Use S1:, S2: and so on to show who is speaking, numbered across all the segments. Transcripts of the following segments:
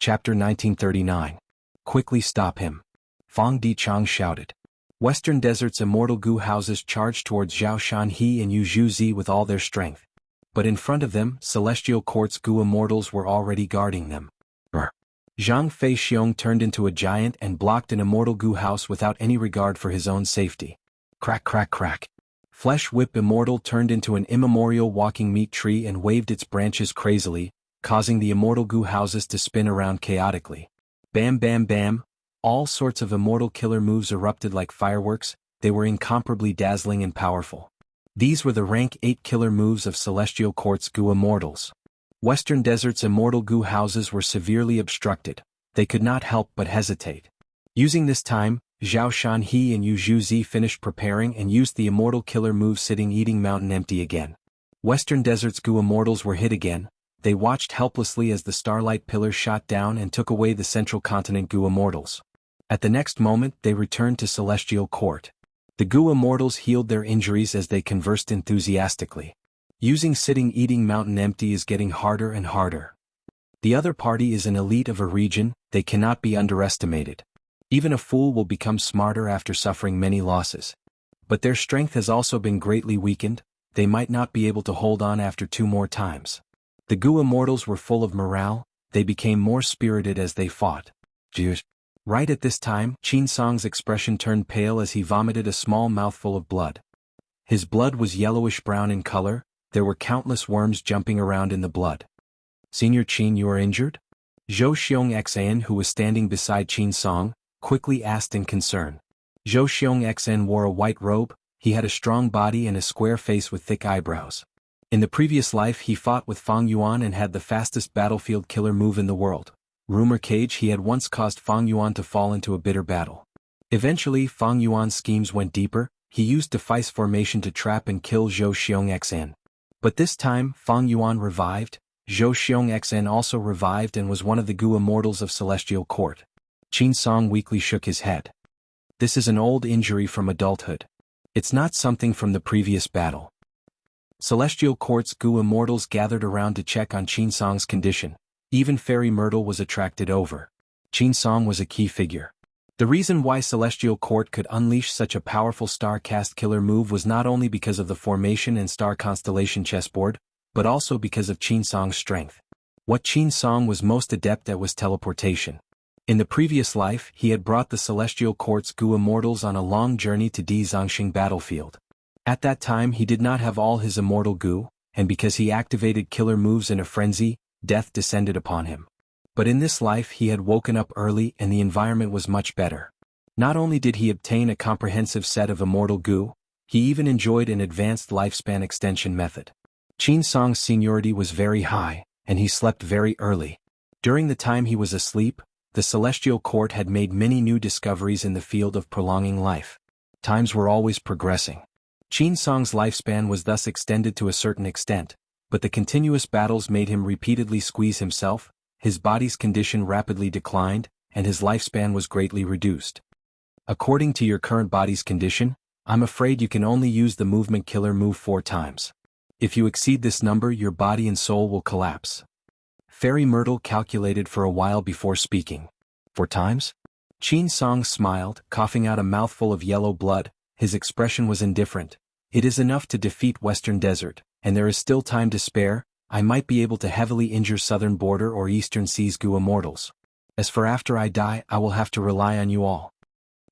S1: Chapter 1939. Quickly stop him. Fang Dichang shouted. Western Desert's immortal Gu houses charged towards Zhao Shanhe and Yu Zhuzi with all their strength. But in front of them, Celestial Court's Gu immortals were already guarding them. Zhang Fei Xiong turned into a giant and blocked an immortal Gu house without any regard for his own safety. Crack crack crack. Flesh Whip Immortal turned into an immemorial walking meat tree and waved its branches crazily, causing the immortal Gu houses to spin around chaotically. Bam bam bam. All sorts of immortal killer moves erupted like fireworks. They were incomparably dazzling and powerful. These were the rank 8 killer moves of Celestial Court's Gu immortals. Western Desert's immortal Gu houses were severely obstructed. They could not help but hesitate. Using this time, Zhao Shanhe and Yu Zhuzi finished preparing and used the immortal killer move Sitting Eating Mountain Empty again. Western Desert's Gu immortals were hit again. They watched helplessly as the Starlight Pillar shot down and took away the Central Continent Gu immortals. At the next moment they returned to Celestial Court. The Gu immortals healed their injuries as they conversed enthusiastically. Using Sitting Eating Mountain Empty is getting harder and harder. The other party is an elite of a region, they cannot be underestimated. Even a fool will become smarter after suffering many losses. But their strength has also been greatly weakened, they might not be able to hold on after 2 more times. The Gu immortals were full of morale, they became more spirited as they fought. Right at this time, Qin Song's expression turned pale as he vomited a small mouthful of blood. His blood was yellowish-brown in color, there were countless worms jumping around in the blood. Senior Qin, you are injured? Zhou Xiong Xan, who was standing beside Qin Song, quickly asked in concern. Zhou Xiong Xan wore a white robe, he had a strong body and a square face with thick eyebrows. In the previous life he fought with Fang Yuan and had the fastest battlefield killer move in the world. Rumor cage he had once caused Fang Yuan to fall into a bitter battle. Eventually Fang Yuan's schemes went deeper, he used defice formation to trap and kill Zhou Xiong Xan. But this time Fang Yuan revived, Zhou Xiong Xan also revived and was one of the Gu immortals of Celestial Court. Qin Song weakly shook his head. This is an old injury from adulthood. It's not something from the previous battle. Celestial Court's Gu immortals gathered around to check on Qin Song's condition. Even Fairy Myrtle was attracted over. Qin Song was a key figure. The reason why Celestial Court could unleash such a powerful star-cast killer move was not only because of the formation and star constellation chessboard, but also because of Qin Song's strength. What Qin Song was most adept at was teleportation. In the previous life he had brought the Celestial Court's Gu immortals on a long journey to Di Zongxing battlefield. At that time he did not have all his immortal Gu, and because he activated killer moves in a frenzy, death descended upon him. But in this life he had woken up early and the environment was much better. Not only did he obtain a comprehensive set of immortal Gu, he even enjoyed an advanced lifespan extension method. Qin Song's seniority was very high, and he slept very early. During the time he was asleep, the Celestial Court had made many new discoveries in the field of prolonging life. Times were always progressing. Qin Song's lifespan was thus extended to a certain extent, but the continuous battles made him repeatedly squeeze himself, his body's condition rapidly declined, and his lifespan was greatly reduced. According to your current body's condition, I'm afraid you can only use the movement killer move 4 times. If you exceed this number your body and soul will collapse. Fairy Myrtle calculated for a while before speaking. 4 times? Qin Song smiled, coughing out a mouthful of yellow blood. His expression was indifferent. It is enough to defeat Western Desert, and there is still time to spare. I might be able to heavily injure Southern Border or Eastern Seas Gu immortals. As for after I die I will have to rely on you all.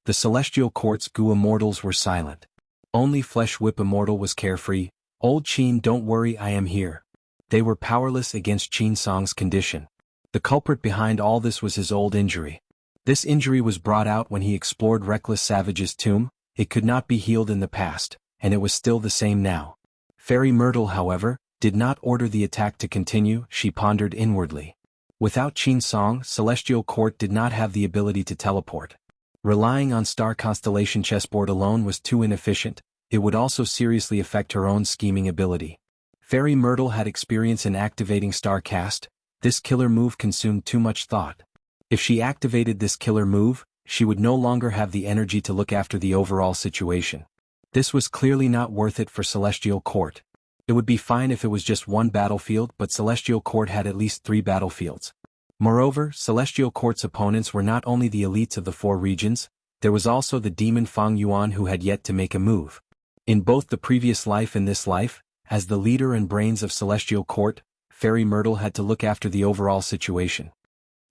S1: The Celestial Court's Gu immortals were silent. Only Flesh Whip Immortal was carefree. Old Qin, don't worry, I am here. They were powerless against Qin Song's condition. The culprit behind all this was his old injury. This injury was brought out when he explored Reckless Savage's tomb. It could not be healed in the past, and it was still the same now. Fairy Myrtle, however, did not order the attack to continue, she pondered inwardly. Without Qin Song, Celestial Court did not have the ability to teleport. Relying on star constellation chessboard alone was too inefficient, it would also seriously affect her own scheming ability. Fairy Myrtle had experience in activating Starcast. This killer move consumed too much thought. If she activated this killer move, she would no longer have the energy to look after the overall situation. This was clearly not worth it for Celestial Court. It would be fine if it was just one battlefield, but Celestial Court had at least 3 battlefields. Moreover, Celestial Court's opponents were not only the elites of the four regions, there was also the demon Fang Yuan who had yet to make a move. In both the previous life and this life, as the leader and brains of Celestial Court, Fairy Myrtle had to look after the overall situation.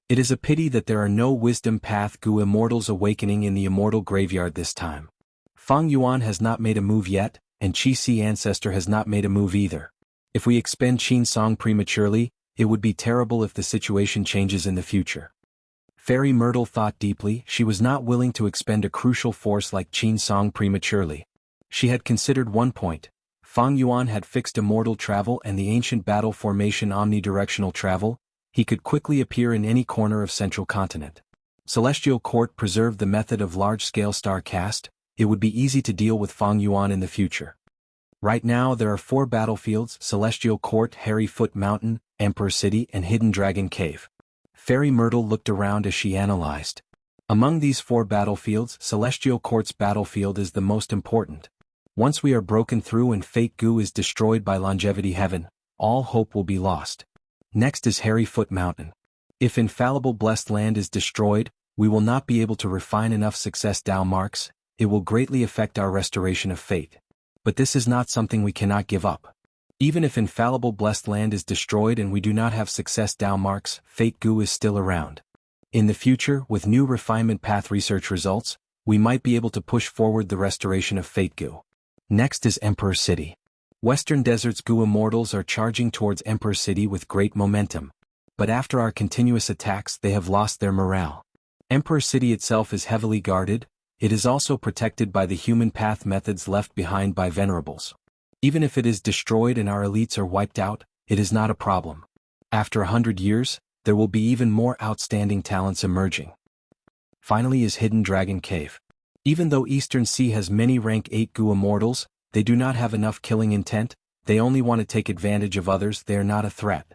S1: It is a pity that there are no Wisdom Path Gu Immortals awakening in the Immortal Graveyard this time. Fang Yuan has not made a move yet, and Qi Si Ancestor has not made a move either. If we expend Qin Song prematurely, it would be terrible if the situation changes in the future. Fairy Myrtle thought deeply. She was not willing to expend a crucial force like Qin Song prematurely. She had considered one point. Fang Yuan had fixed immortal travel and the ancient battle formation omnidirectional travel. He could quickly appear in any corner of Central Continent. Celestial Court preserved the method of large-scale star cast. It would be easy to deal with Fang Yuan in the future. Right now there are 4 battlefields: Celestial Court, Hairy Foot Mountain, Emperor City, and Hidden Dragon Cave. Fairy Myrtle looked around as she analyzed. Among these 4 battlefields, Celestial Court's battlefield is the most important. Once we are broken through and Fate Gu is destroyed by Longevity Heaven, all hope will be lost. Next is Hairy Foot Mountain. If Infallible Blessed Land is destroyed, we will not be able to refine enough success Dao marks. It will greatly affect our restoration of fate. But this is not something we cannot give up. Even if Infallible Blessed Land is destroyed and we do not have success Dao marks, Fate Gu is still around. In the future, with new refinement path research results, we might be able to push forward the restoration of Fate Gu. Next is Emperor City. Western Desert's Gu Immortals are charging towards Emperor City with great momentum. But after our continuous attacks they have lost their morale. Emperor City itself is heavily guarded. It is also protected by the human path methods left behind by Venerables. Even if it is destroyed and our elites are wiped out, it is not a problem. After 100 years, there will be even more outstanding talents emerging. Finally is Hidden Dragon Cave. Even though Eastern Sea has many rank 8 Gu Immortals, they do not have enough killing intent. They only want to take advantage of others. They are not a threat.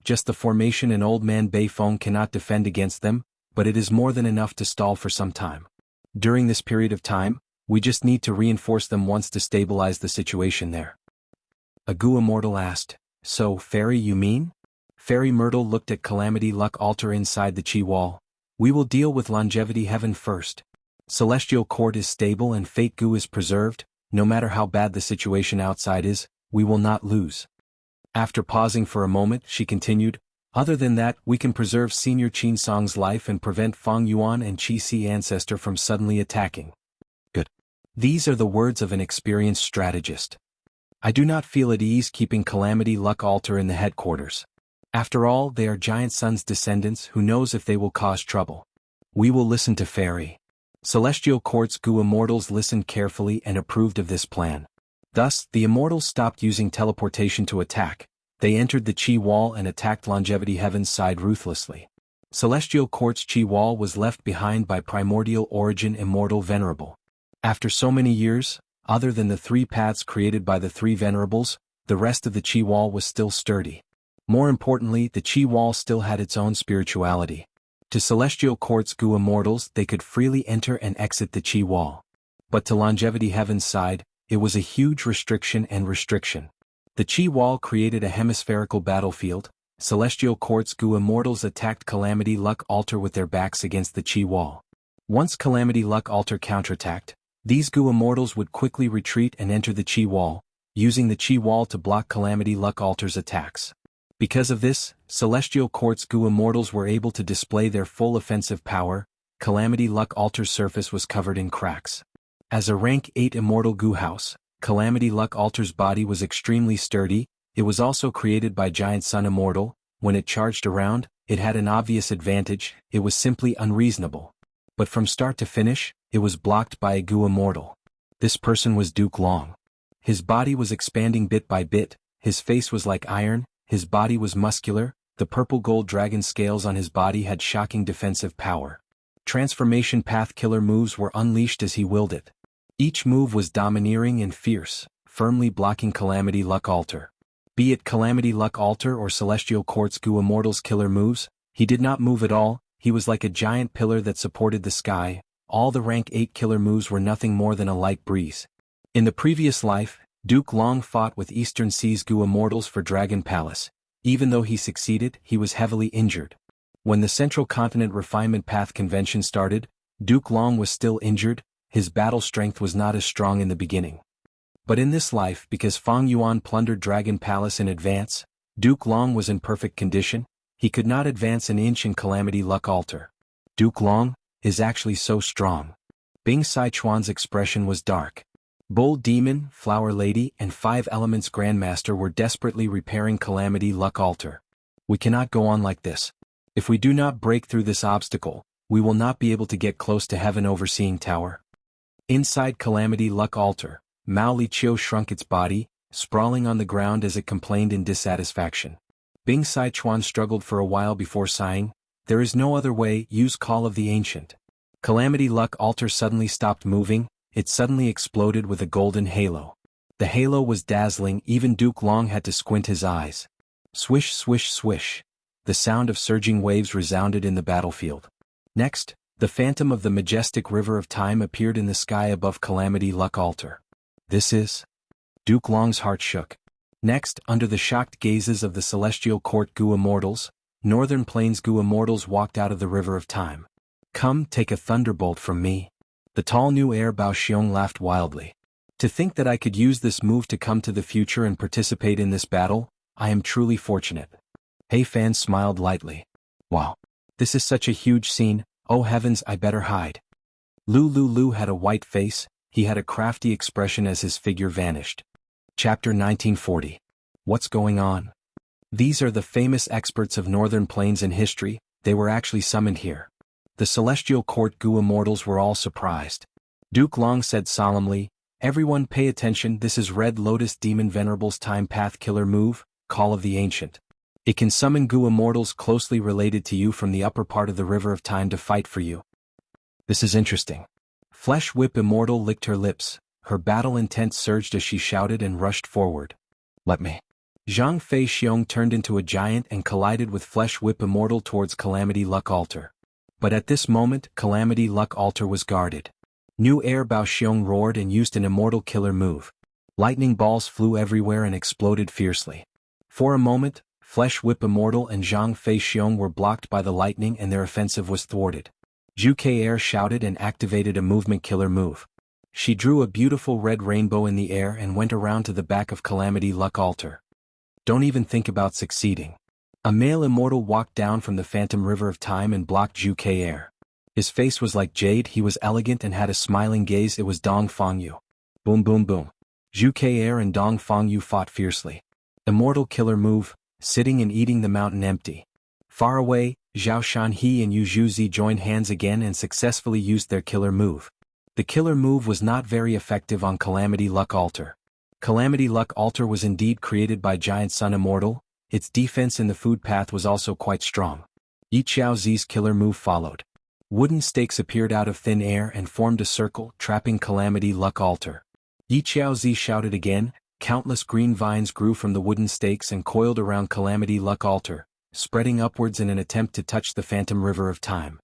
S1: Just the formation and Old Man Beifeng cannot defend against them, but it is more than enough to stall for some time. During this period of time, we just need to reinforce them once to stabilize the situation there. A Gu Immortal asked, "So, Fairy, you mean?" Fairy Myrtle looked at Calamity Luck Altar inside the Qi Wall. "We will deal with Longevity Heaven first. Celestial Court is stable and Fate Gu is preserved. No matter how bad the situation outside is, we will not lose." After pausing for a moment, she continued, "Other than that, we can preserve Senior Qin Song's life and prevent Fang Yuan and Qi Si Ancestor from suddenly attacking." Good. These are the words of an experienced strategist. I do not feel at ease keeping Calamity Luck Altar in the headquarters. After all, they are Giant Sun's descendants. Who knows if they will cause trouble. We will listen to Fairy. Celestial Court's Gu Immortals listened carefully and approved of this plan. Thus, the Immortals stopped using teleportation to attack. They entered the Qi Wall and attacked Longevity Heaven's side ruthlessly. Celestial Court's Qi Wall was left behind by Primordial Origin Immortal Venerable. After so many years, other than the 3 paths created by the 3 Venerables, the rest of the Qi Wall was still sturdy. More importantly, the Qi Wall still had its own spirituality. To Celestial Court's Gu Immortals, they could freely enter and exit the Qi Wall. But to Longevity Heaven's side, it was a huge restriction. The Qi Wall created a hemispherical battlefield. Celestial Court's Gu Immortals attacked Calamity Luck Altar with their backs against the Qi Wall. Once Calamity Luck Altar counterattacked, these Gu Immortals would quickly retreat and enter the Qi Wall, using the Qi Wall to block Calamity Luck Altar's attacks. Because of this, Celestial Court's Gu Immortals were able to display their full offensive power. Calamity Luck Altar's surface was covered in cracks. As a rank 8 Immortal Gu House, Calamity Luck Altar's body was extremely sturdy. It was also created by Giant Sun Immortal. When it charged around, it had an obvious advantage. It was simply unreasonable. But from start to finish, it was blocked by a Gu Immortal. This person was Duke Long. His body was expanding bit by bit. His face was like iron. His body was muscular. The purple gold dragon scales on his body had shocking defensive power. Transformation path killer moves were unleashed as he willed it. Each move was domineering and fierce, firmly blocking Calamity Luck Altar. Be it Calamity Luck Altar or Celestial Court's Gu Immortals' killer moves, he did not move at all. He was like a giant pillar that supported the sky. All the rank 8 killer moves were nothing more than a light breeze. In the previous life, Duke Long fought with Eastern Sea's Gu Immortals for Dragon Palace. Even though he succeeded, he was heavily injured. When the Central Continent Refinement Path Convention started, Duke Long was still injured, his battle strength was not as strong in the beginning. But in this life, because Fang Yuan plundered Dragon Palace in advance, Duke Long was in perfect condition, he could not advance an inch in Calamity Luck Altar. Duke Long is actually so strong. Bing Sichuan's expression was dark. Bull Demon, Flower Lady, and Five Elements Grandmaster were desperately repairing Calamity Luck Altar. We cannot go on like this. If we do not break through this obstacle, we will not be able to get close to Heaven Overseeing Tower. Inside Calamity Luck Altar, Mao Liqiu shrunk its body, sprawling on the ground as it complained in dissatisfaction. Bing Sichuan struggled for a while before sighing, "There is no other way, use Call of the Ancient." Calamity Luck Altar suddenly stopped moving, it suddenly exploded with a golden halo. The halo was dazzling, even Duke Long had to squint his eyes. Swish swish swish. The sound of surging waves resounded in the battlefield. Next, the phantom of the majestic river of time appeared in the sky above Calamity Luck Altar. This is... Duke Long's heart shook. Next, under the shocked gazes of the Celestial Court Gu Immortals, Northern Plains Gu Immortals walked out of the river of time. "Come, take a thunderbolt from me." The tall new heir Bao Xiong laughed wildly. "To think that I could use this move to come to the future and participate in this battle, I am truly fortunate." Hei Fan smiled lightly. "Wow. This is such a huge scene, oh heavens, I better hide." Lu had a white face, he had a crafty expression as his figure vanished. Chapter 1940. What's going on? These are the famous experts of Northern Plains in history, they were actually summoned here. The Celestial Court Gu Immortals were all surprised. Duke Long said solemnly, "Everyone pay attention, this is Red Lotus Demon Venerable's Time Path Killer move, Call of the Ancient. It can summon Gu Immortals closely related to you from the upper part of the River of Time to fight for you." This is interesting. Flesh Whip Immortal licked her lips, her battle intent surged as she shouted and rushed forward. "Let me." Zhang Fei Xiong turned into a giant and collided with Flesh Whip Immortal towards Calamity Luck Altar. But at this moment, Calamity Luck Altar was guarded. New heir Bao Xiong roared and used an immortal killer move. Lightning balls flew everywhere and exploded fiercely. For a moment, Flesh Whip Immortal and Zhang Fei Xiong were blocked by the lightning and their offensive was thwarted. Zhu Ke shouted and activated a movement killer move. She drew a beautiful red rainbow in the air and went around to the back of Calamity Luck Altar. Don't even think about succeeding. A male immortal walked down from the phantom river of time and blocked Zhu Ke. His face was like jade, he was elegant and had a smiling gaze, it was Dong Fangyu. Boom boom boom. Zhu Ke and Dong Fangyu fought fiercely. Immortal killer move, sitting and eating the mountain empty. Far away, Zhao Shanhe and Yu Zhuzi joined hands again and successfully used their killer move. The killer move was not very effective on Calamity Luck Altar. Calamity Luck Altar was indeed created by Giant Sun Immortal, its defense in the food path was also quite strong. Yi Xiaozi's killer move followed. Wooden stakes appeared out of thin air and formed a circle, trapping Calamity Luck Altar. Yi Xiaozi shouted again, countless green vines grew from the wooden stakes and coiled around Calamity Luck Altar, spreading upwards in an attempt to touch the phantom river of time.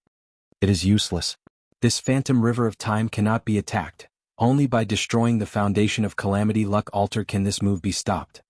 S1: It is useless. This phantom river of time cannot be attacked. Only by destroying the foundation of Calamity Luck Altar can this move be stopped.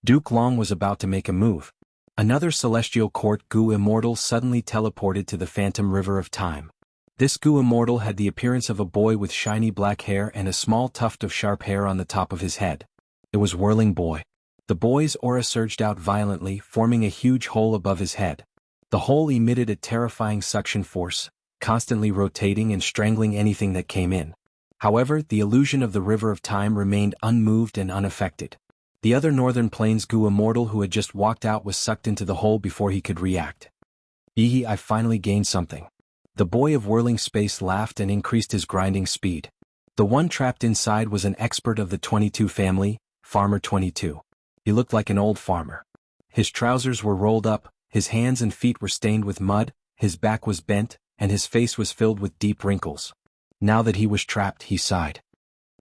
S1: Duke Long was about to make a move. Another Celestial Court Gu Immortal suddenly teleported to the phantom river of time. This Gu Immortal had the appearance of a boy with shiny black hair and a small tuft of sharp hair on the top of his head. It was Whirling Boy. The boy's aura surged out violently, forming a huge hole above his head. The hole emitted a terrifying suction force, constantly rotating and strangling anything that came in. However, the illusion of the river of time remained unmoved and unaffected. The other Northern Plains Gu Immortal who had just walked out was sucked into the hole before he could react. "Ehe, I finally gained something." The boy of whirling space laughed and increased his grinding speed. The one trapped inside was an expert of the 22 family, Farmer 22. He looked like an old farmer. His trousers were rolled up, his hands and feet were stained with mud, his back was bent, and his face was filled with deep wrinkles. Now that he was trapped, he sighed.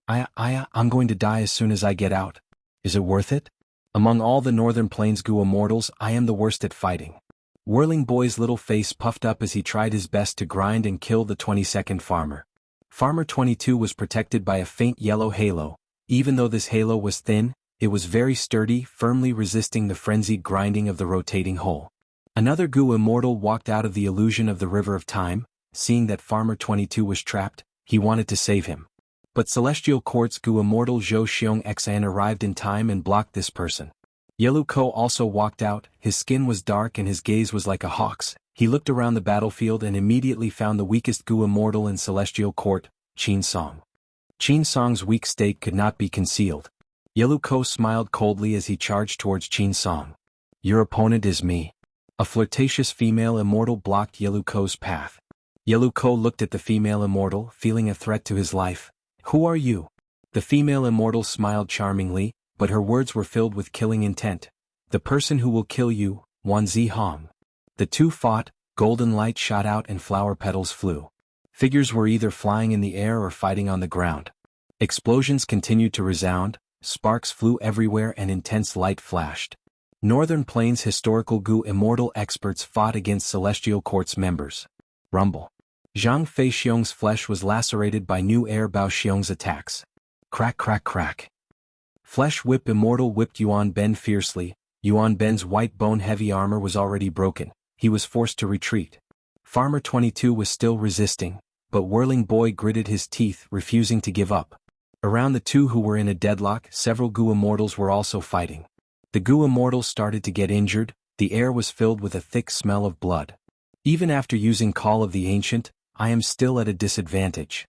S1: I'm going to die as soon as I get out. Is it worth it? Among all the Northern Plains Gu Immortals, I am the worst at fighting." Whirling Boy's little face puffed up as he tried his best to grind and kill the 22nd farmer. Farmer 22 was protected by a faint yellow halo. Even though this halo was thin, it was very sturdy, firmly resisting the frenzied grinding of the rotating hole. Another Gu Immortal walked out of the illusion of the River of Time. Seeing that Farmer 22 was trapped, he wanted to save him. But Celestial Court's Gu Immortal Zhou Xiong arrived in time and blocked this person. Yelu Ko also walked out. His skin was dark and his gaze was like a hawk's. He looked around the battlefield and immediately found the weakest Gu Immortal in Celestial Court, Qin Song. Qin Song's weak state could not be concealed. Yelu Ko smiled coldly as he charged towards Qin Song. Your opponent is me. A flirtatious female immortal blocked Yelu Ko's path. Yelu Ko looked at the female immortal, feeling a threat to his life. Who are you? The female immortal smiled charmingly, but her words were filled with killing intent. The person who will kill you, Wanzi Hong. The two fought, golden light shot out and flower petals flew. Figures were either flying in the air or fighting on the ground. Explosions continued to resound, sparks flew everywhere and intense light flashed. Northern Plains historical Gu Immortal experts fought against Celestial Court's members. Rumble. Zhang Fei Xiong's flesh was lacerated by new Air Bao Xiong's attacks. Crack crack crack. Flesh Whip Immortal whipped Yuan Ben fiercely. Yuan Ben's white bone-heavy armor was already broken. He was forced to retreat. Farmer 22 was still resisting, but Whirling Boy gritted his teeth, refusing to give up. Around the two who were in a deadlock, several Gu Immortals were also fighting. The Gu Immortals started to get injured. The air was filled with a thick smell of blood. Even after using Call of the Ancient, I am still at a disadvantage.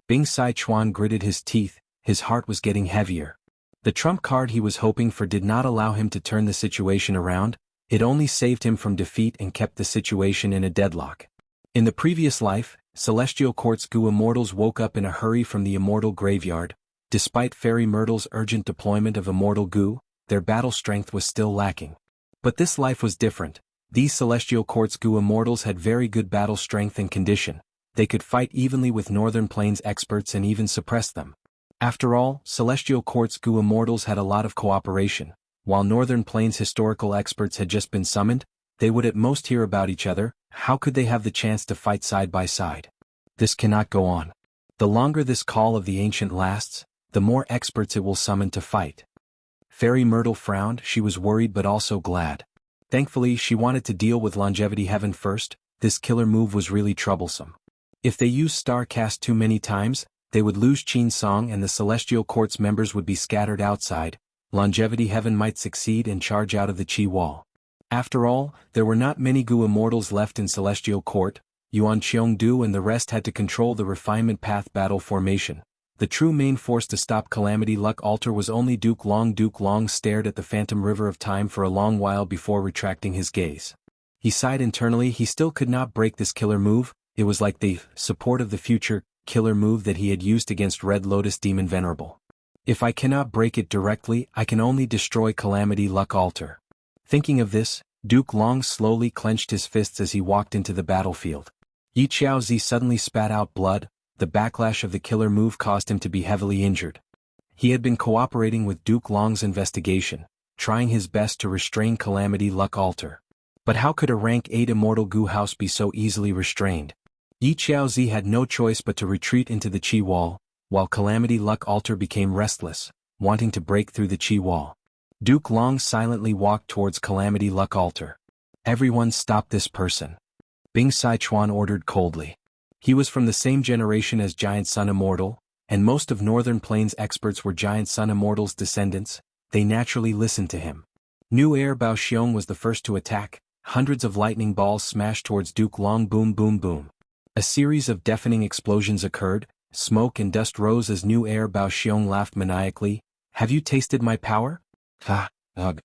S1: Bing Sichuan gritted his teeth, his heart was getting heavier. The trump card he was hoping for did not allow him to turn the situation around, it only saved him from defeat and kept the situation in a deadlock. In the previous life, Celestial Court's Gu Immortals woke up in a hurry from the Immortal Graveyard. Despite Fairy Myrtle's urgent deployment of Immortal Gu, their battle strength was still lacking. But this life was different. These Celestial Court's Gu Immortals had very good battle strength and condition. They could fight evenly with Northern Plains experts and even suppress them. After all, Celestial Court's Gu Immortals had a lot of cooperation. While Northern Plains historical experts had just been summoned, they would at most hear about each other. How could they have the chance to fight side by side? This cannot go on. The longer this Call of the Ancient lasts, the more experts it will summon to fight. Fairy Myrtle frowned. She was worried but also glad. Thankfully, she wanted to deal with Longevity Heaven first. This killer move was really troublesome. If they used Star Cast too many times, they would lose Qin Song and the Celestial Court's members would be scattered outside. Longevity Heaven might succeed and charge out of the Qi Wall. After all, there were not many Gu Immortals left in Celestial Court. Yuan Qiongdu and the rest had to control the Refinement Path battle formation. The true main force to stop Calamity Luck Altar was only Duke Long. Duke Long stared at the Phantom River of Time for a long while before retracting his gaze. He sighed internally. He still could not break this killer move. It was like the support of the future killer move that he had used against Red Lotus Demon Venerable. If I cannot break it directly, I can only destroy Calamity Luck Altar. Thinking of this, Duke Long slowly clenched his fists as he walked into the battlefield. Yi Xiaozi suddenly spat out blood. The backlash of the killer move caused him to be heavily injured. He had been cooperating with Duke Long's investigation, trying his best to restrain Calamity Luck Altar. But how could a rank 8 Immortal Gu house be so easily restrained? Yi Xiaozi had no choice but to retreat into the Qi Wall, while Calamity Luck Altar became restless, wanting to break through the Qi Wall. Duke Long silently walked towards Calamity Luck Altar. Everyone stop this person. Bing Sichuan ordered coldly. He was from the same generation as Giant Sun Immortal, and most of Northern Plains experts were Giant Sun Immortal's descendants. They naturally listened to him. New Air Bao Xiong was the first to attack. Hundreds of lightning balls smashed towards Duke Long. Boom boom boom. A series of deafening explosions occurred. Smoke and dust rose as New Air Bao Xiong laughed maniacally. Have you tasted my power? Ha, ugh.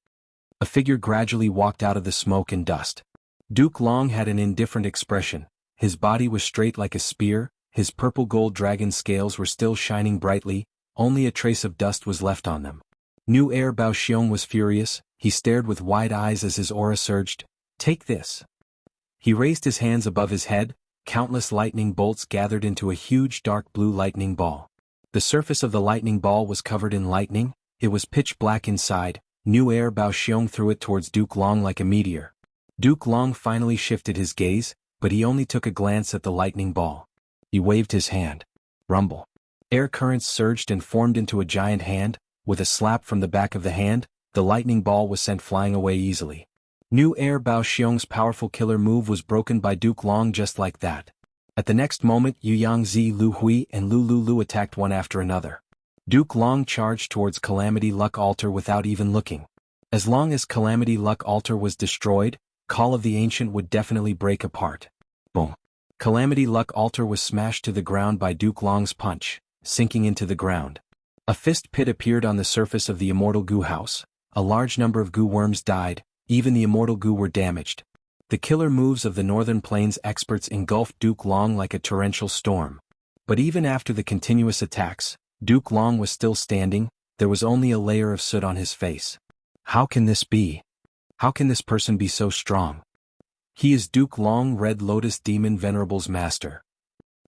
S1: A figure gradually walked out of the smoke and dust. Duke Long had an indifferent expression. His body was straight like a spear, his purple gold dragon scales were still shining brightly, only a trace of dust was left on them. New Air Bao Xiong was furious. He stared with wide eyes as his aura surged. Take this. He raised his hands above his head. Countless lightning bolts gathered into a huge dark blue lightning ball. The surface of the lightning ball was covered in lightning. It was pitch black inside. New Air Bao Xiong threw it towards Duke Long like a meteor. Duke Long finally shifted his gaze, but he only took a glance at the lightning ball. He waved his hand. Rumble. Air currents surged and formed into a giant hand. With a slap from the back of the hand, the lightning ball was sent flying away easily. New heir Bao Xiong's powerful killer move was broken by Duke Long just like that. At the next moment, Yu Yangzi, Lu Hui, and Lu Lu attacked one after another. Duke Long charged towards Calamity Luck Altar without even looking. As long as Calamity Luck Altar was destroyed, Call of the Ancient would definitely break apart. Boom. Calamity Luck Altar was smashed to the ground by Duke Long's punch, sinking into the ground. A fist pit appeared on the surface of the Immortal Goo house. A large number of goo worms died, even the Immortal Goo were damaged. The killer moves of the Northern Plains experts engulfed Duke Long like a torrential storm. But even after the continuous attacks, Duke Long was still standing. There was only a layer of soot on his face. How can this be? How can this person be so strong? He is Duke Long, Red Lotus Demon Venerable's master.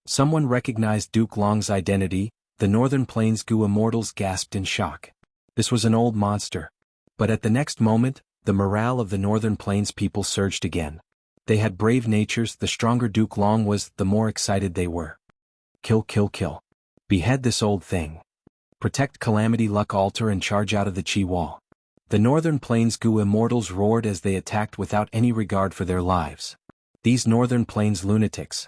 S1: Someone recognized Duke Long's identity. The Northern Plains Goo Immortals gasped in shock. This was an old monster. But at the next moment, the morale of the Northern Plains people surged again. They had brave natures. The stronger Duke Long was, the more excited they were. Kill, kill, kill. Behead this old thing. Protect Calamity Luck Altar and charge out of the Chi Wall. The Northern Plains Goo Immortals roared as they attacked without any regard for their lives. These Northern Plains lunatics.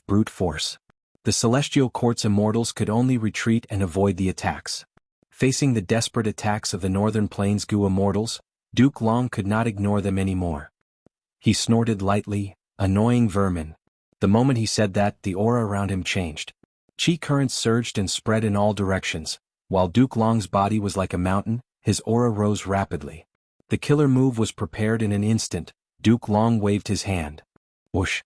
S1: Brute force. The Celestial Court's Immortals could only retreat and avoid the attacks. Facing the desperate attacks of the Northern Plains Goo Immortals, Duke Long could not ignore them anymore. He snorted lightly, annoying vermin. The moment he said that, the aura around him changed. Chi currents surged and spread in all directions. While Duke Long's body was like a mountain, his aura rose rapidly. The killer move was prepared in an instant. Duke Long waved his hand. Whoosh.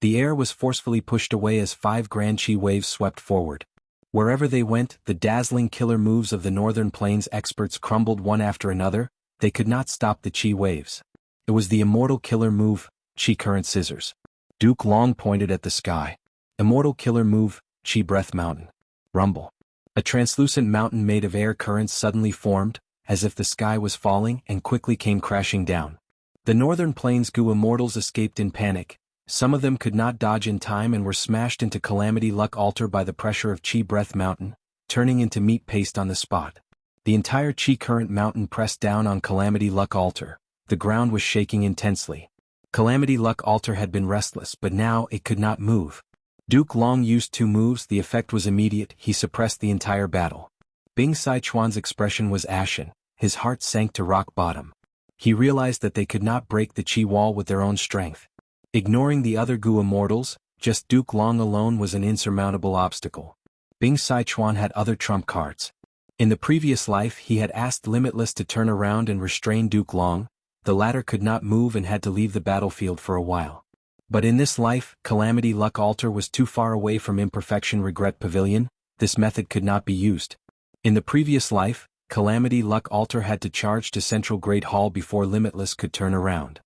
S1: The air was forcefully pushed away as 5 grand chi waves swept forward. Wherever they went, the dazzling killer moves of the Northern Plains experts crumbled one after another. They could not stop the chi waves. It was the immortal killer move, Chi Current Scissors. Duke Long pointed at the sky. Immortal killer move, Chi Breath Mountain. Rumble. A translucent mountain made of air currents suddenly formed, as if the sky was falling, and quickly came crashing down. The Northern Plains Goo Immortals escaped in panic. Some of them could not dodge in time and were smashed into Calamity Luck Altar by the pressure of Chi Breath Mountain, turning into meat paste on the spot. The entire Chi Current Mountain pressed down on Calamity Luck Altar. The ground was shaking intensely. Calamity Luck Altar had been restless, but now it could not move. Duke Long used 2 moves. The effect was immediate. He suppressed the entire battle. Bing Sichuan's expression was ashen. His heart sank to rock bottom. He realized that they could not break the Chi Wall with their own strength. Ignoring the other Goo Immortals, just Duke Long alone was an insurmountable obstacle. Bing Sichuan had other trump cards. In the previous life he had asked Limitless to turn around and restrain Duke Long. The latter could not move and had to leave the battlefield for a while. But in this life, Calamity Luck Altar was too far away from Imperfection Regret Pavilion. This method could not be used. In the previous life, Calamity Luck Altar had to charge to Central Great Hall before Limitless could turn around.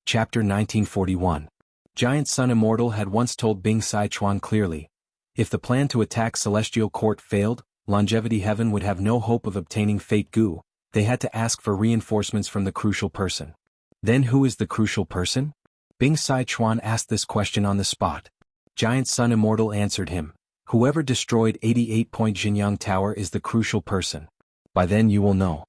S1: Chapter 1941. Giant Sun Immortal had once told Bing Sichuan clearly, if the plan to attack Celestial Court failed, Longevity Heaven would have no hope of obtaining Fate Goo. They had to ask for reinforcements from the crucial person. Then who is the crucial person? Bing Sichuan asked this question on the spot. Giant Sun Immortal answered him. Whoever destroyed 88-point Jinyang Tower is the crucial person. By then you will know.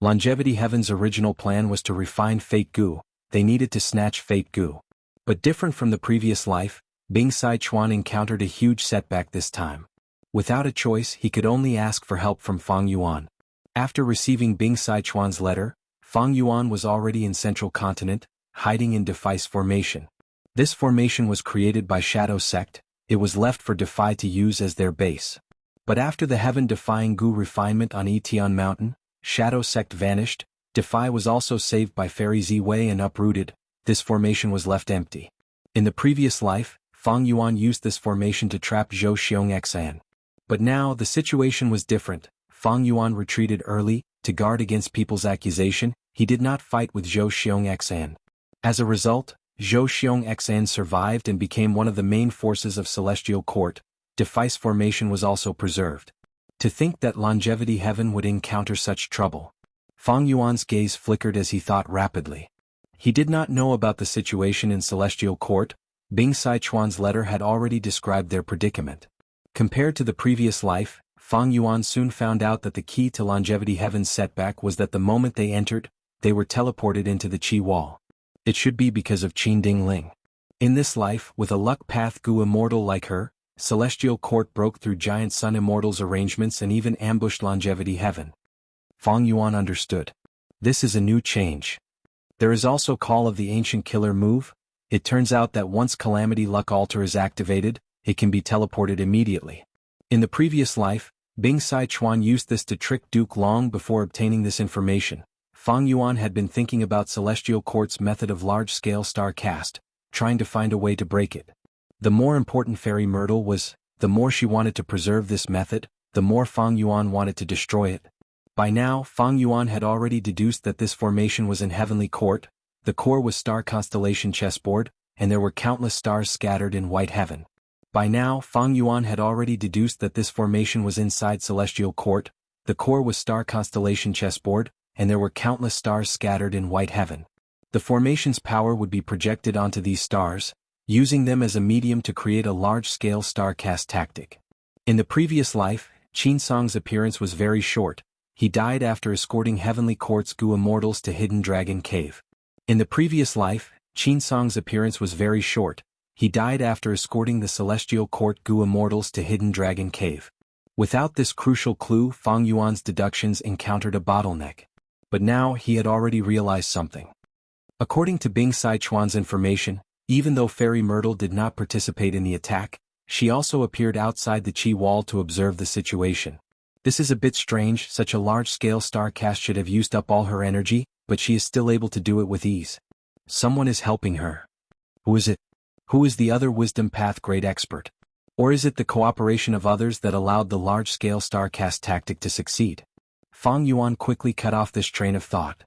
S1: Longevity Heaven's original plan was to refine Fate Goo. They needed to snatch Fate Goo. But different from the previous life, Bing Sichuan encountered a huge setback this time. Without a choice, he could only ask for help from Fang Yuan. After receiving Bing Sichuan's letter, Fang Yuan was already in Central Continent, hiding in Defice Formation. This formation was created by Shadow Sect. It was left for Defy to use as their base. But after the heaven-defying Goo refinement on Etion Mountain, Shadow Sect vanished. Defy was also saved by Fairy Z-Wei and uprooted. This formation was left empty. In the previous life, Fang Yuan used this formation to trap Zhou Xiongxian. But now the situation was different. Fang Yuan retreated early, to guard against people's accusation. He did not fight with Zhou Xiongxian. As a result, Zhou Xiongxian survived and became one of the main forces of Celestial Court. Defice Formation was also preserved. To think that Longevity Heaven would encounter such trouble. Fang Yuan's gaze flickered as he thought rapidly. He did not know about the situation in Celestial Court. Bing Sichuan's letter had already described their predicament. Compared to the previous life, Fang Yuan soon found out that the key to Longevity Heaven's setback was that the moment they entered, they were teleported into the Chi Wall. It should be because of Qin Ding Ling. In this life, with a luck path Gu immortal like her, Celestial Court broke through Giant Sun Immortal's arrangements and even ambushed Longevity Heaven. Fang Yuan understood. This is a new change. There is also Call of the Ancient Killer move. It turns out that once Calamity Luck Altar is activated, it can be teleported immediately. In the previous life, Bing Sai Chuan used this to trick Duke long before obtaining this information. Fang Yuan had been thinking about Celestial Court's method of large-scale star cast, trying to find a way to break it. The more important Fairy Myrtle was, the more she wanted to preserve this method, the more Fang Yuan wanted to destroy it. By now, Fang Yuan had already deduced that this formation was in Heavenly Court. The core was star constellation chessboard, and there were countless stars scattered in White Heaven. By now, Fang Yuan had already deduced that this formation was inside Celestial Court. The core was star constellation chessboard, and there were countless stars scattered in White Heaven. The formation's power would be projected onto these stars, using them as a medium to create a large-scale star-cast tactic. In the previous life, Qin Song's appearance was very short. He died after escorting Heavenly Court's Gu Immortals to Hidden Dragon Cave. In the previous life, Qin Song's appearance was very short. He died after escorting the Celestial Court Gu Immortals to Hidden Dragon Cave. Without this crucial clue, Fang Yuan's deductions encountered a bottleneck. But now he had already realized something. According to Bing Sai Chuan's information, even though Fairy Myrtle did not participate in the attack, she also appeared outside the Qi wall to observe the situation. This is a bit strange. Such a large-scale star cast should have used up all her energy, but she is still able to do it with ease. Someone is helping her. Who is it? Who is the other Wisdom Path Great Expert? Or is it the cooperation of others that allowed the large-scale star cast tactic to succeed? Fang Yuan quickly cut off this train of thought.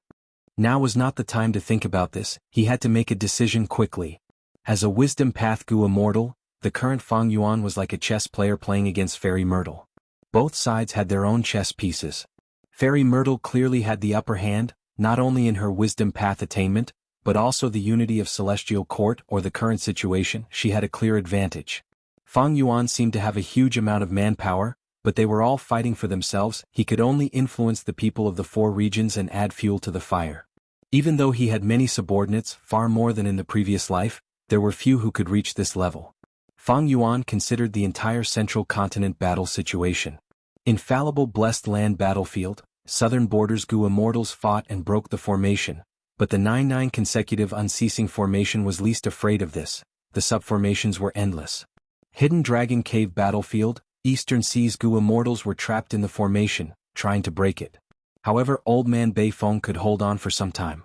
S1: Now was not the time to think about this. He had to make a decision quickly. As a Wisdom Path Gu Immortal, the current Fang Yuan was like a chess player playing against Fairy Myrtle. Both sides had their own chess pieces. Fairy Myrtle clearly had the upper hand, not only in her Wisdom Path attainment, but also the unity of Celestial Court or the current situation. She had a clear advantage. Fang Yuan seemed to have a huge amount of manpower, but they were all fighting for themselves. He could only influence the people of the 4 regions and add fuel to the fire. Even though he had many subordinates, far more than in the previous life, there were few who could reach this level. Fang Yuan considered the entire central continent battle situation. Infallible Blessed Land Battlefield, Southern Borders Gu Immortals fought and broke the formation, but the 9-9 consecutive unceasing formation was least afraid of this. The subformations were endless. Hidden Dragon Cave Battlefield, Eastern Seas Gu Immortals were trapped in the formation, trying to break it. However, Old Man Beifeng could hold on for some time.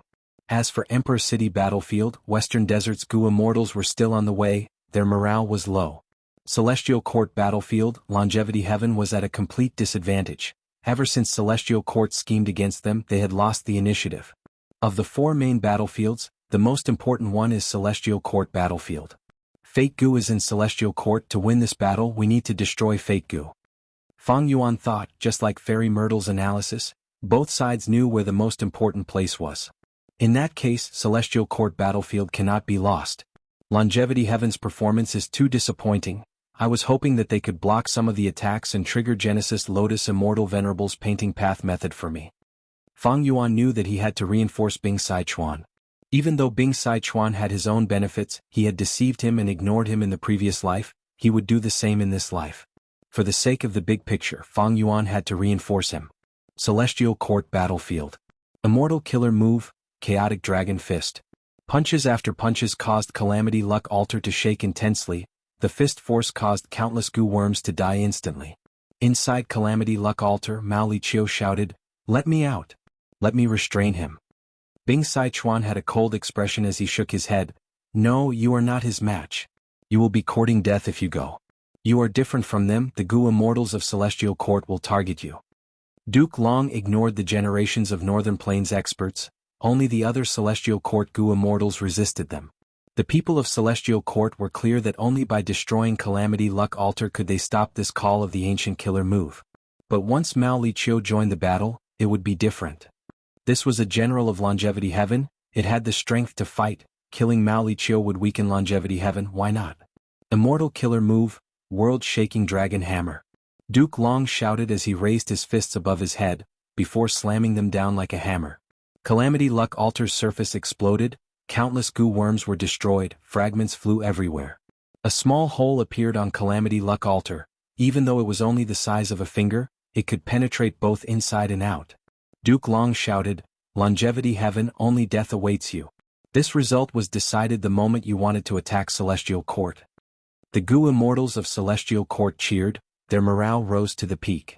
S1: As for Emperor City Battlefield, Western Deserts Gu Immortals were still on the way. Their morale was low. Celestial Court Battlefield, Longevity Heaven was at a complete disadvantage. Ever since Celestial Court schemed against them, they had lost the initiative. Of the 4 main battlefields, the most important one is Celestial Court Battlefield. Fate Gu is in Celestial Court. To win this battle, we need to destroy Fate Gu. Fang Yuan thought, just like Fairy Myrtle's analysis, both sides knew where the most important place was. In that case, Celestial Court Battlefield cannot be lost. Longevity Heaven's performance is too disappointing. I was hoping that they could block some of the attacks and trigger Genesis Lotus Immortal Venerable's painting path method for me. Fang Yuan knew that he had to reinforce Bing Sai Chuan. Even though Bing Sai Chuan had his own benefits, he had deceived him and ignored him in the previous life, he would do the same in this life. For the sake of the big picture, Fang Yuan had to reinforce him. Celestial Court Battlefield. Immortal Killer Move, Chaotic Dragon Fist. Punches after punches caused Calamity Luck Altar to shake intensely. The fist force caused countless Gu worms to die instantly. Inside Calamity Luck Altar, Mao Liqiu shouted, "Let me out. Let me restrain him." Bing Sai Chuan had a cold expression as he shook his head. "No, you are not his match. You will be courting death if you go. You are different from them. The Gu Immortals of Celestial Court will target you." Duke Long ignored the generations of Northern Plains experts. Only the other Celestial Court Gu Immortals resisted them. The people of Celestial Court were clear that only by destroying Calamity Luck Altar could they stop this Call of the Ancient Killer move. But once Mao Liqiu joined the battle, it would be different. This was a general of Longevity Heaven. It had the strength to fight. Killing Mao Liqiu would weaken Longevity Heaven. Why not? Immortal Killer Move, World-Shaking Dragon Hammer. Duke Long shouted as he raised his fists above his head, before slamming them down like a hammer. Calamity Luck Altar's surface exploded. Countless goo worms were destroyed, fragments flew everywhere. A small hole appeared on Calamity Luck altar. Even though it was only the size of a finger, it could penetrate both inside and out. Duke Long shouted, "Longevity heaven, only death awaits you." This result was decided the moment you wanted to attack Celestial Court. The goo immortals of Celestial Court cheered, their morale rose to the peak.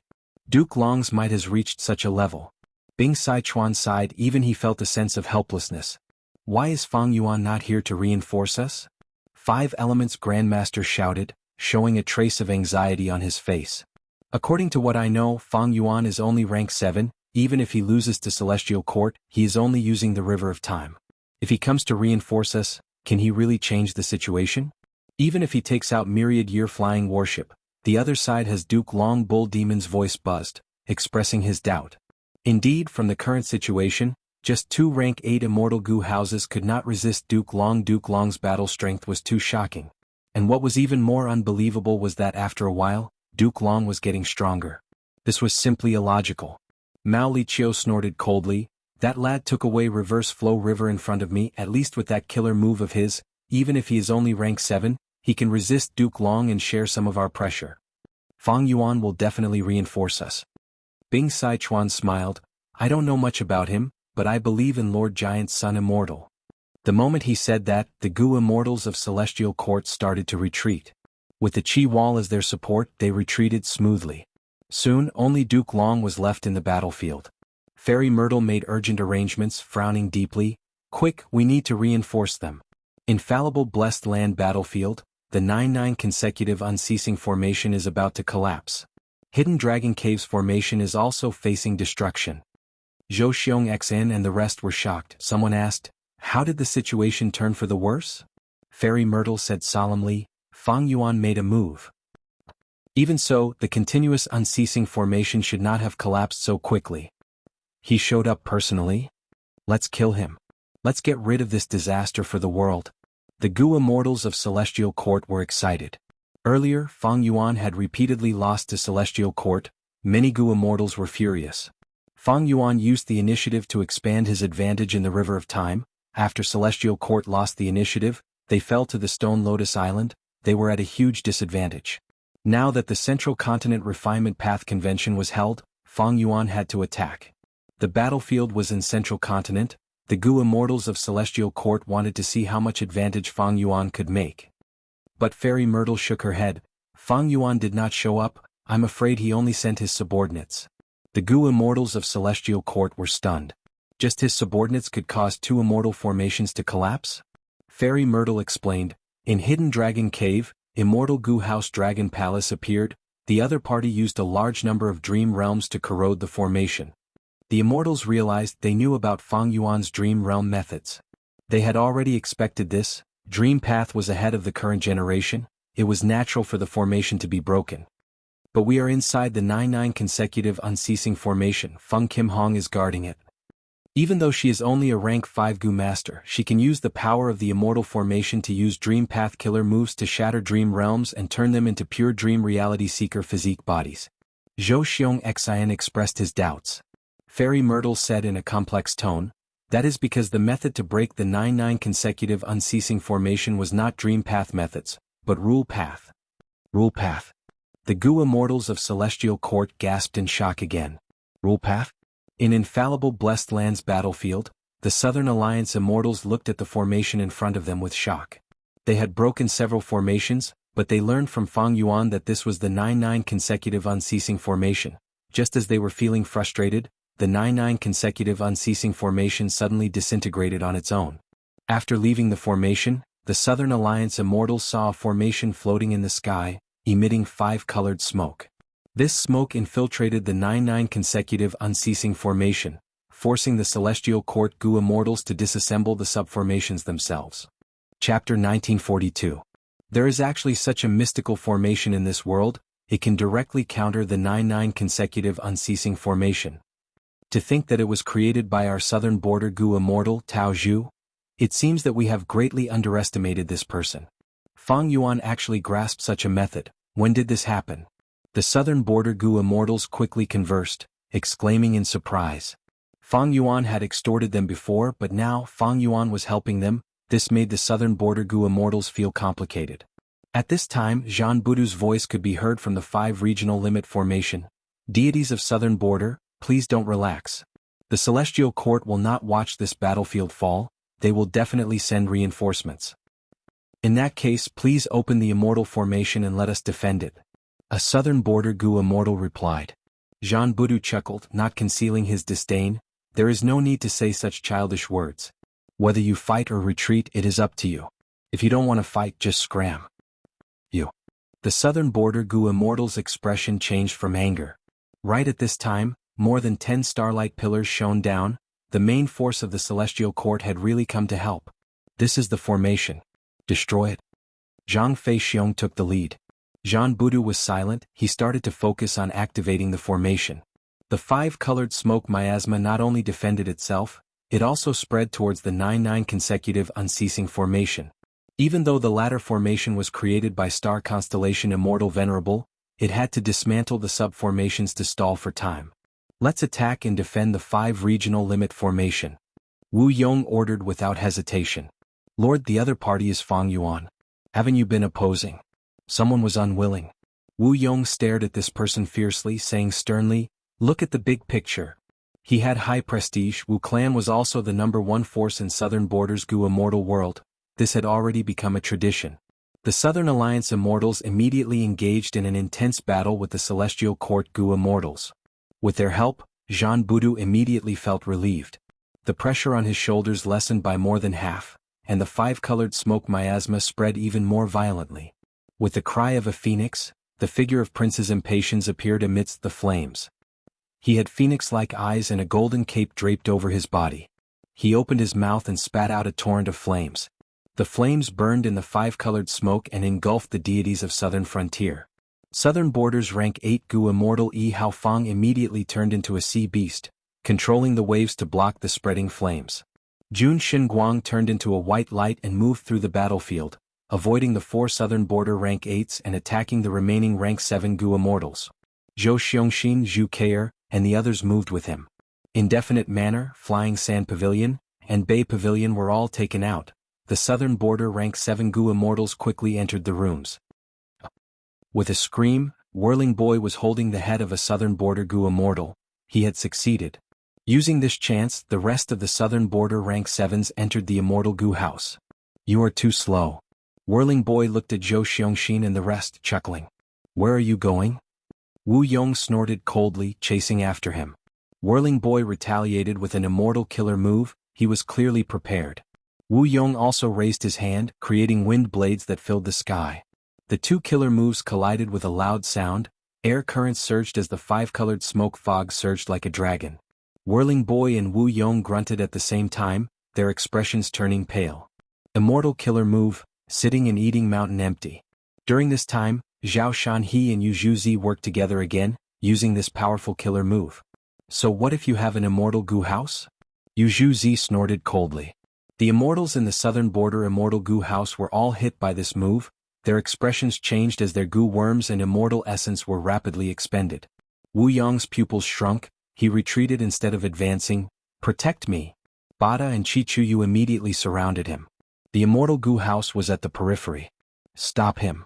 S1: Duke Long's might has reached such a level. Bing Sichuan sighed, even he felt a sense of helplessness. Why is Fang Yuan not here to reinforce us? Five Elements Grandmaster shouted, showing a trace of anxiety on his face. According to what I know, Fang Yuan is only rank 7, even if he loses to Celestial Court, he is only using the River of Time. If he comes to reinforce us, can he really change the situation? Even if he takes out Myriad Year Flying Warship, the other side has Duke Long. Bull Demon's voice buzzed, expressing his doubt. Indeed, from the current situation, just 2 rank 8 immortal goo houses could not resist Duke Long. Duke Long's battle strength was too shocking. And what was even more unbelievable was that after a while, Duke Long was getting stronger. This was simply illogical. Mao Liqiu snorted coldly, "That lad took away Reverse Flow River in front of me. At least with that killer move of his, even if he is only rank 7, he can resist Duke Long and share some of our pressure. Fang Yuan will definitely reinforce us." Bing Sichuan smiled, "I don't know much about him, but I believe in Lord Giant's son Immortal." The moment he said that, the goo immortals of Celestial Court started to retreat. With the Qi Wall as their support, they retreated smoothly. Soon, only Duke Long was left in the battlefield. Fairy Myrtle made urgent arrangements, frowning deeply. "Quick, we need to reinforce them." Infallible Blessed Land Battlefield, the 9-9 consecutive unceasing formation is about to collapse. Hidden Dragon Caves formation is also facing destruction. Zhou Xiong Xin and the rest were shocked. Someone asked, "How did the situation turn for the worse?" Fairy Myrtle said solemnly, "Fang Yuan made a move." Even so, the continuous unceasing formation should not have collapsed so quickly. He showed up personally? Let's kill him. Let's get rid of this disaster for the world. The goo immortals of Celestial Court were excited. Earlier, Fang Yuan had repeatedly lost to Celestial Court. Many goo immortals were furious. Fang Yuan used the initiative to expand his advantage in the River of Time. After Celestial Court lost the initiative, they fell to the Stone Lotus Island. They were at a huge disadvantage. Now that the Central Continent Refinement Path Convention was held, Fang Yuan had to attack. The battlefield was in Central Continent. The goo immortals of Celestial Court wanted to see how much advantage Fang Yuan could make. But Fairy Myrtle shook her head. "Fang Yuan did not show up. I'm afraid he only sent his subordinates." The goo immortals of Celestial Court were stunned. Just his subordinates could cause 2 immortal formations to collapse? Fairy Myrtle explained, "In Hidden Dragon Cave, Immortal Goo House Dragon Palace appeared. The other party used a large number of dream realms to corrode the formation." The immortals realized they knew about Fang Yuan's dream realm methods. They had already expected this. Dream Path was ahead of the current generation. It was natural for the formation to be broken. But we are inside the 9-9 consecutive unceasing formation. Feng Kim Hong is guarding it. Even though she is only a rank 5 goo master, she can use the power of the immortal formation to use Dream Path killer moves to shatter dream realms and turn them into pure dream reality seeker physique bodies. Zhou Xiong Xin expressed his doubts. Fairy Myrtle said in a complex tone, "That is because the method to break the 9-9 consecutive unceasing formation was not Dream Path methods, but Rule Path." Rule Path. The goo immortals of Celestial Court gasped in shock again. Rule Path? In Infallible Blessed Lands Battlefield, the Southern Alliance immortals looked at the formation in front of them with shock. They had broken several formations, but they learned from Fang Yuan that this was the 9-9 consecutive unceasing formation. Just as they were feeling frustrated, the 9-9 consecutive unceasing formation suddenly disintegrated on its own. After leaving the formation, the Southern Alliance immortals saw a formation floating in the sky, emitting 5-colored smoke. This smoke infiltrated the 9-9 consecutive unceasing formation, forcing the Celestial Court goo immortals to disassemble the subformations themselves. Chapter 1942. There is actually such a mystical formation in this world, it can directly counter the 9-9 consecutive unceasing formation. To think that it was created by our southern border goo immortal, Tao Zhu? It seems that we have greatly underestimated this person. Fang Yuan actually grasped such a method. When did this happen? The southern border goo immortals quickly conversed, exclaiming in surprise. Fang Yuan had extorted them before, but now Fang Yuan was helping them. This made the southern border Gu immortals feel complicated. At this time, Zhan Budu's voice could be heard from the 5 regional limit formation. Deities of southern border, please don't relax. The celestial court will not watch this battlefield fall, they will definitely send reinforcements. In that case, please open the immortal formation and let us defend it. A southern border Gu immortal replied. Zhan Budu chuckled, not concealing his disdain. There is no need to say such childish words. Whether you fight or retreat, it is up to you. If you don't want to fight, just scram. You. The southern border Gu immortal's expression changed from anger. Right at this time, more than 10 starlight pillars shone down. The main force of the celestial court had really come to help. This is the formation. Destroy it. Zhang Fei Xiong took the lead. Zhan Budu was silent, he started to focus on activating the formation. The 5-colored smoke miasma not only defended itself, it also spread towards the 9 consecutive unceasing formation. Even though the latter formation was created by star constellation Immortal Venerable, it had to dismantle the sub-formations to stall for time. Let's attack and defend the 5 regional limit formation. Wu Yong ordered without hesitation. Lord, the other party is Fang Yuan. Haven't you been opposing? Someone was unwilling. Wu Yong stared at this person fiercely, saying sternly, look at the big picture. He had high prestige. Wu clan was also the #1 force in southern borders Gu immortal world. This had already become a tradition. The Southern Alliance Immortals immediately engaged in an intense battle with the Celestial Court Gu Immortals. With their help, Zhan Budu immediately felt relieved. The pressure on his shoulders lessened by more than half, and the 5-colored smoke miasma spread even more violently. With the cry of a phoenix, the figure of Princess Impatience appeared amidst the flames. He had phoenix-like eyes and a golden cape draped over his body. He opened his mouth and spat out a torrent of flames. The flames burned in the 5-colored smoke and engulfed the deities of southern frontier. Southern borders rank 8 Gu immortal Yi Hao Fang immediately turned into a sea beast, controlling the waves to block the spreading flames. Jun Xinguang turned into a white light and moved through the battlefield, avoiding the 4 southern border rank 8s and attacking the remaining rank 7 Gu immortals. Zhou Xiongxin, Zhu Keier, and the others moved with him. In definite manner, Flying Sand Pavilion and Bay Pavilion were all taken out. The southern border rank 7 Gu immortals quickly entered the rooms. With a scream, Whirling Boy was holding the head of a southern border Gu immortal. He had succeeded. Using this chance, the rest of the southern border rank 7s entered the immortal Gu house. You are too slow. Whirling Boy looked at Zhou Xiongxin and the rest, chuckling. Where are you going? Wu Yong snorted coldly, chasing after him. Whirling Boy retaliated with an immortal killer move. He was clearly prepared. Wu Yong also raised his hand, creating wind blades that filled the sky. The 2 killer moves collided with a loud sound. Air currents surged as the 5-colored smoke fog surged like a dragon. Whirling Boy and Wu Yong grunted at the same time, their expressions turning pale. Immortal killer move, sitting and eating mountain empty. During this time, Zhao Shanhe and Yu Zhuzi worked together again, using this powerful killer move. So what if you have an immortal Gu house? Yu Zhuzi snorted coldly. The immortals in the southern border immortal Gu house were all hit by this move. Their expressions changed as their Gu worms and immortal essence were rapidly expended. Wu Yong's pupils shrunk, he retreated instead of advancing. Protect me. Bada and Chi Chuyu immediately surrounded him. The immortal Gu house was at the periphery. Stop him.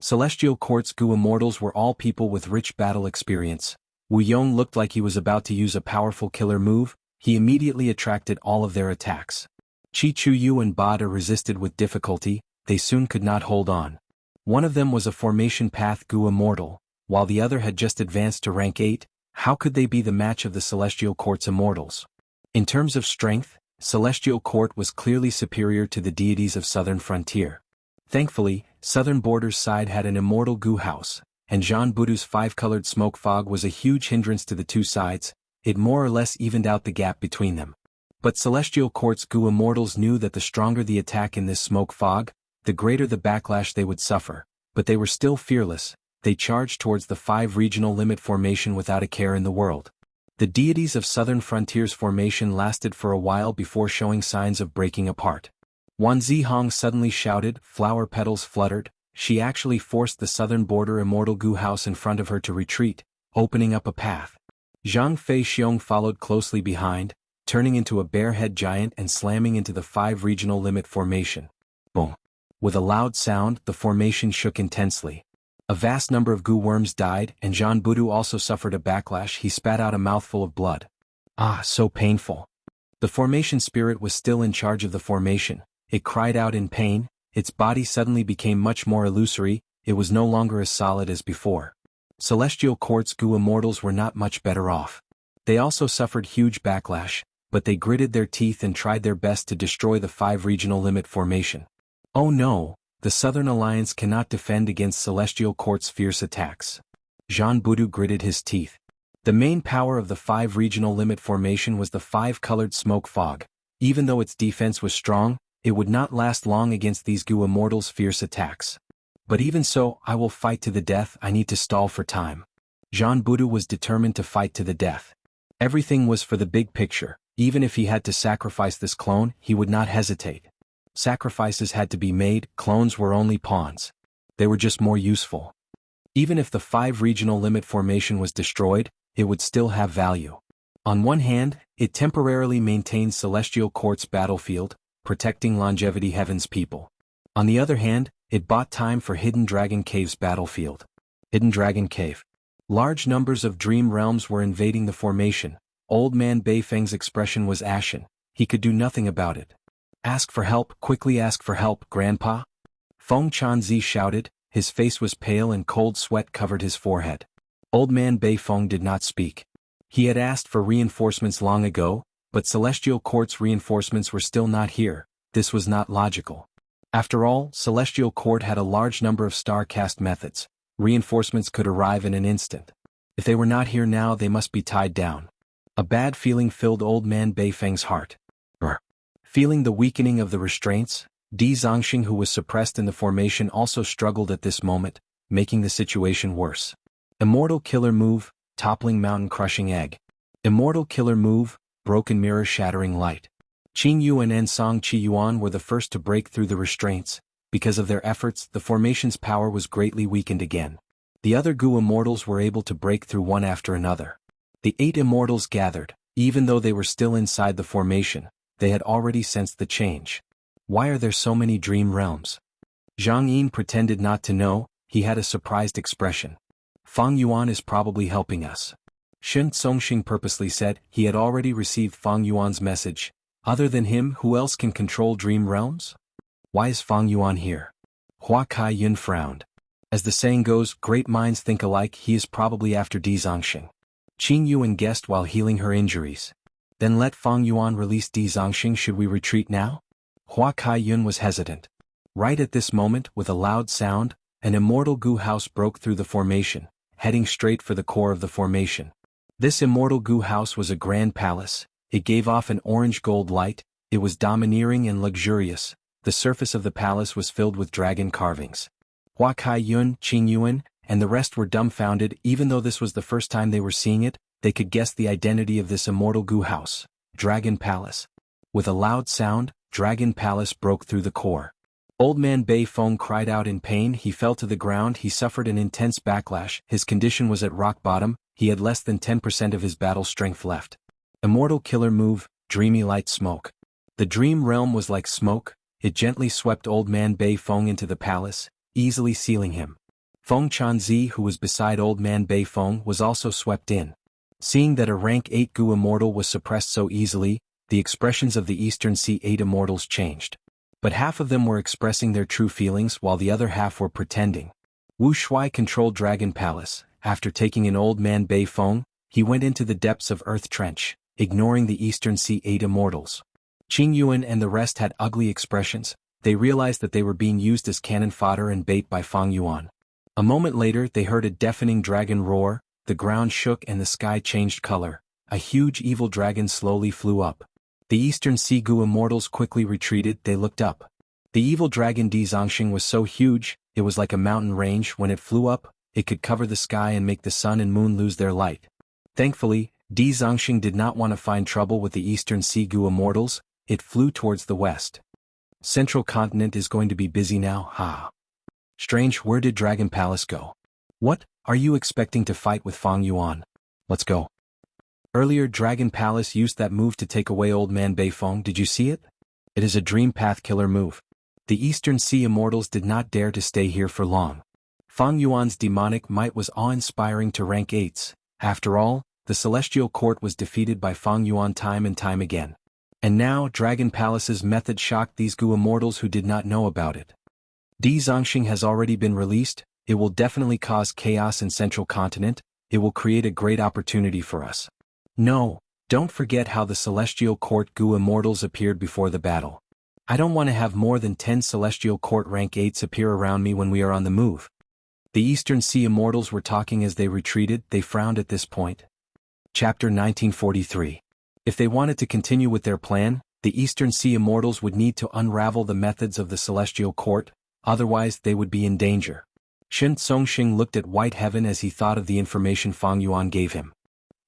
S1: Celestial Court's Gu immortals were all people with rich battle experience. Wu Yong looked like he was about to use a powerful killer move. He immediately attracted all of their attacks. Chi Chuyu and Bada resisted with difficulty. They soon could not hold on. One of them was a formation path Gu immortal, while the other had just advanced to rank 8. How could they be the match of the Celestial Court's immortals? In terms of strength, Celestial Court was clearly superior to the deities of southern frontier. Thankfully, southern borders side had an immortal Gu house, and Zhan Budu's 5-colored smoke fog was a huge hindrance to the 2 sides. It more or less evened out the gap between them. But Celestial Court's Gu immortals knew that the stronger the attack in this smoke fog, the greater the backlash they would suffer, but they were still fearless. They charged towards the 5 regional limit formation without a care in the world. The deities of southern frontiers formation lasted for a while before showing signs of breaking apart. Wan Zihong suddenly shouted, flower petals fluttered. She actually forced the southern border immortal Gu house in front of her to retreat, opening up a path. Zhang Feixiong followed closely behind, turning into a bear-head giant and slamming into the 5 regional limit formation. Boom! With a loud sound, the formation shook intensely. A vast number of goo worms died, and Zhan Budu also suffered a backlash. He spat out a mouthful of blood. Ah, so painful. The formation spirit was still in charge of the formation. It cried out in pain. Its body suddenly became much more illusory. It was no longer as solid as before. Celestial Court's goo immortals were not much better off. They also suffered huge backlash, but they gritted their teeth and tried their best to destroy the 5 regional limit formation. Oh no, the Southern Alliance cannot defend against Celestial Court's fierce attacks. Zhan Budu gritted his teeth. The main power of the 5 regional limit formation was the 5-colored smoke fog. Even though its defense was strong, it would not last long against these goo immortals' fierce attacks. But even so, I will fight to the death. I need to stall for time. Zhan Budu was determined to fight to the death. Everything was for the big picture. Even if he had to sacrifice this clone, he would not hesitate. Sacrifices had to be made. Clones were only pawns. They were just more useful. Even if the 5 regional limit formation was destroyed, it would still have value. On one hand, it temporarily maintained Celestial Court's battlefield, protecting Longevity Heaven's people. On the other hand, it bought time for Hidden Dragon Cave's battlefield. Hidden Dragon Cave. Large numbers of dream realms were invading the formation. Old Man Beifeng's expression was ashen. He could do nothing about it. Ask for help, quickly ask for help, Grandpa. Feng Chanzi shouted. His face was pale and cold sweat covered his forehead. Old Man Beifeng did not speak. He had asked for reinforcements long ago, but Celestial Court's reinforcements were still not here. This was not logical. After all, Celestial Court had a large number of star-cast methods. Reinforcements could arrive in an instant. If they were not here now, they must be tied down. A bad feeling filled Old Man Beifeng's heart. Feeling the weakening of the restraints, Di Zongxing, who was suppressed in the formation, also struggled at this moment, making the situation worse. Immortal Killer Move, Toppling Mountain Crushing Egg. Immortal Killer Move, Broken Mirror Shattering Light. Qing Yuan and Song Qi Yuan were the first to break through the restraints. Because of their efforts, the formation's power was greatly weakened again. The other goo immortals were able to break through one after another. The 8 immortals gathered. Even though they were still inside the formation, they had already sensed the change. Why are there so many dream realms? Zhang Yin pretended not to know. He had a surprised expression. Fang Yuan is probably helping us. Shen Songxing purposely said. He had already received Fang Yuan's message. Other than him, who else can control dream realms? Why is Fang Yuan here? Hua Kai Yun frowned. As the saying goes, great minds think alike. He is probably after Di Zongxing. Qing Yuan guessed while healing her injuries. Then let Fang Yuan release Di Zongxing. Should we retreat now? Hua Kai Yun was hesitant. Right at this moment, with a loud sound, an immortal goo house broke through the formation, heading straight for the core of the formation. This immortal goo house was a grand palace. It gave off an orange-gold light. It was domineering and luxurious. The surface of the palace was filled with dragon carvings. Hua Kai Yun, Qing Yuan, and the rest were dumbfounded. Even though this was the first time they were seeing it, they could guess the identity of this immortal goo house. Dragon Palace. With a loud sound, Dragon Palace broke through the core. Old Man Beifeng cried out in pain. He fell to the ground. He suffered an intense backlash. His condition was at rock bottom. He had less than 10% of his battle strength left. Immortal Killer Move, Dreamy Light Smoke. The dream realm was like smoke. It gently swept Old Man Beifeng into the palace, easily sealing him. Feng Chanzi, who was beside Old Man Beifeng, was also swept in. Seeing that a rank 8 goo immortal was suppressed so easily, the expressions of the Eastern Sea 8 immortals changed. But half of them were expressing their true feelings while the other half were pretending. Wu Shuai controlled Dragon Palace. After taking in Old Man Beifeng, he went into the depths of Earth Trench, ignoring the Eastern Sea 8 immortals. Qing Yuan and the rest had ugly expressions. They realized that they were being used as cannon fodder and bait by Fang Yuan. A moment later, they heard a deafening dragon roar. The ground shook and the sky changed color. A huge evil dragon slowly flew up. The Eastern Sea goo immortals quickly retreated. They looked up. The evil dragon Di Zongxing was so huge, it was like a mountain range. When it flew up, it could cover the sky and make the sun and moon lose their light. Thankfully, Di Zongxing did not want to find trouble with the Eastern Sea goo immortals. It flew towards the west. Central Continent is going to be busy now, ha. Strange, where did Dragon Palace go? What, are you expecting to fight with Fang Yuan? Let's go. Earlier Dragon Palace used that move to take away Old Man Beifong, did you see it? It is a dream path killer move. The Eastern Sea Immortals did not dare to stay here for long. Fang Yuan's demonic might was awe-inspiring to rank 8s. After all, the Celestial Court was defeated by Fang Yuan time and time again. And now Dragon Palace's method shocked these Gu Immortals who did not know about it. Di Zongxing has already been released. It will definitely cause chaos in Central Continent. It will create a great opportunity for us. No, don't forget how the Celestial Court Gu Immortals appeared before the battle. I don't want to have more than 10 Celestial Court rank 8s appear around me when we are on the move. The Eastern Sea Immortals were talking as they retreated. They frowned at this point. Chapter 1943. If they wanted to continue with their plan, the Eastern Sea Immortals would need to unravel the methods of the Celestial Court, otherwise they would be in danger. Shen Zongxing looked at White Heaven as he thought of the information Fang Yuan gave him.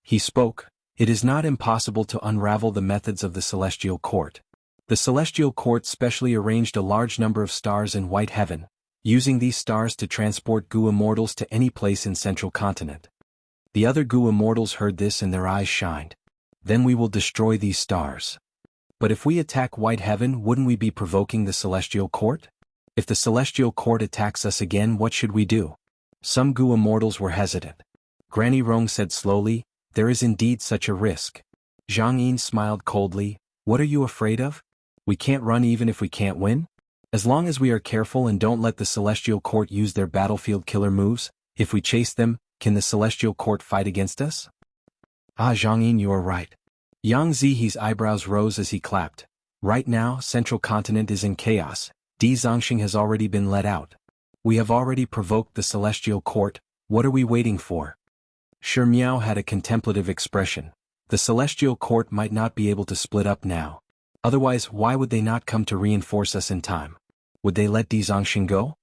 S1: He spoke, "It is not impossible to unravel the methods of the Celestial Court." The Celestial Court specially arranged a large number of stars in White Heaven, using these stars to transport Gu Immortals to any place in Central Continent. The other Gu Immortals heard this and their eyes shined. Then we will destroy these stars. But if we attack White Heaven, wouldn't we be provoking the Celestial Court? If the Celestial Court attacks us again, what should we do? Some Gu Immortals were hesitant. Granny Rong said slowly, "There is indeed such a risk." Zhang Yin smiled coldly, "What are you afraid of? We can't run even if we can't win? As long as we are careful and don't let the Celestial Court use their battlefield killer moves, if we chase them, can the Celestial Court fight against us?" Ah, Zhang Yin, you are right. Yang Zihe's eyebrows rose as he clapped. Right now, Central Continent is in chaos. Di Zongxing has already been let out. We have already provoked the Celestial Court. What are we waiting for? Shi Miao had a contemplative expression. The Celestial Court might not be able to split up now. Otherwise, why would they not come to reinforce us in time? Would they let Di Zongxing go?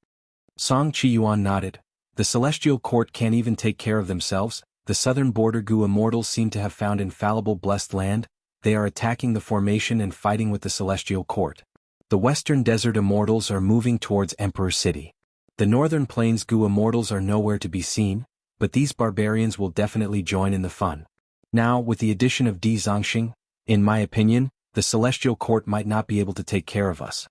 S1: Song Qiyuan nodded. The Celestial Court can't even take care of themselves. The southern border Gu Immortals seem to have found infallible blessed land. They are attacking the formation and fighting with the Celestial Court. The Western Desert Immortals are moving towards Emperor City. The Northern Plains Gu Immortals are nowhere to be seen, but these barbarians will definitely join in the fun. Now, with the addition of Di Zongxing, in my opinion, the Celestial Court might not be able to take care of us.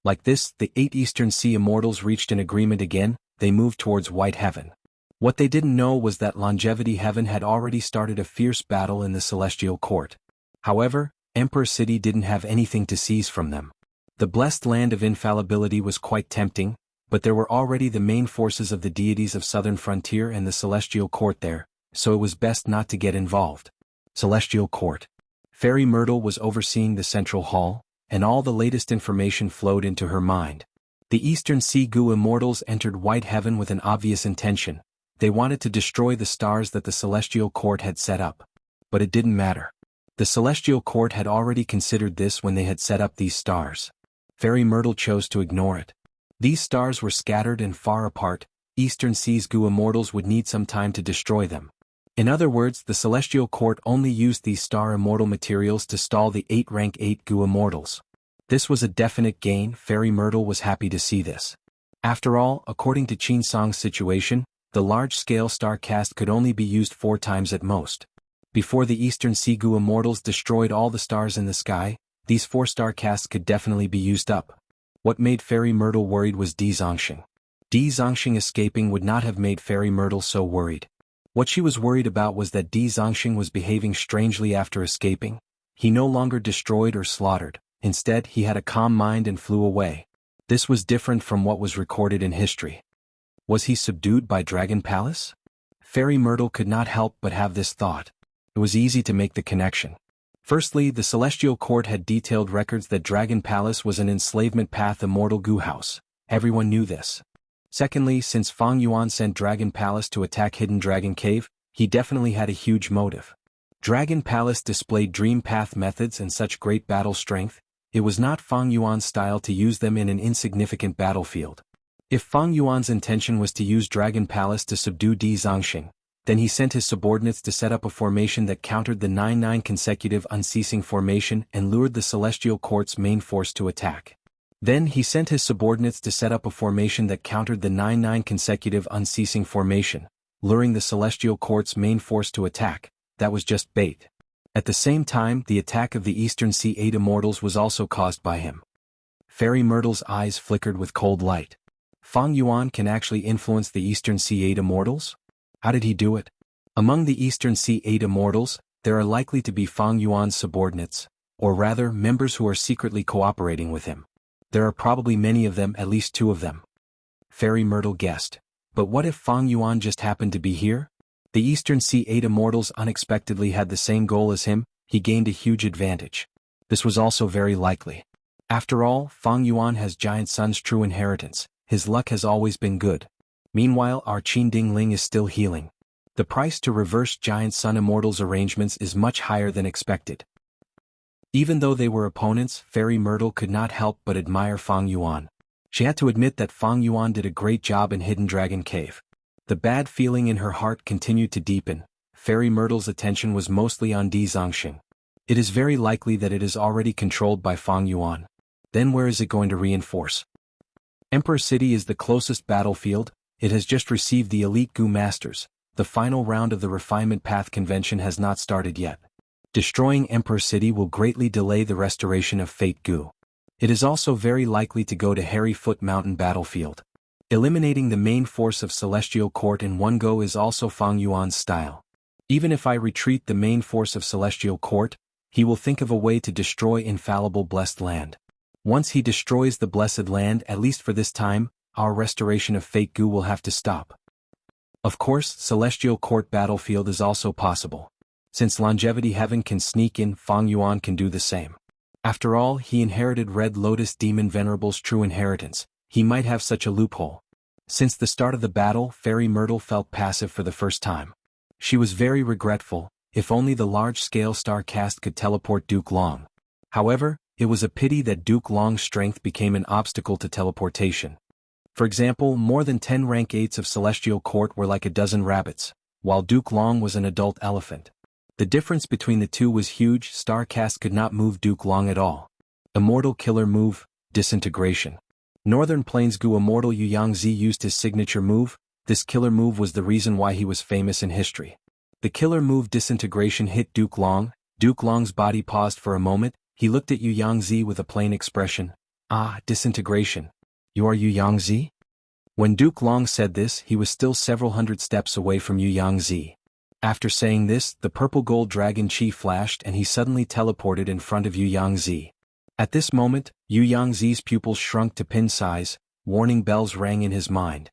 S1: Like this, the 8 Eastern Sea Immortals reached an agreement again. They moved towards White Heaven. What they didn't know was that Longevity Heaven had already started a fierce battle in the Celestial Court. However, Emperor City didn't have anything to seize from them. The blessed land of infallibility was quite tempting, but there were already the main forces of the deities of Southern Frontier and the Celestial Court there, so it was best not to get involved. Celestial Court. Fairy Myrtle was overseeing the Central Hall, and all the latest information flowed into her mind. The Eastern Sea Gu Immortals entered White Heaven with an obvious intention. They wanted to destroy the stars that the Celestial Court had set up. But it didn't matter. The Celestial Court had already considered this when they had set up these stars. Fairy Myrtle chose to ignore it. These stars were scattered and far apart. Eastern Sea's Gu Immortals would need some time to destroy them. In other words, the Celestial Court only used these star immortal materials to stall the 8 rank 8 Gu Immortals. This was a definite gain. Fairy Myrtle was happy to see this. After all, according to Qin Song's situation, the large-scale star cast could only be used 4 times at most. Before the Eastern Sea Gu Immortals destroyed all the stars in the sky, these 4 star casts could definitely be used up. What made Fairy Myrtle worried was Di Zongxing. Di Zongxing escaping would not have made Fairy Myrtle so worried. What she was worried about was that Di Zongxing was behaving strangely after escaping. He no longer destroyed or slaughtered. Instead, he had a calm mind and flew away. This was different from what was recorded in history. Was he subdued by Dragon Palace? Fairy Myrtle could not help but have this thought. It was easy to make the connection. Firstly, the Celestial Court had detailed records that Dragon Palace was an enslavement path Immortal Gu house. Everyone knew this. Secondly, since Fang Yuan sent Dragon Palace to attack Hidden Dragon Cave, he definitely had a huge motive. Dragon Palace displayed dream path methods and such great battle strength. It was not Fang Yuan's style to use them in an insignificant battlefield. If Fang Yuan's intention was to use Dragon Palace to subdue Di Zongxing, then he sent his subordinates to set up a formation that countered the 9-9 consecutive unceasing formation and lured the Celestial Court's main force to attack. Then he sent his subordinates to set up a formation that countered the 9-9 consecutive unceasing formation, luring the Celestial Court's main force to attack. that was just bait. At the same time, the attack of the Eastern Sea 8 Immortals was also caused by him. Fairy Myrtle's eyes flickered with cold light. Fang Yuan can actually influence the Eastern Sea 8 Immortals? How did he do it? Among the Eastern Sea 8 Immortals, there are likely to be Fang Yuan's subordinates, or rather, members who are secretly cooperating with him. There are probably many of them, at least 2 of them. Fairy Myrtle guessed. But what if Fang Yuan just happened to be here? The Eastern Sea 8 Immortals unexpectedly had the same goal as him. He gained a huge advantage. This was also very likely. After all, Fang Yuan has Giant Sun's true inheritance. His luck has always been good. Meanwhile, our Qin Dingling is still healing. The price to reverse Giant Sun Immortals' arrangements is much higher than expected. Even though they were opponents, Fairy Myrtle could not help but admire Fang Yuan. She had to admit that Fang Yuan did a great job in Hidden Dragon Cave. The bad feeling in her heart continued to deepen. Fairy Myrtle's attention was mostly on Di Zongxing. It is very likely that it is already controlled by Fang Yuan. Then where is it going to reinforce? Emperor City is the closest battlefield. It has just received the elite Gu Masters. The final round of the Refinement Path Convention has not started yet. Destroying Emperor City will greatly delay the restoration of Fate Gu. It is also very likely to go to Hairy Foot Mountain battlefield. Eliminating the main force of Celestial Court in one go is also Fang Yuan's style. Even if I retreat the main force of Celestial Court, he will think of a way to destroy infallible Blessed Land. Once he destroys the Blessed Land, at least for this time, our restoration of Fate Gu will have to stop. Of course, Celestial Court battlefield is also possible. Since Longevity Heaven can sneak in, Fang Yuan can do the same. After all, he inherited Red Lotus Demon Venerable's true inheritance. He might have such a loophole. Since the start of the battle, Fairy Myrtle felt passive for the first time. She was very regretful. If only the large-scale star cast could teleport Duke Long. However, it was a pity that Duke Long's strength became an obstacle to teleportation. For example, more than 10 rank 8s of Celestial Court were like a dozen rabbits, while Duke Long was an adult elephant. The difference between the two was huge. Starcast could not move Duke Long at all. Immortal killer move, Disintegration. Northern Plains Gu Immortal Yueyangzi used his signature move. This killer move was the reason why he was famous in history. The killer move Disintegration hit Duke Long. Duke Long's body paused for a moment. He looked at Yueyangzi with a plain expression. Ah, Disintegration. You are Yueyangzi? When Duke Long said this, he was still several hundred steps away from Yueyangzi. After saying this, the purple gold dragon chi flashed and he suddenly teleported in front of Yueyangzi. At this moment, Yueyangzi's pupils shrunk to pin size. Warning bells rang in his mind.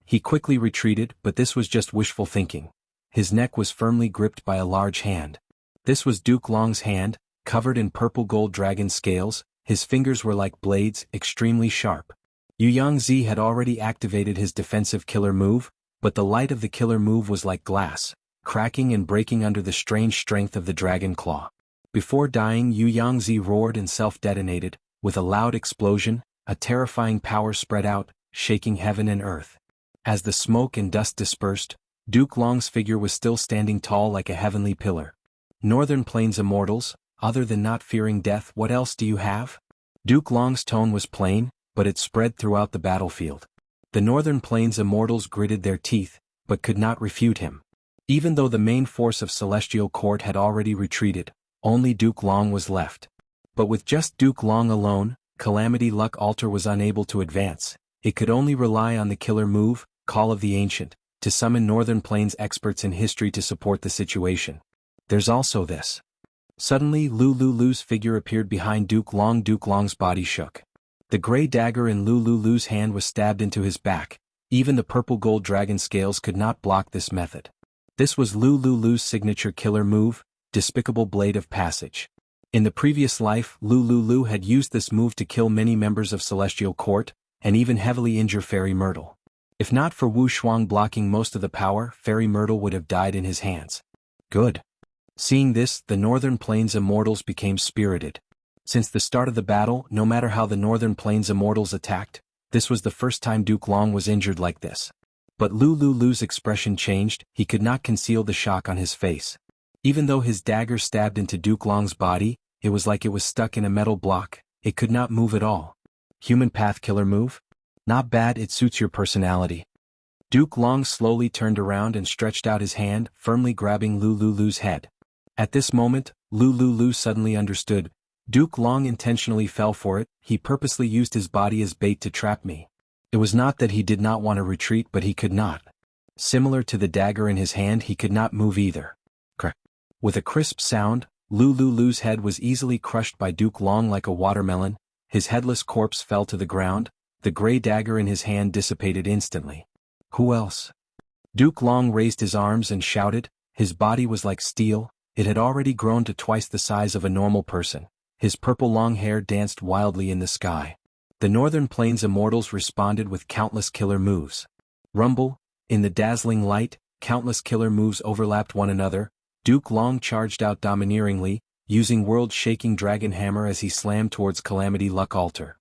S1: He quickly retreated, but this was just wishful thinking. His neck was firmly gripped by a large hand. This was Duke Long's hand, covered in purple gold dragon scales. His fingers were like blades, extremely sharp. Yueyangzi had already activated his defensive killer move, but the light of the killer move was like glass, cracking and breaking under the strange strength of the dragon claw. Before dying, Yueyangzi roared and self-detonated. With a loud explosion, a terrifying power spread out, shaking heaven and earth. As the smoke and dust dispersed, Duke Long's figure was still standing tall like a heavenly pillar. Northern Plains Immortals, other than not fearing death, what else do you have? Duke Long's tone was plain, but it spread throughout the battlefield. The Northern Plains Immortals gritted their teeth, but could not refute him. Even though the main force of Celestial Court had already retreated, only Duke Long was left. But with just Duke Long alone, Calamity Luck Altar was unable to advance. It could only rely on the killer move, Call of the Ancient, to summon Northern Plains experts in history to support the situation. There's also this. Suddenly, Lulu's figure appeared behind Duke Long. Duke Long's body shook. The gray dagger in Lulu's hand was stabbed into his back. Even the purple gold dragon scales could not block this method. This was Lulu's signature killer move, Despicable Blade of Passage. In the previous life, Lulu had used this move to kill many members of Celestial Court, and even heavily injure Fairy Myrtle. If not for Wu Shuang blocking most of the power, Fairy Myrtle would have died in his hands. Good. Seeing this, the Northern Plains Immortals became spirited. Since the start of the battle, no matter how the Northern Plains Immortals attacked, this was the first time Duke Long was injured like this. But Lulu's expression changed. He could not conceal the shock on his face. Even though his dagger stabbed into Duke Long's body, it was like it was stuck in a metal block. It could not move at all. Human Path Killer move? Not bad, it suits your personality. Duke Long slowly turned around and stretched out his hand, firmly grabbing Lu Lulu's head. At this moment, Lu Lulu suddenly understood. Duke Long intentionally fell for it, he purposely used his body as bait to trap me. It was not that he did not want to retreat, but he could not. Similar to the dagger in his hand, he could not move either. Crack. With a crisp sound, Lu Lulu's head was easily crushed by Duke Long like a watermelon. His headless corpse fell to the ground. The gray dagger in his hand dissipated instantly. Who else? Duke Long raised his arms and shouted. His body was like steel. It had already grown to twice the size of a normal person. His purple long hair danced wildly in the sky. The Northern Plains Immortals responded with countless killer moves. Rumble. In the dazzling light, countless killer moves overlapped one another. Duke Long charged out domineeringly, using world-shaking dragon hammer as he slammed towards Calamity Luck Altar.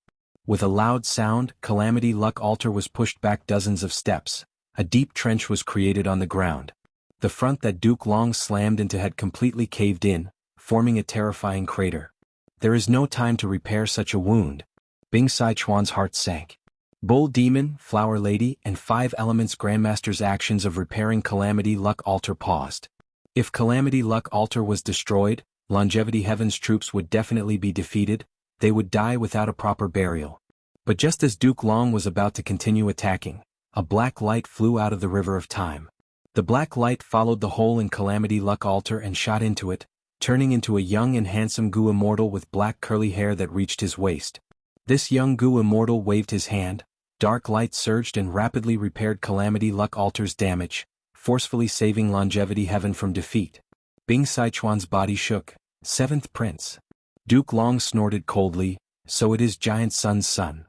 S1: With a loud sound, Calamity Luck Altar was pushed back dozens of steps. A deep trench was created on the ground. The front that Duke Long slammed into had completely caved in, forming a terrifying crater. There is no time to repair such a wound. Bing Sichuan's heart sank. Bull Demon, Flower Lady, and 5 Elements Grandmaster's actions of repairing Calamity Luck Altar paused. If Calamity Luck Altar was destroyed, Longevity Heaven's troops would definitely be defeated. They would die without a proper burial. But just as Duke Long was about to continue attacking, a black light flew out of the river of time. The black light followed the hole in Calamity Luck Altar and shot into it, turning into a young and handsome Gu Immortal with black curly hair that reached his waist. This young Gu Immortal waved his hand. Dark light surged and rapidly repaired Calamity Luck Altar's damage, forcefully saving Longevity Heaven from defeat. Bing Sichuan's body shook. 7th Prince. Duke Long snorted coldly. So it is Giant Sun's son.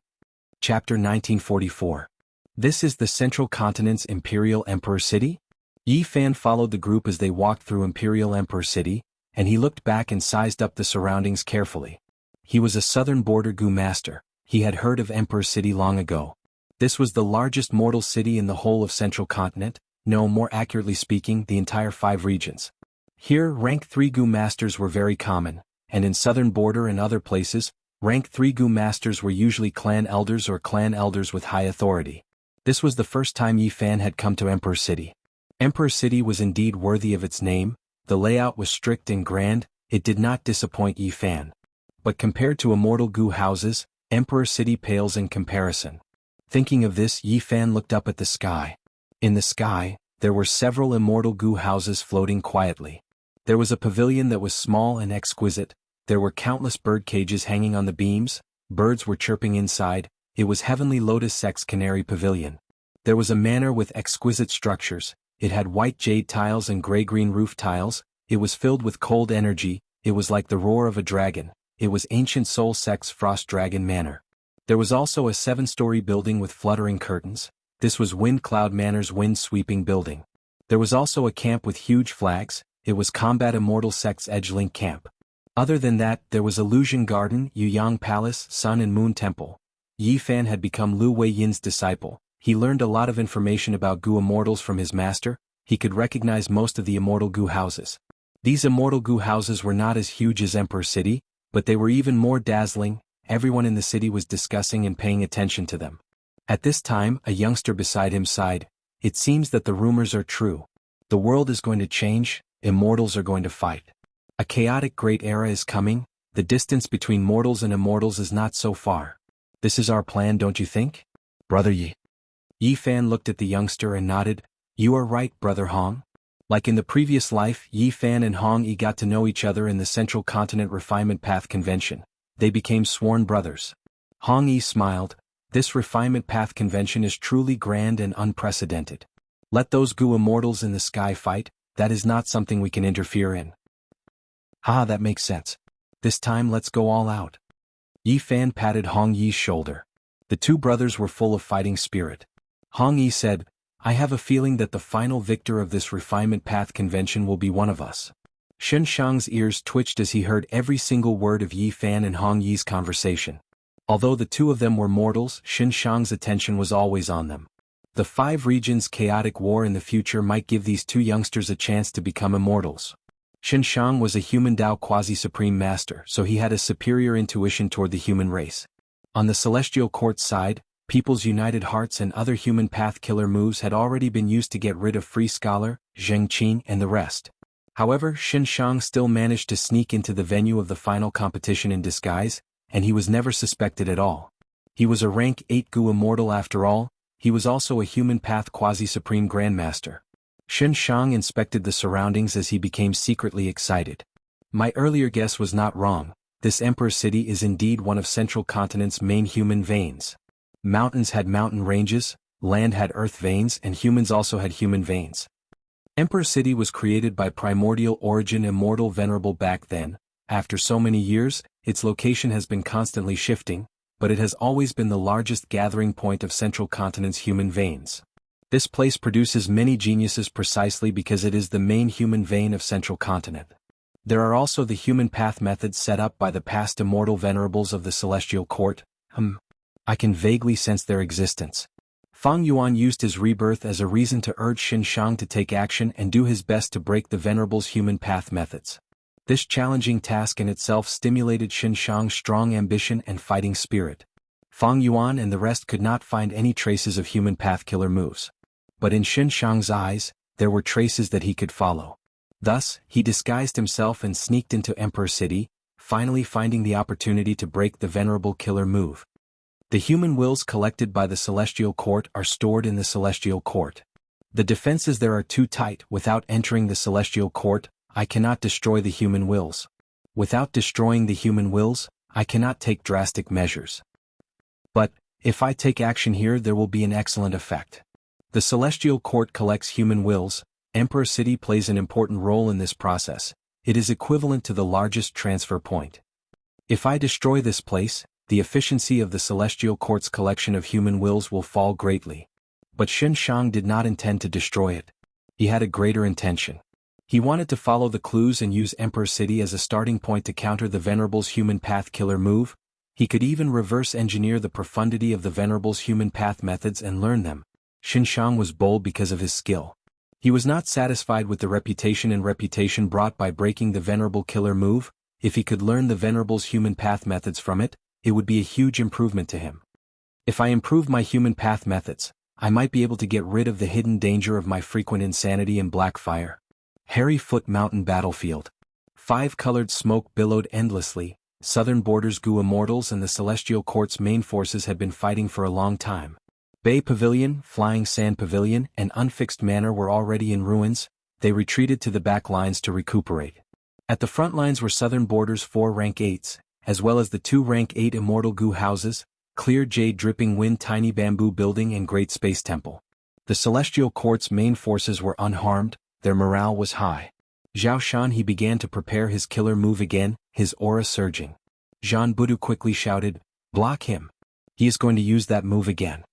S1: Chapter 1944. This is the Central Continent's Imperial Emperor City? Yi Fan followed the group as they walked through Imperial Emperor City, and he looked back and sized up the surroundings carefully. He was a southern border Gu master. He had heard of Emperor City long ago. This was the largest mortal city in the whole of Central Continent, no, more accurately speaking, the entire 5 regions. Here, rank 3 Gu masters were very common, and in southern border and other places, rank 3 Gu masters were usually clan elders or clan elders with high authority. This was the first time Yi Fan had come to Emperor City. Emperor City was indeed worthy of its name. The layout was strict and grand. It did not disappoint Yi Fan. But compared to immortal Gu houses, Emperor City pales in comparison. Thinking of this, Yi Fan looked up at the sky. In the sky, there were several immortal Gu houses floating quietly. There was a pavilion that was small and exquisite. There were countless bird cages hanging on the beams. Birds were chirping inside. It was Heavenly Lotus Sect's Canary Pavilion. There was a manor with exquisite structures. It had white jade tiles and gray-green roof tiles. It was filled with cold energy. It was like the roar of a dragon. It was Ancient Soul Sect's Frost Dragon Manor. There was also a 7-story building with fluttering curtains. This was Wind Cloud Manor's wind-sweeping building. There was also a camp with huge flags. It was Combat Immortal Sect's Edgelink Camp. Other than that, there was Illusion Garden, Yuyang Palace, Sun and Moon Temple. Yi Fan had become Lu Weiyin's disciple. He learned a lot of information about Gu Immortals from his master. He could recognize most of the immortal Gu houses. These immortal Gu houses were not as huge as Emperor City, but they were even more dazzling. Everyone in the city was discussing and paying attention to them. At this time, a youngster beside him sighed. It seems that the rumors are true. The world is going to change. Immortals are going to fight. A chaotic great era is coming. The distance between mortals and immortals is not so far. This is our plan, don't you think? Brother Yi. Yi Fan looked at the youngster and nodded. You are right, Brother Hong. Like in the previous life, Yi Fan and Hong Yi got to know each other in the Central Continent Refinement Path Convention. They became sworn brothers. Hong Yi smiled. This Refinement Path Convention is truly grand and unprecedented. Let those Gu Immortals in the sky fight. That is not something we can interfere in. That makes sense. This time let's go all out. Yi Fan patted Hong Yi's shoulder. The two brothers were full of fighting spirit. Hong Yi said, I have a feeling that the final victor of this Refinement Path Convention will be one of us. Xianxia's ears twitched as he heard every single word of Yi Fan and Hong Yi's conversation. Although the two of them were mortals, Xianxia's attention was always on them. The 5 regions' chaotic war in the future might give these two youngsters a chance to become immortals. Xianxia was a human Dao quasi-supreme master, so he had a superior intuition toward the human race. On the celestial court side, People's United Hearts and other human path killer moves had already been used to get rid of Free Scholar, Zheng Qin and the rest. However, Xianxia still managed to sneak into the venue of the final competition in disguise, and he was never suspected at all. He was a rank 8 Gu Immortal after all. He was also a human path quasi-supreme grandmaster. Xianxia inspected the surroundings as he became secretly excited. My earlier guess was not wrong. This Emperor City is indeed one of Central Continent's main human veins. Mountains had mountain ranges, land had earth veins, and humans also had human veins. Emperor City was created by primordial origin Immortal Venerable back then. After so many years, its location has been constantly shifting, but it has always been the largest gathering point of Central Continent's human veins. This place produces many geniuses precisely because it is the main human vein of Central Continent. There are also the human path methods set up by the past immortal venerables of the Celestial Court. I can vaguely sense their existence. Fang Yuan used his rebirth as a reason to urge Xianxia to take action and do his best to break the venerables' human path methods. This challenging task in itself stimulated Xianxia's strong ambition and fighting spirit. Fang Yuan and the rest could not find any traces of human path killer moves. But in Xianxia's eyes, there were traces that he could follow. Thus, he disguised himself and sneaked into Emperor City, finally finding the opportunity to break the venerable killer move. The human wills collected by the Celestial Court are stored in the Celestial Court. The defenses there are too tight. Without entering the Celestial Court, I cannot destroy the human wills. Without destroying the human wills, I cannot take drastic measures. But, if I take action here, there will be an excellent effect. The Celestial Court collects human wills. Emperor City plays an important role in this process. It is equivalent to the largest transfer point. If I destroy this place, the efficiency of the Celestial Court's collection of human wills will fall greatly. But Xianxia did not intend to destroy it. He had a greater intention. He wanted to follow the clues and use Emperor City as a starting point to counter the Venerable's human path killer move. He could even reverse engineer the profundity of the Venerable's human path methods and learn them. Xianxia was bold because of his skill. He was not satisfied with the reputation brought by breaking the Venerable killer move. If he could learn the Venerable's human path methods from it, it would be a huge improvement to him. If I improve my human path methods, I might be able to get rid of the hidden danger of my frequent insanity and black fire. Hairy Foot Mountain Battlefield. 5-colored smoke billowed endlessly. Southern Borders Gu Immortals and the Celestial Court's main forces had been fighting for a long time. Bay Pavilion, Flying Sand Pavilion, and Unfixed Manor were already in ruins. They retreated to the back lines to recuperate. At the front lines were Southern Borders 4 rank 8s, as well as the 2 rank 8 Immortal Gu houses, Clear Jade Dripping Wind Tiny Bamboo Building and Great Space Temple. The Celestial Court's main forces were unharmed. Their morale was high. Xianxia began to prepare his killer move again, his aura surging. Zhan Budu quickly shouted, "Block him. He is going to use that move again."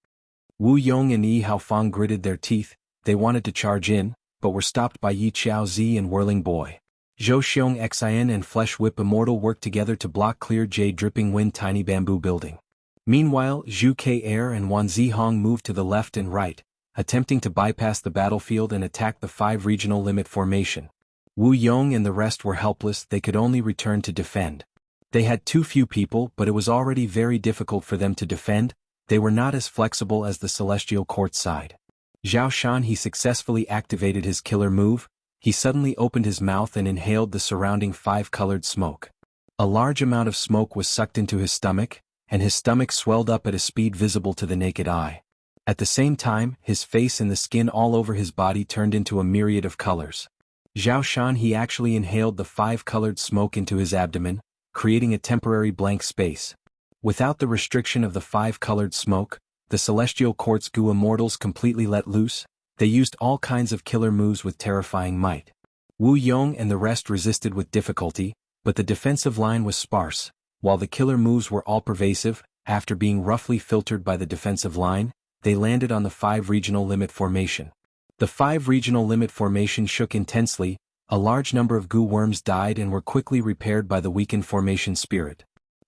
S1: Wu Yong and Yi Haofang gritted their teeth. They wanted to charge in, but were stopped by Yi Chaozi and Whirling Boy. Zhou Xiong Xian and Flesh Whip Immortal worked together to block Clear Jade Dripping Wind Tiny Bamboo Building. Meanwhile, Zhu Ke Air and Wan Zihong moved to the left and right, attempting to bypass the battlefield and attack the 5 regional limit formation. Wu Yong and the rest were helpless. They could only return to defend. They had too few people, but it was already very difficult for them to defend. They were not as flexible as the Celestial Court side. Xianxia successfully activated his killer move. He suddenly opened his mouth and inhaled the surrounding 5-colored smoke. A large amount of smoke was sucked into his stomach, and his stomach swelled up at a speed visible to the naked eye. At the same time, his face and the skin all over his body turned into a myriad of colors. Xianxia actually inhaled the 5-colored smoke into his abdomen, creating a temporary blank space. Without the restriction of the 5-colored smoke, the Celestial Court's Gu Immortals completely let loose. They used all kinds of killer moves with terrifying might. Wu Yong and the rest resisted with difficulty, but the defensive line was sparse, while the killer moves were all-pervasive. After being roughly filtered by the defensive line, they landed on the 5 regional limit formation. The 5 regional limit formation shook intensely. A large number of Gu worms died and were quickly repaired by the weakened formation spirit.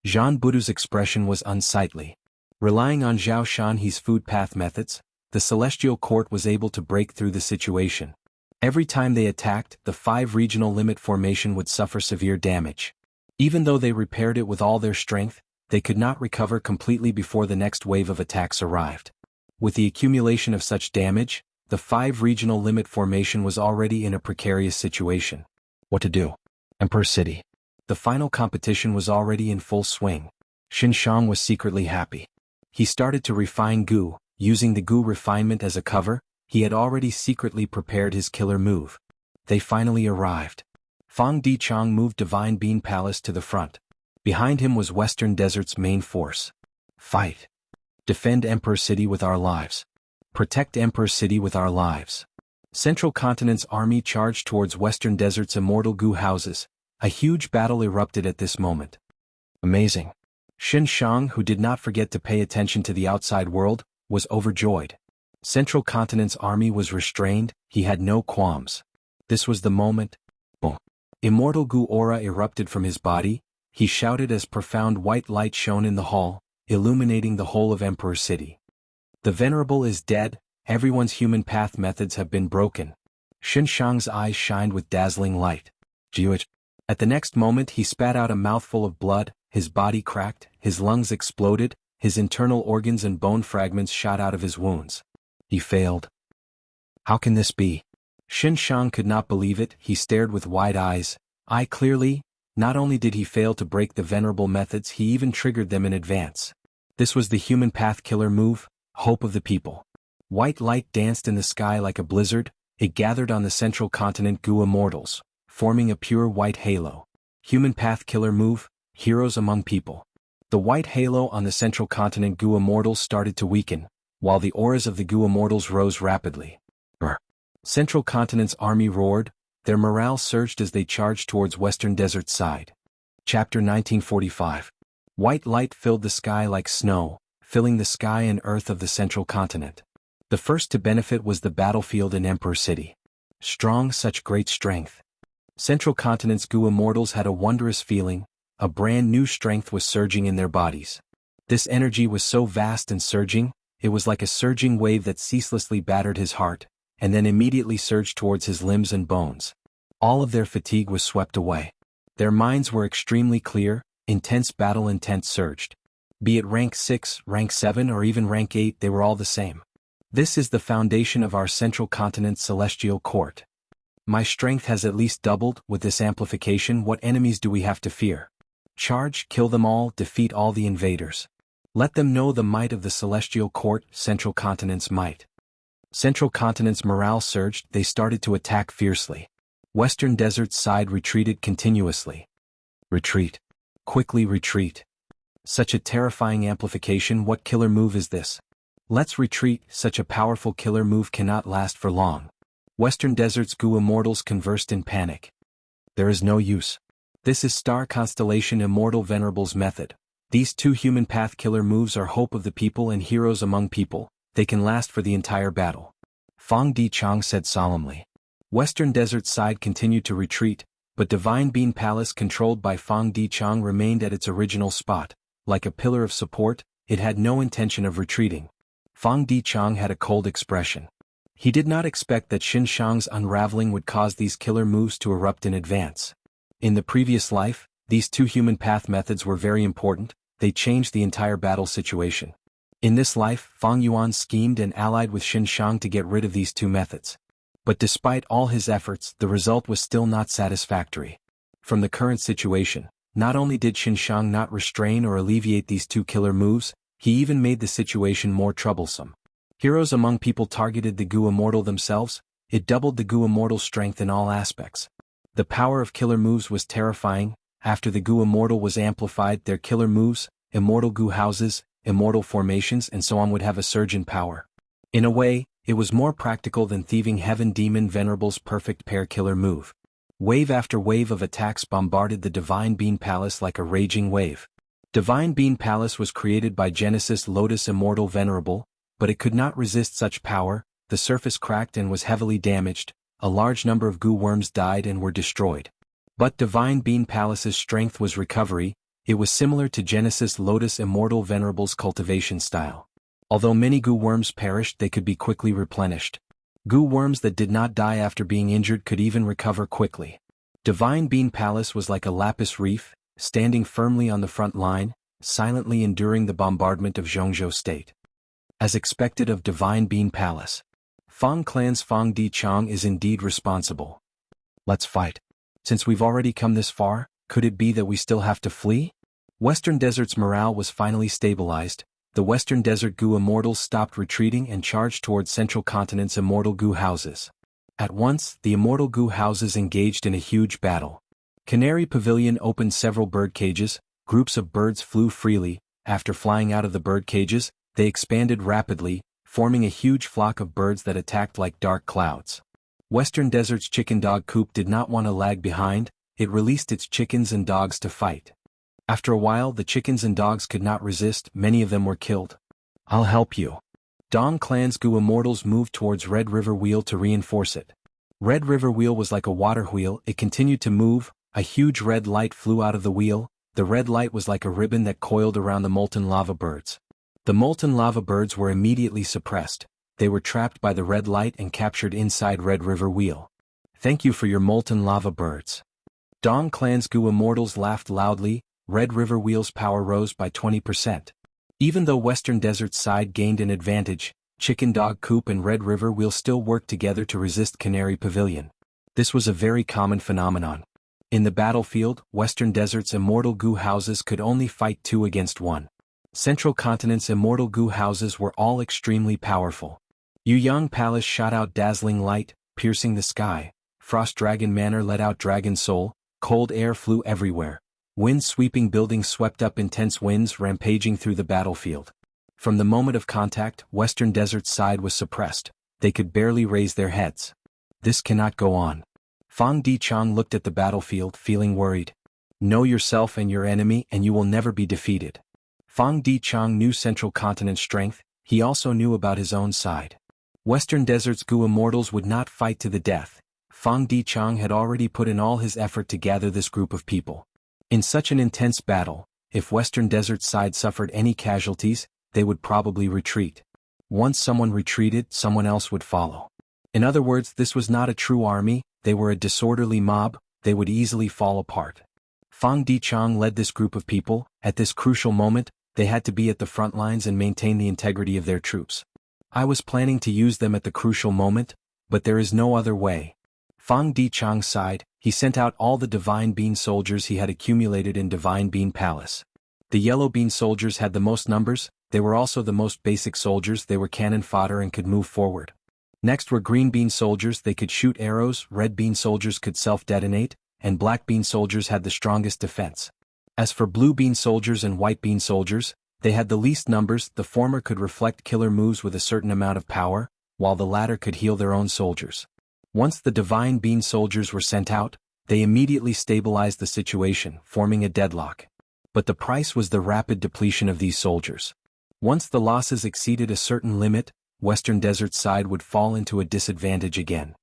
S1: Zhan Budu's expression was unsightly. Relying on Xianxia's food path methods, the Celestial Court was able to break through the situation. Every time they attacked, the 5 regional limit formation would suffer severe damage. Even though they repaired it with all their strength, they could not recover completely before the next wave of attacks arrived. With the accumulation of such damage, the 5 regional limit formation was already in a precarious situation. What to do? Emperor City. The final competition was already in full swing. Xianxia was secretly happy. He started to refine Gu, using the Gu refinement as a cover. He had already secretly prepared his killer move. They finally arrived. Fang Dichang moved Divine Bean Palace to the front. Behind him was Western Desert's main force. Fight. Defend Emperor City with our lives. Protect Emperor City with our lives. Central Continent's army charged towards Western Desert's Immortal Gu houses. A huge battle erupted at this moment. Amazing. Xianxia, who did not forget to pay attention to the outside world, was overjoyed. Central Continent's army was restrained, he had no qualms. This was the moment. Boom. Immortal Gu aura erupted from his body. He shouted as profound white light shone in the hall, illuminating the whole of Emperor City. The Venerable is dead, everyone's human path methods have been broken. Xianxia's eyes shined with dazzling light. At the next moment he spat out a mouthful of blood, his body cracked, his lungs exploded, his internal organs and bone fragments shot out of his wounds. He failed. How can this be? Xianxia could not believe it, he stared with wide eyes. Clearly, not only did he fail to break the Venerable methods, he even triggered them in advance. This was the human path killer move, Hope of the People. White light danced in the sky like a blizzard, it gathered on the Central Continent Gu Immortals, forming a pure white halo. Human path killer move, Heroes Among People. The white halo on the Central Continent Gu Immortals started to weaken, while the auras of the Gu Immortals rose rapidly. Central Continent's army roared, their morale surged as they charged towards Western Desert's side. Chapter 1945. White light filled the sky like snow, filling the sky and earth of the Central Continent. The first to benefit was the battlefield in Emperor City. Strong, such great strength. Central Continent's Gu Immortals had a wondrous feeling, a brand new strength was surging in their bodies. This energy was so vast and surging, it was like a surging wave that ceaselessly battered his heart, and then immediately surged towards his limbs and bones. All of their fatigue was swept away. Their minds were extremely clear, intense battle intent surged. Be it rank 6, rank 7 or even rank 8, they were all the same. This is the foundation of our Central Continent's celestial court. My strength has at least doubled. With this amplification, what enemies do we have to fear? Charge, kill them all, defeat all the invaders. Let them know the might of the celestial court, Central Continent's might. Central Continent's morale surged, they started to attack fiercely. Western Desert's side retreated continuously. Retreat. Quickly retreat. Such a terrifying amplification, what killer move is this? Let's retreat, such a powerful killer move cannot last for long. Western Desert's Gu Immortals conversed in panic. There is no use. This is Star Constellation Immortal Venerable's method. These 2 human path killer moves are Hope of the People and Heroes Among People. They can last for the entire battle. Fang Dichang said solemnly. Western Desert's side continued to retreat, but Divine Bean Palace controlled by Fang Dichang remained at its original spot. Like a pillar of support, it had no intention of retreating. Fang Dichang had a cold expression. He did not expect that Xianxia's unraveling would cause these killer moves to erupt in advance. In the previous life, these 2 human path methods were very important, they changed the entire battle situation. In this life, Fang Yuan schemed and allied with Xianxia to get rid of these 2 methods. But despite all his efforts, the result was still not satisfactory. From the current situation, not only did Xianxia not restrain or alleviate these 2 killer moves, he even made the situation more troublesome. Heroes Among People targeted the Gu Immortal themselves, it doubled the Gu Immortal's strength in all aspects. The power of killer moves was terrifying. After the Gu Immortal was amplified, their killer moves, Immortal Gu houses, Immortal formations and so on would have a surge in power. In a way, it was more practical than Thieving Heaven Demon Venerable's perfect pair killer move. Wave after wave of attacks bombarded the Divine Bean Palace like a raging wave. Divine Bean Palace was created by Genesis Lotus Immortal Venerable, but it could not resist such power, the surface cracked and was heavily damaged, a large number of Gu worms died and were destroyed. But Divine Bean Palace's strength was recovery, it was similar to Genesis Lotus Immortal Venerable's cultivation style. Although many Gu worms perished, they could be quickly replenished. Gu worms that did not die after being injured could even recover quickly. Divine Bean Palace was like a lapis reef, standing firmly on the front line, silently enduring the bombardment of Jianghu state. As expected of Divine Bean Palace, Fang Clan's Fang Dichang is indeed responsible. Let's fight. Since we've already come this far, could it be that we still have to flee? Western Desert's morale was finally stabilized. The Western Desert Gu Immortals stopped retreating and charged towards Central Continent's Immortal Gu houses. At once, the Immortal Gu houses engaged in a huge battle. Canary Pavilion opened several bird cages. Groups of birds flew freely. After flying out of the bird cages, they expanded rapidly, forming a huge flock of birds that attacked like dark clouds. Western Desert's chicken dog coop did not want to lag behind. It released its chickens and dogs to fight. After a while, the chickens and dogs could not resist. Many of them were killed. I'll help you. Dong Clan's Gu Immortals moved towards Red River Wheel to reinforce it. Red River Wheel was like a water wheel. It continued to move. A huge red light flew out of the wheel. The red light was like a ribbon that coiled around the molten lava birds. The molten lava birds were immediately suppressed. They were trapped by the red light and captured inside Red River Wheel. Thank you for your molten lava birds. Dong Clan's Gu Immortals laughed loudly. Red River Wheel's power rose by 20%. Even though Western Desert's side gained an advantage, Chicken Dog Coop and Red River Wheel still worked together to resist Canary Pavilion. This was a very common phenomenon. In the battlefield, Western Desert's Immortal Gu houses could only fight 2 against 1. Central Continent's Immortal Gu houses were all extremely powerful. Yuyang Palace shot out dazzling light, piercing the sky. Frost Dragon Manor let out Dragon Soul. Cold air flew everywhere. Wind-sweeping buildings swept up intense winds rampaging through the battlefield. From the moment of contact, Western Desert's side was suppressed. They could barely raise their heads. This cannot go on. Fang Dichang looked at the battlefield, feeling worried. Know yourself and your enemy and you will never be defeated. Fang Dichang knew Central Continent's strength. He also knew about his own side. Western Desert's Gu Immortals would not fight to the death. Fang Dichang had already put in all his effort to gather this group of people. In such an intense battle, if Western Desert's side suffered any casualties, they would probably retreat. Once someone retreated, someone else would follow. In other words, this was not a true army, they were a disorderly mob. They would easily fall apart. Fang Dichang led this group of people. At this crucial moment, they had to be at the front lines and maintain the integrity of their troops. I was planning to use them at the crucial moment, but there is no other way. Fang Dichang sighed. He sent out all the Divine Bean soldiers he had accumulated in Divine Bean Palace. The Yellow Bean soldiers had the most numbers. They were also the most basic soldiers. They were cannon fodder and could move forward. Next were Green Bean soldiers. They could shoot arrows. Red Bean soldiers could self-detonate, and Black Bean soldiers had the strongest defense. As for Blue Bean soldiers and White Bean soldiers, they had the least numbers. The former could reflect killer moves with a certain amount of power, while the latter could heal their own soldiers. Once the Divine Bean soldiers were sent out, they immediately stabilized the situation, forming a deadlock. But the price was the rapid depletion of these soldiers. Once the losses exceeded a certain limit, Western Desert's side would fall into a disadvantage again.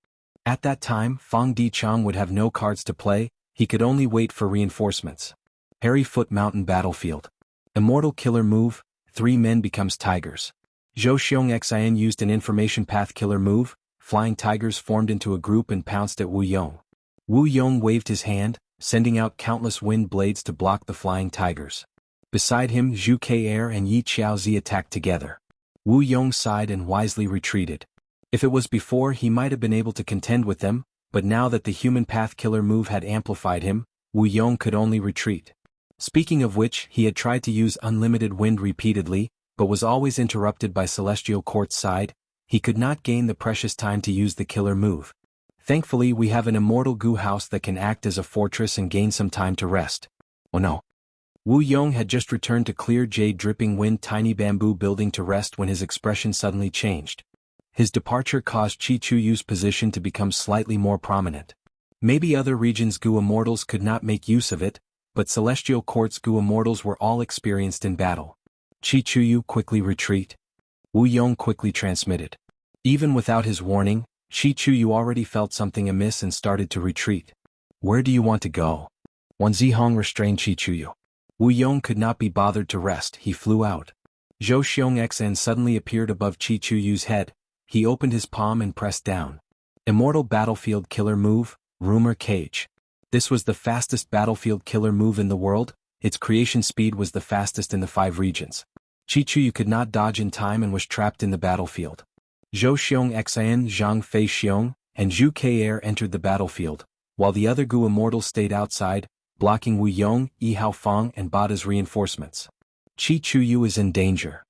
S1: At that time, Fang Dichang would have no cards to play. He could only wait for reinforcements. Hairy Foot Mountain Battlefield. Immortal Killer Move. 3 men becomes tigers. Zhou Xianxia used an information path killer move. Flying tigers formed into a group and pounced at Wu Yong. Wu Yong waved his hand, sending out countless wind blades to block the flying tigers. Beside him, Zhu Ke and Yi Xiaozi attacked together. Wu Yong sighed and wisely retreated. If it was before, he might have been able to contend with them, but now that the human path killer move had amplified him, Wu Yong could only retreat. Speaking of which, he had tried to use unlimited wind repeatedly, but was always interrupted by Celestial Court's side. He could not gain the precious time to use the killer move. Thankfully, we have an Immortal Gu house that can act as a fortress and gain some time to rest. Oh no. Wu Yong had just returned to clear Jade Dripping Wind Tiny Bamboo Building to rest when his expression suddenly changed. His departure caused Chi Chuyu's position to become slightly more prominent. Maybe other regions' Gu Immortals could not make use of it, but Celestial Court's Gu Immortals were all experienced in battle. Chi Chuyu quickly retreat. Wu Yong quickly transmitted. Even without his warning, Chi Chuyu already felt something amiss and started to retreat. Where do you want to go? Wan Zihong restrained Chi Chuyu. Wu Yong could not be bothered to rest. He flew out. Zhou Xianxia suddenly appeared above Chi Chuyu's head. He opened his palm and pressed down. Immortal Battlefield Killer Move, Rumor Cage. This was the fastest battlefield killer move in the world. its creation speed was the fastest in the 5 regions. Qichuyu could not dodge in time and was trapped in the battlefield. Zhou Xiong Xian, Zhang Fei Xiong, and Zhu Ke'er entered the battlefield, while the other Gu immortals stayed outside, blocking Wu Yong, Yi Haofang and Bada's reinforcements. Qichuyu is in danger.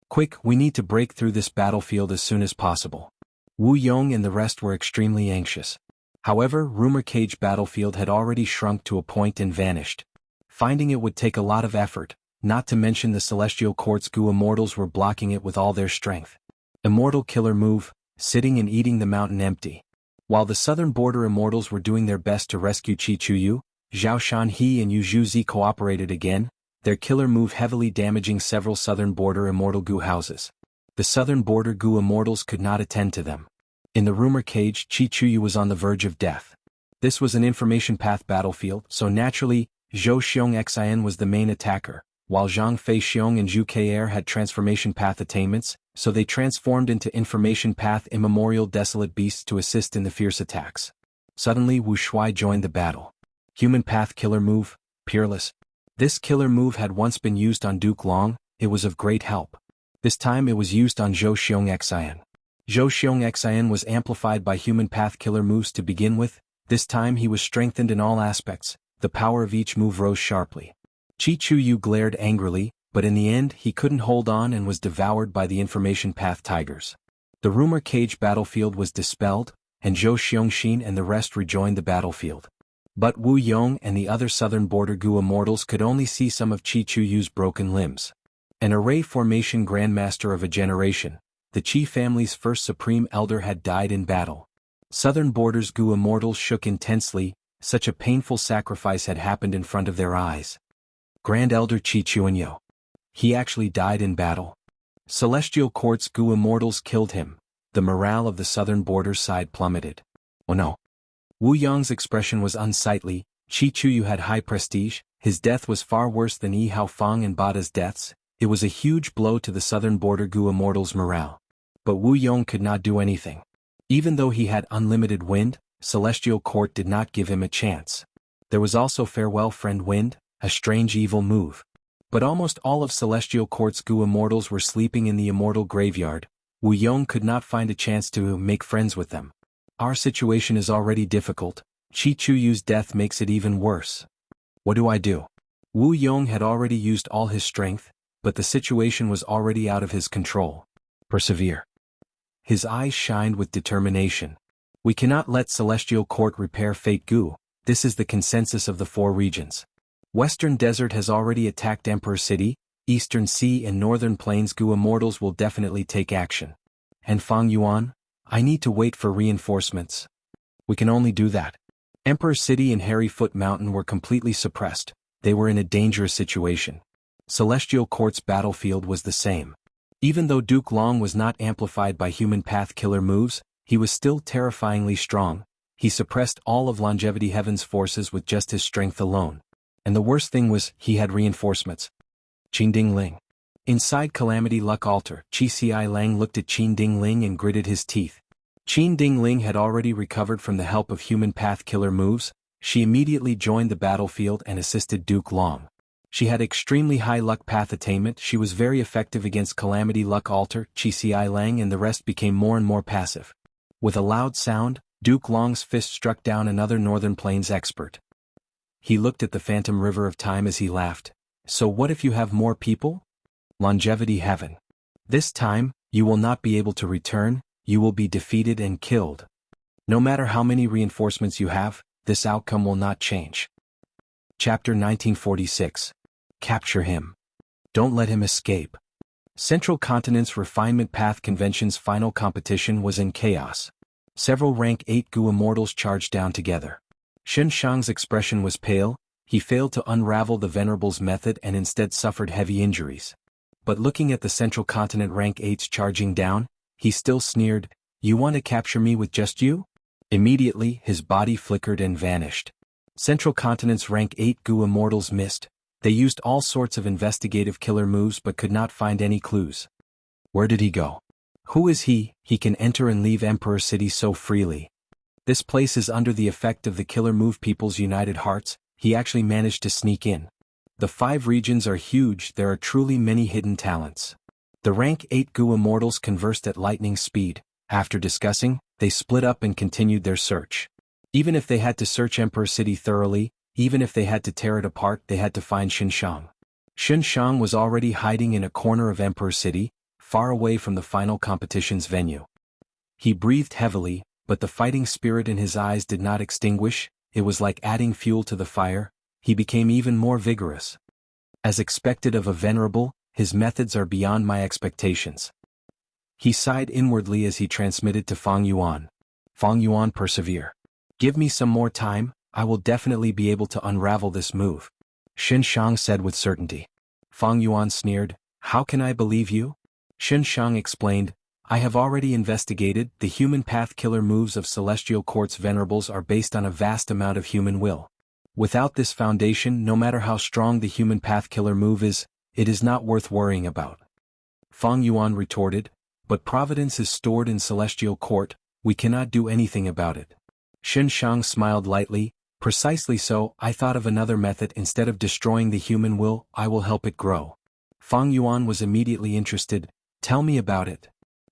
S1: Quick, we need to break through this battlefield as soon as possible. Wu Yong and the rest were extremely anxious. However, Rumor Cage battlefield had already shrunk to a point and vanished. Finding it would take a lot of effort, not to mention the Celestial Court's Gu immortals were blocking it with all their strength. Immortal killer move, sitting and eating the mountain empty. While the southern border immortals were doing their best to rescue Qichuyu, Zhao Shanhe and Yu Zhuzi cooperated again, their killer move heavily damaging several southern border immortal Gu houses. The southern border Gu immortals could not attend to them. In the rumor cage, Qichuyu was on the verge of death. This was an information path battlefield, so naturally, Zhou Xiong Xian was the main attacker, while Zhang Fei Xiong and Zhu Ke'er had transformation path attainments, so they transformed into information path immemorial desolate beasts to assist in the fierce attacks. Suddenly Wu Shuai joined the battle. Human path killer move, Peerless. This killer move had once been used on Duke Long, it was of great help. This time it was used on Zhou Xiong Xian. Zhou Xiong Xian was amplified by human path killer moves to begin with, this time he was strengthened in all aspects, the power of each move rose sharply. Qichuyu glared angrily, but in the end he couldn't hold on and was devoured by the information path tigers. The rumor cage battlefield was dispelled, and Zhou Xiongxin and the rest rejoined the battlefield. But Wu Yong and the other southern border Gu immortals could only see some of Qichuyu's broken limbs. An array formation grandmaster of a generation, the Qi family's first supreme elder had died in battle. Southern borders Gu immortals shook intensely, such a painful sacrifice had happened in front of their eyes. Grand Elder Qichuanyo. He actually died in battle. Celestial Court's Gu immortals killed him. The morale of the southern border side plummeted. Oh no. Wu Yong's expression was unsightly. Qichuyu had high prestige, his death was far worse than Yi Haofang and Bada's deaths, it was a huge blow to the southern border Gu immortals' morale. But Wu Yong could not do anything. Even though he had unlimited wind, Celestial Court did not give him a chance. There was also Farewell Friend Wind, a strange evil move. But almost all of Celestial Court's Gu immortals were sleeping in the immortal graveyard. Wu Yong could not find a chance to make friends with them. Our situation is already difficult, Qichuyu's death makes it even worse. What do I do? Wu Yong had already used all his strength, but the situation was already out of his control. Persevere. His eyes shined with determination. We cannot let Celestial Court repair Fate Gu, this is the consensus of the 4 regions. Western Desert has already attacked Emperor City, Eastern Sea and Northern Plains Gu immortals will definitely take action. And Fang Yuan? I need to wait for reinforcements. We can only do that. Emperor City and Harryfoot Mountain were completely suppressed, they were in a dangerous situation. Celestial Court's battlefield was the same. Even though Duke Long was not amplified by human path killer moves, he was still terrifyingly strong. He suppressed all of Longevity Heaven's forces with just his strength alone. And the worst thing was, he had reinforcements. Qin Ding Ling. Inside Calamity Luck Altar, Qi Xi Lang looked at Qin Ding Ling and gritted his teeth. Qin Ding Ling had already recovered from the help of human path killer moves, she immediately joined the battlefield and assisted Duke Long. She had extremely high luck path attainment, she was very effective against Calamity Luck Altar, Qi Xi Lang and the rest became more and more passive. With a loud sound, Duke Long's fist struck down another Northern Plains expert. He looked at the phantom river of time as he laughed. So what if you have more people? Longevity Heaven. This time, you will not be able to return, you will be defeated and killed. No matter how many reinforcements you have, this outcome will not change. Chapter 1946. Capture him. Don't let him escape. Central Continent's Refinement Path Convention's final competition was in chaos. Several rank 8 Gu immortals charged down together. Shen Shang's expression was pale, he failed to unravel the Venerable's method and instead suffered heavy injuries. But looking at the Central Continent rank 8s charging down, he still sneered, "You want to capture me with just you?" Immediately, his body flickered and vanished. Central Continent's rank 8 Gu immortals missed. They used all sorts of investigative killer moves but could not find any clues. Where did he go? Who is he? He can enter and leave Emperor City so freely. This place is under the effect of the killer move People's United Hearts, he actually managed to sneak in. The 5 regions are huge, there are truly many hidden talents. The rank 8 Gu immortals conversed at lightning speed. After discussing, they split up and continued their search. Even if they had to search Emperor City thoroughly, even if they had to tear it apart, they had to find Xianxia. Xianxia was already hiding in a corner of Emperor City, far away from the final competition's venue. He breathed heavily, but the fighting spirit in his eyes did not extinguish. It was like adding fuel to the fire. He became even more vigorous. As expected of a venerable, his methods are beyond my expectations. He sighed inwardly as he transmitted to Fang Yuan. Fang Yuan, persevere. Give me some more time, I will definitely be able to unravel this move. Xianxia said with certainty. Fang Yuan sneered, how can I believe you? Xianxia explained, I have already investigated, the human path killer moves of Celestial Court's venerables are based on a vast amount of human will. Without this foundation, no matter how strong the human path killer move is, it is not worth worrying about. Fang Yuan retorted, but providence is stored in Celestial Court, we cannot do anything about it. Xianxia smiled lightly, precisely so, I thought of another method. Instead of destroying the human will, I will help it grow. Fang Yuan was immediately interested, tell me about it.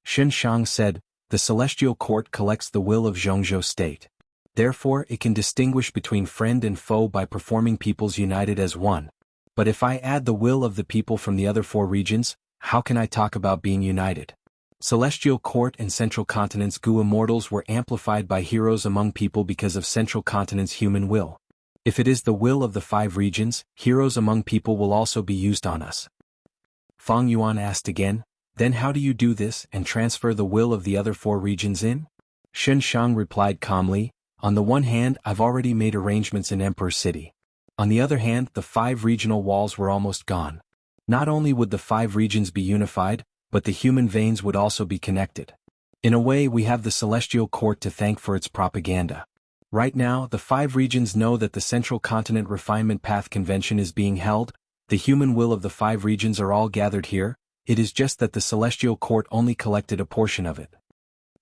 S1: Xianxia said, the Celestial Court collects the will of Jianghu state. Therefore it can distinguish between friend and foe by performing peoples united as one. But if I add the will of the people from the other 4 regions, how can I talk about being united? Celestial Court and Central Continent's Gu immortals were amplified by heroes among people because of Central Continent's human will. If it is the will of the 5 regions, heroes among people will also be used on us. Fang Yuan asked again, then how do you do this and transfer the will of the other 4 regions in? Xianxia replied calmly, on the one hand, I've already made arrangements in Emperor City. On the other hand, the 5 regional walls were almost gone. Not only would the 5 regions be unified, but the human veins would also be connected. In a way, we have the Celestial Court to thank for its propaganda. Right now, the 5 regions know that the Central Continent Refinement Path Convention is being held, the human will of the 5 regions are all gathered here, it is just that the Celestial Court only collected a portion of it.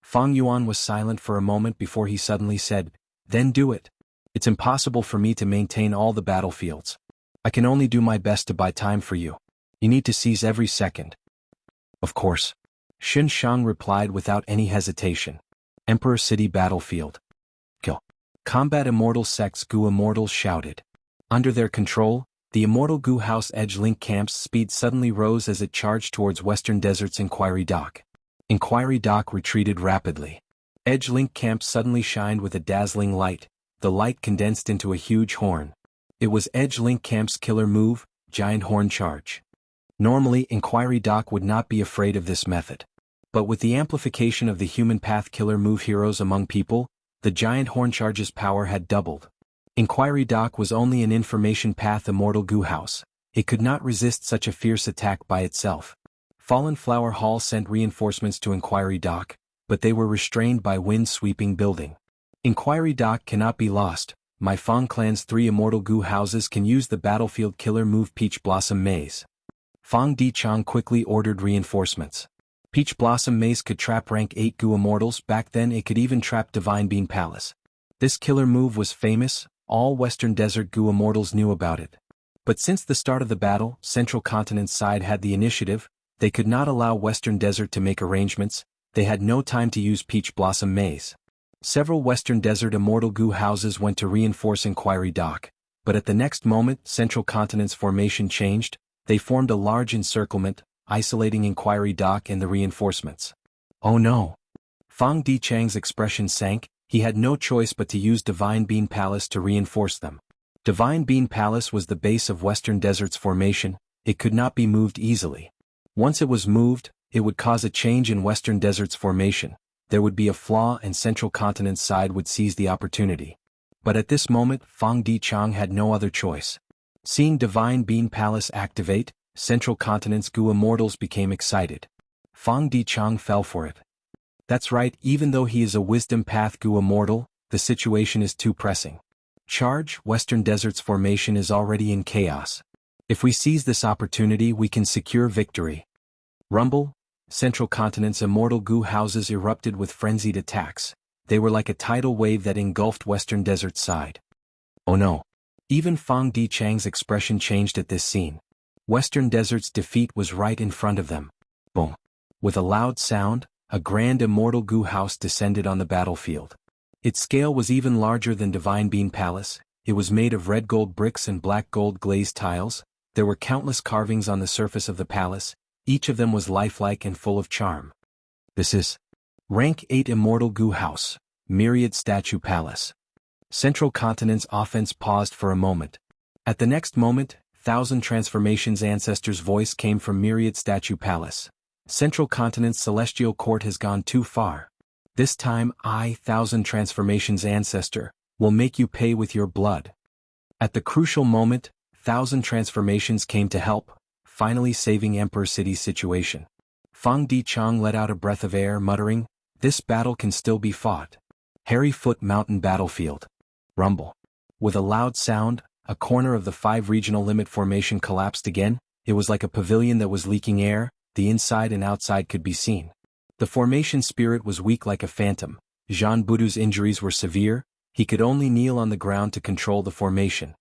S1: Fang Yuan was silent for a moment before he suddenly said, then do it. It's impossible for me to maintain all the battlefields. I can only do my best to buy time for you. You need to seize every second. Of course. Xianxia replied without any hesitation. Emperor City battlefield. Kill. Combat Immortal sects Gu immortals shouted. Under their control, the Immortal Gu House Edge Link Camp's speed suddenly rose as it charged towards Western Desert's Inquiry Dock. Inquiry Dock retreated rapidly. Edge Link Camp suddenly shined with a dazzling light, the light condensed into a huge horn. It was Edge Link Camp's killer move, Giant Horn Charge. Normally, Inquiry Dock would not be afraid of this method. But with the amplification of the human path killer move heroes among people, the Giant Horn Charge's power had doubled. Inquiry Dock was only an information path Immortal Gu House. It could not resist such a fierce attack by itself. Fallen Flower Hall sent reinforcements to Inquiry Dock, but they were restrained by wind-sweeping building. Inquiry Dock cannot be lost. My Fang clan's 3 Immortal Gu houses can use the battlefield killer move Peach Blossom Maze. Fang Dichang quickly ordered reinforcements. Peach Blossom Maze could trap rank 8 Gu immortals, back then it could even trap Divine Bean Palace. This killer move was famous, all Western Desert Gu immortals knew about it. But since the start of the battle, Central Continent's side had the initiative, they could not allow Western Desert to make arrangements, they had no time to use Peach Blossom Maze. Several Western Desert Immortal Gu houses went to reinforce Inquiry Dock, but at the next moment Central Continent's formation changed, they formed a large encirclement, isolating Inquiry Dock and the reinforcements. Oh no! Fang Dichang's expression sank, he had no choice but to use Divine Bean Palace to reinforce them. Divine Bean Palace was the base of Western Desert's formation, it could not be moved easily. Once it was moved, it would cause a change in Western Desert's formation, there would be a flaw and Central Continent's side would seize the opportunity. But at this moment Fang Dichang had no other choice. Seeing Divine Bean Palace activate, Central Continent's Gu immortals became excited. Fang Dichang fell for it. That's right, even though he is a Wisdom Path Gu immortal, the situation is too pressing. Charge, Western Desert's formation is already in chaos. If we seize this opportunity we can secure victory. Rumble, Central Continent's Immortal Gu houses erupted with frenzied attacks. They were like a tidal wave that engulfed Western Desert's side. Oh no! Even Fang Dichang's expression changed at this scene. Western Desert's defeat was right in front of them. Boom. With a loud sound, a grand immortal Gu house descended on the battlefield. Its scale was even larger than Divine Bean Palace. It was made of red gold bricks and black gold glazed tiles. There were countless carvings on the surface of the palace. Each of them was lifelike and full of charm. This is Rank 8 Immortal Gu House, Myriad Statue Palace. Central Continent's offense paused for a moment. At the next moment, Thousand Transformations' ancestor's voice came from Myriad Statue Palace. Central Continent's celestial court has gone too far. This time I, Thousand Transformations' ancestor, will make you pay with your blood. At the crucial moment, Thousand Transformations came to help, finally saving Emperor City's situation. Fang Dichang let out a breath of air, muttering, "This battle can still be fought." Hairy Foot Mountain Battlefield. Rumble. With a loud sound, a corner of the 5 regional limit formation collapsed again. It was like a pavilion that was leaking air. The inside and outside could be seen. The formation spirit was weak like a phantom. Jean Budu's injuries were severe. He could only kneel on the ground to control the formation.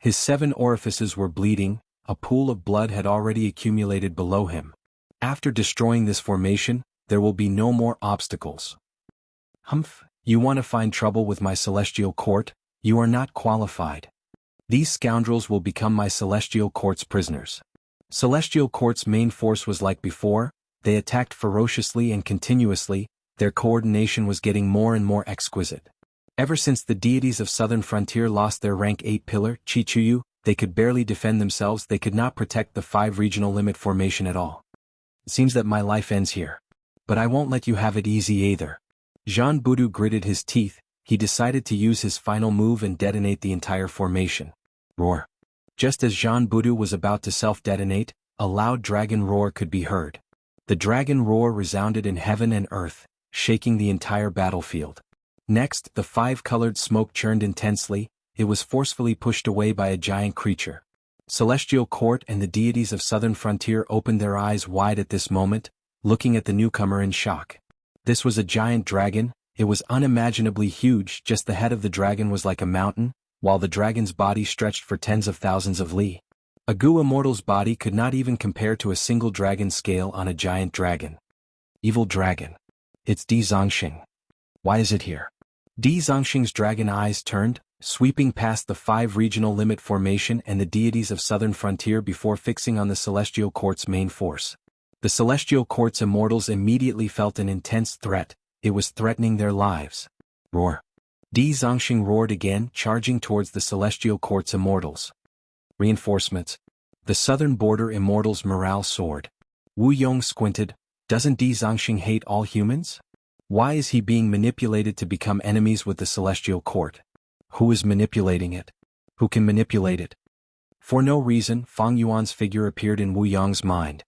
S1: His 7 orifices were bleeding. A pool of blood had already accumulated below him. After destroying this formation, there will be no more obstacles. Humph, you want to find trouble with my celestial court? You are not qualified. These scoundrels will become my celestial court's prisoners. Celestial court's main force was like before. They attacked ferociously and continuously. Their coordination was getting more and more exquisite. Ever since the deities of Southern Frontier lost their rank 8 pillar, Chichuyu, they could barely defend themselves. They could not protect the 5 regional limit formation at all. It seems that my life ends here. But I won't let you have it easy either. Jean Budu gritted his teeth. He decided to use his final move and detonate the entire formation. Roar. Just as Jean Budu was about to self-detonate, a loud dragon roar could be heard. The dragon roar resounded in heaven and earth, shaking the entire battlefield. Next, the 5-colored smoke churned intensely. It was forcefully pushed away by a giant creature. Celestial Court and the deities of Southern Frontier opened their eyes wide at this moment, looking at the newcomer in shock. This was a giant dragon. It was unimaginably huge. Just the head of the dragon was like a mountain, while the dragon's body stretched for tens of thousands of li. A Gu Immortal's body could not even compare to a single dragon's scale on a giant dragon. Evil dragon. It's Di Zongxing. Why is it here? Di Zongxing's dragon eyes turned, sweeping past the 5 regional limit formation and the deities of Southern Frontier before fixing on the Celestial Court's main force. The Celestial Court's immortals immediately felt an intense threat. It was threatening their lives. Roar. Di Zongxing roared again, charging towards the Celestial Court's immortals. Reinforcements. The Southern Border immortals' morale soared. Wu Yong squinted. Doesn't Di Zongxing hate all humans? Why is he being manipulated to become enemies with the Celestial Court? Who is manipulating it? Who can manipulate it? For no reason, Fang Yuan's figure appeared in Wu Yong's mind.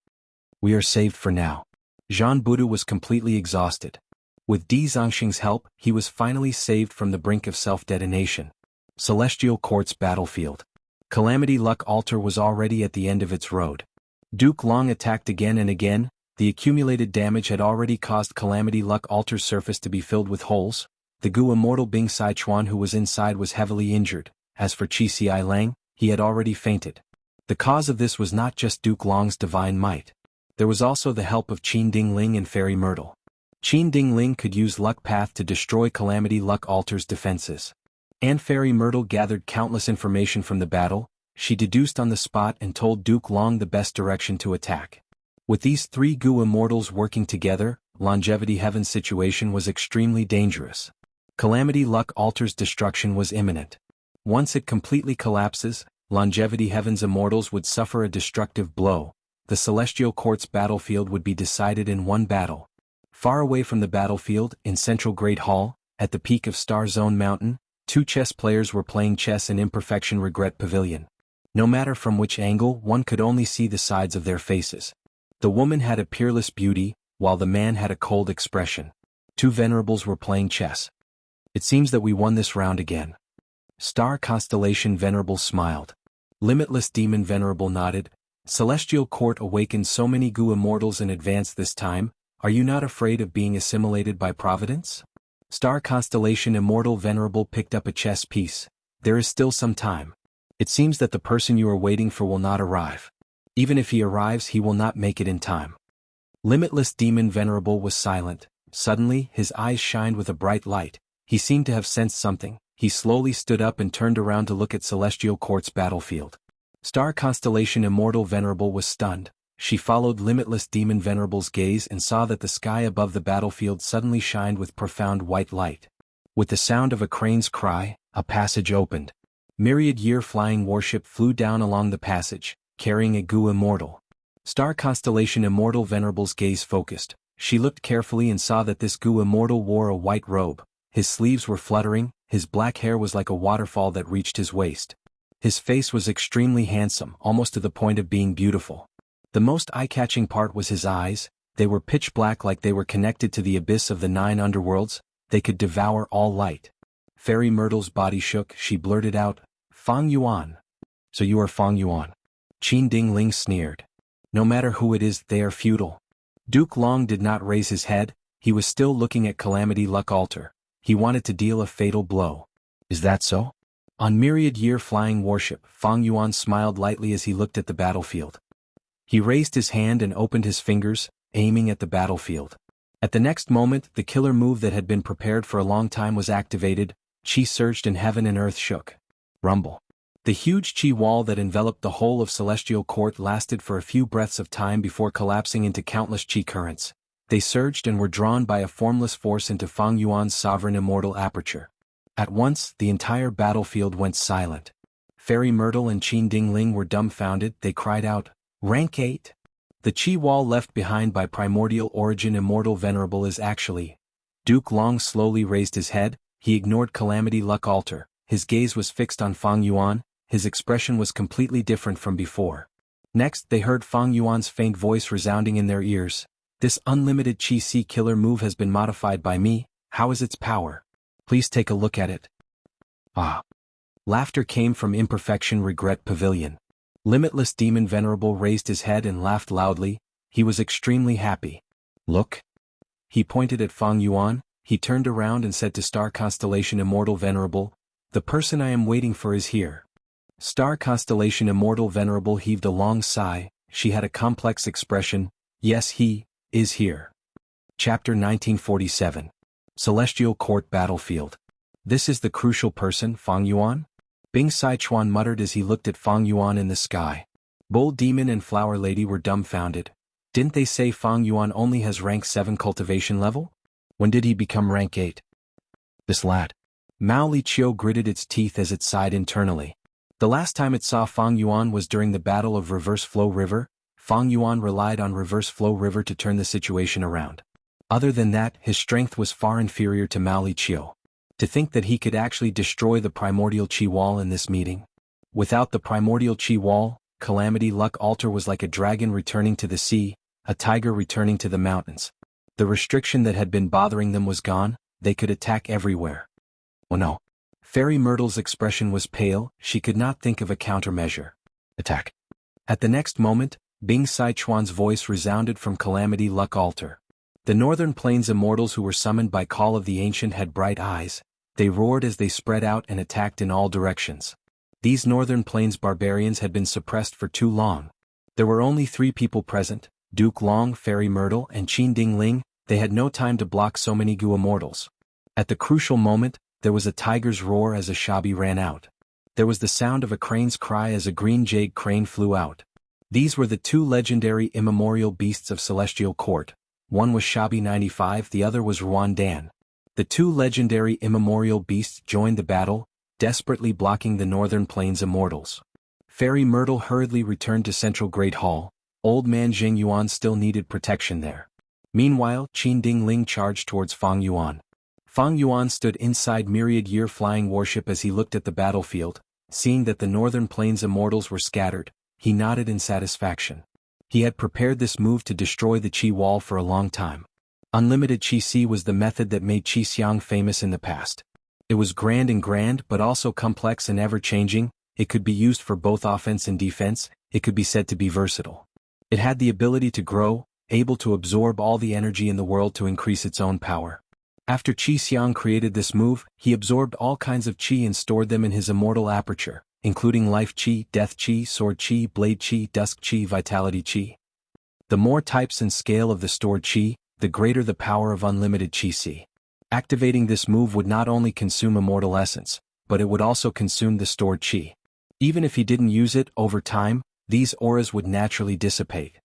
S1: We are saved for now. Jean Budu was completely exhausted. With Di Zongxing's help, he was finally saved from the brink of self-detonation. Celestial Court's battlefield. Calamity Luck Altar was already at the end of its road. Duke Long attacked again and again. The accumulated damage had already caused Calamity Luck Altar's surface to be filled with holes. The Gu Immortal Bing Sichuan who was inside was heavily injured. As for Qi Xi Lang, he had already fainted. The cause of this was not just Duke Long's divine might. There was also the help of Qin Dingling and Fairy Myrtle. Qin Dingling could use Luck Path to destroy Calamity Luck Altar's defenses. And Fairy Myrtle gathered countless information from the battle. She deduced on the spot and told Duke Long the best direction to attack. With these 3 Gu Immortals working together, Longevity Heaven's situation was extremely dangerous. Calamity Luck Altar's destruction was imminent. Once it completely collapses, Longevity Heaven's immortals would suffer a destructive blow. The Celestial Court's battlefield would be decided in one battle. Far away from the battlefield, in Central Great Hall, at the peak of Star Zone Mountain, 2 chess players were playing chess in Imperfection Regret Pavilion. No matter from which angle, one could only see the sides of their faces. The woman had a peerless beauty, while the man had a cold expression. 2 venerables were playing chess. It seems that we won this round again. Star Constellation Venerable smiled. Limitless Demon Venerable nodded. Celestial Court awakened so many Gu Immortals in advance this time. Are you not afraid of being assimilated by Providence? Star Constellation Immortal Venerable picked up a chess piece. There is still some time. It seems that the person you are waiting for will not arrive. Even if he arrives, he will not make it in time. Limitless Demon Venerable was silent. Suddenly, his eyes shined with a bright light. He seemed to have sensed something. He slowly stood up and turned around to look at Celestial Court's battlefield. Star Constellation Immortal Venerable was stunned. She followed Limitless Demon Venerable's gaze and saw that the sky above the battlefield suddenly shined with profound white light. With the sound of a crane's cry, a passage opened. Myriad-year flying warship flew down along the passage, carrying a Gu Immortal. Star Constellation Immortal Venerable's gaze focused. She looked carefully and saw that this Gu Immortal wore a white robe. His sleeves were fluttering, his black hair was like a waterfall that reached his waist. His face was extremely handsome, almost to the point of being beautiful. The most eye-catching part was his eyes. They were pitch black, like they were connected to the abyss of the 9 underworlds. They could devour all light. Fairy Myrtle's body shook. She blurted out, "Fang Yuan." "So you are Fang Yuan?" Qin Dingling sneered. "No matter who it is, they are futile." Duke Long did not raise his head. He was still looking at Calamity Luck Altar. He wanted to deal a fatal blow. "Is that so?" On Myriad-year flying warship, Fang Yuan smiled lightly as he looked at the battlefield. He raised his hand and opened his fingers, aiming at the battlefield. At the next moment, the killer move that had been prepared for a long time was activated. Qi surged and heaven and earth shook. Rumble. The huge Qi wall that enveloped the whole of Celestial Court lasted for a few breaths of time before collapsing into countless Qi currents. They surged and were drawn by a formless force into Fang Yuan's sovereign immortal aperture. At once, the entire battlefield went silent. Fairy Myrtle and Qin Dingling were dumbfounded. They cried out, "Rank 8? The Qi wall left behind by Primordial Origin Immortal Venerable is actually..." Duke Long slowly raised his head. He ignored Calamity Luck Altar. His gaze was fixed on Fang Yuan. His expression was completely different from before. Next, they heard Fang Yuan's faint voice resounding in their ears. "This unlimited Qi C killer move has been modified by me. How is its power? Please take a look at it." Ah. Laughter came from Imperfection Regret Pavilion. Limitless Demon Venerable raised his head and laughed loudly. He was extremely happy. "Look." He pointed at Fang Yuan. He turned around and said to Star Constellation Immortal Venerable, "The person I am waiting for is here." Star Constellation Immortal Venerable heaved a long sigh. She had a complex expression. "Yes, he is here." Chapter 1947. Celestial Court Battlefield. "This is the crucial person, Fang Yuan?" Bing Sichuan muttered as he looked at Fang Yuan in the sky. Bull Demon and Flower Lady were dumbfounded. Didn't they say Fang Yuan only has rank 7 cultivation level? When did he become rank 8? This lad. Mao Li Chiu gritted its teeth as it sighed internally. The last time it saw Fang Yuan was during the Battle of Reverse Flow River. Fang Yuan relied on Reverse Flow River to turn the situation around. Other than that, his strength was far inferior to Mao Li Chiu. To think that he could actually destroy the Primordial Qi Wall in this meeting. Without the Primordial Qi Wall, Calamity Luck Altar was like a dragon returning to the sea, a tiger returning to the mountains. The restriction that had been bothering them was gone. They could attack everywhere. Oh no. Fairy Myrtle's expression was pale. She could not think of a countermeasure. Attack. At the next moment, Bing Sichuan's voice resounded from Calamity Luck Altar. The Northern Plains Immortals who were summoned by Call of the Ancient had bright eyes. They roared as they spread out and attacked in all directions. These Northern Plains barbarians had been suppressed for too long. There were only 3 people present, Duke Long, Fairy Myrtle, and Qin Dingling. They had no time to block so many Gu Immortals. At the crucial moment, there was a tiger's roar as a Shabi ran out. There was the sound of a crane's cry as a green jade crane flew out. These were the 2 legendary immemorial beasts of Celestial Court. One was Shabi 95, the other was Ruan Dan. The 2 legendary immemorial beasts joined the battle, desperately blocking the Northern Plains Immortals. Fairy Myrtle hurriedly returned to Central Great Hall. Old man Jing Yuan still needed protection there. Meanwhile, Qin Dingling charged towards Fang Yuan. Fang Yuan stood inside Myriad-year flying warship as he looked at the battlefield. Seeing that the Northern Plains Immortals were scattered, he nodded in satisfaction. He had prepared this move to destroy the Qi Wall for a long time. Unlimited Qi C was the method that made Qi Xiang famous in the past. It was grand but also complex and ever-changing. It could be used for both offense and defense. It could be said to be versatile. It had the ability to grow, able to absorb all the energy in the world to increase its own power. After Qi Xiang created this move, he absorbed all kinds of Qi and stored them in his immortal aperture. including life qi, death qi, sword qi, blade qi, dusk qi, vitality qi. The more types and scale of the stored qi, the greater the power of unlimited qi. Activating this move would not only consume immortal essence, but it would also consume the stored qi. Even if he didn't use it, over time, these auras would naturally dissipate.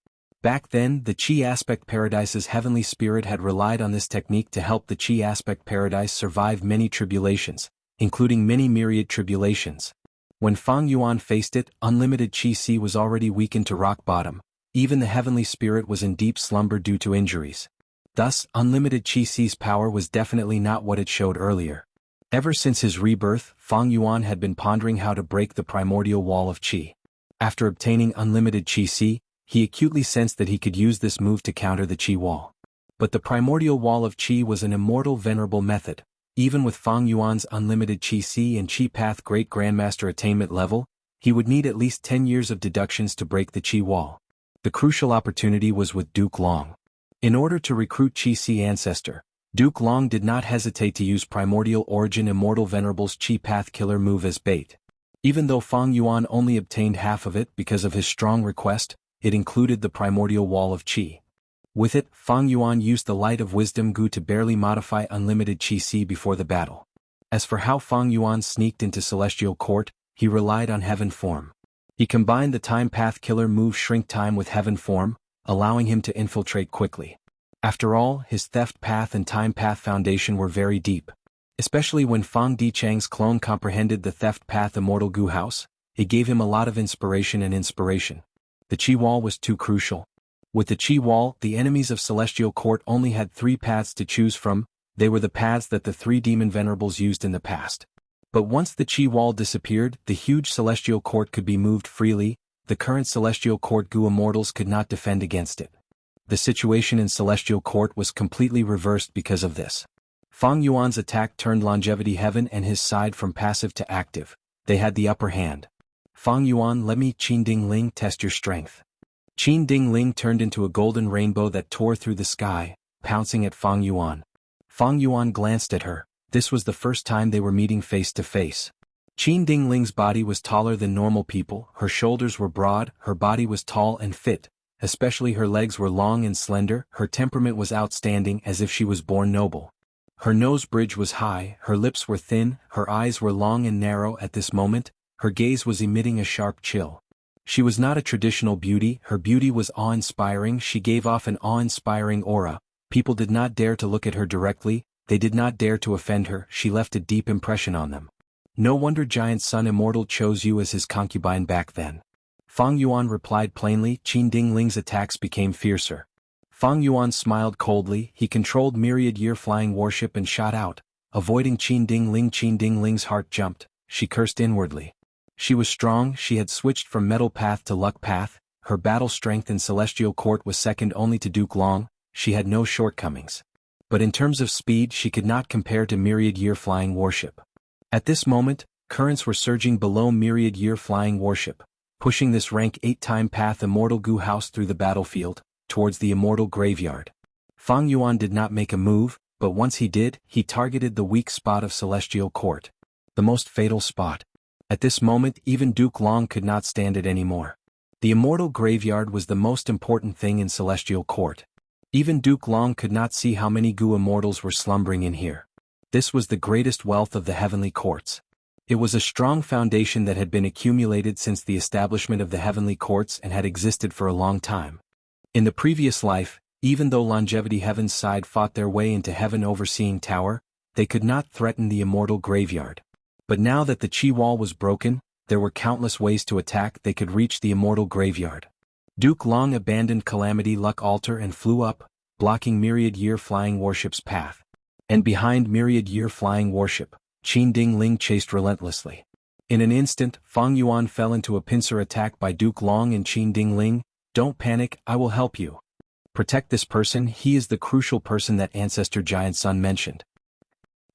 S1: Back then, the Qi Aspect Paradise's heavenly spirit had relied on this technique to help the Qi Aspect Paradise survive many tribulations, including many myriad tribulations. When Fang Yuan faced it, unlimited Qi was already weakened to rock bottom. Even the heavenly spirit was in deep slumber due to injuries. Thus, unlimited Qi-Ci's power was definitely not what it showed earlier. Ever since his rebirth, Fang Yuan had been pondering how to break the primordial wall of Qi. After obtaining unlimited Qi, he acutely sensed that he could use this move to counter the Qi wall. But the primordial wall of Qi was an immortal venerable method. Even with Fang Yuan's unlimited Qi and Qi Path Great Grandmaster attainment level, he would need at least 10 years of deductions to break the Qi wall. The crucial opportunity was with Duke Long. In order to recruit Qi ancestor, Duke Long did not hesitate to use Primordial Origin Immortal Venerable's Qi Path Killer move as bait. Even though Fang Yuan only obtained half of it because of his strong request, it included the primordial wall of Qi. With it, Fang Yuan used the Light of Wisdom Gu to barely modify unlimited Qi before the battle. As for how Fang Yuan sneaked into Celestial Court, he relied on Heaven Form. He combined the Time Path Killer move Shrink Time with Heaven Form, allowing him to infiltrate quickly. After all, his Theft Path and Time Path foundation were very deep. Especially when Fang Dichang's clone comprehended the Theft Path Immortal Gu House, it gave him a lot of inspiration. The Qi Wall was too crucial. With the Qi Wall, the enemies of Celestial Court only had 3 paths to choose from. They were the paths that the 3 demon venerables used in the past. But once the Qi Wall disappeared, the huge Celestial Court could be moved freely. The current Celestial Court Gu Immortals could not defend against it. The situation in Celestial Court was completely reversed because of this. Fang Yuan's attack turned Longevity Heaven and his side from passive to active. They had the upper hand. Fang Yuan, let me Qin Ding Ling test your strength. Qin Ding Ling turned into a golden rainbow that tore through the sky, pouncing at Fang Yuan. Fang Yuan glanced at her. This was the first time they were meeting face to face. Qin Ding Ling's body was taller than normal people, her shoulders were broad, her body was tall and fit. Especially her legs were long and slender, her temperament was outstanding as if she was born noble. Her nose bridge was high, her lips were thin, her eyes were long and narrow at this moment, her gaze was emitting a sharp chill. She was not a traditional beauty, her beauty was awe-inspiring, she gave off an awe-inspiring aura. People did not dare to look at her directly, they did not dare to offend her, she left a deep impression on them. No wonder Giant Sun Immortal chose you as his concubine back then. Fang Yuan replied plainly. Qin Ding Ling's attacks became fiercer. Fang Yuan smiled coldly, he controlled Myriad Year Flying Warship and shot out, avoiding Qin Ding Ling. Qin Ding Ling's heart jumped, she cursed inwardly. She was strong, she had switched from Metal Path to Luck Path, her battle strength in Celestial Court was second only to Duke Long, she had no shortcomings. But in terms of speed she could not compare to Myriad Year Flying Warship. At this moment, currents were surging below Myriad Year Flying Warship, pushing this rank 8 Time Path Immortal Gu House through the battlefield, towards the Immortal Graveyard. Fang Yuan did not make a move, but once he did, he targeted the weak spot of Celestial Court. The most fatal spot. At this moment even Duke Long could not stand it anymore. The Immortal Graveyard was the most important thing in Celestial Court. Even Duke Long could not see how many Gu Immortals were slumbering in here. This was the greatest wealth of the Heavenly Courts. It was a strong foundation that had been accumulated since the establishment of the Heavenly Courts and had existed for a long time. In the previous life, even though Longevity Heaven's side fought their way into Heaven Overseeing Tower, they could not threaten the Immortal Graveyard. But now that the Qi Wall was broken, there were countless ways to attack. They could reach the Immortal Graveyard. Duke Long abandoned Calamity Luck Altar and flew up, blocking Myriad Year Flying Warship's path. And behind Myriad Year Flying Warship, Qin Ding Ling chased relentlessly. In an instant, Fang Yuan fell into a pincer attack by Duke Long and Qin Ding Ling. Don't panic, I will help you. Protect this person, he is the crucial person that Ancestor Giant Sun mentioned.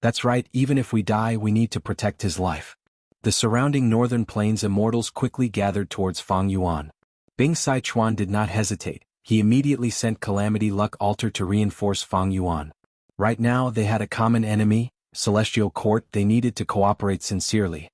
S1: That's right, even if we die we need to protect his life. The surrounding northern plains immortals quickly gathered towards Fang Yuan. Bing Sichuan did not hesitate, he immediately sent Calamity Luck Altar to reinforce Fang Yuan. Right now they had a common enemy, Celestial Court. They needed to cooperate sincerely.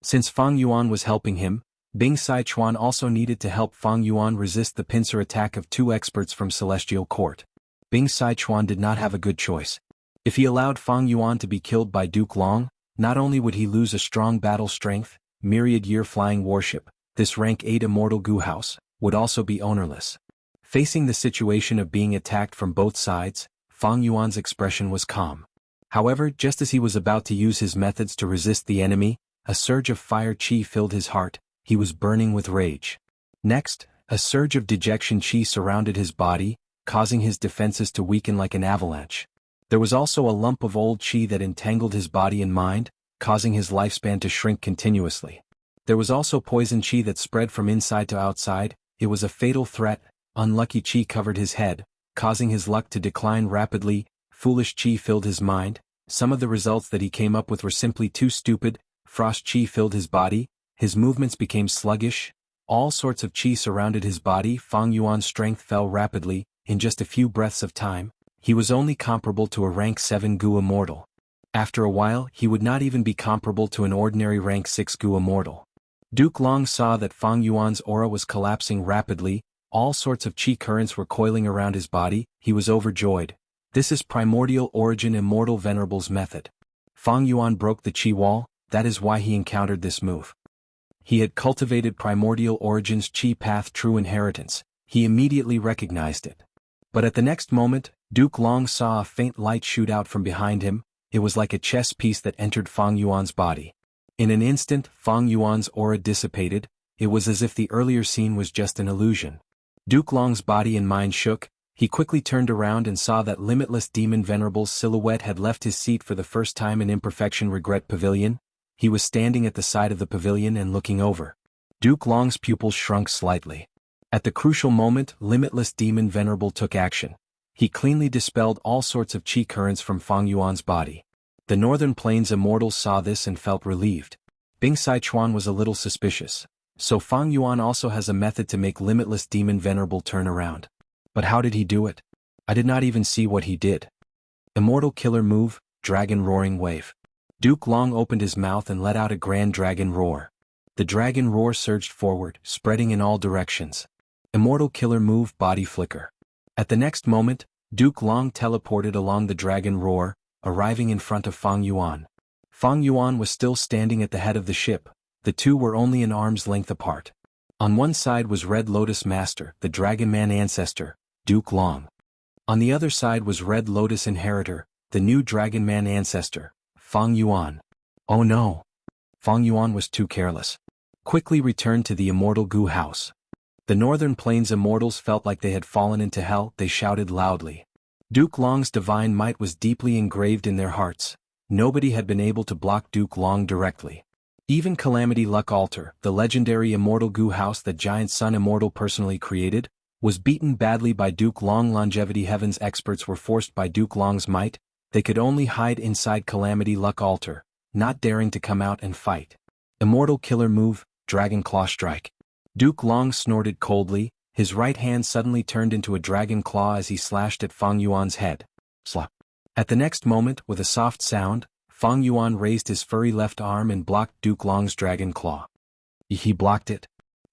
S1: Since Fang Yuan was helping him, Bing Sichuan also needed to help Fang Yuan resist the pincer attack of 2 experts from Celestial Court. Bing Sichuan did not have a good choice. If he allowed Fang Yuan to be killed by Duke Long, not only would he lose a strong battle strength, myriad-year flying warship, this rank 8 Immortal Gu house, would also be ownerless. Facing the situation of being attacked from both sides, Fang Yuan's expression was calm. However, just as he was about to use his methods to resist the enemy, a surge of fire chi filled his heart. He was burning with rage. Next, a surge of dejection chi surrounded his body, causing his defenses to weaken like an avalanche. There was also a lump of old chi that entangled his body and mind, causing his lifespan to shrink continuously. There was also poison chi that spread from inside to outside. It was a fatal threat. Unlucky chi covered his head, causing his luck to decline rapidly. Foolish chi filled his mind. Some of the results that he came up with were simply too stupid. Frost chi filled his body. His movements became sluggish. All sorts of chi surrounded his body. Fang Yuan's strength fell rapidly. In just a few breaths of time, he was only comparable to a rank 7 Gu Immortal. After a while, he would not even be comparable to an ordinary rank 6 Gu Immortal. Duke Long saw that Fang Yuan's aura was collapsing rapidly. All sorts of chi currents were coiling around his body. He was overjoyed. This is Primordial Origin Immortal Venerable's method. Fang Yuan broke the chi wall. That is why he encountered this move. He had cultivated Primordial Origin's chi path true inheritance. He immediately recognized it. But at the next moment, Duke Long saw a faint light shoot out from behind him. It was like a chess piece that entered Fang Yuan's body. In an instant, Fang Yuan's aura dissipated. It was as if the earlier scene was just an illusion. Duke Long's body and mind shook. He quickly turned around and saw that limitless demon Venerable's silhouette had left his seat for the first time in Imperfection Regret Pavilion. He was standing at the side of the pavilion and looking over. Duke Long's pupils shrunk slightly. At the crucial moment, limitless demon Venerable took action. He cleanly dispelled all sorts of chi currents from Fang Yuan's body. The Northern Plains Immortals saw this and felt relieved. Bing Sichuan was a little suspicious. So Fang Yuan also has a method to make limitless demon Venerable turn around. But how did he do it? I did not even see what he did. Immortal Killer Move, Dragon Roaring Wave. Duke Long opened his mouth and let out a grand dragon roar. The dragon roar surged forward, spreading in all directions. Immortal Killer Move, Body Flicker. At the next moment, Duke Long teleported along the dragon roar, arriving in front of Fang Yuan. Fang Yuan was still standing at the head of the ship. The two were only an arm's length apart. On one side was Red Lotus Master, the Dragon Man ancestor, Duke Long. On the other side was Red Lotus Inheritor, the new Dragon Man ancestor, Fang Yuan. Oh no! Fang Yuan was too careless. Quickly returned to the Immortal Gu house. The Northern Plains Immortals felt like they had fallen into hell. They shouted loudly. Duke Long's divine might was deeply engraved in their hearts. Nobody had been able to block Duke Long directly. Even Calamity Luck Altar, the legendary Immortal Gu house that Giant Sun Immortal personally created, was beaten badly by Duke Long. Longevity Heaven's experts were forced by Duke Long's might. They could only hide inside Calamity Luck Altar, not daring to come out and fight. Immortal Killer Move, Dragon Claw Strike. Duke Long snorted coldly. His right hand suddenly turned into a dragon claw as he slashed at Fang Yuan's head. Slap. At the next moment, with a soft sound, Fang Yuan raised his furry left arm and blocked Duke Long's dragon claw. He blocked it.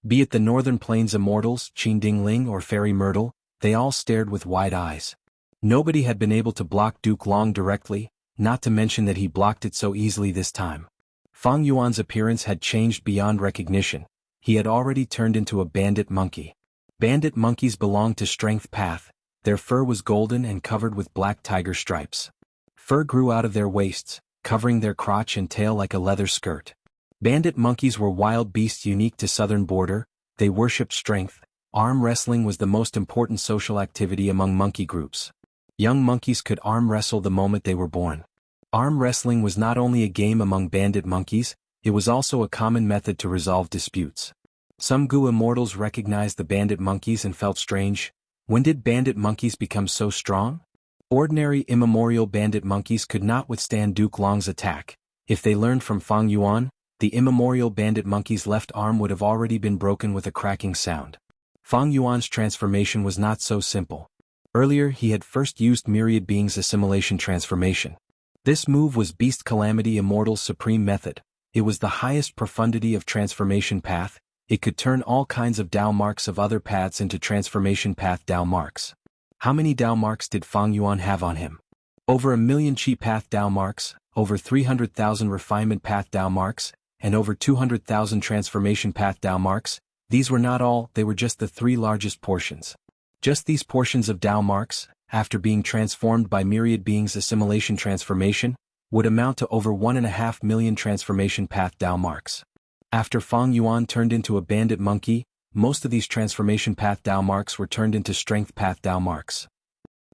S1: Be it the Northern Plains Immortals, Qin Ding Ling or Fairy Myrtle, they all stared with wide eyes. Nobody had been able to block Duke Long directly, not to mention that he blocked it so easily this time. Fang Yuan's appearance had changed beyond recognition. He had already turned into a bandit monkey. Bandit monkeys belonged to Strength Path. Their fur was golden and covered with black tiger stripes. Fur grew out of their waists, covering their crotch and tail like a leather skirt. Bandit monkeys were wild beasts unique to Southern Border. They worshipped strength. Arm wrestling was the most important social activity among monkey groups. Young monkeys could arm wrestle the moment they were born. Arm wrestling was not only a game among bandit monkeys, it was also a common method to resolve disputes. Some Gu Immortals recognized the bandit monkeys and felt strange. When did bandit monkeys become so strong? Ordinary immemorial bandit monkeys could not withstand Duke Long's attack. If they learned from Fang Yuan, the immemorial bandit monkey's left arm would have already been broken with a cracking sound. Fang Yuan's transformation was not so simple. Earlier he had first used Myriad Being's Assimilation Transformation. This move was Beast Calamity Immortal's supreme method. It was the highest profundity of transformation path. It could turn all kinds of Dao marks of other paths into transformation path Dao marks. How many Dao marks did Fang Yuan have on him? Over 1,000,000 Qi path Dao marks, over 300,000 refinement path Dao marks, and over 200,000 transformation path Dao marks. These were not all, they were just the 3 largest portions. Just these portions of Dao marks, after being transformed by myriad beings' assimilation transformation, would amount to over 1.5 million transformation path Dao marks. After Fang Yuan turned into a bandit monkey, most of these transformation path Dao marks were turned into strength path Dao marks.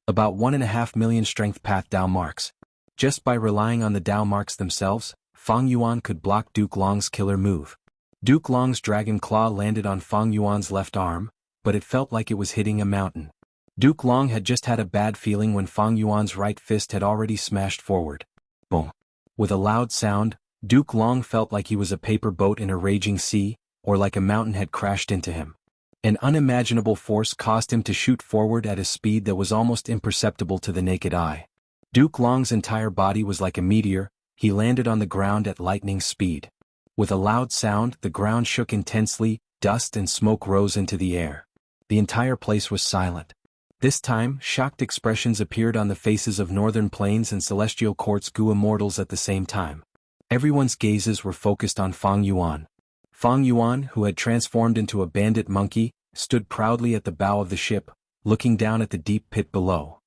S1: About 1.5 million strength path Dao marks. Just by relying on the Dao marks themselves, Fang Yuan could block Duke Long's killer move. Duke Long's dragon claw landed on Fang Yuan's left arm, but it felt like it was hitting a mountain. Duke Long had just had a bad feeling when Fang Yuan's right fist had already smashed forward. Boom. With a loud sound, Duke Long felt like he was a paper boat in a raging sea, or like a mountain had crashed into him. An unimaginable force caused him to shoot forward at a speed that was almost imperceptible to the naked eye. Duke Long's entire body was like a meteor. He landed on the ground at lightning speed. With a loud sound, the ground shook intensely, dust and smoke rose into the air. The entire place was silent. This time, shocked expressions appeared on the faces of Northern Plains and Celestial Court's Gu immortals at the same time. Everyone's gazes were focused on Fang Yuan. Fang Yuan, who had transformed into a bandit monkey, stood proudly at the bow of the ship, looking down at the deep pit below.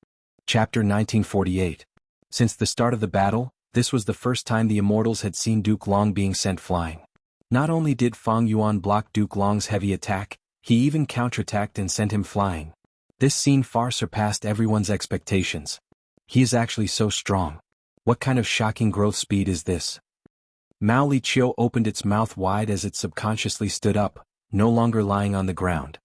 S1: Chapter 1948. Since the start of the battle, this was the first time the immortals had seen Duke Long being sent flying. Not only did Fang Yuan block Duke Long's heavy attack, he even counterattacked and sent him flying. This scene far surpassed everyone's expectations. He is actually so strong. What kind of shocking growth speed is this? Mao Li Chiu opened its mouth wide as it subconsciously stood up, no longer lying on the ground.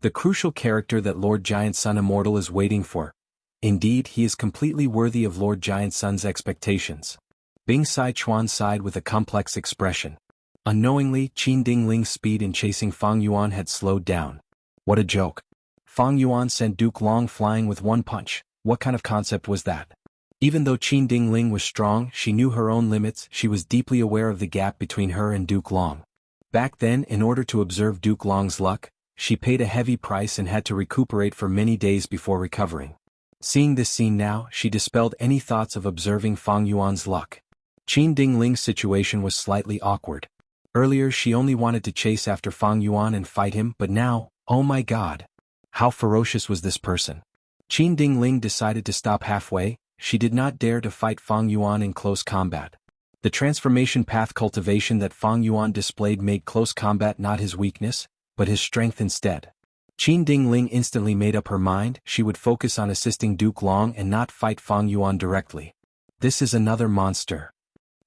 S1: The crucial character that Lord Giant Sun Immortal is waiting for. Indeed, he is completely worthy of Lord Giant Sun's expectations. Bing Sai Chuan sighed with a complex expression. Unknowingly, Qin Dingling's speed in chasing Fang Yuan had slowed down. What a joke. Fang Yuan sent Duke Long flying with one punch. What kind of concept was that? Even though Qin Dingling was strong, she knew her own limits. She was deeply aware of the gap between her and Duke Long. Back then, in order to observe Duke Long's luck, she paid a heavy price and had to recuperate for many days before recovering. Seeing this scene now, she dispelled any thoughts of observing Fang Yuan's luck. Qin Dingling's situation was slightly awkward. Earlier she only wanted to chase after Fang Yuan and fight him, but now, oh my god. How ferocious was this person? Qin Dingling decided to stop halfway. She did not dare to fight Fang Yuan in close combat. The transformation path cultivation that Fang Yuan displayed made close combat not his weakness, but his strength instead. Qin Dingling instantly made up her mind. She would focus on assisting Duke Long and not fight Fang Yuan directly. This is another monster.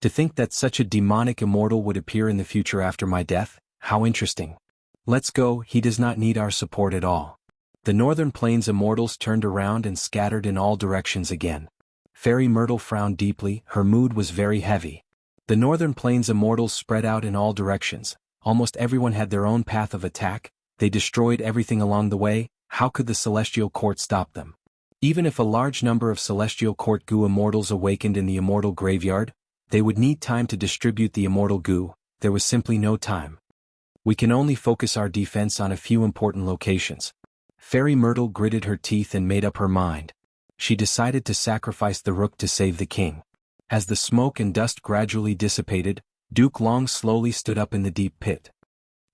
S1: To think that such a demonic immortal would appear in the future after my death, how interesting. Let's go, he does not need our support at all. The Northern Plains immortals turned around and scattered in all directions again. Fairy Myrtle frowned deeply, her mood was very heavy. The Northern Plains immortals spread out in all directions. Almost everyone had their own path of attack. They destroyed everything along the way. How could the Celestial Court stop them? Even if a large number of Celestial Court Gu immortals awakened in the Immortal Graveyard, they would need time to distribute the Immortal Gu. There was simply no time. We can only focus our defense on a few important locations. Fairy Myrtle gritted her teeth and made up her mind. She decided to sacrifice the rook to save the king. As the smoke and dust gradually dissipated, Duke Long slowly stood up in the deep pit.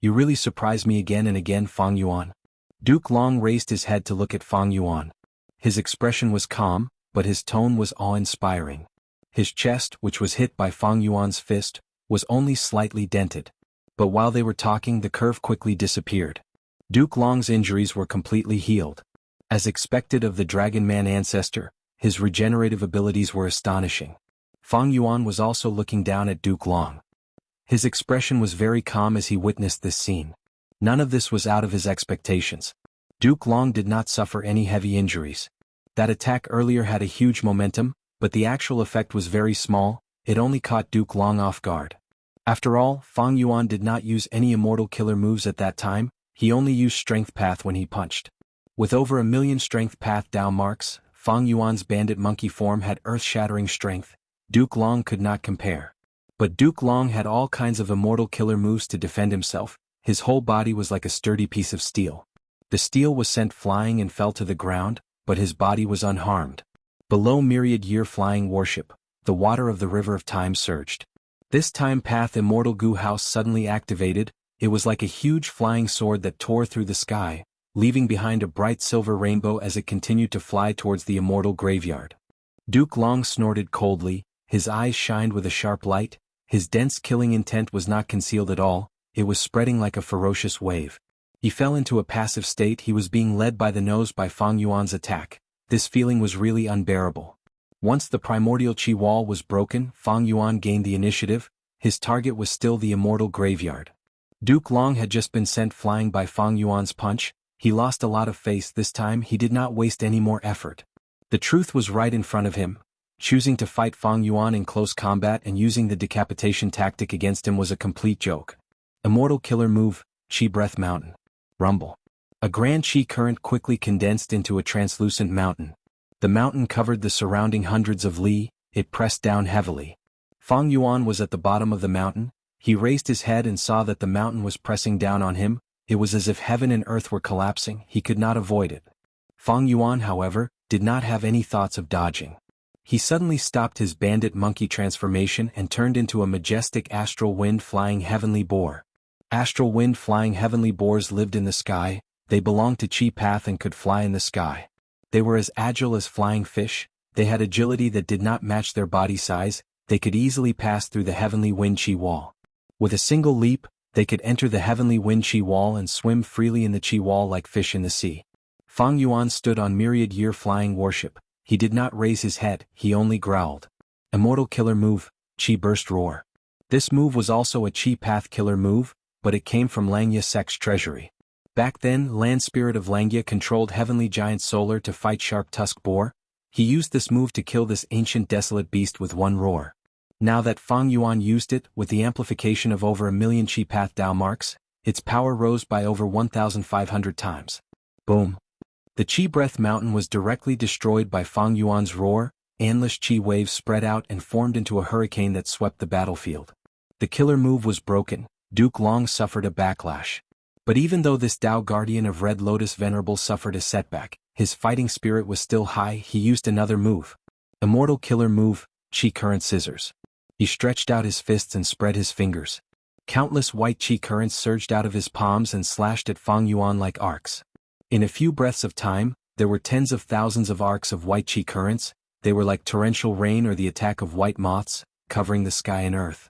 S1: You really surprise me again and again, Fang Yuan. Duke Long raised his head to look at Fang Yuan. His expression was calm, but his tone was awe-inspiring. His chest, which was hit by Fang Yuan's fist, was only slightly dented. But while they were talking, the curve quickly disappeared. Duke Long's injuries were completely healed. As expected of the Dragon Man ancestor, his regenerative abilities were astonishing. Fang Yuan was also looking down at Duke Long. His expression was very calm as he witnessed this scene. None of this was out of his expectations. Duke Long did not suffer any heavy injuries. That attack earlier had a huge momentum, but the actual effect was very small. It only caught Duke Long off guard. After all, Fang Yuan did not use any immortal killer moves at that time. He only used Strength Path when he punched. With over 1 million Strength Path Dao marks, Fang Yuan's bandit monkey form had earth-shattering strength. Duke Long could not compare. But Duke Long had all kinds of immortal killer moves to defend himself. His whole body was like a sturdy piece of steel. The steel was sent flying and fell to the ground, but his body was unharmed. Below myriad-year flying warship, the water of the river of time surged. This time path Immortal Gu House suddenly activated. It was like a huge flying sword that tore through the sky, leaving behind a bright silver rainbow as it continued to fly towards the immortal graveyard. Duke Long snorted coldly, his eyes shined with a sharp light. His dense killing intent was not concealed at all, it was spreading like a ferocious wave. He fell into a passive state. He was being led by the nose by Fang Yuan's attack. This feeling was really unbearable. Once the primordial Qi wall was broken, Fang Yuan gained the initiative. His target was still the immortal graveyard. Duke Long had just been sent flying by Fang Yuan's punch. He lost a lot of face this time. He did not waste any more effort. The truth was right in front of him. Choosing to fight Fang Yuan in close combat and using the decapitation tactic against him was a complete joke. Immortal killer move, Qi Breath Mountain. Rumble. A grand Qi current quickly condensed into a translucent mountain. The mountain covered the surrounding hundreds of li. It pressed down heavily. Fang Yuan was at the bottom of the mountain. He raised his head and saw that the mountain was pressing down on him. It was as if heaven and earth were collapsing. He could not avoid it. Fang Yuan, however, did not have any thoughts of dodging. He suddenly stopped his bandit monkey transformation and turned into a majestic astral wind flying heavenly boar. Astral wind flying heavenly boars lived in the sky. They belonged to Qi Path and could fly in the sky. They were as agile as flying fish. They had agility that did not match their body size. They could easily pass through the heavenly wind Qi wall. With a single leap, they could enter the heavenly wind Qi wall and swim freely in the Qi wall like fish in the sea. Fang Yuan stood on myriad-year flying warship. He did not raise his head, he only growled. Immortal killer move, Qi Burst Roar. This move was also a Qi Path killer move, but it came from Langya Sect's treasury. Back then, Land Spirit of Langya controlled Heavenly Giant Solar to fight Sharp Tusk Boar. He used this move to kill this ancient desolate beast with one roar. Now that Fang Yuan used it, with the amplification of over 1,000,000 Qi Path Dao marks, its power rose by over 1,500 times. Boom. The Qi Breath Mountain was directly destroyed by Fang Yuan's roar. Endless Qi waves spread out and formed into a hurricane that swept the battlefield. The killer move was broken. Duke Long suffered a backlash. But even though this Dao Guardian of Red Lotus Venerable suffered a setback, his fighting spirit was still high. He used another move. Immortal killer move, Qi Current Scissors. He stretched out his fists and spread his fingers. Countless white Qi currents surged out of his palms and slashed at Fang Yuan like arcs. In a few breaths of time, there were tens of thousands of arcs of white Qi currents. They were like torrential rain or the attack of white moths, covering the sky and earth.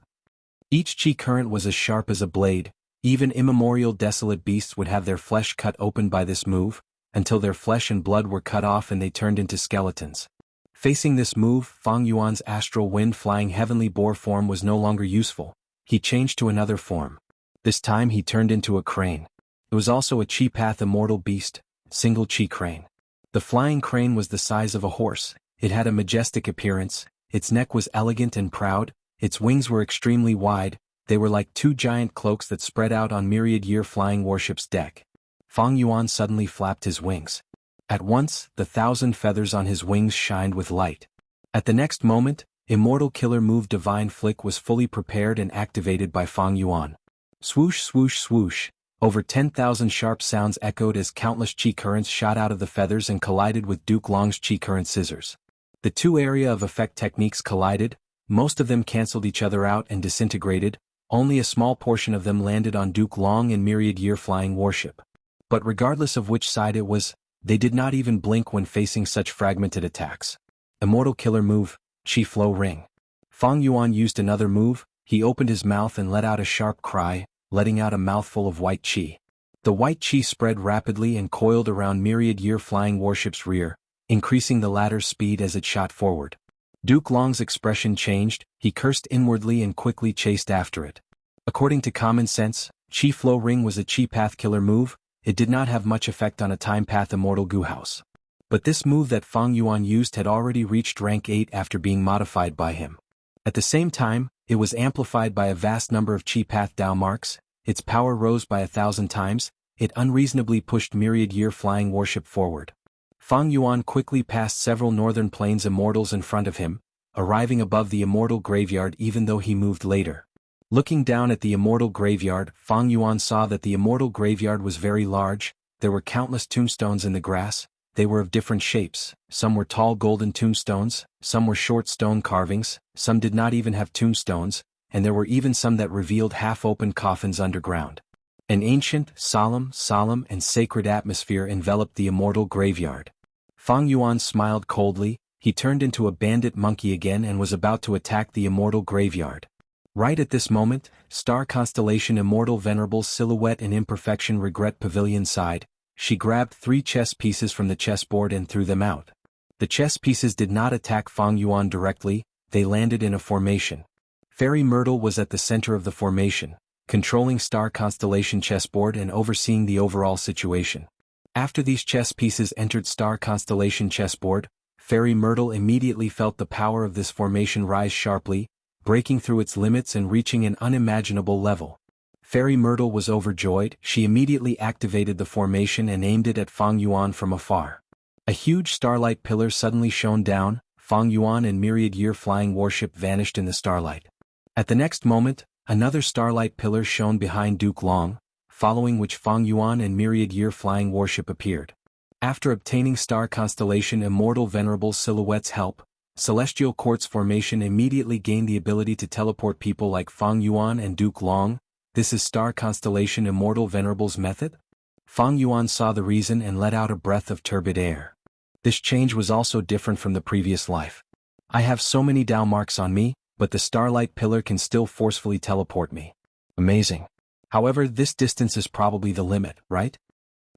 S1: Each Qi current was as sharp as a blade. Even immemorial desolate beasts would have their flesh cut open by this move, until their flesh and blood were cut off and they turned into skeletons. Facing this move, Fang Yuan's astral wind flying heavenly boar form was no longer useful. He changed to another form. This time he turned into a crane. It was also a Qi Path immortal beast, single Qi crane. The flying crane was the size of a horse. It had a majestic appearance. Its neck was elegant and proud. Its wings were extremely wide. They were like two giant cloaks that spread out on myriad-year flying warship's deck. Fang Yuan suddenly flapped his wings. At once, the 1,000 feathers on his wings shined with light. At the next moment, immortal killer move Divine Flick was fully prepared and activated by Fang Yuan. Swoosh swoosh swoosh. Over 10,000 sharp sounds echoed as countless Qi currents shot out of the feathers and collided with Duke Long's Qi current scissors. The two area of effect techniques collided. Most of them cancelled each other out and disintegrated. Only a small portion of them landed on Duke Long and myriad-year flying warship. But regardless of which side it was, they did not even blink when facing such fragmented attacks. Immortal killer move, Qi Flow Ring. Fang Yuan used another move. He opened his mouth and let out a sharp cry, letting out a mouthful of white Qi. The white Qi spread rapidly and coiled around myriad-year flying warship's rear, increasing the latter's speed as it shot forward. Duke Long's expression changed. He cursed inwardly and quickly chased after it. According to common sense, Qi Flow Ring was a Qi Path killer move. It did not have much effect on a Time Path Immortal Gu House. But this move that Fang Yuan used had already reached rank 8 after being modified by him. At the same time, it was amplified by a vast number of Qi Path Dao marks. Its power rose by 1,000 times. It unreasonably pushed myriad-year flying warship forward. Fang Yuan quickly passed several northern plains immortals in front of him. arriving above the Immortal graveyard even though he moved later. Looking down at the Immortal graveyard, Fang Yuan saw that the Immortal graveyard was very large. There were countless tombstones in the grass. They were of different shapes. Some were tall golden tombstones, some were short stone carvings, some did not even have tombstones, and there were even some that revealed half-open coffins underground. An ancient, solemn, and sacred atmosphere enveloped the Immortal graveyard. Fang Yuan smiled coldly. He turned into a bandit monkey again and was about to attack the Immortal graveyard. Right at this moment, Star Constellation Immortal Venerable Silhouette and Imperfection Regret Pavilion sighed. She grabbed 3 chess pieces from the chessboard and threw them out. The chess pieces did not attack Fang Yuan directly, they landed in a formation. Fairy Myrtle was at the center of the formation, controlling Star Constellation chessboard and overseeing the overall situation. After these chess pieces entered Star Constellation chessboard, Fairy Myrtle immediately felt the power of this formation rise sharply, breaking through its limits and reaching an unimaginable level. Fairy Myrtle was overjoyed. She immediately activated the formation and aimed it at Fang Yuan from afar. A huge starlight pillar suddenly shone down. Fang Yuan and myriad year flying warship vanished in the starlight. At the next moment, another starlight pillar shone behind Duke Long, following which Fang Yuan and myriad year flying warship appeared. After obtaining Star Constellation Immortal Venerable Silhouette's help, Celestial Court's formation immediately gained the ability to teleport people like Fang Yuan and Duke Long. This is Star Constellation Immortal Venerable's method? Fang Yuan saw the reason and let out a breath of turbid air. This change was also different from the previous life. I have so many Dao marks on me, but the starlight pillar can still forcefully teleport me. Amazing. However, this distance is probably the limit, right?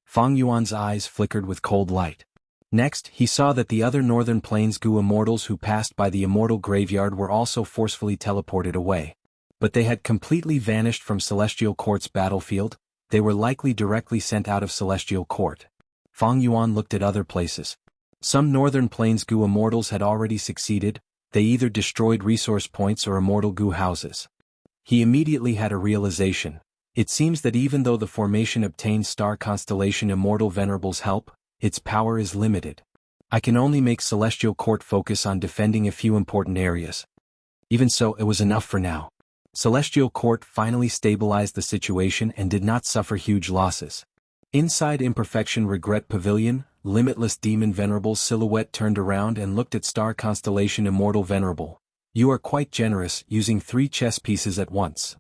S1: Fang Yuan's eyes flickered with cold light. Next, he saw that the other Northern Plains Gu immortals who passed by the Immortal graveyard were also forcefully teleported away. But they had completely vanished from Celestial Court's battlefield. They were likely directly sent out of Celestial Court. Fang Yuan looked at other places. Some Northern Plains Gu immortals had already succeeded. They either destroyed resource points or immortal Gu houses. He immediately had a realization. It seems that even though the formation obtained Star Constellation Immortal Venerable's help, its power is limited. I can only make Celestial Court focus on defending a few important areas. Even so, it was enough for now. Celestial Court finally stabilized the situation and did not suffer huge losses. Inside Imperfection Regret Pavilion, Limitless Demon Venerable Silhouette turned around and looked at Star Constellation Immortal Venerable. You are quite generous, using 3 chess pieces at once.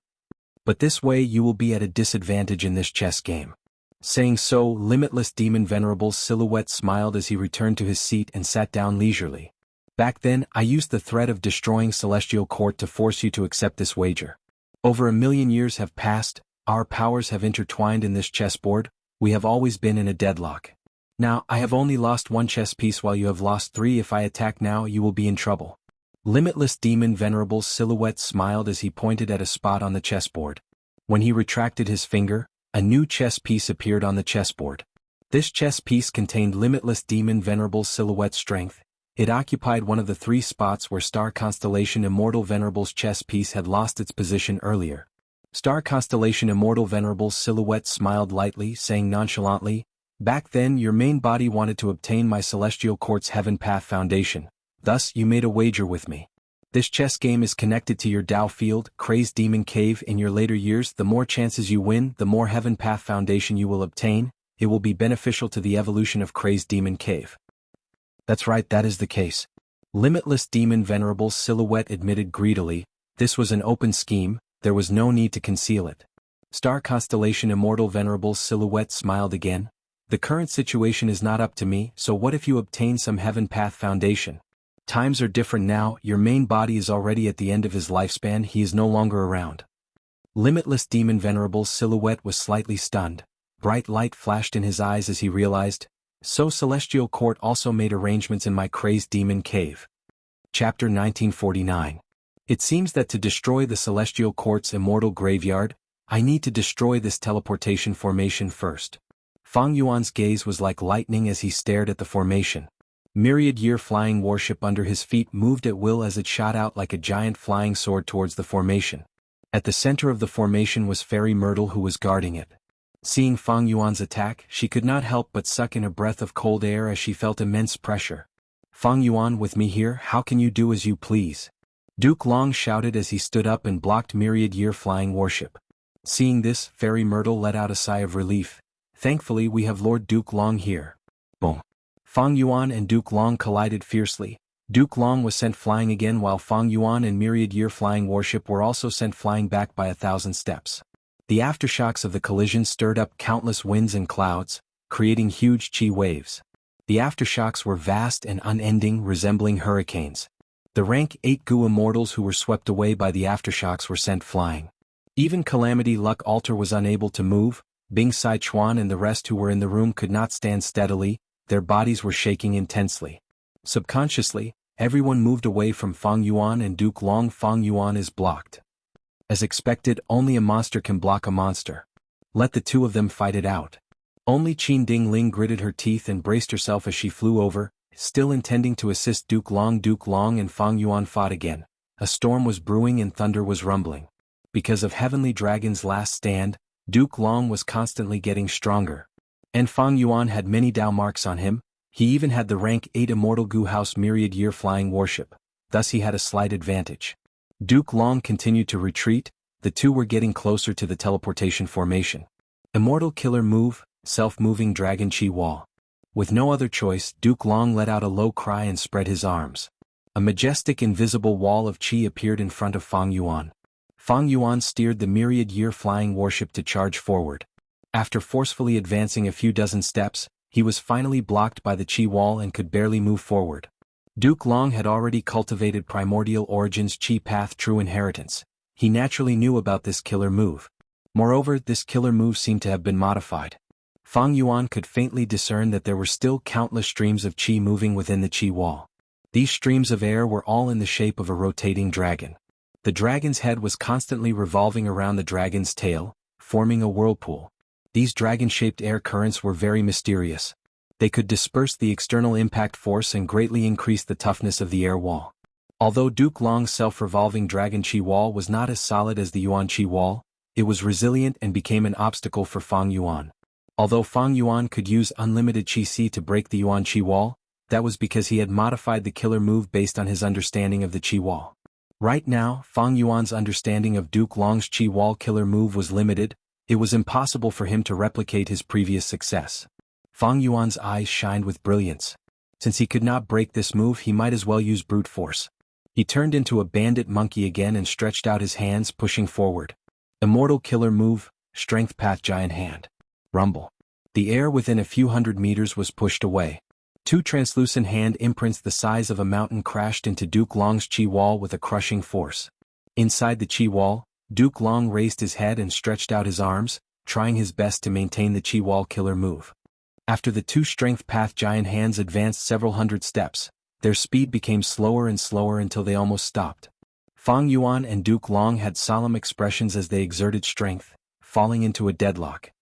S1: But this way you will be at a disadvantage in this chess game. Saying so, Limitless Demon Venerable Silhouette smiled as he returned to his seat and sat down leisurely. Back then, I used the threat of destroying Celestial Court to force you to accept this wager. Over 1,000,000 years have passed, our powers have intertwined in this chessboard, we have always been in a deadlock. Now, I have only lost 1 chess piece while you have lost 3. If I attack now, you will be in trouble. Limitless Demon Venerable Silhouette smiled as he pointed at a spot on the chessboard. When he retracted his finger, a new chess piece appeared on the chessboard. This chess piece contained Limitless Demon Venerable Silhouette's strength. It occupied one of the 3 spots where Star Constellation Immortal Venerable's chess piece had lost its position earlier. Star Constellation Immortal Venerable's Silhouette smiled lightly, saying nonchalantly, "Back then your main body wanted to obtain my Celestial Court's Heaven Path Foundation, thus you made a wager with me. This chess game is connected to your Dao field, Crazed Demon Cave. In your later years, the more chances you win, the more Heaven Path Foundation you will obtain. It will be beneficial to the evolution of Crazed Demon Cave." That's right, that is the case. Limitless Demon Venerable Silhouette admitted greedily, this was an open scheme, there was no need to conceal it. Star Constellation Immortal Venerable Silhouette smiled again. The current situation is not up to me, so what if you obtain some Heaven Path Foundation? Times are different now, your main body is already at the end of his lifespan, he is no longer around. Limitless Demon Venerable Silhouette was slightly stunned. Bright light flashed in his eyes as he realized, so Celestial Court also made arrangements in my Crazed Demon Cave. Chapter 1949. It seems that to destroy the Celestial Court's Immortal Graveyard, I need to destroy this teleportation formation first. Fang Yuan's gaze was like lightning as he stared at the formation. Myriad year flying warship under his feet moved at will as it shot out like a giant flying sword towards the formation. At the center of the formation was Fairy Myrtle, who was guarding it. Seeing Fang Yuan's attack, she could not help but suck in a breath of cold air as she felt immense pressure. Fang Yuan with me here, how can you do as you please? Duke Long shouted as he stood up and blocked myriad year flying warship. Seeing this, Fairy Myrtle let out a sigh of relief. Thankfully we have Lord Duke Long here. Boom. Fang Yuan and Duke Long collided fiercely. Duke Long was sent flying again while Fang Yuan and myriad year flying warship were also sent flying back by 1,000 steps. The aftershocks of the collision stirred up countless winds and clouds, creating huge chi waves. The aftershocks were vast and unending, resembling hurricanes. The rank 8 Gu immortals who were swept away by the aftershocks were sent flying. Even Calamity Luck Alter was unable to move. Bing Sai Chuan and the rest who were in the room could not stand steadily, their bodies were shaking intensely. Subconsciously, everyone moved away from Fang Yuan and Duke Long. Fang Yuan is blocked. As expected, only a monster can block a monster. Let the two of them fight it out. Only Qin Dingling gritted her teeth and braced herself as she flew over, still intending to assist Duke Long. Duke Long and Fang Yuan fought again. A storm was brewing and thunder was rumbling. Because of Heavenly Dragon's last stand, Duke Long was constantly getting stronger. And Fang Yuan had many Dao marks on him. He even had the rank 8 Immortal Gu House myriad year flying warship, thus he had a slight advantage. Duke Long continued to retreat, the two were getting closer to the teleportation formation. Immortal Killer Move, Self-Moving Dragon Chi Wall. With no other choice, Duke Long let out a low cry and spread his arms. A majestic invisible wall of chi appeared in front of Fang Yuan. Fang Yuan steered the myriad year flying warship to charge forward. After forcefully advancing a few dozen steps, he was finally blocked by the chi wall and could barely move forward. Duke Long had already cultivated Primordial Origins Chi Path True Inheritance. He naturally knew about this killer move. Moreover, this killer move seemed to have been modified. Fang Yuan could faintly discern that there were still countless streams of chi moving within the chi wall. These streams of air were all in the shape of a rotating dragon. The dragon's head was constantly revolving around the dragon's tail, forming a whirlpool. These dragon-shaped air currents were very mysterious. They could disperse the external impact force and greatly increase the toughness of the air wall. Although Duke Long's self-revolving dragon chi wall was not as solid as the Yuan chi wall, it was resilient and became an obstacle for Fang Yuan. Although Fang Yuan could use unlimited Chi Si to break the Yuan Chi wall, that was because he had modified the killer move based on his understanding of the Chi wall. Right now, Fang Yuan's understanding of Duke Long's Chi wall killer move was limited. It was impossible for him to replicate his previous success. Fang Yuan's eyes shined with brilliance. Since he could not break this move, he might as well use brute force. He turned into a bandit monkey again and stretched out his hands, pushing forward. Immortal Killer Move, Strength Path Giant Hand. Rumble. The air within a few hundred meters was pushed away. Two translucent hand imprints the size of a mountain crashed into Duke Long's chi wall with a crushing force. Inside the chi wall, Duke Long raised his head and stretched out his arms, trying his best to maintain the chi wall killer move. After the two Strength Path Giant Hands advanced several hundred steps, their speed became slower and slower until they almost stopped. Fang Yuan and Duke Long had solemn expressions as they exerted strength, falling into a deadlock.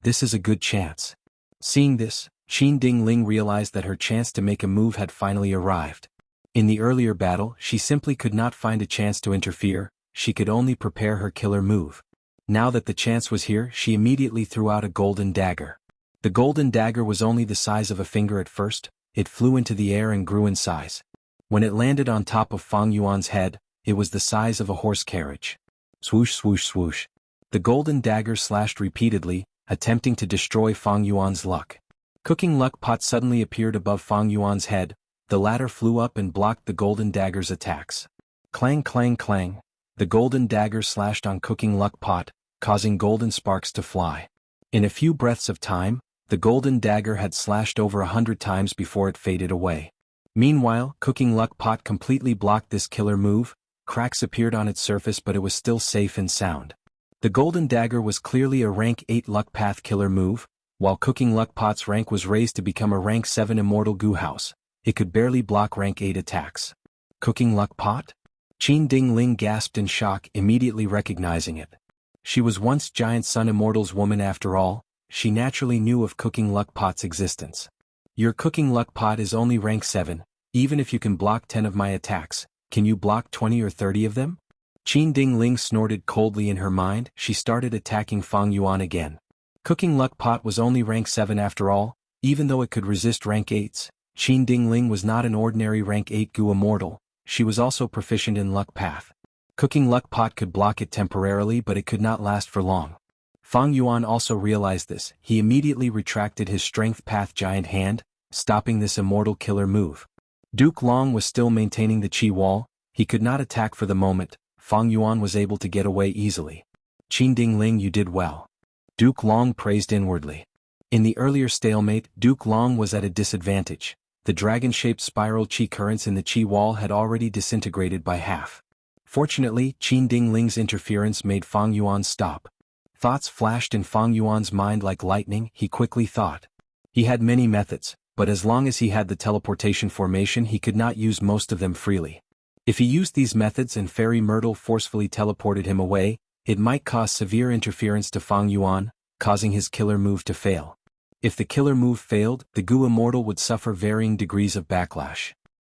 S1: This is a good chance. Seeing this, Qin Dingling realized that her chance to make a move had finally arrived. In the earlier battle, she simply could not find a chance to interfere, she could only prepare her killer move. Now that the chance was here, she immediately threw out a golden dagger. The golden dagger was only the size of a finger at first, it flew into the air and grew in size. When it landed on top of Fang Yuan's head, it was the size of a horse carriage. Swoosh swoosh swoosh. The golden dagger slashed repeatedly, attempting to destroy Fang Yuan's luck. Cooking luck pot suddenly appeared above Fang Yuan's head, the latter flew up and blocked the golden dagger's attacks. Clang clang clang, the golden dagger slashed on cooking luck pot, causing golden sparks to fly. In a few breaths of time, the golden dagger had slashed over 100 times before it faded away. Meanwhile, cooking luck pot completely blocked this killer move, cracks appeared on its surface but it was still safe and sound. The golden dagger was clearly a rank 8 luck path killer move, while cooking luck pot's rank was raised to become a rank 7 immortal goo house. It could barely block rank 8 attacks. Cooking luck pot? Qin Dingling gasped in shock, immediately recognizing it. She was once Giant Sun Immortal's woman after all, she naturally knew of cooking luck pot's existence. Your cooking luck pot is only rank 7, even if you can block 10 of my attacks, can you block 20 or 30 of them? Qin Dingling snorted coldly in her mind, she started attacking Fang Yuan again. Cooking luck pot was only rank 7 after all, even though it could resist rank 8s, Qin Dingling was not an ordinary rank 8 Gu Immortal, she was also proficient in Luck Path. Cooking Luck Pot could block it temporarily, but it could not last for long. Fang Yuan also realized this. He immediately retracted his Strength Path Giant Hand, stopping this immortal killer move. Duke Long was still maintaining the Qi Wall. He could not attack for the moment. Fang Yuan was able to get away easily. Qin Dingling, you did well. Duke Long praised inwardly. In the earlier stalemate, Duke Long was at a disadvantage. The dragon-shaped spiral Qi currents in the Qi Wall had already disintegrated by half. Fortunately, Qin Dingling's interference made Fang Yuan stop. Thoughts flashed in Fang Yuan's mind like lightning. He quickly thought. He had many methods, but as long as he had the teleportation formation, he could not use most of them freely. If he used these methods and Fairy Myrtle forcefully teleported him away, it might cause severe interference to Fang Yuan, causing his killer move to fail. If the killer move failed, the Gu Immortal would suffer varying degrees of backlash.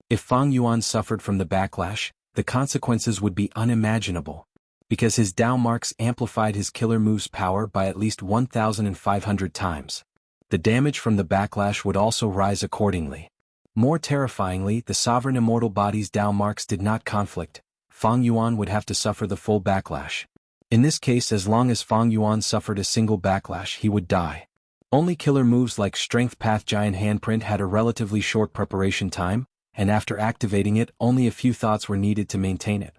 S1: If Fang Yuan suffered from the backlash, the consequences would be unimaginable. Because his Dao marks amplified his killer move's power by at least 1,500 times. The damage from the backlash would also rise accordingly. More terrifyingly, the sovereign immortal body's Dao marks did not conflict. Fang Yuan would have to suffer the full backlash. In this case, as long as Fang Yuan suffered a single backlash, he would die. Only killer moves like Strength Path Giant Handprint had a relatively short preparation time, and after activating it, only a few thoughts were needed to maintain it.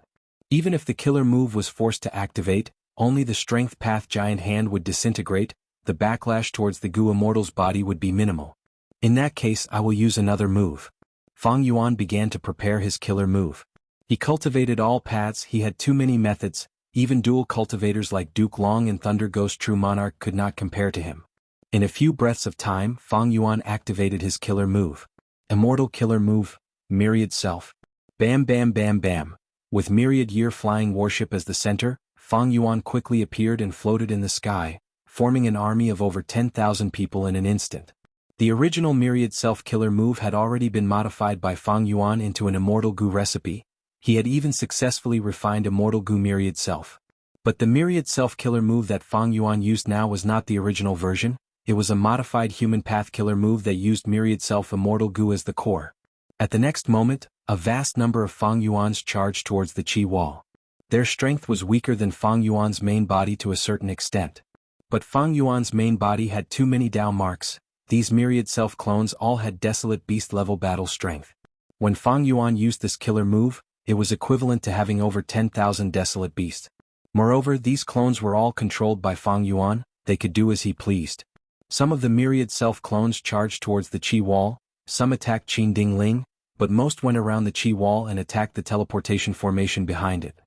S1: Even if the killer move was forced to activate, only the Strength Path Giant Hand would disintegrate. The backlash towards the Gu Immortal's body would be minimal. In that case, I will use another move. Fang Yuan began to prepare his killer move. He cultivated all paths. He had too many methods. Even dual cultivators like Duke Long and Thunder Ghost True Monarch could not compare to him. In a few breaths of time, Fang Yuan activated his killer move. Immortal killer move, Myriad Self. Bam bam bam bam. With Myriad Year Flying Warship as the center, Fang Yuan quickly appeared and floated in the sky, forming an army of over 10,000 people in an instant. The original Myriad Self killer move had already been modified by Fang Yuan into an Immortal Gu recipe. He had even successfully refined Immortal Gu Myriad Self. But the Myriad Self killer move that Fang Yuan used now was not the original version. It was a modified Human Path killer move that used Myriad Self Immortal Gu as the core. At the next moment, a vast number of Fang Yuans charged towards the Qi Wall. Their strength was weaker than Fang Yuan's main body to a certain extent. But Fang Yuan's main body had too many Dao marks. These Myriad Self clones all had Desolate Beast level battle strength. When Fang Yuan used this killer move, it was equivalent to having over 10,000 Desolate Beasts. Moreover, these clones were all controlled by Fang Yuan. They could do as he pleased. Some of the Myriad Self clones charged towards the Qi Wall, some attacked Qin Dingling, but most went around the Qi Wall and attacked the teleportation formation behind it.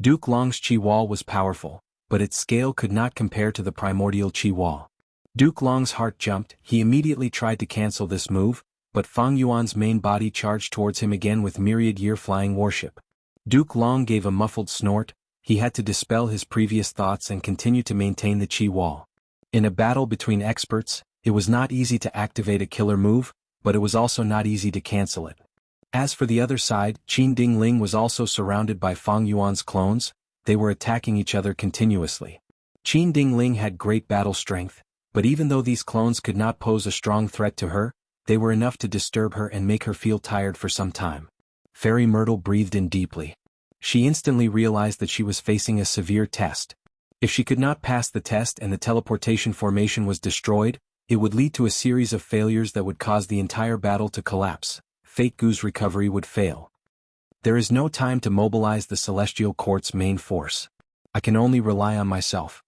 S1: Duke Long's Qi Wall was powerful, but its scale could not compare to the primordial Qi Wall. Duke Long's heart jumped. He immediately tried to cancel this move, but Fang Yuan's main body charged towards him again with Myriad Year Flying Warship. Duke Long gave a muffled snort. He had to dispel his previous thoughts and continue to maintain the Qi Wall. In a battle between experts, it was not easy to activate a killer move, but it was also not easy to cancel it. As for the other side, Qin Dingling was also surrounded by Fang Yuan's clones. They were attacking each other continuously. Qin Dingling had great battle strength, but even though these clones could not pose a strong threat to her, they were enough to disturb her and make her feel tired for some time. Fairy Myrtle breathed in deeply. She instantly realized that she was facing a severe test. If she could not pass the test and the teleportation formation was destroyed, it would lead to a series of failures that would cause the entire battle to collapse. Fate Gu's recovery would fail. There is no time to mobilize the Celestial Court's main force. I can only rely on myself.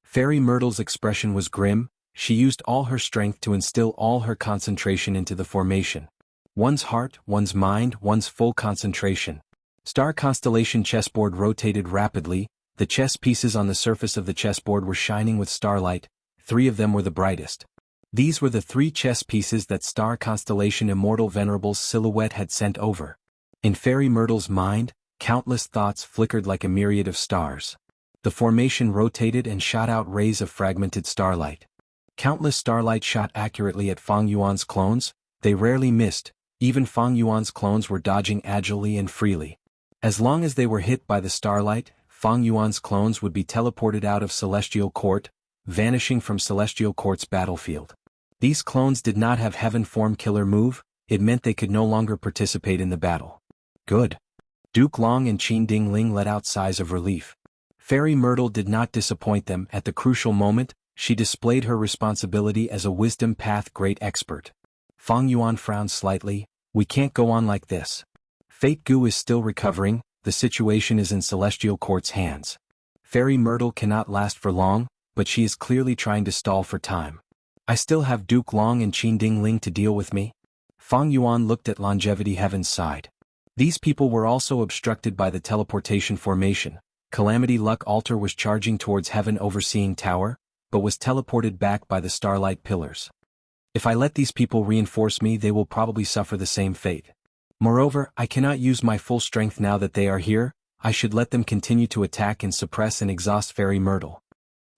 S1: Fairy Myrtle's expression was grim. She used all her strength to instill all her concentration into the formation. One's heart, one's mind, one's full concentration. Star Constellation chessboard rotated rapidly. The chess pieces on the surface of the chessboard were shining with starlight. 3 of them were the brightest. These were the 3 chess pieces that Star Constellation Immortal Venerable's silhouette had sent over. In Fairy Myrtle's mind, countless thoughts flickered like a myriad of stars. The formation rotated and shot out rays of fragmented starlight. Countless starlight shot accurately at Fang Yuan's clones. They rarely missed. Even Fang Yuan's clones were dodging agilely and freely. As long as they were hit by the starlight, Fang Yuan's clones would be teleported out of Celestial Court, vanishing from Celestial Court's battlefield. These clones did not have Heaven Form killer move. it meant they could no longer participate in the battle. Good. Duke Long and Qin Dingling let out sighs of relief. Fairy Myrtle did not disappoint them. At the crucial moment, she displayed her responsibility as a wisdom path great expert. Fang Yuan frowned slightly. We can't go on like this. Fate Gu is still recovering, the situation is in Celestial Court's hands. Fairy Myrtle cannot last for long, but she is clearly trying to stall for time. I still have Duke Long and Qin Dingling to deal with me. Fang Yuan looked at Longevity Heaven's side. These people were also obstructed by the teleportation formation. Calamity Luck Altar was charging towards Heaven Overseeing Tower, but was teleported back by the Starlight Pillars. If I let these people reinforce me, they will probably suffer the same fate. Moreover, I cannot use my full strength now that they are here. I should let them continue to attack and suppress and exhaust Fairy Myrtle.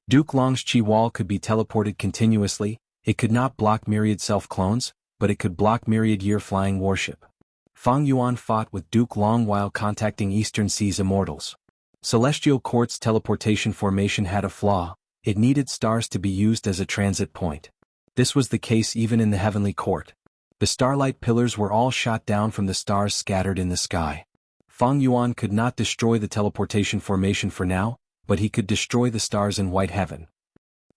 S1: Duke Long's Chi Wall could be teleported continuously. It could not block myriad self-clones, but it could block myriad year-flying warship. Fang Yuan fought with Duke Long while contacting Eastern Sea's Immortals. Celestial Court's teleportation formation had a flaw. It needed stars to be used as a transit point. This was the case even in the Heavenly Court. The Starlight Pillars were all shot down from the stars scattered in the sky. Fang Yuan could not destroy the teleportation formation for now, but he could destroy the stars in White Heaven.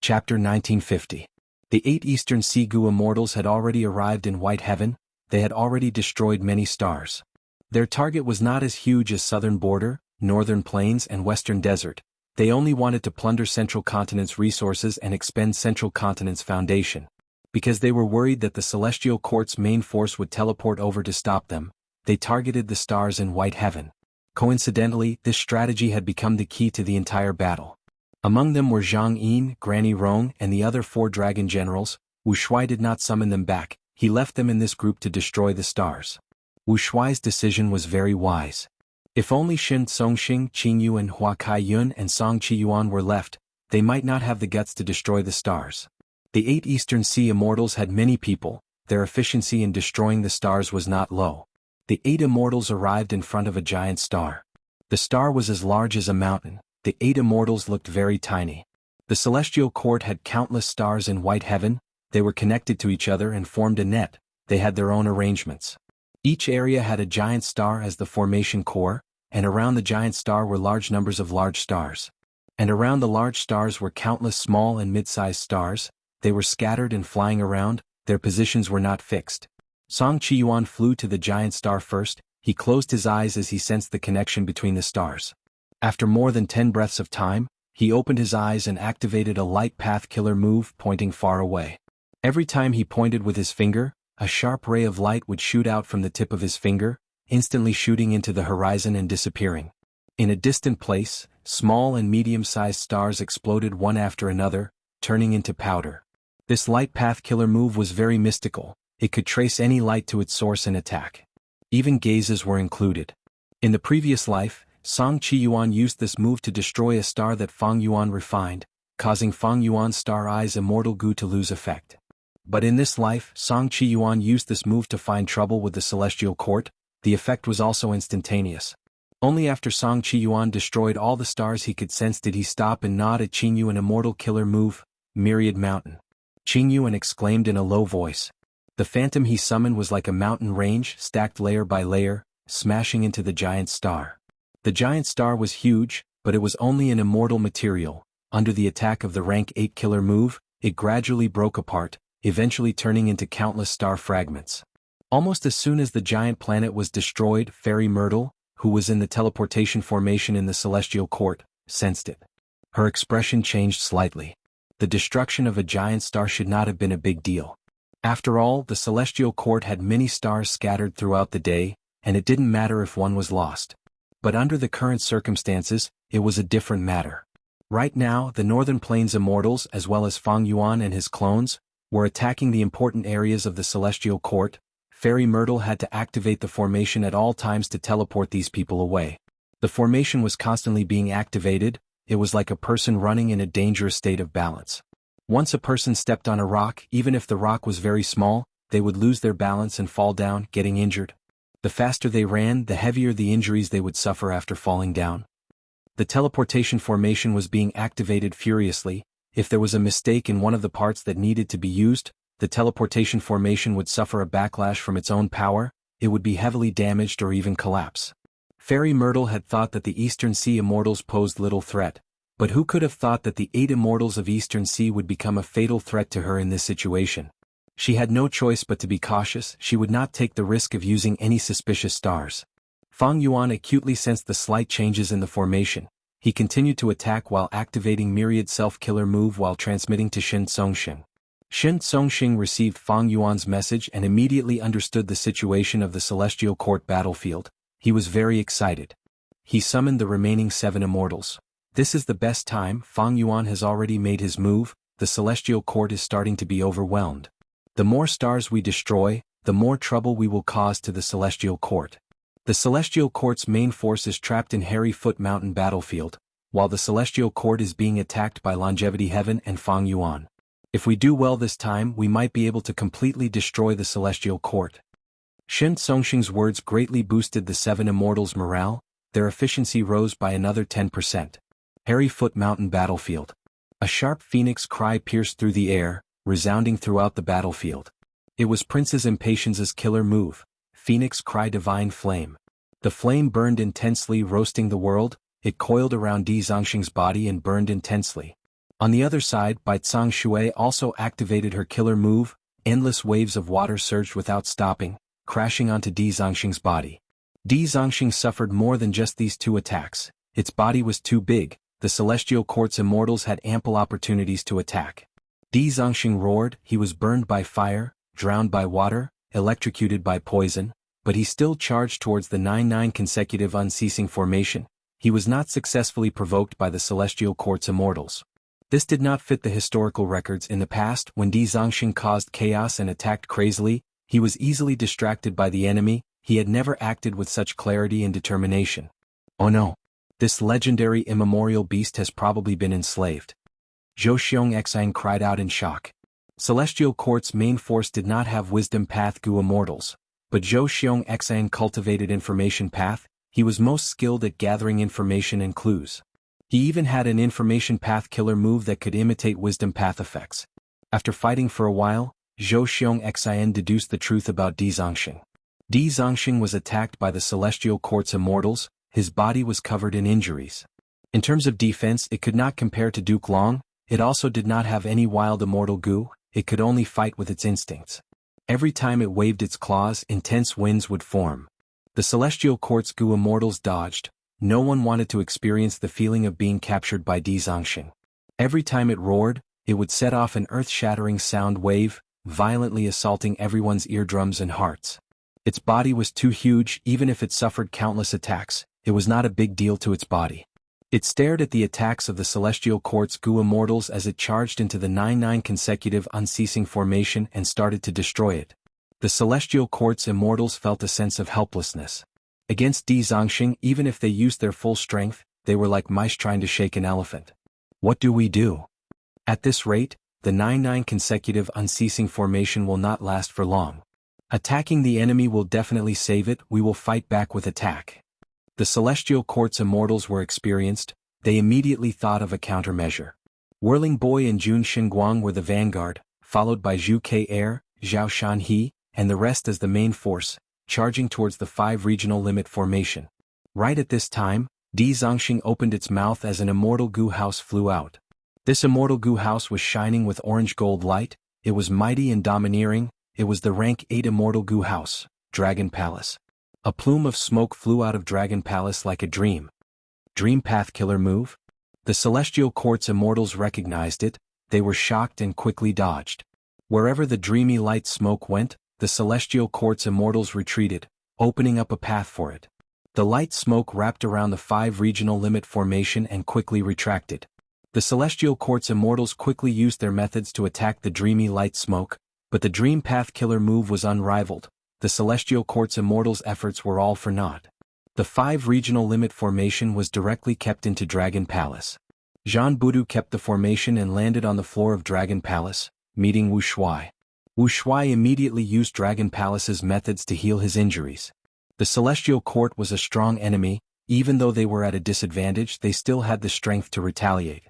S1: Chapter 1950. The 8 Eastern Sea-Gu Immortals had already arrived in White Heaven. They had already destroyed many stars. Their target was not as huge as Southern Border, Northern Plains and Western Desert. They only wanted to plunder Central Continent's resources and expend Central Continent's foundation. Because they were worried that the Celestial Court's main force would teleport over to stop them, they targeted the stars in White Heaven. Coincidentally, this strategy had become the key to the entire battle. Among them were Zhang Yin, Granny Rong, and the other 4 dragon generals. Wu Shuai did not summon them back. He left them in this group to destroy the stars. Wu Shuai's decision was very wise. If only Shen Songxing, Qin Yu and Hua Kai Yun and Song Qiyuan were left, they might not have the guts to destroy the stars. The 8 Eastern Sea Immortals had many people. Their efficiency in destroying the stars was not low. The 8 Immortals arrived in front of a giant star. The star was as large as a mountain. The 8 Immortals looked very tiny. The Celestial Court had countless stars in White Heaven. They were connected to each other and formed a net. They had their own arrangements. Each area had a giant star as the formation core, and around the giant star were large numbers of large stars. And around the large stars were countless small and mid-sized stars. They were scattered and flying around. Their positions were not fixed. Song Qiyuan flew to the giant star first. He closed his eyes as he sensed the connection between the stars. After more than 10 breaths of time, he opened his eyes and activated a light path killer move pointing far away. Every time he pointed with his finger, a sharp ray of light would shoot out from the tip of his finger, instantly shooting into the horizon and disappearing. In a distant place, small and medium-sized stars exploded one after another, turning into powder. This light path killer move was very mystical. It could trace any light to its source and attack. Even gazes were included. In the previous life, Song Qiyuan used this move to destroy a star that Fang Yuan refined, causing Fang Yuan's star eyes Immortal Gu to lose effect. But in this life, Song Qiyuan used this move to find trouble with the Celestial Court. The effect was also instantaneous. Only after Song Qiyuan destroyed all the stars he could sense did he stop and nod at Qingyu an immortal killer move, Myriad Mountain. Qingyu exclaimed in a low voice. The phantom he summoned was like a mountain range stacked layer by layer, smashing into the giant star. The giant star was huge, but it was only an immortal material. Under the attack of the rank 8 killer move, it gradually broke apart, eventually turning into countless star fragments. Almost as soon as the giant planet was destroyed, Fairy Myrtle, who was in the teleportation formation in the Celestial Court, sensed it. Her expression changed slightly. The destruction of a giant star should not have been a big deal. After all, the Celestial Court had many stars scattered throughout the day, and it didn't matter if one was lost. But under the current circumstances, it was a different matter. Right now, the Northern Plains Immortals as well as Fang Yuan and his clones were attacking the important areas of the Celestial Court. Fairy Myrtle had to activate the formation at all times to teleport these people away. The formation was constantly being activated. It was like a person running in a dangerous state of balance. Once a person stepped on a rock, even if the rock was very small, they would lose their balance and fall down, getting injured. The faster they ran, the heavier the injuries they would suffer after falling down. The teleportation formation was being activated furiously. If there was a mistake in one of the parts that needed to be used, the teleportation formation would suffer a backlash from its own power, it would be heavily damaged or even collapse. Fairy Myrtle had thought that the Eastern Sea Immortals posed little threat, but who could have thought that the 8 Immortals of Eastern Sea would become a fatal threat to her in this situation? She had no choice but to be cautious. She would not take the risk of using any suspicious stars. Fang Yuan acutely sensed the slight changes in the formation. He continued to attack while activating Myriad Self-Killer move while transmitting to Shen Songxing. Shen Songxing received Fang Yuan's message and immediately understood the situation of the Celestial Court battlefield. He was very excited. He summoned the remaining 7 Immortals. This is the best time. Fang Yuan has already made his move. The Celestial Court is starting to be overwhelmed. The more stars we destroy, the more trouble we will cause to the Celestial Court. The Celestial Court's main force is trapped in Hairy Foot Mountain battlefield, while the Celestial Court is being attacked by Longevity Heaven and Fang Yuan. If we do well this time, we might be able to completely destroy the Celestial Court. Shen Songxing's words greatly boosted the 7 Immortals' morale. Their efficiency rose by another 10%. Hairy Foot Mountain battlefield. A sharp phoenix cry pierced through the air, resounding throughout the battlefield. It was Princess Impatience's killer move, Phoenix Cry Divine Flame. The flame burned intensely, roasting the world. It coiled around Di Zongxing's body and burned intensely. On the other side, Bai Tsang Shui also activated her killer move. Endless waves of water surged without stopping, crashing onto Di Zongxing's body. Di Zongxing suffered more than just these 2 attacks. Its body was too big. The Celestial Court's Immortals had ample opportunities to attack. Di Zongxing roared. He was burned by fire, drowned by water, electrocuted by poison, but he still charged towards the 9-9 consecutive unceasing formation. He was not successfully provoked by the Celestial Court's Immortals. This did not fit the historical records. In the past, when Di Zongxing caused chaos and attacked crazily, he was easily distracted by the enemy. He had never acted with such clarity and determination. Oh no! This legendary immemorial beast has probably been enslaved. Zhou Xianxia cried out in shock. Celestial Court's main force did not have Wisdom Path Gu Immortals, but Zhou Xianxia cultivated Information Path. He was most skilled at gathering information and clues. He even had an Information Path killer move that could imitate Wisdom Path effects. After fighting for a while, Zhou Xianxia deduced the truth about Di Zongxing. Di Zongxing was attacked by the Celestial Court's Immortals. His body was covered in injuries. In terms of defense, it could not compare to Duke Long. It also did not have any wild immortal Gu. It could only fight with its instincts. Every time it waved its claws, intense winds would form. The Celestial Court's Gu Immortals dodged. No one wanted to experience the feeling of being captured by Di Zongxing. Every time it roared, it would set off an earth-shattering sound wave, violently assaulting everyone's eardrums and hearts. Its body was too huge. Even if it suffered countless attacks, it was not a big deal to its body. It stared at the attacks of the Celestial Court's Gu Immortals as it charged into the 9-9 consecutive unceasing formation and started to destroy it. The Celestial Court's Immortals felt a sense of helplessness. Against Di Zongxing, even if they used their full strength, they were like mice trying to shake an elephant. What do we do? At this rate, the 9-9 consecutive unceasing formation will not last for long. Attacking the enemy will definitely save it. We will fight back with attack. The Celestial Court's Immortals were experienced. They immediately thought of a countermeasure. Whirling Boy and Jun Xinguang were the vanguard, followed by Zhu Ke Air, Zhao Shanhe, and the rest as the main force, charging towards the 5 regional limit formation. Right at this time, Di Zongxing opened its mouth as an Immortal Gu House flew out. This Immortal Gu House was shining with orange-gold light. It was mighty and domineering. It was the rank 8 Immortal Gu House, Dragon Palace. A plume of smoke flew out of Dragon Palace like a dream. Dream Path killer move? The Celestial Court's Immortals recognized it. They were shocked and quickly dodged. Wherever the dreamy light smoke went, the Celestial Court's Immortals retreated, opening up a path for it. The light smoke wrapped around the 5 regional limit formation and quickly retracted. The Celestial Court's Immortals quickly used their methods to attack the dreamy light smoke, but the Dream Path killer move was unrivaled. The Celestial Court's Immortals' efforts were all for naught. The 5 regional limit formation was directly kept into Dragon Palace. Zhan Budu kept the formation and landed on the floor of Dragon Palace, meeting Wu Shuai. Wu Shuai immediately used Dragon Palace's methods to heal his injuries. The Celestial Court was a strong enemy. Even though they were at a disadvantage, they still had the strength to retaliate.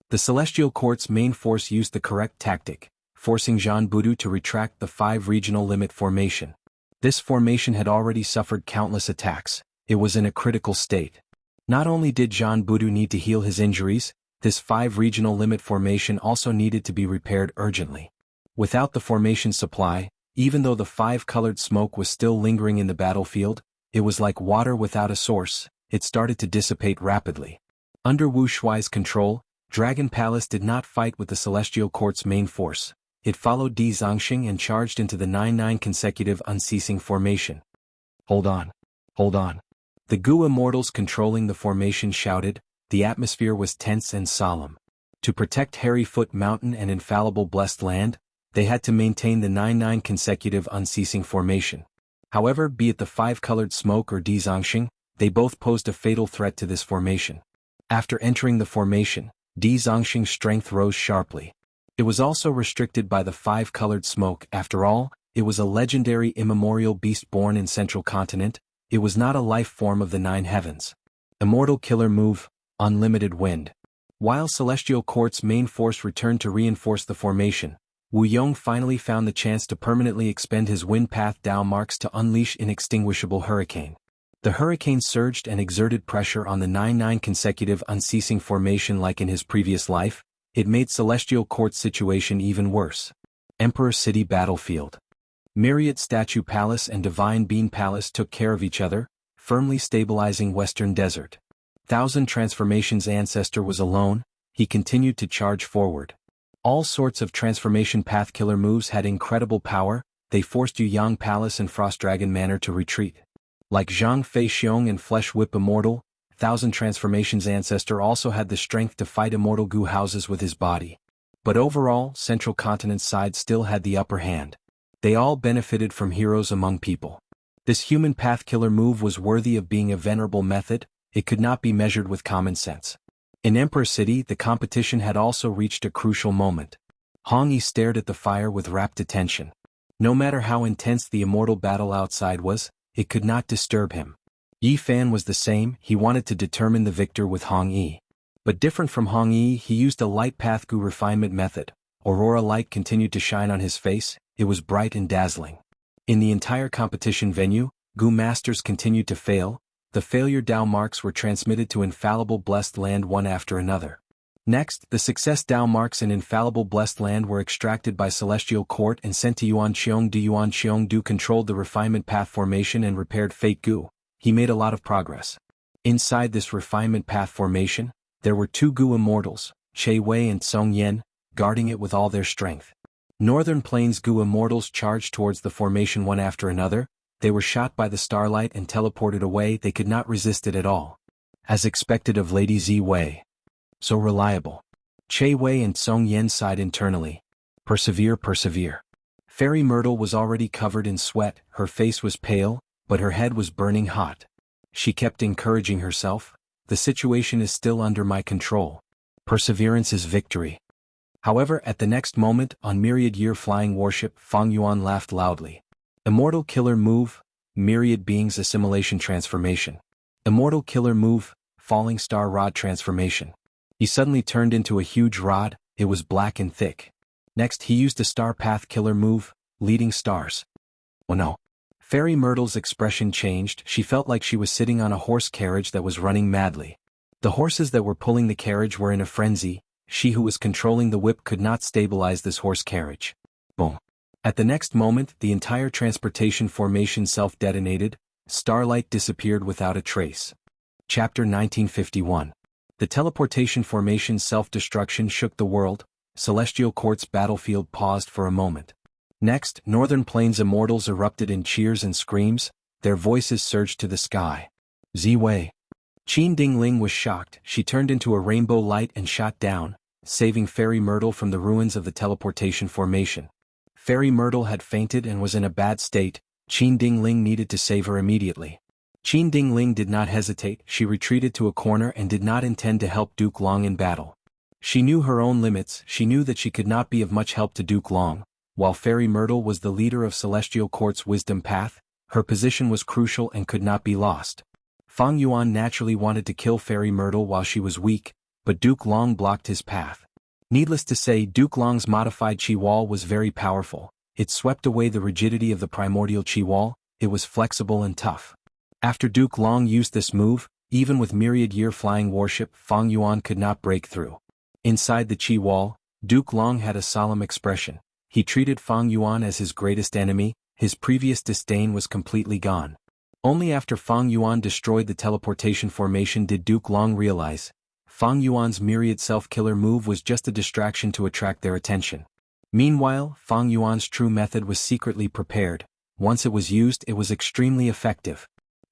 S1: The Celestial Court's main force used the correct tactic. forcing Jianghu to retract the 5 regional limit formation. This formation had already suffered countless attacks. It was in a critical state. Not only did Jianghu need to heal his injuries, this 5 regional limit formation also needed to be repaired urgently. Without the formation supply, even though the 5-colored smoke was still lingering in the battlefield, it was like water without a source. It started to dissipate rapidly. Under Wu Shuai's control, Dragon Palace did not fight with the Celestial Court's main force. It followed Di Zongxing and charged into the 9-9 consecutive unceasing formation. Hold on. Hold on. The Gu Immortals controlling the formation shouted. The atmosphere was tense and solemn. To protect Hairy Foot Mountain and infallible Blessed Land, they had to maintain the 9-9 consecutive unceasing formation. However, be it the 5-colored smoke or Di Zongxing, they both posed a fatal threat to this formation. After entering the formation, Di Zongxing's strength rose sharply. It was also restricted by the 5-colored smoke. After all, it was a legendary immemorial beast born in Central Continent. It was not a life form of the 9 heavens. Immortal killer move, unlimited wind. While Celestial Court's main force returned to reinforce the formation, Wu Yong finally found the chance to permanently expend his wind path Dao marks to unleash inextinguishable hurricane. The hurricane surged and exerted pressure on the 9-9 consecutive unceasing formation like in his previous life. It made Celestial Court's situation even worse. Emperor City Battlefield. Myriad Statue Palace and Divine Bean Palace took care of each other, firmly stabilizing Western Desert. Thousand Transformations Ancestor was alone. He continued to charge forward. All sorts of transformation path killer moves had incredible power. They forced Yang Palace and Frost Dragon Manor to retreat. Like Zhang Fei Xiong and Flesh Whip Immortal, Thousand Transformations Ancestor also had the strength to fight Immortal Gu houses with his body. But overall, Central Continent's side still had the upper hand. They all benefited from heroes among people. This human path killer move was worthy of being a venerable method. It could not be measured with common sense. In Emperor City, the competition had also reached a crucial moment. Hong Yi stared at the fire with rapt attention. No matter how intense the immortal battle outside was, it could not disturb him. Yi Fan was the same. He wanted to determine the victor with Hong Yi. But different from Hong Yi, he used a light path Gu refinement method. Aurora light continued to shine on his face. It was bright and dazzling. In the entire competition venue, Gu masters continued to fail. The failure Dao marks were transmitted to infallible Blessed Land one after another. Next, the success Dao marks in infallible Blessed Land were extracted by Celestial Court and sent to Yuan Xiongdu. Yuan Xiongdu controlled the refinement path formation and repaired Fate Gu. He made a lot of progress. Inside this refinement path formation, there were 2 Gu Immortals, Che Wei and Song Yen, guarding it with all their strength. Northern Plains Gu Immortals charged towards the formation one after another. They were shot by the starlight and teleported away. They could not resist it at all. As expected of Lady Zi Wei. So reliable. Che Wei and Song Yen sighed internally. Persevere, persevere. Fairy Myrtle was already covered in sweat. Her face was pale, but her head was burning hot. She kept encouraging herself. The situation is still under my control. Perseverance is victory. However, at the next moment, on Myriad Year Flying Warship, Fang Yuan laughed loudly. Immortal Killer Move, Myriad Beings Assimilation Transformation. Immortal Killer Move, Falling Star Rod Transformation. He suddenly turned into a huge rod. It was black and thick. Next he used a Star Path Killer Move, Leading Stars. Oh no. Fairy Myrtle's expression changed. She felt like she was sitting on a horse carriage that was running madly. The horses that were pulling the carriage were in a frenzy. She who was controlling the whip could not stabilize this horse carriage. Boom. At the next moment, the entire transportation formation self-detonated. Starlight disappeared without a trace. Chapter 1951. The teleportation formation's self-destruction shook the world. Celestial Court's battlefield paused for a moment. Next, Northern Plains Immortals erupted in cheers and screams. Their voices surged to the sky. Zi Wei. Qin Dingling was shocked. She turned into a rainbow light and shot down, saving Fairy Myrtle from the ruins of the teleportation formation. Fairy Myrtle had fainted and was in a bad state. Qin Dingling needed to save her immediately. Qin Dingling did not hesitate. She retreated to a corner and did not intend to help Duke Long in battle. She knew her own limits. She knew that she could not be of much help to Duke Long. While Fairy Myrtle was the leader of Celestial Court's wisdom path, her position was crucial and could not be lost. Fang Yuan naturally wanted to kill Fairy Myrtle while she was weak, but Duke Long blocked his path. Needless to say, Duke Long's modified Qi wall was very powerful. It swept away the rigidity of the primordial Qi wall. It was flexible and tough. After Duke Long used this move, even with myriad-year flying warship, Fang Yuan could not break through. Inside the Qi wall, Duke Long had a solemn expression. He treated Fang Yuan as his greatest enemy. His previous disdain was completely gone. Only after Fang Yuan destroyed the teleportation formation did Duke Long realize Fang Yuan's myriad self-killer move was just a distraction to attract their attention. Meanwhile, Fang Yuan's true method was secretly prepared. Once it was used, it was extremely effective.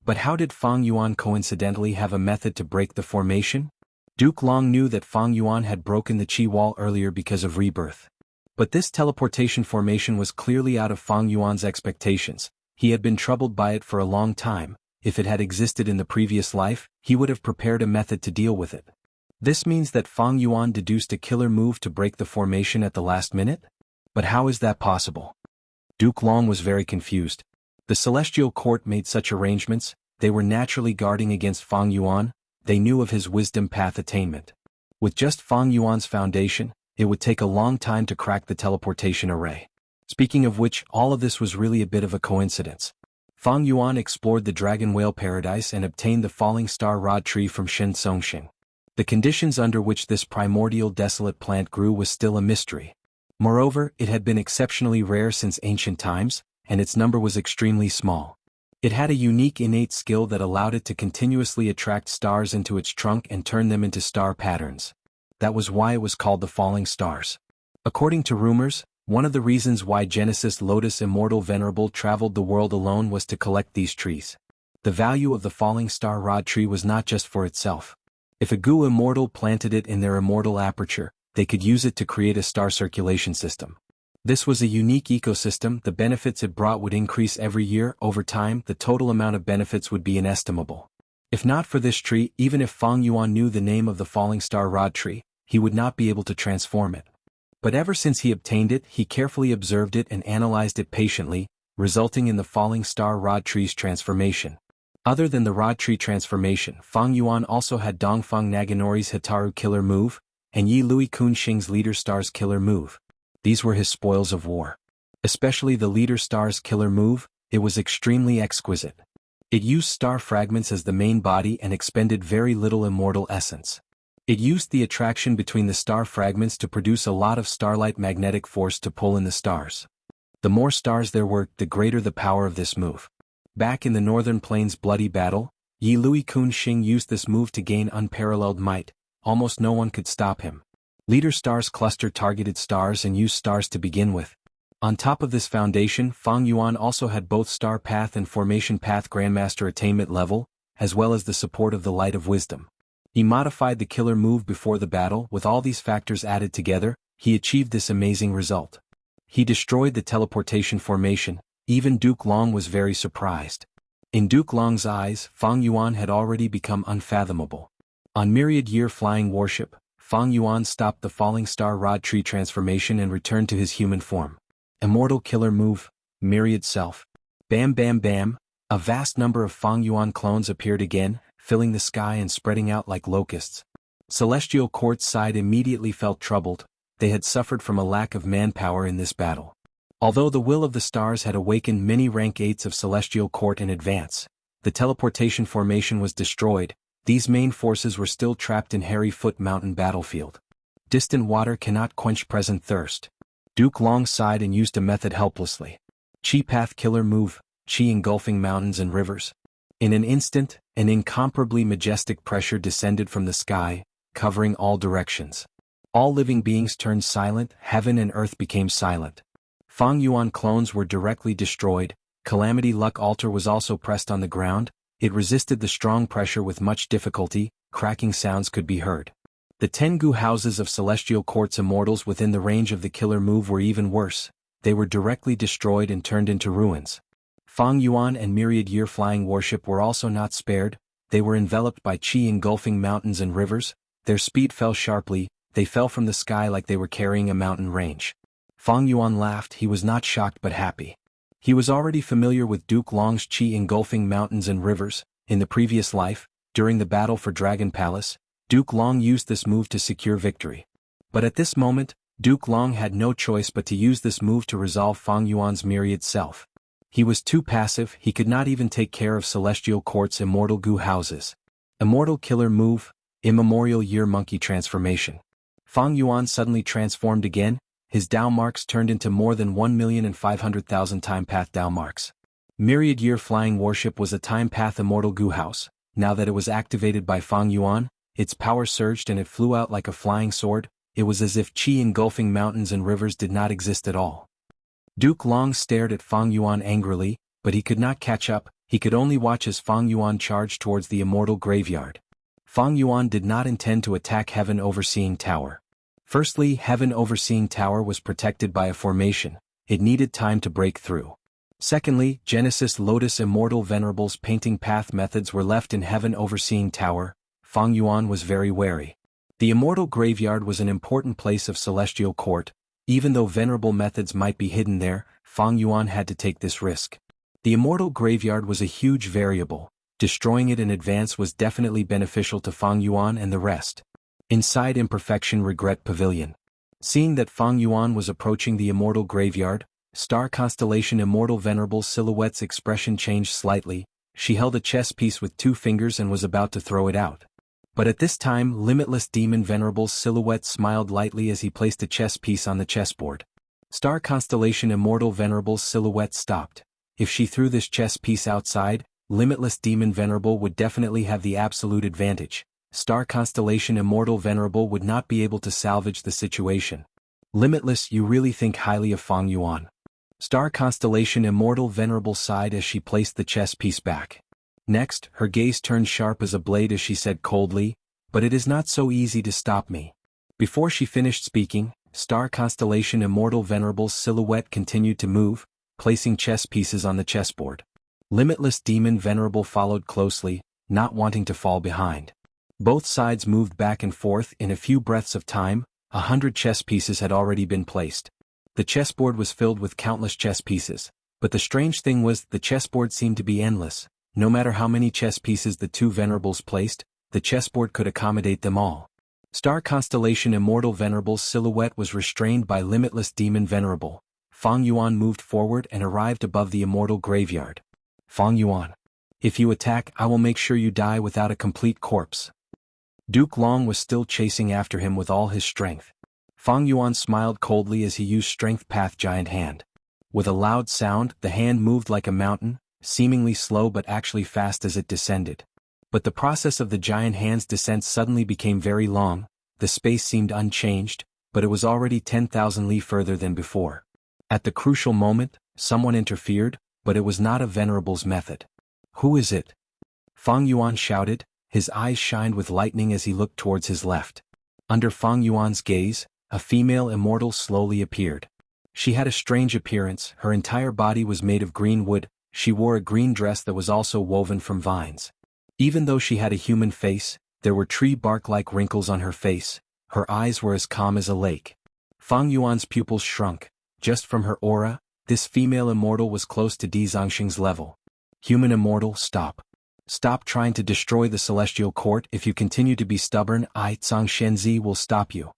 S1: But how did Fang Yuan coincidentally have a method to break the formation? Duke Long knew that Fang Yuan had broken the Qi wall earlier because of rebirth. But this teleportation formation was clearly out of Fang Yuan's expectations. He had been troubled by it for a long time. If it had existed in the previous life, he would have prepared a method to deal with it. This means that Fang Yuan deduced a killer move to break the formation at the last minute? But how is that possible? Duke Long was very confused. The Celestial Court made such arrangements. They were naturally guarding against Fang Yuan. They knew of his wisdom path attainment. With just Fang Yuan's foundation, it would take a long time to crack the teleportation array. Speaking of which, all of this was really a bit of a coincidence. Fang Yuan explored the Dragon Whale Paradise and obtained the Falling Star Rod Tree from Xianxia. The conditions under which this primordial desolate plant grew was still a mystery. Moreover, it had been exceptionally rare since ancient times, and its number was extremely small. It had a unique innate skill that allowed it to continuously attract stars into its trunk and turn them into star patterns. That was why it was called the Falling Stars. According to rumors, one of the reasons why Genesis Lotus Immortal Venerable traveled the world alone was to collect these trees. The value of the Falling Star Rod Tree was not just for itself. If a Gu Immortal planted it in their immortal aperture, they could use it to create a star circulation system. This was a unique ecosystem. The benefits it brought would increase every year. Over time, the total amount of benefits would be inestimable. If not for this tree, even if Fang Yuan knew the name of the Falling Star Rod Tree, he would not be able to transform it. But ever since he obtained it, he carefully observed it and analyzed it patiently, resulting in the Falling Star Rod Tree's transformation. Other than the Rod Tree transformation, Fang Yuan also had Dongfeng Naganori's Hitaru killer move, and Yi Lui Kunxing's Leader Star's killer move. These were his spoils of war. Especially the Leader Star's killer move, it was extremely exquisite. It used star fragments as the main body and expended very little immortal essence. It used the attraction between the star fragments to produce a lot of starlight magnetic force to pull in the stars. The more stars there were, the greater the power of this move. Back in the Northern Plains bloody battle, Yi Lui Kunxing used this move to gain unparalleled might. Almost no one could stop him. Leader Stars cluster targeted stars and used stars to begin with. On top of this foundation, Fang Yuan also had both Star Path and Formation Path Grandmaster attainment level, as well as the support of the Light of Wisdom. He modified the killer move before the battle. With all these factors added together, he achieved this amazing result. He destroyed the teleportation formation. Even Duke Long was very surprised. In Duke Long's eyes, Fang Yuan had already become unfathomable. On myriad-year flying warship, Fang Yuan stopped the Falling Star Rod Tree transformation and returned to his human form. Immortal killer move, Myriad Self. Bam bam bam, a vast number of Fang Yuan clones appeared again, filling the sky and spreading out like locusts. Celestial Court's side immediately felt troubled. They had suffered from a lack of manpower in this battle. Although the will of the stars had awakened many rank 8s of Celestial Court in advance, the teleportation formation was destroyed. These main forces were still trapped in Hairy Foot Mountain battlefield. Distant water cannot quench present thirst. Duke Long sighed and used a method helplessly. Qi Path killer move, Qi engulfing mountains and rivers. In an instant, an incomparably majestic pressure descended from the sky, covering all directions. All living beings turned silent. Heaven and earth became silent. Fang Yuan clones were directly destroyed. Calamity Luck Altar was also pressed on the ground. It resisted the strong pressure with much difficulty. Cracking sounds could be heard. The Tengu houses of Celestial Court's immortals within the range of the killer move were even worse. They were directly destroyed and turned into ruins. Fang Yuan and myriad-year flying warship were also not spared. They were enveloped by Qi engulfing mountains and rivers. Their speed fell sharply. They fell from the sky like they were carrying a mountain range. Fang Yuan laughed. He was not shocked but happy. He was already familiar with Duke Long's Qi engulfing mountains and rivers. In the previous life, during the battle for Dragon Palace, Duke Long used this move to secure victory. But at this moment, Duke Long had no choice but to use this move to resolve Fang Yuan's myriad self. He was too passive, he could not even take care of Celestial Court's Immortal Gu houses. Immortal Killer Move, Immemorial Year Monkey Transformation. Fang Yuan suddenly transformed again, his Dao marks turned into more than 1,500,000 time path Dao marks. Myriad Year Flying Warship was a time path Immortal Gu house. Now that it was activated by Fang Yuan, its power surged and it flew out like a flying sword. It was as if qi engulfing mountains and rivers did not exist at all. Duke Long stared at Fang Yuan angrily, but he could not catch up, he could only watch as Fang Yuan charged towards the Immortal Graveyard. Fang Yuan did not intend to attack Heaven Overseeing Tower. Firstly, Heaven Overseeing Tower was protected by a formation, it needed time to break through. Secondly, Genesis Lotus Immortal Venerable's painting path methods were left in Heaven Overseeing Tower. Fang Yuan was very wary. The Immortal Graveyard was an important place of Celestial Court. Even though venerable methods might be hidden there, Fang Yuan had to take this risk. The Immortal Graveyard was a huge variable. Destroying it in advance was definitely beneficial to Fang Yuan and the rest. Inside Imperfection Regret Pavilion. Seeing that Fang Yuan was approaching the Immortal Graveyard, Star Constellation Immortal Venerable's silhouette's expression changed slightly. She held a chess piece with 2 fingers and was about to throw it out. But at this time, Limitless Demon Venerable's silhouette smiled lightly as he placed a chess piece on the chessboard. Star Constellation Immortal Venerable's silhouette stopped. If she threw this chess piece outside, Limitless Demon Venerable would definitely have the absolute advantage. Star Constellation Immortal Venerable would not be able to salvage the situation. Limitless, you really think highly of Fang Yuan. Star Constellation Immortal Venerable sighed as she placed the chess piece back. Next, her gaze turned sharp as a blade as she said coldly, "But it is not so easy to stop me." Before she finished speaking, Star Constellation Immortal Venerable's silhouette continued to move, placing chess pieces on the chessboard. Limitless Demon Venerable followed closely, not wanting to fall behind. Both sides moved back and forth in a few breaths of time. 100 chess pieces had already been placed. The chessboard was filled with countless chess pieces, but the strange thing was the chessboard seemed to be endless. No matter how many chess pieces the 2 venerables placed, the chessboard could accommodate them all. Star Constellation Immortal Venerable's silhouette was restrained by Limitless Demon Venerable. Fang Yuan moved forward and arrived above the Immortal Graveyard. Fang Yuan. If you attack, I will make sure you die without a complete corpse. Duke Long was still chasing after him with all his strength. Fang Yuan smiled coldly as he used Strength Path Giant Hand. With a loud sound, the hand moved like a mountain, seemingly slow but actually fast as it descended. But the process of the giant hand's descent suddenly became very long. The space seemed unchanged, but it was already 10,000 li further than before. At the crucial moment, someone interfered, but it was not a venerable's method. Who is it? Fang Yuan shouted, his eyes shined with lightning as he looked towards his left. Under Fang Yuan's gaze, a female immortal slowly appeared. She had a strange appearance, her entire body was made of green wood. She wore a green dress that was also woven from vines. Even though she had a human face, there were tree bark-like wrinkles on her face. Her eyes were as calm as a lake. Fang Yuan's pupils shrunk. Just from her aura, this female immortal was close to Di Zongxing's level. Human immortal, stop. Stop trying to destroy the Celestial Court. If you continue to be stubborn, I, Xianxia, will stop you.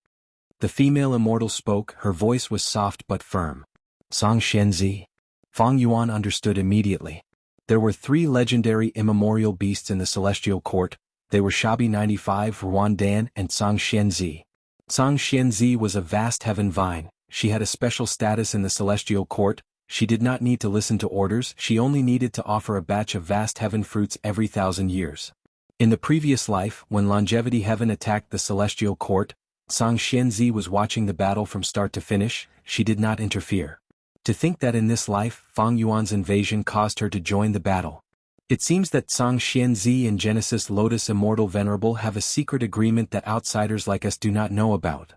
S1: The female immortal spoke, her voice was soft but firm. Xianxia. Fang Yuan understood immediately. There were 3 legendary immemorial beasts in the Celestial Court. They were Shabi 95, Ruandan, and Xianxia. Xianxia was a vast heaven vine. She had a special status in the Celestial Court. She did not need to listen to orders, she only needed to offer a batch of vast heaven fruits every 1,000 years. In the previous life, when Longevity Heaven attacked the Celestial Court, Xianxia was watching the battle from start to finish. She did not interfere. To think that in this life, Fang Yuan's invasion caused her to join the battle. It seems that Xianxia and Genesis Lotus Immortal Venerable have a secret agreement that outsiders like us do not know about.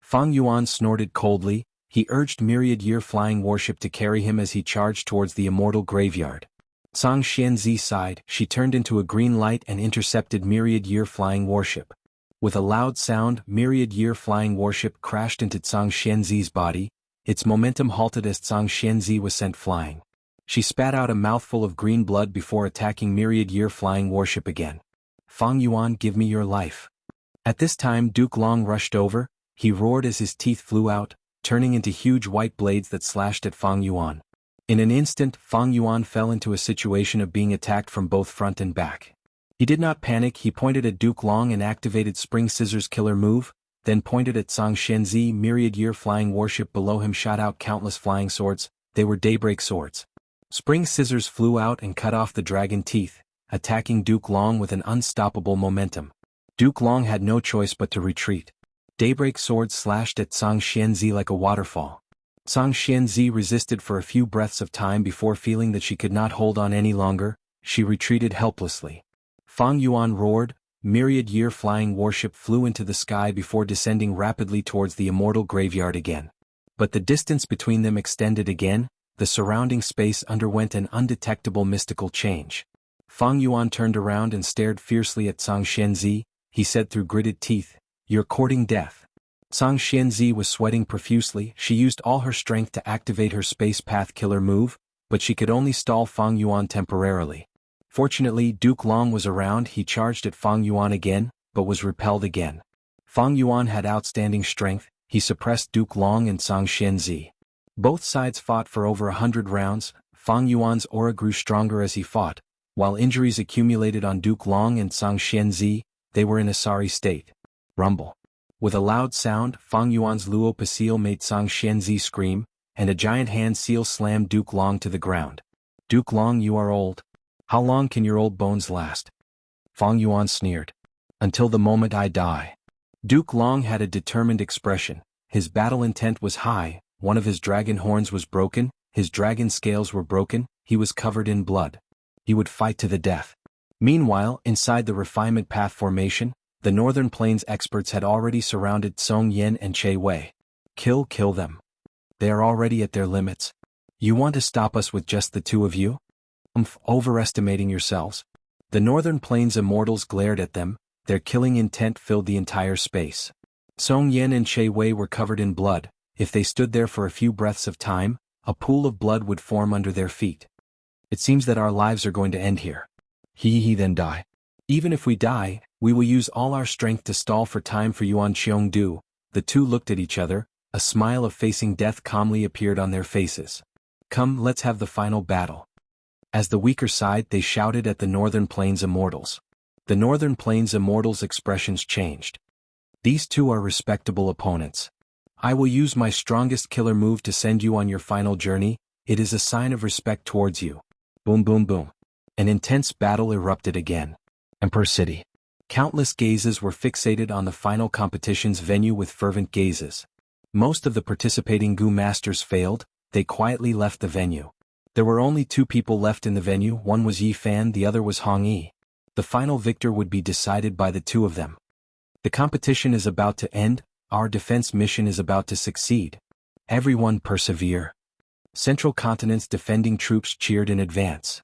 S1: Fang Yuan snorted coldly. He urged Myriad Year Flying Warship to carry him as he charged towards the Immortal Graveyard. Xianxia sighed, she turned into a green light and intercepted Myriad Year Flying Warship. With a loud sound, Myriad Year Flying Warship crashed into Xianxia's body. Its momentum halted as Xianxia was sent flying. She spat out a mouthful of green blood before attacking Myriad Year Flying Warship again. Fang Yuan, give me your life. At this time Duke Long rushed over. he roared as his teeth flew out, turning into huge white blades that slashed at Fang Yuan. In an instant, Fang Yuan fell into a situation of being attacked from both front and back. He did not panic. He pointed at Duke Long and activated Spring Scissors killer move, then pointed at Xianxia. Myriad Year flying warship below him shot out countless flying swords. They were daybreak swords. Spring Scissors flew out and cut off the dragon teeth, attacking Duke Long with an unstoppable momentum. Duke Long had no choice but to retreat. Daybreak swords slashed at Xianxia like a waterfall. Xianxia resisted for a few breaths of time before feeling that she could not hold on any longer. She retreated helplessly. Fang Yuan roared. Myriad Year flying warship flew into the sky before descending rapidly towards the Immortal graveyard again. But the distance between them extended again. The surrounding space underwent an undetectable mystical change. Fang Yuan turned around and stared fiercely at Xianxia. He said through gritted teeth, "You're courting death." Xianxia was sweating profusely. She used all her strength to activate her space path killer move, but she could only stall Fang Yuan temporarily. Fortunately, Duke Long was around. He charged at Fang Yuan again, but was repelled again. Fang Yuan had outstanding strength. He suppressed Duke Long and Xianxia. Both sides fought for over 100 rounds. Fang Yuan's aura grew stronger as he fought. While injuries accumulated on Duke Long and Xianxia, they were in a sorry state. Rumble. With a loud sound, Fang Yuan's Luo Pasil made Xianxia scream, and a giant hand seal slammed Duke Long to the ground. "Duke Long, you are old. How long can your old bones last?" Fang Yuan sneered. "Until the moment I die." Duke Long had a determined expression. His battle intent was high. One of his dragon horns was broken, his dragon scales were broken, he was covered in blood. He would fight to the death. Meanwhile, inside the refinement path formation, the Northern Plains experts had already surrounded Song Yen and Che Wei. Kill them. They are already at their limits. You want to stop us with just the two of you? Overestimating yourselves. The Northern Plains immortals glared at them, their killing intent filled the entire space. Song Yen and Che Wei were covered in blood. If they stood there for a few breaths of time, a pool of blood would form under their feet. "It seems that our lives are going to end here." Then die. "Even if we die, we will use all our strength to stall for time for Yuan Qiongdu." The two looked at each other, a smile of facing death calmly appeared on their faces. "Come, let's have the final battle." As the weaker side, they shouted at the Northern Plains immortals. The Northern Plains immortals' expressions changed. "These two are respectable opponents. I will use my strongest killer move to send you on your final journey. It is a sign of respect towards you." Boom boom boom. An intense battle erupted again. Emperor City. Countless gazes were fixated on the final competition's venue with fervent gazes. Most of the participating Gu masters failed. They quietly left the venue. There were only two people left in the venue. One was Yi Fan, the other was Hong Yi. The final victor would be decided by the two of them. The competition is about to end. Our defense mission is about to succeed. Everyone persevere. Central Continent's defending troops cheered in advance.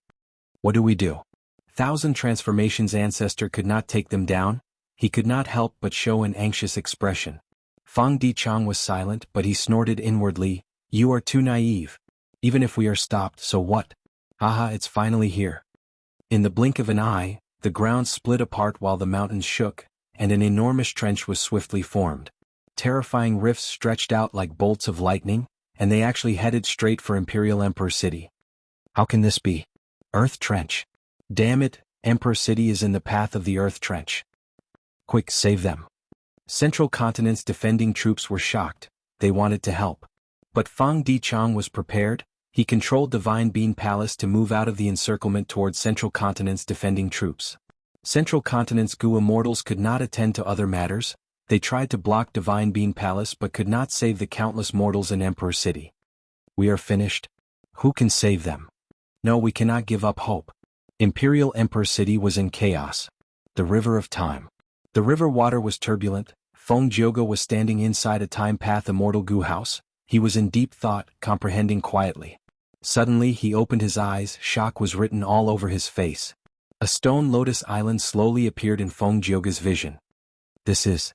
S1: What do we do? Thousand Transformations ancestor could not take them down. He could not help but show an anxious expression. Fang Dichang was silent, but he snorted inwardly, "You are too naive. Even if we are stopped, so what? Haha, it's finally here." In the blink of an eye, the ground split apart while the mountains shook, and an enormous trench was swiftly formed. Terrifying rifts stretched out like bolts of lightning, and they actually headed straight for Imperial Emperor City. How can this be? Earth Trench. Damn it, Emperor City is in the path of the Earth Trench. Quick, save them. Central Continent's defending troops were shocked. They wanted to help. But Fang Dichang was prepared. He controlled Divine Bean Palace to move out of the encirclement towards Central Continent's defending troops. Central Continent's Gu immortals could not attend to other matters. They tried to block Divine Bean Palace but could not save the countless mortals in Emperor City. We are finished. Who can save them? No, we cannot give up hope. Imperial Emperor City was in chaos. The River of Time. The river water was turbulent. Feng Jioge was standing inside a time path Immortal Gu house. He was in deep thought, comprehending quietly. Suddenly he opened his eyes. Shock was written all over his face. A stone lotus island slowly appeared in Feng Jioge's vision. This is...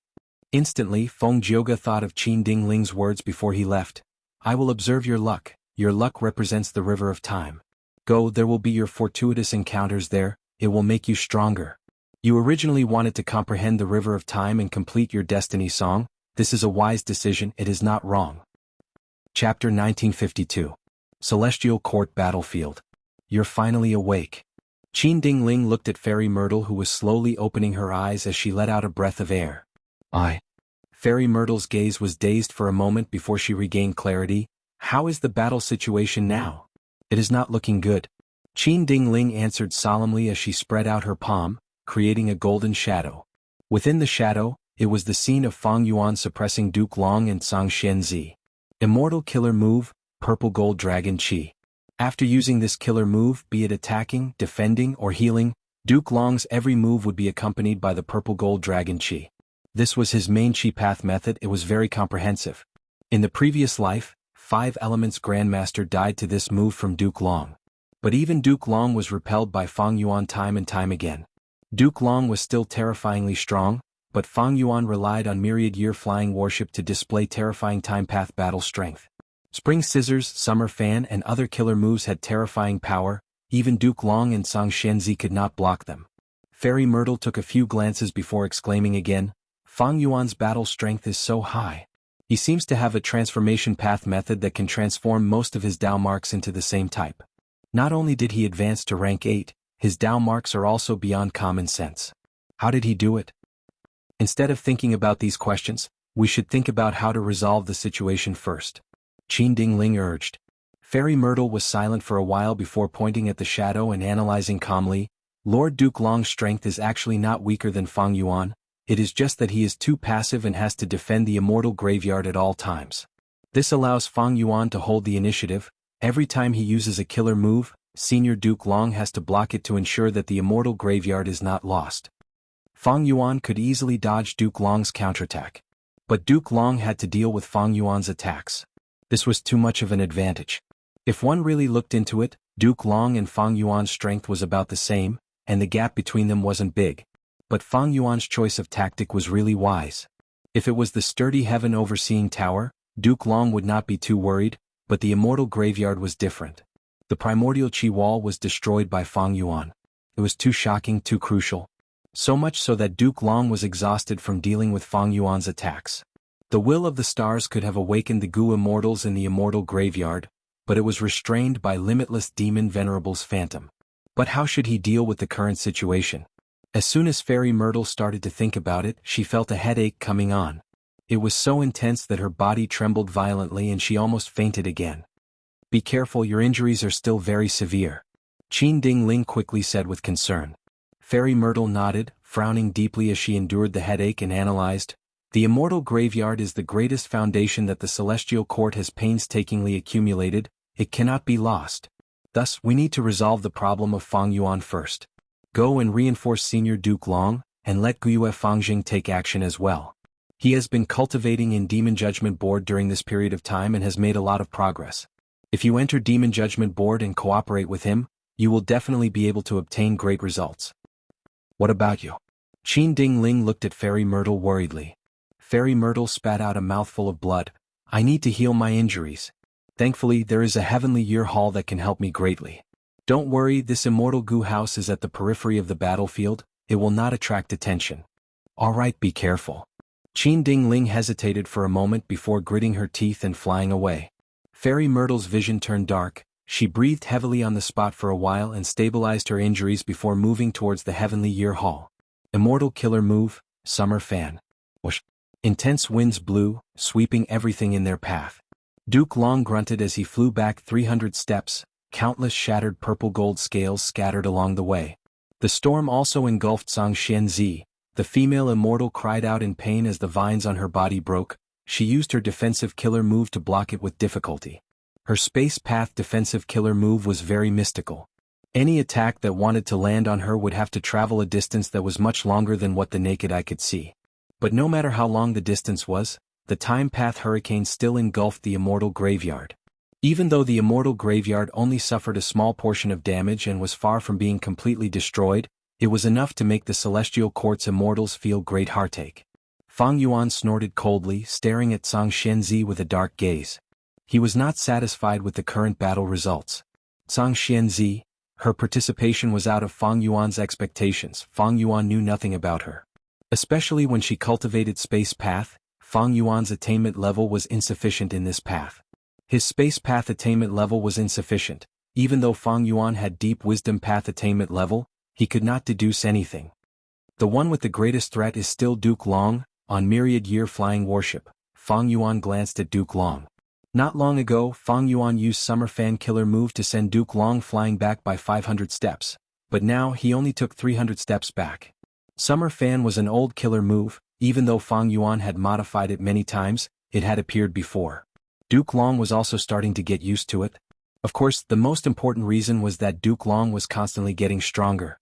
S1: Instantly, Feng Jioge thought of Qin Dingling's words before he left. I will observe your luck. Your luck represents the river of time. Go, there will be your fortuitous encounters there. It will make you stronger. You originally wanted to comprehend the river of time and complete your destiny song. This is a wise decision, it is not wrong. Chapter 1952. Celestial Court Battlefield. You're finally awake. Qin Dingling looked at Fairy Myrtle, who was slowly opening her eyes as she let out a breath of air. Fairy Myrtle's gaze was dazed for a moment before she regained clarity. How is the battle situation now? It is not looking good. Qin Dingling answered solemnly as she spread out her palm, creating a golden shadow. Within the shadow, it was the scene of Fang Yuan suppressing Duke Long and Zhang Xianxia. Immortal killer move, Purple Gold Dragon Qi. After using this killer move, be it attacking, defending, or healing, Duke Long's every move would be accompanied by the Purple Gold Dragon Qi. This was his main Qi path method. It was very comprehensive. In the previous life, 5 Elements Grandmaster died to this move from Duke Long. But even Duke Long was repelled by Fang Yuan time and time again. Duke Long was still terrifyingly strong, but Fang Yuan relied on myriad year flying warship to display terrifying time path battle strength. Spring Scissors, Summer Fan, and other killer moves had terrifying power. Even Duke Long and Zhang Xianxia could not block them. Fairy Myrtle took a few glances before exclaiming again, Fang Yuan's battle strength is so high. He seems to have a transformation path method that can transform most of his Dao marks into the same type. Not only did he advance to rank 8, his Dao marks are also beyond common sense. How did he do it? Instead of thinking about these questions, we should think about how to resolve the situation first. Qin Dingling urged. Fairy Myrtle was silent for a while before pointing at the shadow and analyzing calmly. Lord Duke Long's strength is actually not weaker than Fang Yuan. It is just that he is too passive and has to defend the Immortal Graveyard at all times. This allows Fang Yuan to hold the initiative. Every time he uses a killer move, Senior Duke Long has to block it to ensure that the Immortal Graveyard is not lost. Fang Yuan could easily dodge Duke Long's counterattack. But Duke Long had to deal with Fang Yuan's attacks. This was too much of an advantage. If one really looked into it, Duke Long and Fang Yuan's strength was about the same, and the gap between them wasn't big. But Fang Yuan's choice of tactic was really wise. If it was the sturdy heaven overseeing tower, Duke Long would not be too worried, but the Immortal Graveyard was different. The primordial Qi wall was destroyed by Fang Yuan. It was too shocking, too crucial. So much so that Duke Long was exhausted from dealing with Fang Yuan's attacks. The will of the stars could have awakened the Gu Immortals in the Immortal Graveyard, but it was restrained by limitless demon Venerable's phantom. But how should he deal with the current situation? As soon as Fairy Myrtle started to think about it, she felt a headache coming on. It was so intense that her body trembled violently and she almost fainted again. Be careful, your injuries are still very severe. Qin Dingling quickly said with concern. Fairy Myrtle nodded, frowning deeply as she endured the headache and analyzed. The Immortal Graveyard is the greatest foundation that the Celestial Court has painstakingly accumulated. It cannot be lost. Thus, we need to resolve the problem of Fang Yuan first. Go and reinforce Senior Duke Long, and let Guyue Fangjing take action as well. He has been cultivating in Demon Judgment Board during this period of time and has made a lot of progress. If you enter Demon Judgment Board and cooperate with him, you will definitely be able to obtain great results. What about you? Qin Dingling looked at Fairy Myrtle worriedly. Fairy Myrtle spat out a mouthful of blood. I need to heal my injuries. Thankfully, there is a heavenly year hall that can help me greatly. Don't worry, this Immortal Gu house is at the periphery of the battlefield. It will not attract attention. Alright, be careful. Qin Dingling hesitated for a moment before gritting her teeth and flying away. Fairy Myrtle's vision turned dark. She breathed heavily on the spot for a while and stabilized her injuries before moving towards the Heavenly Year Hall. Immortal Killer Move, Summer Fan. Whoosh. Intense winds blew, sweeping everything in their path. Duke Long grunted as he flew back 300 steps, countless shattered purple gold scales scattered along the way. The storm also engulfed Zhang Xianxia. The female immortal cried out in pain as the vines on her body broke. She used her defensive killer move to block it with difficulty. Her space path defensive killer move was very mystical. Any attack that wanted to land on her would have to travel a distance that was much longer than what the naked eye could see. But no matter how long the distance was, the time path hurricane still engulfed the Immortal Graveyard. Even though the Immortal Graveyard only suffered a small portion of damage and was far from being completely destroyed, it was enough to make the Celestial Court's immortals feel great heartache. Fang Yuan snorted coldly, staring at Zhang Xianxia with a dark gaze. He was not satisfied with the current battle results. Zhang Xianxia, her participation was out of Fang Yuan's expectations. Fang Yuan knew nothing about her. Especially when she cultivated Space Path, Fang Yuan's attainment level was insufficient in this path. His space path attainment level was insufficient. Even though Fang Yuan had deep wisdom path attainment level, he could not deduce anything. The one with the greatest threat is still Duke Long. On myriad-year flying warship, Fang Yuan glanced at Duke Long. Not long ago, Fang Yuan used Summer Fan killer move to send Duke Long flying back by 500 steps, but now he only took 300 steps back. Summer Fan was an old killer move. Even though Fang Yuan had modified it many times, it had appeared before. Duke Long was also starting to get used to it. Of course, the most important reason was that Duke Long was constantly getting stronger.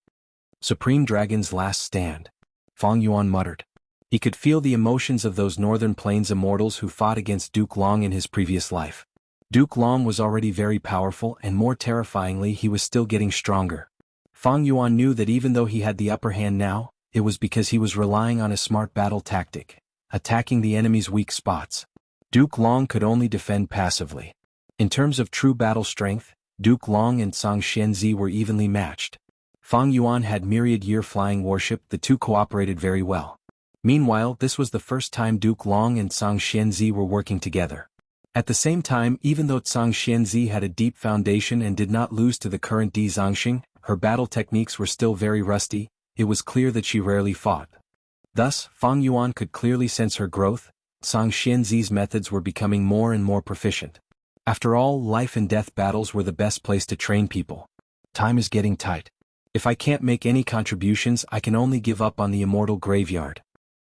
S1: Supreme Dragon's last stand. Fang Yuan muttered. He could feel the emotions of those Northern Plains immortals who fought against Duke Long in his previous life. Duke Long was already very powerful, and more terrifyingly, he was still getting stronger. Fang Yuan knew that even though he had the upper hand now, it was because he was relying on a smart battle tactic, attacking the enemy's weak spots. Duke Long could only defend passively. In terms of true battle strength, Duke Long and Xianxia were evenly matched. Fang Yuan had myriad-year flying warship. The two cooperated very well. Meanwhile, this was the first time Duke Long and Xianxia were working together. At the same time, even though Xianxia had a deep foundation and did not lose to the current Di Zongxing, her battle techniques were still very rusty. It was clear that she rarely fought. Thus, Fang Yuan could clearly sense her growth. Xianxia's methods were becoming more and more proficient. After all, life and death battles were the best place to train people. Time is getting tight. If I can't make any contributions, I can only give up on the Immortal Graveyard.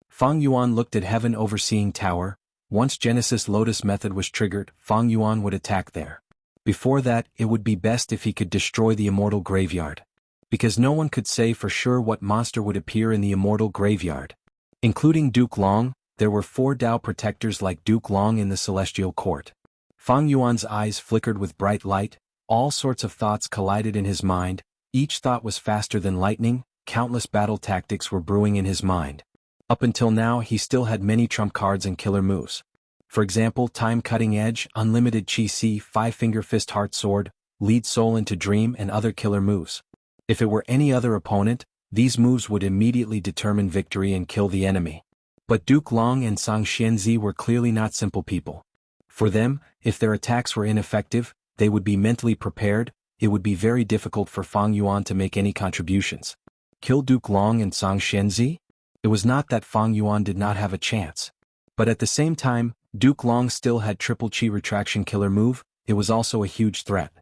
S1: Fang Yuan looked at Heaven Overseeing Tower. Once Genesis Lotus method was triggered, Fang Yuan would attack there. Before that, it would be best if he could destroy the Immortal Graveyard. Because no one could say for sure what monster would appear in the Immortal Graveyard. Including Duke Long, there were 4 Dao protectors like Duke Long in the Celestial Court. Fang Yuan's eyes flickered with bright light. All sorts of thoughts collided in his mind. Each thought was faster than lightning. Countless battle tactics were brewing in his mind. Up until now, he still had many trump cards and killer moves. For example, Time Cutting Edge, Unlimited Chi Si, 5-Finger Fist Heart Sword, Lead Soul into Dream, and other killer moves. If it were any other opponent, these moves would immediately determine victory and kill the enemy. But Duke Long and Xianxia were clearly not simple people. For them, if their attacks were ineffective, they would be mentally prepared. It would be very difficult for Fang Yuan to make any contributions. Kill Duke Long and Xianxia? It was not that Fang Yuan did not have a chance. But at the same time, Duke Long still had Triple Chi Retraction killer move. It was also a huge threat.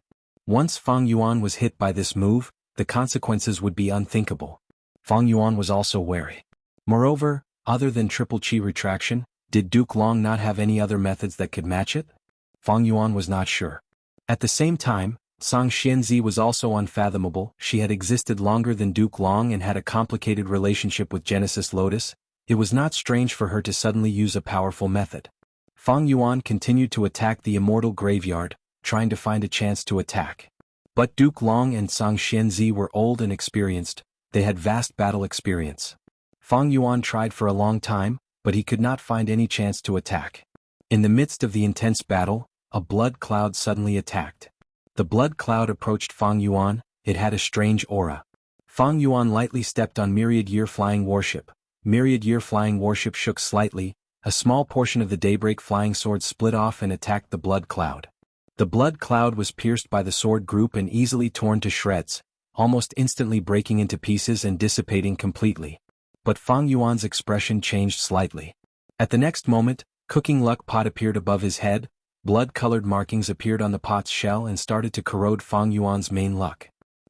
S1: Once Fang Yuan was hit by this move, the consequences would be unthinkable. Fang Yuan was also wary. Moreover, other than Triple Chi Retraction, did Duke Long not have any other methods that could match it? Fang Yuan was not sure. At the same time, Xianxia was also unfathomable. She had existed longer than Duke Long and had a complicated relationship with Genesis Lotus. It was not strange for her to suddenly use a powerful method. Fang Yuan continued to attack the Immortal Graveyard, trying to find a chance to attack. But Duke Long and Xianxia were old and experienced. They had vast battle experience. Fang Yuan tried for a long time, but he could not find any chance to attack. In the midst of the intense battle, a blood cloud suddenly attacked. The blood cloud approached Fang Yuan. It had a strange aura. Fang Yuan lightly stepped on myriad-year flying warship. Myriad-year flying warship shook slightly. A small portion of the Daybreak flying sword split off and attacked the blood cloud. The blood cloud was pierced by the sword group and easily torn to shreds, almost instantly breaking into pieces and dissipating completely. But Fang Yuan's expression changed slightly. At the next moment, Cooking Luck Pot appeared above his head. Blood-colored markings appeared on the pot's shell and started to corrode Fang Yuan's main luck.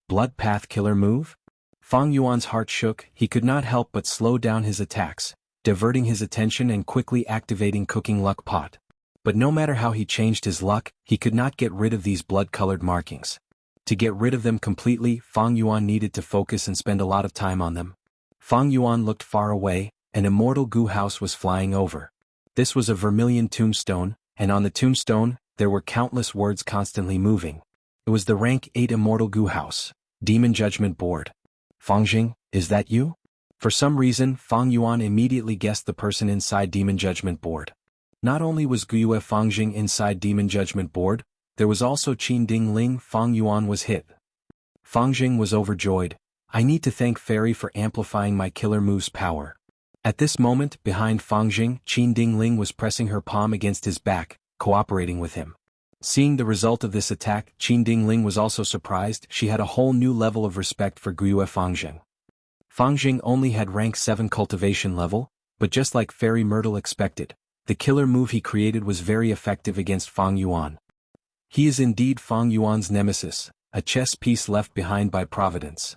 S1: Blood Path killer move? Fang Yuan's heart shook. He could not help but slow down his attacks, diverting his attention and quickly activating Cooking Luck Pot. But no matter how he changed his luck, he could not get rid of these blood-colored markings. To get rid of them completely, Fang Yuan needed to focus and spend a lot of time on them. Fang Yuan looked far away. An immortal goo house was flying over. This was a vermilion tombstone, and on the tombstone, there were countless words constantly moving. It was the rank 8 immortal goo house. Demon Judgment Board. Fangjing, is that you? For some reason, Fang Yuan immediately guessed the person inside Demon Judgment Board. Not only was Guyue Fangjing inside Demon Judgment Board, there was also Qin Ding Ling. Fang Yuan was hit. Fangjing was overjoyed. I need to thank Fairy for amplifying my killer move's power. At this moment, behind Fangjing, Qin Dingling was pressing her palm against his back, cooperating with him. Seeing the result of this attack, Qin Dingling was also surprised. She had a whole new level of respect for Guiyue Fangjing. Fangjing only had rank 7 cultivation level, but just like Fairy Myrtle expected, the killer move he created was very effective against Fang Yuan. He is indeed Fang Yuan's nemesis, a chess piece left behind by Providence.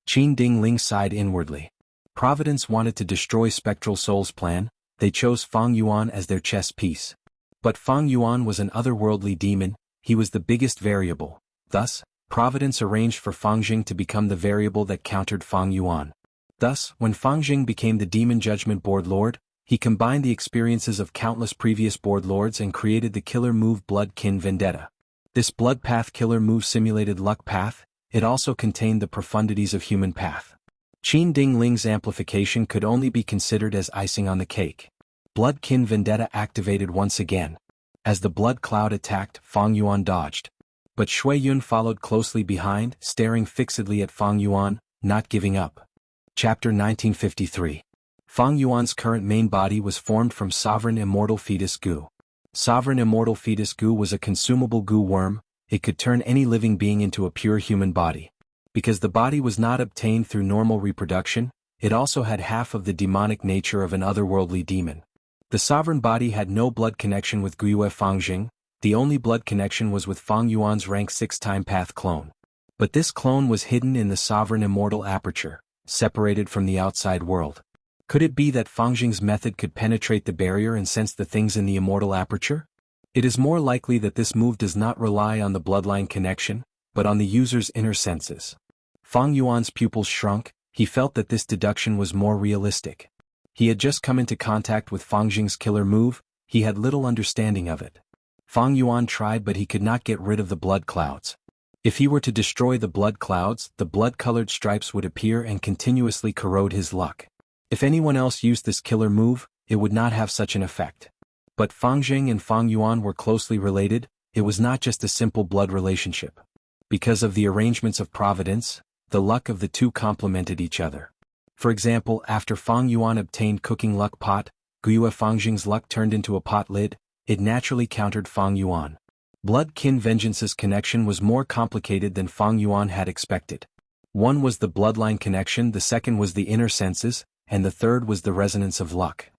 S1: Qin Dingling sighed inwardly. Providence wanted to destroy Spectral Soul's plan. They chose Fang Yuan as their chess piece. But Fang Yuan was an otherworldly demon. He was the biggest variable. Thus, Providence arranged for Fangjing to become the variable that countered Fang Yuan. Thus, when Fangjing became the Demon Judgment Board Lord, he combined the experiences of countless previous Board Lords and created the killer move Blood Kin Vendetta. This Blood Path killer move simulated Luck Path. It also contained the profundities of Human Path. Qin Dingling's amplification could only be considered as icing on the cake. Blood Kin Vendetta activated once again. As the blood cloud attacked, Fang Yuan dodged. But Shui Yun followed closely behind, staring fixedly at Fang Yuan, not giving up. Chapter 1953. Fang Yuan's current main body was formed from Sovereign Immortal Fetus Goo. Sovereign Immortal Fetus Goo was a consumable goo worm. It could turn any living being into a pure human body. Because the body was not obtained through normal reproduction, it also had half of the demonic nature of an otherworldly demon. The sovereign body had no blood connection with Guiyue Fangjing. The only blood connection was with Fang Yuan's rank 6 time path clone. But this clone was hidden in the sovereign immortal aperture, separated from the outside world. Could it be that Fangjing's method could penetrate the barrier and sense the things in the immortal aperture? It is more likely that this move does not rely on the bloodline connection, but on the user's inner senses. Fang Yuan's pupils shrunk. He felt that this deduction was more realistic. He had just come into contact with Fangjing's killer move. He had little understanding of it. Fang Yuan tried, but he could not get rid of the blood clouds. If he were to destroy the blood clouds, the blood-colored stripes would appear and continuously corrode his luck. If anyone else used this killer move, it would not have such an effect. But Fangjing and Fang Yuan were closely related. It was not just a simple blood relationship. Because of the arrangements of Providence, the luck of the two complemented each other. For example, after Fang Yuan obtained Cooking Luck Pot, Guiyue Fangjing's luck turned into a pot lid. It naturally countered Fang Yuan. Blood Kin Vengeance's connection was more complicated than Fang Yuan had expected. One was the bloodline connection, the second was the inner senses, and the third was the resonance of luck.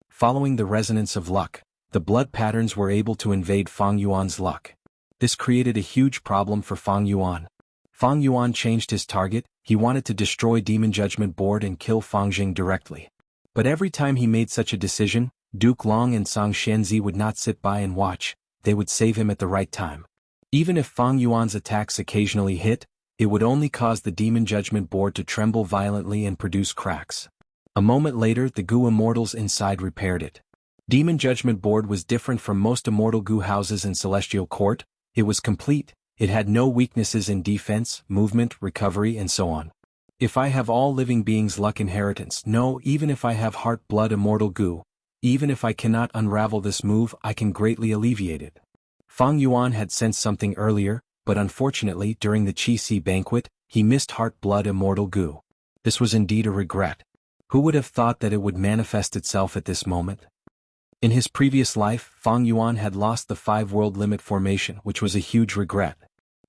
S1: Following the resonance of luck, the blood patterns were able to invade Fang Yuan's luck. This created a huge problem for Fang Yuan. Fang Yuan changed his target. He wanted to destroy Demon Judgment Board and kill Fangjing directly. But every time he made such a decision, Duke Long and Sang Xianzi would not sit by and watch. They would save him at the right time. Even if Fang Yuan's attacks occasionally hit, it would only cause the Demon Judgment Board to tremble violently and produce cracks. A moment later, the Goo Immortals inside repaired it. Demon Judgment Board was different from most immortal Goo houses in Celestial Court. It was complete. It had no weaknesses in defense, movement, recovery, and so on. If I have all living beings' luck inheritance, no, even if I have heart blood immortal Goo, even if I cannot unravel this move, I can greatly alleviate it. Fang Yuan had sensed something earlier, but unfortunately during the Qi banquet, he missed heart blood immortal Goo. This was indeed a regret. Who would have thought that it would manifest itself at this moment? In his previous life, Fang Yuan had lost the 5-world limit formation, which was a huge regret.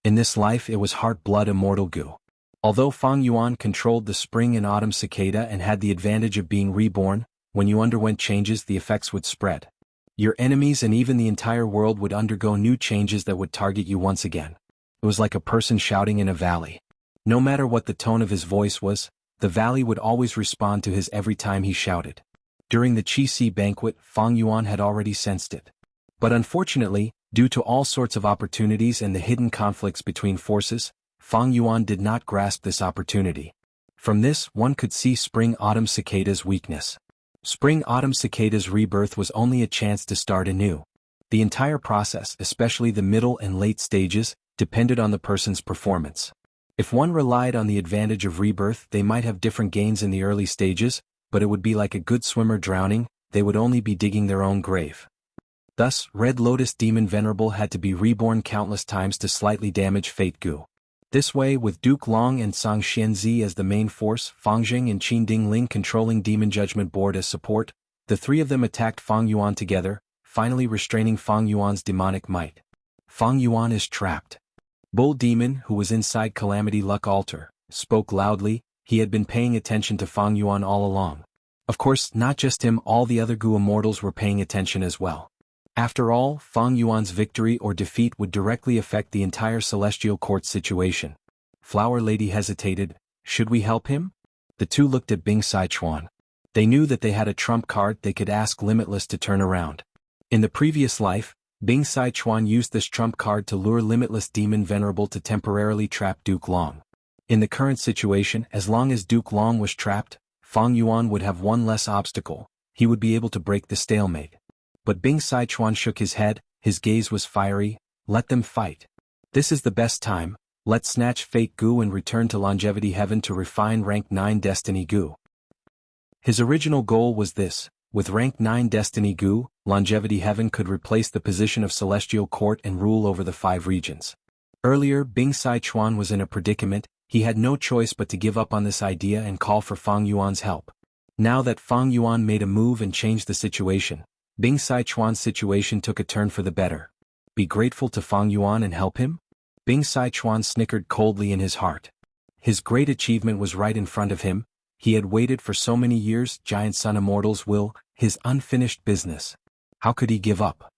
S1: In this life it was heart blood immortal Goo. Although Fang Yuan controlled the spring and autumn cicada and had the advantage of being reborn, when you underwent changes the effects would spread. Your enemies and even the entire world would undergo new changes that would target you once again. It was like a person shouting in a valley. No matter what the tone of his voice was, the valley would always respond to his every time he shouted. During the Qi banquet, Fang Yuan had already sensed it. But unfortunately, due to all sorts of opportunities and the hidden conflicts between forces, Fang Yuan did not grasp this opportunity. From this, one could see Spring-Autumn Cicada's weakness. Spring-Autumn Cicada's rebirth was only a chance to start anew. The entire process, especially the middle and late stages, depended on the person's performance. If one relied on the advantage of rebirth, they might have different gains in the early stages, but it would be like a good swimmer drowning. They would only be digging their own grave. Thus, Red Lotus Demon Venerable had to be reborn countless times to slightly damage Fate Goo. This way, with Duke Long and Sang Xianzi as the main force, Fang Jing and Qin Dingling controlling Demon Judgment Board as support, the three of them attacked Fang Yuan together, finally restraining Fang Yuan's demonic might. Fang Yuan is trapped. Bull Demon, who was inside Calamity Luck Altar, spoke loudly. He had been paying attention to Fang Yuan all along. Of course, not just him, all the other Gu Immortals were paying attention as well. After all, Fang Yuan's victory or defeat would directly affect the entire Celestial Court situation. Flower Lady hesitated. Should we help him? The two looked at Bing Sichuan. They knew that they had a trump card. They could ask Limitless to turn around. In the previous life, Bing Sichuan used this trump card to lure Limitless Demon Venerable to temporarily trap Duke Long. In the current situation, as long as Duke Long was trapped, Fang Yuan would have one less obstacle. He would be able to break the stalemate. But Bing Sichuan shook his head. His gaze was fiery. Let them fight. This is the best time. Let's snatch Fate Gu and return to Longevity Heaven to refine Rank 9 Destiny Gu. His original goal was this. With Rank 9 Destiny Gu, Longevity Heaven could replace the position of Celestial Court and rule over the 5 regions. Earlier, Bing Sichuan was in a predicament. He had no choice but to give up on this idea and call for Fang Yuan's help. Now that Fang Yuan made a move and changed the situation, Bing Sichuan's situation took a turn for the better. Be grateful to Fang Yuan and help him? Bing Sichuan snickered coldly in his heart. His great achievement was right in front of him. He had waited for so many years. Giant Sun Immortals will, his unfinished business. How could he give up?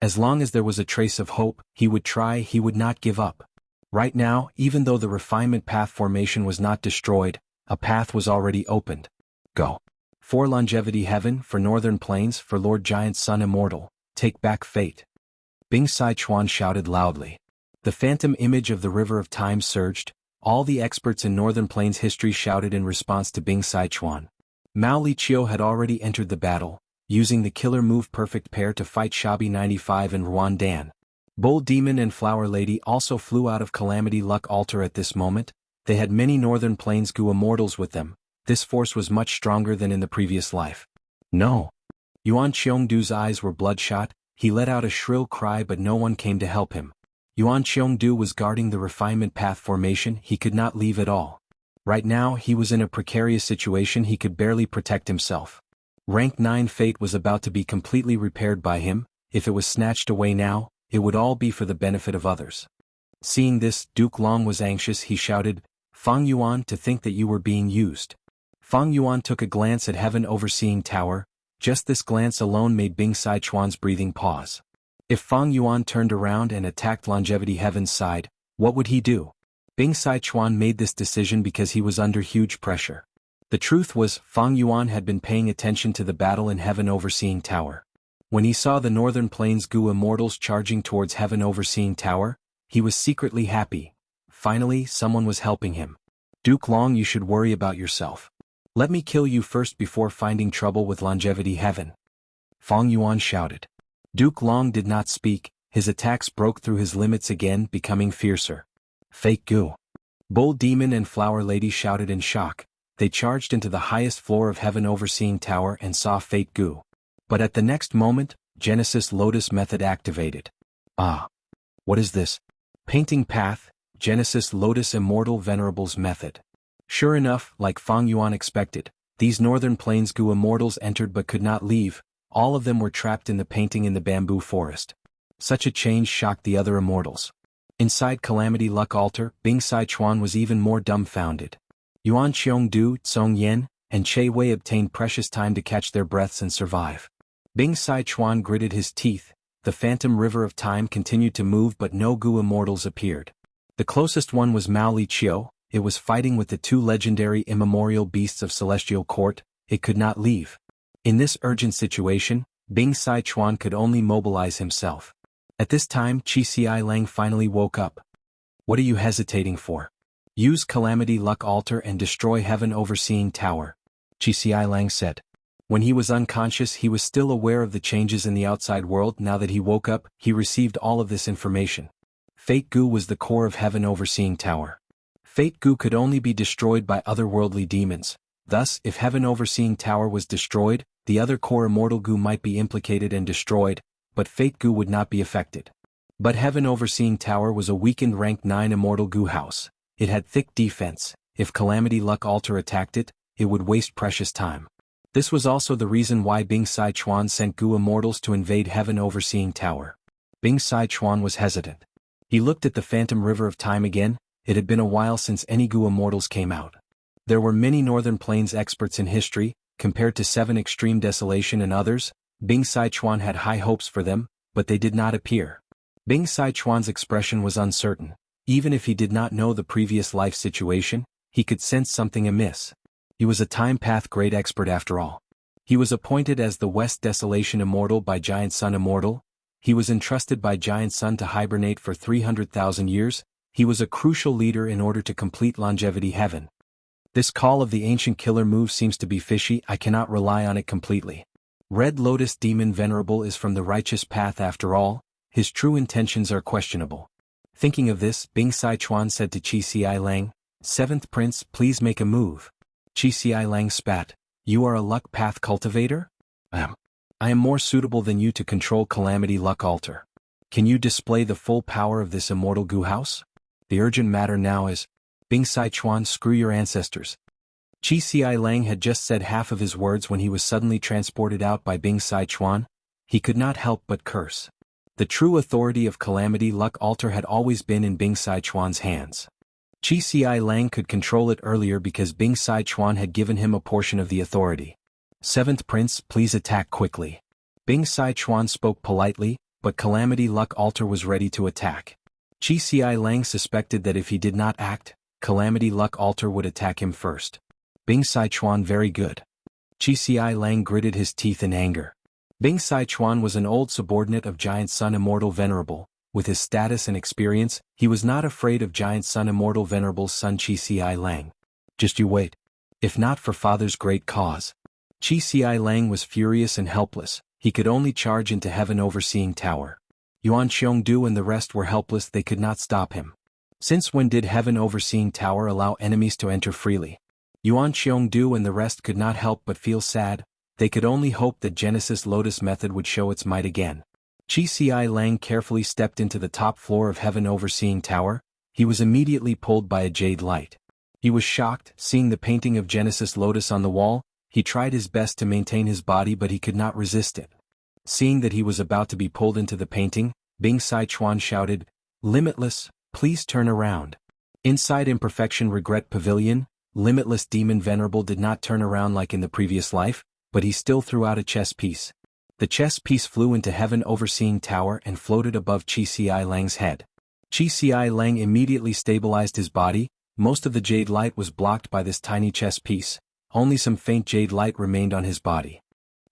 S1: As long as there was a trace of hope, he would try. He would not give up. Right now, even though the refinement path formation was not destroyed, a path was already opened. Go. For Longevity Heaven, for Northern Plains, for Lord Giant Sun Immortal, take back fate. Bing Sichuan shouted loudly. The phantom image of the River of Time surged. All the experts in Northern Plains history shouted in response to Bing Sichuan. Mao Liqiu had already entered the battle, using the killer move Perfect Pair to fight Shabi 95 and Ruan Dan. Bull Demon and Flower Lady also flew out of Calamity Luck Altar at this moment. They had many Northern Plains Gu Immortals with them. This force was much stronger than in the previous life. No. Yuan Qiongdu's eyes were bloodshot. He let out a shrill cry, but no one came to help him. Yuan Qiongdu was guarding the refinement path formation. He could not leave at all. Right now, he was in a precarious situation. He could barely protect himself. Rank 9 fate was about to be completely repaired by him. If it was snatched away now, it would all be for the benefit of others. Seeing this, Duke Long was anxious. He shouted, Fang Yuan, to think that you were being used. Fang Yuan took a glance at Heaven Overseeing Tower. Just this glance alone made Bing Sichuan's breathing pause. If Fang Yuan turned around and attacked Longevity Heaven's side, what would he do? Bing Sichuan made this decision because he was under huge pressure. The truth was, Fang Yuan had been paying attention to the battle in Heaven Overseeing Tower. When he saw the Northern Plains Gu Immortals charging towards Heaven Overseeing Tower, he was secretly happy. Finally, someone was helping him. Duke Long, you should worry about yourself. Let me kill you first before finding trouble with Longevity Heaven. Fang Yuan shouted. Duke Long did not speak. His attacks broke through his limits again, becoming fiercer. Fake Gu. Bull Demon and Flower Lady shouted in shock. They charged into the highest floor of Heaven Overseeing Tower and saw Fate Gu. But at the next moment, Genesis Lotus method activated. Ah. What is this? Painting path, Genesis Lotus Immortal Venerables method. Sure enough, like Fang Yuan expected, these Northern Plains Gu Immortals entered but could not leave. All of them were trapped in the painting in the bamboo forest. Such a change shocked the other Immortals. Inside Calamity Luck Altar, Bing Sichuan was even more dumbfounded. Yuan Qiongdu, Tsong Yen, and Che Wei obtained precious time to catch their breaths and survive. Bing Sichuan gritted his teeth. The phantom river of time continued to move, but no Gu Immortals appeared. The closest one was Mao Liqiu. It was fighting with the two legendary immemorial beasts of Celestial Court. It could not leave. In this urgent situation, Bing Sichuan could only mobilize himself. At this time, Qi Xiailang finally woke up. What are you hesitating for? Use Calamity Luck Altar and destroy Heaven Overseeing Tower, Qi Xiailang said. When he was unconscious, he was still aware of the changes in the outside world. Now that he woke up, he received all of this information. Fate Gu was the core of Heaven Overseeing Tower. Fate Gu could only be destroyed by otherworldly demons. Thus, if Heaven Overseeing Tower was destroyed, the other core Immortal Gu might be implicated and destroyed, but Fate Gu would not be affected. But Heaven Overseeing Tower was a weakened Rank 9 Immortal Gu house. It had thick defense. If Calamity Luck Altar attacked it, it would waste precious time. This was also the reason why Bing Sichuan sent Gu Immortals to invade Heaven Overseeing Tower. Bing Sichuan was hesitant. He looked at the Phantom River of Time again. It had been a while since any Gu Immortals came out. There were many Northern Plains experts in history, compared to 7 Extreme Desolation and others. Bing Sichuan had high hopes for them, but they did not appear. Bing Sichuan's expression was uncertain. Even if he did not know the previous life situation, he could sense something amiss. He was a time path great expert after all. He was appointed as the West Desolation Immortal by Giant Sun Immortal. He was entrusted by Giant Sun to hibernate for 300,000 years. He was a crucial leader in order to complete Longevity Heaven. This call of the ancient killer move seems to be fishy. I cannot rely on it completely. Red Lotus Demon Venerable is from the righteous path after all. His true intentions are questionable. Thinking of this, Bing Sichuan said to Qi Xi Lang, "7th Prince, please make a move." Qi Xi Lang spat. "You are a luck path cultivator? I am more suitable than you to control Calamity Luck Altar. Can you display the full power of this immortal Gu house? The urgent matter now is..." Bing Sichuan, "Screw your ancestors." Qi Xi Lang had just said half of his words when he was suddenly transported out by Bing Sichuan. He could not help but curse. The true authority of Calamity Luck Altar had always been in Bing Sichuan's hands. Qi Xi Lang could control it earlier because Bing Sichuan had given him a portion of the authority. "7th Prince, please attack quickly." Bing Sichuan spoke politely, but Calamity Luck Altar was ready to attack. Qi Xi Lang suspected that if he did not act, Calamity Luck Altar would attack him first. Bing Sichuan, very good. Qi Xi Lang gritted his teeth in anger. Bing Sichuan was an old subordinate of Giant Sun Immortal Venerable. With his status and experience, he was not afraid of Giant Sun Immortal Venerable's son Qi Xi Lang. "Just you wait. If not for father's great cause." Qi Xi Lang was furious and helpless. He could only charge into Heaven Overseeing Tower. Yuan Xiongdu and the rest were helpless. They could not stop him. Since when did Heaven Overseeing Tower allow enemies to enter freely? Yuan Xiongdu and the rest could not help but feel sad. They could only hope that Genesis Lotus Method would show its might again. Qi Xi Lang carefully stepped into the top floor of Heaven Overseeing Tower. He was immediately pulled by a jade light. He was shocked, seeing the painting of Genesis Lotus on the wall. He tried his best to maintain his body, but he could not resist it. Seeing that he was about to be pulled into the painting, Bing Sichuan shouted, "Limitless, please turn around." Inside Imperfection Regret Pavilion, Limitless Demon Venerable did not turn around like in the previous life, but he still threw out a chess piece. The chess piece flew into Heaven Overseeing Tower and floated above Qi Xi Lang's head. Qi Xi Lang immediately stabilized his body. Most of the jade light was blocked by this tiny chess piece. Only some faint jade light remained on his body.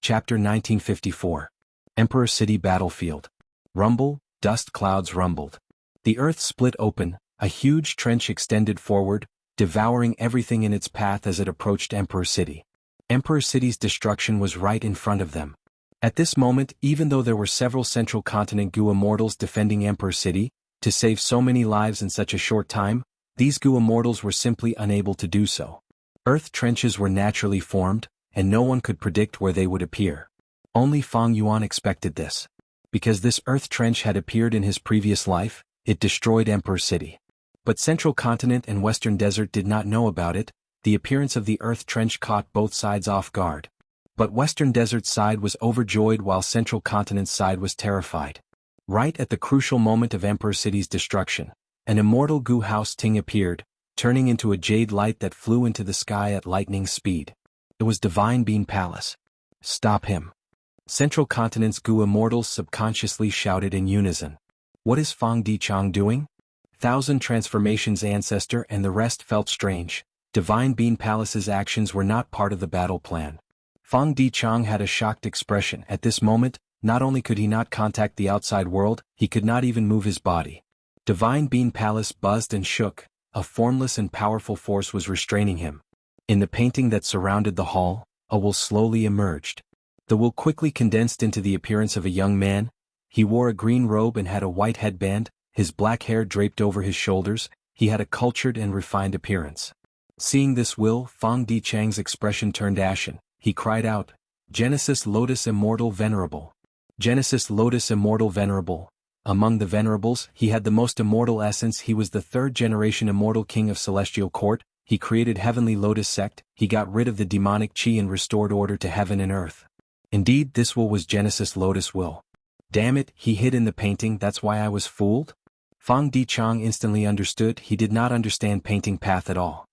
S1: Chapter 1954. Emperor City Battlefield. Rumble, dust clouds rumbled. The earth split open, a huge trench extended forward, devouring everything in its path as it approached Emperor City. Emperor City's destruction was right in front of them. At this moment, even though there were several Central Continent Gu Immortals defending Emperor City, to save so many lives in such a short time, these Gu Immortals were simply unable to do so. Earth trenches were naturally formed, and no one could predict where they would appear. Only Fang Yuan expected this. Because this earth trench had appeared in his previous life, it destroyed Emperor City. But Central Continent and Western Desert did not know about it. The appearance of the earth trench caught both sides off guard. But Western Desert's side was overjoyed while Central Continent's side was terrified. Right at the crucial moment of Emperor City's destruction, an immortal Gu House Ting appeared, turning into a jade light that flew into the sky at lightning speed. It was Divine Bean Palace. "Stop him." Central Continent's Gu Immortals subconsciously shouted in unison. "What is Fang Dichang doing?" Thousand Transformations Ancestor and the rest felt strange. Divine Bean Palace's actions were not part of the battle plan. Fang Dichang had a shocked expression. At this moment, not only could he not contact the outside world, he could not even move his body. Divine Bean Palace buzzed and shook. A formless and powerful force was restraining him. In the painting that surrounded the hall, a will slowly emerged. The will quickly condensed into the appearance of a young man. He wore a green robe and had a white headband, his black hair draped over his shoulders. He had a cultured and refined appearance. Seeing this will, Fang Dichang's expression turned ashen. He cried out, "Genesis Lotus Immortal Venerable! Genesis Lotus Immortal Venerable! Among the venerables, he had the most immortal essence. He was the third-generation immortal king of Celestial Court. He created Heavenly Lotus Sect. He got rid of the demonic chi and restored order to heaven and earth. Indeed, this will was Genesis Lotus will. Damn it, he hid in the painting. That's why I was fooled? Fang Dichang instantly understood. He did not understand painting path at all.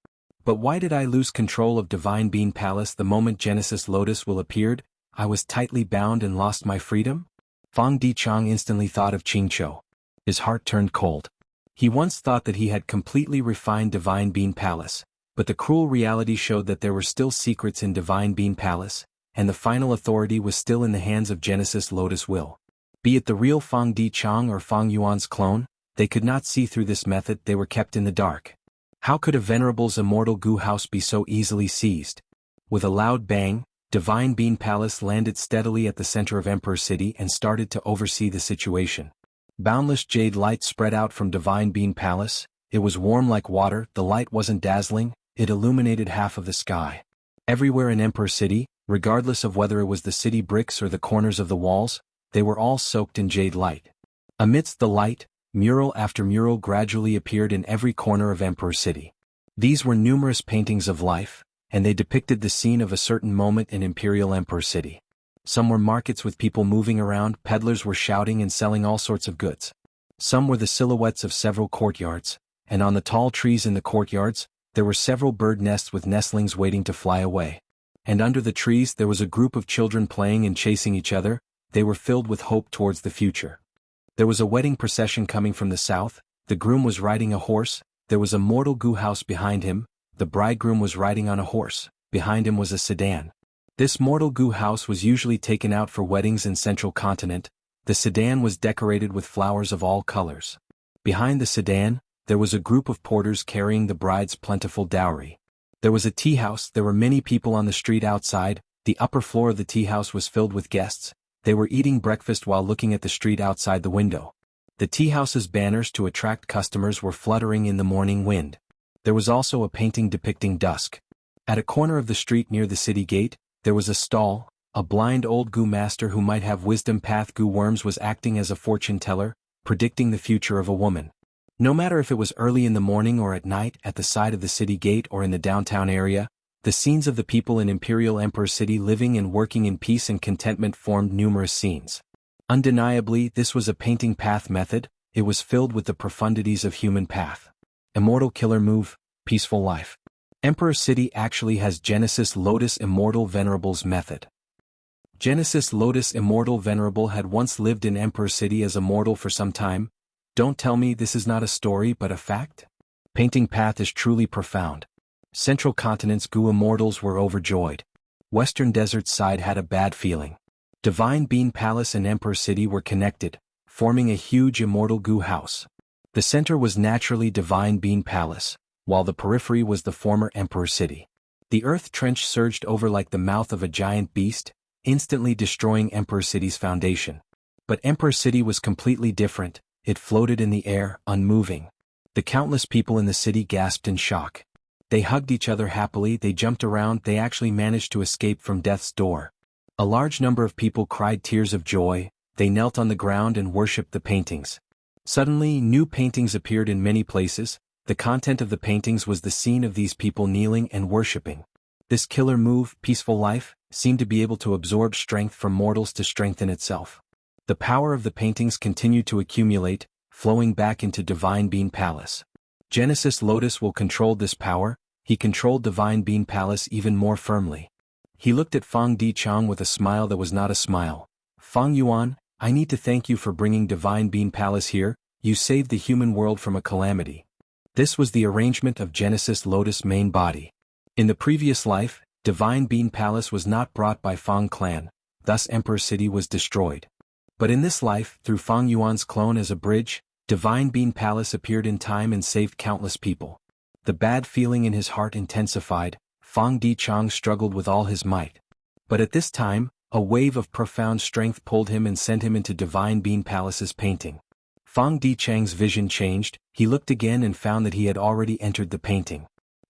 S1: But why did I lose control of Divine Bean Palace the moment Genesis Lotus will appeared? I was tightly bound and lost my freedom? Fang Dichang instantly thought of Qingqiu. His heart turned cold. He once thought that he had completely refined Divine Bean Palace, but the cruel reality showed that there were still secrets in Divine Bean Palace, and the final authority was still in the hands of Genesis Lotus Will. Be it the real Fang Dichang or Fang Yuan's clone, they could not see through this method. They were kept in the dark. How could a venerable's immortal Gu house be so easily seized? With a loud bang, Divine Bean Palace landed steadily at the center of Emperor City and started to oversee the situation. Boundless jade light spread out from Divine Bean Palace. It was warm like water. The light wasn't dazzling, it illuminated half of the sky. Everywhere in Emperor City, regardless of whether it was the city bricks or the corners of the walls, they were all soaked in jade light. Amidst the light, mural after mural gradually appeared in every corner of Emperor City. These were numerous paintings of life, and they depicted the scene of a certain moment in Imperial Emperor City. Some were markets with people moving around, peddlers were shouting and selling all sorts of goods. Some were the silhouettes of several courtyards, and on the tall trees in the courtyards, there were several bird nests with nestlings waiting to fly away. And under the trees there was a group of children playing and chasing each other. They were filled with hope towards the future. There was a wedding procession coming from the south. The groom was riding a horse. There was a mortal Gu house behind him. The bridegroom was riding on a horse. Behind him was a sedan. This mortal Gu house was usually taken out for weddings in Central Continent. The sedan was decorated with flowers of all colors. Behind the sedan, there was a group of porters carrying the bride's plentiful dowry. There was a tea house. There were many people on the street outside. The upper floor of the tea house was filled with guests. They were eating breakfast while looking at the street outside the window. The tea house's banners to attract customers were fluttering in the morning wind. There was also a painting depicting dusk. At a corner of the street near the city gate, there was a stall. A blind old Gu master who might have wisdom path Gu worms was acting as a fortune teller, predicting the future of a woman. No matter if it was early in the morning or at night, at the side of the city gate or in the downtown area, the scenes of the people in Imperial Emperor City living and working in peace and contentment formed numerous scenes. Undeniably, this was a painting path method. It was filled with the profundities of human path. Immortal killer move, peaceful life. Emperor City actually has Genesis Lotus Immortal Venerables method. Genesis Lotus Immortal Venerable had once lived in Emperor City as a mortal for some time. Don't tell me this is not a story but a fact? Painting path is truly profound. Central Continent's Gu immortals were overjoyed. Western Desert's side had a bad feeling. Divine Bean Palace and Emperor City were connected, forming a huge immortal Gu house. The center was naturally Divine Bean Palace, while the periphery was the former Emperor City. The earth trench surged over like the mouth of a giant beast, instantly destroying Emperor City's foundation. But Emperor City was completely different. It floated in the air, unmoving. The countless people in the city gasped in shock. They hugged each other happily, they jumped around, they actually managed to escape from death's door. A large number of people cried tears of joy. They knelt on the ground and worshipped the paintings. Suddenly, new paintings appeared in many places. The content of the paintings was the scene of these people kneeling and worshipping. This killer move, peaceful life, seemed to be able to absorb strength from mortals to strengthen itself. The power of the paintings continued to accumulate, flowing back into Divine Bean Palace. Genesis Lotus will controlled this power. He controlled Divine Bean Palace even more firmly. He looked at Fang Dichang with a smile that was not a smile. Fang Yuan, I need to thank you for bringing Divine Bean Palace here. You saved the human world from a calamity. This was the arrangement of Genesis Lotus main body. In the previous life, Divine Bean Palace was not brought by Fang clan, thus Emperor City was destroyed. But in this life, through Fang Yuan's clone as a bridge, Divine Bean Palace appeared in time and saved countless people. The bad feeling in his heart intensified. Fang Dichang struggled with all his might. But at this time, a wave of profound strength pulled him and sent him into Divine Bean Palace's painting. Fang Dichang's vision changed. He looked again and found that he had already entered the painting.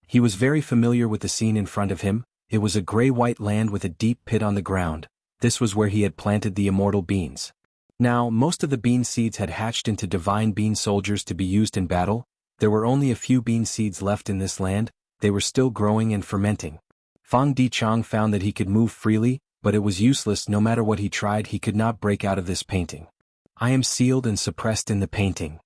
S1: He was very familiar with the scene in front of him. It was a gray-white land with a deep pit on the ground. This was where he had planted the immortal beans. Now, most of the bean seeds had hatched into divine bean soldiers to be used in battle. There were only a few bean seeds left in this land. They were still growing and fermenting. Fang Dichang found that he could move freely, but it was useless. No matter what he tried, he could not break out of this painting. I am sealed and suppressed in the painting.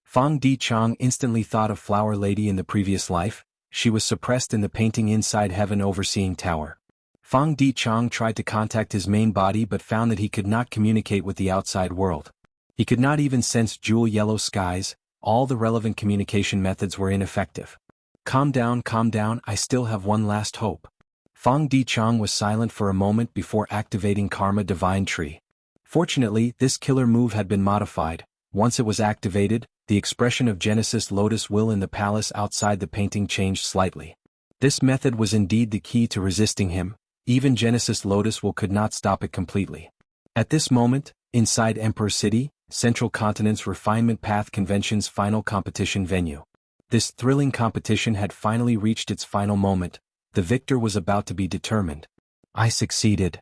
S1: Fang Dichang instantly thought of Flower Lady in the previous life. She was suppressed in the painting inside Heaven Overseeing Tower. Fang Dichang tried to contact his main body but found that he could not communicate with the outside world. He could not even sense jewel yellow skies. All the relevant communication methods were ineffective. Calm down, I still have one last hope. Fang Dichang was silent for a moment before activating Karma Divine Tree. Fortunately, this killer move had been modified. Once it was activated, the expression of Genesis Lotus Will in the palace outside the painting changed slightly. This method was indeed the key to resisting him. Even Genesis Lotus Will could not stop it completely. At this moment, inside Emperor City, Central Continent's Refinement Path Convention's final competition venue. This thrilling competition had finally reached its final moment. The victor was about to be determined. I succeeded.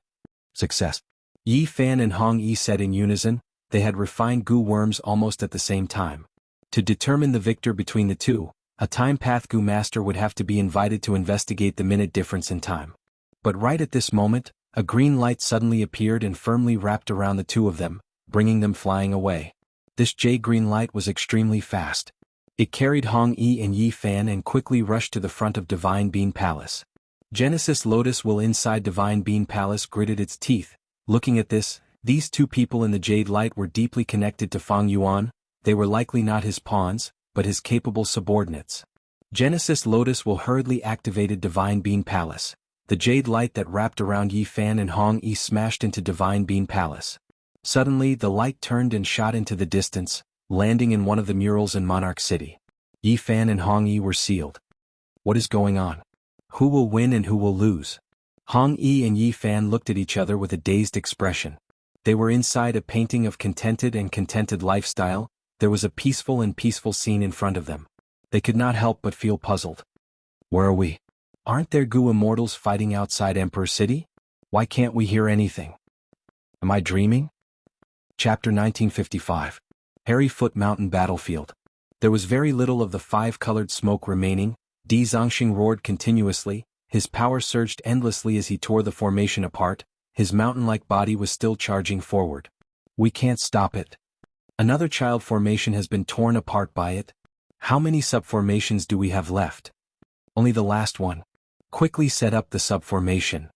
S1: Success. Yi Fan and Hong Yi said in unison. They had refined goo worms almost at the same time. To determine the victor between the two, a time path goo master would have to be invited to investigate the minute difference in time. But right at this moment, a green light suddenly appeared and firmly wrapped around the two of them, bringing them flying away. This jade-green light was extremely fast. It carried Hong Yi and Yi Fan and quickly rushed to the front of Divine Bean Palace. Genesis Lotus Will inside Divine Bean Palace gritted its teeth. Looking at this, these two people in the jade light were deeply connected to Fang Yuan. They were likely not his pawns, but his capable subordinates. Genesis Lotus Will hurriedly activated Divine Bean Palace. The jade light that wrapped around Yi Fan and Hong Yi smashed into Divine Bean Palace. Suddenly, the light turned and shot into the distance, landing in one of the murals in Monarch City. Yi Fan and Hong Yi were sealed. What is going on? Who will win and who will lose? Hong Yi and Yi Fan looked at each other with a dazed expression. They were inside a painting of contented lifestyle. There was a peaceful scene in front of them. They could not help but feel puzzled. Where are we? Aren't there goo immortals fighting outside Emperor City? Why can't we hear anything? Am I dreaming? Chapter 1955. Hairy Foot Mountain Battlefield. There was very little of the five-colored smoke remaining. Di Zongxing roared continuously. His power surged endlessly as he tore the formation apart. His mountain-like body was still charging forward. We can't stop it. Another child formation has been torn apart by it. How many subformations do we have left? Only the last one. Quickly set up the subformation.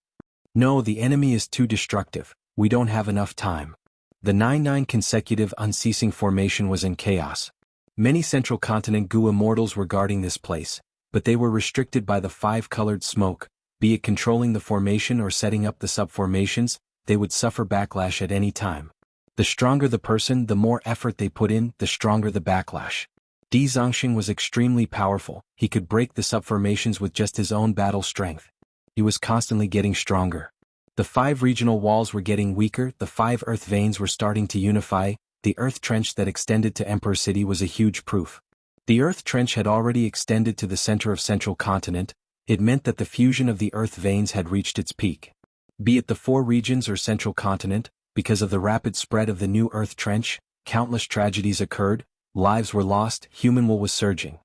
S1: No, the enemy is too destructive. We don't have enough time. The 9-9 consecutive unceasing formation was in chaos. Many Central Continent goo immortals were guarding this place, but they were restricted by the five-colored smoke. Be it controlling the formation or setting up the subformations, they would suffer backlash at any time. The stronger the person, the more effort they put in, the stronger the backlash. Di Zongxing was extremely powerful. He could break the subformations with just his own battle strength. He was constantly getting stronger. The 5 regional walls were getting weaker, the 5 earth veins were starting to unify. The earth trench that extended to Emperor City was a huge proof. The earth trench had already extended to the center of Central Continent. It meant that the fusion of the earth veins had reached its peak. Be it the 4 regions or Central Continent, because of the rapid spread of the new earth trench, countless tragedies occurred, lives were lost, human will was surging.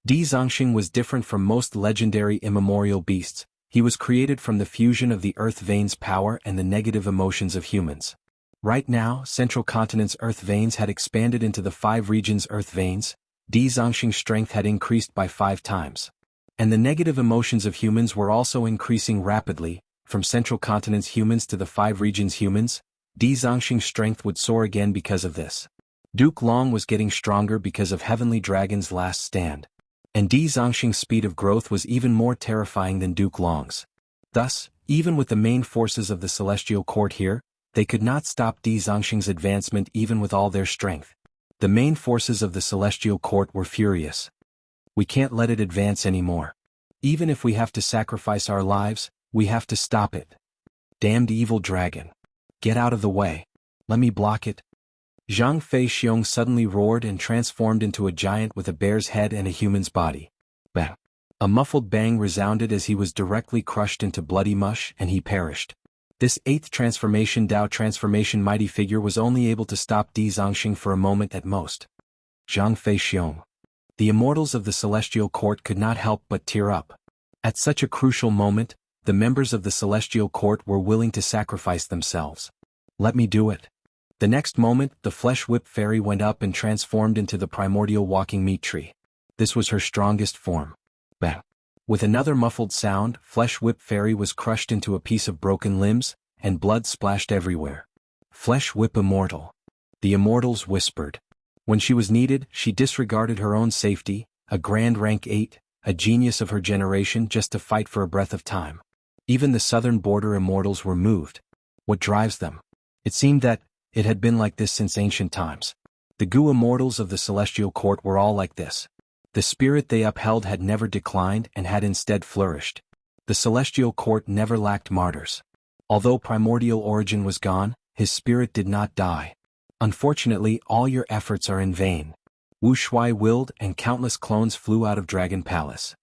S1: Di Zongxing was different from most legendary immemorial beasts. He was created from the fusion of the earth veins' power and the negative emotions of humans. Right now, Central Continent's earth veins had expanded into the 5 regions' earth veins. Di Zongxing's strength had increased by 5 times. And the negative emotions of humans were also increasing rapidly. From Central Continent's humans to the 5 regions' humans, Di Zongxing's strength would soar again because of this. Duke Long was getting stronger because of Heavenly Dragon's last stand. And Di Zongxing's speed of growth was even more terrifying than Duke Long's. Thus, even with the main forces of the Celestial Court here, they could not stop Di Zongxing's advancement even with all their strength. The main forces of the Celestial Court were furious. We can't let it advance anymore. Even if we have to sacrifice our lives, we have to stop it. Damned evil dragon. Get out of the way. Let me block it. Zhang Fei Xiong suddenly roared and transformed into a giant with a bear's head and a human's body. Bang! A muffled bang resounded as he was directly crushed into bloody mush and he perished. This 8th transformation Dao transformation mighty figure was only able to stop Di Zongxing for a moment at most. Zhang Fei Xiong. The immortals of the Celestial Court could not help but tear up. At such a crucial moment, the members of the Celestial Court were willing to sacrifice themselves. Let me do it. The next moment, the flesh whip fairy went up and transformed into the primordial walking meat tree. This was her strongest form. Bang! With another muffled sound, flesh whip fairy was crushed into a piece of broken limbs, and blood splashed everywhere. Flesh whip immortal. The immortals whispered. When she was needed, she disregarded her own safety, a grand rank 8, a genius of her generation just to fight for a breath of time. Even the southern border immortals were moved. What drives them? It seemed that it had been like this since ancient times. The Gu immortals of the Celestial Court were all like this. The spirit they upheld had never declined and had instead flourished. The Celestial Court never lacked martyrs. Although primordial origin was gone, his spirit did not die. Unfortunately, all your efforts are in vain. Wu Shui willed and countless clones flew out of Dragon Palace.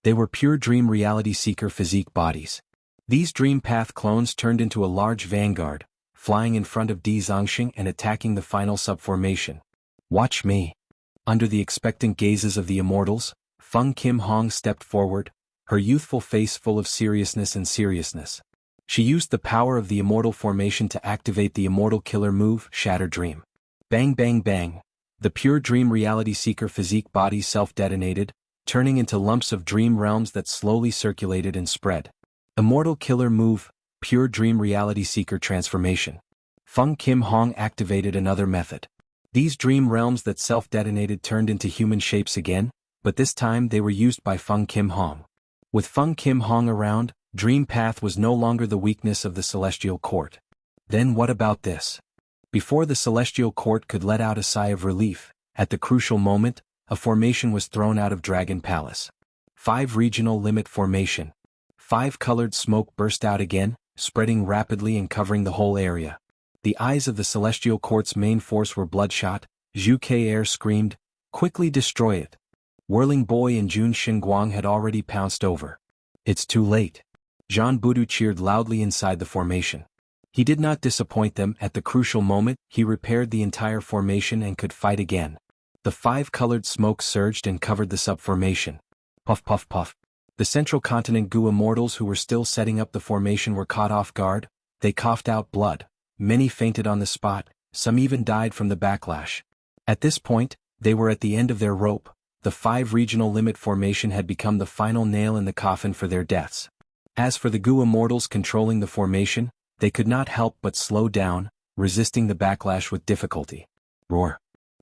S1: They were pure dream reality seeker physique bodies. These dream path clones turned into a large vanguard, flying in front of Di Zongxing and attacking the final subformation. Watch me. Under the expectant gazes of the immortals, Feng Kim Hong stepped forward, her youthful face full of seriousness and seriousness. She used the power of the immortal formation to activate the immortal killer move, Shatter Dream. Bang bang bang. The pure dream reality seeker physique body self-detonated, turning into lumps of dream realms that slowly circulated and spread. Immortal killer move, pure dream reality seeker transformation. Feng Kim Hong activated another method. These dream realms that self-detonated turned into human shapes again, but this time they were used by Feng Kim Hong. With Feng Kim Hong around, Dream Path was no longer the weakness of the Celestial Court. Then what about this? Before the Celestial Court could let out a sigh of relief, at the crucial moment, a formation was thrown out of Dragon Palace. 5 regional limit formation. 5 colored smoke burst out again, spreading rapidly and covering the whole area. The eyes of the Celestial Court's main force were bloodshot. Zhu Ke screamed, "Quickly destroy it." Whirling Boy and Jun Xinguang had already pounced over. It's too late. Zhan Budu cheered loudly inside the formation. He did not disappoint them. At the crucial moment, he repaired the entire formation and could fight again. The 5 colored smoke surged and covered the subformation. Puff puff puff. The Central Continent Gu immortals who were still setting up the formation were caught off guard. They coughed out blood. Many fainted on the spot, some even died from the backlash. At this point, they were at the end of their rope. The 5 regional limit formation had become the final nail in the coffin for their deaths. As for the Gu immortals controlling the formation, they could not help but slow down, resisting the backlash with difficulty. Roar.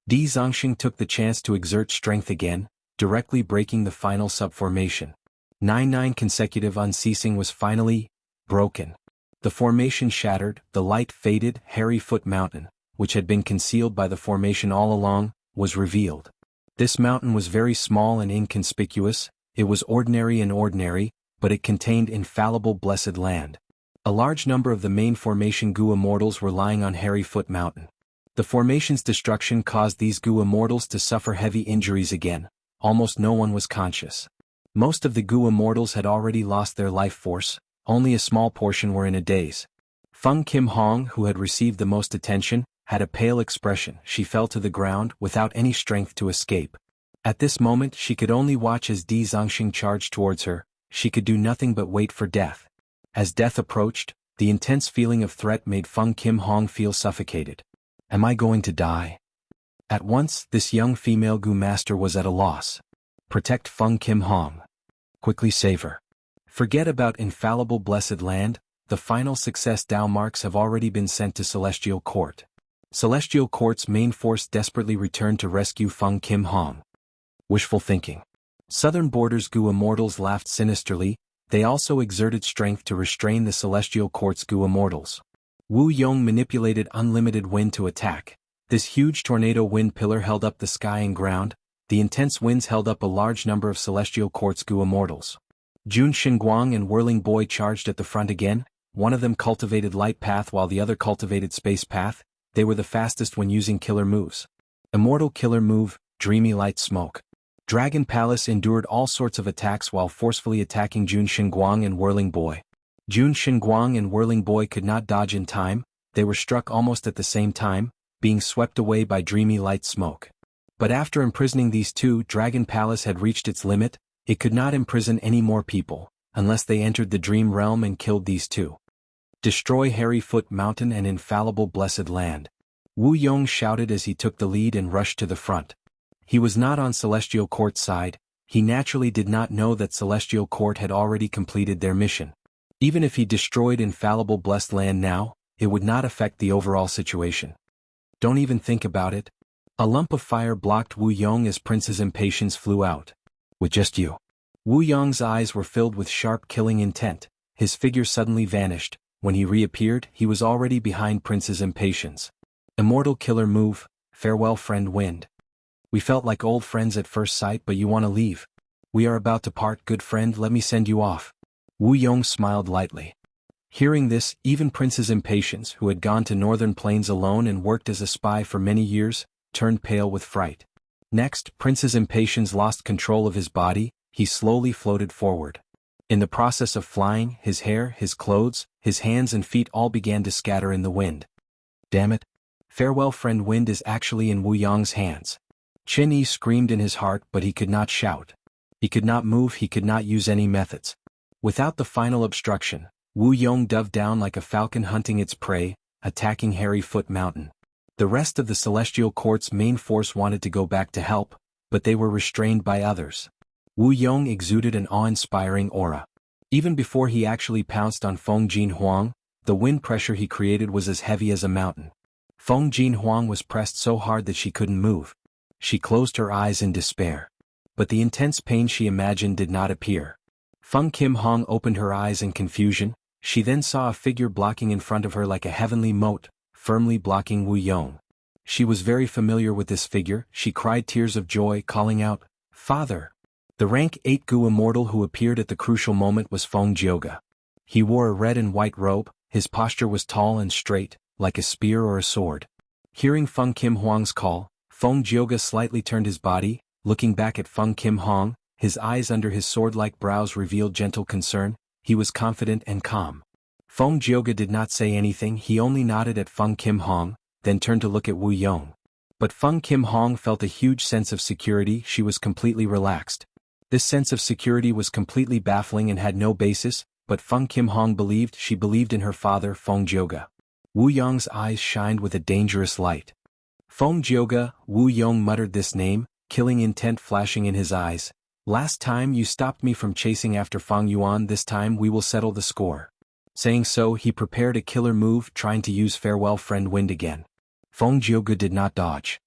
S1: Di Zongxing took the chance to exert strength again, directly breaking the final subformation. 9 consecutive unceasing was finally broken. The formation shattered, the light faded. Hairy Foot Mountain, which had been concealed by the formation all along, was revealed. This mountain was very small and inconspicuous. It was ordinary, but it contained infallible blessed land. A large number of the main formation Gu immortals were lying on Hairy Foot Mountain. The formation's destruction caused these Gu immortals to suffer heavy injuries again. Almost no one was conscious. Most of the Gu immortals had already lost their life force. Only a small portion were in a daze. Feng Kim Hong, who had received the most attention, had a pale expression. She fell to the ground without any strength to escape. At this moment she could only watch as Di Zongxing charged towards her. She could do nothing but wait for death. As death approached, the intense feeling of threat made Feng Kim Hong feel suffocated. Am I going to die? At once, this young female Gu master was at a loss. Protect Feng Kim Hong. Quickly save her. Forget about infallible blessed land. The final success Dao marks have already been sent to Celestial Court. Celestial Court's main force desperately returned to rescue Feng Kim Hong. Wishful thinking. Southern Border's Gu immortals laughed sinisterly. They also exerted strength to restrain the Celestial Court's Gu immortals. Wu Yong manipulated unlimited wind to attack. This huge tornado wind pillar held up the sky and ground. The intense winds held up a large number of Celestial Court's Gu immortals. Jun Xinguang and Whirling Boy charged at the front again. One of them cultivated light path while the other cultivated space path. They were the fastest when using killer moves. Immortal killer move, Dreamy Light Smoke. Dragon Palace endured all sorts of attacks while forcefully attacking Jun Xinguang and Whirling Boy. Jun Shenguang and Whirling Boy could not dodge in time, they were struck almost at the same time, being swept away by dreamy light smoke. But after imprisoning these two, Dragon Palace had reached its limit. It could not imprison any more people, unless they entered the dream realm and killed these two. Destroy Hairy Foot Mountain and infallible blessed land. Wu Yong shouted as he took the lead and rushed to the front. He was not on Celestial Court's side. He naturally did not know that Celestial Court had already completed their mission. Even if he destroyed infallible blessed land now, it would not affect the overall situation. Don't even think about it. A lump of fire blocked Wu Yong as Prince's impatience flew out. With just you. Wu Yong's eyes were filled with sharp killing intent. His figure suddenly vanished. When he reappeared, he was already behind Prince's impatience. Immortal killer move, farewell friend Wind. We felt like old friends at first sight, but you want to leave. We are about to part, good friend, let me send you off. Wu Yong smiled lightly. Hearing this, even Prince's impatience, who had gone to Northern Plains alone and worked as a spy for many years, turned pale with fright. Next, Prince's impatience lost control of his body. He slowly floated forward. In the process of flying, his hair, his clothes, his hands and feet all began to scatter in the wind. Damn it! Farewell friend Wind is actually in Wu Yong's hands. Chen Yi screamed in his heart, but he could not shout. He could not move, he could not use any methods. Without the final obstruction, Wu Yong dove down like a falcon hunting its prey, attacking Hairy Foot Mountain. The rest of the Celestial Court's main force wanted to go back to help, but they were restrained by others. Wu Yong exuded an awe-inspiring aura. Even before he actually pounced on Feng Jin Huang, the wind pressure he created was as heavy as a mountain. Feng Jin Huang was pressed so hard that she couldn't move. She closed her eyes in despair. But the intense pain she imagined did not appear. Feng Kim Hong opened her eyes in confusion. She then saw a figure blocking in front of her like a heavenly moat, firmly blocking Wu Yong. She was very familiar with this figure. She cried tears of joy, calling out, "Father!" The rank 8 Gu Immortal who appeared at the crucial moment was Feng Jioge. He wore a red and white robe. His posture was tall and straight, like a spear or a sword. Hearing Feng Kim Huang's call, Feng Jioge slightly turned his body, looking back at Feng Kim Hong. His eyes under his sword-like brows revealed gentle concern. He was confident and calm. Feng Jioge did not say anything, he only nodded at Feng Kim Hong, then turned to look at Wu Yong. But Feng Kim Hong felt a huge sense of security. She was completely relaxed. This sense of security was completely baffling and had no basis, but Feng Kim Hong she believed in her father Feng Jioge. Wu Yong's eyes shined with a dangerous light. Feng Jioge, Wu Yong muttered this name, killing intent flashing in his eyes. Last time you stopped me from chasing after Feng Yuan, this time we will settle the score. Saying so, he prepared a killer move, trying to use farewell friend Wind again. Feng Jioge did not dodge.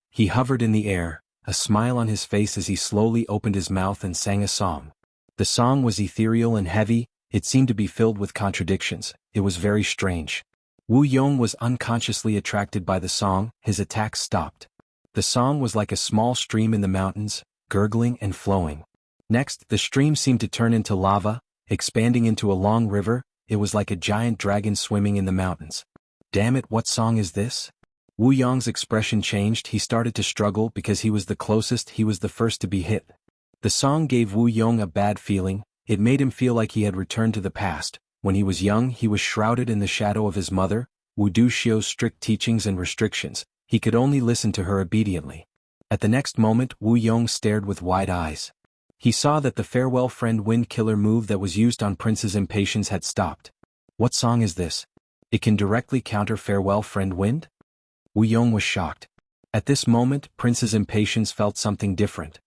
S1: He hovered in the air, a smile on his face as he slowly opened his mouth and sang a song. The song was ethereal and heavy. It seemed to be filled with contradictions. It was very strange. Wu Yong was unconsciously attracted by the song. His attacks stopped. The song was like a small stream in the mountains, gurgling and flowing. Next, the stream seemed to turn into lava, expanding into a long river. It was like a giant dragon swimming in the mountains. Damn it, what song is this? Wu Yong's expression changed. He started to struggle because he was the closest, he was the first to be hit. The song gave Wu Yong a bad feeling. It made him feel like he had returned to the past. When he was young, he was shrouded in the shadow of his mother, Wu Duxiu's strict teachings and restrictions. He could only listen to her obediently. At the next moment, Wu Yong stared with wide eyes. He saw that the farewell friend Wind killer move that was used on Prince's impatience had stopped. What song is this? It can directly counter farewell friend Wind? Wu Yong was shocked. At this moment, Prince's impatience felt something different.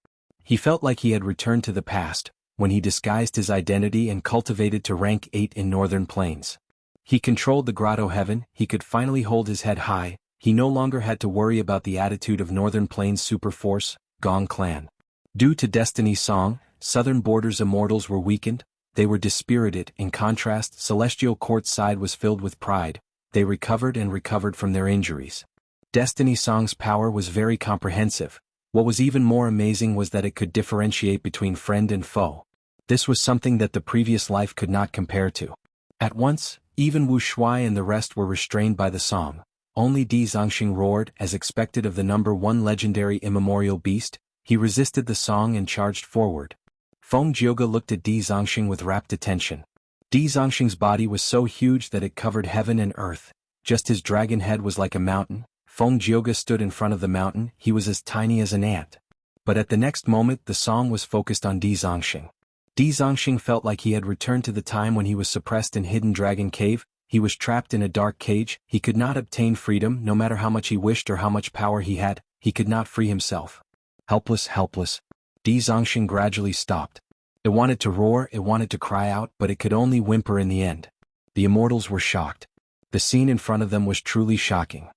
S1: He felt like he had returned to the past, when he disguised his identity and cultivated to rank 8 in Northern Plains. He controlled the grotto heaven. He could finally hold his head high. He no longer had to worry about the attitude of Northern Plains Superforce, Gong Clan. Due to Destiny's song, Southern Border's immortals were weakened. They were dispirited. In contrast, Celestial Court's side was filled with pride. They recovered and recovered from their injuries. Destiny Song's power was very comprehensive. What was even more amazing was that it could differentiate between friend and foe. This was something that the previous life could not compare to. At once, even Wu Shuai and the rest were restrained by the song. Only Di Zongxing roared, as expected of the number 1 legendary immemorial beast. He resisted the song and charged forward. Feng Jioge looked at Di Zongxing with rapt attention. Di Zongxing's body was so huge that it covered heaven and earth. Just his dragon head was like a mountain. Feng Jioge stood in front of the mountain. He was as tiny as an ant. But at the next moment the song was focused on Di Zongxing. Di Zongxing felt like he had returned to the time when he was suppressed in Hidden Dragon Cave. He was trapped in a dark cage. He could not obtain freedom no matter how much he wished or how much power he had. He could not free himself. Helpless, helpless. Di Zongxing gradually stopped. It wanted to roar, it wanted to cry out, but it could only whimper in the end. The immortals were shocked. The scene in front of them was truly shocking.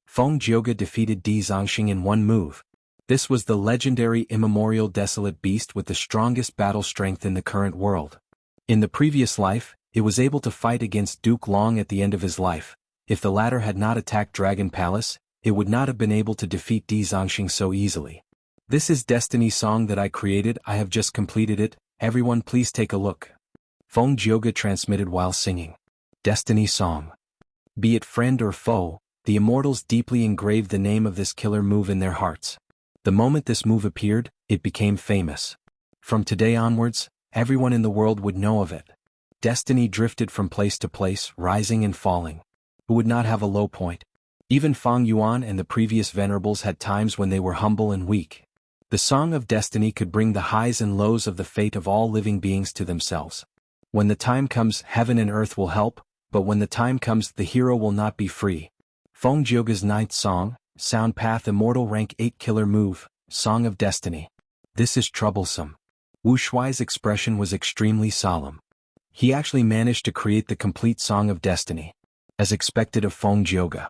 S1: Feng Jioge defeated Di Zongxing in one move. This was the legendary immemorial desolate beast with the strongest battle strength in the current world. In the previous life, it was able to fight against Duke Long at the end of his life. If the latter had not attacked Dragon Palace, it would not have been able to defeat Di Zongxing so easily. This is Destiny song that I created. I have just completed it. Everyone please take a look. Feng Jioge transmitted while singing. Destiny song. Be it friend or foe, the immortals deeply engraved the name of this killer move in their hearts. The moment this move appeared, it became famous. From today onwards, everyone in the world would know of it. Destiny drifted from place to place, rising and falling. Who would not have a low point? Even Fang Yuan and the previous venerables had times when they were humble and weak. The Song of Destiny could bring the highs and lows of the fate of all living beings to themselves. When the time comes, heaven and earth will help, but when the time comes, the hero will not be free. Feng Jioge's ninth song, Sound Path Immortal Rank 8 Killer Move, Song of Destiny. This is troublesome. Wu Shuai's expression was extremely solemn. He actually managed to create the complete Song of Destiny. As expected of Feng Jioge.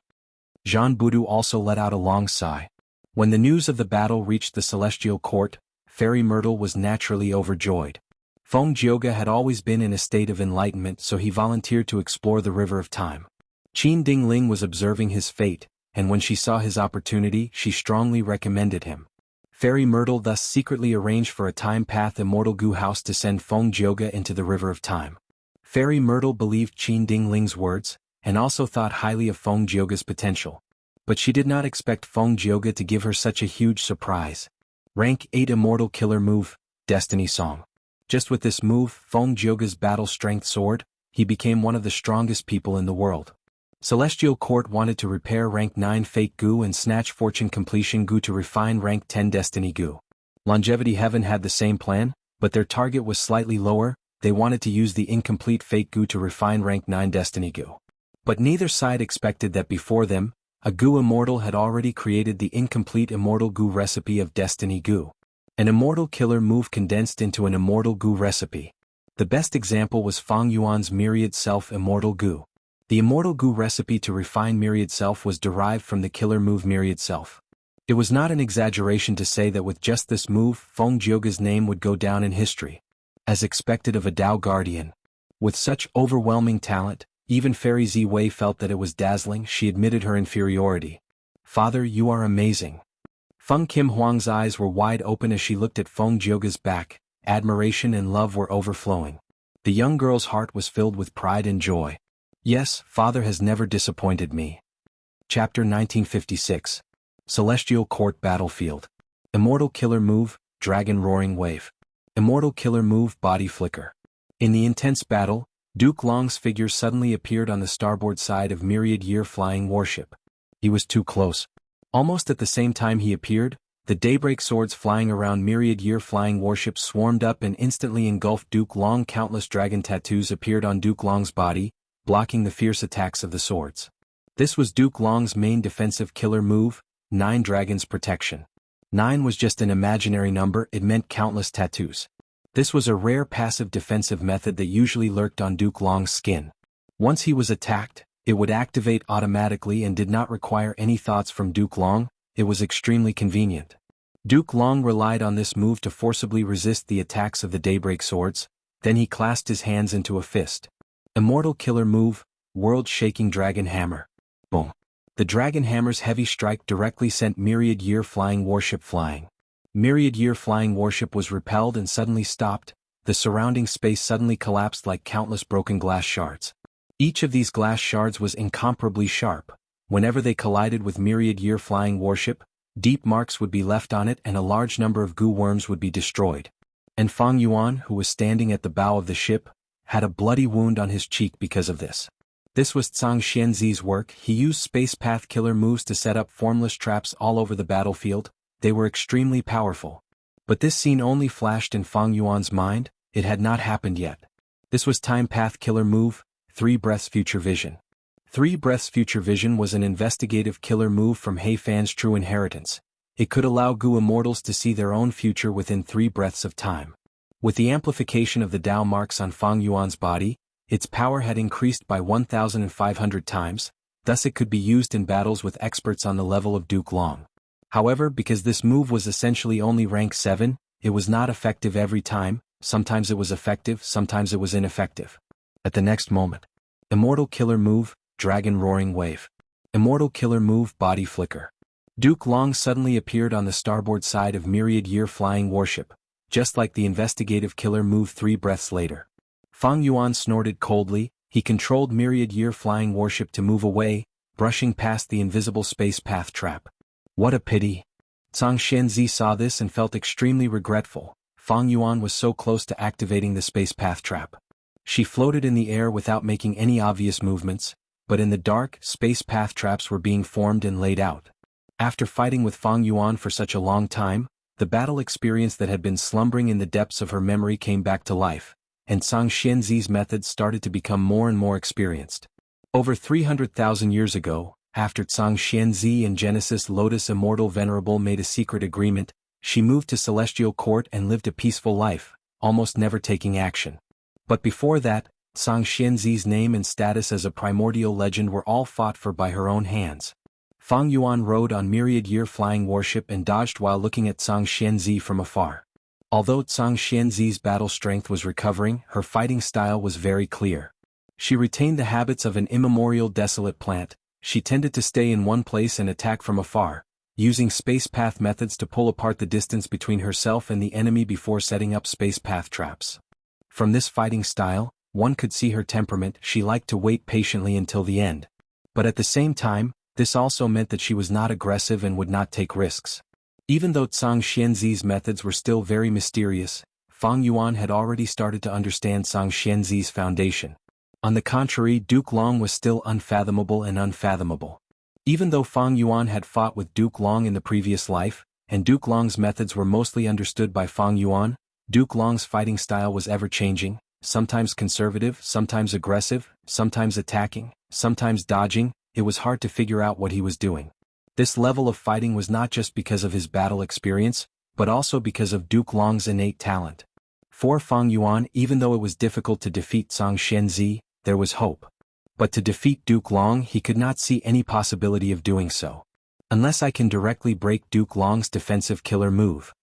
S1: Zhan Budu also let out a long sigh. When the news of the battle reached the celestial court, Fairy Myrtle was naturally overjoyed. Feng Jioge had always been in a state of enlightenment, so he volunteered to explore the river of time. Qin Dingling was observing his fate, and when she saw his opportunity, she strongly recommended him. Fairy Myrtle thus secretly arranged for a time path Immortal Gu house to send Feng Jioge into the river of time. Fairy Myrtle believed Qin Dingling's words, and also thought highly of Feng Jioge's potential. But she did not expect Feng Jioge to give her such a huge surprise. Rank 8 Immortal Killer Move, Destiny Song. Just with this move, Feng Jioge's battle strength soared. He became one of the strongest people in the world. Celestial Court wanted to repair Rank 9 Fate Gu and snatch Fortune Completion Gu to refine Rank 10 Destiny Gu. Longevity Heaven had the same plan, but their target was slightly lower. They wanted to use the incomplete Fate Gu to refine Rank 9 Destiny Gu. But neither side expected that before them, a Gu Immortal had already created the incomplete Immortal Gu recipe of Destiny Gu. An Immortal Killer Move condensed into an Immortal Gu recipe. The best example was Fang Yuan's Myriad Self Immortal Gu. The Immortal Gu recipe to refine Myriad Self was derived from the killer move Myriad Self. It was not an exaggeration to say that with just this move, Feng Jioge's name would go down in history. As expected of a Dao Guardian. With such overwhelming talent, even Fairy Zi Wei felt that it was dazzling. She admitted her inferiority. Father, you are amazing. Feng Kim Huang's eyes were wide open as she looked at Feng Jioge's back. Admiration and love were overflowing. The young girl's heart was filled with pride and joy. Yes, Father has never disappointed me. Chapter 1956. Celestial Court Battlefield. Immortal Killer Move, Dragon Roaring Wave. Immortal Killer Move, Body Flicker. In the intense battle, Duke Long's figure suddenly appeared on the starboard side of Myriad Year Flying Warship. He was too close. Almost at the same time he appeared, the daybreak swords flying around Myriad Year Flying Warship swarmed up and instantly engulfed Duke Long. Countless dragon tattoos appeared on Duke Long's body, blocking the fierce attacks of the swords. This was Duke Long's main defensive killer move, 9 Dragons Protection. 9 was just an imaginary number, it meant countless tattoos. This was a rare passive defensive method that usually lurked on Duke Long's skin. Once he was attacked, it would activate automatically and did not require any thoughts from Duke Long. It was extremely convenient. Duke Long relied on this move to forcibly resist the attacks of the daybreak swords, then he clasped his hands into a fist. Immortal Killer Move, World-Shaking Dragon Hammer. Boom. The Dragon Hammer's heavy strike directly sent Myriad Year Flying Warship flying. Myriad Year Flying Warship was repelled and suddenly stopped. The surrounding space suddenly collapsed like countless broken glass shards. Each of these glass shards was incomparably sharp. Whenever they collided with Myriad Year Flying Warship, deep marks would be left on it and a large number of goo worms would be destroyed. And Fang Yuan, who was standing at the bow of the ship, had a bloody wound on his cheek because of this. This was Xianxia's work. He used space path killer moves to set up formless traps all over the battlefield. They were extremely powerful. But this scene only flashed in Fang Yuan's mind. It had not happened yet. This was time path killer move, 3 breaths future vision. 3 breaths future vision was an investigative killer move from He Fan's true inheritance. It could allow Gu immortals to see their own future within 3 breaths of time. With the amplification of the Dao marks on Fang Yuan's body, its power had increased by 1,500 times, thus it could be used in battles with experts on the level of Duke Long. However, because this move was essentially only rank 7, it was not effective every time. Sometimes it was effective, sometimes it was ineffective. At the next moment. Immortal killer move, Dragon Roaring Wave. Immortal killer move, Body Flicker. Duke Long suddenly appeared on the starboard side of Myriad Year Flying Warship, just like the investigative killer move 3 breaths later. Fang Yuan snorted coldly. He controlled Myriad Year Flying Warship to move away, brushing past the invisible space path trap. What a pity. Xianxia saw this and felt extremely regretful. Fang Yuan was so close to activating the space path trap. She floated in the air without making any obvious movements, but in the dark, space path traps were being formed and laid out. After fighting with Fang Yuan for such a long time, the battle experience that had been slumbering in the depths of her memory came back to life, and Xianxia's methods started to become more and more experienced. Over 300,000 years ago, after Xianxia and Genesis Lotus Immortal Venerable made a secret agreement, she moved to Celestial Court and lived a peaceful life, almost never taking action. But before that, Xianxia's name and status as a primordial legend were all fought for by her own hands. Fang Yuan rode on Myriad Year Flying Warship and dodged while looking at Xianxia from afar. Although Xianxia's battle strength was recovering, her fighting style was very clear. She retained the habits of an immemorial desolate plant. She tended to stay in one place and attack from afar, using space path methods to pull apart the distance between herself and the enemy before setting up space path traps. From this fighting style, one could see her temperament. She liked to wait patiently until the end. But at the same time, this also meant that she was not aggressive and would not take risks. Even though Xianxia's methods were still very mysterious, Fang Yuan had already started to understand Xianxia's foundation. On the contrary, Duke Long was still unfathomable and unfathomable. Even though Fang Yuan had fought with Duke Long in the previous life, and Duke Long's methods were mostly understood by Fang Yuan, Duke Long's fighting style was ever-changing, sometimes conservative, sometimes aggressive, sometimes attacking, sometimes dodging. It was hard to figure out what he was doing. This level of fighting was not just because of his battle experience, but also because of Duke Long's innate talent. For Fang Yuan, even though it was difficult to defeat Xianxia, there was hope. But to defeat Duke Long, he could not see any possibility of doing so. Unless I can directly break Duke Long's defensive killer move.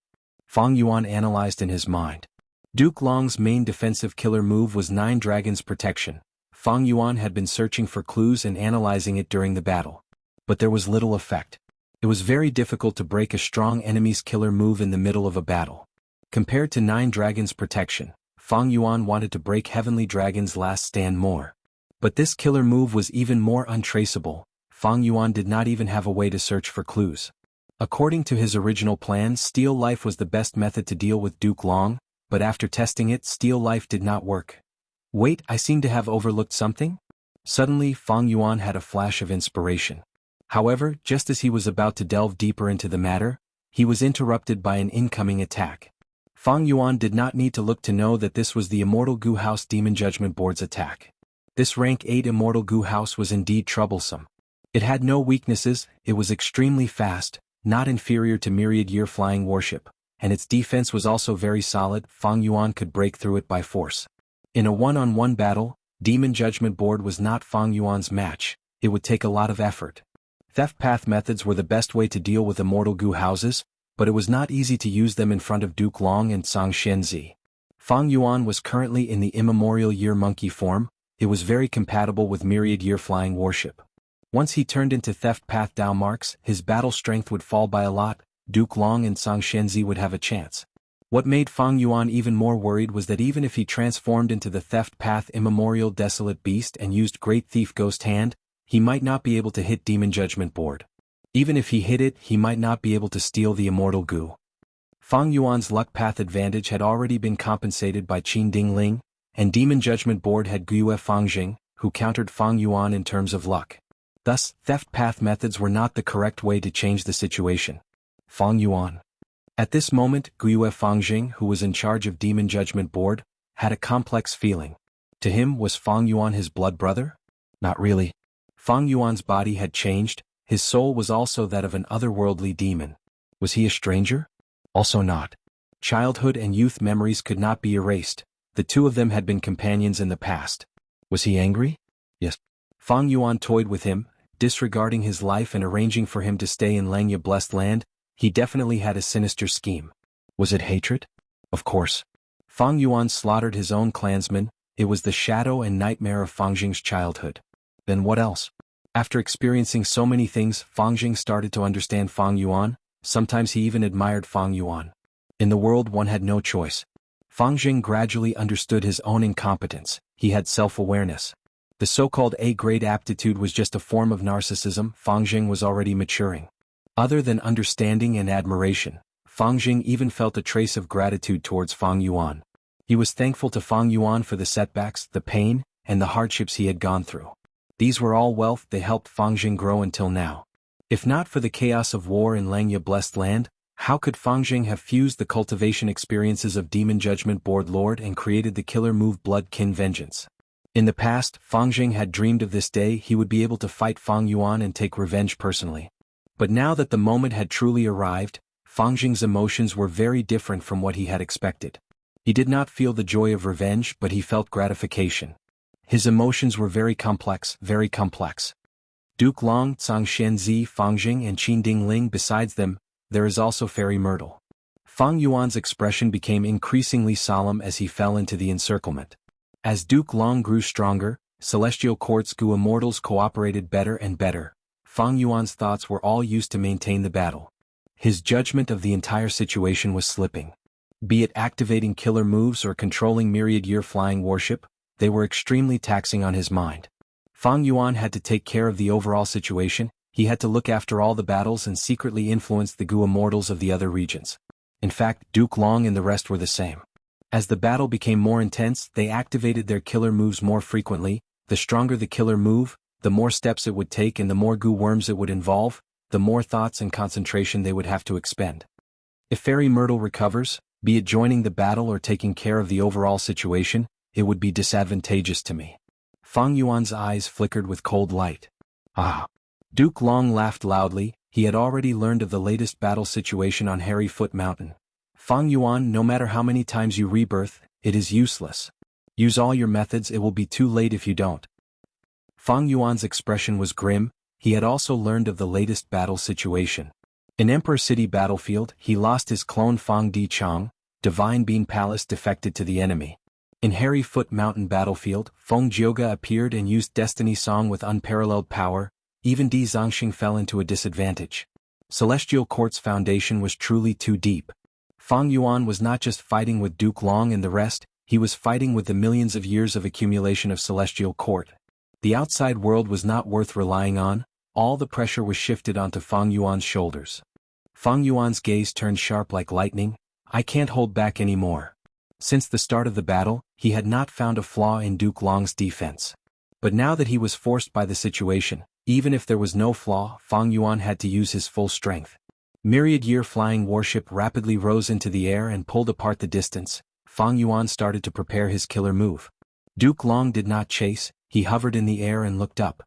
S1: Fang Yuan analyzed in his mind. Duke Long's main defensive killer move was 9 Dragons Protection. Fang Yuan had been searching for clues and analyzing it during the battle. But there was little effect. It was very difficult to break a strong enemy's killer move in the middle of a battle. Compared to 9 Dragons Protection, Fang Yuan wanted to break Heavenly Dragon's Last Stand more. But this killer move was even more untraceable. Fang Yuan did not even have a way to search for clues. According to his original plan, Steel Life was the best method to deal with Duke Long, but after testing it, Steel Life did not work. Wait, I seem to have overlooked something? Suddenly, Fang Yuan had a flash of inspiration. However, just as he was about to delve deeper into the matter, he was interrupted by an incoming attack. Fang Yuan did not need to look to know that this was the Immortal Gu House Demon Judgment Board's attack. This rank 8 Immortal Gu House was indeed troublesome. It had no weaknesses, it was extremely fast, not inferior to Myriad Year Flying Warship, and its defense was also very solid. Fang Yuan could break through it by force. In a one-on-one battle, Demon Judgment Board was not Fang Yuan's match. It would take a lot of effort. Theft path methods were the best way to deal with Immortal Gu houses, but it was not easy to use them in front of Duke Long and Xianxia. Fang Yuan was currently in the Immemorial Year Monkey form. It was very compatible with Myriad Year Flying Warship. Once he turned into Theft Path Dao marks, his battle strength would fall by a lot. Duke Long and Xianxia would have a chance. What made Fang Yuan even more worried was that even if he transformed into the Theft Path Immemorial Desolate Beast and used Great Thief Ghost Hand, he might not be able to hit Demon Judgment Board. Even if he hit it, he might not be able to steal the Immortal Gu. Fang Yuan's luck path advantage had already been compensated by Qin Ding Ling. and Demon Judgment Board had Guiyue Fangjing, who countered Fang Yuan in terms of luck. Thus, theft path methods were not the correct way to change the situation. Fang Yuan. At this moment, Guiyue Fangjing, who was in charge of Demon Judgment Board, had a complex feeling. To him, was Fang Yuan his blood brother? Not really. Fang Yuan's body had changed, his soul was also that of an otherworldly demon. Was he a stranger? Also not. Childhood and youth memories could not be erased. The two of them had been companions in the past. Was he angry? Yes. Fang Yuan toyed with him, disregarding his life and arranging for him to stay in Langya Blessed Land. He definitely had a sinister scheme. Was it hatred? Of course. Fang Yuan slaughtered his own clansmen. It was the shadow and nightmare of Fangjing's childhood. Then what else? After experiencing so many things, Fangjing started to understand Fang Yuan. Sometimes he even admired Fang Yuan. In the world one had no choice. Fangjing gradually understood his own incompetence. He had self-awareness. The so-called A-grade aptitude was just a form of narcissism. Fangjing was already maturing. Other than understanding and admiration, Fangjing even felt a trace of gratitude towards Fang Yuan. He was thankful to Fang Yuan for the setbacks, the pain, and the hardships he had gone through. These were all wealth. They helped Fangjing grow until now. If not for the chaos of war in Langya Blessed Land, how could Fangjing have fused the cultivation experiences of Demon Judgment Board Lord and created the killer move Blood Kin Vengeance? In the past, Fangjing had dreamed of this day he would be able to fight Fang Yuan and take revenge personally. But now that the moment had truly arrived, Fangjing's emotions were very different from what he had expected. He did not feel the joy of revenge, but he felt gratification. His emotions were very complex, very complex. Duke Long, Zhang Xianzi, Fangjing and Qin Dingling. Besides them, there is also Fairy Myrtle. Fang Yuan's expression became increasingly solemn as he fell into the encirclement. As Duke Long grew stronger, Celestial Court's Gu Immortals cooperated better and better. Fang Yuan's thoughts were all used to maintain the battle. His judgment of the entire situation was slipping. Be it activating killer moves or controlling myriad-year flying warship, they were extremely taxing on his mind. Fang Yuan had to take care of the overall situation. He had to look after all the battles and secretly influence the Gu Immortals of the other regions. In fact, Duke Long and the rest were the same. As the battle became more intense, they activated their killer moves more frequently. The stronger the killer move, the more steps it would take and the more Gu worms it would involve, the more thoughts and concentration they would have to expend. If Fairy Myrtle recovers, be it joining the battle or taking care of the overall situation, it would be disadvantageous to me. Fang Yuan's eyes flickered with cold light. Ah! Duke Long laughed loudly. He had already learned of the latest battle situation on Hairy Foot Mountain. Fang Yuan, no matter how many times you rebirth, it is useless. Use all your methods, it will be too late if you don't. Fang Yuan's expression was grim. He had also learned of the latest battle situation. In Emperor City battlefield, he lost his clone Fang Di Chang. Divine Bean Palace defected to the enemy. In Hairy Foot Mountain battlefield, Feng Jioga appeared and used Destiny Song with unparalleled power. Even Di Zongxing fell into a disadvantage. Celestial Court's foundation was truly too deep. Fang Yuan was not just fighting with Duke Long and the rest, he was fighting with the millions of years of accumulation of Celestial Court. The outside world was not worth relying on. All the pressure was shifted onto Fang Yuan's shoulders. Fang Yuan's gaze turned sharp like lightning. I can't hold back anymore. Since the start of the battle, he had not found a flaw in Duke Long's defense. But now that he was forced by the situation, even if there was no flaw, Fang Yuan had to use his full strength. Myriad-year flying warship rapidly rose into the air and pulled apart the distance. Fang Yuan started to prepare his killer move. Duke Long did not chase, he hovered in the air and looked up.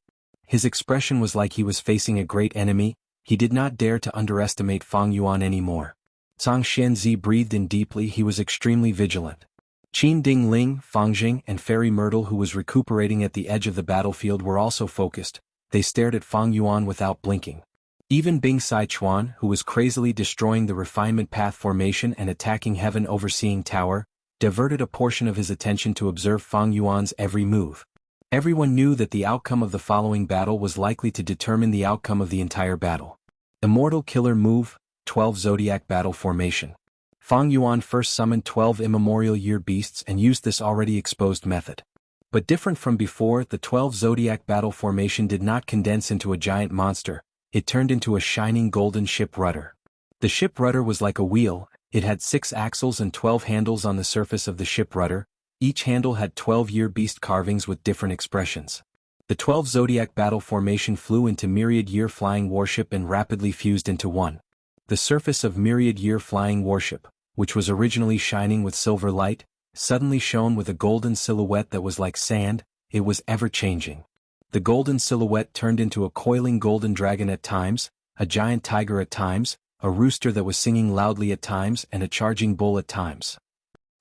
S1: His expression was like he was facing a great enemy. He did not dare to underestimate Fang Yuan anymore. Zhang Xianzi breathed in deeply. He was extremely vigilant. Qin Dingling, Fangjing, and Fairy Myrtle, who was recuperating at the edge of the battlefield, were also focused. They stared at Fang Yuan without blinking. Even Bing Sichuan, who was crazily destroying the refinement path formation and attacking Heaven Overseeing Tower, diverted a portion of his attention to observe Fang Yuan's every move. Everyone knew that the outcome of the following battle was likely to determine the outcome of the entire battle. Immortal Killer Move, 12 Zodiac Battle Formation. Fang Yuan first summoned 12 immemorial year beasts and used this already exposed method. But different from before, the 12 Zodiac Battle Formation did not condense into a giant monster, it turned into a shining golden ship rudder. The ship rudder was like a wheel, it had 6 axles and 12 handles on the surface of the ship rudder. Each handle had 12-year beast carvings with different expressions. The 12 zodiac battle formation flew into myriad-year flying warship and rapidly fused into one. The surface of myriad-year flying warship, which was originally shining with silver light, suddenly shone with a golden silhouette that was like sand. It was ever-changing. The golden silhouette turned into a coiling golden dragon at times, a giant tiger at times, a rooster that was singing loudly at times, and a charging bull at times.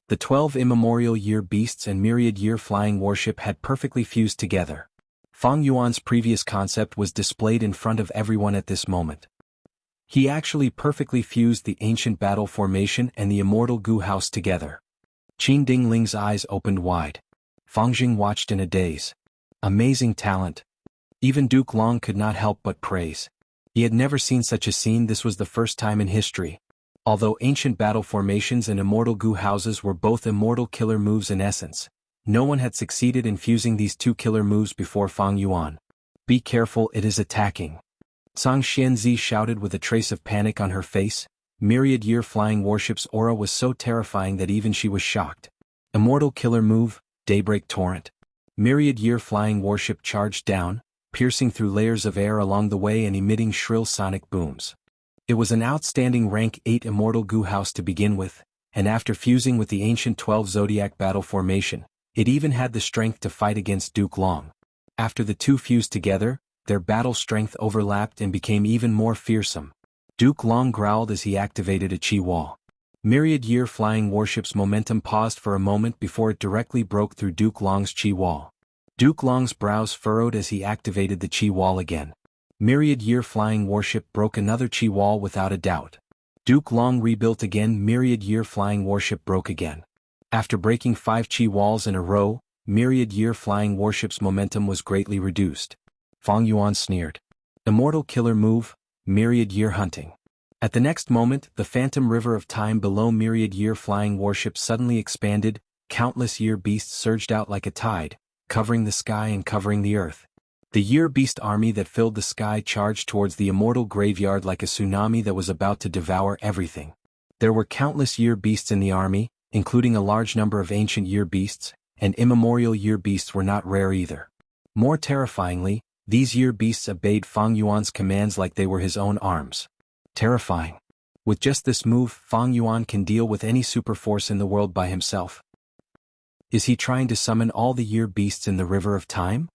S1: The 12 immemorial year beasts and myriad-year flying warship had perfectly fused together. Fang Yuan's previous concept was displayed in front of everyone at this moment. He actually perfectly fused the ancient battle formation and the immortal Gu house together. Qin Dingling's eyes opened wide. Fang Jing watched in a daze. Amazing talent. Even Duke Long could not help but praise. He had never seen such a scene. This was the first time in history. Although ancient battle formations and immortal Gu houses were both immortal killer moves in essence, no one had succeeded in fusing these two killer moves before Fang Yuan. Be careful, it is attacking. Zhang Xianxia shouted with a trace of panic on her face. Myriad-year flying warship's aura was so terrifying that even she was shocked. Immortal killer move, Daybreak Torrent. Myriad-year flying warship charged down, piercing through layers of air along the way and emitting shrill sonic booms. It was an outstanding rank 8 immortal Gu house to begin with, and after fusing with the ancient 12 zodiac battle formation, it even had the strength to fight against Duke Long. After the two fused together, their battle strength overlapped and became even more fearsome. Duke Long growled as he activated a chi wall. Myriad-year flying warship's momentum paused for a moment before it directly broke through Duke Long's chi wall. Duke Long's brows furrowed as he activated the chi wall again. Myriad-year flying warship broke another chi wall without a doubt. Duke Long rebuilt again. Myriad-year flying warship broke again. After breaking 5 chi walls in a row, myriad-year flying warship's momentum was greatly reduced. Fang Yuan sneered. Immortal killer move, myriad-year hunting. At the next moment, the phantom river of time below myriad-year flying warship suddenly expanded. Countless year beasts surged out like a tide, covering the sky and covering the earth. The year beast army that filled the sky charged towards the immortal graveyard like a tsunami that was about to devour everything. There were countless year beasts in the army, including a large number of ancient year beasts, and immemorial year beasts were not rare either. More terrifyingly, these year beasts obeyed Fang Yuan's commands like they were his own arms. Terrifying. With just this move, Fang Yuan can deal with any super force in the world by himself. Is he trying to summon all the year beasts in the River of Time?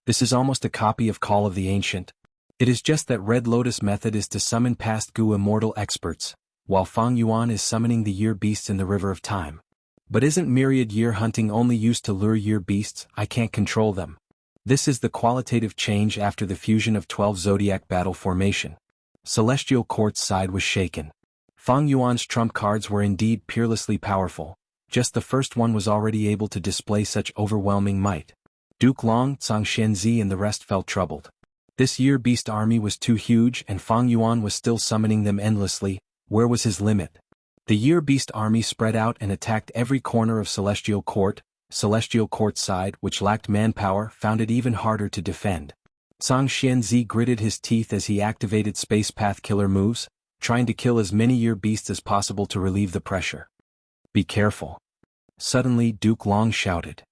S1: This is almost a copy of Call of the Ancient. It is just that Red Lotus method is to summon past Gu immortal experts, while Fang Yuan is summoning the year beasts in the River of Time. But isn't myriad year hunting only used to lure year beasts? I can't control them. This is the qualitative change after the fusion of 12 zodiac battle formation. Celestial Court's side was shaken. Fang Yuan's trump cards were indeed peerlessly powerful. Just the first one was already able to display such overwhelming might. Duke Long, Zhang Xianxia and the rest felt troubled. This year beast army was too huge and Fang Yuan was still summoning them endlessly. Where was his limit? The year beast army spread out and attacked every corner of Celestial Court. Celestial Court's side, which lacked manpower, found it even harder to defend. Zhang Xianxia gritted his teeth as he activated Space Path killer moves, trying to kill as many year beasts as possible to relieve the pressure. Be careful. Suddenly Duke Long shouted.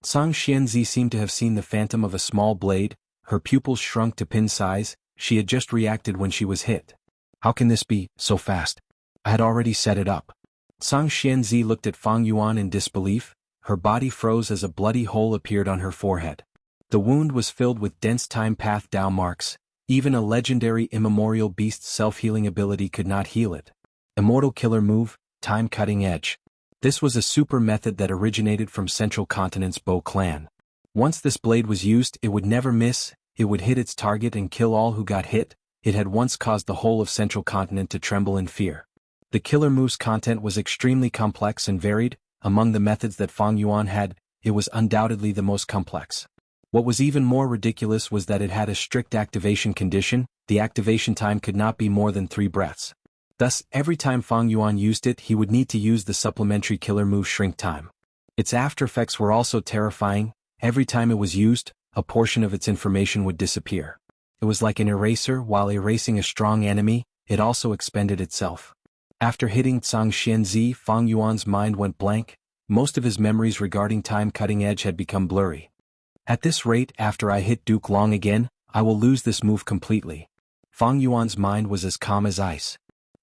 S1: Zhang Xianxia seemed to have seen the phantom of a small blade, her pupils shrunk to pin size. She had just reacted when she was hit. How can this be, so fast? I had already set it up. Zhang Xianxia looked at Fang Yuan in disbelief. Her body froze as a bloody hole appeared on her forehead. The wound was filled with dense time path Dao marks. Even a legendary immemorial beast's self-healing ability could not heal it. Immortal killer move, time cutting edge. This was a super method that originated from Central Continent's Bo clan. Once this blade was used, it would never miss, it would hit its target and kill all who got hit. It had once caused the whole of Central Continent to tremble in fear. The killer move's content was extremely complex and varied. Among the methods that Fang Yuan had, it was undoubtedly the most complex. What was even more ridiculous was that it had a strict activation condition. The activation time could not be more than 3 breaths. Thus, every time Fang Yuan used it, he would need to use the supplementary killer move shrink time. Its after effects were also terrifying. Every time it was used, a portion of its information would disappear. It was like an eraser. While erasing a strong enemy, it also expended itself. After hitting Zhang Xianxia, Fang Yuan's mind went blank. Most of his memories regarding time cutting edge had become blurry. At this rate, after I hit Duke Long again, I will lose this move completely. Fang Yuan's mind was as calm as ice.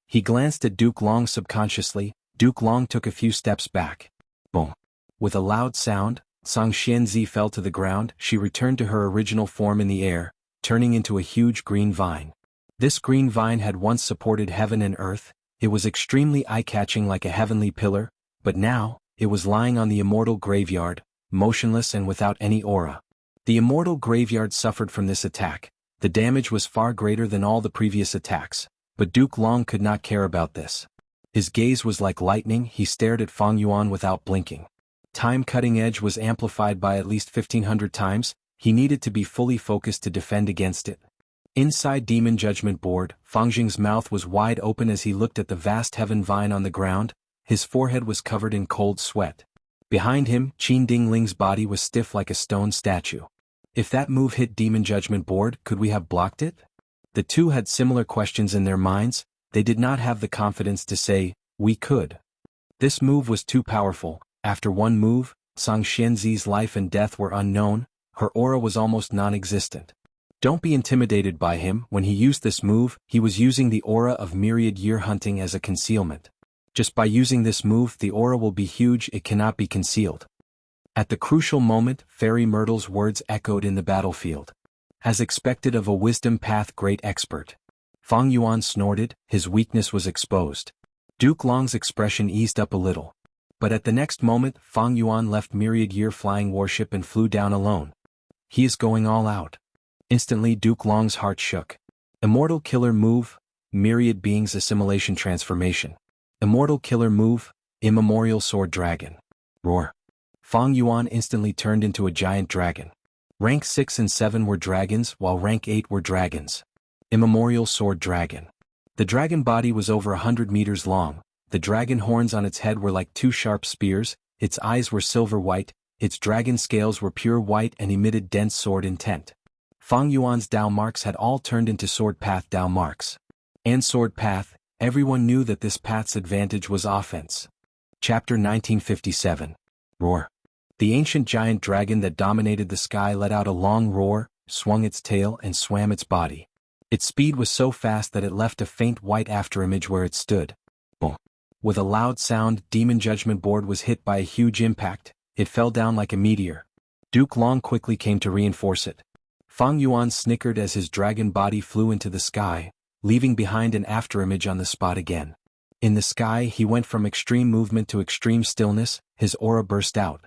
S1: He glanced at Duke Long subconsciously. Duke Long took a few steps back. Boom. With a loud sound, Xianxia fell to the ground. She returned to her original form in the air, turning into a huge green vine. This green vine had once supported heaven and earth. It was extremely eye-catching like a heavenly pillar, but now, it was lying on the immortal graveyard, motionless and without any aura. The immortal graveyard suffered from this attack. The damage was far greater than all the previous attacks, but Duke Long could not care about this. His gaze was like lightning. He stared at Fang Yuan without blinking. Time cutting edge was amplified by at least 1,500 times. He needed to be fully focused to defend against it. Inside Demon Judgment Board, Fang Jing's mouth was wide open as he looked at the vast heaven vine on the ground. His forehead was covered in cold sweat. Behind him, Qin Dingling's body was stiff like a stone statue. If that move hit Demon Judgment Board, could we have blocked it? The two had similar questions in their minds. They did not have the confidence to say, we could. This move was too powerful. After one move, Xianxia's life and death were unknown. Her aura was almost non-existent. Don't be intimidated by him. When he used this move, he was using the aura of myriad year hunting as a concealment. Just by using this move, the aura will be huge. It cannot be concealed. At the crucial moment, Fairy Myrtle's words echoed in the battlefield. As expected of a wisdom path great expert. Fang Yuan snorted. His weakness was exposed. Duke Long's expression eased up a little. But at the next moment, Fang Yuan left myriad year flying warship and flew down alone. He is going all out. Instantly Duke Long's heart shook. Immortal killer move, myriad beings assimilation transformation. Immortal killer move, immemorial sword dragon. Roar. Fang Yuan instantly turned into a giant dragon. Rank 6 and 7 were dragons, while rank 8 were dragons. Immemorial sword dragon. The dragon body was over 100 meters long. The dragon horns on its head were like two sharp spears. Its eyes were silver white. Its dragon scales were pure white and emitted dense sword intent. Fang Yuan's Dao marks had all turned into sword path Dao marks. And sword path, everyone knew that this path's advantage was offense. Chapter 1957. Roar. The ancient giant dragon that dominated the sky let out a long roar, swung its tail and swam its body. Its speed was so fast that it left a faint white afterimage where it stood. Boom. With a loud sound, Demon Judgment Board was hit by a huge impact. It fell down like a meteor. Duke Long quickly came to reinforce it. Fang Yuan snickered as his dragon body flew into the sky, leaving behind an afterimage on the spot again. In the sky he went from extreme movement to extreme stillness. His aura burst out.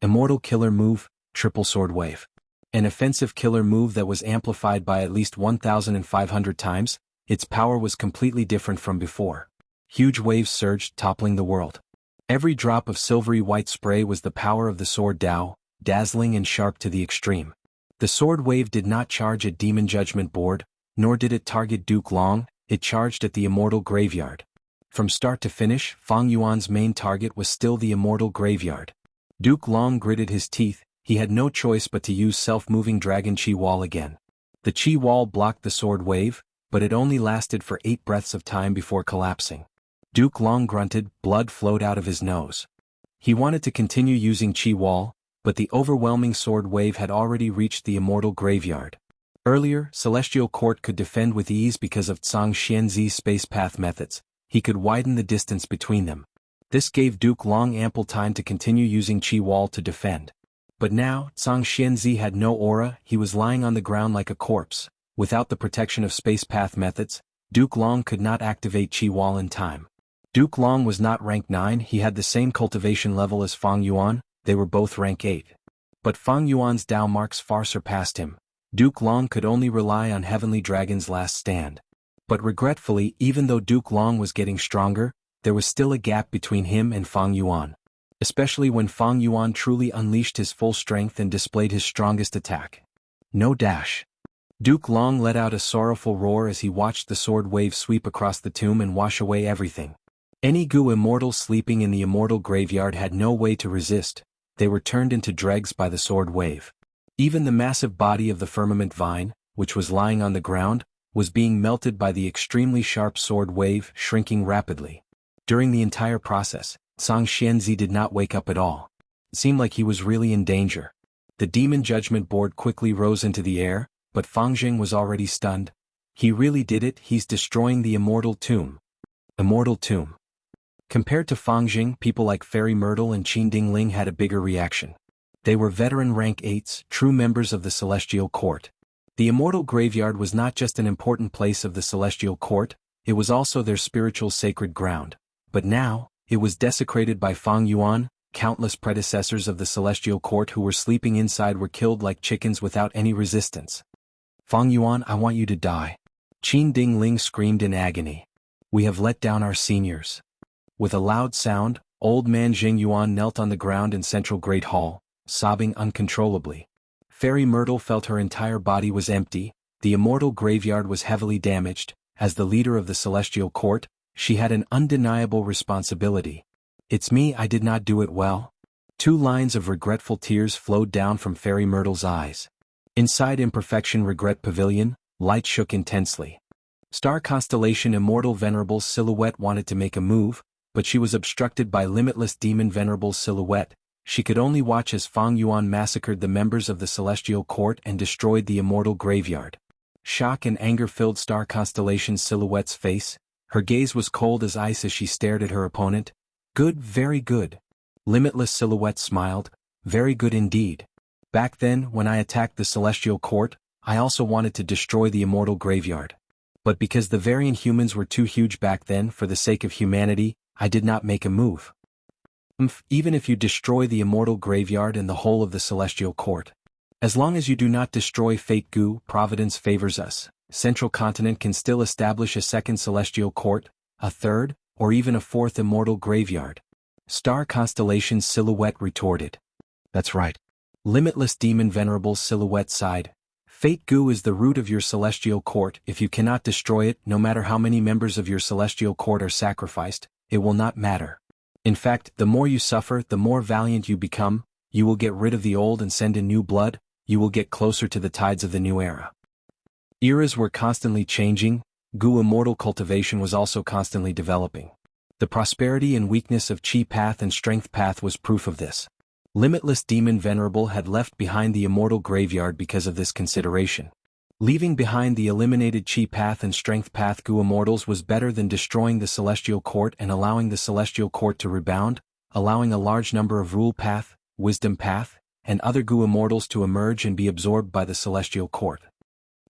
S1: Immortal killer move, triple sword wave. An offensive killer move that was amplified by at least 1,500 times. Its power was completely different from before. Huge waves surged, toppling the world. Every drop of silvery white spray was the power of the sword Dao, dazzling and sharp to the extreme. The sword wave did not charge at Demon Judgment Board, nor did it target Duke Long. It charged at the immortal graveyard. From start to finish, Fang Yuan's main target was still the immortal graveyard. Duke Long gritted his teeth. He had no choice but to use self-moving dragon chi wall again. The chi wall blocked the sword wave, but it only lasted for 8 breaths of time before collapsing. Duke Long grunted. Blood flowed out of his nose. He wanted to continue using chi wall, but the overwhelming sword wave had already reached the immortal graveyard. Earlier, Celestial Court could defend with ease because of Xianxia's space path methods. He could widen the distance between them. This gave Duke Long ample time to continue using chi wall to defend. But now, Xianxia had no aura. He was lying on the ground like a corpse. Without the protection of space path methods, Duke Long could not activate chi wall in time. Duke Long was not rank 9. He had the same cultivation level as Fang Yuan. They were both rank 8. But Fang Yuan's Dao marks far surpassed him. Duke Long could only rely on Heavenly Dragon's last stand. But regretfully, even though Duke Long was getting stronger, there was still a gap between him and Fang Yuan. Especially when Fang Yuan truly unleashed his full strength and displayed his strongest attack. No dash. Duke Long let out a sorrowful roar as he watched the sword wave sweep across the tomb and wash away everything. Any Gu immortals sleeping in the immortal graveyard had no way to resist. They were turned into dregs by the sword wave. Even the massive body of the firmament vine, which was lying on the ground, was being melted by the extremely sharp sword wave, shrinking rapidly. During the entire process, Xianxia did not wake up at all. It seemed like he was really in danger. The demon judgment board quickly rose into the air, but Fangjing was already stunned. He really did it, he's destroying the immortal tomb. Immortal tomb. Compared to Fangjing, people like Fairy Myrtle and Qin Dingling had a bigger reaction. They were veteran rank 8s, true members of the Celestial Court. The Immortal Graveyard was not just an important place of the Celestial Court, it was also their spiritual sacred ground. But now, it was desecrated by Fang Yuan. Countless predecessors of the Celestial Court who were sleeping inside were killed like chickens without any resistance. Fang Yuan, I want you to die. Qin Dingling screamed in agony. We have let down our seniors. With a loud sound, old man Jing Yuan knelt on the ground in Central Great Hall, sobbing uncontrollably. Fairy Myrtle felt her entire body was empty. The Immortal Graveyard was heavily damaged. As the leader of the Celestial Court, she had an undeniable responsibility. It's me, I did not do it well. 2 lines of regretful tears flowed down from Fairy Myrtle's eyes. Inside Imperfection Regret Pavilion, light shook intensely. Star Constellation Immortal Venerable Silhouette wanted to make a move, but she was obstructed by Limitless Demon Venerable Silhouette. She could only watch as Fang Yuan massacred the members of the Celestial Court and destroyed the Immortal Graveyard. Shock and anger filled Star Constellation Silhouette's face. Her gaze was cold as ice as she stared at her opponent. Good, very good. Limitless Silhouette smiled. Very good indeed. Back then, when I attacked the Celestial Court, I also wanted to destroy the Immortal Graveyard. But because the variant humans were too huge back then for the sake of humanity, I did not make a move. Even if you destroy the Immortal Graveyard and the whole of the Celestial Court. As long as you do not destroy Fate Gu, Providence favors us. Central Continent can still establish a second Celestial Court, a third, or even a fourth Immortal Graveyard. Star Constellation Silhouette retorted. That's right. Limitless Demon Venerable Silhouette sighed. Fate Gu is the root of your Celestial Court. If you cannot destroy it, no matter how many members of your Celestial Court are sacrificed, it will not matter. In fact, the more you suffer, the more valiant you become. You will get rid of the old and send in new blood. You will get closer to the tides of the new era. Eras were constantly changing. Gu Immortal Cultivation was also constantly developing. The prosperity and weakness of Chi Path and Strength Path was proof of this. Limitless Demon Venerable had left behind the Immortal Graveyard because of this consideration. Leaving behind the eliminated Chi Path and Strength Path Gu Immortals was better than destroying the Celestial Court and allowing the Celestial Court to rebound, allowing a large number of Rule Path, Wisdom Path, and other Gu Immortals to emerge and be absorbed by the Celestial Court.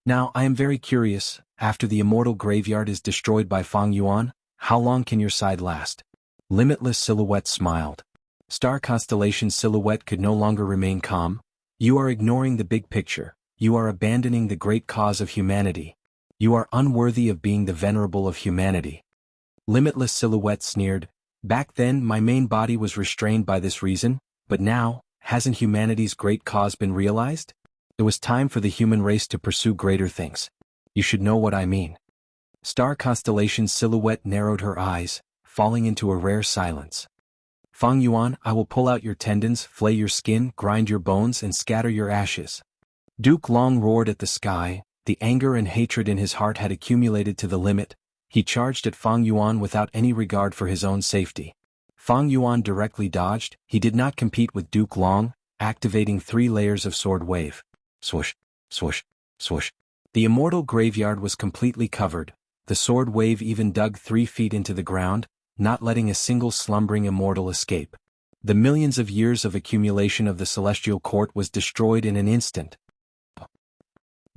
S1: Now I am very curious, after the Immortal Graveyard is destroyed by Fang Yuan, how long can your side last? Limitless Silhouette smiled. Star Constellation Silhouette could no longer remain calm. You are ignoring the big picture. You are abandoning the great cause of humanity. You are unworthy of being the venerable of humanity. Limitless Silhouette sneered. Back then my main body was restrained by this reason, but now, hasn't humanity's great cause been realized? It was time for the human race to pursue greater things. You should know what I mean. Star Constellation Silhouette narrowed her eyes, falling into a rare silence. Fang Yuan, I will pull out your tendons, flay your skin, grind your bones and scatter your ashes. Duke Long roared at the sky. The anger and hatred in his heart had accumulated to the limit. He charged at Fang Yuan without any regard for his own safety. Fang Yuan directly dodged. He did not compete with Duke Long, activating 3 layers of sword wave. Swoosh, swoosh, swoosh. The Immortal Graveyard was completely covered. The sword wave even dug 3 feet into the ground, not letting a single slumbering immortal escape. The millions of years of accumulation of the Celestial Court was destroyed in an instant.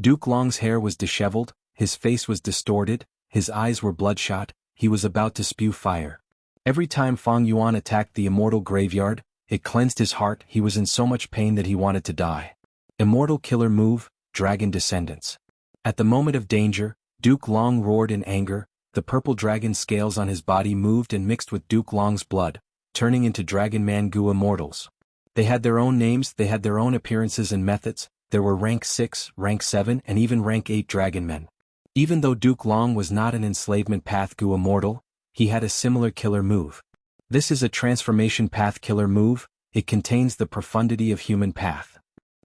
S1: Duke Long's hair was disheveled, his face was distorted, his eyes were bloodshot, he was about to spew fire. Every time Fang Yuan attacked the Immortal Graveyard, it cleansed his heart. He was in so much pain that he wanted to die. Immortal Killer Move, Dragon Descendants. At the moment of danger, Duke Long roared in anger. The purple dragon scales on his body moved and mixed with Duke Long's blood, turning into Dragon Man Gu Immortals. They had their own names, they had their own appearances and methods. There were rank 6, rank 7 and even rank 8 Dragon Men. Even though Duke Long was not an enslavement path Gu Immortal, he had a similar killer move. This is a transformation path killer move. It contains the profundity of human path.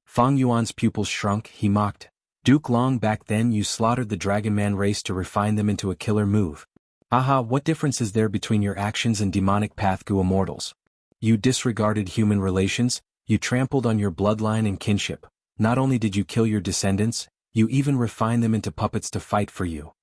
S1: Fang Yuan's pupils shrunk. He mocked. Duke Long, back then you slaughtered the Dragon Man race to refine them into a killer move. Haha, what difference is there between your actions and demonic path Gu immortals? You disregarded human relations, you trampled on your bloodline and kinship. Not only did you kill your descendants, you even refined them into puppets to fight for you.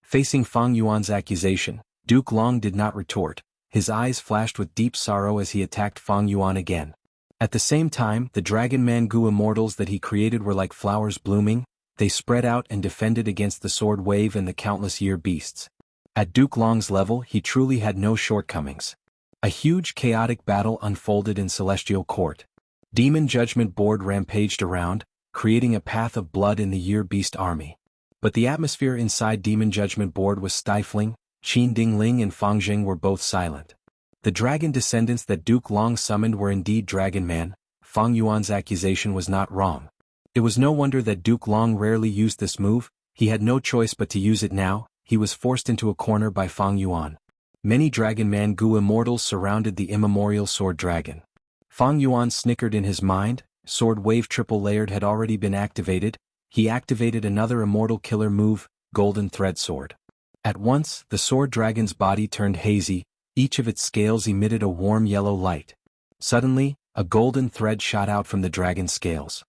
S1: Facing Fang Yuan's accusation, Duke Long did not retort. His eyes flashed with deep sorrow as he attacked Fang Yuan again. At the same time, the Dragon Man Gu immortals that he created were like flowers blooming. They spread out and defended against the sword wave and the countless year beasts. At Duke Long's level, he truly had no shortcomings. A huge chaotic battle unfolded in Celestial Court. Demon Judgment Board rampaged around, creating a path of blood in the year beast army. But the atmosphere inside Demon Judgment Board was stifling. Qin Dingling and Fang Jing were both silent. The dragon descendants that Duke Long summoned were indeed Dragon Man. Fang Yuan's accusation was not wrong. It was no wonder that Duke Long rarely used this move. He had no choice but to use it now. He was forced into a corner by Fang Yuan. Many Dragon Man Gu immortals surrounded the immemorial sword dragon. Fang Yuan snickered in his mind. Sword wave triple layered had already been activated. He activated another immortal killer move, Golden Thread Sword. At once, the sword dragon's body turned hazy. Each of its scales emitted a warm yellow light. Suddenly, a golden thread shot out from the dragon's scales.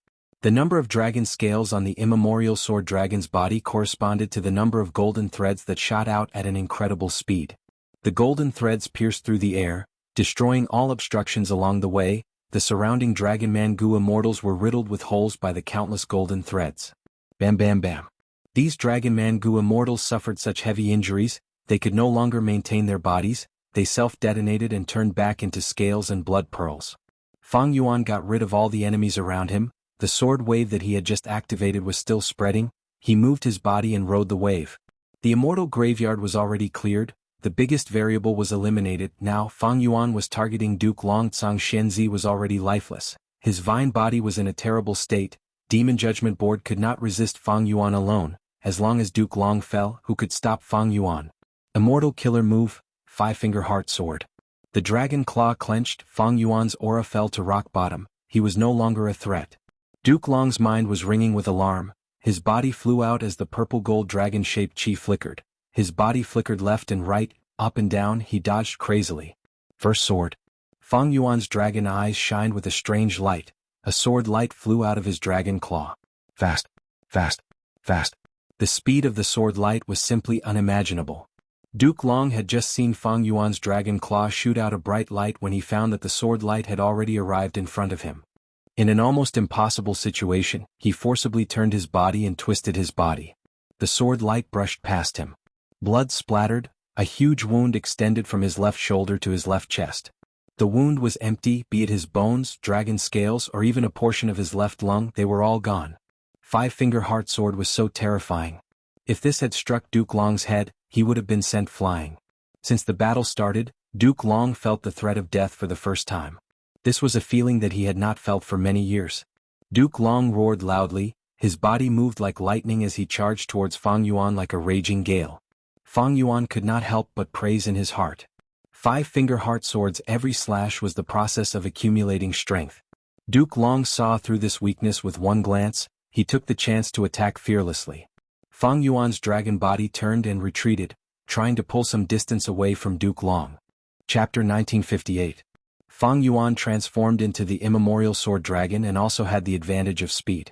S1: The number of dragon scales on the immemorial sword dragon's body corresponded to the number of golden threads that shot out at an incredible speed. The golden threads pierced through the air, destroying all obstructions along the way. The surrounding Dragon Man Gu immortals were riddled with holes by the countless golden threads. Bam bam bam. These Dragon Man Gu immortals suffered such heavy injuries, they could no longer maintain their bodies. They self-detonated and turned back into scales and blood pearls. Fang Yuan got rid of all the enemies around him. The sword wave that he had just activated was still spreading. He moved his body and rode the wave. The immortal graveyard was already cleared. The biggest variable was eliminated. Now Fang Yuan was targeting Duke Long. Tsang Xianxia was already lifeless. His vine body was in a terrible state. Demon Judgment Board could not resist Fang Yuan alone. As long as Duke Long fell, who could stop Fang Yuan? Immortal killer move, Five-Finger Heart Sword. The dragon claw clenched. Fang Yuan's aura fell to rock bottom. He was no longer a threat. Duke Long's mind was ringing with alarm. His body flew out as the purple-gold dragon-shaped chi flickered. His body flickered left and right, up and down. He dodged crazily. First sword. Fang Yuan's dragon eyes shined with a strange light. A sword light flew out of his dragon claw. Fast, fast, fast. The speed of the sword light was simply unimaginable. Duke Long had just seen Fang Yuan's dragon claw shoot out a bright light when he found that the sword light had already arrived in front of him. In an almost impossible situation, he forcibly turned his body and twisted his body. The sword light brushed past him. Blood splattered. A huge wound extended from his left shoulder to his left chest. The wound was empty, be it his bones, dragon scales, or even a portion of his left lung. They were all gone. Five-Finger Heart Sword was so terrifying. If this had struck Duke Long's head, he would have been sent flying. Since the battle started, Duke Long felt the threat of death for the first time. This was a feeling that he had not felt for many years. Duke Long roared loudly. His body moved like lightning as he charged towards Fang Yuan like a raging gale. Fang Yuan could not help but praise in his heart. Five-Finger Heart Sword's every slash was the process of accumulating strength. Duke Long saw through this weakness with one glance. He took the chance to attack fearlessly. Fang Yuan's dragon body turned and retreated, trying to pull some distance away from Duke Long. Chapter 1958. Fang Yuan transformed into the immemorial sword dragon and also had the advantage of speed.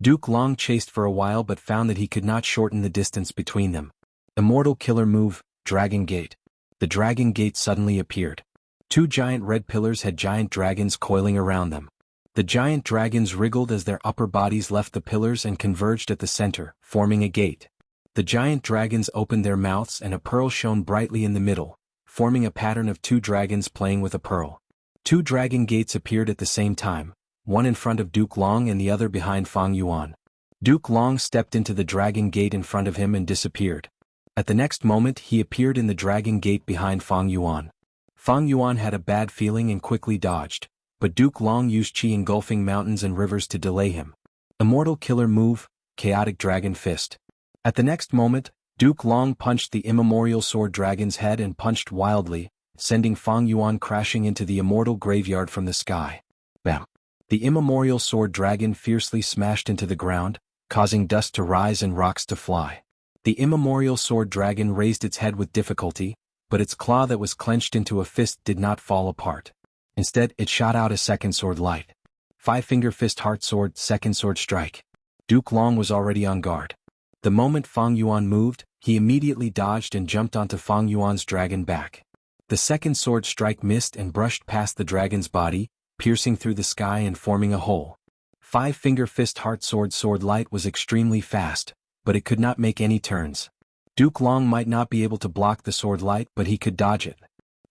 S1: Duke Long chased for a while but found that he could not shorten the distance between them. Immortal killer move, Dragon Gate. The Dragon Gate suddenly appeared. Two giant red pillars had giant dragons coiling around them. The giant dragons wriggled as their upper bodies left the pillars and converged at the center, forming a gate. The giant dragons opened their mouths and a pearl shone brightly in the middle, forming a pattern of two dragons playing with a pearl. Two dragon gates appeared at the same time, one in front of Duke Long and the other behind Fang Yuan. Duke Long stepped into the dragon gate in front of him and disappeared. At the next moment he appeared in the dragon gate behind Fang Yuan. Fang Yuan had a bad feeling and quickly dodged, but Duke Long used chi engulfing mountains and rivers to delay him. Immortal killer move, Chaotic Dragon Fist. At the next moment, Duke Long punched the immemorial sword dragon's head and punched wildly, sending Fang Yuan crashing into the immortal graveyard from the sky. Bam! The immemorial sword dragon fiercely smashed into the ground, causing dust to rise and rocks to fly. The immemorial sword dragon raised its head with difficulty, but its claw that was clenched into a fist did not fall apart. Instead, it shot out a second sword light. Five-finger fist heart sword, second sword strike. Duke Long was already on guard. The moment Fang Yuan moved, he immediately dodged and jumped onto Fang Yuan's dragon back. The second sword strike missed and brushed past the dragon's body, piercing through the sky and forming a hole. Five-finger fist heart sword light was extremely fast, but it could not make any turns. Duke Long might not be able to block the sword light, but he could dodge it.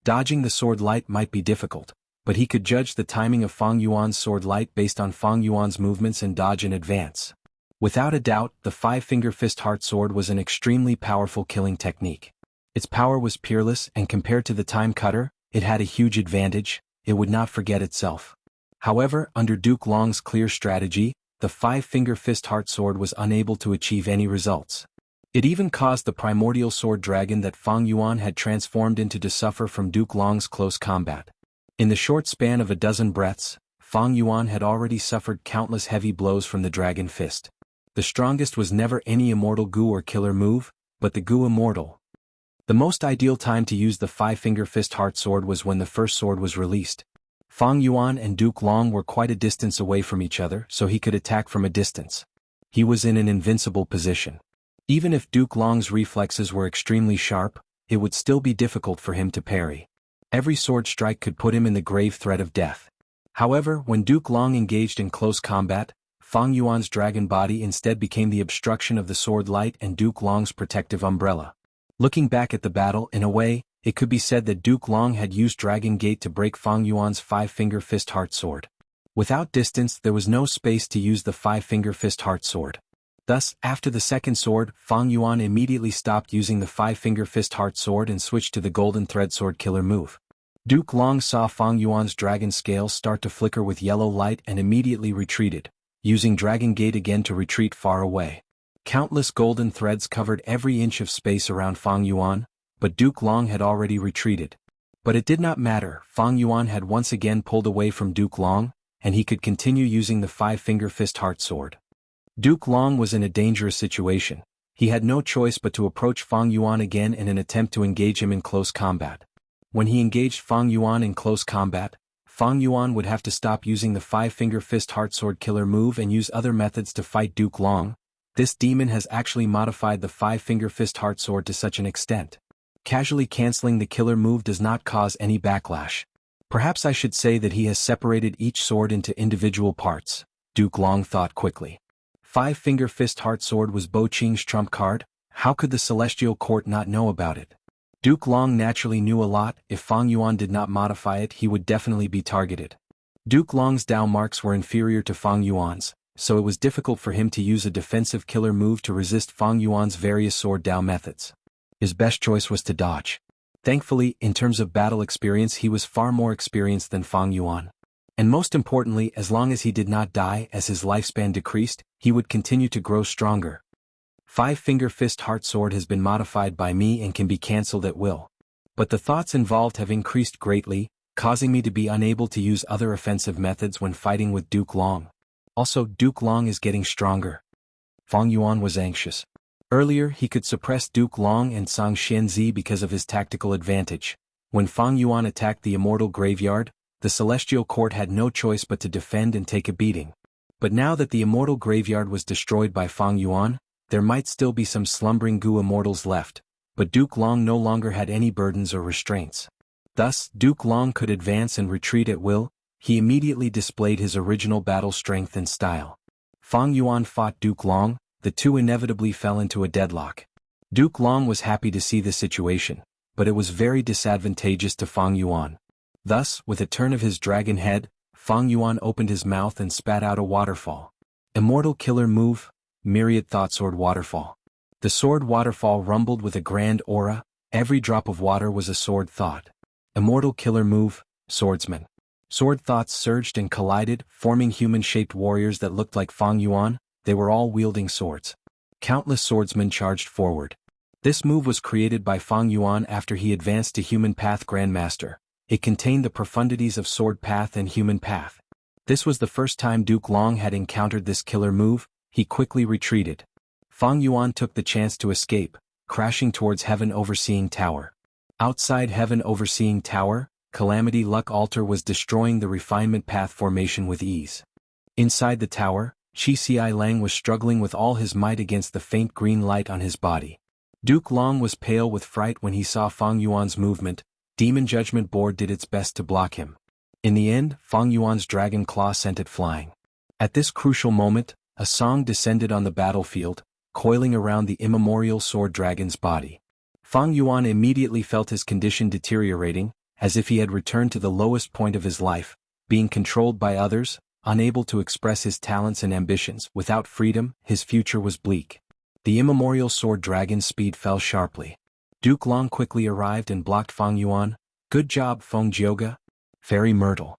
S1: Dodging the sword light might be difficult, but he could judge the timing of Fang Yuan's sword light based on Fang Yuan's movements and dodge in advance. Without a doubt, the five-finger fist heart sword was an extremely powerful killing technique. Its power was peerless, and compared to the time cutter, it had a huge advantage. It would not forget itself. However, under Duke Long's clear strategy, the five-finger fist heart sword was unable to achieve any results. It even caused the primordial sword dragon that Fang Yuan had transformed into to suffer from Duke Long's close combat. In the short span of a dozen breaths, Fang Yuan had already suffered countless heavy blows from the dragon fist. The strongest was never any immortal Gu or killer move, but the Gu Immortal. The most ideal time to use the five-finger fist heart sword was when the first sword was released. Fang Yuan and Duke Long were quite a distance away from each other, so he could attack from a distance. He was in an invincible position. Even if Duke Long's reflexes were extremely sharp, it would still be difficult for him to parry. Every sword strike could put him in the grave threat of death. However, when Duke Long engaged in close combat, Fang Yuan's dragon body instead became the obstruction of the sword light and Duke Long's protective umbrella. Looking back at the battle, in a way, it could be said that Duke Long had used Dragon Gate to break Fang Yuan's five-finger fist heart sword. Without distance, there was no space to use the five-finger fist heart sword. Thus, after the second sword, Fang Yuan immediately stopped using the five-finger fist heart sword and switched to the golden thread sword killer move. Duke Long saw Fang Yuan's dragon scales start to flicker with yellow light and immediately retreated, using Dragon Gate again to retreat far away. Countless golden threads covered every inch of space around Fang Yuan, but Duke Long had already retreated. But it did not matter, Fang Yuan had once again pulled away from Duke Long, and he could continue using the five-finger fist heart sword. Duke Long was in a dangerous situation. He had no choice but to approach Fang Yuan again in an attempt to engage him in close combat. When he engaged Fang Yuan in close combat, Fang Yuan would have to stop using the five-finger fist heart sword killer move and use other methods to fight Duke Long. This demon has actually modified the five-finger fist heart sword to such an extent. Casually canceling the killer move does not cause any backlash. Perhaps I should say that he has separated each sword into individual parts, Duke Long thought quickly. Five-finger fist heart sword was Bo Qing's trump card. How could the Celestial Court not know about it? Duke Long naturally knew a lot. If Fang Yuan did not modify it, he would definitely be targeted. Duke Long's Dao marks were inferior to Fang Yuan's, so it was difficult for him to use a defensive killer move to resist Fang Yuan's various sword Dao methods. His best choice was to dodge. Thankfully, in terms of battle experience, he was far more experienced than Fang Yuan. And most importantly, as long as he did not die as his lifespan decreased, he would continue to grow stronger. Five-finger fist heart sword has been modified by me and can be cancelled at will. But the thoughts involved have increased greatly, causing me to be unable to use other offensive methods when fighting with Duke Long. Also, Duke Long is getting stronger. Fang Yuan was anxious. Earlier, he could suppress Duke Long and Xianxia because of his tactical advantage. When Fang Yuan attacked the Immortal Graveyard, the Celestial Court had no choice but to defend and take a beating. But now that the Immortal Graveyard was destroyed by Fang Yuan, there might still be some slumbering Gu Immortals left, but Duke Long no longer had any burdens or restraints. Thus, Duke Long could advance and retreat at will. He immediately displayed his original battle strength and style. Fang Yuan fought Duke Long. The two inevitably fell into a deadlock. Duke Long was happy to see this situation, but it was very disadvantageous to Fang Yuan. Thus, with a turn of his dragon head, Fang Yuan opened his mouth and spat out a waterfall. Immortal killer move, Myriad Thought Sword Waterfall. The sword waterfall rumbled with a grand aura. Every drop of water was a sword thought. Immortal killer move, Swordsman. Sword thoughts surged and collided, forming human-shaped warriors that looked like Fang Yuan. They were all wielding swords. Countless swordsmen charged forward. This move was created by Fang Yuan after he advanced to Human Path Grandmaster. It contained the profundities of Sword Path and Human Path. This was the first time Duke Long had encountered this killer move. He quickly retreated. Fang Yuan took the chance to escape, crashing towards Heaven Overseeing Tower. Outside Heaven Overseeing Tower, Calamity Luck Altar was destroying the refinement path formation with ease. Inside the tower, Qi Xi Lang was struggling with all his might against the faint green light on his body. Duke Long was pale with fright when he saw Fang Yuan's movement. Demon Judgment Board did its best to block him. In the end, Fang Yuan's dragon claw sent it flying. At this crucial moment, a song descended on the battlefield, coiling around the immemorial sword dragon's body. Fang Yuan immediately felt his condition deteriorating, as if he had returned to the lowest point of his life, being controlled by others, unable to express his talents and ambitions. Without freedom, his future was bleak. The immemorial sword dragon's speed fell sharply. Duke Long quickly arrived and blocked Fang Yuan. Good job, Feng Jioge. Fairy Myrtle.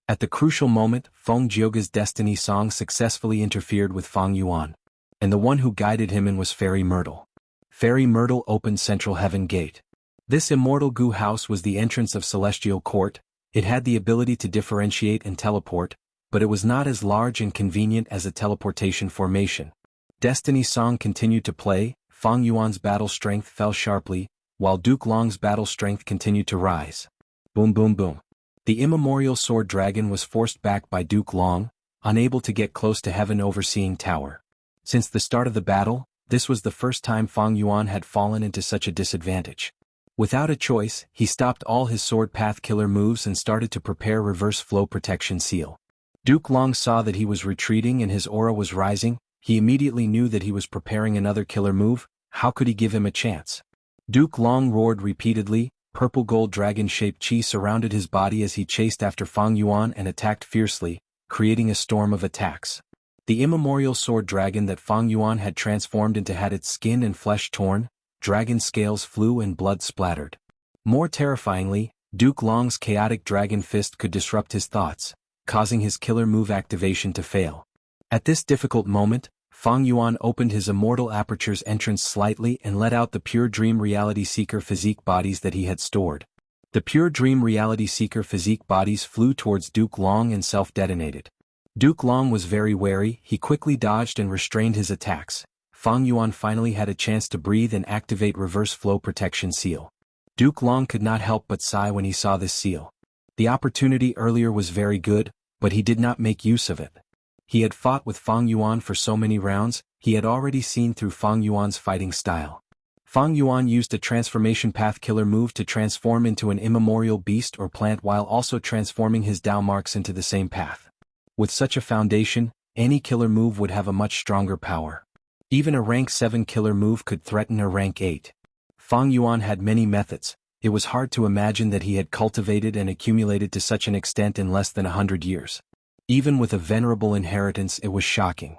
S1: At the crucial moment, Feng Jioge's destiny song successfully interfered with Fang Yuan. And the one who guided him in was Fairy Myrtle. Fairy Myrtle opened Central Heaven Gate. This immortal Gu house was the entrance of Celestial Court. It had the ability to differentiate and teleport, but it was not as large and convenient as a teleportation formation. Destiny song continued to play. Fang Yuan's battle strength fell sharply, while Duke Long's battle strength continued to rise. Boom boom boom. The immemorial sword dragon was forced back by Duke Long, unable to get close to Heaven Overseeing Tower. Since the start of the battle, this was the first time Fang Yuan had fallen into such a disadvantage. Without a choice, he stopped all his sword path killer moves and started to prepare reverse flow protection seal. Duke Long saw that he was retreating and his aura was rising. He immediately knew that he was preparing another killer move. How could he give him a chance? Duke Long roared repeatedly. Purple gold dragon-shaped chi surrounded his body as he chased after Fang Yuan and attacked fiercely, creating a storm of attacks. The immemorial sword dragon that Fang Yuan had transformed into had its skin and flesh torn, dragon scales flew and blood splattered. More terrifyingly, Duke Long's chaotic dragon fist could disrupt his thoughts, causing his killer move activation to fail. At this difficult moment, Fang Yuan opened his immortal aperture's entrance slightly and let out the pure dream reality seeker physique bodies that he had stored. The pure dream reality seeker physique bodies flew towards Duke Long and self-detonated. Duke Long was very wary. He quickly dodged and restrained his attacks. Fang Yuan finally had a chance to breathe and activate reverse flow protection seal. Duke Long could not help but sigh when he saw this seal. The opportunity earlier was very good, but he did not make use of it. He had fought with Fang Yuan for so many rounds, he had already seen through Fang Yuan's fighting style. Fang Yuan used a transformation path killer move to transform into an immemorial beast or plant while also transforming his Dao marks into the same path. With such a foundation, any killer move would have a much stronger power. Even a rank 7 killer move could threaten a rank 8. Fang Yuan had many methods. It was hard to imagine that he had cultivated and accumulated to such an extent in less than 100 years. Even with a venerable inheritance, it was shocking.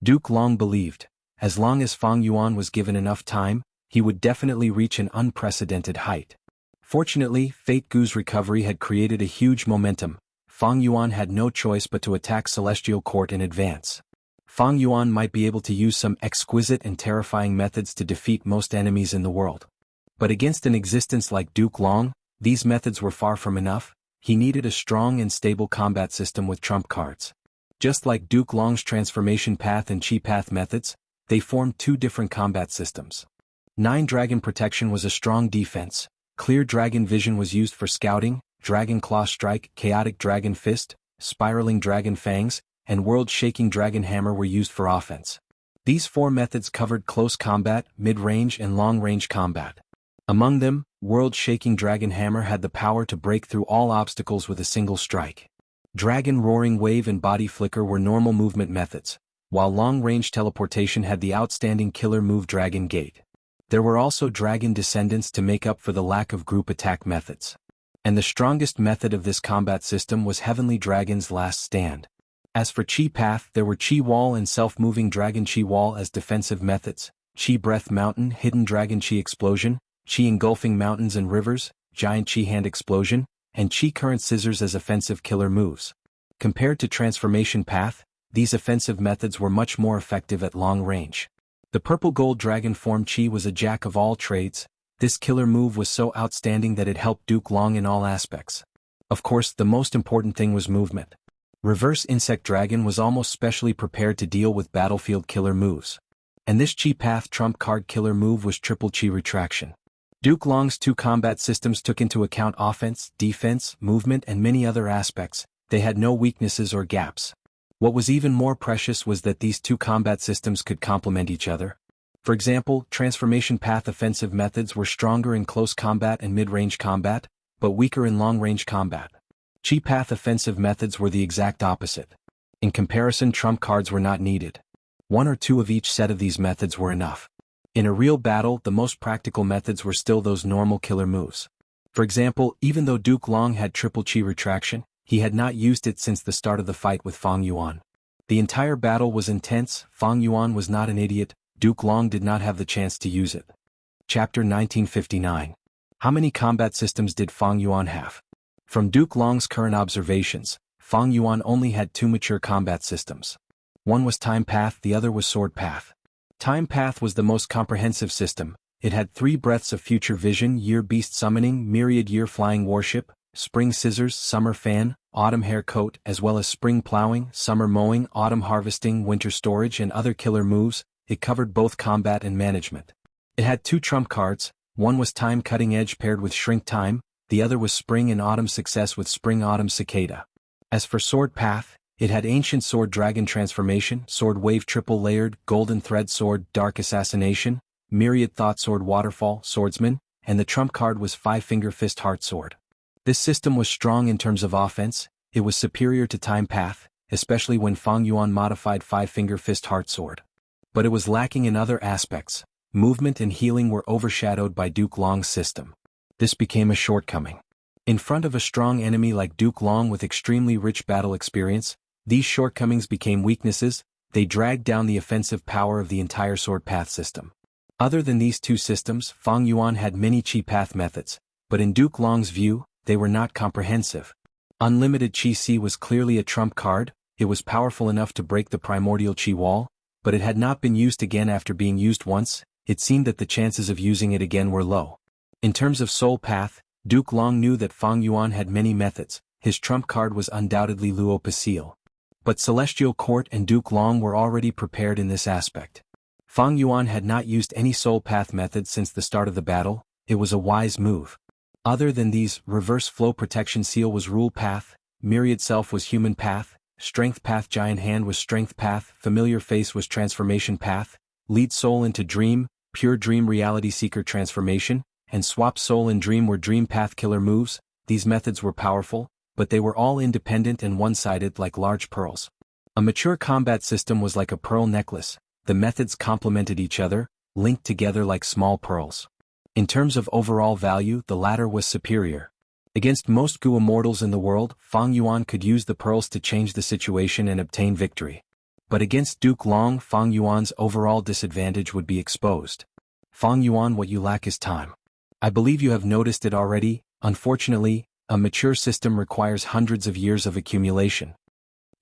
S1: Duke Long believed, as long as Fang Yuan was given enough time, he would definitely reach an unprecedented height. Fortunately, Fate Gu's recovery had created a huge momentum. Fang Yuan had no choice but to attack Celestial Court in advance. Fang Yuan might be able to use some exquisite and terrifying methods to defeat most enemies in the world. But against an existence like Duke Long, these methods were far from enough. He needed a strong and stable combat system with trump cards. Just like Duke Long's transformation path and chi path methods, they formed two different combat systems. 9 Dragon Protection was a strong defense, Clear Dragon Vision was used for scouting, Dragon Claw Strike, Chaotic Dragon Fist, Spiraling Dragon Fangs, and World-Shaking Dragon Hammer were used for offense. These 4 methods covered close combat, mid-range and long-range combat. Among them, World-Shaking Dragon Hammer had the power to break through all obstacles with a single strike. Dragon Roaring Wave and Body Flicker were normal movement methods, while long-range teleportation had the outstanding killer move Dragon Gate. There were also Dragon Descendants to make up for the lack of group attack methods. And the strongest method of this combat system was Heavenly Dragon's Last Stand. As for Chi Path, there were Chi Wall and Self-Moving Dragon Chi Wall as defensive methods, Chi Breath Mountain, Hidden Dragon Chi Explosion, Chi Engulfing Mountains and Rivers, Giant Chi Hand Explosion, and Chi Current Scissors as offensive killer moves. Compared to Transformation Path, these offensive methods were much more effective at long range. The Purple Gold Dragon Form Chi was a jack of all trades. This killer move was so outstanding that it helped Duke Long in all aspects. Of course, the most important thing was movement. Reverse Insect Dragon was almost specially prepared to deal with battlefield killer moves. And this chi path trump card killer move was triple chi retraction. Duke Long's two combat systems took into account offense, defense, movement and many other aspects. They had no weaknesses or gaps. What was even more precious was that these two combat systems could complement each other. For example, transformation path offensive methods were stronger in close combat and mid-range combat, but weaker in long-range combat. Chi path offensive methods were the exact opposite. In comparison, trump cards were not needed. One or two of each set of these methods were enough. In a real battle, the most practical methods were still those normal killer moves. For example, even though Duke Long had triple chi retraction, he had not used it since the start of the fight with Fang Yuan. The entire battle was intense. Fang Yuan was not an idiot. Duke Long did not have the chance to use it. Chapter 1959. How many combat systems did Fang Yuan have? From Duke Long's current observations, Fang Yuan only had two mature combat systems. One was time path, the other was sword path. Time path was the most comprehensive system. It had 3 breaths of future vision, year beast summoning, myriad year flying warship, spring scissors, summer fan, autumn hair coat, as well as spring plowing, summer mowing, autumn harvesting, winter storage and other killer moves. It covered both combat and management. It had 2 trump cards. One was time cutting edge paired with shrink time, the other was spring and autumn success with spring autumn cicada. As for sword path, it had ancient sword dragon transformation, sword wave triple layered, golden thread sword, dark assassination, myriad thought sword waterfall, swordsman, and the trump card was 5-finger fist heart sword. This system was strong in terms of offense. It was superior to time path, especially when Fang Yuan modified 5-finger fist heart sword. But it was lacking in other aspects. Movement and healing were overshadowed by Duke Long's system. This became a shortcoming. In front of a strong enemy like Duke Long with extremely rich battle experience, these shortcomings became weaknesses. They dragged down the offensive power of the entire sword path system. Other than these two systems, Fang Yuan had many chi path methods, but in Duke Long's view, they were not comprehensive. Unlimited Chi C was clearly a trump card. It was powerful enough to break the primordial Chi wall, but it had not been used again after being used once. It seemed that the chances of using it again were low. In terms of soul path, Duke Long knew that Fang Yuan had many methods. His trump card was undoubtedly Luo Pasil. But Celestial Court and Duke Long were already prepared in this aspect. Fang Yuan had not used any soul path method since the start of the battle. It was a wise move. Other than these, reverse flow protection seal was rule path, myriad self was human path, strength path giant hand was strength path, familiar face was transformation path, lead soul into dream, pure dream reality seeker transformation, and swap soul and dream were dream path killer moves. These methods were powerful, but they were all independent and one-sided like large pearls. A mature combat system was like a pearl necklace. The methods complemented each other, linked together like small pearls. In terms of overall value, the latter was superior. Against most Gu immortals in the world, Fang Yuan could use the pearls to change the situation and obtain victory. But against Duke Long, Fang Yuan's overall disadvantage would be exposed. Fang Yuan, what you lack is time. I believe you have noticed it already. Unfortunately, a mature system requires hundreds of years of accumulation.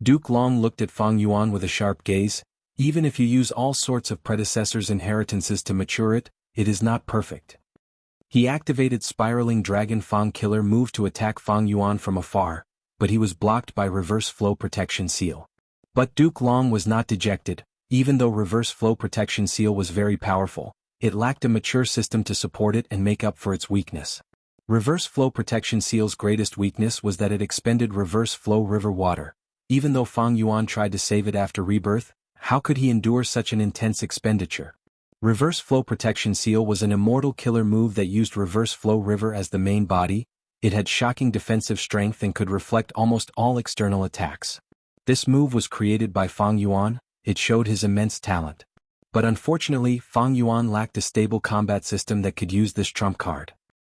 S1: Duke Long looked at Fang Yuan with a sharp gaze. Even if you use all sorts of predecessors' inheritances to mature it, it is not perfect. He activated Spiraling Dragon Fang Killer move to attack Fang Yuan from afar, but he was blocked by Reverse Flow Protection Seal. But Duke Long was not dejected. Even though Reverse Flow Protection Seal was very powerful, it lacked a mature system to support it and make up for its weakness. Reverse Flow Protection Seal's greatest weakness was that it expended reverse flow river water. Even though Fang Yuan tried to save it after rebirth, how could he endure such an intense expenditure? Reverse Flow Protection Seal was an immortal killer move that used Reverse Flow River as the main body. It had shocking defensive strength and could reflect almost all external attacks. This move was created by Fang Yuan. It showed his immense talent. But unfortunately, Fang Yuan lacked a stable combat system that could use this trump card.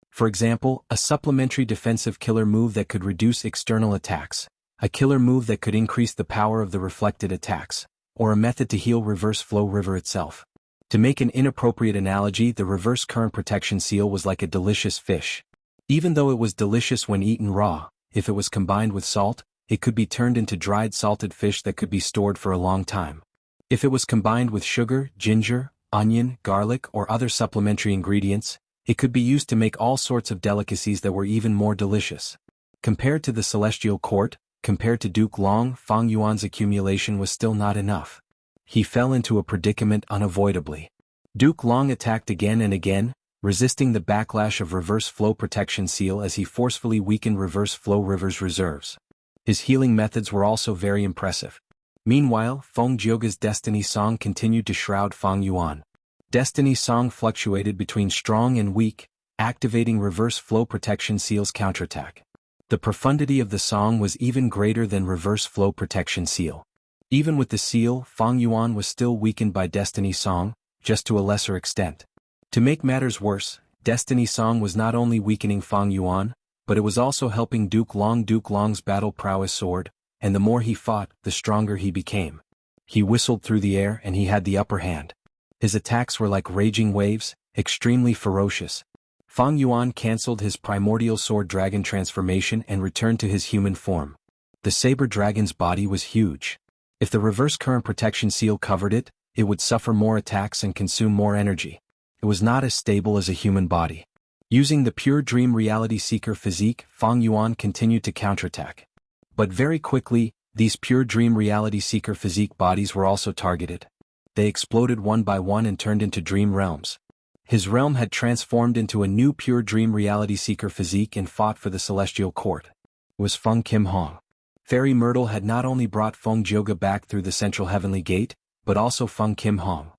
S1: For example, a supplementary defensive killer move that could reduce external attacks, a killer move that could increase the power of the reflected attacks, or a method to heal Reverse Flow River itself. To make an inappropriate analogy, the Reverse Current Protection Seal was like a delicious fish. Even though it was delicious when eaten raw, if it was combined with salt, it could be turned into dried salted fish that could be stored for a long time. If it was combined with sugar, ginger, onion, garlic, or other supplementary ingredients, it could be used to make all sorts of delicacies that were even more delicious. Compared to the Celestial Court, compared to Duke Long, Fang Yuan's accumulation was still not enough. he fell into a predicament unavoidably. Duke Long attacked again and again, resisting the backlash of Reverse Flow Protection Seal as he forcefully weakened Reverse Flow River's reserves. His healing methods were also very impressive. Meanwhile, Feng Jioge's Destiny Song continued to shroud Fang Yuan. Destiny Song fluctuated between strong and weak, activating Reverse Flow Protection Seal's counterattack. The profundity of the song was even greater than Reverse Flow Protection Seal. Even with the seal, Fang Yuan was still weakened by Destiny Song, just to a lesser extent. To make matters worse, Destiny Song was not only weakening Fang Yuan, but it was also helping Duke Long. Duke Long's battle prowess soared, and the more he fought, the stronger he became. He whistled through the air and he had the upper hand. His attacks were like raging waves, extremely ferocious. Fang Yuan cancelled his primordial sword dragon transformation and returned to his human form. The saber dragon's body was huge. If the reverse current protection seal covered it, it would suffer more attacks and consume more energy. It was not as stable as a human body. Using the pure dream reality seeker physique, Fang Yuan continued to counterattack. But very quickly, these pure dream reality seeker physique bodies were also targeted. They exploded one by one and turned into dream realms. His realm had transformed into a new pure dream reality seeker physique and fought for the celestial court. It was Feng Kim Hong. Fairy Myrtle had not only brought Feng Jioge back through the central heavenly gate, but also Feng Kim Hong.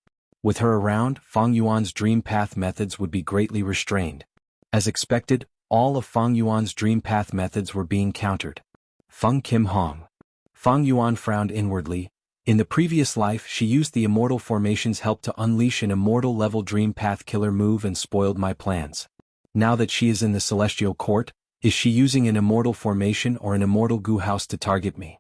S1: With her around, Fang Yuan's dream path methods would be greatly restrained. As expected, all of Fang Yuan's dream path methods were being countered. Feng Kim Hong. Fang Yuan frowned inwardly. In the previous life she used the Immortal formation's help to unleash an Immortal level dream path killer move and spoiled my plans. Now that she is in the celestial court, is she using an Immortal formation or an Immortal goo house to target me?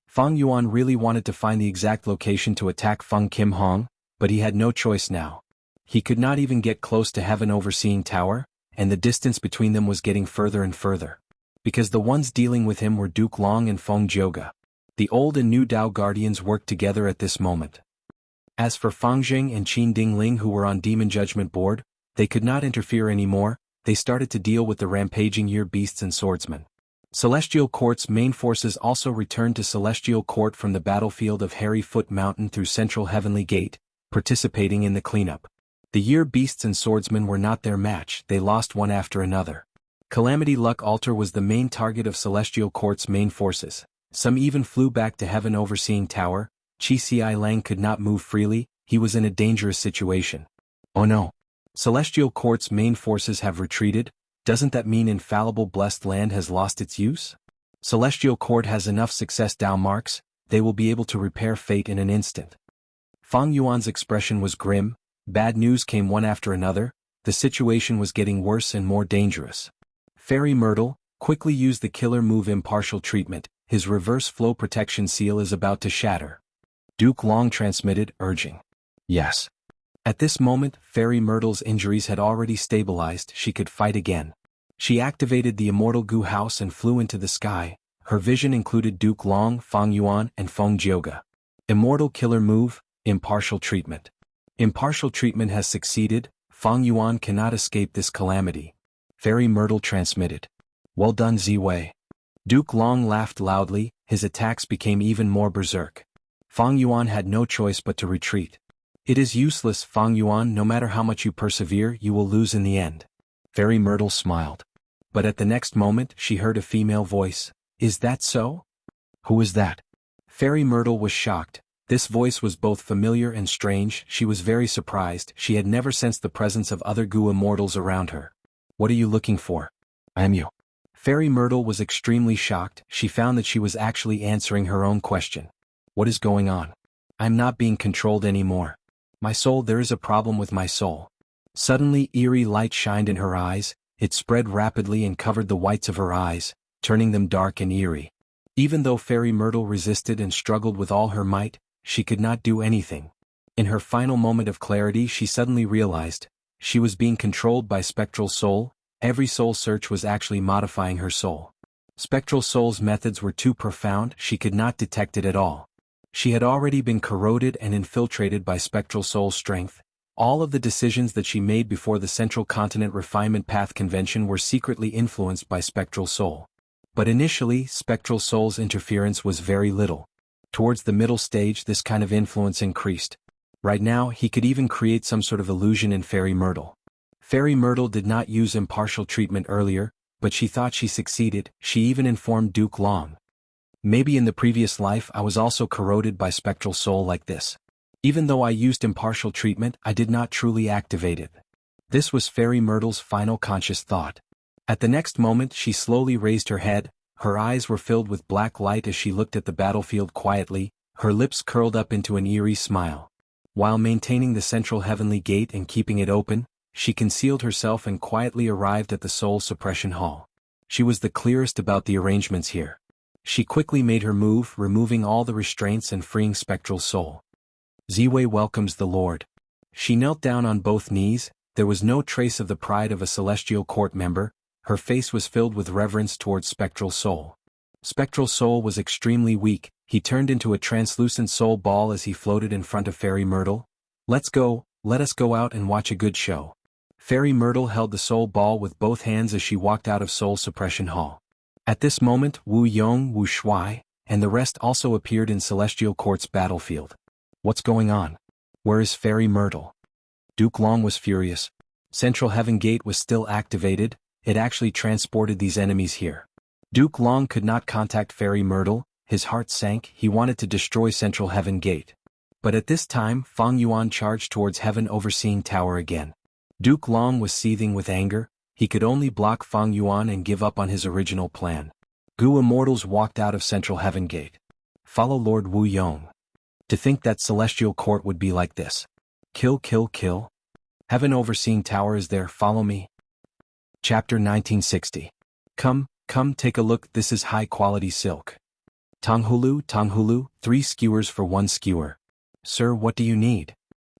S1: Fang Yuan really wanted to find the exact location to attack Feng Kim Hong, but he had no choice now. He could not even get close to Heaven Overseeing Tower, and the distance between them was getting further and further. Because the ones dealing with him were Duke Long and Feng Jioge. The old and new Dao Guardians worked together at this moment. As for Fang Jing and Qin Dingling who were on Demon Judgment Board, they could not interfere anymore. They started to deal with the rampaging year beasts and swordsmen. Celestial Court's main forces also returned to Celestial Court from the battlefield of Hairy Foot Mountain through Central Heavenly Gate, participating in the cleanup. The year beasts and swordsmen were not their match, they lost one after another. Calamity Luck Altar was the main target of Celestial Court's main forces. Some even flew back to Heaven Overseeing Tower. Qi Ci Lang could not move freely, he was in a dangerous situation. Oh no. Celestial Court's main forces have retreated. Doesn't that mean Infallible Blessed Land has lost its use? Celestial Court has enough success Dao marks, they will be able to repair fate in an instant. Fang Yuan's expression was grim. Bad news came one after another. The situation was getting worse and more dangerous. Fairy Myrtle quickly used the killer move Impartial Treatment. His reverse flow protection seal is about to shatter. Duke Long transmitted, urging. Yes. At this moment, Fairy Myrtle's injuries had already stabilized, she could fight again. She activated the Immortal Goo House and flew into the sky. Her vision included Duke Long, Fang Yuan, and Feng Jioge. Immortal killer move, Impartial Treatment. Impartial Treatment has succeeded, Fang Yuan cannot escape this calamity. Fairy Myrtle transmitted. Well done Ziwei. Duke Long laughed loudly, his attacks became even more berserk. Fang Yuan had no choice but to retreat. It is useless, Fang Yuan, no matter how much you persevere, you will lose in the end. Fairy Myrtle smiled. But at the next moment, she heard a female voice. Is that so? Who is that? Fairy Myrtle was shocked. This voice was both familiar and strange. She was very surprised. She had never sensed the presence of other Goo Immortals around her. What are you looking for? I am you. Fairy Myrtle was extremely shocked. She found that she was actually answering her own question. What is going on? I'm not being controlled anymore. My soul, there is a problem with my soul. Suddenly eerie light shined in her eyes. It spread rapidly and covered the whites of her eyes, turning them dark and eerie. Even though Fairy Myrtle resisted and struggled with all her might, she could not do anything. In her final moment of clarity she suddenly realized, she was being controlled by Spectral Soul. Every soul search was actually modifying her soul. Spectral Soul's methods were too profound, she could not detect it at all. She had already been corroded and infiltrated by Spectral Soul's strength. All of the decisions that she made before the Central Continent Refinement Path Convention were secretly influenced by Spectral Soul. But initially, Spectral Soul's interference was very little. Towards the middle stage, this kind of influence increased. Right now, he could even create some sort of illusion in Fairy Myrtle. Fairy Myrtle did not use impartial treatment earlier, but she thought she succeeded. She even informed Duke Long. Maybe in the previous life I was also corroded by spectral soul like this. Even though I used impartial treatment, I did not truly activate it. This was Fairy Myrtle's final conscious thought. At the next moment she slowly raised her head, her eyes were filled with black light as she looked at the battlefield quietly, her lips curled up into an eerie smile. While maintaining the central heavenly gate and keeping it open, she concealed herself and quietly arrived at the soul suppression hall. She was the clearest about the arrangements here. She quickly made her move, removing all the restraints and freeing spectral soul. Ziwei welcomes the Lord. She knelt down on both knees. There was no trace of the pride of a celestial court member. Her face was filled with reverence towards spectral soul. Spectral soul was extremely weak. He turned into a translucent soul ball as he floated in front of Fairy Myrtle. Let's go, let us go out and watch a good show. Fairy Myrtle held the soul ball with both hands as she walked out of Soul Suppression Hall. At this moment, Wu Yong, Wu Shuai, and the rest also appeared in Celestial Court's battlefield. What's going on? Where is Fairy Myrtle? Duke Long was furious. Central Heaven Gate was still activated. It actually transported these enemies here. Duke Long could not contact Fairy Myrtle. His heart sank. He wanted to destroy Central Heaven Gate. But at this time, Fang Yuan charged towards Heaven Overseeing Tower again. Duke Long was seething with anger. He could only block Fang Yuan and give up on his original plan. Gu Immortals walked out of Central Heaven Gate. Follow Lord Wu Yong. To think that Celestial Court would be like this. Kill, kill, kill. Heaven Overseeing Tower is there, follow me. Chapter 1960. Come, take a look, this is high-quality silk. Tonghulu, 3 skewers for 1 skewer. Sir, what do you need?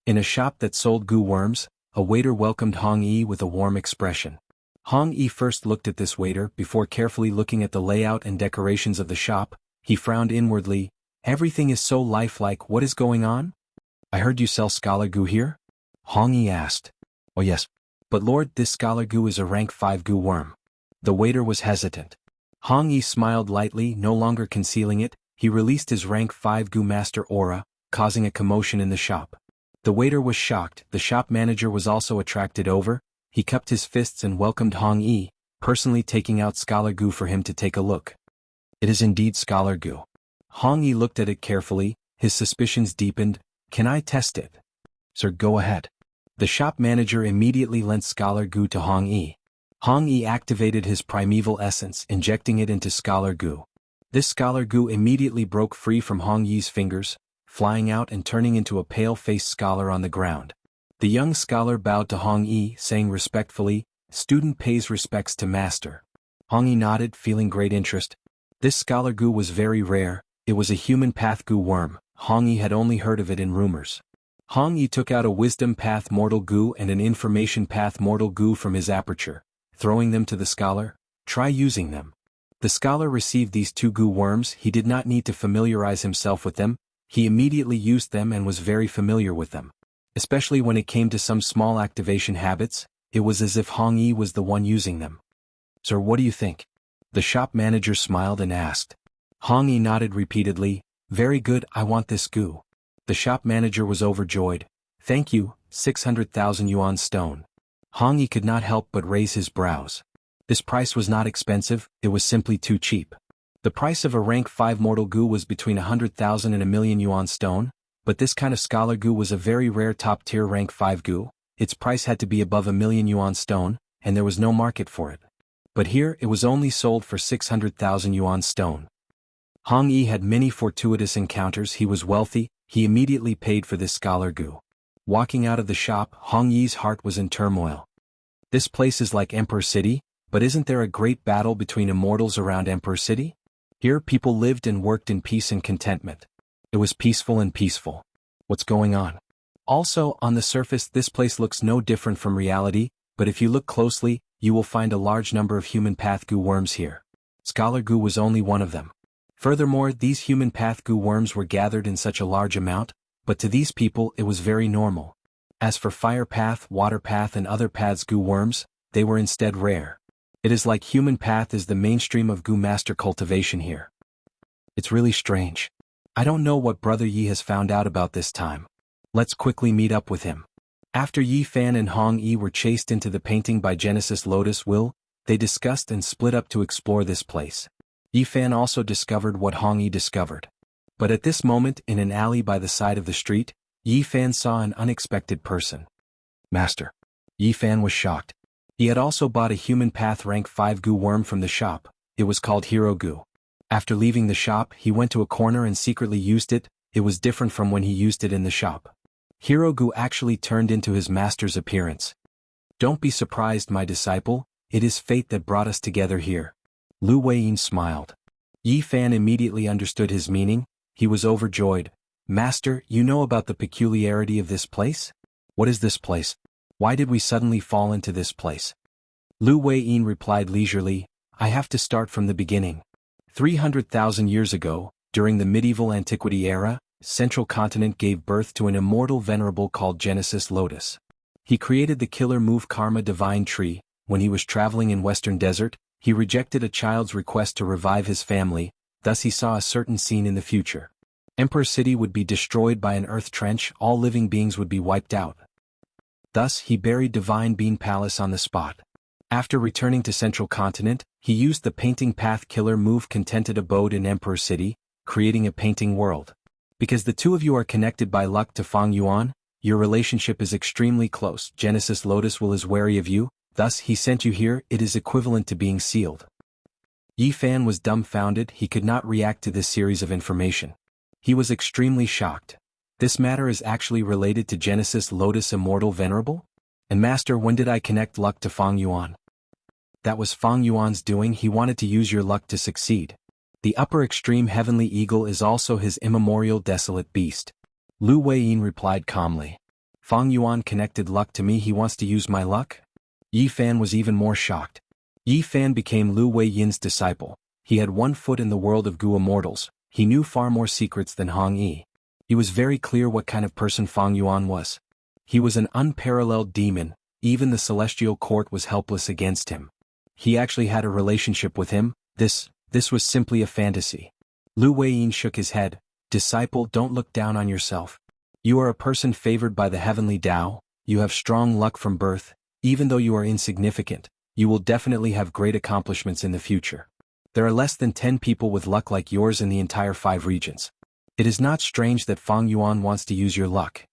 S1: In a shop that sold goo worms, a waiter welcomed Hong Yi with a warm expression. Hong Yi first looked at this waiter before carefully looking at the layout and decorations of the shop. He frowned inwardly. Everything is so lifelike, what is going on? I heard you sell scholar goo here? Hong Yi asked. Oh yes. But Lord, this scholar goo is a rank 5 goo worm. The waiter was hesitant. Hong Yi smiled lightly, no longer concealing it. He released his rank 5 goo master aura, causing a commotion in the shop. The waiter was shocked. The shop manager was also attracted over. He cupped his fists and welcomed Hong Yi, personally taking out scholar goo for him to take a look. It is indeed scholar goo. Hong Yi looked at it carefully. His suspicions deepened. Can I test it? Sir, go ahead. The shop manager immediately lent scholar goo to Hong Yi. Hong Yi activated his primeval essence, injecting it into scholar goo. This scholar goo immediately broke free from Hong Yi's fingers, flying out and turning into a pale-faced scholar on the ground. The young scholar bowed to Hong Yi, saying respectfully, "Student pays respects to master." Hong Yi nodded, feeling great interest. This scholar goo was very rare. It was a human path goo worm. Hong Yi had only heard of it in rumors. Hong Yi took out a wisdom path mortal goo and an information path mortal goo from his aperture, throwing them to the scholar. Try using them. The scholar received these 2 goo worms. He did not need to familiarize himself with them. He immediately used them and was very familiar with them. Especially when it came to some small activation habits, it was as if Hong Yi was the one using them. Sir, what do you think? The shop manager smiled and asked. Hong Yi nodded repeatedly. Very good, I want this goo. The shop manager was overjoyed. Thank you, 600,000 yuan stone. Hong Yi could not help but raise his brows. This price was not expensive, it was simply too cheap. The price of a rank 5 mortal goo was between 100,000 and a million yuan stone, but this kind of scholar goo was a very rare top-tier rank 5 goo. Its price had to be above a million yuan stone, and there was no market for it. But here it was only sold for 600,000 yuan stone. Hong Yi had many fortuitous encounters. He was wealthy. He immediately paid for this scholar goo. Walking out of the shop, Hong Yi's heart was in turmoil. This place is like Emperor City, but isn't there a great battle between immortals around Emperor City? Here people lived and worked in peace and contentment. It was peaceful and peaceful. What's going on? Also, on the surface this place looks no different from reality, but if you look closely, you will find a large number of human path goo worms here. Scholar goo was only one of them. Furthermore, these human path goo worms were gathered in such a large amount, but to these people it was very normal. As for fire path, water path and other paths goo worms, they were instead rare. It is like human path is the mainstream of goo master cultivation here. It's really strange. I don't know what Brother Yi has found out about this time. Let's quickly meet up with him. After Yi Fan and Hong Yi were chased into the painting by Genesis Lotus Will, they discussed and split up to explore this place. Yi Fan also discovered what Hong Yi discovered. But at this moment, in an alley by the side of the street, Yi Fan saw an unexpected person. Master. Yi Fan was shocked. He had also bought a human path rank 5 goo worm from the shop. It was called Hero Goo. After leaving the shop, he went to a corner and secretly used it. It was different from when he used it in the shop. Hero Goo actually turned into his master's appearance. Don't be surprised, my disciple, it is fate that brought us together here. Lu Weiyin smiled. Yi Fan immediately understood his meaning. He was overjoyed. Master, you know about the peculiarity of this place? What is this place? Why did we suddenly fall into this place? Lu Weiyin replied leisurely, I have to start from the beginning. 300,000 years ago, during the medieval antiquity era, Central Continent gave birth to an immortal venerable called Genesis Lotus. He created the killer move Karma Divine Tree. When he was traveling in Western Desert, he rejected a child's request to revive his family, thus he saw a certain scene in the future. Emperor City would be destroyed by an earth trench, all living beings would be wiped out. Thus he buried Divine Bean Palace on the spot. After returning to Central Continent, he used the painting path killer move Contented Abode in Emperor City, creating a painting world. Because the two of you are connected by luck to Fang Yuan, your relationship is extremely close. Genesis Lotus Will is wary of you, thus he sent you here. It is equivalent to being sealed. Yi Fan was dumbfounded. He could not react to this series of information. He was extremely shocked. This matter is actually related to Genesis Lotus Immortal Venerable? And Master, when did I connect luck to Fang Yuan? That was Fang Yuan's doing. He wanted to use your luck to succeed. The upper extreme heavenly eagle is also his immemorial desolate beast. Lu Weiyin replied calmly. Fang Yuan connected luck to me. He wants to use my luck? Yi Fan was even more shocked. Yi Fan became Lu Weiyin's disciple. He had 1 foot in the world of Gu Immortals. He knew far more secrets than Hong Yi. He was very clear what kind of person Fang Yuan was. He was an unparalleled demon. Even the celestial court was helpless against him. He actually had a relationship with him. This was simply a fantasy. Lu Weiyin shook his head. Disciple, don't look down on yourself. You are a person favored by the heavenly Tao. You have strong luck from birth. Even though you are insignificant, you will definitely have great accomplishments in the future. There are less than 10 people with luck like yours in the entire 5 regions. It is not strange that Fang Yuan wants to use your luck.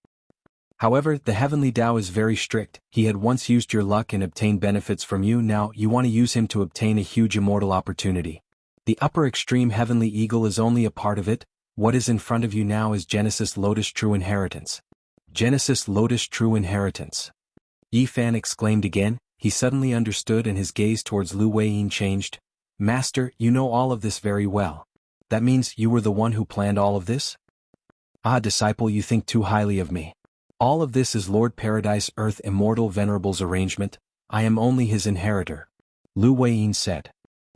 S1: However, the heavenly Tao is very strict. He had once used your luck and obtained benefits from you. Now you want to use him to obtain a huge immortal opportunity. The upper extreme heavenly eagle is only a part of it. What is in front of you now is Genesis Lotus True Inheritance. Genesis Lotus True Inheritance. Yi Fan exclaimed again. He suddenly understood and his gaze towards Lu Weiyin changed. Master, you know all of this very well. That means you were the one who planned all of this? Ah, disciple, you think too highly of me. All of this is Lord Paradise Earth Immortal Venerable's arrangement. I am only his inheritor. Lu Weiyin said.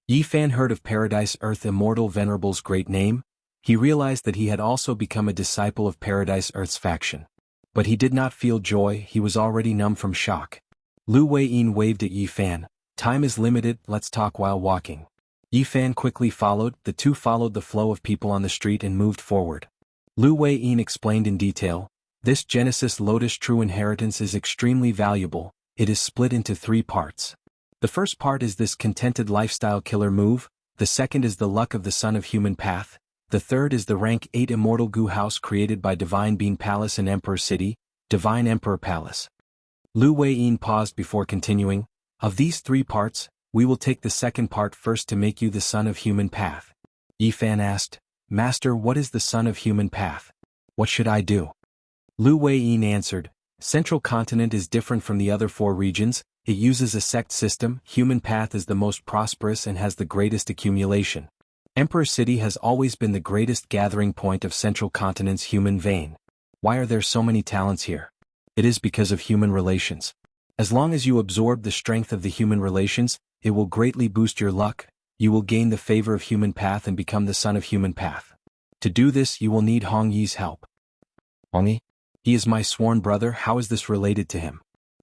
S1: Yi Fan heard of Paradise Earth Immortal Venerable's great name. He realized that he had also become a disciple of Paradise Earth's faction. But he did not feel joy. He was already numb from shock. Lu Weiyin waved at Yi Fan. Time is limited, let's talk while walking. Yi Fan quickly followed. The two followed the flow of people on the street and moved forward. Lu Weiyin explained in detail. This Genesis Lotus True Inheritance is extremely valuable. It is split into 3 parts. The first part is this contented lifestyle killer move. The second is the luck of the Son of Human Path. The third is the rank 8 immortal Gu house created by Divine Bean Palace in Emperor City, Divine Emperor Palace. Lu Weiyin paused before continuing. Of these 3 parts, we will take the second part first to make you the Son of Human Path. Yi Fan asked, Master, what is the Son of Human Path? What should I do? Lu Weiyin answered, Central Continent is different from the other 4 regions. It uses a sect system. Human Path is the most prosperous and has the greatest accumulation. Emperor City has always been the greatest gathering point of Central Continent's human vein. Why are there so many talents here? It is because of human relations. As long as you absorb the strength of the human relations, it will greatly boost your luck. You will gain the favor of Human Path and become the Son of Human Path. To do this, you will need Hong Yi's help. Hong Yi? He is my sworn brother. How is this related to him?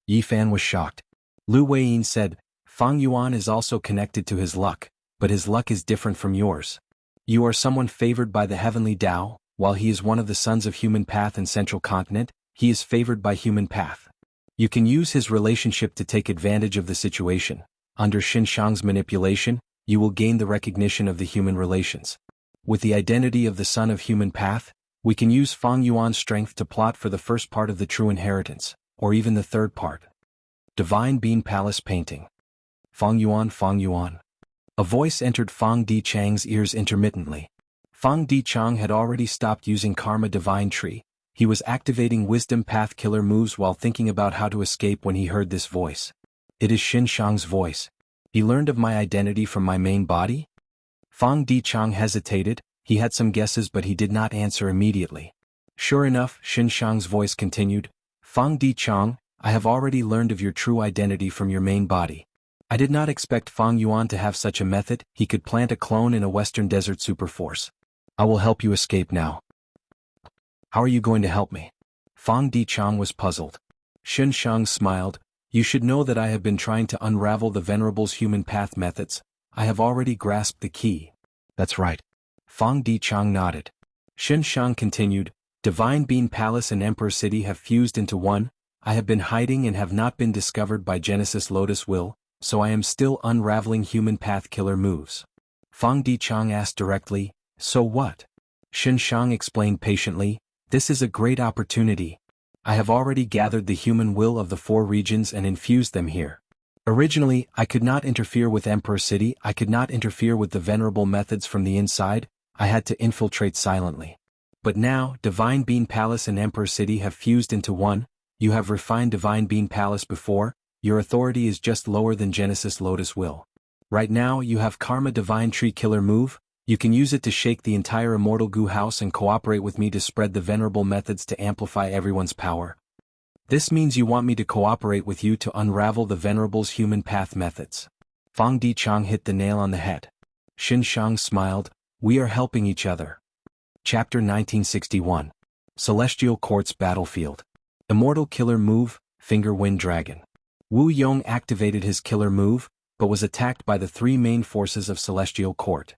S1: Yi Fan was shocked. Lu Weiyin said, Fang Yuan is also connected to his luck, but his luck is different from yours. You are someone favored by the heavenly Tao. while he is one of the sons of Human Path and Central Continent, he is favored by Human Path. You can use his relationship to take advantage of the situation. Under Xianxia's manipulation, you will gain the recognition of the human relations. With the identity of the son of Human Path, we can use Fang Yuan's strength to plot for the first part of the true inheritance, or even the third part. Divine Bean Palace Painting. Fang Yuan, Fang Yuan. A voice entered Fang Dichang's ears intermittently. Fang Dichang had already stopped using Karma Divine Tree. He was activating Wisdom Path Killer moves while thinking about how to escape when he heard this voice. It is Xianxia's voice. He learned of my identity from my main body? Fang Dichang hesitated. He had some guesses but he did not answer immediately. Sure enough, Xianxia's voice continued, Fang Dichang, I have already learned of your true identity from your main body. I did not expect Fang Yuan to have such a method. He could plant a clone in a Western Desert Superforce. I will help you escape now. How are you going to help me? Fang Dichang was puzzled. Xianxiang smiled. You should know that I have been trying to unravel the Venerable's Human Path methods. I have already grasped the key. That's right. Fang Dichang nodded. Xianxiang continued, Divine Bean Palace and Emperor City have fused into one. I have been hiding and have not been discovered by Genesis Lotus Will, so I am still unraveling Human Path Killer moves. Fang Dichang asked directly, So what? Xianxiang explained patiently, This is a great opportunity. I have already gathered the human will of the 4 regions and infused them here. Originally, I could not interfere with Emperor City. I could not interfere with the venerable methods from the inside. I had to infiltrate silently. But now, Divine Bean Palace and Emperor City have fused into one. You have refined Divine Bean Palace before. Your authority is just lower than Genesis Lotus Will. Right now, you have Karma Divine Tree Killer move. You can use it to shake the entire Immortal Gu house and cooperate with me to spread the venerable methods to amplify everyone's power. This means you want me to cooperate with you to unravel the Venerable's Human Path methods. Fang Dichang hit the nail on the head. Xianxiang smiled. We are helping each other. Chapter 1961. Celestial Court's Battlefield. Immortal Killer Move, Finger Wind Dragon. Wu Yong activated his killer move, but was attacked by the 3 main forces of Celestial Court.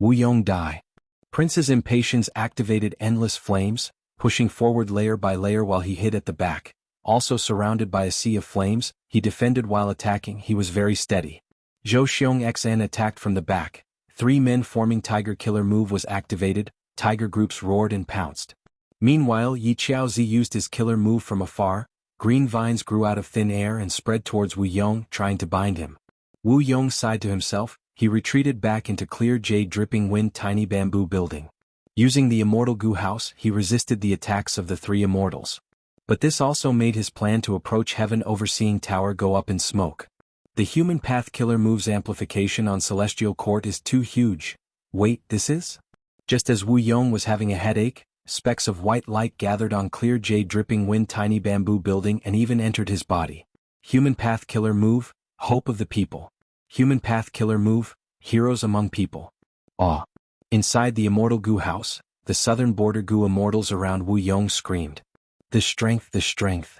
S1: Wu Yong die. Prince's Impatience activated Endless Flames, pushing forward layer by layer while he hid at the back. Also surrounded by a sea of flames, he defended while attacking. He was very steady. Zhou Xiong XN attacked from the back. 3 men forming Tiger Killer move was activated. Tiger groups roared and pounced. Meanwhile, Yi Qiaozi used his killer move from afar. Green vines grew out of thin air and spread towards Wu Yong, trying to bind him. Wu Yong sighed to himself. He retreated back into clear jade dripping wind tiny bamboo building. Using the Immortal Gu house, he resisted the attacks of the 3 immortals. But this also made his plan to approach Heaven Overseeing Tower go up in smoke. The Human Path Killer move's amplification on Celestial Court is too huge. Wait, this is? Just as Wu Yong was having a headache, specks of white light gathered on clear jade dripping wind tiny bamboo building and even entered his body. Human Path Killer move, Hope of the People. Human Path Killer move, Heroes Among People. Awe. Inside the Immortal Gu house, the southern border Gu immortals around Wu Yong screamed. The strength, the strength.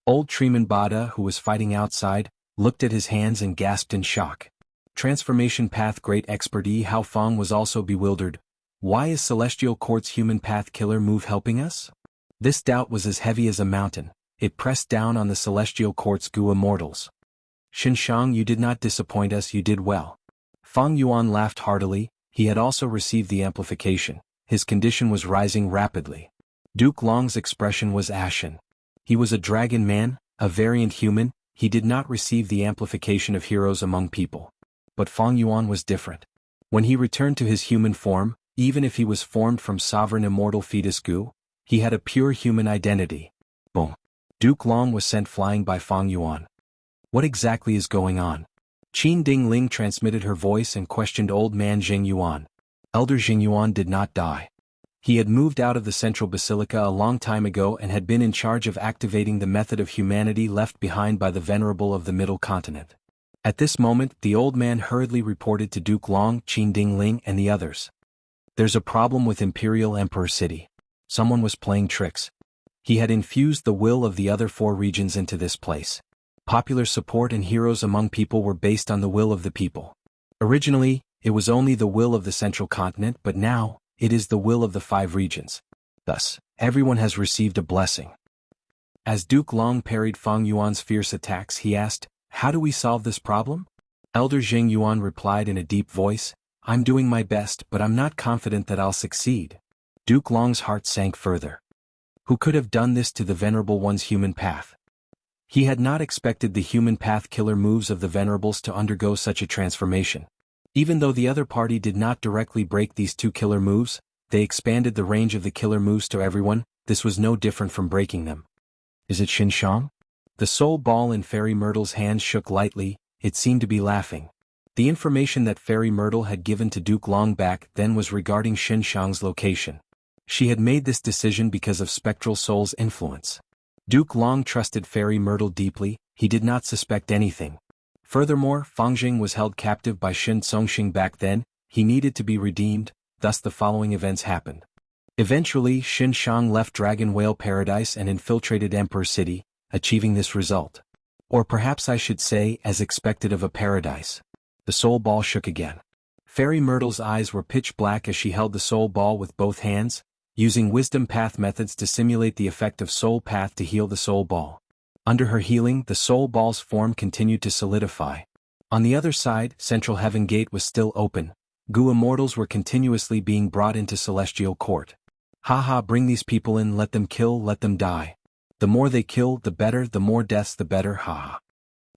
S1: Old Treeman Bada, who was fighting outside, looked at his hands and gasped in shock. Transformation Path Great Expert Yi Hao Feng was also bewildered. Why is Celestial Court's Human Path Killer move helping us? This doubt was as heavy as a mountain. It pressed down on the Celestial Court's Gu immortals. Xianxiang, you did not disappoint us, you did well. Fang Yuan laughed heartily. He had also received the amplification. His condition was rising rapidly. Duke Long's expression was ashen. He was a dragon man, a variant human. He did not receive the amplification of Heroes Among People. But Fang Yuan was different. When he returned to his human form, even if he was formed from sovereign immortal fetus Gu, he had a pure human identity. Boom. Duke Long was sent flying by Fang Yuan. What exactly is going on? Qin Ding Ling transmitted her voice and questioned old man Jing Yuan. Elder Jing Yuan did not die. He had moved out of the central basilica a long time ago and had been in charge of activating the method of humanity left behind by the venerable of the middle continent. At this moment, the old man hurriedly reported to Duke Long, Qin Ding Ling and the others. There's a problem with Imperial Emperor City. Someone was playing tricks. He had infused the will of the other 4 regions into this place. Popular support and Heroes Among People were based on the will of the people. Originally, it was only the will of the central continent, but now, it is the will of the 5 regions. Thus, everyone has received a blessing. As Duke Long parried Fang Yuan's fierce attacks, he asked, "How do we solve this problem?" Elder Jing Yuan replied in a deep voice, "I'm doing my best, but I'm not confident that I'll succeed." Duke Long's heart sank further. Who could have done this to the Venerable One's human path? He had not expected the human path killer moves of the Venerables to undergo such a transformation. Even though the other party did not directly break these two killer moves, they expanded the range of the killer moves to everyone. This was no different from breaking them. Is it Xianxia? The soul ball in Fairy Myrtle's hands shook lightly, it seemed to be laughing. The information that Fairy Myrtle had given to Duke Long back then was regarding Xianxia's location. She had made this decision because of Spectral Soul's influence. Duke Long trusted Fairy Myrtle deeply, he did not suspect anything. Furthermore, Fangjing was held captive by Shen Songxing back then, he needed to be redeemed, thus the following events happened. Eventually, Xin Shang left Dragon Whale Paradise and infiltrated Emperor City, achieving this result. Or perhaps I should say, as expected of a paradise. The soul ball shook again. Fairy Myrtle's eyes were pitch black as she held the soul ball with both hands, using wisdom path methods to simulate the effect of soul path to heal the soul ball. Under her healing, the soul ball's form continued to solidify. On the other side, Central Heaven Gate was still open. Gu immortals were continuously being brought into Celestial Court. Haha, bring these people in, let them kill, let them die. The more they kill, the better, the more deaths the better, haha.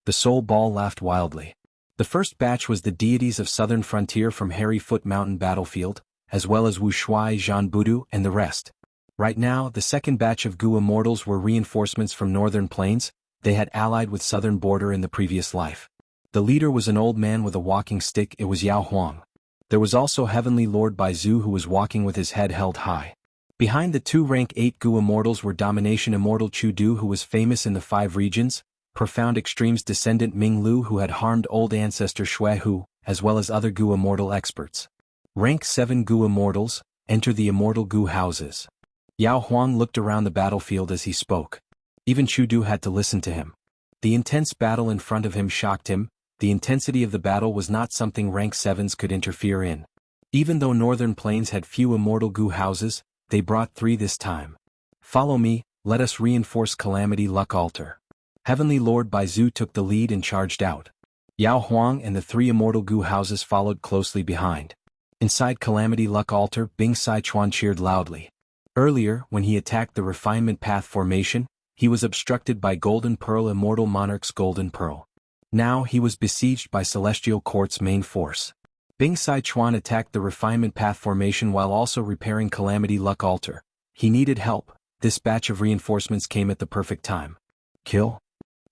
S1: The soul ball laughed wildly. The first batch was the deities of Southern Frontier from Hairy Foot Mountain Battlefield, as well as Wu Shuai, Zhan Budu, and the rest. Right now, the second batch of Gu immortals were reinforcements from Northern Plains, they had allied with Southern Border in the previous life. The leader was an old man with a walking stick, it was Yao Huang. There was also Heavenly Lord Baizu who was walking with his head held high. Behind the two rank 8 Gu immortals were Domination Immortal Chu Du who was famous in the 5 regions, Profound Extremes descendant Ming Lu who had harmed old ancestor Shui Hu, as well as other Gu immortal experts. Rank 7 Gu immortals, enter the immortal Gu houses. Yao Huang looked around the battlefield as he spoke. Even Chu Du had to listen to him. The intense battle in front of him shocked him, the intensity of the battle was not something rank 7s could interfere in. Even though Northern Plains had few immortal Gu houses, they brought 3 this time. Follow me, let us reinforce Calamity Luck Altar. Heavenly Lord Baizu took the lead and charged out. Yao Huang and the 3 immortal Gu houses followed closely behind. Inside Calamity Luck Altar, Bing Sichuan cheered loudly. Earlier, when he attacked the Refinement Path formation, he was obstructed by Golden Pearl Immortal Monarch's Golden Pearl. Now he was besieged by Celestial Court's main force. Bing Sichuan attacked the Refinement Path formation while also repairing Calamity Luck Altar. He needed help, this batch of reinforcements came at the perfect time. Kill?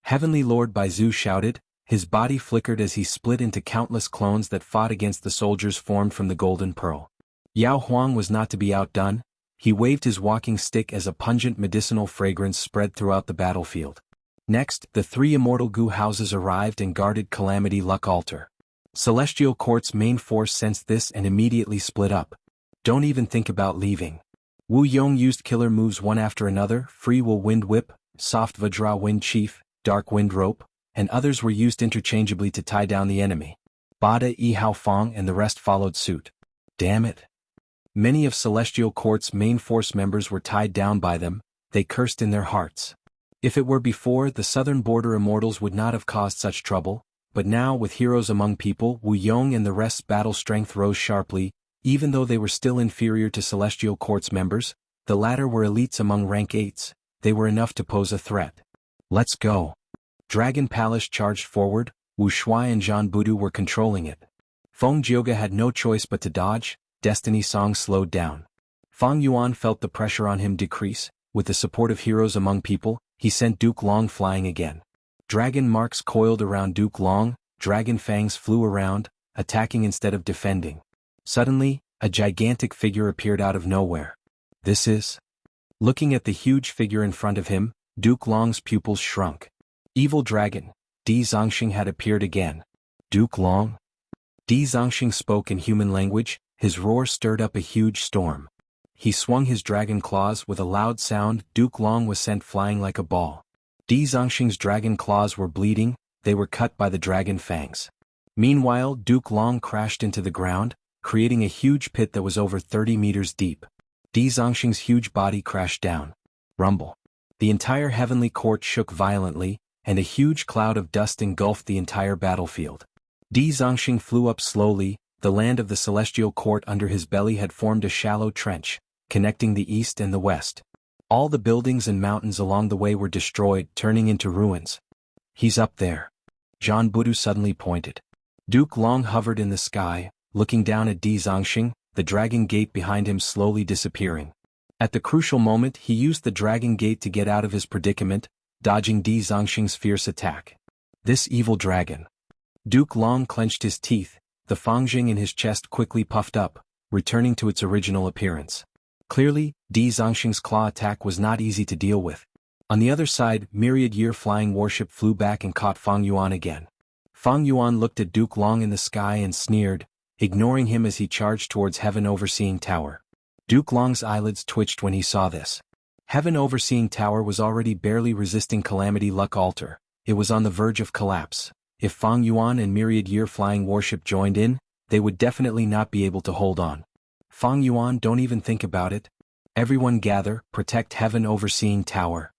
S1: Heavenly Lord Baizu shouted, his body flickered as he split into countless clones that fought against the soldiers formed from the Golden Pearl. Yao Huang was not to be outdone, he waved his walking stick as a pungent medicinal fragrance spread throughout the battlefield. Next, the 3 immortal Gu houses arrived and guarded Calamity Luck Altar. Celestial Court's main force sensed this and immediately split up. Don't even think about leaving. Wu Yong used killer moves one after another, Free Will Wind Whip, Soft Vajra Wind Chief, Dark Wind Rope, and others were used interchangeably to tie down the enemy. Bada Yi Hao Fong and the rest followed suit. Damn it. Many of Celestial Court's main force members were tied down by them, they cursed in their hearts. If it were before, the Southern Border Immortals would not have caused such trouble, but now with heroes among people, Wu Yong and the rest's battle strength rose sharply, even though they were still inferior to Celestial Court's members, the latter were elites among rank 8s, they were enough to pose a threat. Let's go. Dragon Palace charged forward, Wu Shuai and Zhan Budu were controlling it. Feng Jioge had no choice but to dodge, Destiny Song slowed down. Fang Yuan felt the pressure on him decrease, with the support of heroes among people, he sent Duke Long flying again. Dragon marks coiled around Duke Long, dragon fangs flew around, attacking instead of defending. Suddenly, a gigantic figure appeared out of nowhere. This is... Looking at the huge figure in front of him, Duke Long's pupils shrunk. Evil Dragon, Di Zongxing had appeared again. Duke Long? Di Zongxing spoke in human language, his roar stirred up a huge storm. He swung his dragon claws with a loud sound, Duke Long was sent flying like a ball. Di Zongxing's dragon claws were bleeding, they were cut by the dragon fangs. Meanwhile, Duke Long crashed into the ground, creating a huge pit that was over 30 meters deep. Di Zongxing's huge body crashed down. Rumble. The entire heavenly court shook violently, and a huge cloud of dust engulfed the entire battlefield. Di Zongxing flew up slowly. The land of the celestial court under his belly had formed a shallow trench, connecting the east and the west. All the buildings and mountains along the way were destroyed, turning into ruins. He's up there. Zhan Budu suddenly pointed. Duke Long hovered in the sky, looking down at Di Zongxing, the dragon gate behind him slowly disappearing. At the crucial moment he used the dragon gate to get out of his predicament, dodging Di Zongxing's fierce attack. This evil dragon. Duke Long clenched his teeth, the fangjing in his chest quickly puffed up, returning to its original appearance. Clearly, Di Zongxing's claw attack was not easy to deal with. On the other side, myriad year flying warship flew back and caught Fang Yuan again. Fang Yuan looked at Duke Long in the sky and sneered, ignoring him as he charged towards Heaven Overseeing Tower. Duke Long's eyelids twitched when he saw this. Heaven Overseeing Tower was already barely resisting Calamity Luck Altar. It was on the verge of collapse. If Fang Yuan and myriad year flying warship joined in, they would definitely not be able to hold on. Fang Yuan, don't even think about it. Everyone gather, protect Heaven Overseeing Tower.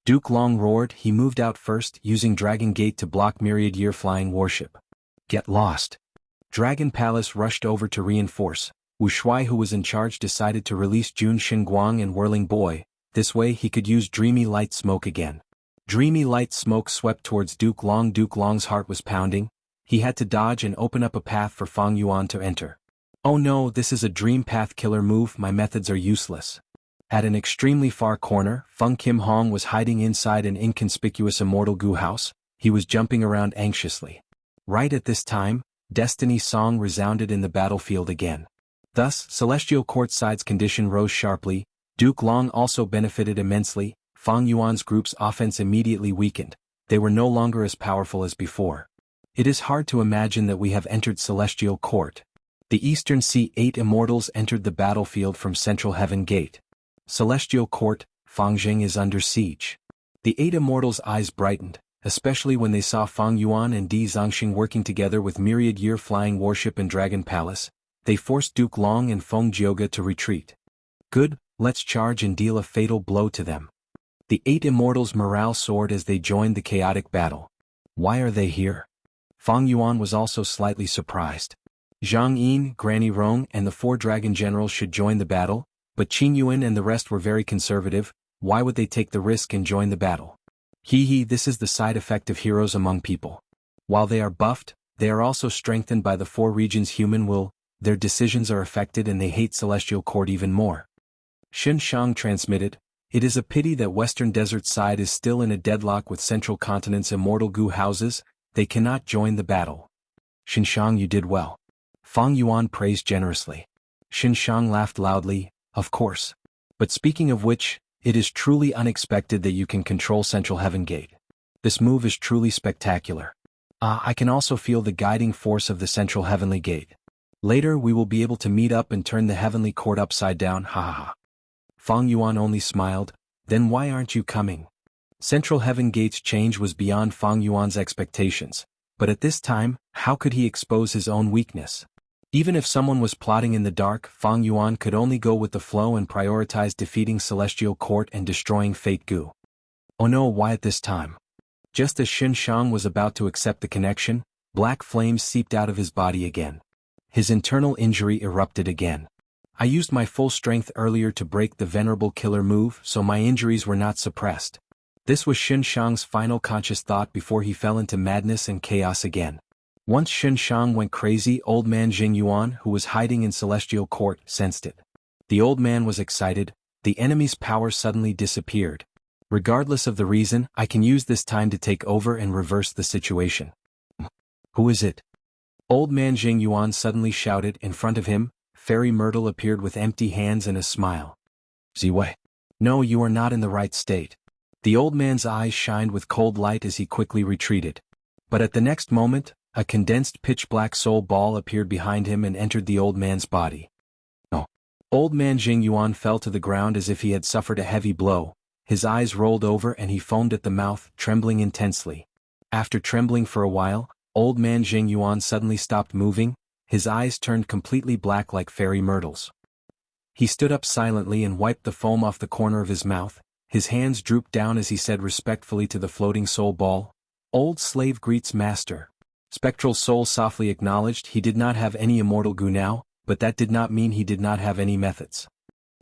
S1: Duke Long roared. He moved out first, using Dragon Gate to block myriad year flying warship. Get lost. Dragon Palace rushed over to reinforce. Wuxia, who was in charge, decided to release Jun Xinguang and Whirling Boy. This way he could use Dreamy Light Smoke again. Dreamy light smoke swept towards Duke Long. Duke Long's heart was pounding. He had to dodge and open up a path for Fang Yuan to enter. Oh no, this is a dream path killer move. My methods are useless. At an extremely far corner, Feng Kim Hong was hiding inside an inconspicuous Immortal Gu house. He was jumping around anxiously. Right at this time, Destiny's song resounded in the battlefield again. Thus, Celestial Courtside's condition rose sharply. Duke Long also benefited immensely. Fang Yuan's group's offense immediately weakened. They were no longer as powerful as before. It is hard to imagine that we have entered Celestial Court. The Eastern Sea 8 Immortals entered the battlefield from Central Heaven Gate. Celestial Court, Fangjing is under siege. The 8 Immortals' eyes brightened, especially when they saw Fang Yuan and Di Zongxing working together with myriad year flying warship and Dragon Palace. They forced Duke Long and Feng Jioge to retreat. Good, let's charge and deal a fatal blow to them. The 8 Immortals' morale soared as they joined the chaotic battle. Why are they here? Fang Yuan was also slightly surprised. Zhang Yin, Granny Rong, and the 4 dragon generals should join the battle, but Qin Yuan and the rest were very conservative. Why would they take the risk and join the battle? This is the side effect of heroes among people. While they are buffed, they are also strengthened by the 4 regions' human will. Their decisions are affected and they hate Celestial Court even more. Xianxia transmitted, it is a pity that Western Desert side is still in a deadlock with Central Continent's Immortal Gu houses. They cannot join the battle. Xianxia, you did well. Fang Yuan praised generously. Xianxia laughed loudly, of course. But speaking of which, it is truly unexpected that you can control Central Heaven Gate. This move is truly spectacular. I can also feel the guiding force of the Central Heavenly Gate. Later we will be able to meet up and turn the Heavenly Court upside down, ha ha ha. Fang Yuan only smiled. Then why aren't you coming? Central Heaven Gate's change was beyond Fang Yuan's expectations, but at this time, how could he expose his own weakness? Even if someone was plotting in the dark, Fang Yuan could only go with the flow and prioritize defeating Celestial Court and destroying Fate Gu. Oh no, why at this time? Just as Xianxia was about to accept the connection, black flames seeped out of his body again. His internal injury erupted again. I used my full strength earlier to break the venerable killer move, so my injuries were not suppressed. This was Xianxia's final conscious thought before he fell into madness and chaos again. Once Xianxia went crazy, old man Jing Yuan, who was hiding in Celestial Court, sensed it. The old man was excited. The enemy's power suddenly disappeared. Regardless of the reason, I can use this time to take over and reverse the situation. Who is it? Old man Jing Yuan suddenly shouted. In front of him, Fairy Myrtle appeared with empty hands and a smile. Ziwei. No, you are not in the right state. The old man's eyes shined with cold light as he quickly retreated. But at the next moment, a condensed pitch-black soul ball appeared behind him and entered the old man's body. Oh. Old man Jing Yuan fell to the ground as if he had suffered a heavy blow. His eyes rolled over and he foamed at the mouth, trembling intensely. After trembling for a while, old man Jing Yuan suddenly stopped moving. His eyes turned completely black like fairy myrtles. He stood up silently and wiped the foam off the corner of his mouth. His hands drooped down as he said respectfully to the floating soul ball, "Old slave greets master." Spectral soul softly acknowledged he did not have any immortal goo now, but that did not mean he did not have any methods.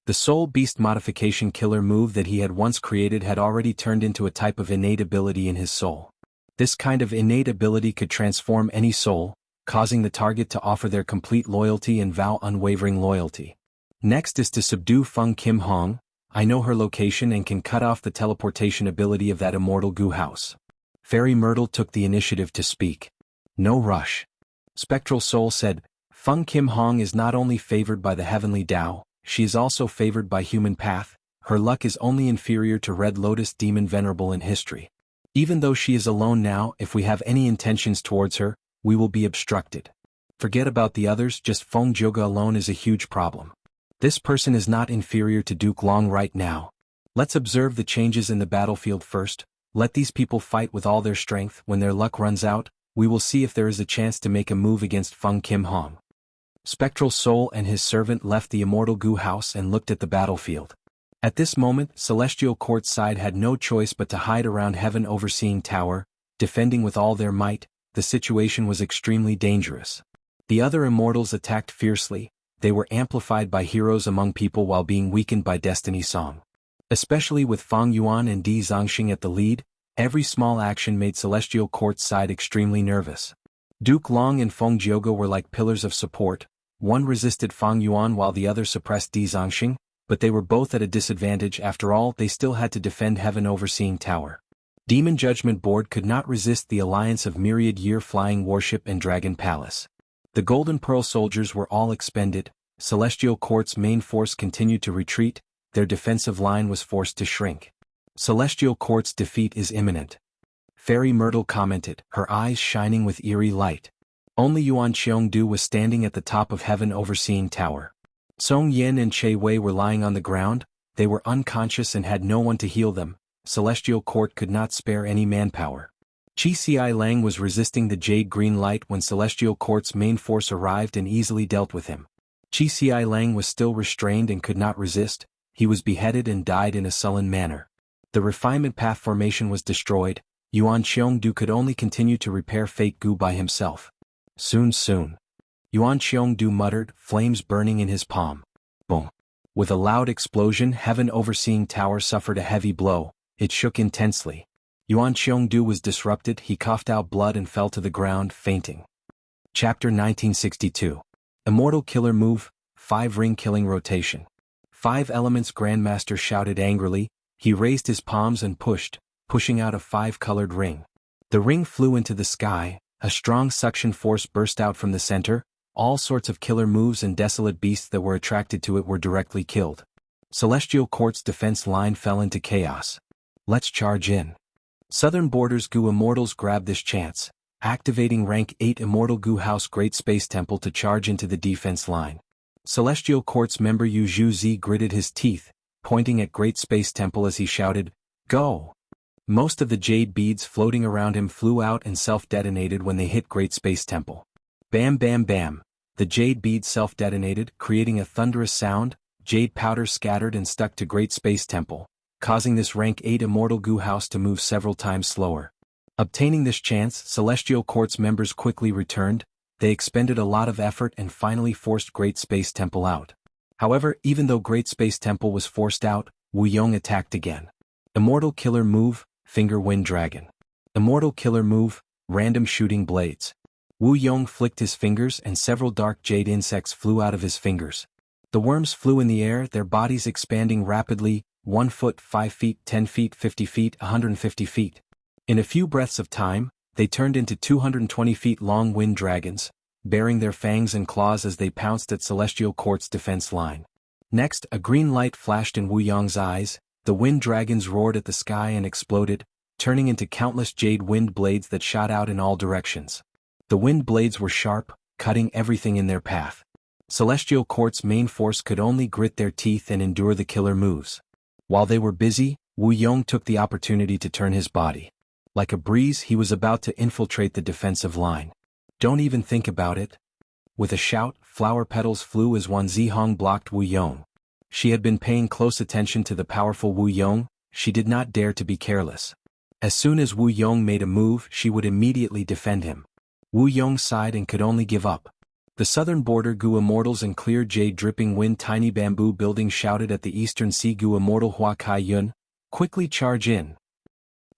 S1: The soul beast modification killer move that he had once created had already turned into a type of innate ability in his soul. This kind of innate ability could transform any soul, causing the target to offer their complete loyalty and vow unwavering loyalty. Next is to subdue Feng Kim Hong. I know her location and can cut off the teleportation ability of that immortal goo house. Fairy Myrtle took the initiative to speak. No rush. Spectral Soul said, Feng Kim Hong is not only favored by the heavenly Tao, she is also favored by human path. Her luck is only inferior to Red Lotus Demon Venerable in history. Even though she is alone now, if we have any intentions towards her, we will be obstructed. Forget about the others, just Feng Joga alone is a huge problem. This person is not inferior to Duke Long right now. Let's observe the changes in the battlefield first. Let these people fight with all their strength. When their luck runs out, we will see if there is a chance to make a move against Feng Kim Hong. Spectral Soul and his servant left the Immortal Goo house and looked at the battlefield. At this moment, Celestial Court's side had no choice but to hide around Heaven Overseeing Tower, defending with all their might. The situation was extremely dangerous. The other immortals attacked fiercely. They were amplified by heroes among people while being weakened by Destiny Song. Especially with Fang Yuan and Di Zongxing at the lead, every small action made Celestial Court's side extremely nervous. Duke Long and Feng Jioge were like pillars of support. One resisted Fang Yuan while the other suppressed Di Zongxing, but they were both at a disadvantage. After all, they still had to defend Heaven Overseeing Tower. Demon Judgment Board could not resist the alliance of Myriad Year Flying Warship and Dragon Palace. The Golden Pearl soldiers were all expended. Celestial Court's main force continued to retreat. Their defensive line was forced to shrink. Celestial Court's defeat is imminent. Fairy Myrtle commented, her eyes shining with eerie light. Only Yuan Xiongdu was standing at the top of Heaven Overseeing Tower. Song Yin and Che Wei were lying on the ground. They were unconscious and had no one to heal them. Celestial Court could not spare any manpower. Qi Xi Lang was resisting the jade green light when Celestial Court's main force arrived and easily dealt with him. Qi Xi Lang was still restrained and could not resist. He was beheaded and died in a sullen manner. The refinement path formation was destroyed. Yuan Xiongdu could only continue to repair Fate Gu by himself. Soon. Yuan Xiongdu muttered, flames burning in his palm. Boom. With a loud explosion, Heaven Overseeing Tower suffered a heavy blow. It shook intensely. Yuan Xiongdu was disrupted. He coughed out blood and fell to the ground, fainting. Chapter 1962. Immortal Killer Move, 5-ring killing rotation. 5 elements Grandmaster shouted angrily. He raised his palms and pushing out a 5-colored ring. The ring flew into the sky. A strong suction force burst out from the center. All sorts of killer moves and desolate beasts that were attracted to it were directly killed. Celestial Court's defense line fell into chaos. Let's charge in. Southern Borders Goo Immortals grabbed this chance, activating rank 8 Immortal Goo House Great Space Temple to charge into the defense line. Celestial Court's member Yu Zhu gritted his teeth, pointing at Great Space Temple as he shouted, "Go!" Most of the jade beads floating around him flew out and self-detonated when they hit Great Space Temple. Bam bam bam, the jade beads self-detonated, creating a thunderous sound. Jade powder scattered and stuck to Great Space Temple, causing this rank 8 Immortal Goo House to move several times slower. Obtaining this chance, Celestial Court's members quickly returned. They expended a lot of effort and finally forced Great Space Temple out. However, even though Great Space Temple was forced out, Wu Yong attacked again. Immortal Killer Move, Finger Wind Dragon. Immortal Killer Move, Random Shooting Blades. Wu Yong flicked his fingers and several dark jade insects flew out of his fingers. The worms flew in the air, their bodies expanding rapidly, 1 foot, 5 feet, 10 feet, 50 feet, 150 feet. In a few breaths of time, they turned into 220 feet long wind dragons, baring their fangs and claws as they pounced at Celestial Court's defense line. Next, a green light flashed in Wu Yong's eyes. The wind dragons roared at the sky and exploded, turning into countless jade wind blades that shot out in all directions. The wind blades were sharp, cutting everything in their path. Celestial Court's main force could only grit their teeth and endure the killer moves. While they were busy, Wu Yong took the opportunity to turn his body. Like a breeze, he was about to infiltrate the defensive line. Don't even think about it. With a shout, flower petals flew as Wan Zihong blocked Wu Yong. She had been paying close attention to the powerful Wu Yong. She did not dare to be careless. As soon as Wu Yong made a move, she would immediately defend him. Wu Yong sighed and could only give up. The southern border Gu Immortals and clear jade dripping wind tiny bamboo building shouted at the eastern sea Gu Immortal Hua Kai Yun, quickly charge in.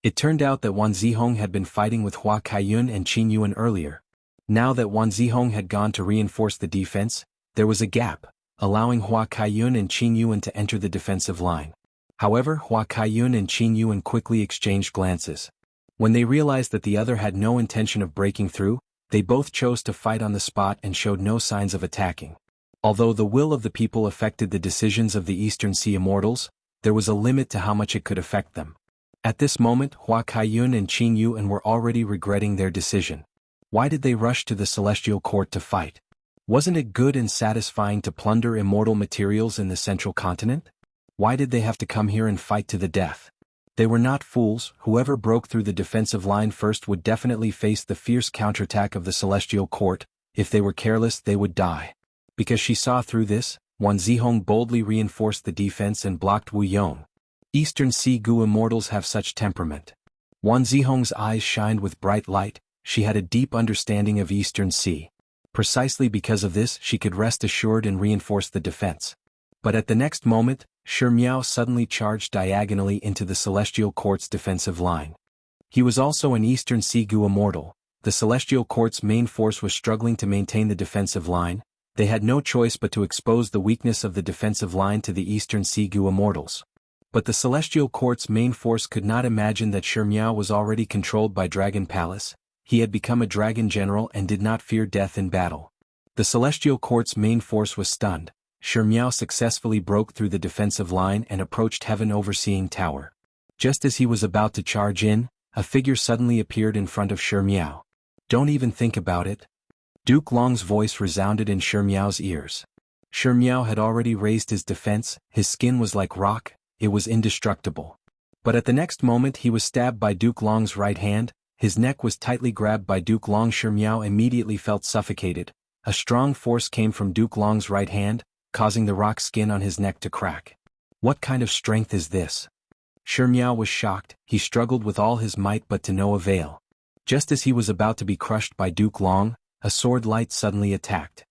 S1: It turned out that Wan Zihong had been fighting with Hua Kai Yun and Qin Yuan earlier. Now that Wan Zihong had gone to reinforce the defense, there was a gap, allowing Hua Kai Yun and Qin Yuan to enter the defensive line. However, Hua Kai Yun and Qin Yuan quickly exchanged glances. When they realized that the other had no intention of breaking through, they both chose to fight on the spot and showed no signs of attacking. Although the will of the people affected the decisions of the Eastern Sea Immortals, there was a limit to how much it could affect them. At this moment, Hua Kai Yun and Qin Yuan were already regretting their decision. Why did they rush to the Celestial Court to fight? Wasn't it good and satisfying to plunder immortal materials in the central continent? Why did they have to come here and fight to the death? They were not fools. Whoever broke through the defensive line first would definitely face the fierce counterattack of the Celestial Court. If they were careless, they would die. Because she saw through this, Wan Zihong boldly reinforced the defense and blocked Wu Yong. Eastern Sea Gu Immortals have such temperament. Wan Zihong's eyes shined with bright light. She had a deep understanding of Eastern Sea. Precisely because of this, she could rest assured and reinforce the defense. But at the next moment, Shi Miao suddenly charged diagonally into the Celestial Court's defensive line. He was also an Eastern Sea Gu Immortal. The Celestial Court's main force was struggling to maintain the defensive line. They had no choice but to expose the weakness of the defensive line to the Eastern Sea Gu Immortals. But the Celestial Court's main force could not imagine that Shi Miao was already controlled by Dragon Palace. He had become a dragon general and did not fear death in battle. The Celestial Court's main force was stunned. Shi Miao successfully broke through the defensive line and approached Heaven Overseeing Tower. Just as he was about to charge in, a figure suddenly appeared in front of Shi Miao. Don't even think about it. Duke Long's voice resounded in Shi Miao's ears. Shi Miao had already raised his defense, his skin was like rock, it was indestructible. But at the next moment he was stabbed by Duke Long's right hand, his neck was tightly grabbed by Duke Long. Shi Miao immediately felt suffocated. A strong force came from Duke Long's right hand, causing the rock skin on his neck to crack. What kind of strength is this? Shi Miao was shocked. He struggled with all his might but to no avail. Just as he was about to be crushed by Duke Long, a sword light suddenly attacked.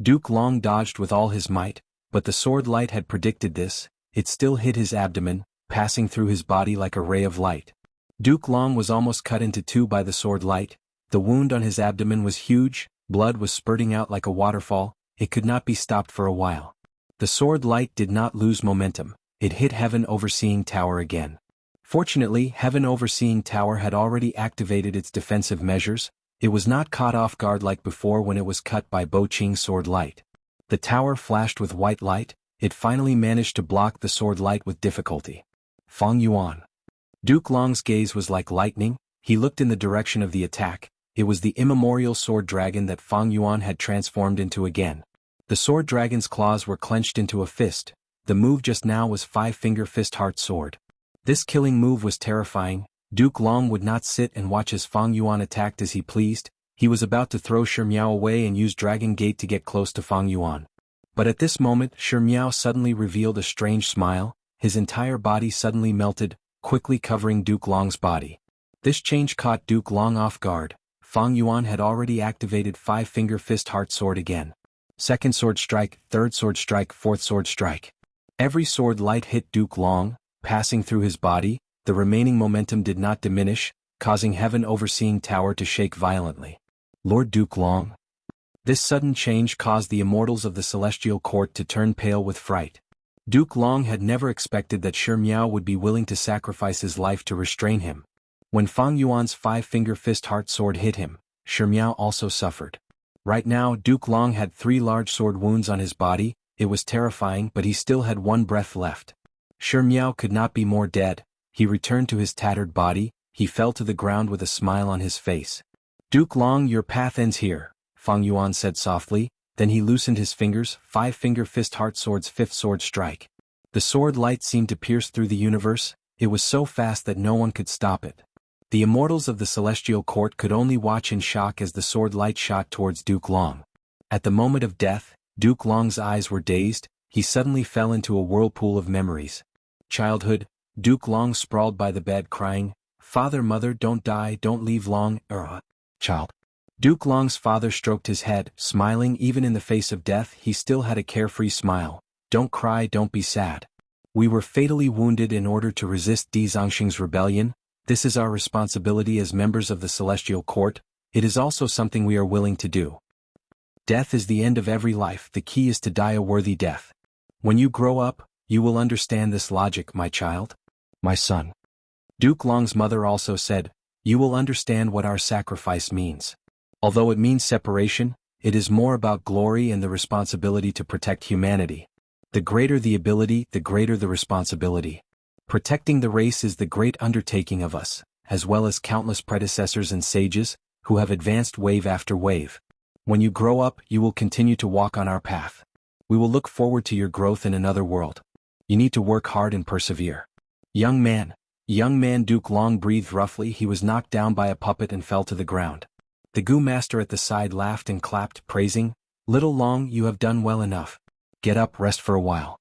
S1: Duke Long dodged with all his might, but the sword light had predicted this. It still hit his abdomen, passing through his body like a ray of light. Duke Long was almost cut into two by the sword light. The wound on his abdomen was huge, blood was spurting out like a waterfall. It could not be stopped for a while. The sword light did not lose momentum. It hit Heaven Overseeing Tower again. Fortunately, Heaven Overseeing Tower had already activated its defensive measures. It was not caught off guard like before when it was cut by Bo Qing's sword light. The tower flashed with white light. It finally managed to block the sword light with difficulty. Fang Yuan. Duke Long's gaze was like lightning. He looked in the direction of the attack. It was the immemorial sword dragon that Fang Yuan had transformed into again. The sword dragon's claws were clenched into a fist. The move just now was five-finger fist heart sword. This killing move was terrifying. Duke Long would not sit and watch as Fang Yuan attacked as he pleased. He was about to throw Shi Miao away and use Dragon Gate to get close to Fang Yuan. But at this moment, Shi Miao suddenly revealed a strange smile. His entire body suddenly melted, quickly covering Duke Long's body. This change caught Duke Long off guard. Fang Yuan had already activated five-finger fist heart sword again. Second sword strike, third sword strike, fourth sword strike. Every sword light hit Duke Long, passing through his body. The remaining momentum did not diminish, causing Heaven Overseeing Tower to shake violently. Lord Duke Long. This sudden change caused the immortals of the Celestial Court to turn pale with fright. Duke Long had never expected that Shi Miao would be willing to sacrifice his life to restrain him. When Fang Yuan's five-finger fist heart sword hit him, Shi Miao also suffered. Right now, Duke Long had 3 large sword wounds on his body. It was terrifying, but he still had 1 breath left. Shi Miao could not be more dead. He returned to his tattered body. He fell to the ground with a smile on his face. Duke Long, your path ends here, Fang Yuan said softly. Then he loosened his fingers. Five-finger fist heart sword's 5th sword strike. The sword light seemed to pierce through the universe. It was so fast that no one could stop it. The immortals of the Celestial Court could only watch in shock as the sword light shot towards Duke Long. At the moment of death, Duke Long's eyes were dazed. he suddenly fell into a whirlpool of memories. Childhood, Duke Long sprawled by the bed crying, "Father, mother, don't die, don't leave Long, child." Duke Long's father stroked his head, smiling even in the face of death. He still had a carefree smile. "Don't cry, don't be sad. We were fatally wounded in order to resist Di Zongxing's rebellion. This is our responsibility as members of the Celestial Court. It is also something we are willing to do. Death is the end of every life. The key is to die a worthy death. When you grow up, you will understand this logic, my child. My son." Duke Long's mother also said, "You will understand what our sacrifice means. Although it means separation, it is more about glory and the responsibility to protect humanity. The greater the ability, the greater the responsibility. Protecting the race is the great undertaking of us, as well as countless predecessors and sages, who have advanced wave after wave. When you grow up, you will continue to walk on our path. We will look forward to your growth in another world. You need to work hard and persevere." Young man, Duke Long breathed roughly. He was knocked down by a puppet and fell to the ground. The Gu master at the side laughed and clapped, praising, "Little Long, you have done well enough. Get up, rest for a while."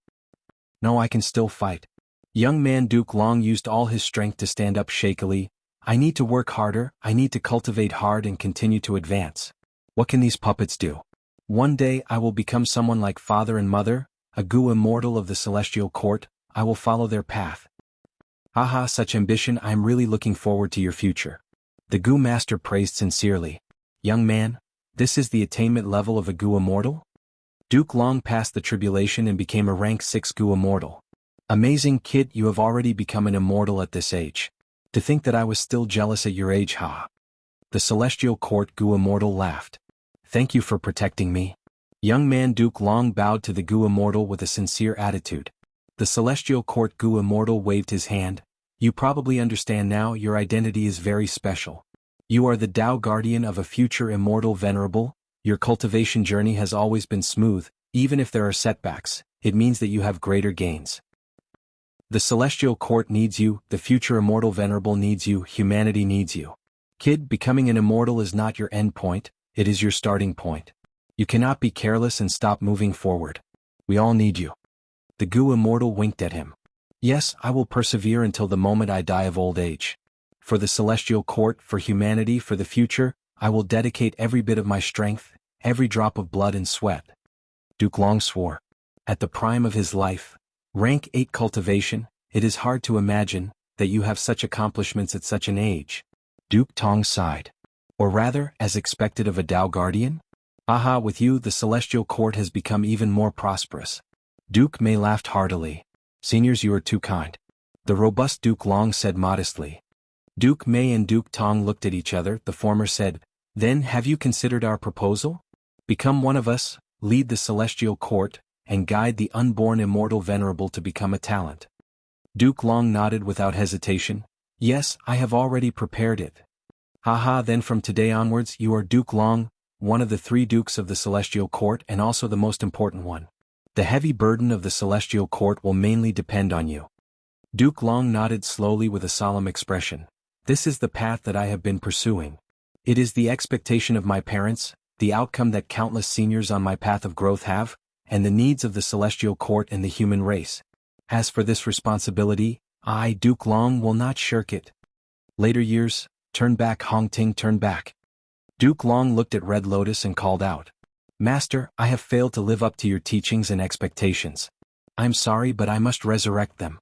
S1: "No, I can still fight." Young man Duke Long used all his strength to stand up shakily. "I need to work harder, I need to cultivate hard and continue to advance. What can these puppets do? One day I will become someone like father and mother, a Gu immortal of the Celestial Court. I will follow their path." "Haha, such ambition. I am really looking forward to your future." The Gu master praised sincerely. "Young man, this is the attainment level of a Gu immortal?" Duke Long passed the tribulation and became a rank 6 Gu immortal. "Amazing, kid, you have already become an immortal at this age. To think that I was still jealous at your age, ha." The Celestial Court Gu immortal laughed. "Thank you for protecting me." Young man Duke Long bowed to the Gu immortal with a sincere attitude. The Celestial Court Gu immortal waved his hand. "You probably understand now, your identity is very special. You are the Tao guardian of a future immortal venerable. Your cultivation journey has always been smooth. Even if there are setbacks, it means that you have greater gains. The Celestial Court needs you, the future immortal venerable needs you, humanity needs you. Kid, becoming an immortal is not your end point, it is your starting point. You cannot be careless and stop moving forward. We all need you." The Gu immortal winked at him. "Yes, I will persevere until the moment I die of old age. For the Celestial Court, for humanity, for the future, I will dedicate every bit of my strength, every drop of blood and sweat." Duke Long swore. At the prime of his life, rank 8 cultivation, it is hard to imagine that you have such accomplishments at such an age. Duke Tong sighed. "Or rather, as expected of a Tao guardian? Aha, with you the Celestial Court has become even more prosperous." Duke Mei laughed heartily. "Seniors, you are too kind." The robust Duke Long said modestly. Duke Mei and Duke Tong looked at each other. The former said, "Then have you considered our proposal? Become one of us, lead the Celestial Court, and guide the unborn immortal venerable to become a talent." Duke Long nodded without hesitation. "Yes, I have already prepared it." "Haha, then from today onwards you are Duke Long, one of the 3 dukes of the Celestial Court and also the most important one. The heavy burden of the Celestial Court will mainly depend on you." Duke Long nodded slowly with a solemn expression. "This is the path that I have been pursuing. It is the expectation of my parents, the outcome that countless seniors on my path of growth have, and the needs of the Celestial Court and the human race. As for this responsibility, I, Duke Long, will not shirk it. Later years, turn back, Hong Ting, turn back." Duke Long looked at Red Lotus and called out, "Master, I have failed to live up to your teachings and expectations. I'm sorry, but I must resurrect them."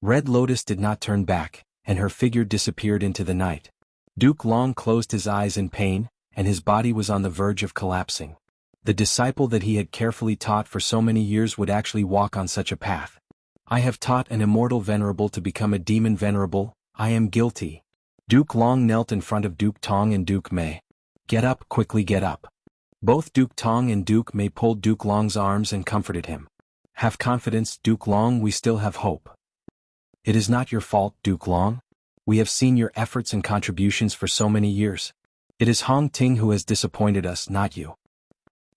S1: Red Lotus did not turn back, and her figure disappeared into the night. Duke Long closed his eyes in pain, and his body was on the verge of collapsing. The disciple that he had carefully taught for so many years would actually walk on such a path. "I have taught an immortal venerable to become a demon venerable. I am guilty." Duke Long knelt in front of Duke Tong and Duke Mei. "Get up, quickly get up." Both Duke Tong and Duke Mei pulled Duke Long's arms and comforted him. "Have confidence, Duke Long, we still have hope. It is not your fault, Duke Long. We have seen your efforts and contributions for so many years. It is Hong Ting who has disappointed us, not you."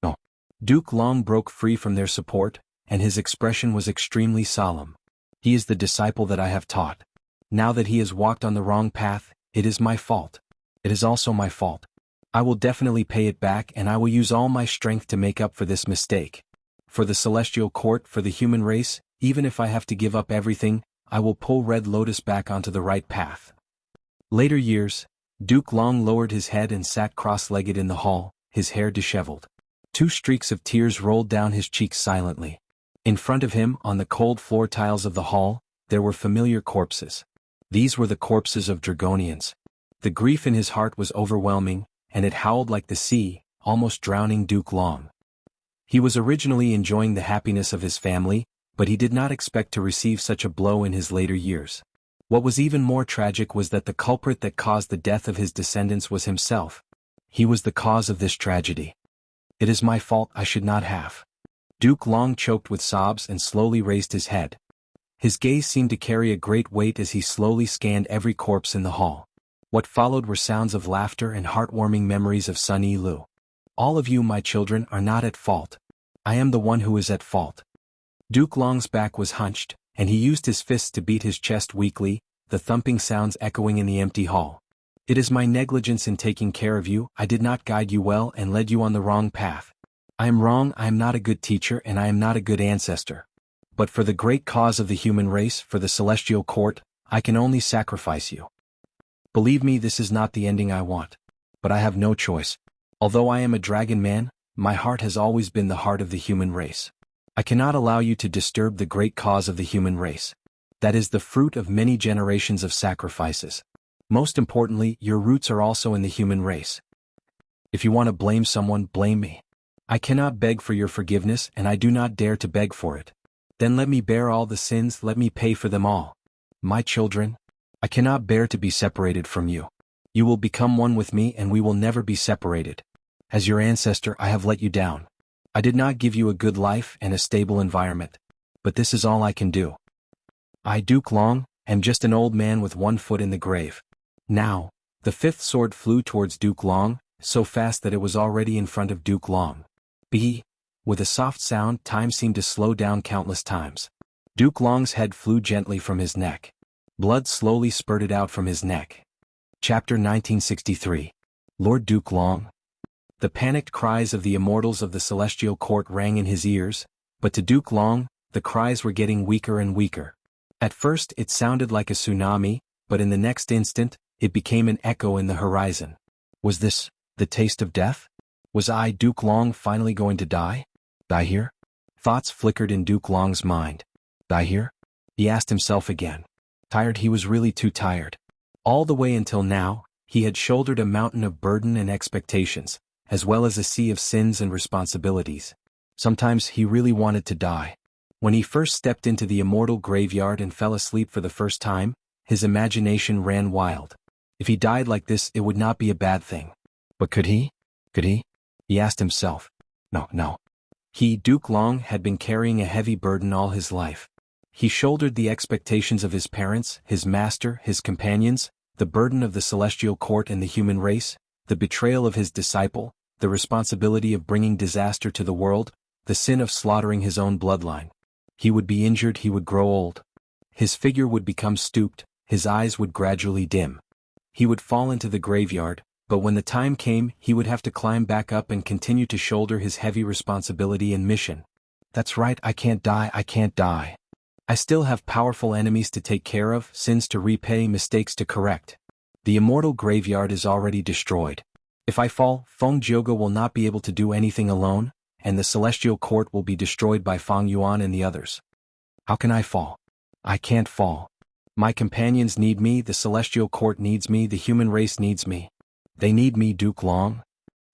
S1: No. Duke Long broke free from their support, and his expression was extremely solemn. "He is the disciple that I have taught. Now that he has walked on the wrong path, it is my fault. It is also my fault. I will definitely pay it back and I will use all my strength to make up for this mistake. For the celestial court, for the human race, even if I have to give up everything, I will pull Red Lotus back onto the right path. Later years, Duke Long lowered his head and sat cross-legged in the hall, his hair disheveled. 2 streaks of tears rolled down his cheeks silently. In front of him, on the cold floor tiles of the hall, there were familiar corpses. These were the corpses of Dragonians. The grief in his heart was overwhelming, and it howled like the sea, almost drowning Duke Long. He was originally enjoying the happiness of his family, but he did not expect to receive such a blow in his later years. What was even more tragic was that the culprit that caused the death of his descendants was himself. He was the cause of this tragedy. It is my fault, I should not have. Duke Long choked with sobs and slowly raised his head. His gaze seemed to carry a great weight as he slowly scanned every corpse in the hall. What followed were sounds of laughter and heartwarming memories of Sun Yilu. All of you, my children, are not at fault. I am the one who is at fault. Duke Long's back was hunched, and he used his fists to beat his chest weakly, the thumping sounds echoing in the empty hall. It is my negligence in taking care of you, I did not guide you well and led you on the wrong path. I am wrong, I am not a good teacher and I am not a good ancestor. But for the great cause of the human race, for the celestial court, I can only sacrifice you. Believe me, this is not the ending I want. But I have no choice. Although I am a dragon man, my heart has always been the heart of the human race. I cannot allow you to disturb the great cause of the human race. That is the fruit of many generations of sacrifices. Most importantly, your roots are also in the human race. If you want to blame someone, blame me. I cannot beg for your forgiveness and I do not dare to beg for it. Then let me bear all the sins, let me pay for them all. My children, I cannot bear to be separated from you. You will become one with me and we will never be separated. As your ancestor, I have let you down. I did not give you a good life and a stable environment. But this is all I can do. I, Duke Long, am just an old man with one foot in the grave. Now, the 5th sword flew towards Duke Long, so fast that it was already in front of Duke Long. With a soft sound, time seemed to slow down countless times. Duke Long's head flew gently from his neck. Blood slowly spurted out from his neck. Chapter 1963. Lord Duke Long. The panicked cries of the immortals of the celestial court rang in his ears, but to Duke Long, the cries were getting weaker and weaker. At first it sounded like a tsunami, but in the next instant, it became an echo in the horizon. Was this the taste of death? Was I, Duke Long, finally going to die? Die here? Thoughts flickered in Duke Long's mind. Die here? He asked himself again. Tired, he was really too tired. All the way until now, he had shouldered a mountain of burden and expectations, as well as a sea of sins and responsibilities. Sometimes he really wanted to die. When he first stepped into the immortal graveyard and fell asleep for the first time, his imagination ran wild. If he died like this, it would not be a bad thing. But could he? Could he? He asked himself. No. He, Duke Long, had been carrying a heavy burden all his life. He shouldered the expectations of his parents, his master, his companions, the burden of the celestial court and the human race, the betrayal of his disciple, the responsibility of bringing disaster to the world, the sin of slaughtering his own bloodline. He would be injured, he would grow old. His figure would become stooped, his eyes would gradually dim. He would fall into the graveyard, but when the time came, he would have to climb back up and continue to shoulder his heavy responsibility and mission. That's right, I can't die, I can't die. I still have powerful enemies to take care of, sins to repay, mistakes to correct. The immortal graveyard is already destroyed. If I fall, Feng Jioge will not be able to do anything alone, and the celestial court will be destroyed by Feng Yuan and the others. How can I fall? I can't fall. My companions need me, the celestial court needs me, the human race needs me. They need me, Duke Long.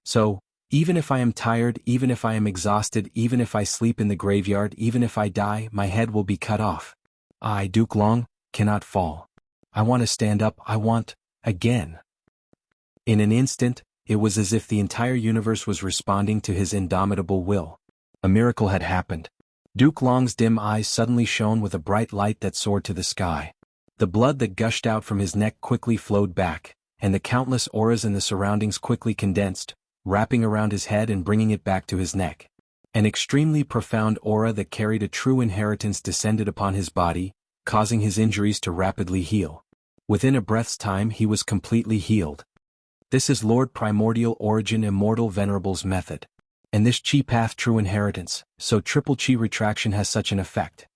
S1: So, even if I am tired, even if I am exhausted, even if I sleep in the graveyard, even if I die, my head will be cut off. I, Duke Long, cannot fall. I want to stand up, I want, again. In an instant, it was as if the entire universe was responding to his indomitable will. A miracle had happened. Duke Long's dim eyes suddenly shone with a bright light that soared to the sky. The blood that gushed out from his neck quickly flowed back, and the countless auras in the surroundings quickly condensed, wrapping around his head and bringing it back to his neck. An extremely profound aura that carried a true inheritance descended upon his body, causing his injuries to rapidly heal. Within a breath's time he was completely healed. This is Lord Primordial Origin Immortal Venerable's method. And this chi path true inheritance, so triple chi retraction has such an effect.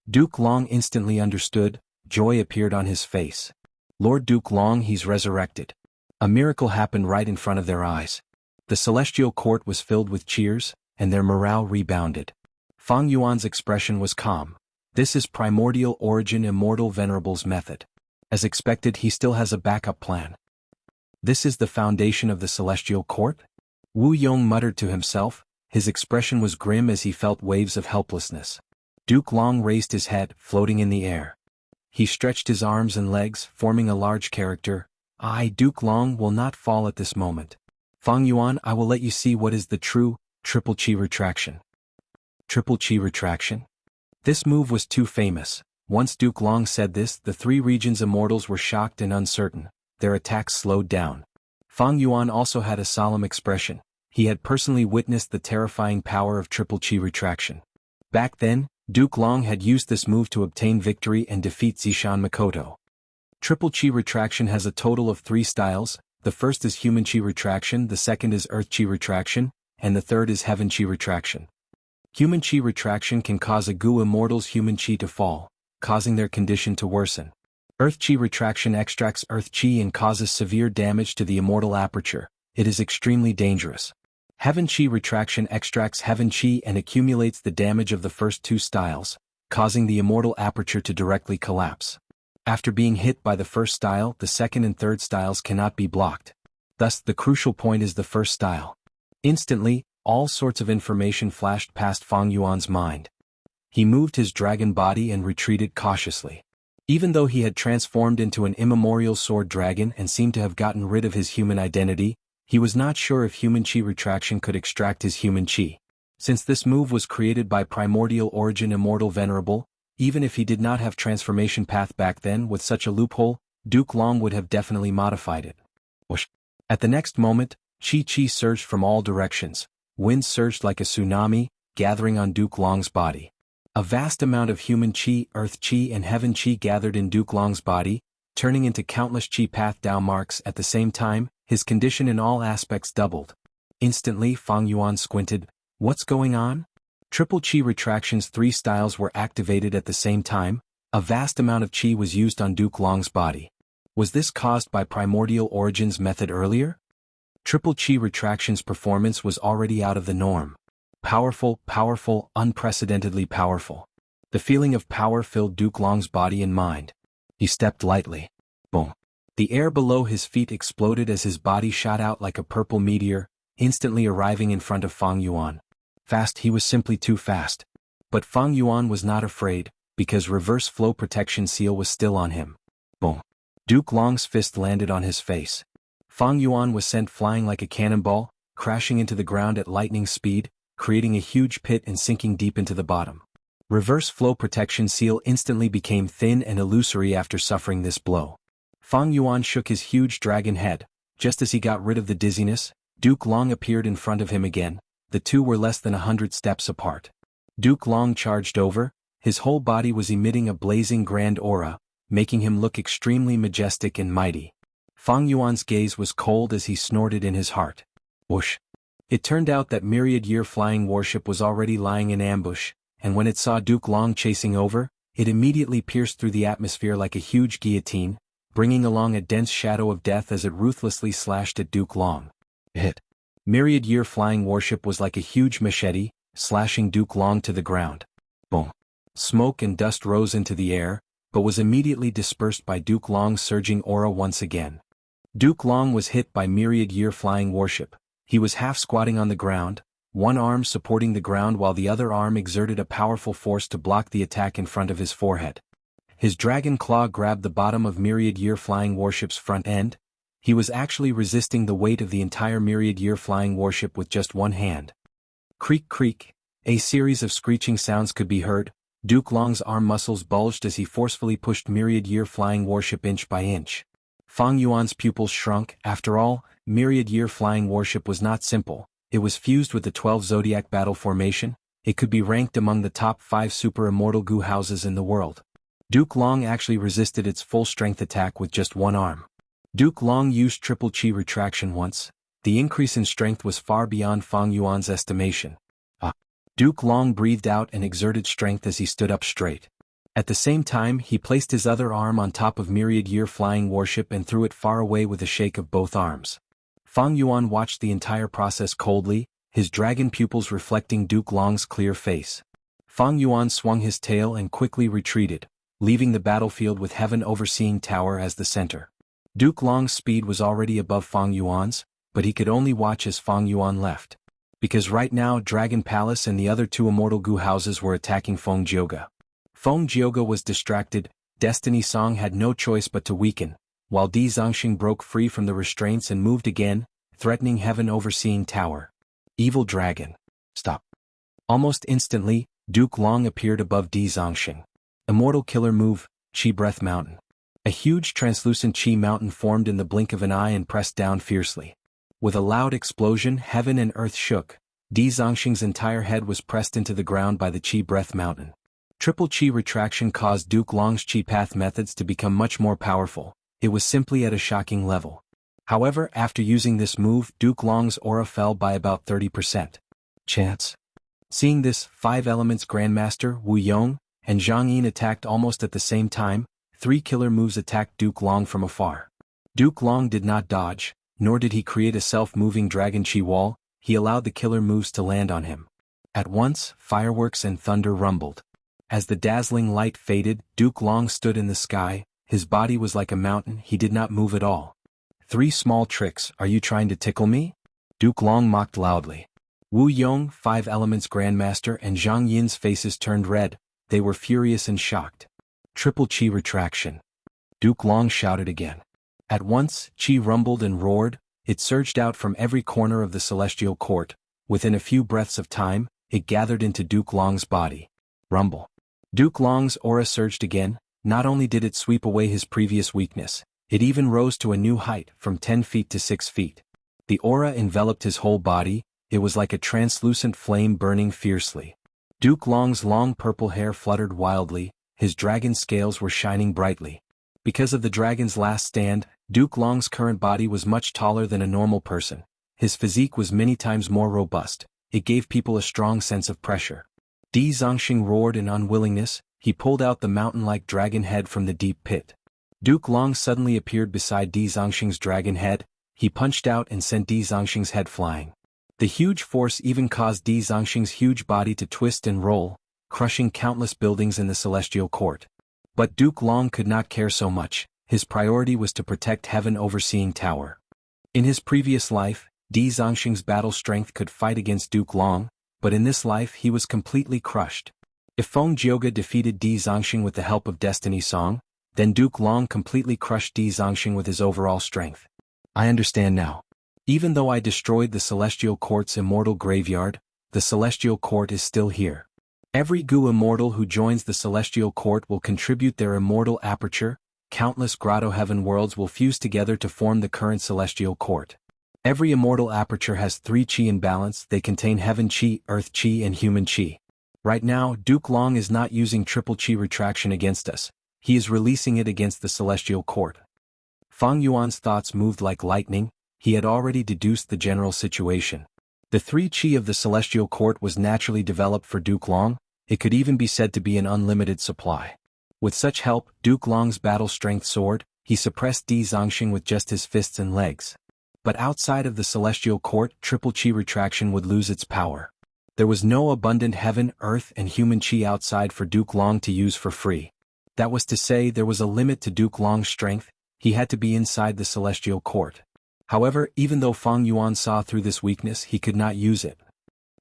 S1: Duke Long instantly understood, joy appeared on his face. Lord Duke Long, he's resurrected. A miracle happened right in front of their eyes. The celestial court was filled with cheers, and their morale rebounded. Fang Yuan's expression was calm. This is primordial origin Immortal Venerable's method. As expected, he still has a backup plan. This is the foundation of the celestial court? Wu Yong muttered to himself, his expression was grim as he felt waves of helplessness. Duke Long raised his head, floating in the air. He stretched his arms and legs, forming a large character. I, Duke Long, will not fall at this moment. Fang Yuan, I will let you see what is the true, triple chi retraction. Triple chi retraction? This move was too famous. Once Duke Long said this, the three region's immortals were shocked and uncertain. Their attacks slowed down. Fang Yuan also had a solemn expression. He had personally witnessed the terrifying power of triple chi retraction. Back then, Duke Long had used this move to obtain victory and defeat Zishan Makoto. Triple chi retraction has a total of 3 styles. The first is human chi retraction, the second is earth chi retraction, and the third is heaven chi retraction. Human chi retraction can cause a Gu immortal's human chi to fall, causing their condition to worsen. Earth chi retraction extracts earth chi and causes severe damage to the immortal aperture. It is extremely dangerous. Heaven chi retraction extracts heaven chi and accumulates the damage of the first 2 styles, causing the immortal aperture to directly collapse. After being hit by the first style, the second and third styles cannot be blocked. Thus, the crucial point is the first style. Instantly, all sorts of information flashed past Fang Yuan's mind. He moved his dragon body and retreated cautiously. Even though he had transformed into an immemorial sword dragon and seemed to have gotten rid of his human identity, he was not sure if human chi retraction could extract his human chi. Since this move was created by primordial origin Immortal Venerable, even if he did not have transformation path back then with such a loophole, Duke Long would have definitely modified it. Whoosh. At the next moment, chi surged from all directions. Wind surged like a tsunami, gathering on Duke Long's body. A vast amount of human chi, earth chi and heaven chi gathered in Duke Long's body, turning into countless chi path Dao marks at the same time. His condition in all aspects doubled. Instantly, Fang Yuan squinted. What's going on? Triple chi retraction's 3 styles were activated at the same time. A vast amount of chi was used on Duke Long's body. Was this caused by primordial origin's method earlier? Triple chi retraction's performance was already out of the norm. Powerful, powerful, unprecedentedly powerful. The feeling of power filled Duke Long's body and mind. He stepped lightly. Boom. The air below his feet exploded as his body shot out like a purple meteor, instantly arriving in front of Fang Yuan. Fast, he was simply too fast. But Fang Yuan was not afraid, because reverse flow protection seal was still on him. Boom. Duke Long's fist landed on his face. Fang Yuan was sent flying like a cannonball, crashing into the ground at lightning speed, creating a huge pit and sinking deep into the bottom. Reverse flow protection seal instantly became thin and illusory after suffering this blow. Fang Yuan shook his huge dragon head. Just as he got rid of the dizziness, Duke Long appeared in front of him again. The two were less than 100 steps apart. Duke Long charged over. His whole body was emitting a blazing grand aura, making him look extremely majestic and mighty. Fang Yuan's gaze was cold as he snorted in his heart. Whoosh. It turned out that myriad-year flying warship was already lying in ambush, and when it saw Duke Long chasing over, it immediately pierced through the atmosphere like a huge guillotine, bringing along a dense shadow of death as it ruthlessly slashed at Duke Long. Hit. Myriad-year flying warship was like a huge machete, slashing Duke Long to the ground. Boom. Smoke and dust rose into the air, but was immediately dispersed by Duke Long's surging aura once again. Duke Long was hit by myriad-year flying warship. He was half-squatting on the ground, one arm supporting the ground while the other arm exerted a powerful force to block the attack in front of his forehead. His dragon claw grabbed the bottom of myriad-year flying warship's front end. He was actually resisting the weight of the entire myriad-year flying warship with just one hand. Creak creak. A series of screeching sounds could be heard. Duke Long's arm muscles bulged as he forcefully pushed myriad-year flying warship inch by inch. Fang Yuan's pupils shrunk. After all, myriad-year flying warship was not simple. It was fused with the 12 Zodiac battle formation. It could be ranked among the top 5 super immortal Gu houses in the world. Duke Long actually resisted its full-strength attack with just one arm. Duke Long used triple chi retraction once. The increase in strength was far beyond Fang Yuan's estimation. Duke Long breathed out and exerted strength as he stood up straight. At the same time, he placed his other arm on top of myriad-year flying warship and threw it far away with a shake of both arms. Fang Yuan watched the entire process coldly, his dragon pupils reflecting Duke Long's clear face. Fang Yuan swung his tail and quickly retreated, leaving the battlefield with Heaven Overseeing Tower as the center. Duke Long's speed was already above Fang Yuan's, but he could only watch as Fang Yuan left. Because right now Dragon Palace and the other two Immortal Gu houses were attacking Feng Jioge. Feng Jioge was distracted, Destiny Song had no choice but to weaken, while Di Zongxing broke free from the restraints and moved again, threatening Heaven Overseeing Tower. Evil Dragon. Stop. Almost instantly, Duke Long appeared above Di Zongxing. Immortal Killer Move, Qi Breath Mountain. A huge translucent Qi mountain formed in the blink of an eye and pressed down fiercely. With a loud explosion, heaven and earth shook. Di Zongxing's entire head was pressed into the ground by the Qi Breath Mountain. Triple Qi retraction caused Duke Long's Qi Path methods to become much more powerful. It was simply at a shocking level. However, after using this move, Duke Long's aura fell by about 30%. Chance. Seeing this, Five Elements Grandmaster Wu Yong and Zhang Yin attacked almost at the same time. 3 killer moves attacked Duke Long from afar. Duke Long did not dodge, nor did he create a self-moving dragon Qi wall, he allowed the killer moves to land on him. At once, fireworks and thunder rumbled. As the dazzling light faded, Duke Long stood in the sky, his body was like a mountain, he did not move at all. 3 small tricks, are you trying to tickle me? Duke Long mocked loudly. Wu Yong, Five Elements Grandmaster and Zhang Yin's faces turned red, they were furious and shocked. Triple Qi retraction. Duke Long shouted again. At once, Qi rumbled and roared, it surged out from every corner of the celestial court. Within a few breaths of time, it gathered into Duke Long's body. Rumble. Duke Long's aura surged again, not only did it sweep away his previous weakness, it even rose to a new height, from 10 feet to 6 feet. The aura enveloped his whole body, it was like a translucent flame burning fiercely. Duke Long's long purple hair fluttered wildly, his dragon scales were shining brightly. Because of the dragon's last stand, Duke Long's current body was much taller than a normal person. His physique was many times more robust, it gave people a strong sense of pressure. Di Zongxing roared in unwillingness, he pulled out the mountain-like dragon head from the deep pit. Duke Long suddenly appeared beside Di Zongxing's dragon head, he punched out and sent Di Zongxing's head flying. The huge force even caused Di Zongxing's huge body to twist and roll, crushing countless buildings in the celestial court. But Duke Long could not care so much, his priority was to protect Heaven Overseeing Tower. In his previous life, Di Zongxing's battle strength could fight against Duke Long, but in this life he was completely crushed. If Feng Jioge defeated Di Zongxing with the help of Destiny Song, then Duke Long completely crushed Di Zongxing with his overall strength. I understand now. Even though I destroyed the Celestial Court's immortal graveyard, the Celestial Court is still here. Every Gu immortal who joins the Celestial Court will contribute their immortal aperture, countless grotto heaven worlds will fuse together to form the current Celestial Court. Every immortal aperture has 3 Qi in balance, they contain Heaven Qi, Earth Qi and Human Qi. Right now, Duke Long is not using Triple Qi retraction against us, he is releasing it against the Celestial Court. Fang Yuan's thoughts moved like lightning, he had already deduced the general situation. The 3 Qi of the Celestial Court was naturally developed for Duke Long, it could even be said to be an unlimited supply. With such help, Duke Long's battle strength soared, he suppressed Di Zongxing with just his fists and legs. But outside of the Celestial Court, Triple Qi retraction would lose its power. There was no abundant heaven, earth and human Qi outside for Duke Long to use for free. That was to say there was a limit to Duke Long's strength, he had to be inside the Celestial Court. However, even though Fang Yuan saw through this weakness, he could not use it.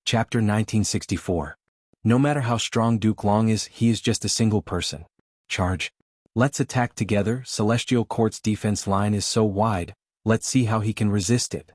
S1: Chapter 1964. No matter how strong Duke Long is, he is just a single person. Charge. Let's attack together, Celestial Court's defense line is so wide, let's see how he can resist it.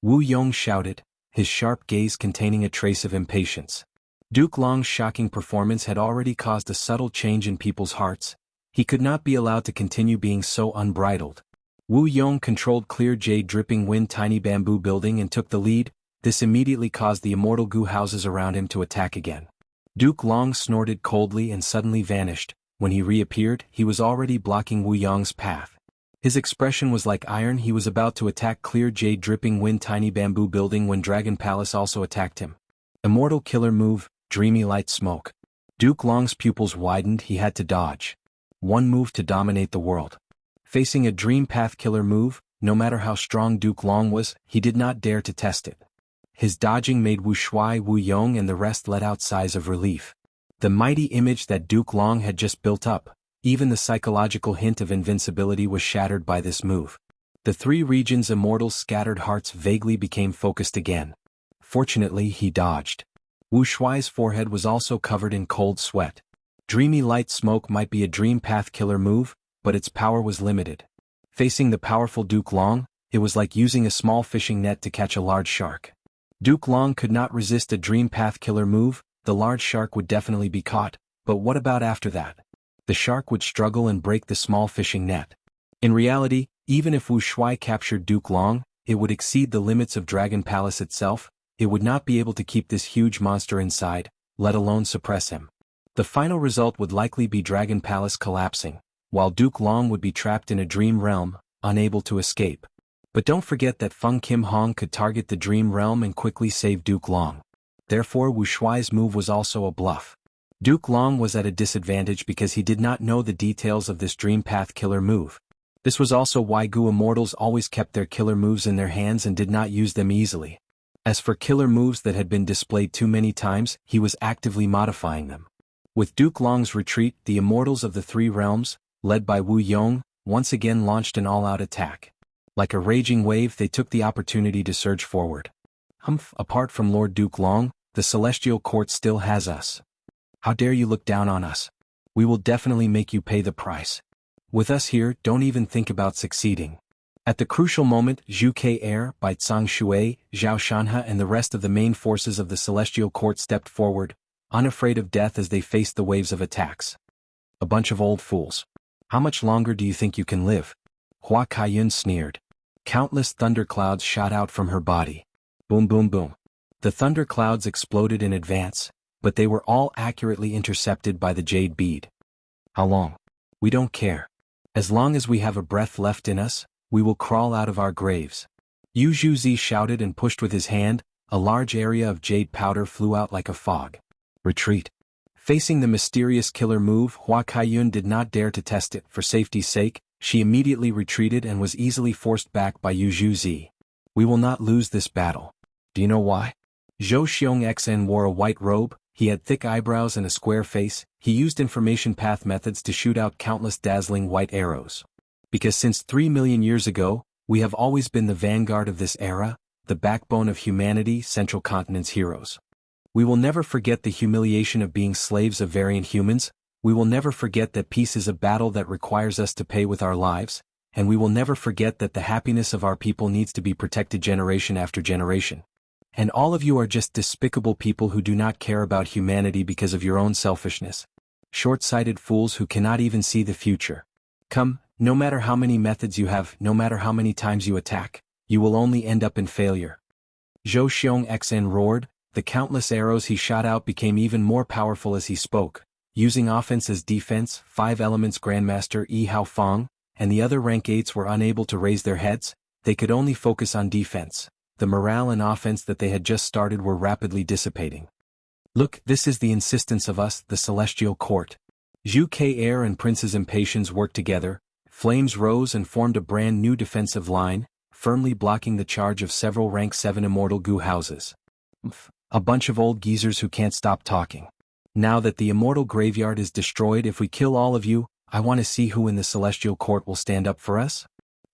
S1: Wu Yong shouted, his sharp gaze containing a trace of impatience. Duke Long's shocking performance had already caused a subtle change in people's hearts, he could not be allowed to continue being so unbridled. Wu Yong controlled clear jade dripping wind tiny bamboo building and took the lead, this immediately caused the immortal Gu houses around him to attack again. Duke Long snorted coldly and suddenly vanished, when he reappeared, he was already blocking Wu Yong's path. His expression was like iron. He was about to attack clear jade dripping wind tiny bamboo building when Dragon Palace also attacked him. Immortal killer move, dreamy light smoke. Duke Long's pupils widened. He had to dodge. One move to dominate the world. Facing a dream path killer move, no matter how strong Duke Long was, he did not dare to test it. His dodging made Wu Shuai, Wu Yong and the rest let out sighs of relief. The mighty image that Duke Long had just built up, even the psychological hint of invincibility was shattered by this move. The three regions' immortals' scattered hearts vaguely became focused again. Fortunately, he dodged. Wu Shuai's forehead was also covered in cold sweat. Dreamy light smoke might be a dream path killer move, but its power was limited. Facing the powerful Duke Long, it was like using a small fishing net to catch a large shark. Duke Long could not resist a dream path killer move. The large shark would definitely be caught, but what about after that? The shark would struggle and break the small fishing net. In reality, even if Wu Shuai captured Duke Long, it would exceed the limits of Dragon Palace itself. It would not be able to keep this huge monster inside, let alone suppress him. The final result would likely be Dragon Palace collapsing, while Duke Long would be trapped in a dream realm, unable to escape. But don't forget that Feng Kim Hong could target the dream realm and quickly save Duke Long. Therefore Wu Shuai's move was also a bluff. Duke Long was at a disadvantage because he did not know the details of this dream path killer move. This was also why Gu immortals always kept their killer moves in their hands and did not use them easily. As for killer moves that had been displayed too many times, he was actively modifying them. With Duke Long's retreat, the immortals of the three realms, led by Wu Yong, once again launched an all-out attack. Like a raging wave, they took the opportunity to surge forward. Apart from Lord Duke Long, the Celestial Court still has us. How dare you look down on us? We will definitely make you pay the price. With us here, don't even think about succeeding. At the crucial moment, Zhu Ke Bai Tsang Shui, Zhao Shanhe and the rest of the main forces of the Celestial Court stepped forward, unafraid of death as they faced the waves of attacks. A bunch of old fools. How much longer do you think you can live? Hua Kaiyun sneered. Countless thunderclouds shot out from her body. Boom boom boom. The thunderclouds exploded in advance, but they were all accurately intercepted by the jade bead. How long? We don't care. As long as we have a breath left in us, we will crawl out of our graves. Yu Zhuzi shouted and pushed with his hand. A large area of jade powder flew out like a fog. Retreat. Facing the mysterious killer move, Hua Kaiyun did not dare to test it. For safety's sake, she immediately retreated and was easily forced back by Yu Zhuzi. We will not lose this battle. Do you know why? Zhou Xiongxen wore a white robe. He had thick eyebrows and a square face. He used information path methods to shoot out countless dazzling white arrows. Because since 3 million years ago, we have always been the vanguard of this era, the backbone of humanity, Central Continent's heroes. We will never forget the humiliation of being slaves of variant humans. We will never forget that peace is a battle that requires us to pay with our lives, and we will never forget that the happiness of our people needs to be protected generation after generation. And all of you are just despicable people who do not care about humanity because of your own selfishness. Short-sighted fools who cannot even see the future. Come, no matter how many methods you have, no matter how many times you attack, you will only end up in failure. Zhou Xiongxen roared. The countless arrows he shot out became even more powerful as he spoke. Using offense as defense, 5 Elements Grandmaster Yi Haofeng and the other rank 8s were unable to raise their heads. They could only focus on defense. The morale and offense that they had just started were rapidly dissipating. Look, this is the insistence of us, the Celestial Court. Zhu Ke and Prince's Impatience worked together. Flames rose and formed a brand new defensive line, firmly blocking the charge of several rank 7 immortal Gu houses. A bunch of old geezers who can't stop talking. Now that the immortal graveyard is destroyed, if we kill all of you, I want to see who in the Celestial Court will stand up for us.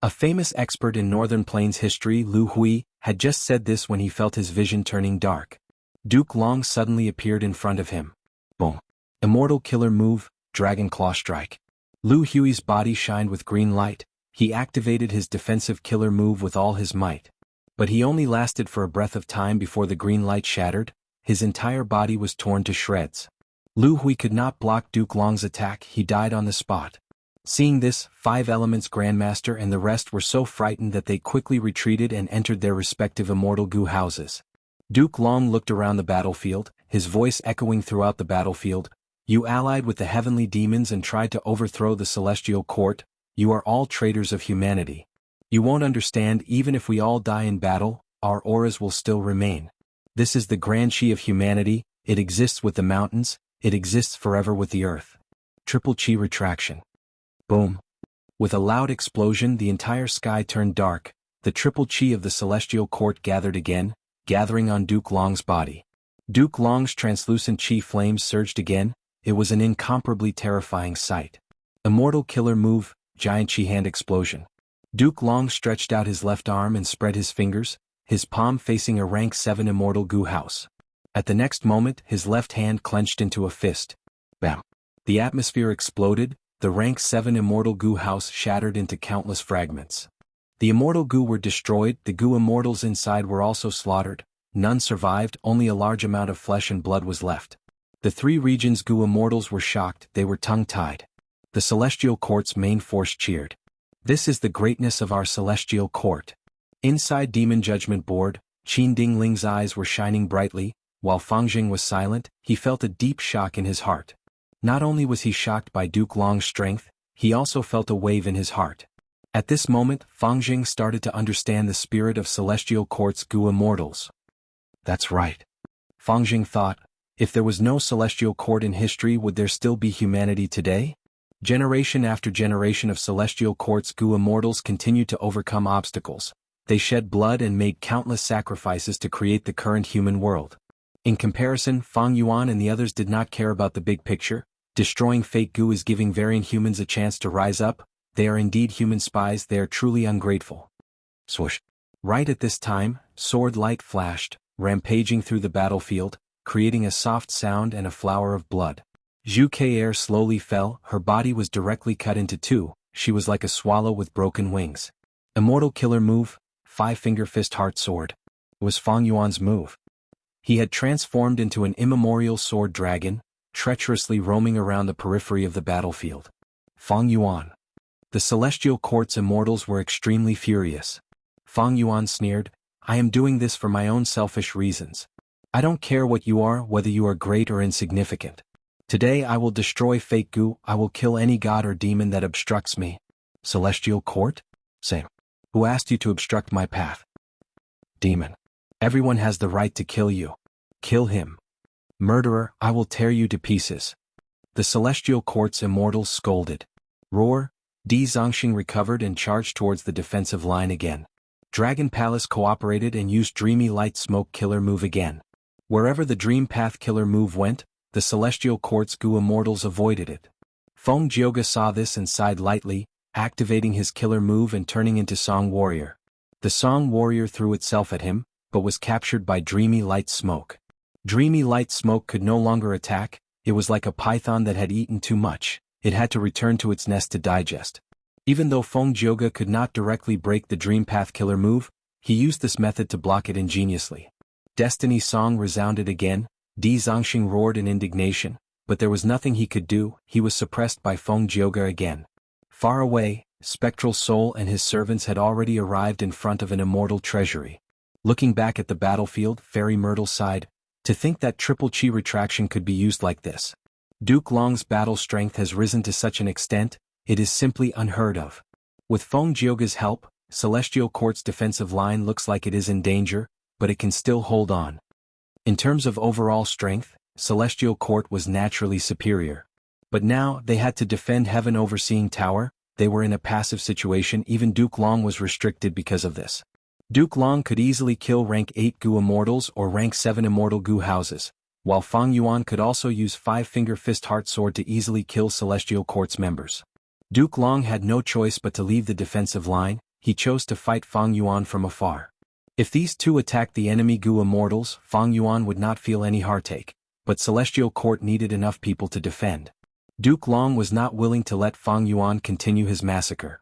S1: A famous expert in Northern Plains history, Lu Hui, had just said this when he felt his vision turning dark. Duke Long suddenly appeared in front of him. Boom. Immortal killer move, Dragon Claw Strike. Lu Hui's body shined with green light. He activated his defensive killer move with all his might. But he only lasted for a breath of time before the green light shattered. His entire body was torn to shreds. Lu Hui could not block Duke Long's attack. He died on the spot. Seeing this, 5 Elements Grandmaster and the rest were so frightened that they quickly retreated and entered their respective immortal Gu houses. Duke Long looked around the battlefield, his voice echoing throughout the battlefield. You allied with the heavenly demons and tried to overthrow the Celestial Court. You are all traitors of humanity. You won't understand. Even if we all die in battle, our auras will still remain. This is the grand chi of humanity. It exists with the mountains, it exists forever with the earth. Triple chi retraction. Boom. With a loud explosion, the entire sky turned dark. The triple chi of the celestial court gathered again, gathering on Duke Long's body. Duke Long's translucent chi flames surged again. It was an incomparably terrifying sight. Immortal killer move, giant chi hand explosion. Duke Long stretched out his left arm and spread his fingers, his palm facing a rank 7 immortal goo house. At the next moment, his left hand clenched into a fist. Bam! The atmosphere exploded, the rank 7 immortal goo house shattered into countless fragments. The immortal goo were destroyed, the goo immortals inside were also slaughtered. None survived, only a large amount of flesh and blood was left. The 3 regions' goo immortals were shocked, they were tongue-tied. The celestial court's main force cheered. This is the greatness of our celestial court. Inside Demon Judgment Board, Qin Dingling's eyes were shining brightly. While Fangjing was silent, he felt a deep shock in his heart. Not only was he shocked by Duke Long's strength, he also felt a wave in his heart. At this moment, Fangjing started to understand the spirit of Celestial Court's goo immortals. That's right. Fangjing thought, if there was no Celestial Court in history, would there still be humanity today? Generation after generation of Celestial Court's goo immortals continued to overcome obstacles. They shed blood and made countless sacrifices to create the current human world. In comparison, Fang Yuan and the others did not care about the big picture. Destroying fake goo is giving variant humans a chance to rise up. They are indeed human spies, they are truly ungrateful. Swoosh. Right at this time, sword light flashed, rampaging through the battlefield, creating a soft sound and a flower of blood. Zhu Ke'er slowly fell, her body was directly cut into 2, she was like a swallow with broken wings. Immortal killer move, 5-finger fist heart sword. It was Fang Yuan's move. He had transformed into an immemorial sword dragon, treacherously roaming around the periphery of the battlefield. Fang Yuan. The Celestial Court's immortals were extremely furious. Fang Yuan sneered, I am doing this for my own selfish reasons. I don't care what you are, whether you are great or insignificant. Today I will destroy fake goo, I will kill any god or demon that obstructs me. Celestial Court? Same. Who asked you to obstruct my path? Demon. Everyone has the right to kill you. Kill him. Murderer, I will tear you to pieces. The Celestial Court's immortals scolded. Roar. Di Zongxing recovered and charged towards the defensive line again. Dragon Palace cooperated and used Dreamy Light Smoke Killer move again. Wherever the Dream Path Killer move went, the Celestial Court's goo immortals avoided it. Feng Jioge saw this and sighed lightly, activating his killer move and turning into Song Warrior. The Song Warrior threw itself at him, but was captured by Dreamy Light Smoke. Dreamy Light Smoke could no longer attack, it was like a python that had eaten too much, it had to return to its nest to digest. Even though Feng Jioge could not directly break the Dream Path Killer move, he used this method to block it ingeniously. Destiny's song resounded again, Di Zongxing roared in indignation, but there was nothing he could do, he was suppressed by Feng Jioge again. Far away, Spectral Soul and his servants had already arrived in front of an immortal treasury. Looking back at the battlefield, Fairy Myrtle sighed, to think that triple chi retraction could be used like this. Duke Long's battle strength has risen to such an extent, it is simply unheard of. With Feng Jioge's help, Celestial Court's defensive line looks like it is in danger, but it can still hold on. In terms of overall strength, Celestial Court was naturally superior. But now, they had to defend Heaven Overseeing Tower, they were in a passive situation, even Duke Long was restricted because of this. Duke Long could easily kill rank 8 goo immortals or rank 7 immortal goo houses, while Fang Yuan could also use 5-finger fist heart sword to easily kill Celestial Court's members. Duke Long had no choice but to leave the defensive line, he chose to fight Fang Yuan from afar. If these two attacked the enemy goo immortals, Fang Yuan would not feel any heartache, but Celestial Court needed enough people to defend. Duke Long was not willing to let Fang Yuan continue his massacre.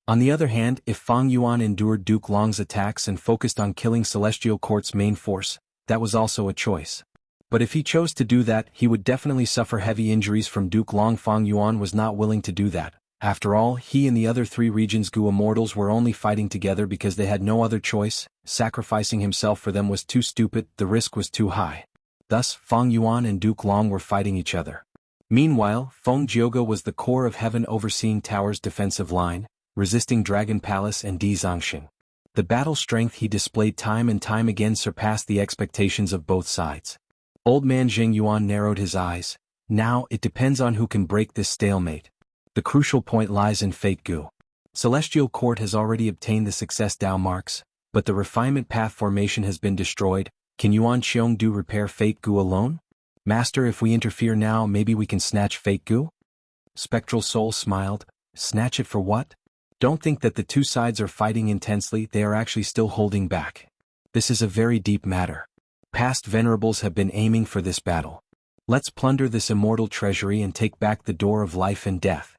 S1: On the other hand, if Fang Yuan endured Duke Long's attacks and focused on killing Celestial Court's main force, that was also a choice. But if he chose to do that, he would definitely suffer heavy injuries from Duke Long. Fang Yuan was not willing to do that. After all, he and the other 3 regions goo immortals were only fighting together because they had no other choice, sacrificing himself for them was too stupid, the risk was too high. Thus, Fang Yuan and Duke Long were fighting each other. Meanwhile, Feng Jioge was the core of Heaven overseeing Tower's defensive line, resisting Dragon Palace and Di Zongxing. The battle strength he displayed time and time again surpassed the expectations of both sides. Old man Jing Yuan narrowed his eyes. Now, it depends on who can break this stalemate. The crucial point lies in Fate Gu. Celestial Court has already obtained the success Dao marks, but the refinement path formation has been destroyed. Can Yuan Xiongdu repair Fate Gu alone? Master, if we interfere now, maybe we can snatch Fate Gu? Spectral Soul smiled. Snatch it for what? Don't think that the two sides are fighting intensely, they are actually still holding back. This is a very deep matter. Past venerables have been aiming for this battle. Let's plunder this immortal treasury and take back the door of life and death.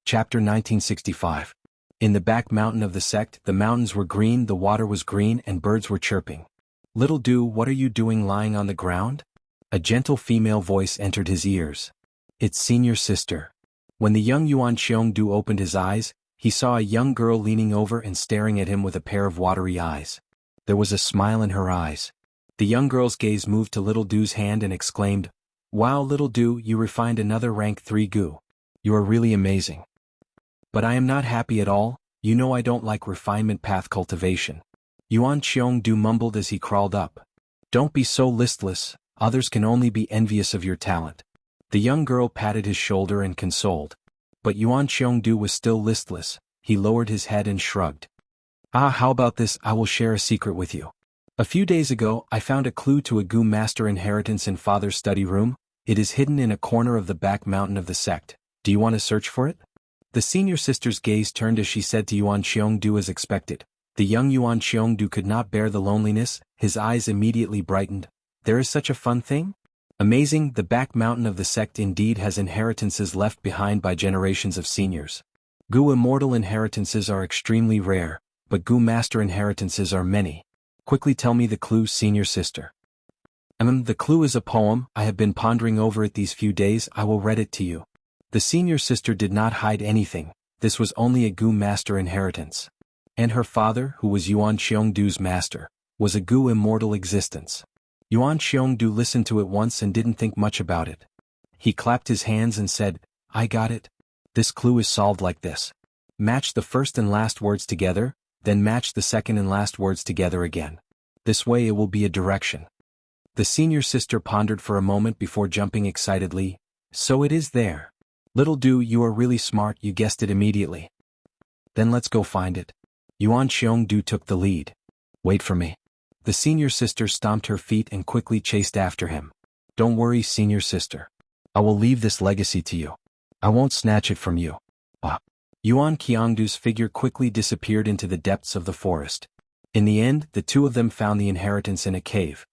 S1: Chapter 1965. In the back mountain of the sect, the mountains were green, the water was green, and birds were chirping. Little Du, what are you doing lying on the ground? A gentle female voice entered his ears. It's senior sister. When the young Yuan Xiongdu opened his eyes, he saw a young girl leaning over and staring at him with a pair of watery eyes. There was a smile in her eyes. The young girl's gaze moved to Little Du's hand and exclaimed, Wow, Little Du, you refined another rank 3 Gu. You are really amazing. But I am not happy at all, you know I don't like refinement path cultivation. Yuan Xiongdu mumbled as he crawled up. Don't be so listless, others can only be envious of your talent. The young girl patted his shoulder and consoled. But Yuan Xiongdu was still listless, he lowered his head and shrugged. How about this, I will share a secret with you. A few days ago, I found a clue to a Gu master inheritance in Father's study room. It is hidden in a corner of the back mountain of the sect. Do you want to search for it? The senior sister's gaze turned as she said to Yuan Xiongdu as expected. The young Yuan Xiongdu could not bear the loneliness, his eyes immediately brightened. There is such a fun thing? Amazing, the back mountain of the sect indeed has inheritances left behind by generations of seniors. Gu immortal inheritances are extremely rare, but Gu master inheritances are many. Quickly tell me the clue, senior sister. The clue is a poem, I have been pondering over it these few days, I will read it to you. The senior sister did not hide anything, this was only a Gu master inheritance. And her father, who was Yuan Xiongdu's master, was a Gu immortal existence. Yuan Xiongdu listened to it once and didn't think much about it. He clapped his hands and said, I got it. This clue is solved like this. Match the first and last words together, then match the second and last words together again. This way it will be a direction. The senior sister pondered for a moment before jumping excitedly. So it is there. Little Du, you are really smart, you guessed it immediately. Then let's go find it. Yuan Xiongdu took the lead. Wait for me. The senior sister stomped her feet and quickly chased after him. Don't worry, senior sister. I will leave this legacy to you. I won't snatch it from you. Yuan Xiongdu's figure quickly disappeared into the depths of the forest. In the end, the two of them found the inheritance in a cave.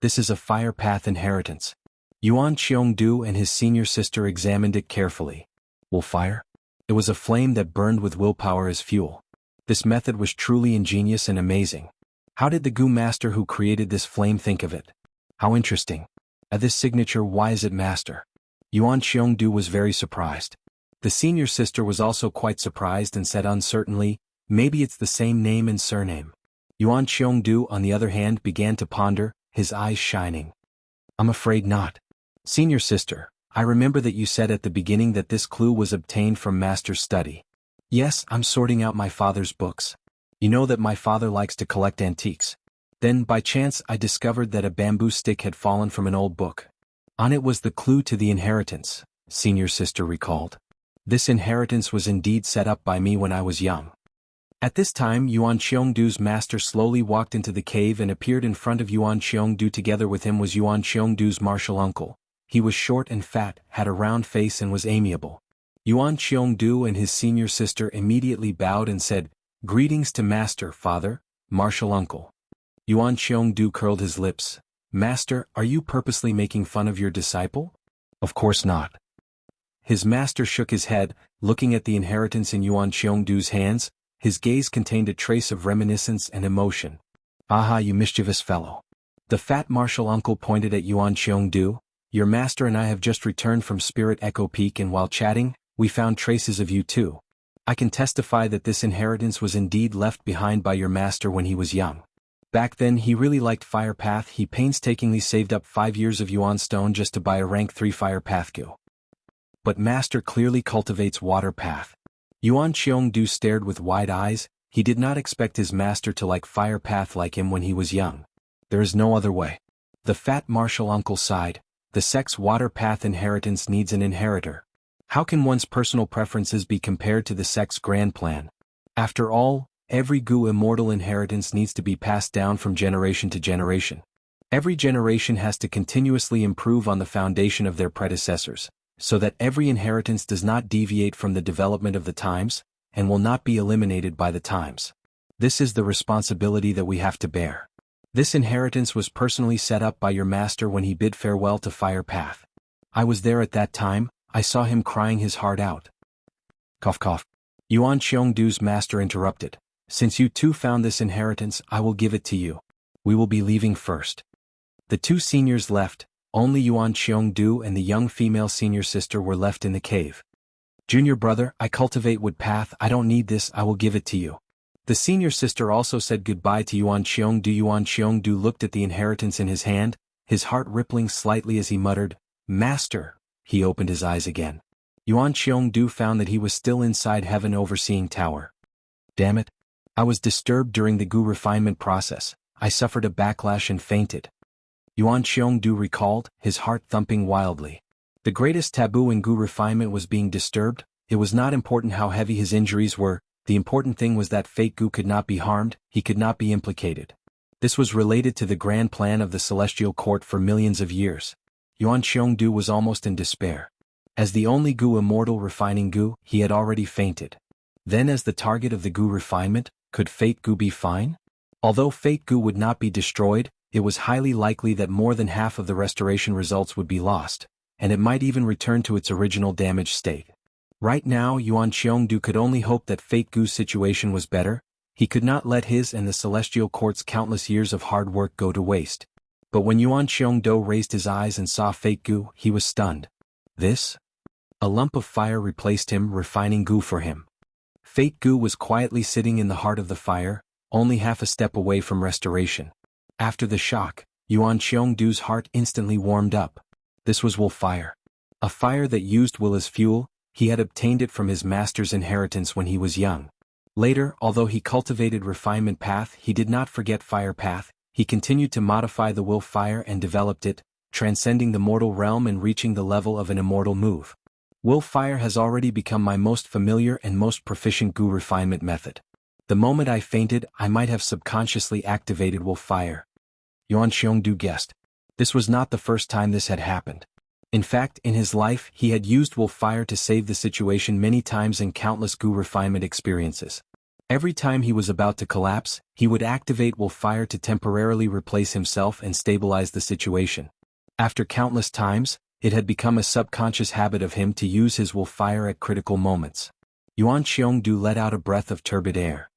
S1: This is a fire path inheritance. Yuan Xiongdu and his senior sister examined it carefully. Will fire? It was a flame that burned with willpower as fuel. This method was truly ingenious and amazing. How did the Gu master who created this flame think of it? How interesting. At this signature, why is it master? Yuan Xiongdu was very surprised. The senior sister was also quite surprised and said uncertainly, maybe it's the same name and surname. Yuan Xiongdu, on the other hand, began to ponder, his eyes shining. I'm afraid not. Senior sister, I remember that you said at the beginning that this clue was obtained from master's study. Yes, I'm sorting out my father's books. You know that my father likes to collect antiques. Then, by chance, I discovered that a bamboo stick had fallen from an old book. On it was the clue to the inheritance, senior sister recalled. This inheritance was indeed set up by me when I was young. At this time, Yuan Xiongdu's master slowly walked into the cave and appeared in front of Yuan Xiongdu. Together with him was Yuan Xiongdu's martial uncle. He was short and fat, had a round face and was amiable. Yuan Xiongdu and his senior sister immediately bowed and said, Greetings to master, father, martial uncle. Yuan Xiongdu curled his lips. Master, are you purposely making fun of your disciple? Of course not. His master shook his head, looking at the inheritance in Yuan Xiongdu's hands. His gaze contained a trace of reminiscence and emotion. Aha, you mischievous fellow. The fat martial uncle pointed at Yuan Xiongdu. Your master and I have just returned from Spirit Echo Peak, and while chatting, we found traces of you too. I can testify that this inheritance was indeed left behind by your master when he was young. Back then he really liked Fire Path. He painstakingly saved up 5 years of Yuan Stone just to buy a rank 3 Fire Path Gu. but Master clearly cultivates water path. Yuan Xiongdu stared with wide eyes. He did not expect his master to like fire path like him when he was young. There is no other way. The fat martial uncle sighed. The sex water path inheritance needs an inheritor. How can one's personal preferences be compared to the sex grand plan? After all, every Gu immortal inheritance needs to be passed down from generation to generation. Every generation has to continuously improve on the foundation of their predecessors, so that every inheritance does not deviate from the development of the times, and will not be eliminated by the times. This is the responsibility that we have to bear. This inheritance was personally set up by your master when he bid farewell to Fire Path. I was there at that time. I saw him crying his heart out. Cough cough. Yuan Xiongdu's master interrupted. Since you too found this inheritance, I will give it to you. We will be leaving first. The two seniors left. Only Yuan Xiongdu and the young female senior sister were left in the cave. Junior brother, I cultivate wood path. I don't need this. I will give it to you. The senior sister also said goodbye to Yuan Xiongdu. Yuan Xiongdu looked at the inheritance in his hand, his heart rippling slightly as he muttered, Master. He opened his eyes again. Yuan Xiongdu found that he was still inside Heaven Overseeing Tower. Damn it. I was disturbed during the Gu refinement process. I suffered a backlash and fainted. Yuan Xiongdu recalled, his heart thumping wildly. The greatest taboo in Gu refinement was being disturbed. It was not important how heavy his injuries were. The important thing was that fake Gu could not be harmed, he could not be implicated. This was related to the grand plan of the Celestial Court for millions of years. Yuan Xiongdu was almost in despair. As the only Gu immortal refining Gu, he had already fainted. Then as the target of the Gu refinement, could Fate Gu be fine? Although Fate Gu would not be destroyed, it was highly likely that more than half of the restoration results would be lost, and it might even return to its original damaged state. Right now Yuan Xiongdu could only hope that Fate Gu's situation was better. He could not let his and the Celestial Court's countless years of hard work go to waste. But when Yuan Xiongdu raised his eyes and saw Fate Gu, he was stunned. This? A lump of fire replaced him, refining Gu for him. Fate Gu was quietly sitting in the heart of the fire, only half a step away from restoration. After the shock, Yuan Xiongdu's heart instantly warmed up. This was will fire. A fire that used will as fuel. He had obtained it from his master's inheritance when he was young. Later, although he cultivated refinement path, he did not forget fire path. He continued to modify the will fire and developed it, transcending the mortal realm and reaching the level of an immortal move. Will fire has already become my most familiar and most proficient Gu refinement method. The moment I fainted, I might have subconsciously activated will fire. Yuan Xiongdu guessed. This was not the first time this had happened. In fact, in his life, he had used will fire to save the situation many times in countless Gu refinement experiences. Every time he was about to collapse, he would activate will fire to temporarily replace himself and stabilize the situation. After countless times, it had become a subconscious habit of him to use his will fire at critical moments. Yuan Xiongdu let out a breath of turbid air.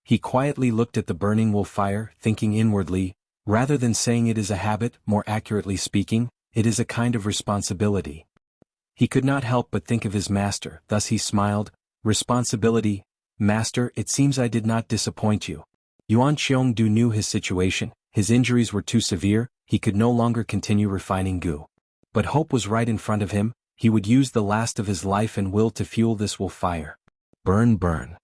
S1: He quietly looked at the burning will fire, thinking inwardly, rather than saying it is a habit, more accurately speaking, it is a kind of responsibility. He could not help but think of his master, thus he smiled. Responsibility, Master, it seems I did not disappoint you. Yuan Xiongdu knew his situation, his injuries were too severe, he could no longer continue refining Gu. But hope was right in front of him, he would use the last of his life and will to fuel this will fire. Burn, burn.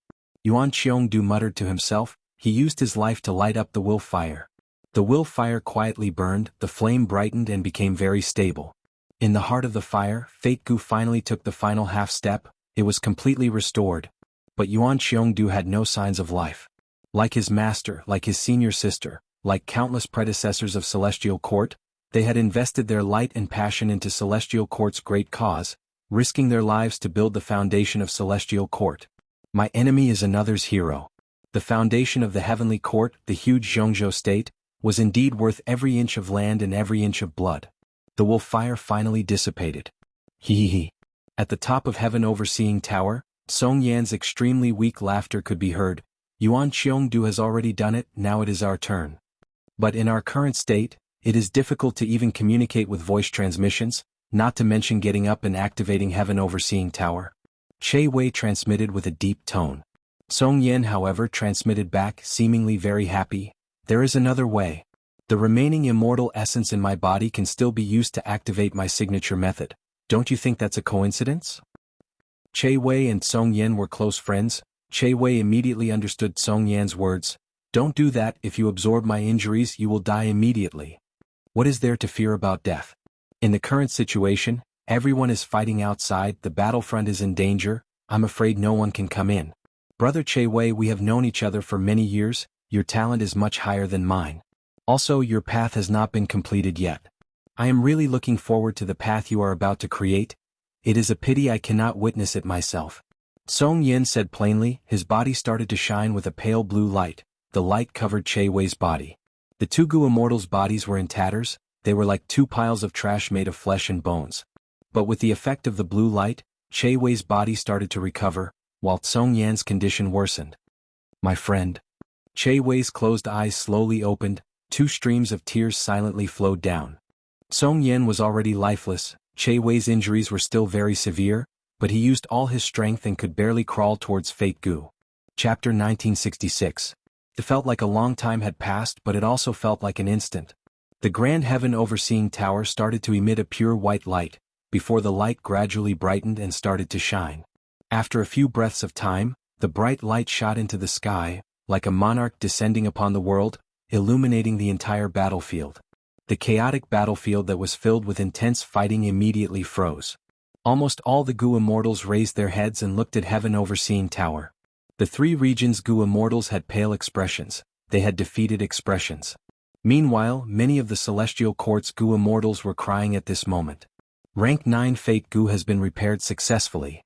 S1: Yuan Xiongdu muttered to himself, he used his life to light up the will fire. The will fire quietly burned, the flame brightened and became very stable. In the heart of the fire, Fate Gu finally took the final half step, it was completely restored. But Yuan Xiongdu had no signs of life. Like his master, like his senior sister, like countless predecessors of Celestial Court, they had invested their light and passion into Celestial Court's great cause, risking their lives to build the foundation of Celestial Court. My enemy is another's hero. The foundation of the Heavenly Court, the huge Jianghu state, was indeed worth every inch of land and every inch of blood. The will fire finally dissipated. Hee. At the top of Heaven Overseeing Tower, Song Yan's extremely weak laughter could be heard. Yuan Xiongdu has already done it, now it is our turn. But in our current state, it is difficult to even communicate with voice transmissions, not to mention getting up and activating Heaven Overseeing Tower. Che Wei transmitted with a deep tone. Song Yan, however, transmitted back, seemingly very happy. There is another way. The remaining immortal essence in my body can still be used to activate my signature method. Don't you think that's a coincidence? Che Wei and Song Yan were close friends. Che Wei immediately understood Song Yan's words. Don't do that. If you absorb my injuries, you will die immediately. What is there to fear about death? In the current situation, everyone is fighting outside, the battlefront is in danger, I'm afraid no one can come in. Brother Che Wei, we have known each other for many years, your talent is much higher than mine. Also, your path has not been completed yet. I am really looking forward to the path you are about to create. It is a pity I cannot witness it myself. Song Yin said plainly. His body started to shine with a pale blue light. The light covered Che Wei's body. The two Gu Immortals' bodies were in tatters, they were like two piles of trash made of flesh and bones. But with the effect of the blue light, Che Wei's body started to recover, while Song Yan's condition worsened. My friend. Che Wei's closed eyes slowly opened, two streams of tears silently flowed down. Song Yan was already lifeless, Che Wei's injuries were still very severe, but he used all his strength and could barely crawl towards Fate Gu. Chapter 1966. It felt like a long time had passed, but it also felt like an instant. The grand heaven overseeing tower started to emit a pure white light, before the light gradually brightened and started to shine. After a few breaths of time, the bright light shot into the sky, like a monarch descending upon the world, illuminating the entire battlefield. The chaotic battlefield that was filled with intense fighting immediately froze. Almost all the Gu Immortals raised their heads and looked at heaven overseeing tower. The three regions' Gu Immortals had pale expressions, they had defeated expressions. Meanwhile, many of the Celestial Court's Gu Immortals were crying at this moment. Rank 9 Fate Gu has been repaired successfully.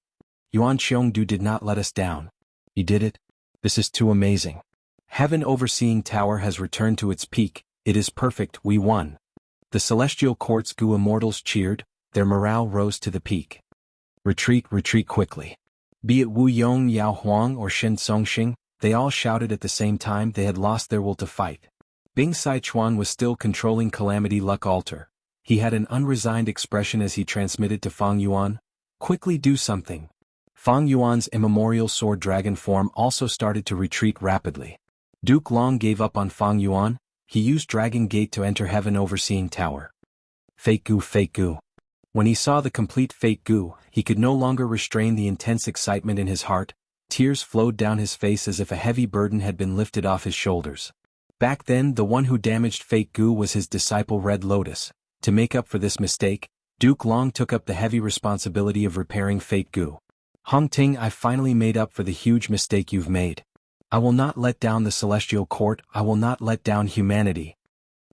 S1: Yuan Xiongdu did not let us down. He did it? This is too amazing. Heaven overseeing tower has returned to its peak, it is perfect, we won. The Celestial Court's Gu Immortals cheered, their morale rose to the peak. Retreat, retreat quickly. Be it Wu Yong, Yao Huang or Shen Songxing, they all shouted at the same time. They had lost their will to fight. Bing Sichuan was still controlling Calamity Luck Altar. He had an unresigned expression as he transmitted to Fang Yuan, quickly do something. Fang Yuan's immemorial sword dragon form also started to retreat rapidly. Duke Long gave up on Fang Yuan, he used Dragon Gate to enter Heaven Overseeing Tower. Fate Gu, Fate Gu. When he saw the complete Fate Gu, he could no longer restrain the intense excitement in his heart, tears flowed down his face as if a heavy burden had been lifted off his shoulders. Back then, the one who damaged Fate Gu was his disciple Red Lotus. To make up for this mistake, Duke Long took up the heavy responsibility of repairing Fate Gu. Hong Ting, I finally made up for the huge mistake you've made. I will not let down the Celestial Court, I will not let down humanity.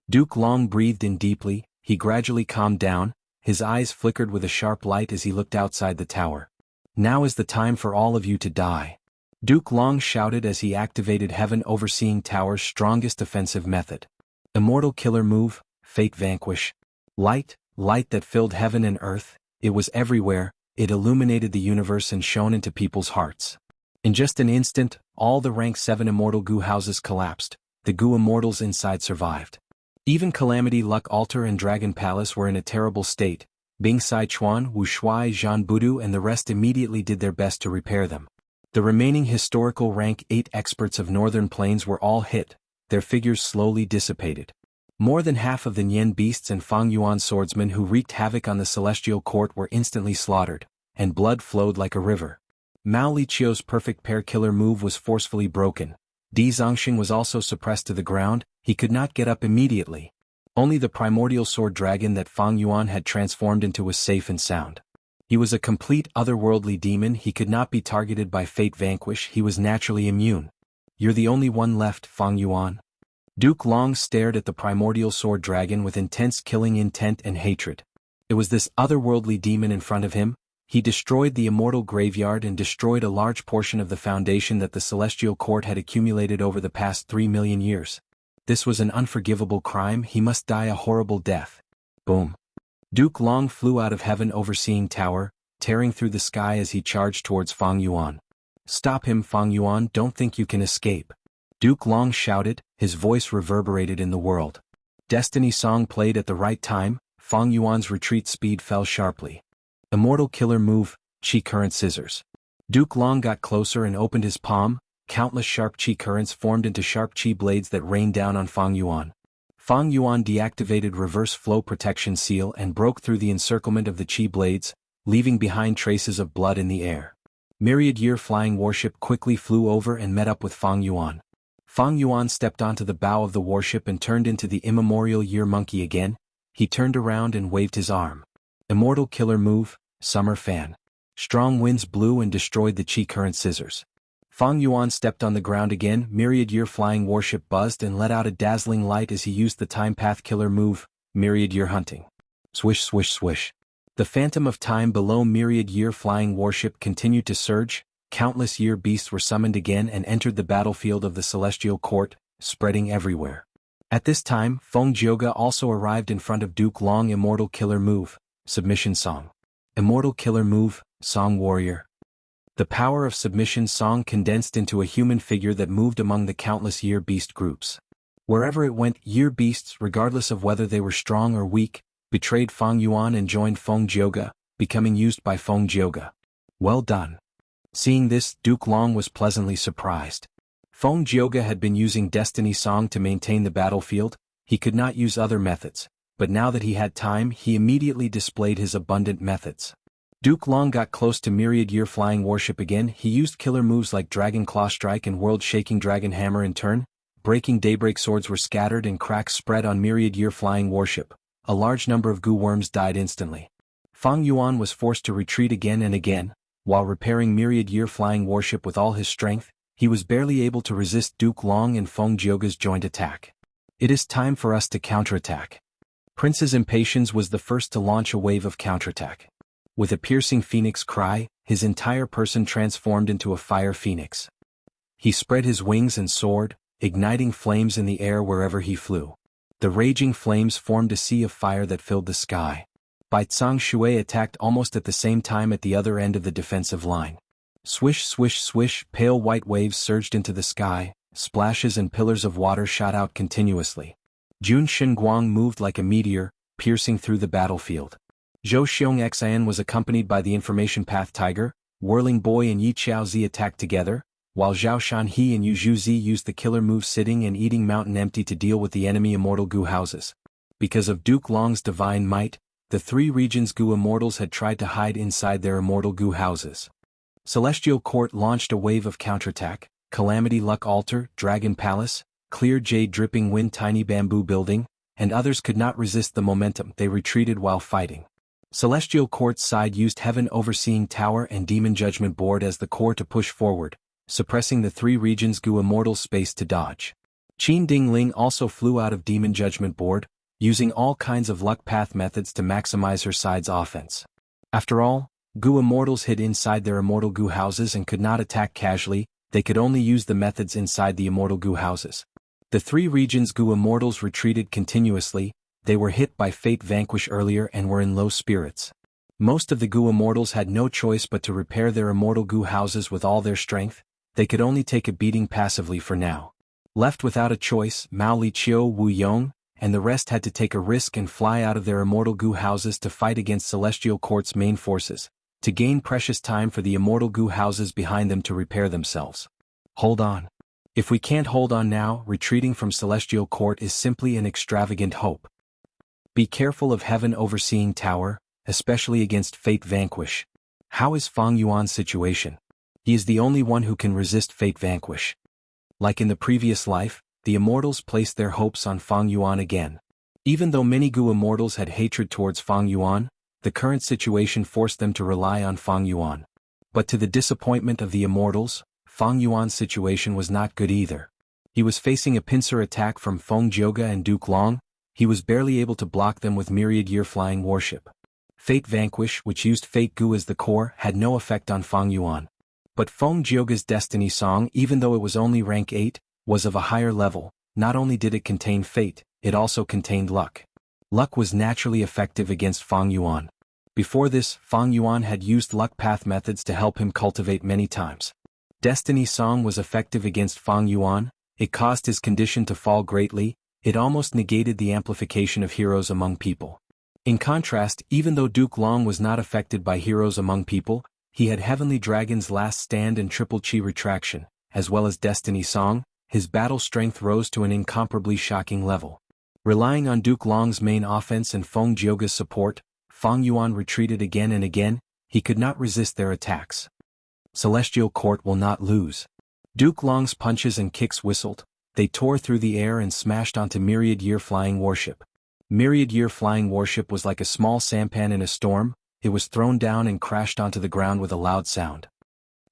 S1: Duke Long breathed in deeply, he gradually calmed down, his eyes flickered with a sharp light as he looked outside the tower. Now is the time for all of you to die. Duke Long shouted as he activated Heaven Overseeing Tower's strongest offensive method. Immortal Killer Move, Fate Vanquish. Light, light that filled heaven and earth, it was everywhere, it illuminated the universe and shone into people's hearts. In just an instant, all the rank 7 Immortal Gu houses collapsed, the Gu Immortals inside survived. Even Calamity Luck Altar and Dragon Palace were in a terrible state. Bing Sichuan, Wu Shuai, Zhan Budu and the rest immediately did their best to repair them. The remaining historical rank 8 experts of Northern Plains were all hit, their figures slowly dissipated. More than half of the Nian beasts and Fang Yuan swordsmen who wreaked havoc on the Celestial Court were instantly slaughtered, and blood flowed like a river. Mao Liqiu's perfect pair killer move was forcefully broken. Di Zongxing was also suppressed to the ground, he could not get up immediately. Only the primordial sword dragon that Fang Yuan had transformed into was safe and sound. He was a complete otherworldly demon, he could not be targeted by Fate Vanquish, he was naturally immune. You're the only one left, Fang Yuan. Duke Long stared at the primordial sword dragon with intense killing intent and hatred. It was this otherworldly demon in front of him. He destroyed the immortal graveyard and destroyed a large portion of the foundation that the Celestial Court had accumulated over the past 3 million years. This was an unforgivable crime, he must die a horrible death. Boom. Duke Long flew out of Heaven Overseeing Tower, tearing through the sky as he charged towards Fang Yuan. Stop him, Fang Yuan, don't think you can escape. Duke Long shouted, his voice reverberated in the world. Destiny song played at the right time, Fang Yuan's retreat speed fell sharply. Immortal Killer Move, Qi Current Scissors. Duke Long got closer and opened his palm, countless sharp Qi currents formed into sharp Qi blades that rained down on Fang Yuan. Fang Yuan deactivated Reverse Flow Protection Seal and broke through the encirclement of the Qi blades, leaving behind traces of blood in the air. Myriad Year flying warship quickly flew over and met up with Fang Yuan. Fang Yuan stepped onto the bow of the warship and turned into the immemorial Year monkey again. He turned around and waved his arm. Immortal killer move, summer fan. Strong winds blew and destroyed the chi current scissors. Fang Yuan stepped on the ground again. Myriad Year flying warship buzzed and let out a dazzling light as he used the time path killer move, Myriad Year hunting. Swish swish swish. The phantom of time below Myriad Year flying warship continued to surge. Countless year beasts were summoned again and entered the battlefield of the celestial court, spreading everywhere. At this time, Feng Jioge also arrived in front of Duke Long. Immortal killer move, submission song. Immortal killer move, song warrior. The power of submission song condensed into a human figure that moved among the countless year beast groups. Wherever it went, year beasts, regardless of whether they were strong or weak, betrayed Feng Yuan and joined Feng Jioge, becoming used by Feng Jioge. Well done. Seeing this, Duke Long was pleasantly surprised. Feng Jioge had been using Destiny Song to maintain the battlefield. He could not use other methods, but now that he had time, he immediately displayed his abundant methods. Duke Long got close to Myriad Year flying warship again. He used killer moves like Dragon Claw Strike and World-Shaking Dragon Hammer in turn. Breaking Daybreak swords were scattered and cracks spread on Myriad Year flying warship. A large number of goo worms died instantly. Fang Yuan was forced to retreat again and again. While repairing Myriad Year flying warship with all his strength, he was barely able to resist Duke Long and Feng Jioge's joint attack. It is time for us to counterattack. Prince's Impatience was the first to launch a wave of counterattack. With a piercing phoenix cry, his entire person transformed into a fire phoenix. He spread his wings and soared, igniting flames in the air wherever he flew. The raging flames formed a sea of fire that filled the sky. Bai Tsang Shui attacked almost at the same time at the other end of the defensive line. Swish swish swish, pale white waves surged into the sky, splashes and pillars of water shot out continuously. Jun Shenguang moved like a meteor, piercing through the battlefield. Zhou Xianxia was accompanied by the Information Path Tiger. Whirling Boy and Yi Chaozi attacked together, while Zhao Shanhe and Yu Zhuzi used the killer move Sitting and Eating Mountain Empty to deal with the enemy Immortal Goo houses. Because of Duke Long's divine might, the three regions Goo Immortals had tried to hide inside their Immortal Goo houses. Celestial Court launched a wave of counterattack. Calamity Luck Altar, Dragon Palace, Clear Jade Dripping Wind Tiny Bamboo Building, and others could not resist the momentum. They retreated while fighting. Celestial Court's side used Heaven Overseeing Tower and Demon Judgment Board as the core to push forward, suppressing the three regions Goo Immortals' space to dodge. Qin Dingling also flew out of Demon Judgment Board, using all kinds of luck path methods to maximize her side's offense. After all, Goo Immortals hid inside their Immortal Goo houses and could not attack casually. They could only use the methods inside the Immortal Goo houses. The three regions Goo Immortals retreated continuously. They were hit by Fate Vanquish earlier and were in low spirits. Most of the Goo Immortals had no choice but to repair their Immortal Goo houses with all their strength. They could only take a beating passively for now. Left without a choice, Mao Liqiu, Wu Yong, and the rest had to take a risk and fly out of their Immortal Goo houses to fight against Celestial Court's main forces, to gain precious time for the Immortal Goo houses behind them to repair themselves. Hold on. If we can't hold on now, retreating from Celestial Court is simply an extravagant hope. Be careful of Heaven Overseeing Tower, especially against Fate Vanquish. How is Fang Yuan's situation? He is the only one who can resist Fate Vanquish. Like in the previous life, the Immortals placed their hopes on Fang Yuan again. Even though many Goo Immortals had hatred towards Fang Yuan, the current situation forced them to rely on Fang Yuan. But to the disappointment of the Immortals, Fang Yuan's situation was not good either. He was facing a pincer attack from Feng Jioge and Duke Long. He was barely able to block them with Myriad Year flying warship. Fate Vanquish, which used Fate Goo as the core, had no effect on Fang Yuan. But Feng Jioge's Destiny Song, even though it was only rank 8, was of a higher level. Not only did it contain fate, it also contained luck. Luck was naturally effective against Fang Yuan. Before this, Fang Yuan had used luck path methods to help him cultivate many times. Destiny Song was effective against Fang Yuan. It caused his condition to fall greatly. It almost negated the amplification of heroes among people. In contrast, even though Duke Long was not affected by heroes among people, he had Heavenly Dragon's Last Stand and Triple Chi Retraction, as well as Destiny Song. His battle strength rose to an incomparably shocking level. Relying on Duke Long's main offense and Feng Jioge's support, Fang Yuan retreated again and again. he could not resist their attacks. Celestial Court will not lose. Duke Long's punches and kicks whistled. They tore through the air and smashed onto Myriad-Year Flying Warship. Myriad-Year Flying Warship was like a small sampan in a storm. It was thrown down and crashed onto the ground with a loud sound.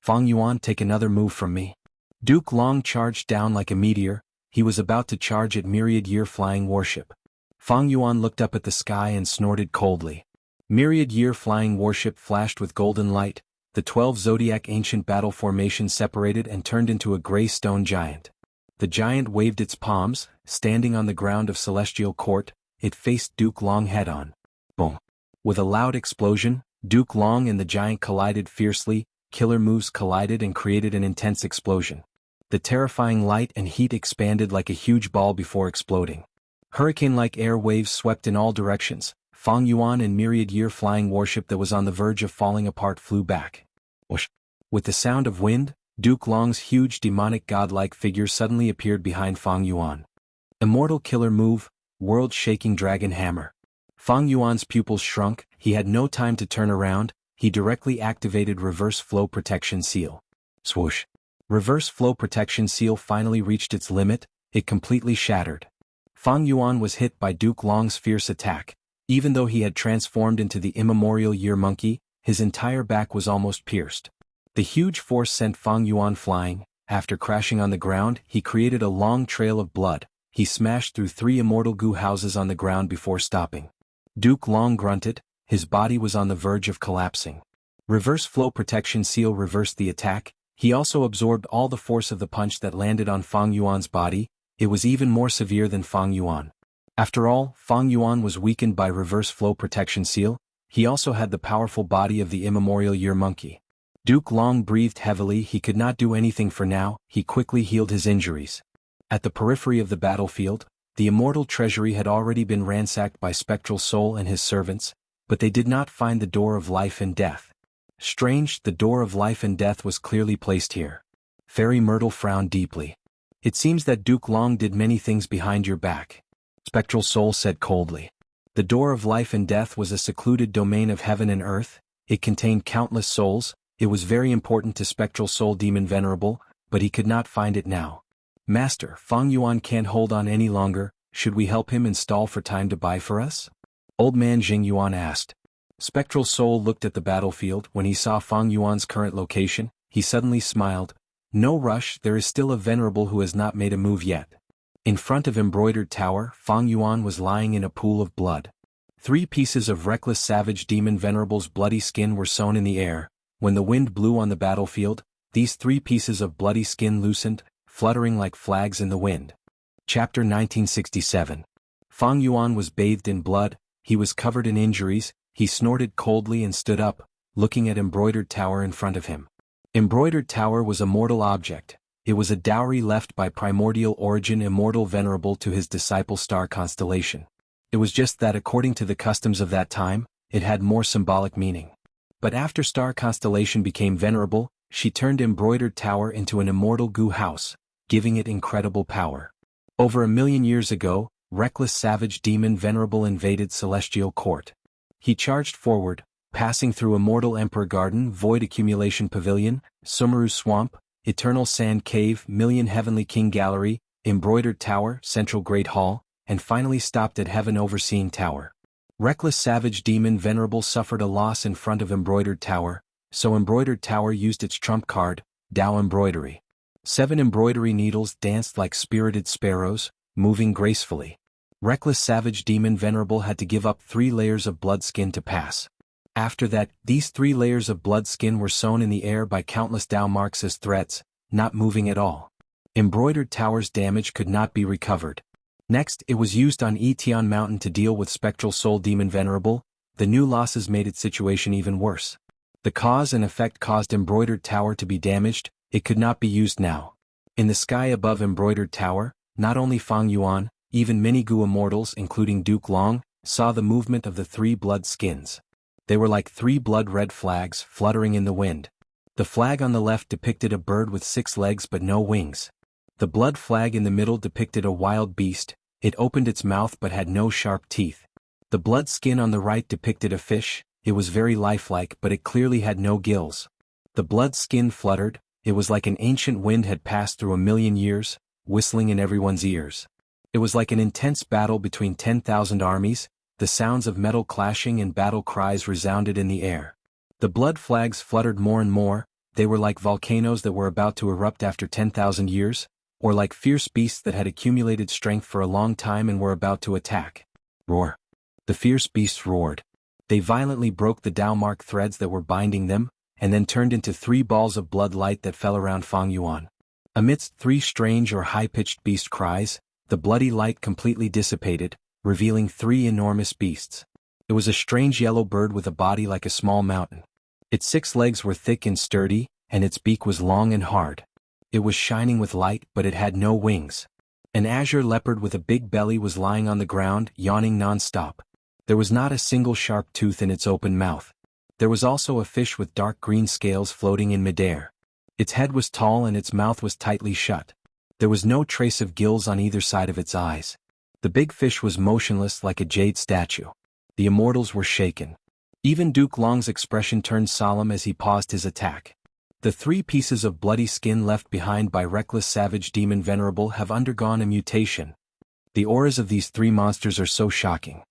S1: Fang Yuan, take another move from me. Duke Long charged down like a meteor. He was about to charge at Myriad-Year Flying Warship. Fang Yuan looked up at the sky and snorted coldly. Myriad-Year Flying Warship flashed with golden light. The 12 Zodiac ancient battle formations separated and turned into a gray stone giant. The giant waved its palms, standing on the ground of Celestial Court. It faced Duke Long head-on. Boom! With a loud explosion, Duke Long and the giant collided fiercely. Killer moves collided and created an intense explosion. The terrifying light and heat expanded like a huge ball before exploding. Hurricane-like air waves swept in all directions. Fang Yuan and Myriad-Year Flying Warship that was on the verge of falling apart flew back. Whoosh! With the sound of wind, Duke Long's huge demonic godlike figure suddenly appeared behind Fang Yuan. Immortal killer move, world-shaking dragon hammer. Fang Yuan's pupils shrunk. He had no time to turn around. He directly activated Reverse Flow Protection Seal. Swoosh! Reverse Flow Protection Seal finally reached its limit. It completely shattered. Fang Yuan was hit by Duke Long's fierce attack. Even though he had transformed into the immemorial Year Monkey, his entire back was almost pierced. The huge force sent Fang Yuan flying. After crashing on the ground, he created a long trail of blood. He smashed through 3 Immortal Goo houses on the ground before stopping. Duke Long grunted. His body was on the verge of collapsing. Reverse Flow Protection Seal reversed the attack. He also absorbed all the force of the punch that landed on Fang Yuan's body. It was even more severe than Fang Yuan. After all, Fang Yuan was weakened by Reverse Flow Protection Seal. He also had the powerful body of the immemorial Year Monkey. Duke Long breathed heavily. He could not do anything for now. He quickly healed his injuries. At the periphery of the battlefield, the Immortal Treasury had already been ransacked by Spectral Soul and his servants, but they did not find the Door of Life and Death. Strange, the Door of Life and Death was clearly placed here. Fairy Myrtle frowned deeply. It seems that Duke Long did many things behind your back. Spectral Soul said coldly. The Door of Life and Death was a secluded domain of heaven and earth. It contained countless souls. It was very important to Spectral Soul Demon Venerable, but he could not find it now. Master, Fang Yuan can't hold on any longer. Should we help him install for time to buy for us? Old man Jing Yuan asked. Spectral Soul looked at the battlefield. When he saw Fang Yuan's current location, he suddenly smiled. No rush, there is still a venerable who has not made a move yet. In front of Embroidered Tower, Fang Yuan was lying in a pool of blood. 3 pieces of Reckless Savage Demon Venerable's bloody skin were sown in the air. When the wind blew on the battlefield, these 3 pieces of bloody skin loosened, fluttering like flags in the wind. Chapter 1967. Fang Yuan was bathed in blood. He was covered in injuries. He snorted coldly and stood up, looking at Embroidered Tower in front of him. Embroidered Tower was a mortal object. It was a dowry left by primordial origin Immortal Venerable to his disciple Star Constellation. It was just that according to the customs of that time, it had more symbolic meaning. But after Star Constellation became venerable, she turned Embroidered Tower into an immortal goo house, giving it incredible power. Over 1,000,000 years ago, Reckless Savage Demon Venerable invaded Celestial Court. He charged forward, passing through Immortal Emperor Garden, Void Accumulation Pavilion, Sumeru Swamp, Eternal Sand Cave, Million Heavenly King Gallery, Embroidered Tower, Central Great Hall, and finally stopped at Heaven Overseeing Tower. Reckless Savage Demon Venerable suffered a loss in front of Embroidered Tower, so Embroidered Tower used its trump card, Tao Embroidery. 7 embroidery needles danced like spirited sparrows, moving gracefully. Reckless Savage Demon Venerable had to give up 3 layers of blood skin to pass. After that, these 3 layers of blood skin were sewn in the air by countless Tao marks as threads, not moving at all. Embroidered Tower's damage could not be recovered. Next, it was used on Etian Mountain to deal with Spectral Soul Demon Venerable. The new losses made its situation even worse. The cause and effect caused Embroidered Tower to be damaged. It could not be used now. In the sky above Embroidered Tower, not only Fang Yuan, even many Gu Immortals including Duke Long, saw the movement of the 3 blood skins. They were like 3 blood-red flags fluttering in the wind. The flag on the left depicted a bird with 6 legs but no wings. The blood flag in the middle depicted a wild beast. It opened its mouth but had no sharp teeth. The blood skin on the right depicted a fish. it was very lifelike but it clearly had no gills. The blood skin fluttered, it was like an ancient wind had passed through 1,000,000 years, whistling in everyone's ears. It was like an intense battle between 10,000 armies, the sounds of metal clashing and battle cries resounded in the air. The blood flags fluttered more and more, they were like volcanoes that were about to erupt after 10,000 years, or like fierce beasts that had accumulated strength for a long time and were about to attack. Roar. The fierce beasts roared. They violently broke the Dao-mark threads that were binding them, and then turned into 3 balls of blood light that fell around Fang Yuan. Amidst 3 strange or high-pitched beast cries, the bloody light completely dissipated, revealing 3 enormous beasts. It was a strange yellow bird with a body like a small mountain. Its 6 legs were thick and sturdy, and its beak was long and hard. It was shining with light but it had no wings. An azure leopard with a big belly was lying on the ground, yawning non-stop. There was not a single sharp tooth in its open mouth. There was also a fish with dark green scales floating in midair. Its head was tall and its mouth was tightly shut. There was no trace of gills on either side of its eyes. The big fish was motionless like a jade statue. The immortals were shaken. Even Duke Long's expression turned solemn as he paused his attack. The 3 pieces of bloody skin left behind by reckless savage demon Venerable have undergone a mutation. The auras of these 3 monsters are so shocking.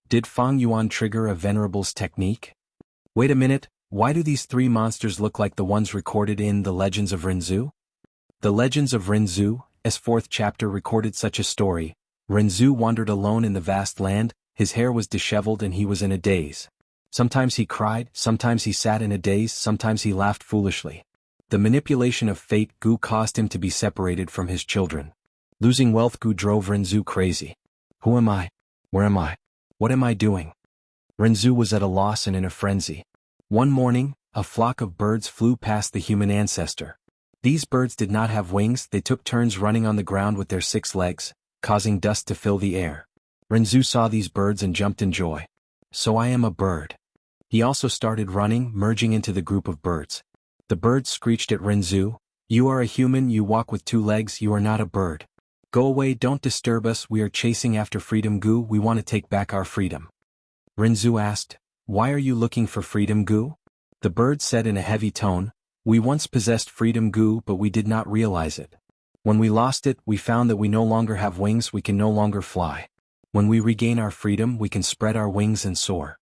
S1: Did Fang Yuan trigger a Venerable's technique? Wait a minute, why do these 3 monsters look like the ones recorded in The Legends of Renzu? The Legends of Renzu's 4th chapter recorded such a story. Renzu wandered alone in the vast land, his hair was disheveled and he was in a daze. Sometimes he cried, sometimes he sat in a daze, sometimes he laughed foolishly. The manipulation of fate Gu caused him to be separated from his children. Losing wealth Gu drove Renzu crazy. Who am I? Where am I? What am I doing? Renzu was at a loss and in a frenzy. One morning, a flock of birds flew past the human ancestor. These birds did not have wings, they took turns running on the ground with their 6 legs, causing dust to fill the air. Renzu saw these birds and jumped in joy. So I am a bird. He also started running, merging into the group of birds. The birds screeched at Renzu, "You are a human, you walk with 2 legs, you are not a bird. Go away, don't disturb us, we are chasing after freedom Gu, we want to take back our freedom." Renzu asked, "Why are you looking for freedom Gu?" The birds said in a heavy tone, "We once possessed freedom Gu but we did not realize it. When we lost it, we found that we no longer have wings, we can no longer fly. When we regain our freedom, we can spread our wings and soar."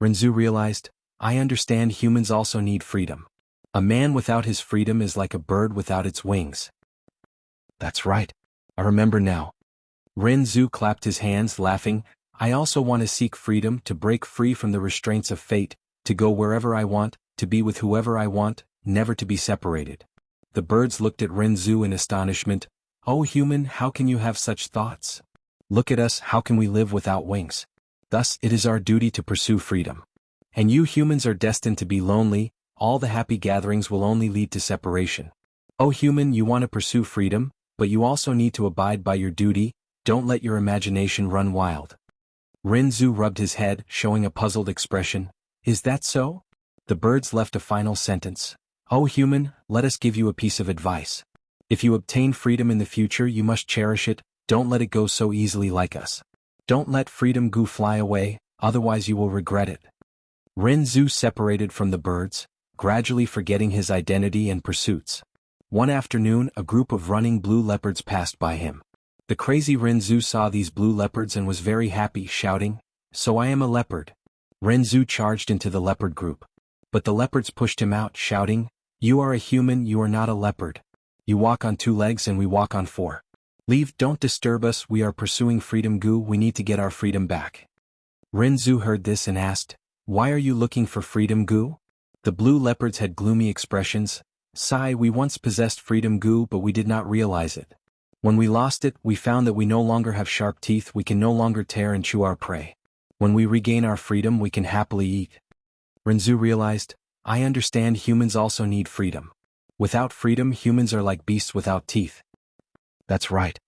S1: Renzu realized, I understand humans also need freedom. A man without his freedom is like a bird without its wings. That's right. I remember now. Renzu clapped his hands, laughing, I also want to seek freedom, to break free from the restraints of fate, to go wherever I want, to be with whoever I want, never to be separated. The birds looked at Renzu in astonishment. Oh human, how can you have such thoughts? Look at us, how can we live without wings? Thus, it is our duty to pursue freedom. And you humans are destined to be lonely, all the happy gatherings will only lead to separation. Oh human, you want to pursue freedom, but you also need to abide by your duty, don't let your imagination run wild. Renzu rubbed his head, showing a puzzled expression. Is that so? The birds left a final sentence. Oh human, let us give you a piece of advice. If you obtain freedom in the future, you must cherish it, don't let it go so easily like us. Don't let freedom Gu fly away, otherwise you will regret it. Renzu separated from the birds, gradually forgetting his identity and pursuits. One afternoon, a group of running blue leopards passed by him. The crazy Renzu saw these blue leopards and was very happy, shouting, So I am a leopard. Renzu charged into the leopard group. But the leopards pushed him out, shouting, You are a human, you are not a leopard. You walk on 2 legs and we walk on 4. Leave, don't disturb us, we are pursuing freedom Gu, we need to get our freedom back. Renzu heard this and asked, Why are you looking for freedom Gu? The blue leopards had gloomy expressions. Sigh, we once possessed freedom Gu but we did not realize it. When we lost it, we found that we no longer have sharp teeth, we can no longer tear and chew our prey. When we regain our freedom, we can happily eat. Renzu realized, I understand humans also need freedom. Without freedom, humans are like beasts without teeth. That's right.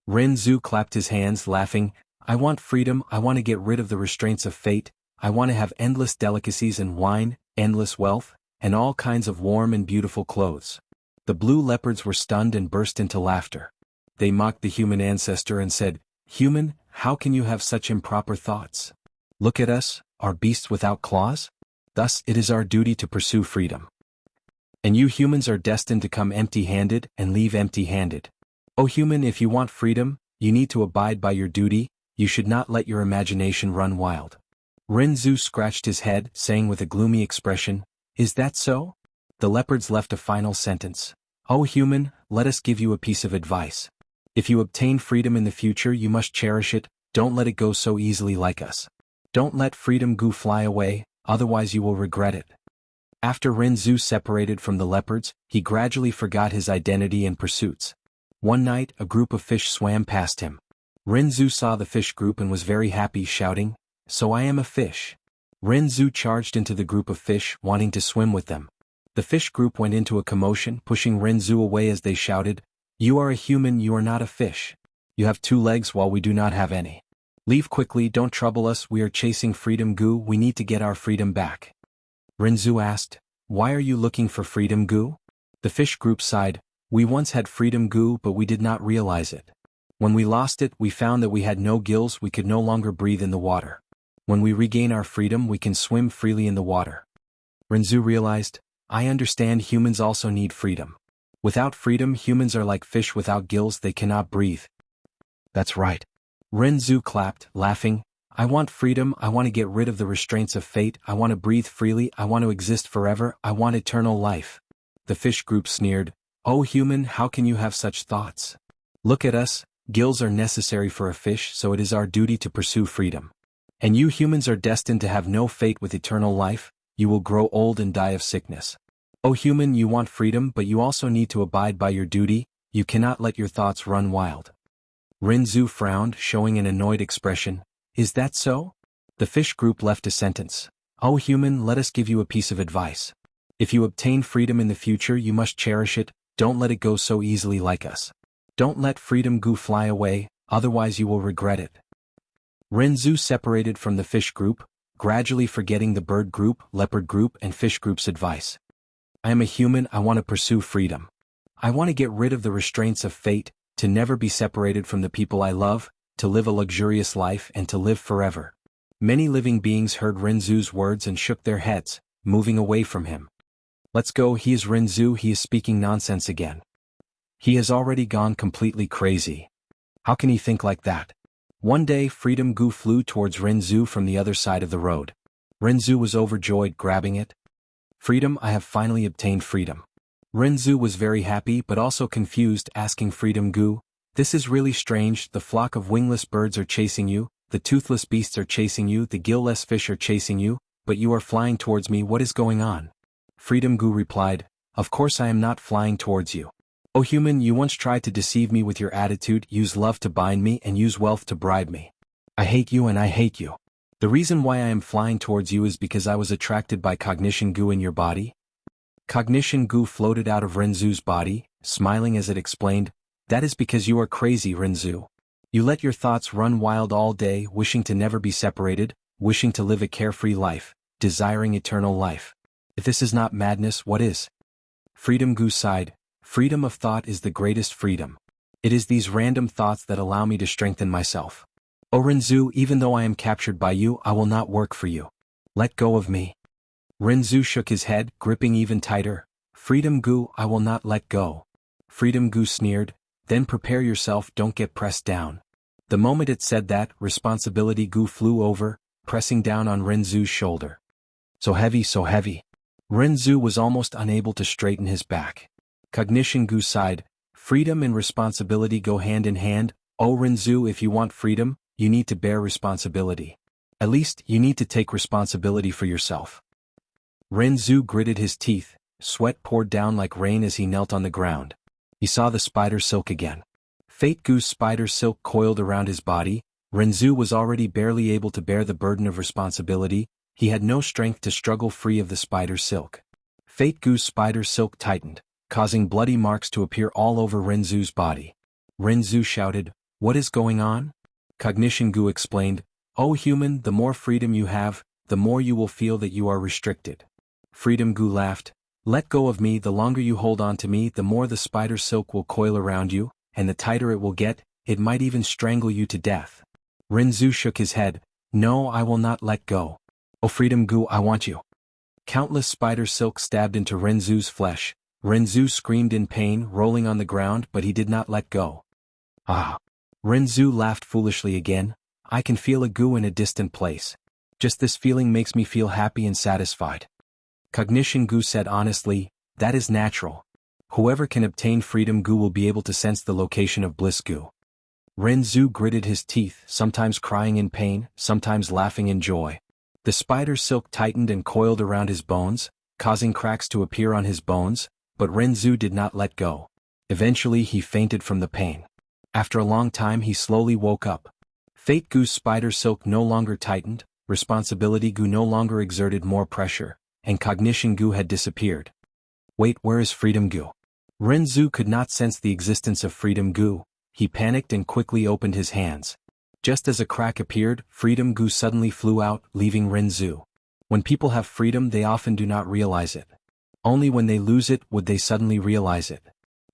S1: Renzu clapped his hands, laughing, I want freedom, I want to get rid of the restraints of fate, I want to have endless delicacies and wine, endless wealth, and all kinds of warm and beautiful clothes. The blue leopards were stunned and burst into laughter. They mocked the human ancestor and said, Human, how can you have such improper thoughts? Look at us, are beasts without claws? Thus it is our duty to pursue freedom. And you humans are destined to come empty-handed and leave empty-handed. O human, if you want freedom, you need to abide by your duty, you should not let your imagination run wild. Renzu scratched his head, saying with a gloomy expression, "Is that so?" The leopards left a final sentence. "O human, let us give you a piece of advice. If you obtain freedom in the future you must cherish it, don't let it go so easily like us. Don't let freedom go fly away, otherwise you will regret it." After Renzu separated from the leopards, he gradually forgot his identity and pursuits. One night a group of fish swam past him. Renzu saw the fish group and was very happy, shouting, "So I am a fish." Renzu charged into the group of fish, wanting to swim with them. The fish group went into a commotion, pushing Renzu away as they shouted, "You are a human, you are not a fish. You have 2 legs while we do not have any. Leave quickly, don't trouble us, we are chasing freedom Gu, we need to get our freedom back." Renzu asked, "Why are you looking for freedom Gu?" The fish group sighed, "We once had freedom Gu but we did not realize it. When we lost it we found that we had no gills, we could no longer breathe in the water. When we regain our freedom we can swim freely in the water." Renzu realized, "I understand, humans also need freedom. Without freedom humans are like fish without gills, they cannot breathe." "That's right." Renzu clapped, laughing, "I want freedom, I want to get rid of the restraints of fate, I want to breathe freely, I want to exist forever, I want eternal life." The fish group sneered, "Oh human, how can you have such thoughts? Look at us, gills are necessary for a fish, so it is our duty to pursue freedom. And you humans are destined to have no fate with eternal life, you will grow old and die of sickness. Oh human, you want freedom but you also need to abide by your duty, you cannot let your thoughts run wild." Renzu frowned, showing an annoyed expression, "Is that so?" The fish group left a sentence, "Oh human, let us give you a piece of advice. If you obtain freedom in the future you must cherish it, don't let it go so easily like us. Don't let freedom go fly away, otherwise you will regret it." Renzu separated from the fish group, gradually forgetting the bird group, leopard group and fish group's advice. "I am a human, I want to pursue freedom. I want to get rid of the restraints of fate, to never be separated from the people I love, to live a luxurious life and to live forever." Many living beings heard Renzu's words and shook their heads, moving away from him. "Let's go, he is Renzu, he is speaking nonsense again. He has already gone completely crazy. How can he think like that?" One day Freedom Gu flew towards Renzu from the other side of the road. Renzu was overjoyed, grabbing it. "Freedom, I have finally obtained freedom." Renzu was very happy but also confused, asking Freedom Gu, "This is really strange, the flock of wingless birds are chasing you, the toothless beasts are chasing you, the gill-less fish are chasing you, but you are flying towards me, what is going on?" Freedom Gu replied, "Of course I am not flying towards you. O human, you once tried to deceive me with your attitude, use love to bind me and use wealth to bribe me. I hate you and I hate you. The reason why I am flying towards you is because I was attracted by Cognition Gu in your body." Cognition Gu floated out of Renzu's body, smiling as it explained, "That is because you are crazy, Renzu. You let your thoughts run wild all day, wishing to never be separated, wishing to live a carefree life, desiring eternal life. If this is not madness, what is?" Freedom Gu sighed, "Freedom of thought is the greatest freedom. It is these random thoughts that allow me to strengthen myself. O Renzu, even though I am captured by you, I will not work for you. Let go of me." Renzu shook his head, gripping even tighter. "Freedom Gu, I will not let go." Freedom Gu sneered, "Then prepare yourself, don't get pressed down." The moment it said that, Responsibility Gu flew over, pressing down on Renzu's shoulder. So heavy, so heavy. Renzu was almost unable to straighten his back. Cognition Gu sighed, "Freedom and responsibility go hand in hand. O Renzu, if you want freedom, you need to bear responsibility. At least, you need to take responsibility for yourself." Renzu gritted his teeth, sweat poured down like rain as he knelt on the ground. He saw the spider silk again. Fate Gu's spider silk coiled around his body. Renzu was already barely able to bear the burden of responsibility, he had no strength to struggle free of the spider silk. Fate Gu's spider silk tightened, causing bloody marks to appear all over Renzu's body. Renzu shouted, "What is going on?" Cognition Gu explained, "O human, the more freedom you have, the more you will feel that you are restricted." Freedom Gu laughed, "Let go of me, the longer you hold on to me the more the spider silk will coil around you, and the tighter it will get, it might even strangle you to death." Renzu shook his head, "No, I will not let go. Oh Freedom Gu, I want you. Countless spider silk stabbed into Renzu's flesh. Renzu screamed in pain, rolling on the ground, but he did not let go. Ah! Renzu laughed foolishly again. I can feel a Gu in a distant place. Just this feeling makes me feel happy and satisfied. Cognition Gu said honestly, that is natural. Whoever can obtain Freedom Gu will be able to sense the location of Bliss Gu. Renzu gritted his teeth, sometimes crying in pain, sometimes laughing in joy. The spider silk tightened and coiled around his bones, causing cracks to appear on his bones, but Renzu did not let go. Eventually he fainted from the pain. After a long time he slowly woke up. Fate Gu's spider silk no longer tightened, responsibility Gu no longer exerted more pressure, and cognition Gu had disappeared. Wait, where is Freedom Gu? Renzu could not sense the existence of Freedom Gu. He panicked and quickly opened his hands. Just as a crack appeared, Freedom Gu suddenly flew out, leaving Renzu. When people have freedom they often do not realize it. Only when they lose it would they suddenly realize it.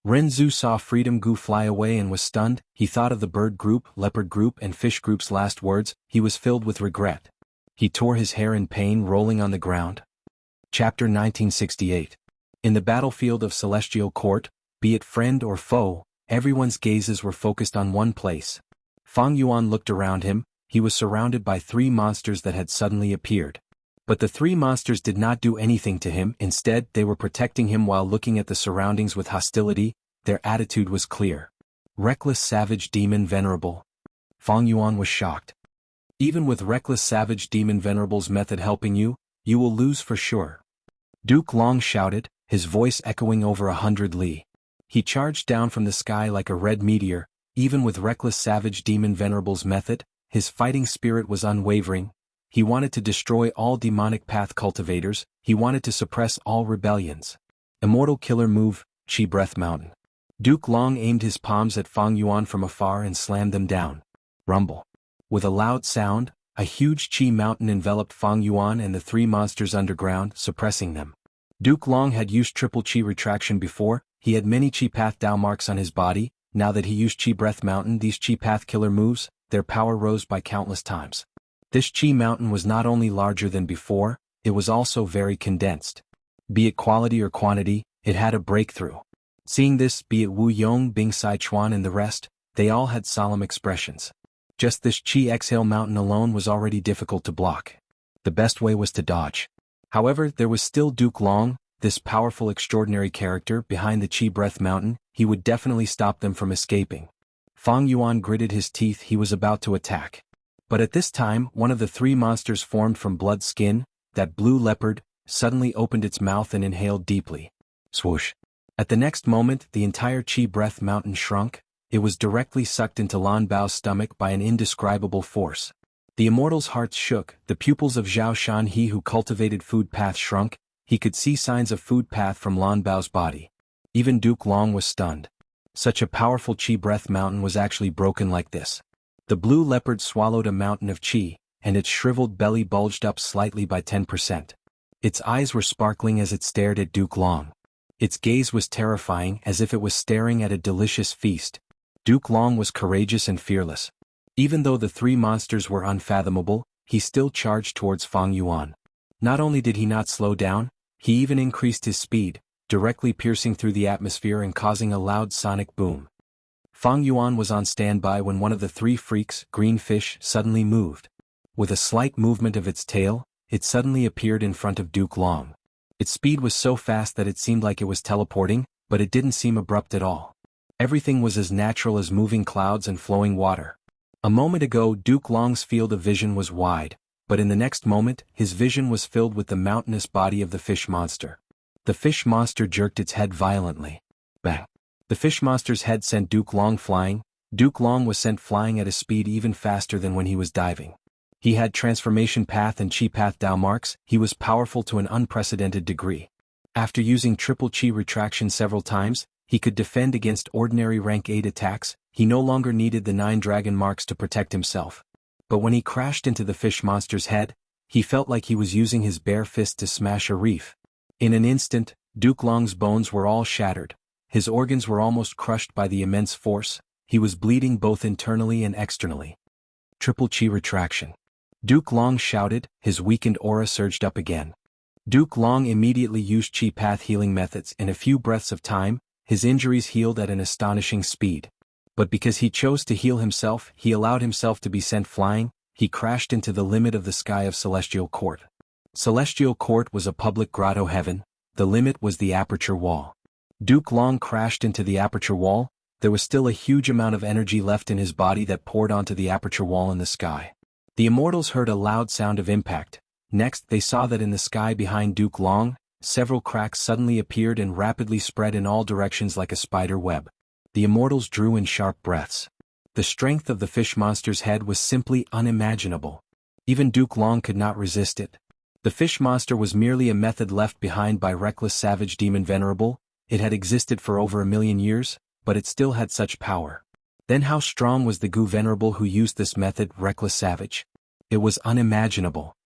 S1: Renzu saw Freedom Gu fly away and was stunned. He thought of the bird group, leopard group and fish group's last words. He was filled with regret. He tore his hair in pain, rolling on the ground. Chapter 1968. In the battlefield of Celestial Court, be it friend or foe, everyone's gazes were focused on one place. Fang Yuan looked around him. He was surrounded by 3 monsters that had suddenly appeared. But the 3 monsters did not do anything to him. Instead, they were protecting him while looking at the surroundings with hostility. Their attitude was clear. Reckless savage demon venerable. Fang Yuan was shocked. Even with reckless savage demon venerable's method helping you, you will lose for sure. Duke Long shouted, his voice echoing over 100 li. He charged down from the sky like a red meteor. Even with reckless savage demon venerable's method, his fighting spirit was unwavering. He wanted to destroy all demonic path cultivators. He wanted to suppress all rebellions. Immortal killer move, Qi Breath Mountain. Duke Long aimed his palms at Fang Yuan from afar and slammed them down. Rumble. With a loud sound, a huge Qi mountain enveloped Fang Yuan and the 3 monsters underground, suppressing them. Duke Long had used triple Qi retraction before. He had many Qi path Dao marks on his body. Now that he used Qi Breath Mountain, these Qi path killer moves, their power rose by countless times. This Qi mountain was not only larger than before, it was also very condensed. Be it quality or quantity, it had a breakthrough. Seeing this, be it Wu Yong, Bing Sai Chuan and the rest, they all had solemn expressions. Just this Qi exhale mountain alone was already difficult to block. The best way was to dodge. However, there was still Duke Long, this powerful extraordinary character behind the Qi Breath Mountain. He would definitely stop them from escaping. Fang Yuan gritted his teeth. He was about to attack. But at this time, one of the 3 monsters formed from blood skin, that blue leopard, suddenly opened its mouth and inhaled deeply. Swoosh. At the next moment, the entire Qi Breath Mountain shrunk. It was directly sucked into Lan Bao's stomach by an indescribable force. The Immortal's hearts shook. The pupils of Zhao Shanhe who cultivated food path shrunk. He could see signs of food path from Lan Bao's body. Even Duke Long was stunned. Such a powerful Qi Breath Mountain was actually broken like this. The blue leopard swallowed a mountain of Qi, and its shriveled belly bulged up slightly by 10%. Its eyes were sparkling as it stared at Duke Long. Its gaze was terrifying, as if it was staring at a delicious feast. Duke Long was courageous and fearless. Even though the 3 monsters were unfathomable, he still charged towards Fang Yuan. Not only did he not slow down, he even increased his speed, directly piercing through the atmosphere and causing a loud sonic boom. Fang Yuan was on standby when one of the 3 freaks, green fish, suddenly moved. With a slight movement of its tail, it suddenly appeared in front of Duke Long. Its speed was so fast that it seemed like it was teleporting, but it didn't seem abrupt at all. Everything was as natural as moving clouds and flowing water. A moment ago, Duke Long's field of vision was wide, but in the next moment, his vision was filled with the mountainous body of the fish monster. The fish monster jerked its head violently. Bang! The fish monster's head sent Duke Long flying. Duke Long was sent flying at a speed even faster than when he was diving. He had transformation path and Qi path Dao marks. He was powerful to an unprecedented degree. After using triple Qi retraction several times, he could defend against ordinary rank 8 attacks. He no longer needed the 9 dragon marks to protect himself. But when he crashed into the fish monster's head, he felt like he was using his bare fist to smash a reef. In an instant, Duke Long's bones were all shattered. His organs were almost crushed by the immense force. He was bleeding both internally and externally. Triple Qi retraction. Duke Long shouted, his weakened aura surged up again. Duke Long immediately used chi path healing methods. In a few breaths of time, his injuries healed at an astonishing speed. But because he chose to heal himself, he allowed himself to be sent flying. He crashed into the limit of the sky of Celestial Court. Celestial Court was a public grotto heaven. The limit was the aperture wall. Duke Long crashed into the aperture wall. There was still a huge amount of energy left in his body that poured onto the aperture wall in the sky. The Immortals heard a loud sound of impact. Next, they saw that in the sky behind Duke Long, several cracks suddenly appeared and rapidly spread in all directions like a spider web. The Immortals drew in sharp breaths. The strength of the fish monster's head was simply unimaginable. Even Duke Long could not resist it. The fish monster was merely a method left behind by reckless savage demon Venerable. It had existed for over 1,000,000 years, but it still had such power. Then how strong was the Gu Venerable who used this method, reckless savage? It was unimaginable.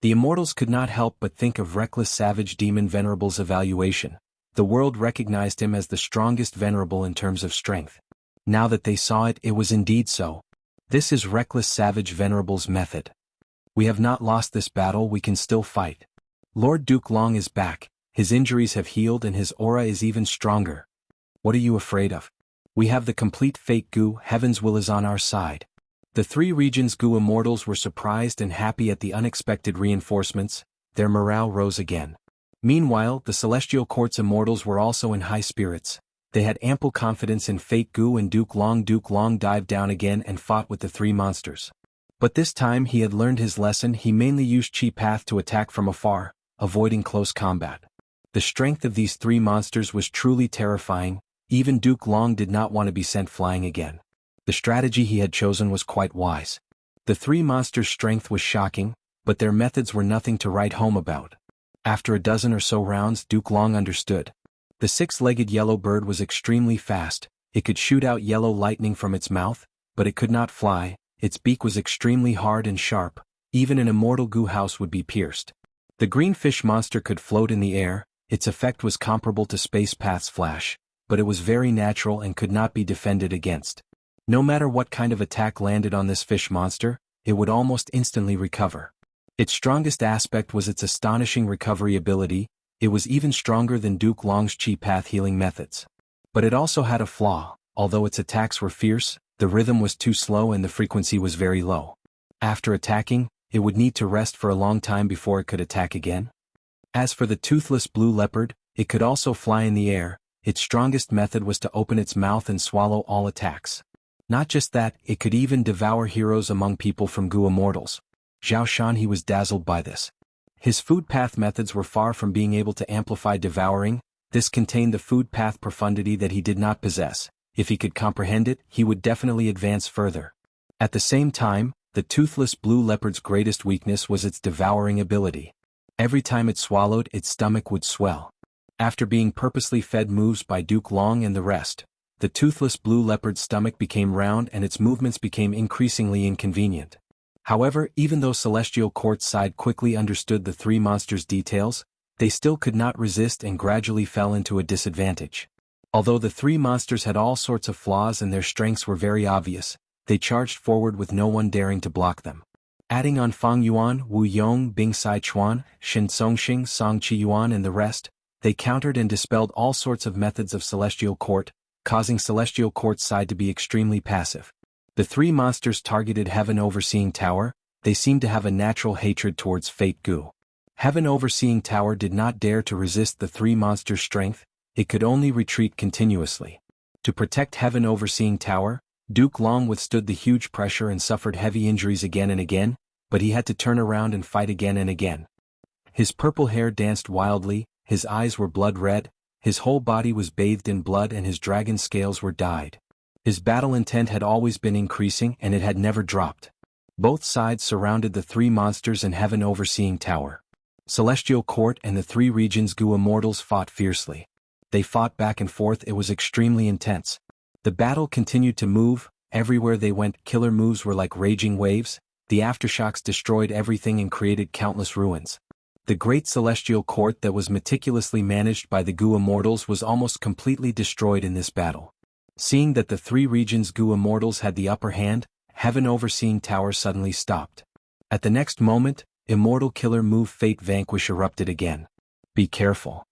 S1: The Immortals could not help but think of reckless savage demon Venerable's evaluation. The world recognized him as the strongest Venerable in terms of strength. Now that they saw it, it was indeed so. This is reckless savage Venerable's method. We have not lost this battle, we can still fight. Lord Duke Long is back, his injuries have healed and his aura is even stronger. What are you afraid of? We have the complete fake Gu, heaven's will is on our side. The three regions' Gu Immortals were surprised and happy at the unexpected reinforcements. Their morale rose again. Meanwhile, the Celestial Court's Immortals were also in high spirits. They had ample confidence in fake Gu and Duke Long. Duke Long dived down again and fought with the three monsters. But this time he had learned his lesson. He mainly used Chi Path to attack from afar, avoiding close combat. The strength of these three monsters was truly terrifying. Even Duke Long did not want to be sent flying again. The strategy he had chosen was quite wise. The three monsters' strength was shocking, but their methods were nothing to write home about. After a dozen or so rounds, Duke Long understood. The six-legged yellow bird was extremely fast. It could shoot out yellow lightning from its mouth, but it could not fly. Its beak was extremely hard and sharp. Even an immortal Gu house would be pierced. The green fish monster could float in the air. Its effect was comparable to Space Path's flash, but it was very natural and could not be defended against. No matter what kind of attack landed on this fish monster, it would almost instantly recover. Its strongest aspect was its astonishing recovery ability. It was even stronger than Duke Long's Chi Path healing methods. But it also had a flaw. Although its attacks were fierce, the rhythm was too slow and the frequency was very low. After attacking, it would need to rest for a long time before it could attack again. As for the toothless blue leopard, it could also fly in the air. Its strongest method was to open its mouth and swallow all attacks. Not just that, it could even devour heroes among people from Gu Immortals. Xianxia was dazzled by this. His food path methods were far from being able to amplify devouring. This contained the food path profundity that he did not possess. If he could comprehend it, he would definitely advance further. At the same time, the toothless blue leopard's greatest weakness was its devouring ability. Every time it swallowed, its stomach would swell. After being purposely fed moves by Duke Long and the rest, the toothless blue leopard's stomach became round and its movements became increasingly inconvenient. However, even though Celestial Court's side quickly understood the three monsters' details, they still could not resist and gradually fell into a disadvantage. Although the three monsters had all sorts of flaws and their strengths were very obvious, they charged forward with no one daring to block them. Adding on Fang Yuan, Wu Yong, Bing Sai Chuan, Shen Songxing, Song Chi Yuan and the rest, they countered and dispelled all sorts of methods of Celestial Court, causing Celestial Court's side to be extremely passive. The three monsters targeted Heaven Overseeing Tower. They seemed to have a natural hatred towards Fate Gu. Heaven Overseeing Tower did not dare to resist the three monsters' strength. It could only retreat continuously. To protect Heaven Overseeing Tower, Duke Long withstood the huge pressure and suffered heavy injuries again and again, but he had to turn around and fight again and again. His purple hair danced wildly, his eyes were blood red, his whole body was bathed in blood and his dragon scales were dyed. His battle intent had always been increasing and it had never dropped. Both sides surrounded the three monsters and Heaven Overseeing Tower. Celestial Court and the three regions' Gu Immortals fought fiercely. They fought back and forth. It was extremely intense. The battle continued to move. Everywhere they went, killer moves were like raging waves. The aftershocks destroyed everything and created countless ruins. The great Celestial Court that was meticulously managed by the Gu Immortals was almost completely destroyed in this battle. Seeing that the three regions' Gu Immortals had the upper hand, Heaven Overseeing Tower suddenly stopped. At the next moment, Immortal Killer Move Fate Vanquish erupted again. Be careful.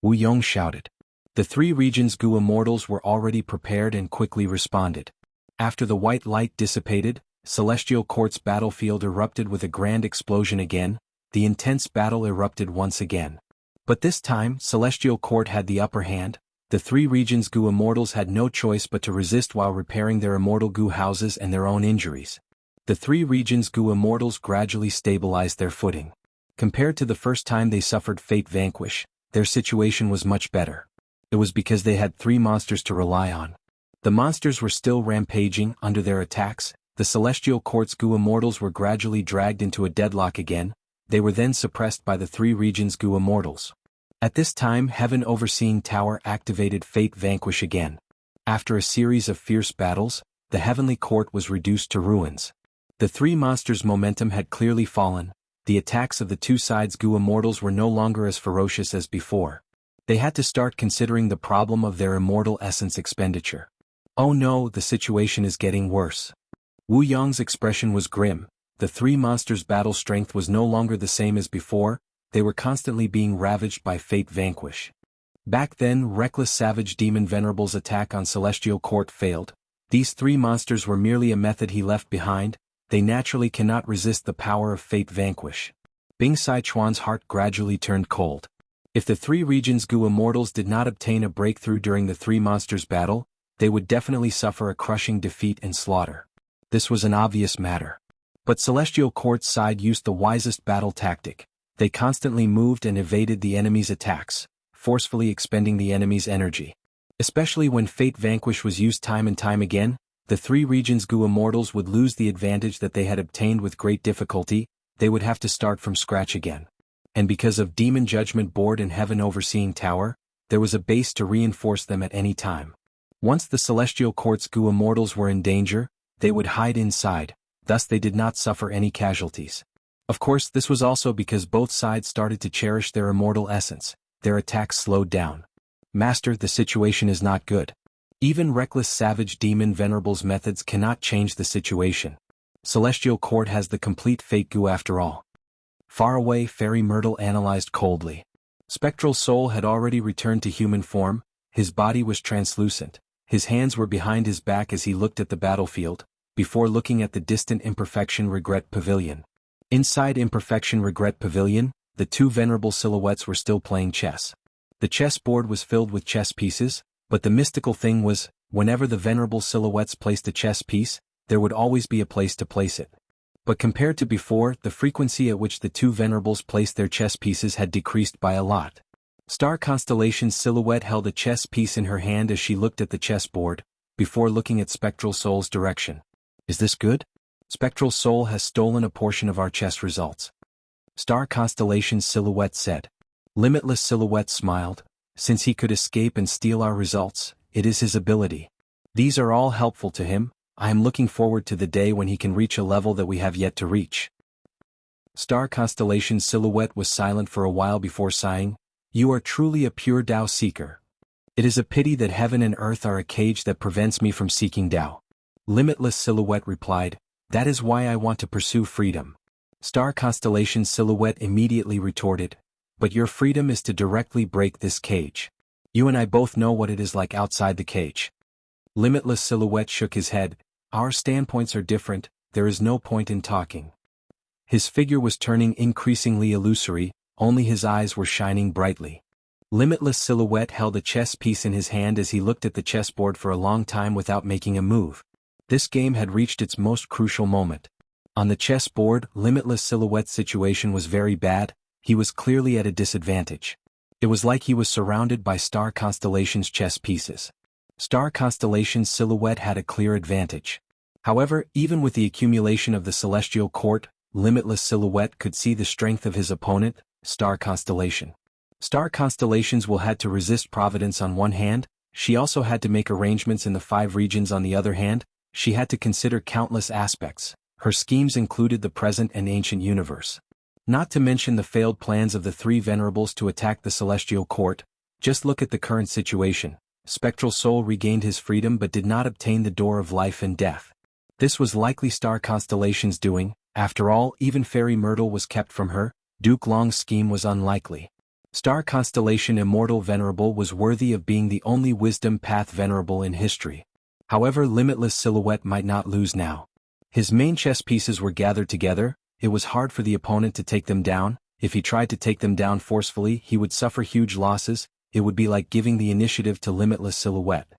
S1: Wu Yong shouted. The three regions Gu Immortals were already prepared and quickly responded. After the white light dissipated, Celestial Court's battlefield erupted with a grand explosion again. The intense battle erupted once again. But this time, Celestial Court had the upper hand. The three regions Gu Immortals had no choice but to resist while repairing their immortal Gu houses and their own injuries. The three regions Gu Immortals gradually stabilized their footing. Compared to the first time they suffered Fate Vanquish, their situation was much better. It was because they had three monsters to rely on. The monsters were still rampaging under their attacks. The Celestial Court's Gu Immortals were gradually dragged into a deadlock again. They were then suppressed by the three regions Gu Immortals. At this time, Heaven Overseeing Tower activated Fate Vanquish again. After a series of fierce battles, the Heavenly Court was reduced to ruins. The three monsters' momentum had clearly fallen. The attacks of the two sides Gu Immortals were no longer as ferocious as before. They had to start considering the problem of their immortal essence expenditure. Oh no, the situation is getting worse. Wu Yong's expression was grim. The three monsters' battle strength was no longer the same as before. They were constantly being ravaged by Fate Vanquish. Back then, Reckless Savage Demon Venerable's attack on Celestial Court failed. These three monsters were merely a method he left behind. They naturally cannot resist the power of Fate Vanquish. Bing Sichuan's heart gradually turned cold. If the three regions Gu Immortals did not obtain a breakthrough during the three monsters' battle, they would definitely suffer a crushing defeat and slaughter. This was an obvious matter. But Celestial Court's side used the wisest battle tactic. They constantly moved and evaded the enemy's attacks, forcefully expending the enemy's energy. Especially when Fate Vanquish was used time and time again, the three regions Gu Immortals would lose the advantage that they had obtained with great difficulty. They would have to start from scratch again. And because of Demon Judgment Board and Heaven Overseeing Tower, there was a base to reinforce them at any time. Once the Celestial Court's Gu Immortals were in danger, they would hide inside, thus they did not suffer any casualties. Of course, this was also because both sides started to cherish their immortal essence. Their attacks slowed down. Master, the situation is not good. Even Reckless Savage Demon Venerable's methods cannot change the situation. Celestial Court has the complete Fate Gu after all. Far away, Fairy Myrtle analyzed coldly. Spectral Soul had already returned to human form. His body was translucent. His hands were behind his back as he looked at the battlefield, before looking at the distant Imperfection Regret Pavilion. Inside Imperfection Regret Pavilion, the two venerable silhouettes were still playing chess. The chessboard was filled with chess pieces, but the mystical thing was, whenever the venerable silhouettes placed a chess piece, there would always be a place to place it. But compared to before, the frequency at which the two venerables placed their chess pieces had decreased by a lot. Star Constellation's silhouette held a chess piece in her hand as she looked at the chessboard, before looking at Spectral Soul's direction. Is this good? Spectral Soul has stolen a portion of our chess results. Star Constellation's silhouette said. Limitless Silhouette smiled. Since he could escape and steal our results, it is his ability. These are all helpful to him. I am looking forward to the day when he can reach a level that we have yet to reach. Star Constellation's silhouette was silent for a while before sighing. You are truly a pure Tao seeker. It is a pity that heaven and earth are a cage that prevents me from seeking Tao. Limitless Silhouette replied, that is why I want to pursue freedom. Star Constellation's silhouette immediately retorted, but your freedom is to directly break this cage. You and I both know what it is like outside the cage. Limitless Silhouette shook his head. Our standpoints are different, there is no point in talking. His figure was turning increasingly illusory, only his eyes were shining brightly. Limitless Silhouette held a chess piece in his hand as he looked at the chessboard for a long time without making a move. This game had reached its most crucial moment. On the chessboard, Limitless Silhouette's situation was very bad. He was clearly at a disadvantage. It was like he was surrounded by Star Constellation's chess pieces. Star Constellation's silhouette had a clear advantage. However, even with the accumulation of the Celestial Court, Limitless Silhouette could see the strength of his opponent, Star Constellation. Star Constellations will had to resist Providence on one hand, she also had to make arrangements in the 5 regions on the other hand, she had to consider countless aspects. Her schemes included the present and ancient universe. Not to mention the failed plans of the 3 venerables to attack the Celestial Court. Just look at the current situation. Spectral Soul regained his freedom but did not obtain the door of life and death. This was likely Star Constellation's doing. After all, even Fairy Myrtle was kept from her. Duke Long's scheme was unlikely. Star constellation Immortal Venerable was worthy of being the only wisdom path venerable in history. However, Limitless Silhouette might not lose now. His main chess pieces were gathered together. It was hard for the opponent to take them down. If he tried to take them down forcefully, he would suffer huge losses. It would be like giving the initiative to Limitless Silhouette.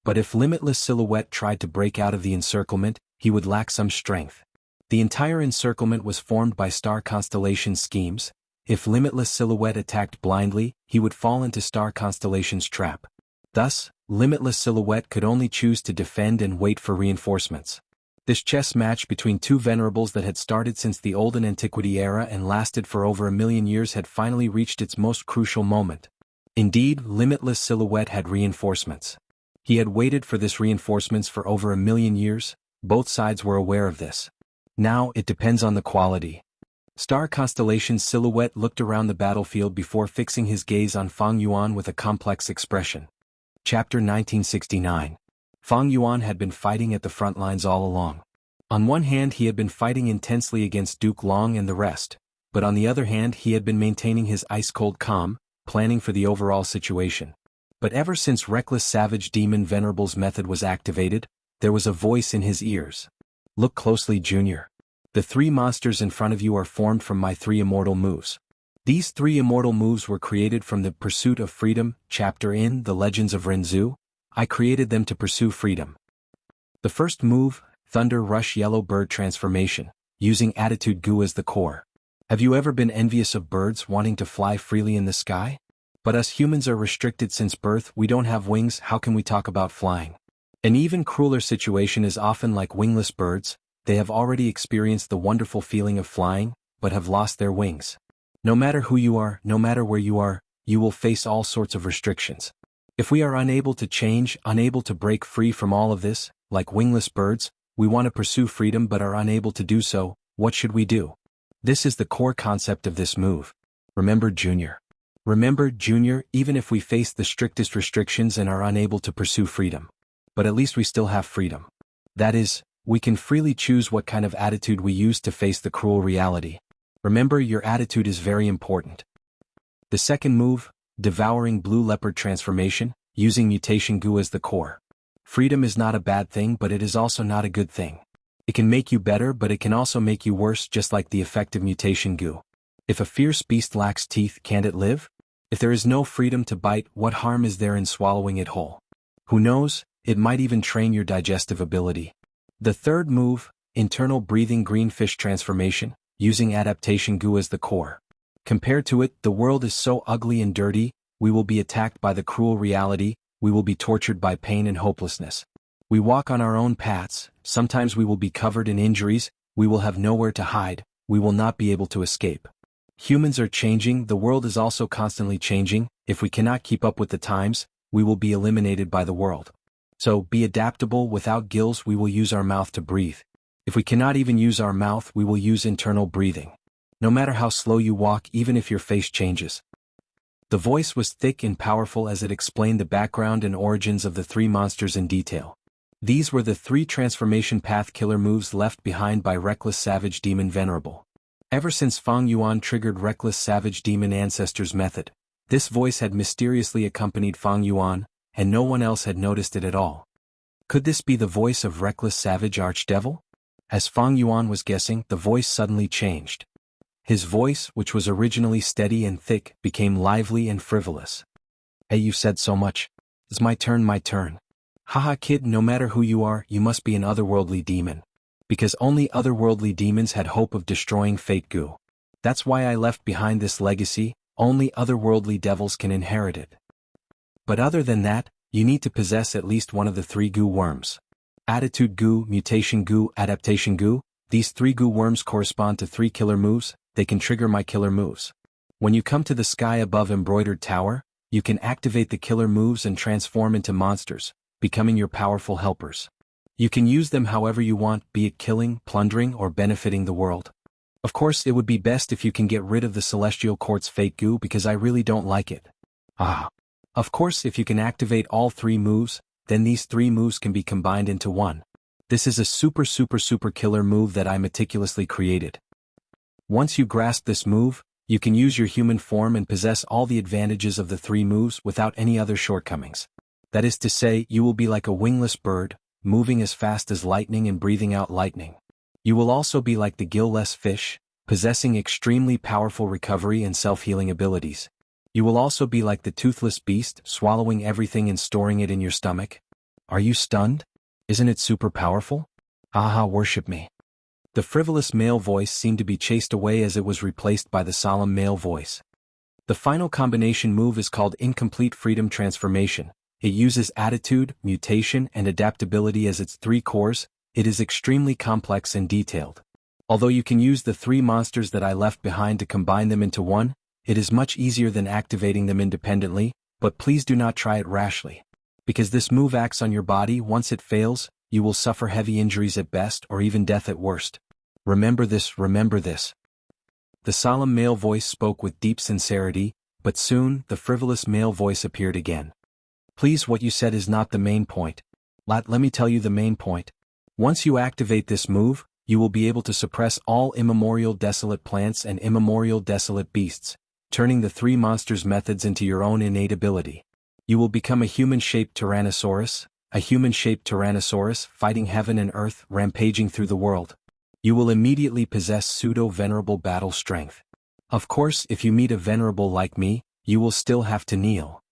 S1: But if Limitless Silhouette tried to break out of the encirclement, he would lack some strength. The entire encirclement was formed by star constellation schemes. If Limitless Silhouette attacked blindly, he would fall into Star Constellation's trap. Thus, Limitless Silhouette could only choose to defend and wait for reinforcements. This chess match between two venerables that had started since the Olden Antiquity era and lasted for over 1,000,000 years had finally reached its most crucial moment. Indeed, Limitless Silhouette had reinforcements. He had waited for this reinforcements for over 1,000,000 years. Both sides were aware of this. Now, it depends on the quality. Star Constellation's Silhouette looked around the battlefield before fixing his gaze on Fang Yuan with a complex expression. Chapter 1969. Fang Yuan had been fighting at the front lines all along. On one hand, he had been fighting intensely against Duke Long and the rest, but on the other hand, he had been maintaining his ice-cold calm, planning for the overall situation. But ever since Reckless Savage Demon Venerable's method was activated, there was a voice in his ears. Look closely, Junior. The 3 monsters in front of you are formed from my 3 immortal moves. These 3 immortal moves were created from the Pursuit of Freedom chapter in The Legends of Renzu. I created them to pursue freedom. The first move, Thunder Rush Yellow Bird Transformation, using Attitude Gu as the core. Have you ever been envious of birds wanting to fly freely in the sky? But us humans are restricted since birth. We don't have wings. How can we talk about flying? An even crueler situation is often like wingless birds. They have already experienced the wonderful feeling of flying, but have lost their wings. No matter who you are, no matter where you are, you will face all sorts of restrictions. If we are unable to change, unable to break free from all of this, like wingless birds, we want to pursue freedom but are unable to do so, what should we do? This is the core concept of this move. Remember, Junior. Remember, Junior, even if we face the strictest restrictions and are unable to pursue freedom. But at least we still have freedom. That is, we can freely choose what kind of attitude we use to face the cruel reality. Remember, your attitude is very important. The second move, Devouring Blue Leopard Transformation, using Mutation Gu as the core. Freedom is not a bad thing, but it is also not a good thing. It can make you better, but it can also make you worse, just like the effect of Mutation Gu. If a fierce beast lacks teeth, can't it live? If there is no freedom to bite, what harm is there in swallowing it whole? Who knows, it might even train your digestive ability. The third move, Internal Breathing Greenfish Transformation, using Adaptation Gu as the core. Compared to it, the world is so ugly and dirty. We will be attacked by the cruel reality. We will be tortured by pain and hopelessness. We walk on our own paths. Sometimes we will be covered in injuries. We will have nowhere to hide. We will not be able to escape. Humans are changing. The world is also constantly changing. If we cannot keep up with the times, we will be eliminated by the world. So, be adaptable. Without gills, we will use our mouth to breathe. If we cannot even use our mouth, we will use internal breathing. No matter how slow you walk, even if your face changes. The voice was thick and powerful as it explained the background and origins of the 3 monsters in detail. These were the 3 transformation path killer moves left behind by Reckless Savage Demon Venerable. Ever since Fang Yuan triggered Reckless Savage Demon Ancestor's method, this voice had mysteriously accompanied Fang Yuan, and no one else had noticed it at all. Could this be the voice of Reckless Savage Archdevil? As Fang Yuan was guessing, the voice suddenly changed. His voice, which was originally steady and thick, became lively and frivolous. Hey, you said so much. It's my turn, my turn. Haha, kid, no matter who you are, you must be an otherworldly demon. Because only otherworldly demons had hope of destroying Fate Gu. That's why I left behind this legacy. Only otherworldly devils can inherit it. But other than that, you need to possess at least one of the 3 Gu worms. Attitude Gu, Mutation Gu, Adaptation Gu. These 3 Gu worms correspond to 3 killer moves. They can trigger my killer moves. When you come to the sky above Embroidered Tower, you can activate the killer moves and transform into monsters, becoming your powerful helpers. You can use them however you want, be it killing, plundering, or benefiting the world. Of course, it would be best if you can get rid of the Celestial Court's Fate Gu because I really don't like it. Of course, if you can activate all 3 moves, then these 3 moves can be combined into one. This is a super killer move that I meticulously created. Once you grasp this move, you can use your human form and possess all the advantages of the 3 moves without any other shortcomings. That is to say, you will be like a wingless bird, moving as fast as lightning and breathing out lightning. You will also be like the gill-less fish, possessing extremely powerful recovery and self-healing abilities. You will also be like the toothless beast, swallowing everything and storing it in your stomach. Are you stunned? Isn't it super powerful? Aha, worship me. The frivolous male voice seemed to be chased away as it was replaced by the solemn male voice. The final combination move is called Incomplete Freedom Transformation. It uses attitude, mutation, and adaptability as its 3 cores. It is extremely complex and detailed. Although you can use the 3 monsters that I left behind to combine them into one, it is much easier than activating them independently, but please do not try it rashly. Because this move acts on your body. Once it fails, you will suffer heavy injuries at best or even death at worst. Remember this, remember this. The solemn male voice spoke with deep sincerity, but soon the frivolous male voice appeared again. Please, what you said is not the main point. Let me tell you the main point. Once you activate this move, you will be able to suppress all immemorial desolate plants and immemorial desolate beasts, turning the 3 monsters' methods into your own innate ability. You will become a human-shaped Tyrannosaurus, fighting heaven and earth, rampaging through the world. You will immediately possess pseudo-venerable battle strength. Of course, if you meet a venerable like me, you will still have to kneel.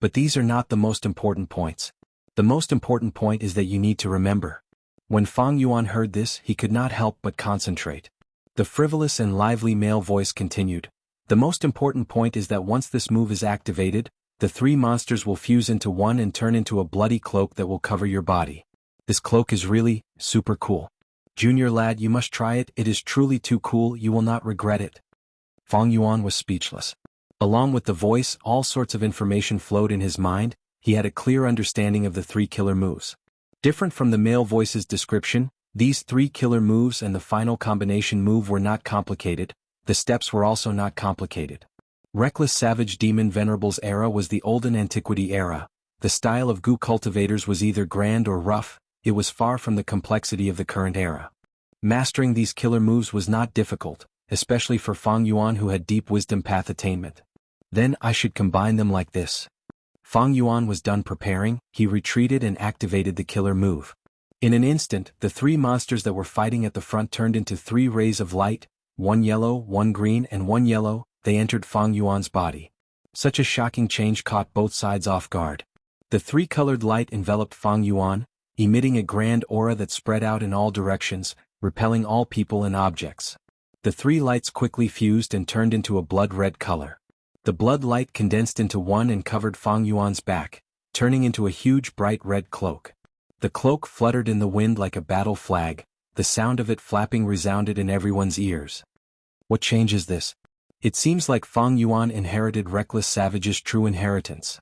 S1: But these are not the most important points. The most important point is that you need to remember. When Fang Yuan heard this, he could not help but concentrate. The frivolous and lively male voice continued. The most important point is that once this move is activated, the 3 monsters will fuse into one and turn into a bloody cloak that will cover your body. This cloak is really super cool. Junior lad, you must try it. It is truly too cool. You will not regret it. Fang Yuan was speechless. Along with the voice, all sorts of information flowed in his mind. He had a clear understanding of the 3 killer moves. Different from the male voice's description, these 3 killer moves and the final combination move were not complicated. The steps were also not complicated. Reckless Savage Demon Venerable's era was the olden antiquity era. The style of Gu cultivators was either grand or rough. It was far from the complexity of the current era. Mastering these killer moves was not difficult, especially for Fang Yuan who had deep wisdom path attainment. Then I should combine them like this. Fang Yuan was done preparing. He retreated and activated the killer move. In an instant, the 3 monsters that were fighting at the front turned into 3 rays of light, 1 yellow, 1 green and 1 yellow. They entered Fang Yuan's body. Such a shocking change caught both sides off guard. The 3-colored light enveloped Fang Yuan, emitting a grand aura that spread out in all directions, repelling all people and objects. The 3 lights quickly fused and turned into a blood-red color. The blood light condensed into one and covered Fang Yuan's back, turning into a huge bright red cloak. The cloak fluttered in the wind like a battle flag. The sound of it flapping resounded in everyone's ears. What change is this? It seems like Fang Yuan inherited Reckless Savage's true inheritance.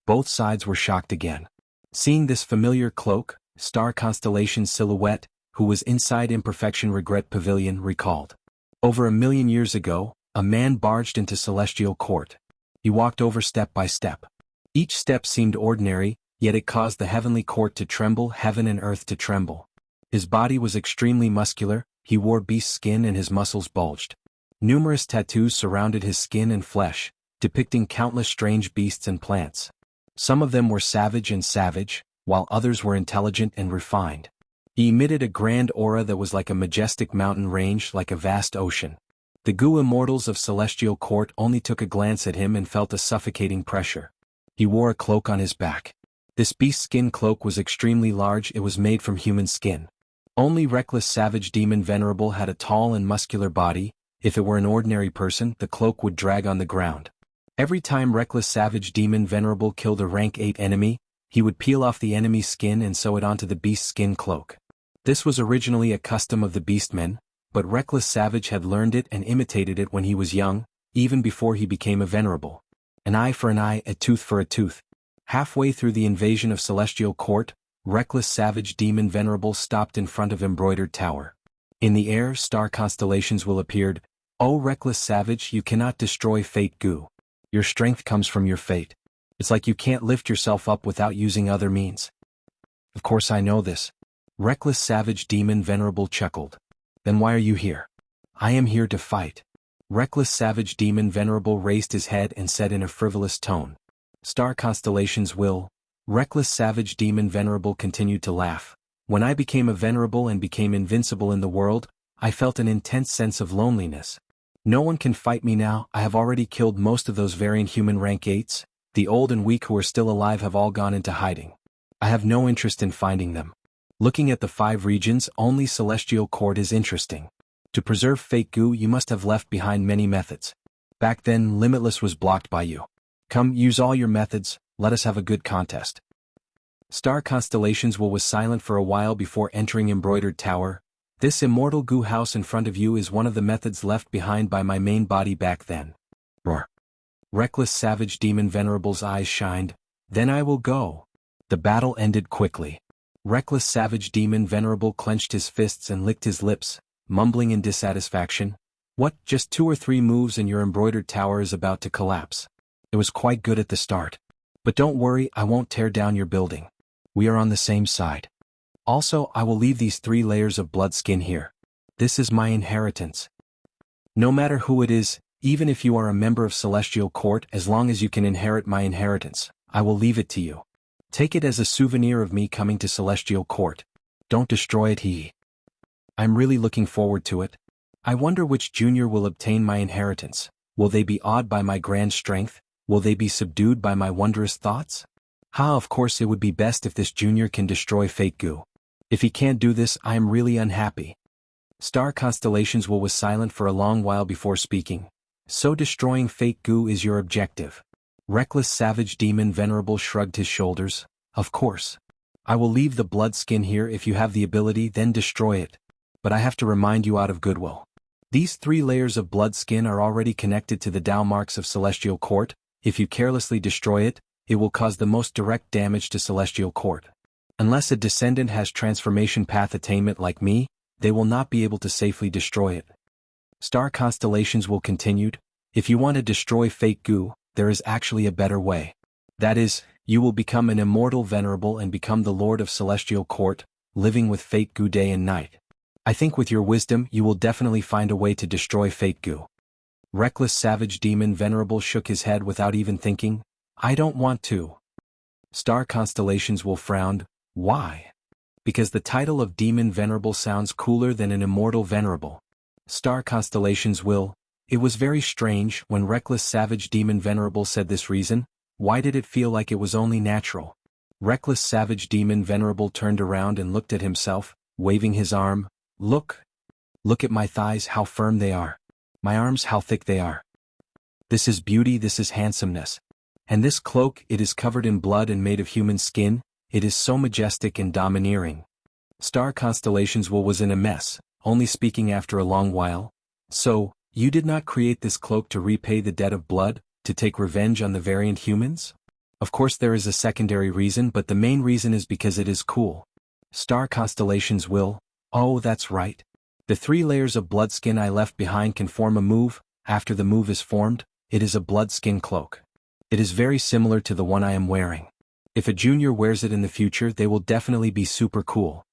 S1: Both sides were shocked again. Seeing this familiar cloak, Star Constellation's silhouette, who was inside Imperfection Regret Pavilion, recalled. Over 1,000,000 years ago, a man barged into Celestial Court. He walked over step by step. Each step seemed ordinary, yet it caused the heavenly court to tremble, heaven and earth to tremble. His body was extremely muscular, he wore beast skin and his muscles bulged. Numerous tattoos surrounded his skin and flesh, depicting countless strange beasts and plants. Some of them were savage, while others were intelligent and refined. He emitted a grand aura that was like a majestic mountain range, like a vast ocean. The Gu immortals of Celestial Court only took a glance at him and felt a suffocating pressure. He wore a cloak on his back. This beast skin cloak was extremely large. It was made from human skin. Only Reckless Savage Demon Venerable had a tall and muscular body. If it were an ordinary person, the cloak would drag on the ground. Every time Reckless Savage Demon Venerable killed a rank 8 enemy, he would peel off the enemy's skin and sew it onto the beast skin cloak. This was originally a custom of the beastmen, but Reckless Savage had learned it and imitated it when he was young, even before he became a venerable. An eye for an eye, a tooth for a tooth. Halfway through the invasion of Celestial Court, Reckless Savage Demon Venerable stopped in front of Embroidered Tower. In the air, star constellations will appeared. "O Reckless Savage, you cannot destroy Fate Gu. Your strength comes from your fate. It's like you can't lift yourself up without using other means." Of course I know this. Reckless savage demon venerable chuckled. Then why are you here? I am here to fight. Reckless savage demon venerable raised his head and said in a frivolous tone. Star constellations will. Reckless savage demon venerable continued to laugh. When I became a venerable and became invincible in the world, I felt an intense sense of loneliness. No one can fight me now. I have already killed most of those variant human rank 8s. The old and weak who are still alive have all gone into hiding. I have no interest in finding them. Looking at the 5 regions, only Celestial Court is interesting. To preserve fake goo you must have left behind many methods. Back then Limitless was blocked by you. Come, use all your methods, let us have a good contest. Star Constellations was silent for a while before entering Embroidered Tower. This immortal goo house in front of you is one of the methods left behind by my main body back then. Roar. Reckless savage demon venerable's eyes shined. Then I will go. The battle ended quickly. Reckless savage demon venerable clenched his fists and licked his lips, mumbling in dissatisfaction. What, just 2 or 3 moves and your embroidered tower is about to collapse. It was quite good at the start. But don't worry, I won't tear down your building. We are on the same side. Also, I will leave these 3 layers of blood skin here. This is my inheritance. No matter who it is, even if you are a member of Celestial Court, as long as you can inherit my inheritance, I will leave it to you. Take it as a souvenir of me coming to Celestial Court. Don't destroy it, I'm really looking forward to it. I wonder which junior will obtain my inheritance. Will they be awed by my grand strength? Will they be subdued by my wondrous thoughts? Of course it would be best if this junior can destroy fake goo. If he can't do this, I am really unhappy. Star Constellations was silent for a long while before speaking. So destroying fake goo is your objective. Reckless savage demon venerable shrugged his shoulders. Of course. I will leave the blood skin here. If you have the ability, then destroy it. But I have to remind you out of goodwill. These 3 layers of blood skin are already connected to the Tao marks of Celestial Court. If you carelessly destroy it, it will cause the most direct damage to Celestial Court. Unless a descendant has transformation path attainment like me, they will not be able to safely destroy it. Star Constellations will continued. If you want to destroy fake goo, there is actually a better way. That is, you will become an immortal venerable and become the Lord of Celestial Court, living with fake goo day and night. I think with your wisdom you will definitely find a way to destroy fake goo. Reckless savage demon venerable shook his head without even thinking. I don't want to. Star Constellations will frowned. Why? Because the title of demon venerable sounds cooler than an immortal venerable. Star Constellations will. It was very strange when Reckless Savage Demon Venerable said this reason. Why did it feel like it was only natural? Reckless Savage Demon Venerable turned around and looked at himself, waving his arm. Look. Look at my thighs, how firm they are. My arms, how thick they are. This is beauty, this is handsomeness. And this cloak, it is covered in blood and made of human skin. It is so majestic and domineering. Star Constellations was in a mess, only speaking after a long while. So, you did not create this cloak to repay the debt of blood, to take revenge on the variant humans? Of course there is a secondary reason, but the main reason is because it is cool. Star Constellations will. Oh, that's right. The 3 layers of blood skin I left behind can form a move. After the move is formed, it is a blood skin cloak. It is very similar to the one I am wearing. If a junior wears it in the future, they will definitely be super cool.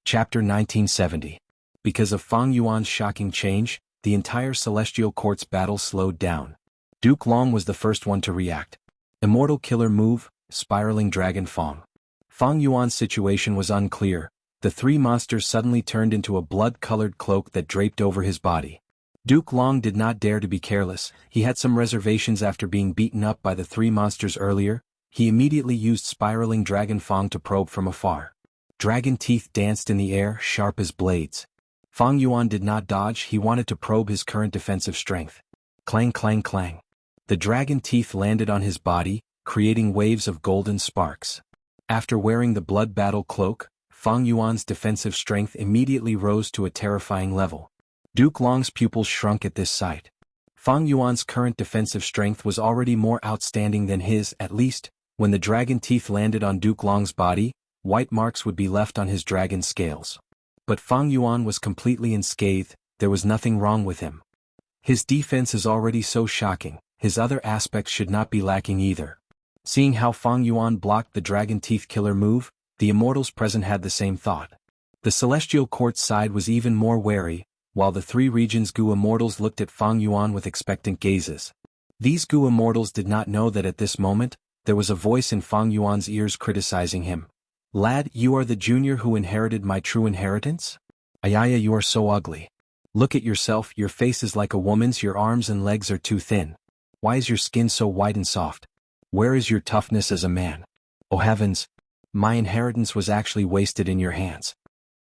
S1: Chapter 1970. Because of Fang Yuan's shocking change, the entire Celestial Court's battle slowed down. Duke Long was the first one to react. Immortal killer move, spiraling dragon Fang. Fang Yuan's situation was unclear. The 3 monsters suddenly turned into a blood-colored cloak that draped over his body. Duke Long did not dare to be careless. He had some reservations after being beaten up by the 3 monsters earlier. He immediately used spiraling dragon Fang to probe from afar. Dragon teeth danced in the air, sharp as blades. Fang Yuan did not dodge, he wanted to probe his current defensive strength. Clang clang clang. The dragon teeth landed on his body, creating waves of golden sparks. After wearing the blood battle cloak, Fang Yuan's defensive strength immediately rose to a terrifying level. Duke Long's pupils shrunk at this sight. Fang Yuan's current defensive strength was already more outstanding than his, at least, when the dragon teeth landed on Duke Long's body, white marks would be left on his dragon scales. But Fang Yuan was completely unscathed, there was nothing wrong with him. His defense is already so shocking, his other aspects should not be lacking either. Seeing how Fang Yuan blocked the dragon teeth killer move, the immortals present had the same thought. The celestial court side was even more wary, while the three regions' Gu immortals looked at Fang Yuan with expectant gazes. These Gu immortals did not know that at this moment, there was a voice in Fang Yuan's ears criticizing him. "Lad, you are the junior who inherited my true inheritance? Ayaya, you are so ugly. Look at yourself, your face is like a woman's, your arms and legs are too thin. Why is your skin so white and soft? Where is your toughness as a man? Oh heavens! My inheritance was actually wasted in your hands."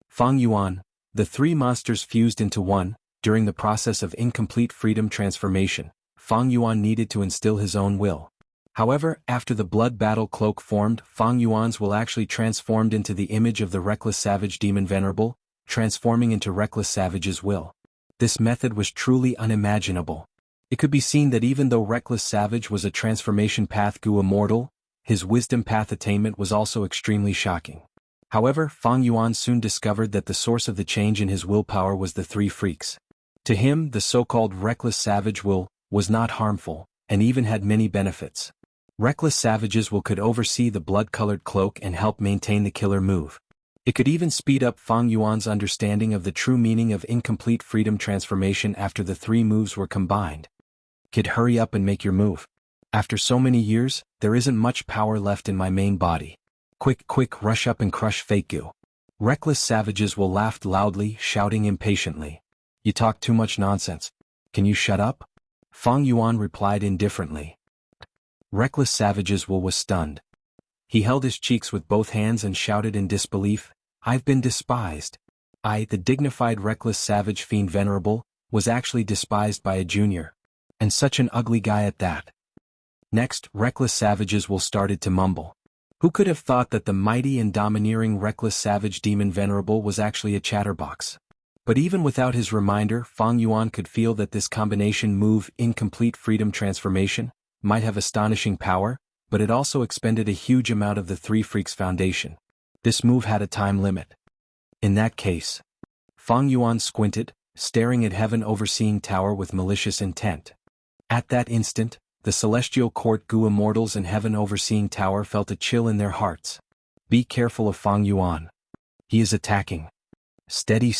S1: Fang Yuan, the three monsters fused into one. During the process of incomplete freedom transformation, Fang Yuan needed to instill his own will. However, after the blood battle cloak formed, Fang Yuan's will actually transformed into the image of the reckless savage demon Venerable, transforming into reckless savage's will. This method was truly unimaginable. It could be seen that even though reckless savage was a transformation path Gu immortal, his wisdom path attainment was also extremely shocking. However, Fang Yuan soon discovered that the source of the change in his willpower was the three freaks. To him, the so-called reckless savage will was not harmful, and even had many benefits. Reckless savage's will could oversee the blood-colored cloak and help maintain the killer move. It could even speed up Fang Yuan's understanding of the true meaning of incomplete freedom transformation after the three moves were combined. "Kid, hurry up and make your move. After so many years, there isn't much power left in my main body. Quick, rush up and crush fake Gu." Reckless savage's will laughed loudly, shouting impatiently. "You talk too much nonsense. Can you shut up?" Fang Yuan replied indifferently. Reckless savage's will was stunned. He held his cheeks with both hands and shouted in disbelief, "I've been despised. I, the dignified reckless savage fiend Venerable, was actually despised by a junior. And such an ugly guy at that." Next, reckless savage's will started to mumble. Who could have thought that the mighty and domineering reckless savage demon Venerable was actually a chatterbox? But even without his reminder, Fang Yuan could feel that this combination move, incomplete freedom transformation, might have astonishing power, but it also expended a huge amount of the three freaks' foundation. This move had a time limit. In that case, Fang Yuan squinted, staring at heaven overseeing tower with malicious intent. At that instant, the celestial court Gu immortals and heaven overseeing tower felt a chill in their hearts. "Be careful of Fang Yuan. He is attacking." Steady.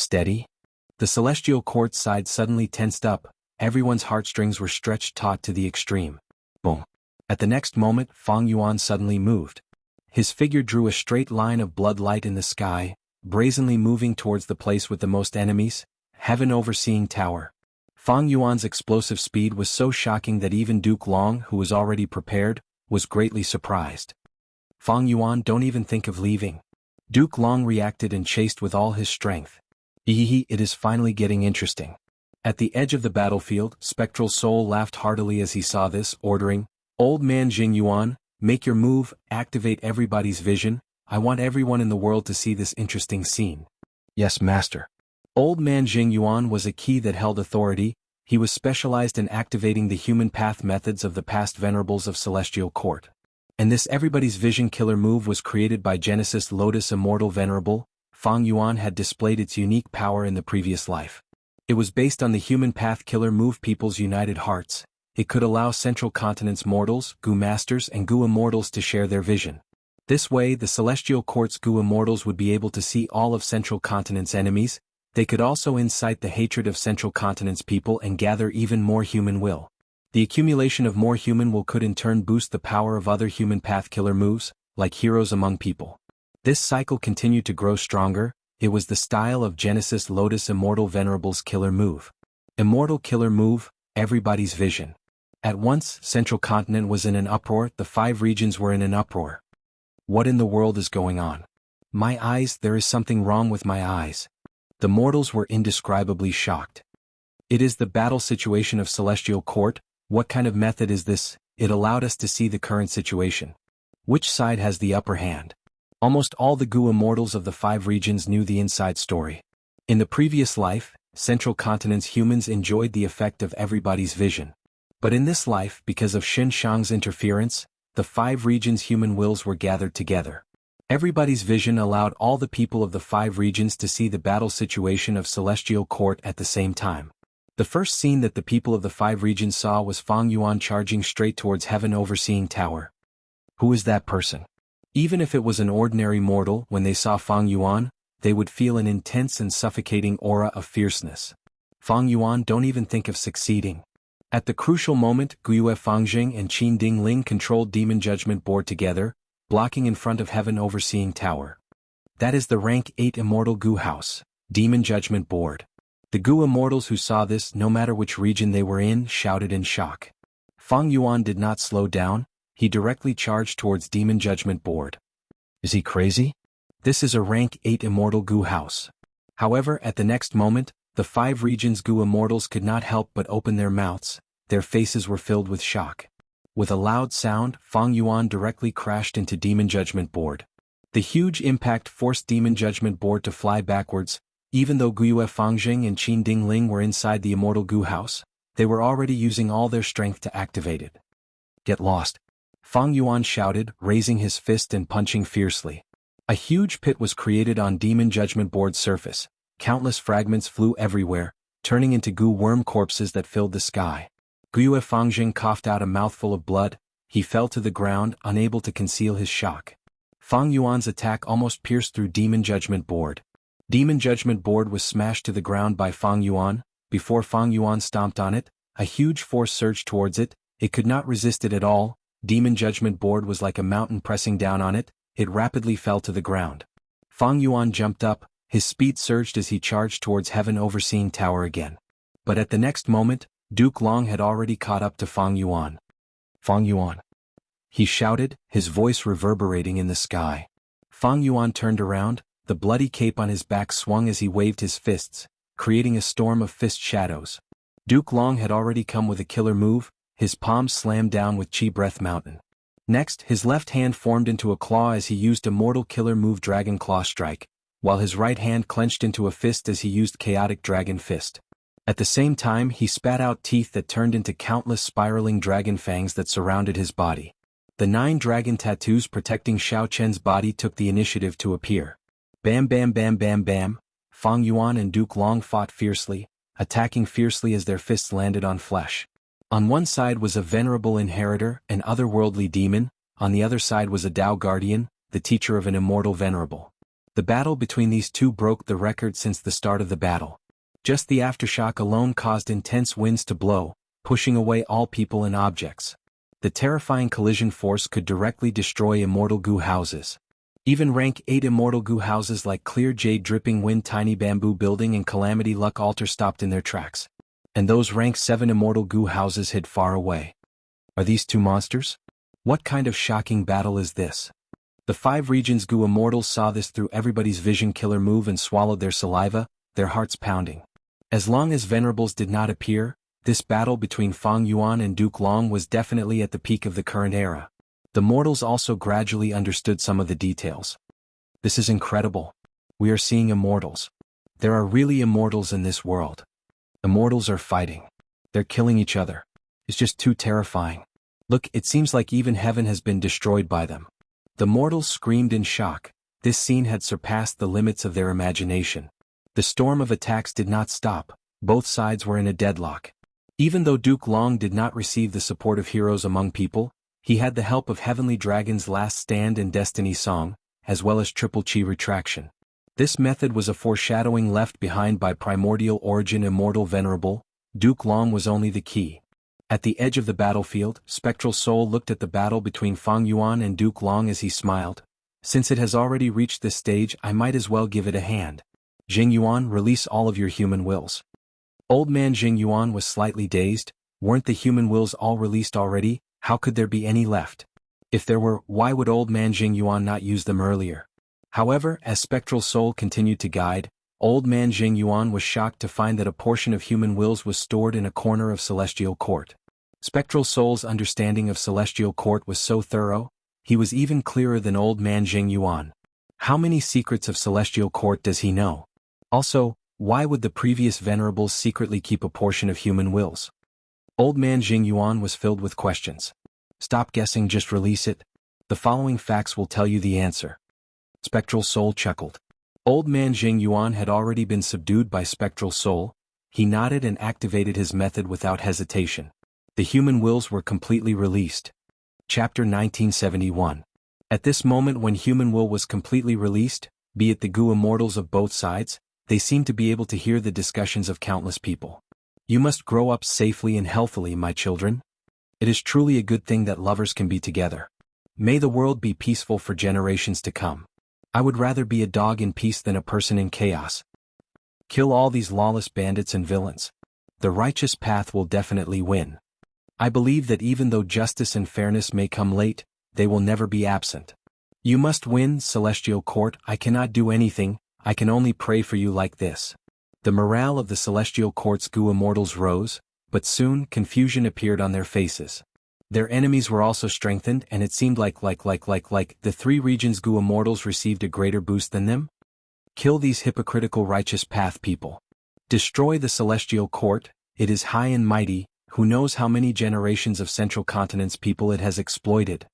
S1: The celestial court side suddenly tensed up, everyone's heartstrings were stretched taut to the extreme. Boom. At the next moment, Fang Yuan suddenly moved. His figure drew a straight line of blood light in the sky, brazenly moving towards the place with the most enemies, heaven overseeing tower. Fang Yuan's explosive speed was so shocking that even Duke Long, who was already prepared, was greatly surprised. "Fang Yuan, don't even think of leaving." Duke Long reacted and chased with all his strength. It is finally getting interesting." At the edge of the battlefield, Spectral Soul laughed heartily as he saw this, ordering, "Old man Jing Yuan, make your move, activate everybody's vision. I want everyone in the world to see this interesting scene." "Yes, master." Old man Jing Yuan was a key that held authority. He was specialized in activating the human path methods of the past venerables of Celestial Court. And this everybody's vision killer move was created by Genesis Lotus Immortal Venerable. Fang Yuan had displayed its unique power in the previous life. It was based on the human path killer move People's United Hearts. It could allow Central Continent's mortals, Gu Masters and Gu Immortals to share their vision. This way the Celestial Court's Gu Immortals would be able to see all of Central Continent's enemies. They could also incite the hatred of Central Continent's people and gather even more human will. The accumulation of more human will could in turn boost the power of other human path killer moves, like heroes among people. This cycle continued to grow stronger. It was the style of Genesis Lotus Immortal Venerable's killer move. Immortal killer move, everybody's vision. At once, Central Continent was in an uproar, the 5 regions were in an uproar. What in the world is going on? My eyes, there is something wrong with my eyes. The mortals were indescribably shocked. It is the battle situation of Celestial Court. What kind of method is this? It allowed us to see the current situation. Which side has the upper hand? Almost all the Gu Immortals of the 5 regions knew the inside story. In the previous life, Central Continent's humans enjoyed the effect of everybody's vision. But in this life, because of Xianxia's interference, the 5 regions' human wills were gathered together. Everybody's vision allowed all the people of the 5 regions to see the battle situation of Celestial Court at the same time. The first scene that the people of the 5 regions saw was Fang Yuan charging straight towards Heaven Overseeing Tower. Who is that person? Even if it was an ordinary mortal, when they saw Fang Yuan, they would feel an intense and suffocating aura of fierceness. Fang Yuan, don't even think of succeeding. At the crucial moment, Guiyue Fangjing and Qin Dingling controlled Demon Judgment Board together, blocking in front of Heaven Overseeing Tower. That is the rank 8 Immortal Gu House, Demon Judgment Board. The Gu Immortals who saw this, no matter which region they were in, shouted in shock. Fang Yuan did not slow down, he directly charged towards Demon Judgment Board. Is he crazy? This is a rank 8 Immortal Gu House. However, at the next moment, the 5 regions Gu Immortals could not help but open their mouths, their faces were filled with shock. With a loud sound, Fang Yuan directly crashed into Demon Judgment Board. The huge impact forced Demon Judgment Board to fly backwards. Even though Guiyue Fangjing and Qin Dingling were inside the Immortal Gu House, they were already using all their strength to activate it. Get lost! Fang Yuan shouted, raising his fist and punching fiercely. A huge pit was created on Demon Judgment Board's surface. Countless fragments flew everywhere, turning into Gu worm corpses that filled the sky. Guiyue Fangjing coughed out a mouthful of blood. He fell to the ground, unable to conceal his shock. Fang Yuan's attack almost pierced through Demon Judgment Board. Demon Judgment Board was smashed to the ground by Fang Yuan. Before Fang Yuan stomped on it, a huge force surged towards it. It could not resist it at all. Demon Judgment Board was like a mountain pressing down on it. It rapidly fell to the ground. Fang Yuan jumped up, his speed surged as he charged towards Heaven Overseeing Tower again. But at the next moment, Duke Long had already caught up to Fang Yuan. Fang Yuan! He shouted, his voice reverberating in the sky. Fang Yuan turned around, the bloody cape on his back swung as he waved his fists, creating a storm of fist shadows. Duke Long had already come with a killer move, his palms slammed down with Chi Breath Mountain. Next, his left hand formed into a claw as he used a mortal killer move Dragon Claw Strike, while his right hand clenched into a fist as he used Chaotic Dragon Fist. At the same time, he spat out teeth that turned into countless spiraling dragon fangs that surrounded his body. The 9 dragon tattoos protecting Xiao Chen's body took the initiative to appear. Bam bam bam bam bam, Fang Yuan and Duke Long fought fiercely, attacking fiercely as their fists landed on flesh. On one side was a venerable inheritor, an otherworldly demon, on the other side was a Dao Guardian, the teacher of an immortal venerable. The battle between these two broke the record since the start of the battle. Just the aftershock alone caused intense winds to blow, pushing away all people and objects. The terrifying collision force could directly destroy Immortal Gu houses. Even rank 8 Immortal Gu houses like Clear Jade Dripping Wind Tiny Bamboo Building and Calamity Luck Altar stopped in their tracks. And those rank 7 Immortal Gu houses hid far away. Are these two monsters? What kind of shocking battle is this? The 5 regions Gu Immortals saw this through everybody's vision killer move and swallowed their saliva, their hearts pounding. As long as Venerables did not appear, this battle between Fang Yuan and Duke Long was definitely at the peak of the current era. The mortals also gradually understood some of the details. This is incredible. We are seeing immortals. There are really immortals in this world. Immortals are fighting. They're killing each other. It's just too terrifying. Look, it seems like even heaven has been destroyed by them. The mortals screamed in shock. This scene had surpassed the limits of their imagination. The storm of attacks did not stop. Both sides were in a deadlock. Even though Duke Long did not receive the support of heroes among people, he had the help of Heavenly Dragon's Last Stand and Destiny Song, as well as Triple Chi Retraction. This method was a foreshadowing left behind by Primordial Origin Immortal Venerable. Duke Long was only the key. At the edge of the battlefield, Spectral Soul looked at the battle between Fang Yuan and Duke Long as he smiled. Since it has already reached this stage, I might as well give it a hand. Jing Yuan, release all of your human wills. Old man Jing Yuan was slightly dazed. Weren't the human wills all released already? How could there be any left? If there were, why would old man Jing Yuan not use them earlier? However, as Spectral Soul continued to guide, old man Jing Yuan was shocked to find that a portion of human wills was stored in a corner of Celestial Court. Spectral Soul's understanding of Celestial Court was so thorough, he was even clearer than old man Jing Yuan. How many secrets of Celestial Court does he know? Also, why would the previous venerables secretly keep a portion of human wills? Old man Jing Yuan was filled with questions. Stop guessing, just release it. The following facts will tell you the answer. Spectral Soul chuckled. Old man Jing Yuan had already been subdued by Spectral Soul. He nodded and activated his method without hesitation. The human wills were completely released. Chapter 1971. At this moment when human will was completely released, Be it the Gu immortals of both sides, they seem to be able to hear the discussions of countless people. You must grow up safely and healthily, my children. It is truly a good thing that lovers can be together. May the world be peaceful for generations to come. I would rather be a dog in peace than a person in chaos. Kill all these lawless bandits and villains. The righteous path will definitely win. I believe that even though justice and fairness may come late, they will never be absent. You must win, Celestial Court. I cannot do anything, I can only pray for you like this. The morale of the Celestial Court's Gu immortals rose, but soon confusion appeared on their faces. Their enemies were also strengthened, and it seemed like the three regions' Gu immortals received a greater boost than them. Kill these hypocritical righteous path people. Destroy the Celestial Court, it is high and mighty, who knows how many generations of Central Continent's people it has exploited.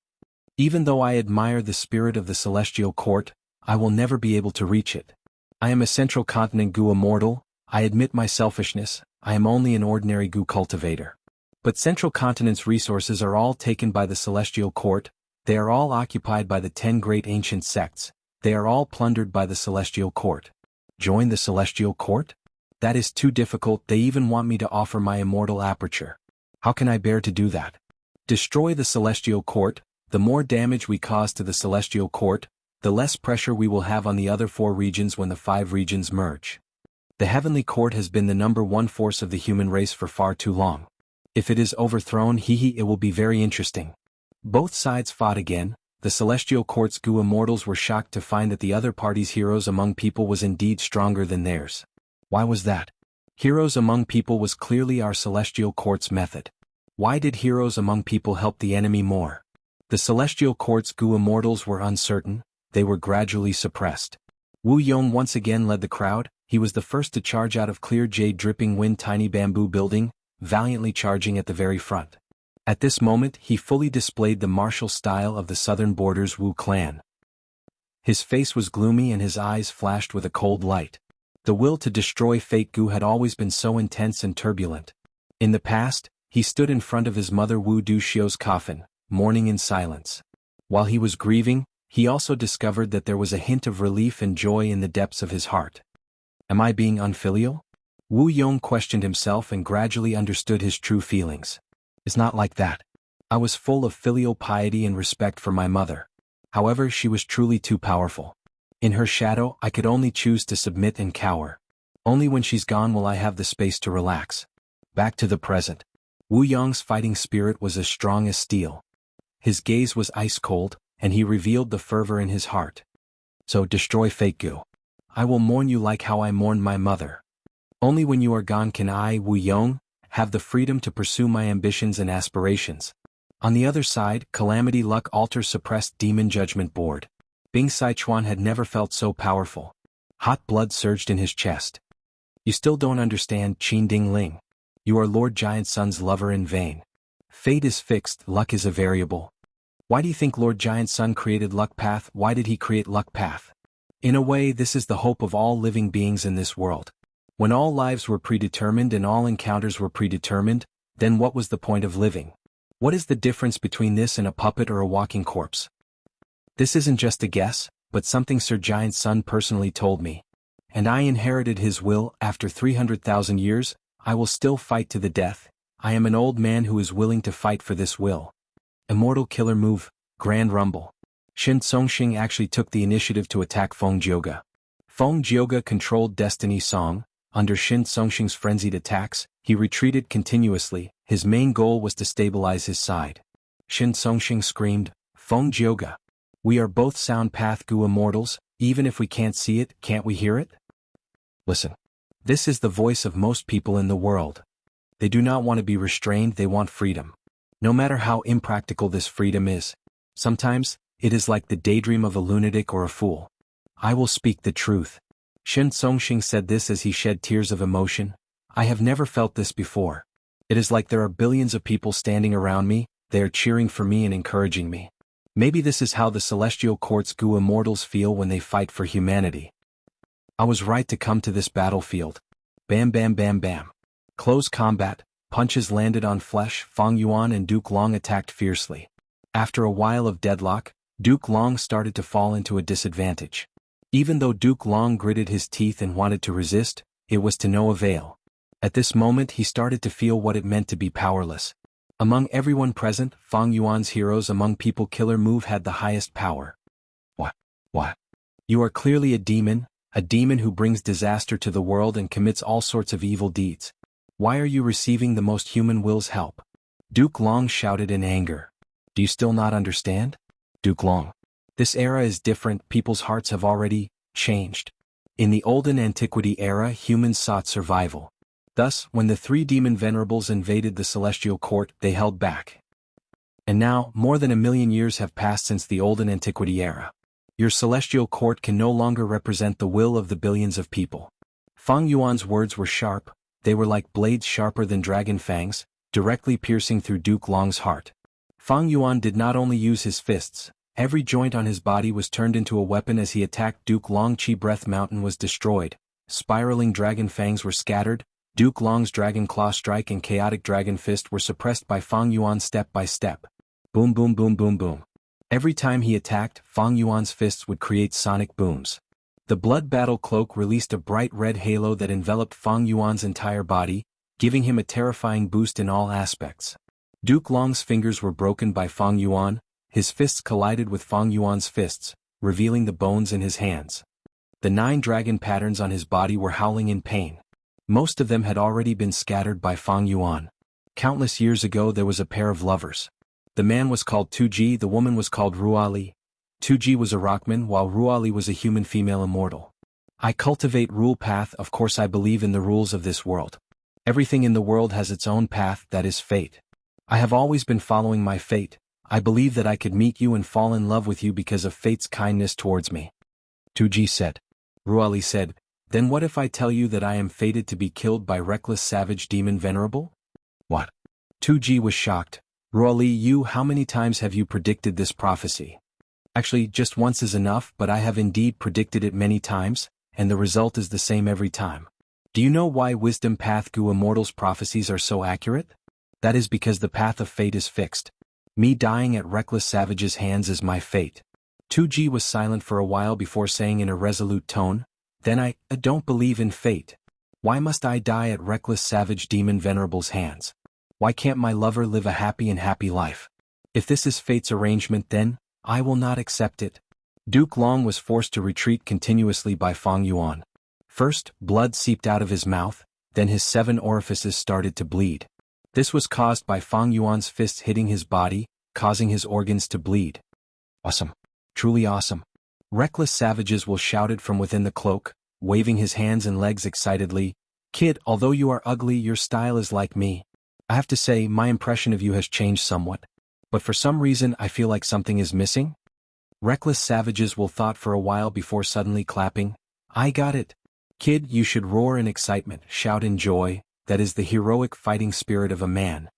S1: Even though I admire the spirit of the Celestial Court, I will never be able to reach it. I am a Central Continent Gu immortal, I admit my selfishness, I am only an ordinary Gu cultivator. But Central Continent's resources are all taken by the Celestial Court, they are all occupied by the 10 great ancient sects, they are all plundered by the Celestial Court. Join the Celestial Court? That is too difficult, they even want me to offer my immortal aperture. How can I bear to do that? Destroy the Celestial Court, the more damage we cause to the Celestial Court, the less pressure we will have on the other 4 regions when the 5 regions merge. The Heavenly Court has been the #1 force of the human race for far too long. If it is overthrown, it will be very interesting. Both sides fought again. The Celestial Court's Gu immortals were shocked to find that the other party's heroes among people was indeed stronger than theirs. Why was that? Heroes among people was clearly our Celestial Court's method. Why did heroes among people help the enemy more? The Celestial Court's Gu immortals were uncertain, they were gradually suppressed. Wu Yong once again led the crowd, he was the first to charge out of clear jade dripping wind tiny bamboo building, valiantly charging at the very front. At this moment he fully displayed the martial style of the southern borders Wu clan. His face was gloomy and his eyes flashed with a cold light. The will to destroy Fate Gu had always been so intense and turbulent. In the past, he stood in front of his mother Wu Duxiu's coffin, mourning in silence. While he was grieving, he also discovered that there was a hint of relief and joy in the depths of his heart. Am I being unfilial? Wu Yong questioned himself and gradually understood his true feelings. It's not like that. I was full of filial piety and respect for my mother. However, she was truly too powerful. In her shadow, I could only choose to submit and cower. Only when she's gone will I have the space to relax. Back to the present. Wu Yong's fighting spirit was as strong as steel. His gaze was ice cold, and he revealed the fervor in his heart. So destroy Fate Gu. I will mourn you like how I mourned my mother. Only when you are gone can I, Wu Yong, have the freedom to pursue my ambitions and aspirations. On the other side, Calamity Luck Altar's suppressed demon judgment board. Bing Sichuan had never felt so powerful. Hot blood surged in his chest. You still don't understand, Qin Ding Ling. You are Lord Giant Sun's lover in vain. Fate is fixed, luck is a variable. Why do you think Lord Giant Sun created Luck Path? Why did he create Luck Path? In a way, this is the hope of all living beings in this world. When all lives were predetermined and all encounters were predetermined, then what was the point of living? What is the difference between this and a puppet or a walking corpse? This isn't just a guess, but something Sir Giant Sun personally told me. And I inherited his will. After 300,000 years, I will still fight to the death. I am an old man who is willing to fight for this will. Immortal killer move, Grand Rumble. Shin Songxing actually took the initiative to attack Feng Jioge. Feng Jioge controlled Destiny Song. Under Shin Songxing's frenzied attacks, he retreated continuously. His main goal was to stabilize his side. Shin Songxing screamed, Feng Jioge. We are both sound path Gu immortals, even if we can't see it, can't we hear it? Listen. This is the voice of most people in the world. They do not want to be restrained, they want freedom. No matter how impractical this freedom is. Sometimes, it is like the daydream of a lunatic or a fool. I will speak the truth. Shin Songxing said this as he shed tears of emotion. I have never felt this before. It is like there are billions of people standing around me, they are cheering for me and encouraging me. Maybe this is how the Celestial Court's Gu immortals feel when they fight for humanity. I was right to come to this battlefield. Bam bam bam bam. Close combat, punches landed on flesh. Fang Yuan and Duke Long attacked fiercely. After a while of deadlock, Duke Long started to fall into a disadvantage. Even though Duke Long gritted his teeth and wanted to resist, it was to no avail. At this moment he started to feel what it meant to be powerless. Among everyone present, Fang Yuan's heroes among people killer move had the highest power. What? What? You are clearly a demon who brings disaster to the world and commits all sorts of evil deeds. Why are you receiving the most human will's help? Duke Long shouted in anger. Do you still not understand? Duke Long. This era is different, people's hearts have already changed. In the olden antiquity era, humans sought survival. Thus, when the three demon venerables invaded the celestial court, they held back. And now, more than 1,000,000 years have passed since the olden antiquity era. Your celestial court can no longer represent the will of the billions of people. Fang Yuan's words were sharp, they were like blades sharper than dragon fangs, directly piercing through Duke Long's heart. Fang Yuan did not only use his fists, every joint on his body was turned into a weapon as he attacked Duke Long. Chi Breath Mountain was destroyed, spiraling dragon fangs were scattered, Duke Long's Dragon Claw Strike and Chaotic Dragon Fist were suppressed by Fang Yuan step by step. Boom boom boom boom boom. Every time he attacked, Fang Yuan's fists would create sonic booms. The Blood Battle Cloak released a bright red halo that enveloped Fang Yuan's entire body, giving him a terrifying boost in all aspects. Duke Long's fingers were broken by Fang Yuan, his fists collided with Fang Yuan's fists, revealing the bones in his hands. The 9 dragon patterns on his body were howling in pain. Most of them had already been scattered by Fang Yuan. Countless years ago there was a pair of lovers. The man was called Tuji, the woman was called Ruali. Tuji was a rockman while Ruali was a human female immortal. I cultivate rule path, of course I believe in the rules of this world. Everything in the world has its own path, that is fate. I have always been following my fate. I believe that I could meet you and fall in love with you because of fate's kindness towards me. Tuji said. Ruali said, then what if I tell you that I am fated to be killed by reckless savage demon venerable? What? Tuji was shocked. Ruali, how many times have you predicted this prophecy? Actually, just once is enough, but I have indeed predicted it many times, and the result is the same every time. Do you know why Wisdom Path Gu Immortal's prophecies are so accurate? That is because the path of fate is fixed. Me dying at reckless savage's hands is my fate. Tuji was silent for a while before saying in a resolute tone, then I don't believe in fate. Why must I die at reckless savage demon venerable's hands? Why can't my lover live a happy life? If this is fate's arrangement then, I will not accept it. Duke Long was forced to retreat continuously by Fang Yuan. First, blood seeped out of his mouth, then his 7 orifices started to bleed. This was caused by Fang Yuan's fists hitting his body, causing his organs to bleed. Awesome. Truly awesome. Reckless savages will shouted from within the cloak, waving his hands and legs excitedly. Kid, although you are ugly, your style is like me. I have to say, my impression of you has changed somewhat. But for some reason I feel like something is missing. Reckless savages will thought for a while before suddenly clapping. I got it. Kid, you should roar in excitement, shout in joy, that is the heroic fighting spirit of a man.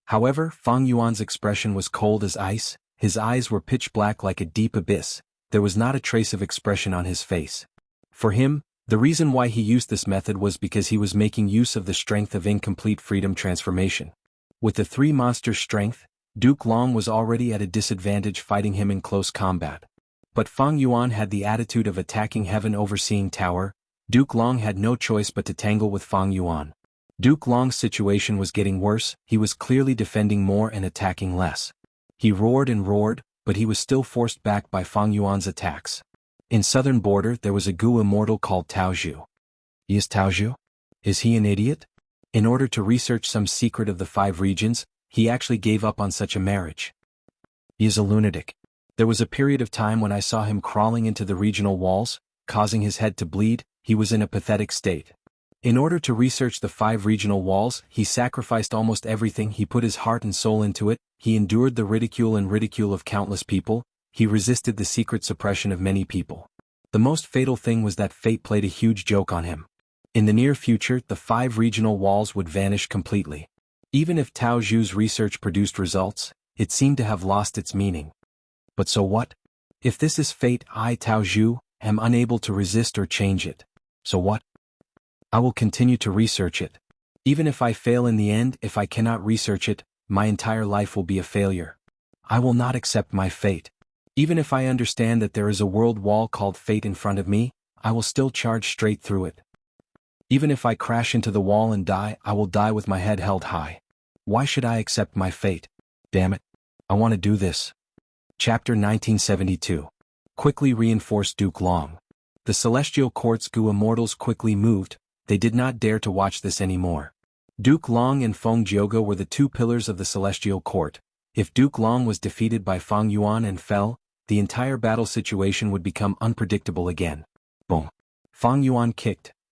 S1: However, Fang Yuan's expression was cold as ice, his eyes were pitch black like a deep abyss, there was not a trace of expression on his face. For him, the reason why he used this method was because he was making use of the strength of incomplete freedom transformation. With the 3 monsters' strength, Duke Long was already at a disadvantage fighting him in close combat. But Fang Yuan had the attitude of attacking heaven overseeing tower. Duke Long had no choice but to tangle with Fang Yuan. Duke Long's situation was getting worse, he was clearly defending more and attacking less. He roared and roared, but he was still forced back by Fang Yuan's attacks. In southern border there was a Gu immortal called Taozhu. Is Taozhu? Is he an idiot? In order to research some secret of the 5 regions, he actually gave up on such a marriage. He is a lunatic. There was a period of time when I saw him crawling into the regional walls, causing his head to bleed, he was in a pathetic state. In order to research the 5 regional walls, he sacrificed almost everything, he put his heart and soul into it, he endured the ridicule of countless people, he resisted the secret suppression of many people. The most fatal thing was that fate played a huge joke on him. In the near future, the 5 regional walls would vanish completely. Even if Tao Zhu's research produced results, it seemed to have lost its meaning. But so what? If this is fate, I, Tao Zhu, am unable to resist or change it. So what? I will continue to research it. Even if I fail in the end, if I cannot research it, my entire life will be a failure. I will not accept my fate. Even if I understand that there is a world wall called fate in front of me, I will still charge straight through it. Even if I crash into the wall and die, I will die with my head held high. Why should I accept my fate? Damn it. I want to do this. Chapter 1972. Quickly reinforced Duke Long. The celestial court's Gu immortals quickly moved. They did not dare to watch this anymore. Duke Long and Feng Jioge were the two pillars of the celestial court. If Duke Long was defeated by Feng Yuan and fell, the entire battle situation would become unpredictable again. Boom. Feng Yuan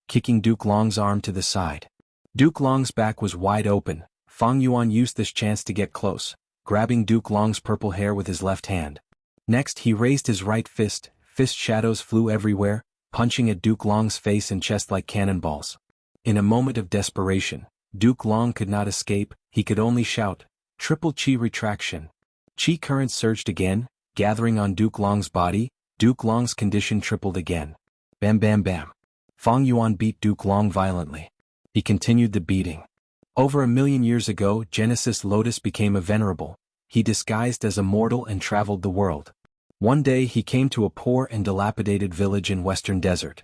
S1: kicking Duke Long's arm to the side. Duke Long's back was wide open. Feng Yuan used this chance to get close, grabbing Duke Long's purple hair with his left hand. Next he raised his right fist. Fist shadows flew everywhere, punching at Duke Long's face and chest like cannonballs. In a moment of desperation, Duke Long could not escape, he could only shout, "Triple Qi retraction." Qi currents surged again, gathering on Duke Long's body. Duke Long's condition tripled again. Bam bam bam. Feng Yuan beat Duke Long violently. He continued the beating. Over 1,000,000 years ago, Genesis Lotus became a venerable. He disguised as a mortal and traveled the world. One day he came to a poor and dilapidated village in Western Desert.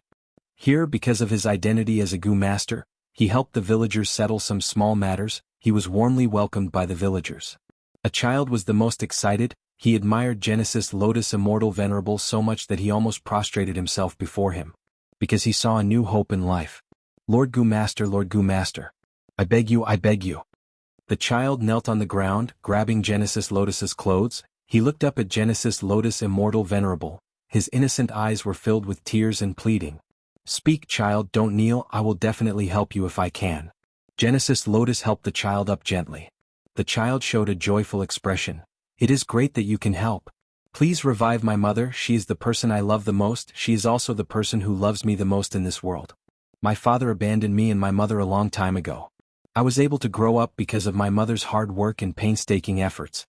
S1: Here, because of his identity as a Gu master, he helped the villagers settle some small matters. He was warmly welcomed by the villagers. A child was the most excited. He admired Genesis Lotus Immortal Venerable so much that he almost prostrated himself before him. Because he saw a new hope in life. Lord Gu Master, I beg you, I beg you. The child knelt on the ground, grabbing Genesis Lotus's clothes. He looked up at Genesis Lotus Immortal Venerable. His innocent eyes were filled with tears and pleading. Speak, child, don't kneel, I will definitely help you if I can. Genesis Lotus helped the child up gently. The child showed a joyful expression. It is great that you can help. Please revive my mother, she is the person I love the most, she is also the person who loves me the most in this world. My father abandoned me and my mother a long time ago. I was able to grow up because of my mother's hard work and painstaking efforts.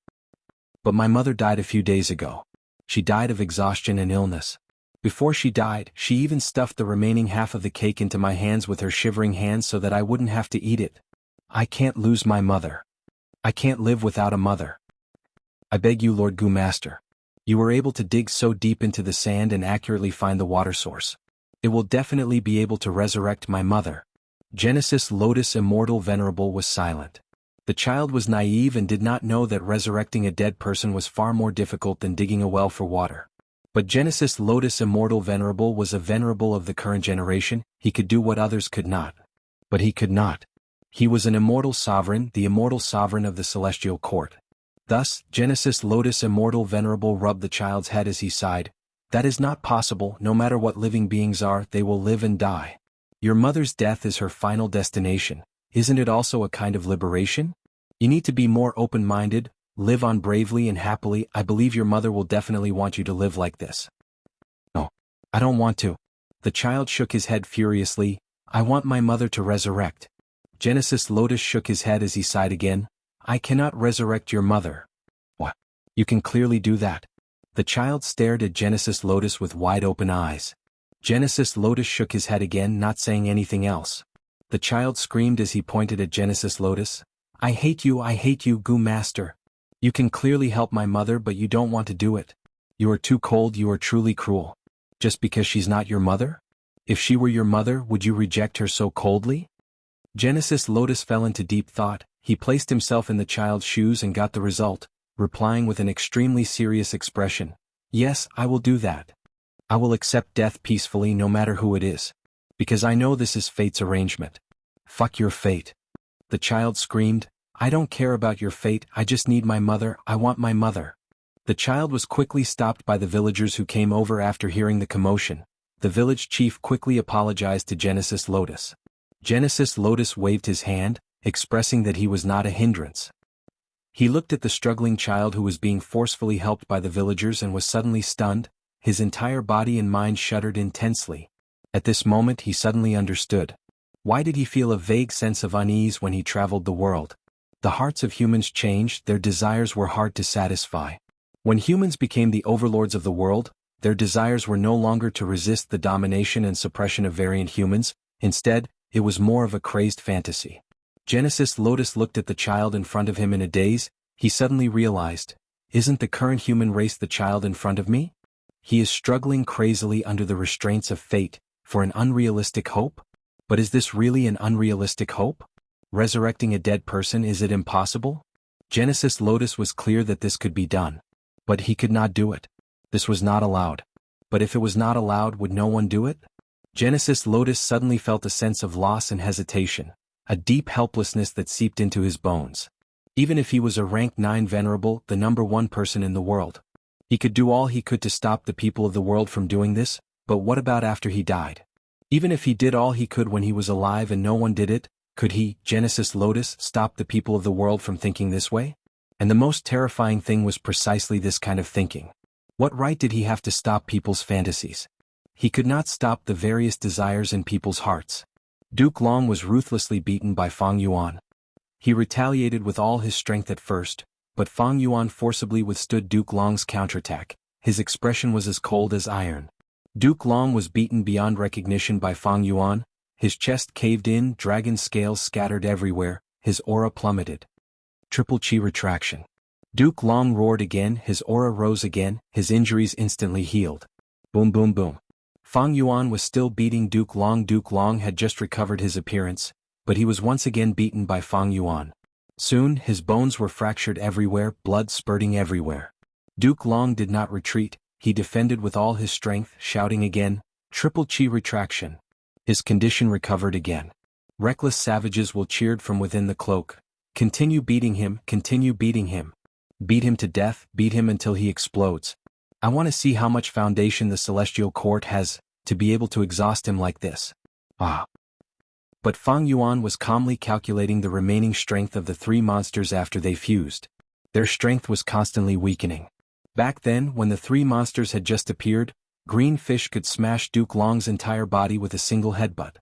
S1: But my mother died a few days ago. She died of exhaustion and illness. Before she died, she even stuffed the remaining half of the cake into my hands with her shivering hands so that I wouldn't have to eat it. I can't lose my mother. I can't live without a mother. I beg you, Lord Gu Master. You were able to dig so deep into the sand and accurately find the water source. It will definitely be able to resurrect my mother. Genesis Lotus Immortal Venerable was silent. The child was naive and did not know that resurrecting a dead person was far more difficult than digging a well for water. But Genesis Lotus Immortal Venerable was a venerable of the current generation. He could do what others could not. But he could not. He was an immortal sovereign, the immortal sovereign of the celestial court. Thus, Genesis Lotus Immortal Venerable rubbed the child's head as he sighed. That is not possible, no matter what living beings are, they will live and die. Your mother's death is her final destination. Isn't it also a kind of liberation? You need to be more open-minded, live on bravely and happily. I believe your mother will definitely want you to live like this. No, I don't want to. The child shook his head furiously. I want my mother to resurrect. Genesis Lotus shook his head as he sighed again. I cannot resurrect your mother. What? You can clearly do that. The child stared at Genesis Lotus with wide-open eyes. Genesis Lotus shook his head again, not saying anything else. The child screamed as he pointed at Genesis Lotus. I hate you, Gu Master. You can clearly help my mother, but you don't want to do it. You are too cold, you are truly cruel. Just because she's not your mother? If she were your mother, would you reject her so coldly? Genesis Lotus fell into deep thought. He placed himself in the child's shoes and got the result, replying with an extremely serious expression. Yes, I will do that. I will accept death peacefully no matter who it is. Because I know this is fate's arrangement. Fuck your fate. The child screamed. I don't care about your fate, I just need my mother, I want my mother. The child was quickly stopped by the villagers who came over after hearing the commotion. The village chief quickly apologized to Genesis Lotus. Genesis Lotus waved his hand, expressing that he was not a hindrance. He looked at the struggling child who was being forcefully helped by the villagers and was suddenly stunned. His entire body and mind shuddered intensely. At this moment he suddenly understood. Why did he feel a vague sense of unease when he traveled the world? The hearts of humans changed, their desires were hard to satisfy. When humans became the overlords of the world, their desires were no longer to resist the domination and suppression of variant humans. Instead, it was more of a crazed fantasy. Genesis Lotus looked at the child in front of him in a daze. He suddenly realized, Isn't the current human race the child in front of me? He is struggling crazily under the restraints of fate, for an unrealistic hope? But is this really an unrealistic hope? Resurrecting a dead person, is it impossible? Genesis Lotus was clear that this could be done. But he could not do it. This was not allowed. But if it was not allowed, would no one do it? Genesis Lotus suddenly felt a sense of loss and hesitation, a deep helplessness that seeped into his bones. Even if he was a rank 9 venerable, the number 1 person in the world, he could do all he could to stop the people of the world from doing this, but what about after he died? Even if he did all he could when he was alive and no one did it, could he, Genesis Lotus, stop the people of the world from thinking this way? And the most terrifying thing was precisely this kind of thinking. What right did he have to stop people's fantasies? He could not stop the various desires in people's hearts. Duke Long was ruthlessly beaten by Fang Yuan. He retaliated with all his strength at first, but Fang Yuan forcibly withstood Duke Long's counterattack. His expression was as cold as iron. Duke Long was beaten beyond recognition by Fang Yuan. His chest caved in, dragon scales scattered everywhere, his aura plummeted. Triple Chi retraction. Duke Long roared again, his aura rose again, his injuries instantly healed. Boom boom boom. Fang Yuan was still beating Duke Long. Duke Long had just recovered his appearance, but he was once again beaten by Fang Yuan. Soon, his bones were fractured everywhere, blood spurting everywhere. Duke Long did not retreat, he defended with all his strength, shouting again, Triple Chi retraction. His condition recovered again. Reckless savages will cheered from within the cloak. Continue beating him, continue beating him. Beat him to death, beat him until he explodes. I want to see how much foundation the Celestial Court has, to be able to exhaust him like this. Ah. But Fang Yuan was calmly calculating the remaining strength of the 3 monsters after they fused. Their strength was constantly weakening. Back then, when the 3 monsters had just appeared, Green Fish could smash Duke Long's entire body with a single headbutt.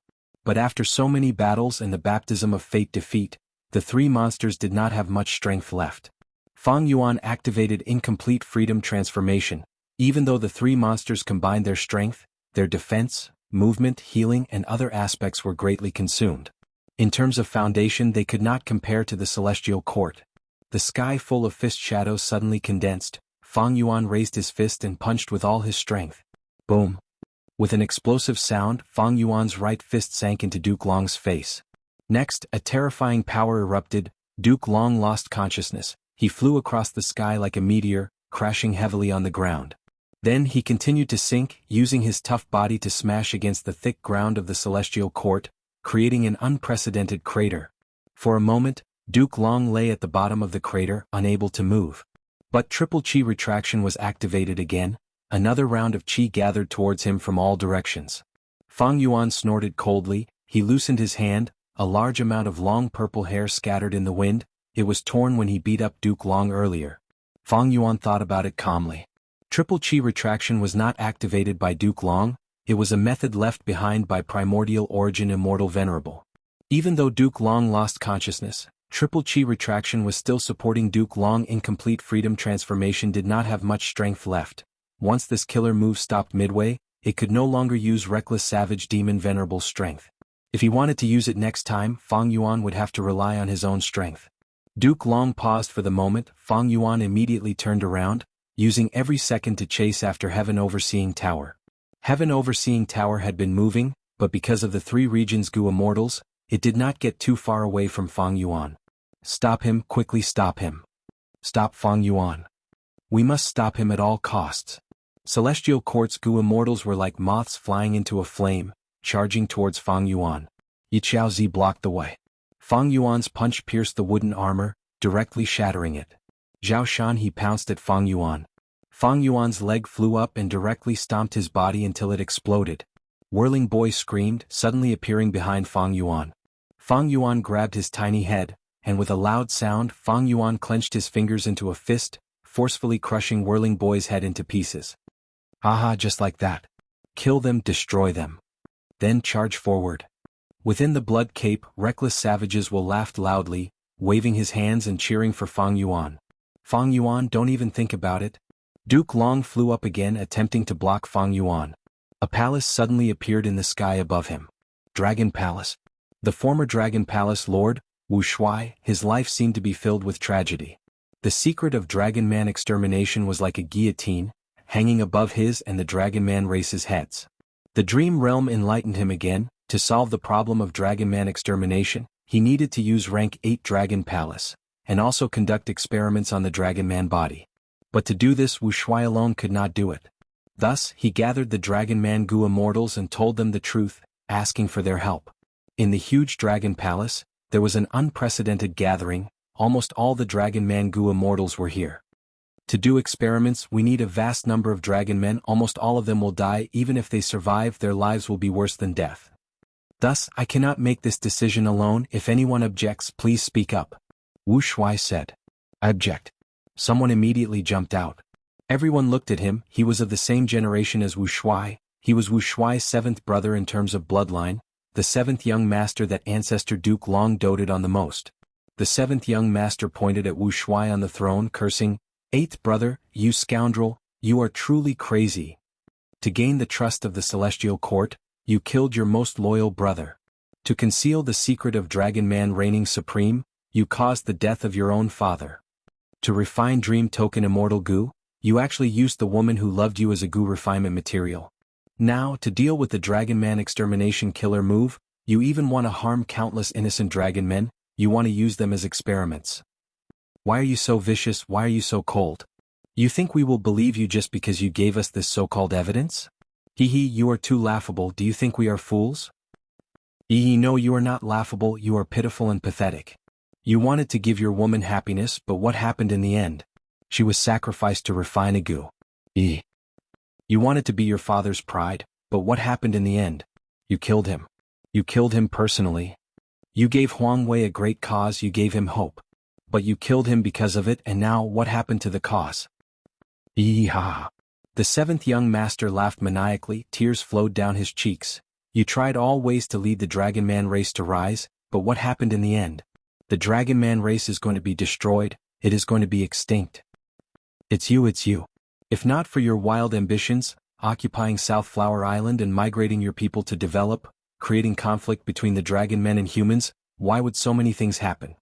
S1: But after so many battles and the baptism of fate defeat, the 3 monsters did not have much strength left. Fang Yuan activated incomplete freedom transformation. Even though the 3 monsters combined their strength, their defense, movement, healing and other aspects were greatly consumed. In terms of foundation, they could not compare to the Celestial Court. The sky full of fist shadows suddenly condensed. Fang Yuan raised his fist and punched with all his strength. Boom. With an explosive sound, Fang Yuan's right fist sank into Duke Long's face. Next, a terrifying power erupted. Duke Long lost consciousness. He flew across the sky like a meteor, crashing heavily on the ground. Then he continued to sink, using his tough body to smash against the thick ground of the Celestial Court, creating an unprecedented crater. For a moment, Duke Long lay at the bottom of the crater, unable to move. But Triple Chi retraction was activated again. Another round of chi gathered towards him from all directions. Fang Yuan snorted coldly. He loosened his hand. A large amount of long purple hair scattered in the wind. It was torn when he beat up Duke Long earlier. Fang Yuan thought about it calmly. Triple Chi retraction was not activated by Duke Long, it was a method left behind by primordial origin Immortal Venerable. Even though Duke Long lost consciousness, Triple Chi retraction was still supporting Duke Long. Incomplete freedom transformation did not have much strength left. Once this killer move stopped midway, it could no longer use reckless savage demon venerable strength. If he wanted to use it next time, Fang Yuan would have to rely on his own strength. Duke Long paused for the moment. Fang Yuan immediately turned around, using every second to chase after Heaven Overseeing Tower. Heaven Overseeing Tower had been moving, but because of the 3 regions Gu Immortals, it did not get too far away from Fang Yuan. Stop him, quickly stop him. Stop Fang Yuan. We must stop him at all costs. Celestial Court's Gu Immortals were like moths flying into a flame, charging towards Fang Yuan. Yi Chaozi blocked the way. Fang Yuan's punch pierced the wooden armor, directly shattering it. Zhao Shan he pounced at Fang Yuan. Fang Yuan's leg flew up and directly stomped his body until it exploded. Whirling Boy screamed, suddenly appearing behind Fang Yuan. Fang Yuan grabbed his tiny head, and with a loud sound, Fang Yuan clenched his fingers into a fist, forcefully crushing Whirling Boy's head into pieces. Haha, just like that. Kill them, destroy them. Then charge forward. Within the blood cape, reckless savages will laughed loudly, waving his hands and cheering for Fang Yuan. Fang Yuan, don't even think about it. Duke Long flew up again, attempting to block Fang Yuan. A palace suddenly appeared in the sky above him. Dragon Palace. The former Dragon Palace Lord, Wuxia, his life seemed to be filled with tragedy. The secret of Dragon Man extermination was like a guillotine, hanging above his and the Dragon Man race's heads. The Dream Realm enlightened him again. To solve the problem of Dragon Man extermination, he needed to use rank 8 Dragon Palace, and also conduct experiments on the Dragon Man body. But to do this, Wuxia alone could not do it. Thus, he gathered the Dragon Man Gu Immortals and told them the truth, asking for their help. In the huge Dragon Palace, there was an unprecedented gathering. Almost all the Dragon Man Gu Immortals were here. To do experiments, we need a vast number of Dragon Men. Almost all of them will die. Even if they survive, their lives will be worse than death. Thus, I cannot make this decision alone. If anyone objects, please speak up. Wu Shuai said. I object. Someone immediately jumped out. Everyone looked at him. He was of the same generation as Wu Shuai. He was Wu Shuai's 7th brother in terms of bloodline, the 7th young master that ancestor Duke Long doted on the most. The 7th young master pointed at Wu Shuai on the throne, cursing, 8th brother, you scoundrel, you are truly crazy. To gain the trust of the celestial court, you killed your most loyal brother. To conceal the secret of Dragon Man reigning supreme, you caused the death of your own father. To refine Dream Token Immortal Gu, you actually used the woman who loved you as a Gu refinement material. Now, to deal with the Dragon Man extermination killer move, you even want to harm countless innocent Dragon Men. You want to use them as experiments. Why are you so vicious? Why are you so cold? You think we will believe you just because you gave us this so-called evidence? You are too laughable. Do you think we are fools? No, you are not laughable. You are pitiful and pathetic. You wanted to give your woman happiness, but what happened in the end? She was sacrificed to refine a Gu. You wanted to be your father's pride, but what happened in the end? You killed him. You killed him personally. You gave Huang Wei a great cause. You gave him hope. But you killed him because of it, and now what happened to the cause? Ha! The 7th young master laughed maniacally. Tears flowed down his cheeks. You tried all ways to lead the Dragon Man race to rise, but what happened in the end? The Dragon Man race is going to be destroyed. It is going to be extinct. It's you. If not for your wild ambitions, occupying South Flower Island and migrating your people to develop, creating conflict between the Dragon Men and humans, why would so many things happen?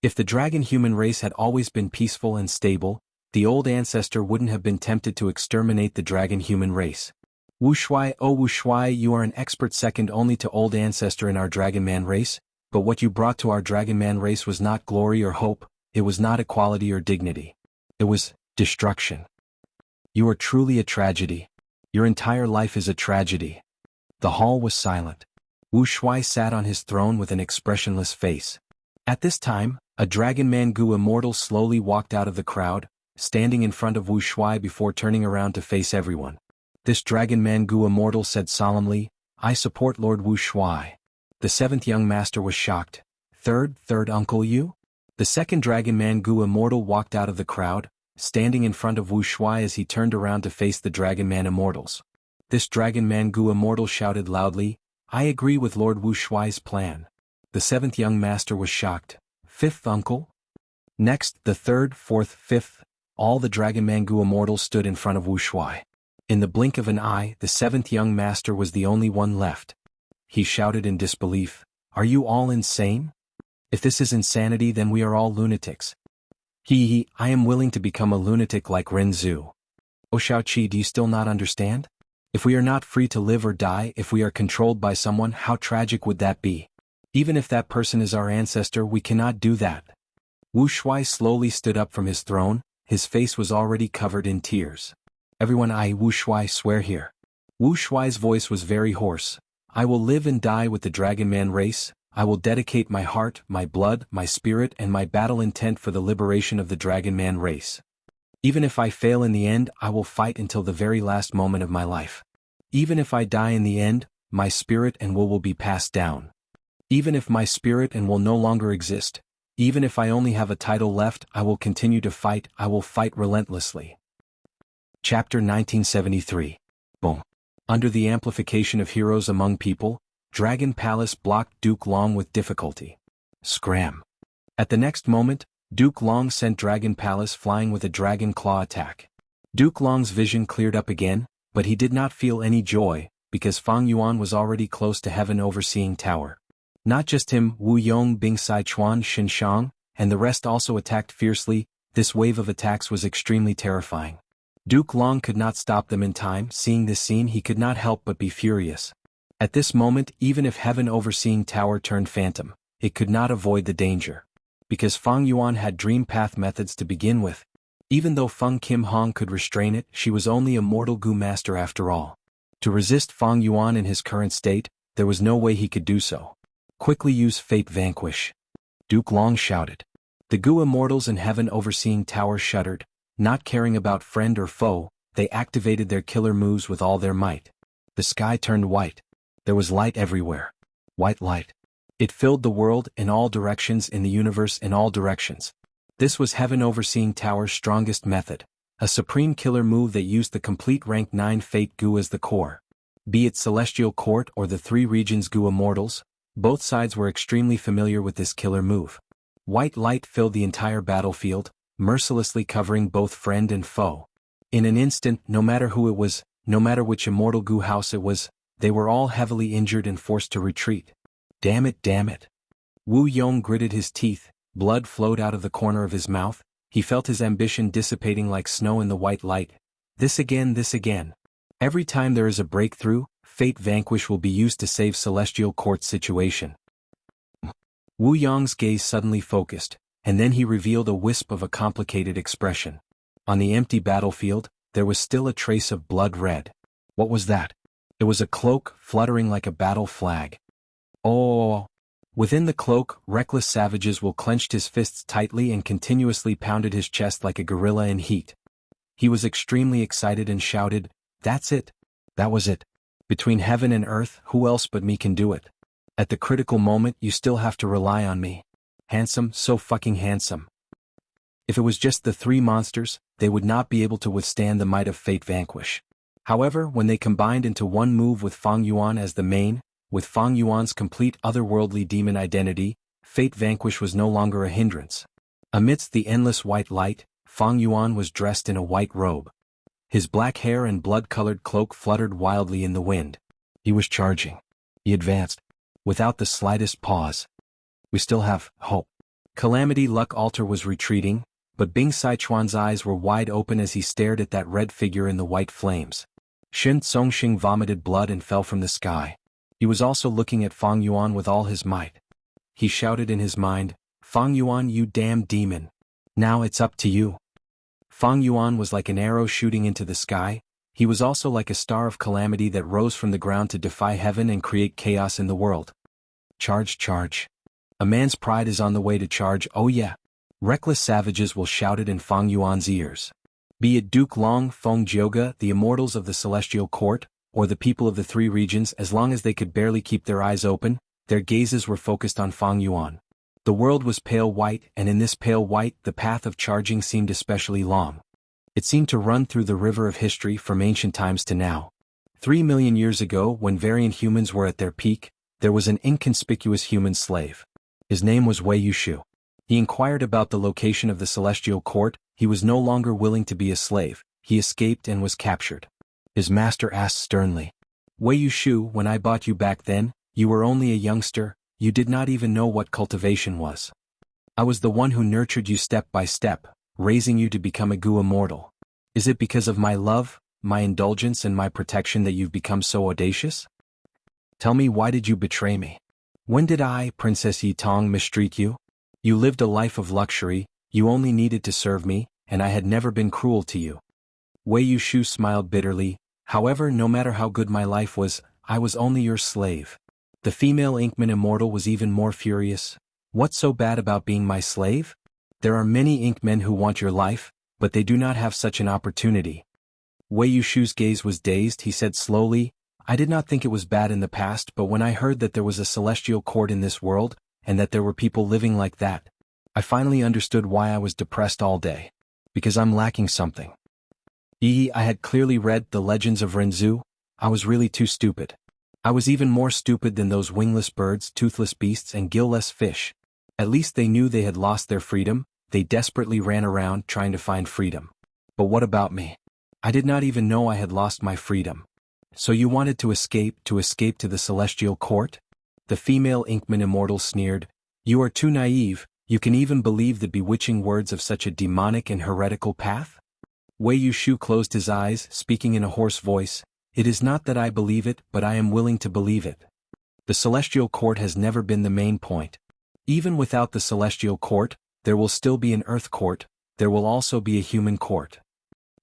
S1: If the Dragon-human race had always been peaceful and stable, the old ancestor wouldn't have been tempted to exterminate the Dragon-human race. Wu Shuai, oh Wu Shuai, you are an expert second only to old ancestor in our Dragon Man race, but what you brought to our Dragon Man race was not glory or hope, it was not equality or dignity. It was destruction. You are truly a tragedy. Your entire life is a tragedy. The hall was silent. Wu Shuai sat on his throne with an expressionless face. At this time, a Dragon Man Gu Immortal slowly walked out of the crowd, standing in front of Wu Shuai before turning around to face everyone. This Dragon Man Gu Immortal said solemnly, I support Lord Wu Shuai. The 7th young master was shocked. Third uncle you? The 2nd Dragon Man Gu Immortal walked out of the crowd, standing in front of Wu Shuai as he turned around to face the Dragon Man Immortals. This Dragon Man Gu Immortal shouted loudly, I agree with Lord Wu Shuai's plan. The 7th young master was shocked. 5th uncle? Next, the 3rd, 4th, 5th, all the Dragon Man Gu Immortals stood in front of Wu Shuai. In the blink of an eye, the 7th young master was the only one left. He shouted in disbelief, Are you all insane? If this is insanity, then we are all lunatics. I am willing to become a lunatic like Ren Zhu. Oh Shaoqi, do you still not understand? If we are not free to live or die, if we are controlled by someone, how tragic would that be? Even if that person is our ancestor, we cannot do that. Wu Shuai slowly stood up from his throne, his face was already covered in tears. Everyone, Wu Shuai, swear here. Wu Shuai's voice was very hoarse. I will live and die with the Dragon Man race. I will dedicate my heart, my blood, my spirit and my battle intent for the liberation of the Dragon Man race. Even if I fail in the end, I will fight until the very last moment of my life. Even if I die in the end, my spirit and will be passed down. Even if my spirit and will no longer exist, even if I only have a title left, I will continue to fight, I will fight relentlessly. Chapter 1973. Boom. Under the amplification of heroes among people, Dragon Palace blocked Duke Long with difficulty. Scram. At the next moment, Duke Long sent Dragon Palace flying with a dragon claw attack. Duke Long's vision cleared up again, but he did not feel any joy, because Fang Yuan was already close to heaven overseeing tower. Not just him, Wu Yong, Bing Sai Chuan, Xin Shang, and the rest also attacked fiercely. This wave of attacks was extremely terrifying. Duke Long could not stop them in time. Seeing this scene, he could not help but be furious. At this moment, even if Heaven Overseeing Tower turned phantom, it could not avoid the danger. Because Fang Yuan had dream path methods to begin with. Even though Feng Kim Hong could restrain it, she was only a mortal Gu master after all. To resist Fang Yuan in his current state, there was no way he could do so. Quickly use Fate Vanquish. Duke Long shouted. The Gu Immortals in Heaven Overseeing Tower shuddered. Not caring about friend or foe, they activated their killer moves with all their might. The sky turned white. There was light everywhere. White light. It filled the world in all directions, in the universe in all directions. This was Heaven Overseeing Tower's strongest method, a supreme killer move that used the complete rank 9 Fate Gu as the core. Be it Celestial Court or the 3 regions Gu Immortals, both sides were extremely familiar with this killer move. White light filled the entire battlefield, mercilessly covering both friend and foe. In an instant, no matter who it was, no matter which immortal Gu house it was, they were all heavily injured and forced to retreat. Damn it, damn it. Wu Yong gritted his teeth, blood flowed out of the corner of his mouth, he felt his ambition dissipating like snow in the white light. This again, this again. Every time there is a breakthrough, Fate Vanquish will be used to save Celestial Court's situation. Wu Yong's gaze suddenly focused, and then he revealed a wisp of a complicated expression. On the empty battlefield, there was still a trace of blood red. What was that? It was a cloak, fluttering like a battle flag. Oh! Within the cloak, reckless savages will clenched his fists tightly and continuously pounded his chest like a gorilla in heat. He was extremely excited and shouted, "That's it! That was it! Between heaven and earth, who else but me can do it? At the critical moment, you still have to rely on me. Handsome, so fucking handsome." If it was just the 3 monsters, they would not be able to withstand the might of Fate Vanquish. However, when they combined into one move with Fang Yuan as the main, with Fang Yuan's complete otherworldly demon identity, Fate Vanquish was no longer a hindrance. Amidst the endless white light, Fang Yuan was dressed in a white robe. His black hair and blood-colored cloak fluttered wildly in the wind. He was charging. He advanced. Without the slightest pause. We still have hope. Calamity Luck Altar was retreating, but Bing Sichuan's eyes were wide open as he stared at that red figure in the white flames. Shen Songxing vomited blood and fell from the sky. He was also looking at Fang Yuan with all his might. He shouted in his mind, "Fang Yuan, you damn demon. Now it's up to you." Fang Yuan was like an arrow shooting into the sky. He was also like a star of calamity that rose from the ground to defy heaven and create chaos in the world. Charge, charge. A man's pride is on the way to charge, oh yeah. Reckless savages will shout it in Fang Yuan's ears. Be it Duke Long, Feng Jioge, the immortals of the Celestial Court, or the people of the 3 regions, as long as they could barely keep their eyes open, their gazes were focused on Fang Yuan. The world was pale white, and in this pale white, the path of charging seemed especially long. It seemed to run through the river of history from ancient times to now. 3 million years ago, when variant humans were at their peak, there was an inconspicuous human slave. His name was Wei Yushu. He inquired about the location of the Celestial Court. He was no longer willing to be a slave. He escaped and was captured. His master asked sternly, "Wei Yushu, when I bought you back then, you were only a youngster, you did not even know what cultivation was. I was the one who nurtured you step by step, raising you to become a Gu Immortal. Is it because of my love, my indulgence and my protection that you've become so audacious? Tell me, why did you betray me? When did I, Princess Yitong, mistreat you? You lived a life of luxury, you only needed to serve me, and I had never been cruel to you." Wei Yushu smiled bitterly. "However, no matter how good my life was, I was only your slave." The female Inkman Immortal was even more furious. "What's so bad about being my slave? There are many Inkmen who want your life, but they do not have such an opportunity." Wei Yushu's gaze was dazed. He said slowly, "I did not think it was bad in the past, but when I heard that there was a celestial court in this world, and that there were people living like that, I finally understood why I was depressed all day. Because I'm lacking something. I had clearly read the legends of Renzu. I was really too stupid. I was even more stupid than those wingless birds, toothless beasts and gill-less fish. At least they knew they had lost their freedom. They desperately ran around trying to find freedom. But what about me? I did not even know I had lost my freedom. So you wanted to escape to the celestial court?" The female Inkman Immortal sneered. "You are too naive, You can even believe the bewitching words of such a demonic and heretical path? Wei Yushu closed his eyes, speaking in a hoarse voice. It is not that I believe it, but I am willing to believe it. The celestial court has never been the main point. Even without the celestial court, there will still be an earth court, there will also be a human court.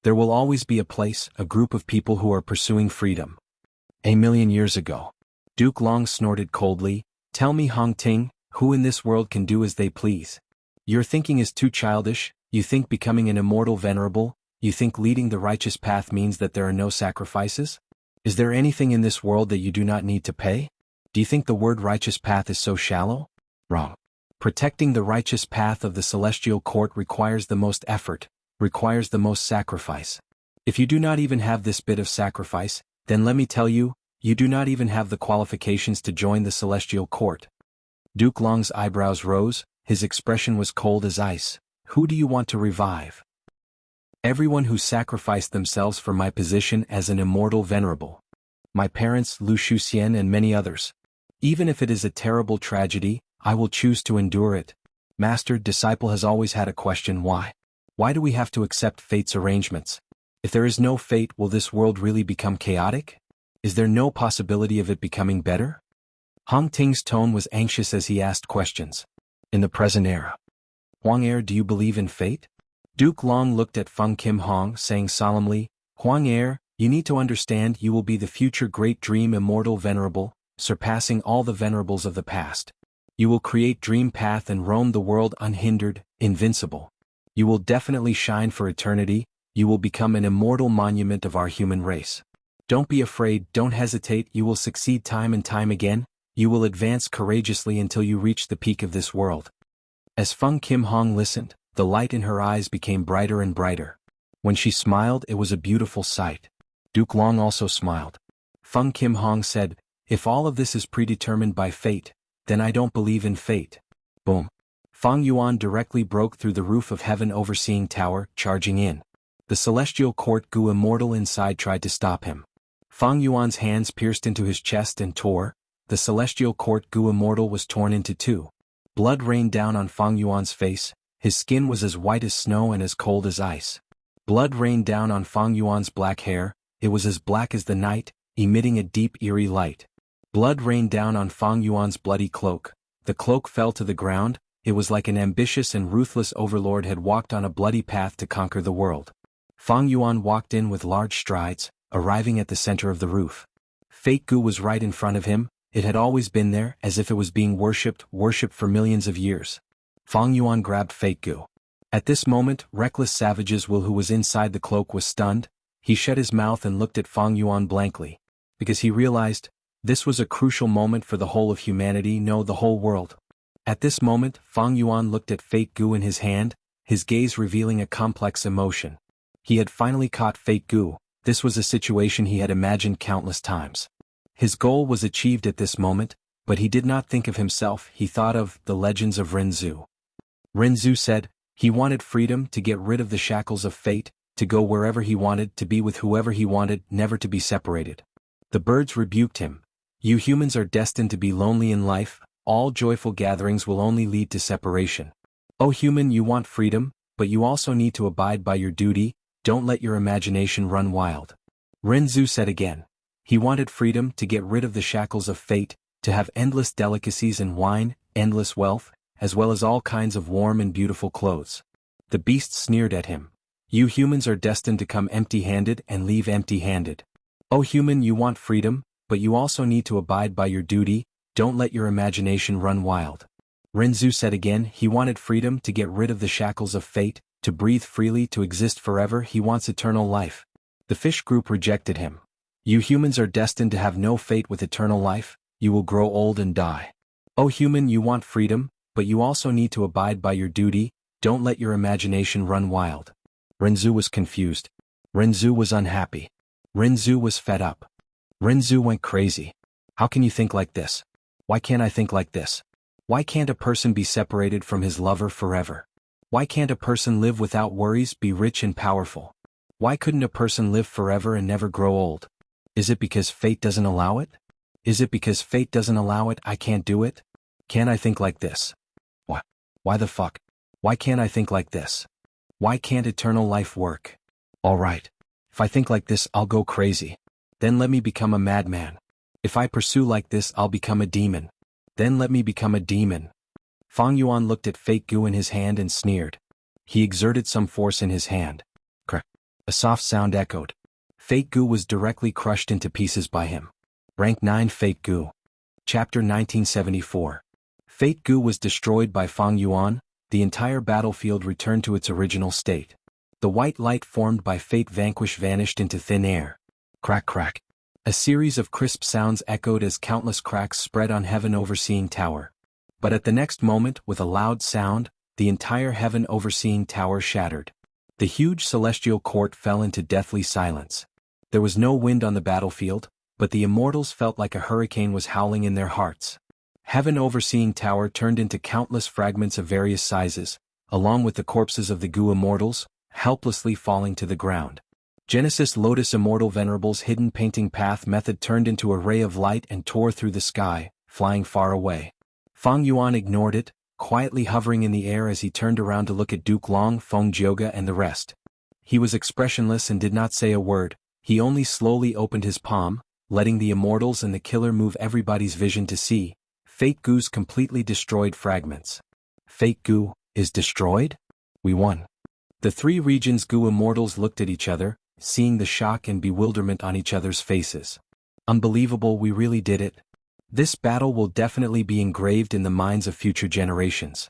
S1: There will always be a place, a group of people who are pursuing freedom. A million years ago. Duke Long snorted coldly. Tell me, Hong Ting, who in this world can do as they please? Your thinking is too childish. You think becoming an immortal venerable, you think leading the righteous path means that there are no sacrifices? Is there anything in this world that you do not need to pay? Do you think the word righteous path is so shallow? Wrong. Protecting the righteous path of the celestial court requires the most effort, requires the most sacrifice. If you do not even have this bit of sacrifice, then let me tell you, you do not even have the qualifications to join the celestial court. Duke Long's eyebrows rose, his expression was cold as ice. Who do you want to revive? Everyone who sacrificed themselves for my position as an immortal venerable. My parents, Lu Shuxian and many others. Even if it is a terrible tragedy, I will choose to endure it. Master, disciple has always had a question: why? Why do we have to accept fate's arrangements? If there is no fate, will this world really become chaotic? Is there no possibility of it becoming better? Hong Ting's tone was anxious as he asked questions. In the present era. Huang Er, do you believe in fate? Duke Long looked at Feng Kim Hong, saying solemnly, Huang Er, you need to understand you will be the future great dream immortal venerable, surpassing all the venerables of the past. You will create dream path and roam the world unhindered, invincible. You will definitely shine for eternity, you will become an immortal monument of our human race. Don't be afraid, don't hesitate, you will succeed time and time again, you will advance courageously until you reach the peak of this world. As Feng Kim Hong listened, the light in her eyes became brighter and brighter. When she smiled, it was a beautiful sight. Duke Long also smiled. Feng Kim Hong said, if all of this is predetermined by fate, then I don't believe in fate. Boom. Feng Yuan directly broke through the roof of heaven overseeing tower, charging in. The celestial court Gu Immortal inside tried to stop him. Feng Yuan's hands pierced into his chest and tore. The celestial court Gu Immortal was torn into two. Blood rained down on Feng Yuan's face, his skin was as white as snow and as cold as ice. Blood rained down on Feng Yuan's black hair, it was as black as the night, emitting a deep eerie light. Blood rained down on Feng Yuan's bloody cloak, the cloak fell to the ground, it was like an ambitious and ruthless overlord had walked on a bloody path to conquer the world. Feng Yuan walked in with large strides, arriving at the center of the roof. Fate Gu was right in front of him, it had always been there, as if it was being worshipped for millions of years. Feng Yuan grabbed Fate Gu. At this moment, reckless savages Will, who was inside the cloak, was stunned. He shut his mouth and looked at Feng Yuan blankly. Because he realized, this was a crucial moment for the whole of humanity, no, the whole world. At this moment, Feng Yuan looked at Fate Gu in his hand, his gaze revealing a complex emotion. He had finally caught Fate Gu, this was a situation he had imagined countless times. His goal was achieved at this moment, but he did not think of himself, he thought of the legends of Renzu. Renzu said, he wanted freedom to get rid of the shackles of fate, to go wherever he wanted, to be with whoever he wanted, never to be separated. The birds rebuked him. You humans are destined to be lonely in life, all joyful gatherings will only lead to separation. O human, you want freedom, but you also need to abide by your duty, don't let your imagination run wild. Renzu said again. He wanted freedom to get rid of the shackles of fate, to have endless delicacies and wine, endless wealth, as well as all kinds of warm and beautiful clothes. The beasts sneered at him. You humans are destined to come empty-handed and leave empty-handed. O human, you want freedom, but you also need to abide by your duty, don't let your imagination run wild. Renzu said again, he wanted freedom to get rid of the shackles of fate, to breathe freely, to exist forever, he wants eternal life. The fish group rejected him. You humans are destined to have no fate with eternal life, you will grow old and die. O human, you want freedom, but you also need to abide by your duty, don't let your imagination run wild. Renzu was confused. Renzu was unhappy. Renzu was fed up. Renzu went crazy. How can you think like this? Why can't I think like this? Why can't a person be separated from his lover forever? Why can't a person live without worries, be rich and powerful? Why couldn't a person live forever and never grow old? Is it because fate doesn't allow it? Is it because fate doesn't allow it, I can't do it? Can't I think like this? What? Why the fuck? Why can't I think like this? Why can't eternal life work? Alright. If I think like this, I'll go crazy. Then let me become a madman. If I pursue like this, I'll become a demon. Then let me become a demon. Fang Yuan looked at fake goo in his hand and sneered. He exerted some force in his hand. Crack. A soft sound echoed. Fake goo was directly crushed into pieces by him. Rank 9 Fake goo. Chapter 1974. Fake goo was destroyed by Fang Yuan. The entire battlefield returned to its original state. The white light formed by Fate Vanquish vanished into thin air. Crack crack. A series of crisp sounds echoed as countless cracks spread on Heaven Overseeing Tower. But at the next moment, with a loud sound, the entire Heaven Overseeing Tower shattered. The huge celestial court fell into deathly silence. There was no wind on the battlefield, but the immortals felt like a hurricane was howling in their hearts. Heaven Overseeing Tower turned into countless fragments of various sizes, along with the corpses of the goo immortals, helplessly falling to the ground. Genesis Lotus Immortal Venerable's hidden painting path method turned into a ray of light and tore through the sky, flying far away. Fang Yuan ignored it, quietly hovering in the air as he turned around to look at Duke Long, Feng Jioge and the rest. He was expressionless and did not say a word. He only slowly opened his palm, letting the immortals and the killer move everybody's vision to see. Fake goo's completely destroyed fragments. Fake goo is destroyed? We won. The three regions goo immortals looked at each other, seeing the shock and bewilderment on each other's faces. Unbelievable, we really did it. This battle will definitely be engraved in the minds of future generations.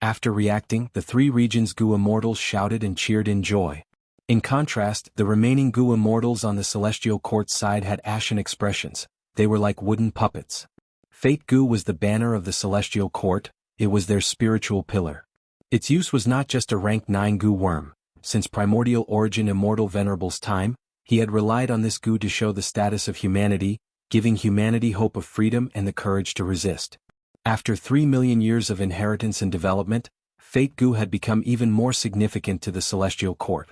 S1: After reacting, the three regions goo immortals shouted and cheered in joy. In contrast, the remaining goo immortals on the celestial court side had ashen expressions. They were like wooden puppets. Fate goo was the banner of the celestial court. It was their spiritual pillar. Its use was not just a rank 9 goo worm. Since primordial origin Immortal Venerable's time, he had relied on this goo to show the status of humanity, giving humanity hope of freedom and the courage to resist. After 3 million years of inheritance and development, Fate goo had become even more significant to the celestial court.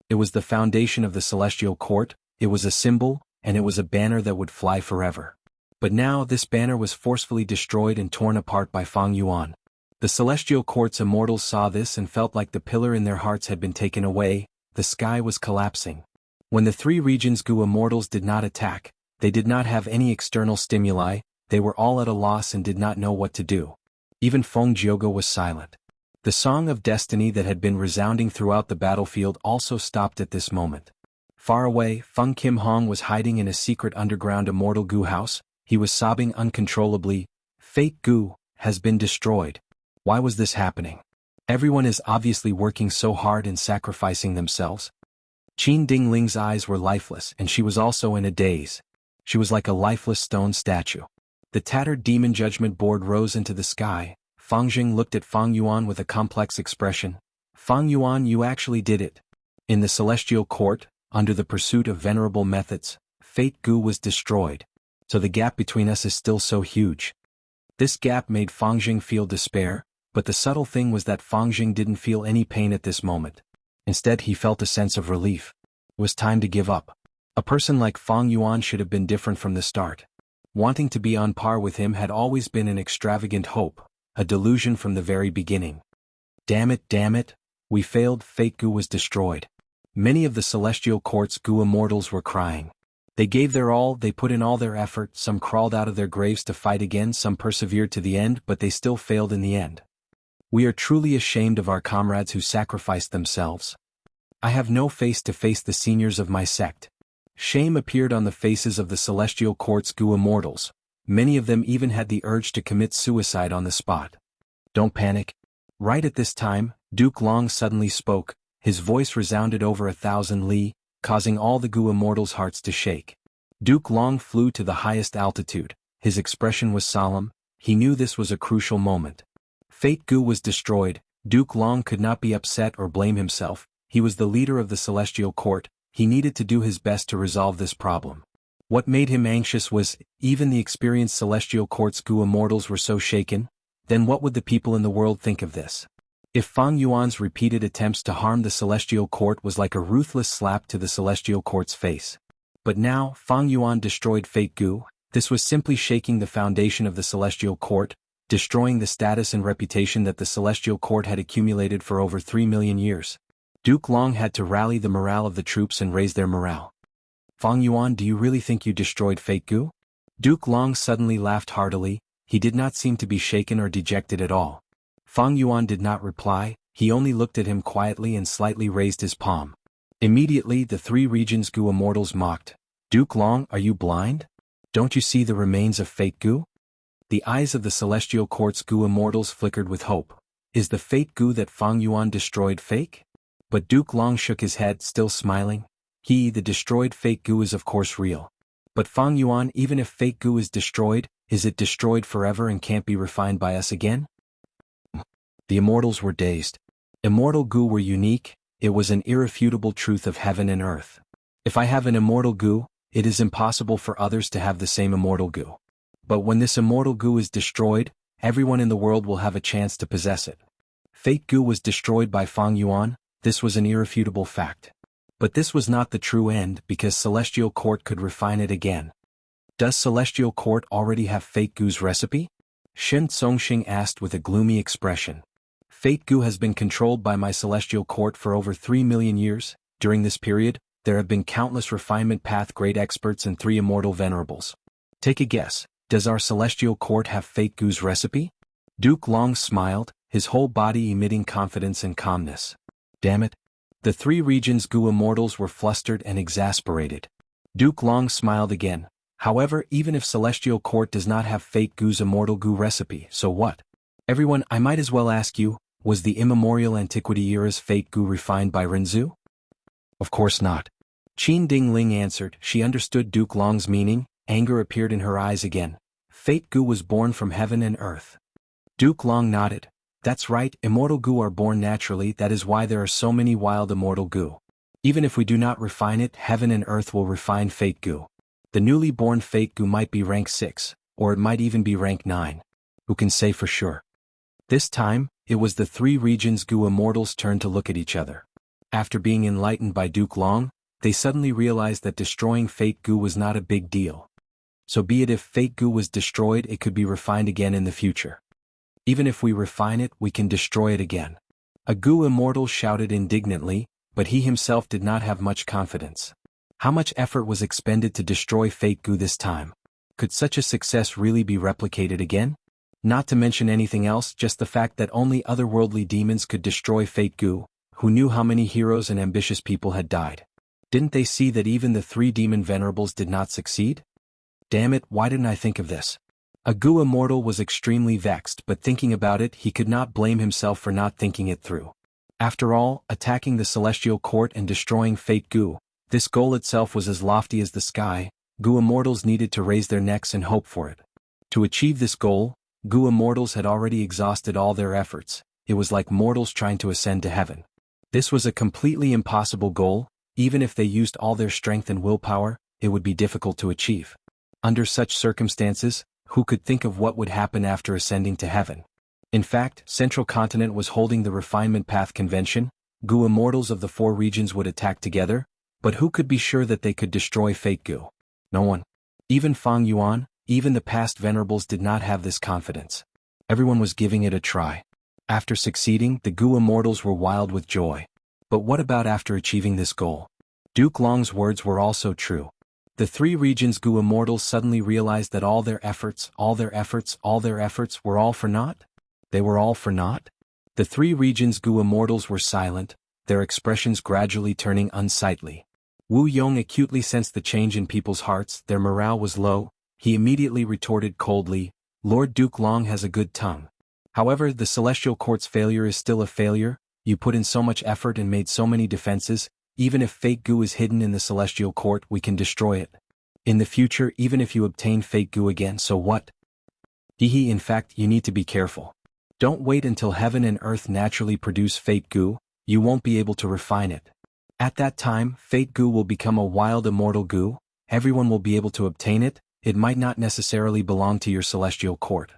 S1: It was the foundation of the celestial court, it was a symbol, and it was a banner that would fly forever. But now this banner was forcefully destroyed and torn apart by Fang Yuan. The celestial court's immortals saw this and felt like the pillar in their hearts had been taken away. The sky was collapsing. When the three regions goo immortals did not attack, they did not have any external stimuli, they were all at a loss and did not know what to do. Even Feng Jioge was silent. The song of destiny that had been resounding throughout the battlefield also stopped at this moment. Far away, Feng Kim Hong was hiding in a secret underground immortal goo house. He was sobbing uncontrollably. Fate goo has been destroyed. Why was this happening? Everyone is obviously working so hard and sacrificing themselves. Qin Dingling's eyes were lifeless and she was also in a daze. She was like a lifeless stone statue. The tattered demon judgment board rose into the sky. Fang Jing looked at Fang Yuan with a complex expression. Fang Yuan, you actually did it. In the celestial court, under the pursuit of venerable methods, Fate goo was destroyed. So the gap between us is still so huge. This gap made Fang Jing feel despair, but the subtle thing was that Fang Jing didn't feel any pain at this moment. Instead he felt a sense of relief. It was time to give up. A person like Fang Yuan should have been different from the start. Wanting to be on par with him had always been an extravagant hope, a delusion from the very beginning. Damn it, we failed. Fate goo was destroyed. Many of the celestial court's goo immortals were crying. They gave their all, they put in all their effort, some crawled out of their graves to fight again, some persevered to the end, but they still failed in the end. We are truly ashamed of our comrades who sacrificed themselves. I have no face to face the seniors of my sect. Shame appeared on the faces of the celestial court's goo immortals. Many of them even had the urge to commit suicide on the spot. Don't panic. Right at this time, Duke Long suddenly spoke. His voice resounded over 1,000 li, causing all the goo immortals' hearts to shake. Duke Long flew to the highest altitude. His expression was solemn. He knew this was a crucial moment. Fate goo was destroyed. Duke Long could not be upset or blame himself. He was the leader of the celestial court. He needed to do his best to resolve this problem. What made him anxious was, even the experienced celestial court's goo immortals were so shaken. Then what would the people in the world think of this? If Fang Yuan's repeated attempts to harm the celestial court was like a ruthless slap to the celestial court's face. But now, Fang Yuan destroyed Fate goo. This was simply shaking the foundation of the celestial court. destroying the status and reputation that the Celestial Court had accumulated for over 3 million years. Duke Long had to rally the morale of the troops and raise their morale. Fang Yuan, do you really think you destroyed Fate Gu? Duke Long suddenly laughed heartily. He did not seem to be shaken or dejected at all. Fang Yuan did not reply, he only looked at him quietly and slightly raised his palm. Immediately the three regions Gu immortals mocked. Duke Long, are you blind? Don't you see the remains of Fate Gu? The eyes of the Celestial Court's Gu immortals flickered with hope. Is the Fate Gu that Fang Yuan destroyed fake? But Duke Long shook his head, still smiling. The destroyed Fate Gu is of course real. But Fang Yuan, even if Fate Gu is destroyed, is it destroyed forever and can't be refined by us again? The immortals were dazed. Immortal Gu were unique, it was an irrefutable truth of heaven and earth. If I have an immortal Gu, it is impossible for others to have the same immortal Gu. But when this immortal Gu is destroyed, everyone in the world will have a chance to possess it. Fate Gu was destroyed by Fang Yuan, this was an irrefutable fact. But this was not the true end because Celestial Court could refine it again. Does Celestial Court already have Fate Gu's recipe? Shen Songxing asked with a gloomy expression. Fate Gu has been controlled by my Celestial Court for over 3 million years. During this period, there have been countless refinement path great experts and 3 immortal venerables. Take a guess, does our Celestial Court have Fate Gu's recipe? Duke Long smiled, his whole body emitting confidence and calmness. Damn it. The 3 regions Gu immortals were flustered and exasperated. Duke Long smiled again. However, even if Celestial Court does not have Fate Gu's immortal Gu recipe, so what? Everyone, I might as well ask you, was the immemorial antiquity era's Fate Gu refined by Renzu? Of course not. Qin Dingling answered, she understood Duke Long's meaning, anger appeared in her eyes again. Fate Gu was born from heaven and earth. Duke Long nodded. That's right, immortal Gu are born naturally, that is why there are so many wild immortal Gu. Even if we do not refine it, heaven and earth will refine Fate Gu. The newly born Fate Gu might be rank 6, or it might even be rank 9. Who can say for sure? This time, it was the 3 regions Gu immortals' turn to look at each other. After being enlightened by Duke Long, they suddenly realized that destroying Fate Gu was not a big deal. So be it if Fate Gu was destroyed, it could be refined again in the future. Even if we refine it, we can destroy it again. A Gu immortal shouted indignantly, but he himself did not have much confidence. How much effort was expended to destroy Fate Gu this time? Could such a success really be replicated again? Not to mention anything else, just the fact that only otherworldly demons could destroy Fate Gu, who knew how many heroes and ambitious people had died. Didn't they see that even the 3 demon venerables did not succeed? Damn it, why didn't I think of this? A Gu immortal was extremely vexed, but thinking about it, he could not blame himself for not thinking it through. After all, attacking the Celestial Court and destroying Fate Gu, this goal itself was as lofty as the sky. Gu immortals needed to raise their necks and hope for it. To achieve this goal, Gu immortals had already exhausted all their efforts. It was like mortals trying to ascend to heaven. This was a completely impossible goal. Even if they used all their strength and willpower, it would be difficult to achieve. Under such circumstances, who could think of what would happen after ascending to heaven? In fact, Central Continent was holding the Refinement Path Convention. Gu immortals of the 4 regions would attack together, but who could be sure that they could destroy Fate Gu? No one. Even Fang Yuan, even the past venerables did not have this confidence. Everyone was giving it a try. After succeeding, the Gu immortals were wild with joy. But what about after achieving this goal? Duke Long's words were also true. The 3 regions Gu immortals suddenly realized that all their efforts were all for naught? They were all for naught? The 3 regions Gu immortals were silent, their expressions gradually turning unsightly. Wu Yong acutely sensed the change in people's hearts, their morale was low. He immediately retorted coldly, Lord Duke Long has a good tongue. However, the Celestial Court's failure is still a failure. You put in so much effort and made so many defenses. Even if Fate Gu is hidden in the Celestial Court, we can destroy it. In the future, even if you obtain Fate Gu again, so what? In fact, you need to be careful. Don't wait until heaven and earth naturally produce Fate Gu, you won't be able to refine it. At that time, Fate Gu will become a wild immortal Gu, everyone will be able to obtain it, it might not necessarily belong to your Celestial Court.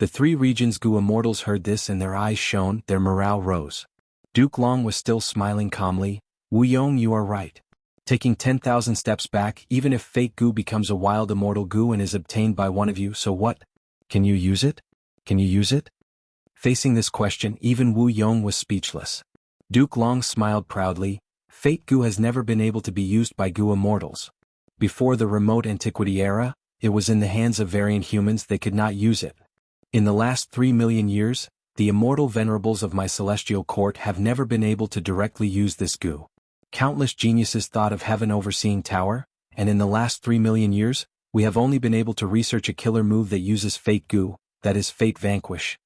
S1: The 3 regions Gu immortals heard this and their eyes shone, their morale rose. Duke Long was still smiling calmly. Wu Yong, you are right. Taking 10,000 steps back, even if Fate Gu becomes a wild immortal Gu and is obtained by one of you, so what? Can you use it? Can you use it? Facing this question, even Wu Yong was speechless. Duke Long smiled proudly. Fate Gu has never been able to be used by Gu immortals. Before the remote antiquity era, it was in the hands of variant humans. They could not use it. In the last 3 million years, the immortal venerables of my celestial court have never been able to directly use this Gu. Countless geniuses thought of heaven overseeing tower, and in the last 3 million years, we have only been able to research a killer move that uses Fate Gu, that is Fate Vanquish.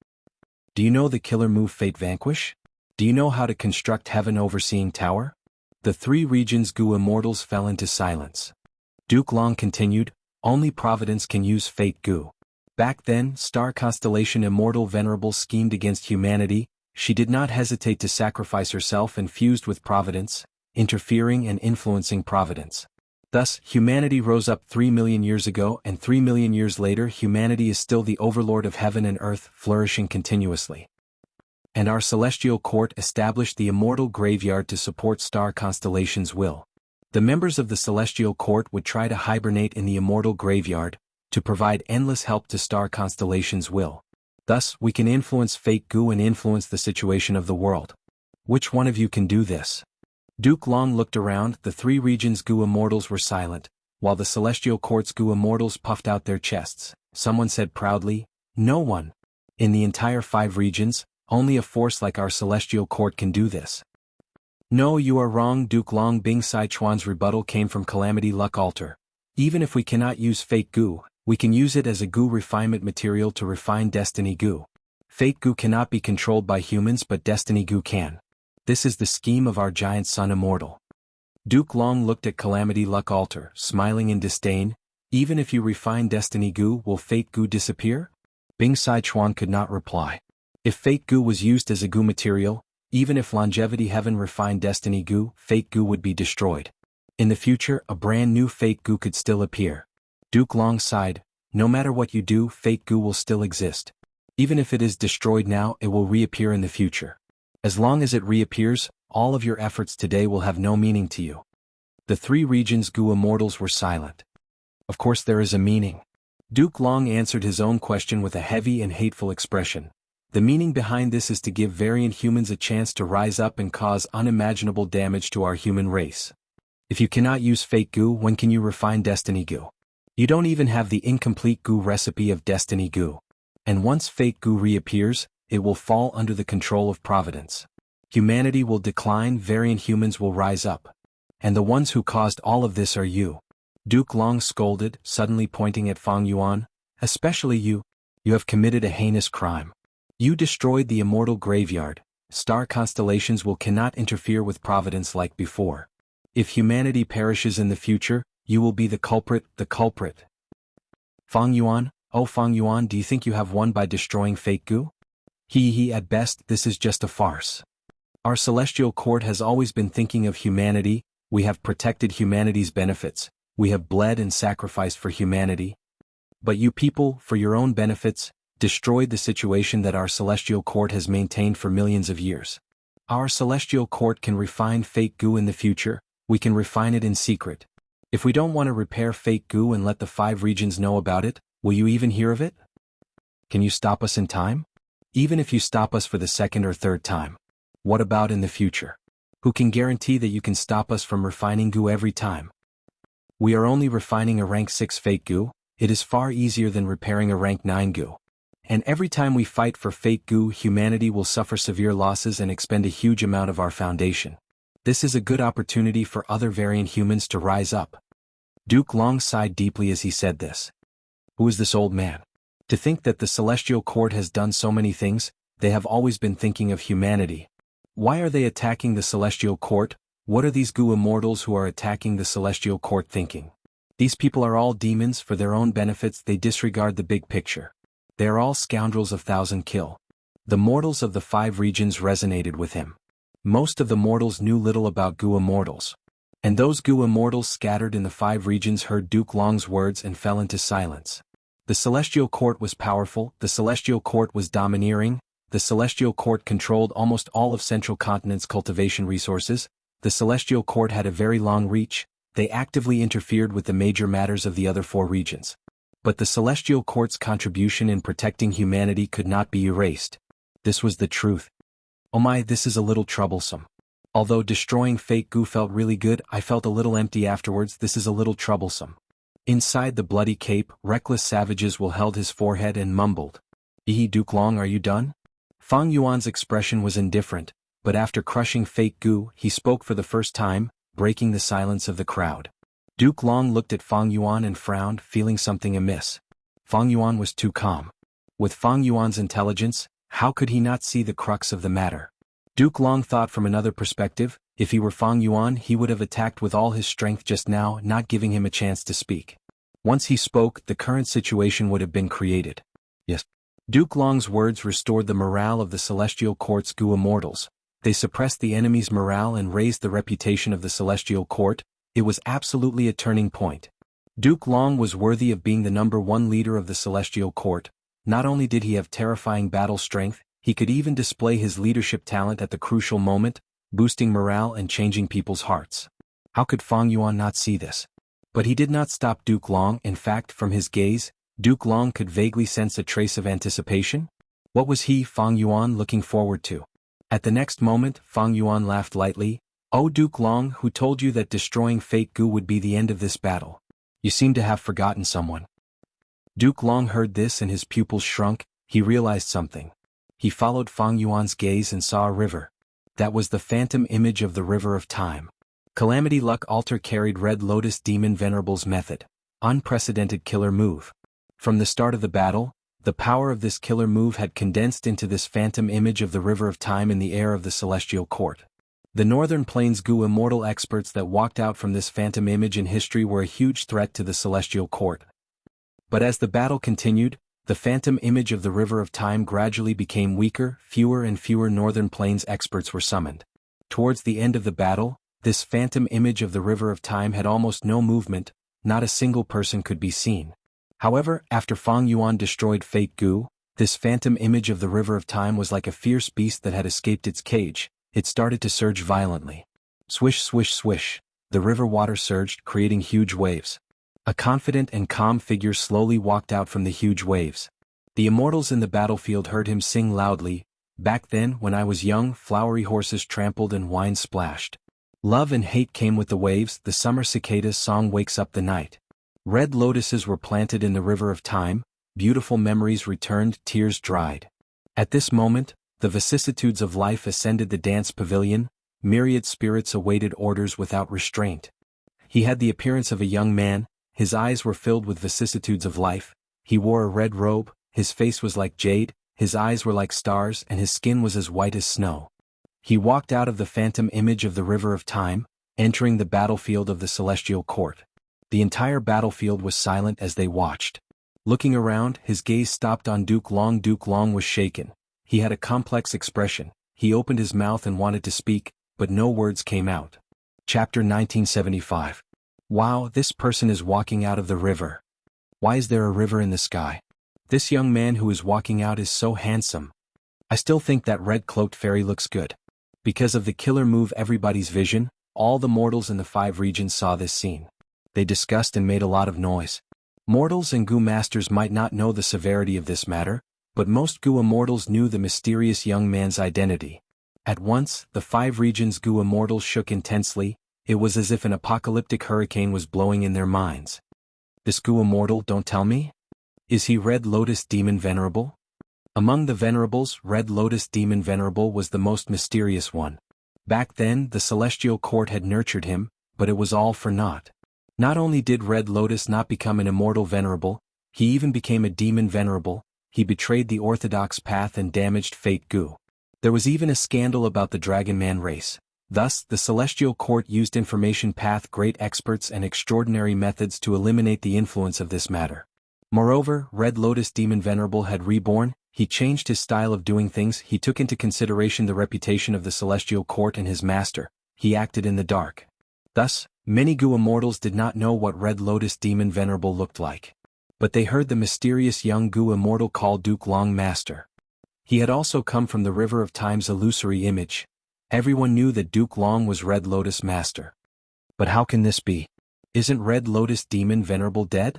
S1: Do you know the killer move Fate Vanquish? Do you know how to construct heaven overseeing tower? The 3 regions Gu immortals fell into silence. Duke Long continued, only Providence can use Fate Gu. Back then, Star Constellation Immortal Venerable schemed against humanity. She did not hesitate to sacrifice herself and fused with Providence, interfering and influencing Providence. Thus, humanity rose up 3 million years ago, and 3 million years later humanity is still the overlord of heaven and earth, flourishing continuously. And our celestial court established the immortal graveyard to support Star Constellation's will. The members of the celestial court would try to hibernate in the immortal graveyard, to provide endless help to Star Constellation's will. Thus, we can influence Fate Gu and influence the situation of the world. Which one of you can do this? Duke Long looked around. The 3 regions Gu immortals were silent, while the celestial court's Gu immortals puffed out their chests. Someone said proudly, no one. In the entire 5 regions, only a force like our celestial court can do this. No, you are wrong. Duke Long Bing Sai Chuan's rebuttal came from Calamity Luck Altar. Even if we cannot use Fate Gu, we can use it as a Gu refinement material to refine Destiny Gu. Fate Gu cannot be controlled by humans, but Destiny Gu can. This is the scheme of our giant son Immortal. Duke Long looked at Calamity Luck Altar, smiling in disdain. Even if you refine Destiny Gu, will Fate Gu disappear? Bing Sai Chuan could not reply. If Fate Gu was used as a Gu material, even if Longevity Heaven refined Destiny Gu, Fate Gu would be destroyed. In the future, a brand new Fate Gu could still appear. Duke Long sighed, no matter what you do, Fate Gu will still exist. Even if it is destroyed now, it will reappear in the future. As long as it reappears, all of your efforts today will have no meaning to you. The 3 regions Gu immortals were silent. Of course there is a meaning. Duke Long answered his own question with a heavy and hateful expression. The meaning behind this is to give variant humans a chance to rise up and cause unimaginable damage to our human race. If you cannot use Fate Gu, when can you refine Destiny Gu? You don't even have the incomplete Gu recipe of Destiny Gu. And once Fate Gu reappears, it will fall under the control of Providence. Humanity will decline, variant humans will rise up. And the ones who caused all of this are you. Duke Long scolded, suddenly pointing at Fang Yuan. Especially you. You have committed a heinous crime. You destroyed the immortal graveyard. Star constellations will cannot interfere with Providence like before. If humanity perishes in the future, you will be the culprit, the culprit. Fang Yuan, oh Fang Yuan, do you think you have won by destroying Fate Gu? At best, this is just a farce. Our celestial court has always been thinking of humanity. We have protected humanity's benefits. We have bled and sacrificed for humanity. But you people, for your own benefits, destroyed the situation that our celestial court has maintained for millions of years. Our celestial court can refine Fate Gu in the future. We can refine it in secret. If we don't want to repair Fate Gu and let the 5 regions know about it, will you even hear of it? Can you stop us in time? Even if you stop us for the 2nd or 3rd time. What about in the future? Who can guarantee that you can stop us from refining Gu every time? We are only refining a rank 6 Fate Gu. It is far easier than repairing a rank 9 Gu. And every time we fight for Fate Gu, humanity will suffer severe losses and expend a huge amount of our foundation. This is a good opportunity for other variant humans to rise up. Duke Long sighed deeply as he said this. Who is this old man? To think that the celestial court has done so many things, they have always been thinking of humanity. Why are they attacking the celestial court? What are these Gu immortals who are attacking the celestial court thinking? These people are all demons. For their own benefits they disregard the big picture. They are all scoundrels of 1,000 kill. The mortals of the 5 regions resonated with him. Most of the mortals knew little about Gu immortals. And those Gu immortals scattered in the 5 regions heard Duke Long's words and fell into silence. The celestial court was powerful, the celestial court was domineering, the celestial court controlled almost all of Central Continent's cultivation resources, the celestial court had a very long reach, they actively interfered with the major matters of the other 4 regions. But the Celestial Court's contribution in protecting humanity could not be erased. This was the truth. Oh my, this is a little troublesome. Although destroying fake Gu felt really good, I felt a little empty afterwards. This is a little troublesome. Inside the bloody cape, reckless savages will held his forehead and mumbled. Duke Long, are you done? Fang Yuan's expression was indifferent, but after crushing fake Gu, he spoke for the first time, breaking the silence of the crowd. Duke Long looked at Fang Yuan and frowned, feeling something amiss. Fang Yuan was too calm. With Fang Yuan's intelligence, how could he not see the crux of the matter? Duke Long thought from another perspective. If he were Fang Yuan, he would have attacked with all his strength just now, not giving him a chance to speak. Once he spoke, the current situation would have been created. Yes. Duke Long's words restored the morale of the Celestial Court's Gu Immortals. They suppressed the enemy's morale and raised the reputation of the Celestial Court. It was absolutely a turning point. Duke Long was worthy of being the #1 leader of the Celestial Court. Not only did he have terrifying battle strength, he could even display his leadership talent at the crucial moment, boosting morale and changing people's hearts. How could Fang Yuan not see this? But he did not stop Duke Long. In fact, from his gaze, Duke Long could vaguely sense a trace of anticipation. What was he, Fang Yuan, looking forward to? At the next moment, Fang Yuan laughed lightly. Oh, Duke Long, who told you that destroying fake Gu would be the end of this battle? You seem to have forgotten someone. Duke Long heard this and his pupils shrunk. He realized something. He followed Fang Yuan's gaze and saw a river. That was the phantom image of the River of Time. Calamity Luck Altar carried Red Lotus Demon Venerable's method. Unprecedented killer move. From the start of the battle, the power of this killer move had condensed into this phantom image of the River of Time in the air of the Celestial Court. The Northern Plains Gu Immortal experts that walked out from this phantom image in history were a huge threat to the Celestial Court. But as the battle continued, the phantom image of the River of Time gradually became weaker. Fewer and fewer Northern Plains experts were summoned. Towards the end of the battle, this phantom image of the River of Time had almost no movement. Not a single person could be seen. However, after Fang Yuan destroyed fake Gu, this phantom image of the River of Time was like a fierce beast that had escaped its cage. It started to surge violently. Swish, swish, swish. The river water surged, creating huge waves. A confident and calm figure slowly walked out from the huge waves. The immortals in the battlefield heard him sing loudly. Back then, when I was young, flowery horses trampled and wine splashed. Love and hate came with the waves. The summer cicada's song wakes up the night. Red lotuses were planted in the River of Time. Beautiful memories returned, tears dried. At this moment, the vicissitudes of life ascended the dance pavilion. Myriad spirits awaited orders without restraint. He had the appearance of a young man. His eyes were filled with vicissitudes of life. He wore a red robe, his face was like jade, his eyes were like stars, and his skin was as white as snow. He walked out of the phantom image of the River of Time, entering the battlefield of the Celestial Court. The entire battlefield was silent as they watched. Looking around, his gaze stopped on Duke Long. Duke Long was shaken. He had a complex expression. He opened his mouth and wanted to speak, but no words came out. Chapter 1975. Wow, this person is walking out of the river. Why is there a river in the sky? This young man who is walking out is so handsome. I still think that red-cloaked fairy looks good. Because of the killer move everybody's vision, all the mortals in the 5 regions saw this scene. They discussed and made a lot of noise. Mortals and Gu masters might not know the severity of this matter, but most Gu immortals knew the mysterious young man's identity. At once, the 5 regions Gu immortals shook intensely. It was as if an apocalyptic hurricane was blowing in their minds. This Gu immortal, don't tell me? Is he Red Lotus Demon Venerable? Among the venerables, Red Lotus Demon Venerable was the most mysterious one. Back then, the Celestial Court had nurtured him, but it was all for naught. Not only did Red Lotus not become an immortal venerable, he even became a demon venerable. He betrayed the orthodox path and damaged fake Gu. There was even a scandal about the Dragon Man race. Thus, the Celestial Court used information path great experts and extraordinary methods to eliminate the influence of this matter. Moreover, Red Lotus Demon Venerable had reborn. He changed his style of doing things. He took into consideration the reputation of the Celestial Court and his master. He acted in the dark. Thus, many Gu immortals did not know what Red Lotus Demon Venerable looked like. But they heard the mysterious young Gu immortal called Duke Long Master. He had also come from the River of Time's illusory image. Everyone knew that Duke Long was Red Lotus Master. But how can this be? Isn't Red Lotus Demon Venerable dead?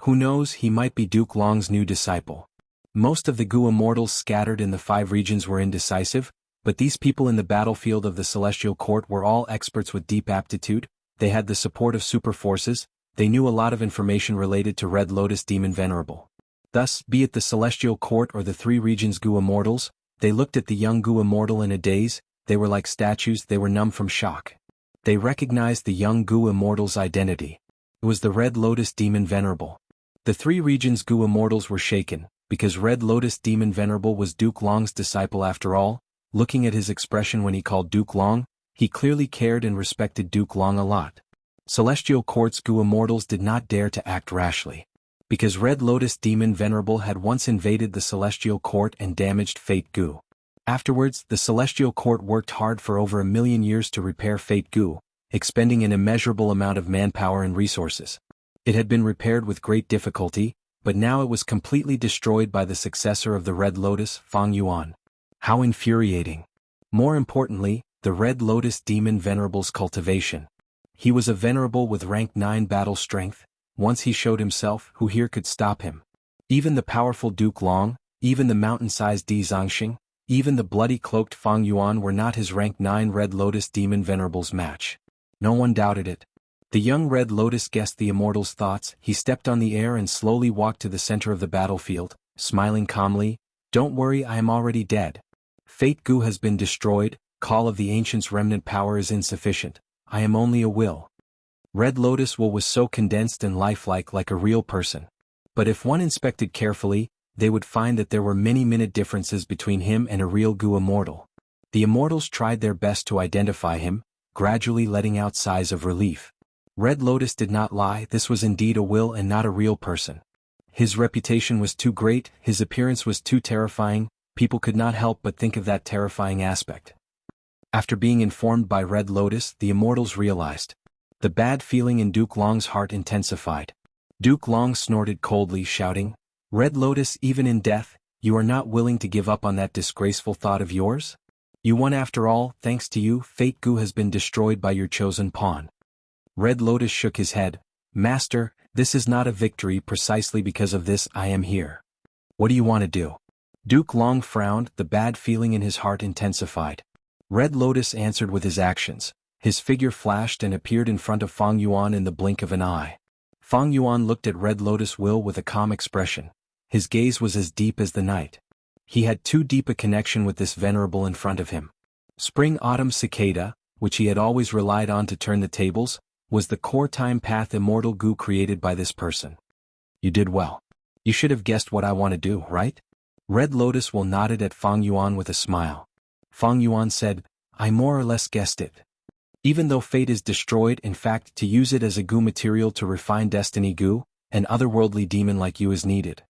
S1: Who knows, he might be Duke Long's new disciple. Most of the Gu immortals scattered in the 5 regions were indecisive, but these people in the battlefield of the Celestial Court were all experts with deep aptitude. They had the support of super forces. They knew a lot of information related to Red Lotus Demon Venerable. Thus, be it the Celestial Court or the 3 regions Gu immortals, they looked at the young Gu immortal in a daze. They were like statues. They were numb from shock. They recognized the young Gu immortal's identity. It was the Red Lotus Demon Venerable. The 3 regions Gu immortals were shaken, because Red Lotus Demon Venerable was Duke Long's disciple after all. Looking at his expression when he called Duke Long, he clearly cared and respected Duke Long a lot. Celestial Court's Gu immortals did not dare to act rashly. Because Red Lotus Demon Venerable had once invaded the Celestial Court and damaged Fate Gu. Afterwards, the Celestial Court worked hard for over 1,000,000 years to repair Fate Gu, expending an immeasurable amount of manpower and resources. It had been repaired with great difficulty, but now it was completely destroyed by the successor of the Red Lotus, Fang Yuan. How infuriating! More importantly, the Red Lotus Demon Venerable's cultivation. He was a venerable with rank 9 battle strength. Once he showed himself, who here could stop him? Even the powerful Duke Long, even the mountain-sized Xianxia, even the bloody cloaked Fang Yuan were not his rank 9 Red Lotus Demon Venerable's match. No one doubted it. The young Red Lotus guessed the immortal's thoughts. He stepped on the air and slowly walked to the center of the battlefield, smiling calmly. Don't worry, I am already dead. Fate Gu has been destroyed. Call of the Ancients' remnant power is insufficient. I am only a will. Red Lotus will was so condensed and lifelike like a real person. But if one inspected carefully, they would find that there were many minute differences between him and a real Gu immortal. The immortals tried their best to identify him, gradually letting out sighs of relief. Red Lotus did not lie. This was indeed a will and not a real person. His reputation was too great, his appearance was too terrifying. People could not help but think of that terrifying aspect. After being informed by Red Lotus, the immortals realized. The bad feeling in Duke Long's heart intensified. Duke Long snorted coldly, shouting, Red Lotus, even in death, you are not willing to give up on that disgraceful thought of yours? You won after all. Thanks to you, Fate Gu has been destroyed by your chosen pawn. Red Lotus shook his head. Master, this is not a victory. Precisely because of this I am here. What do you want to do? Duke Long frowned. The bad feeling in his heart intensified. Red Lotus answered with his actions. His figure flashed and appeared in front of Fang Yuan in the blink of an eye. Fang Yuan looked at Red Lotus Will with a calm expression. His gaze was as deep as the night. He had too deep a connection with this venerable in front of him. Spring-Autumn Cicada, which he had always relied on to turn the tables, was the core time path Immortal Gu created by this person. You did well. You should have guessed what I want to do, right? Red Lotus Will nodded at Fang Yuan with a smile. Fang Yuan said, I more or less guessed it. Even though fate is destroyed, in fact, to use it as a Gu material to refine destiny Gu, an otherworldly demon like you is needed.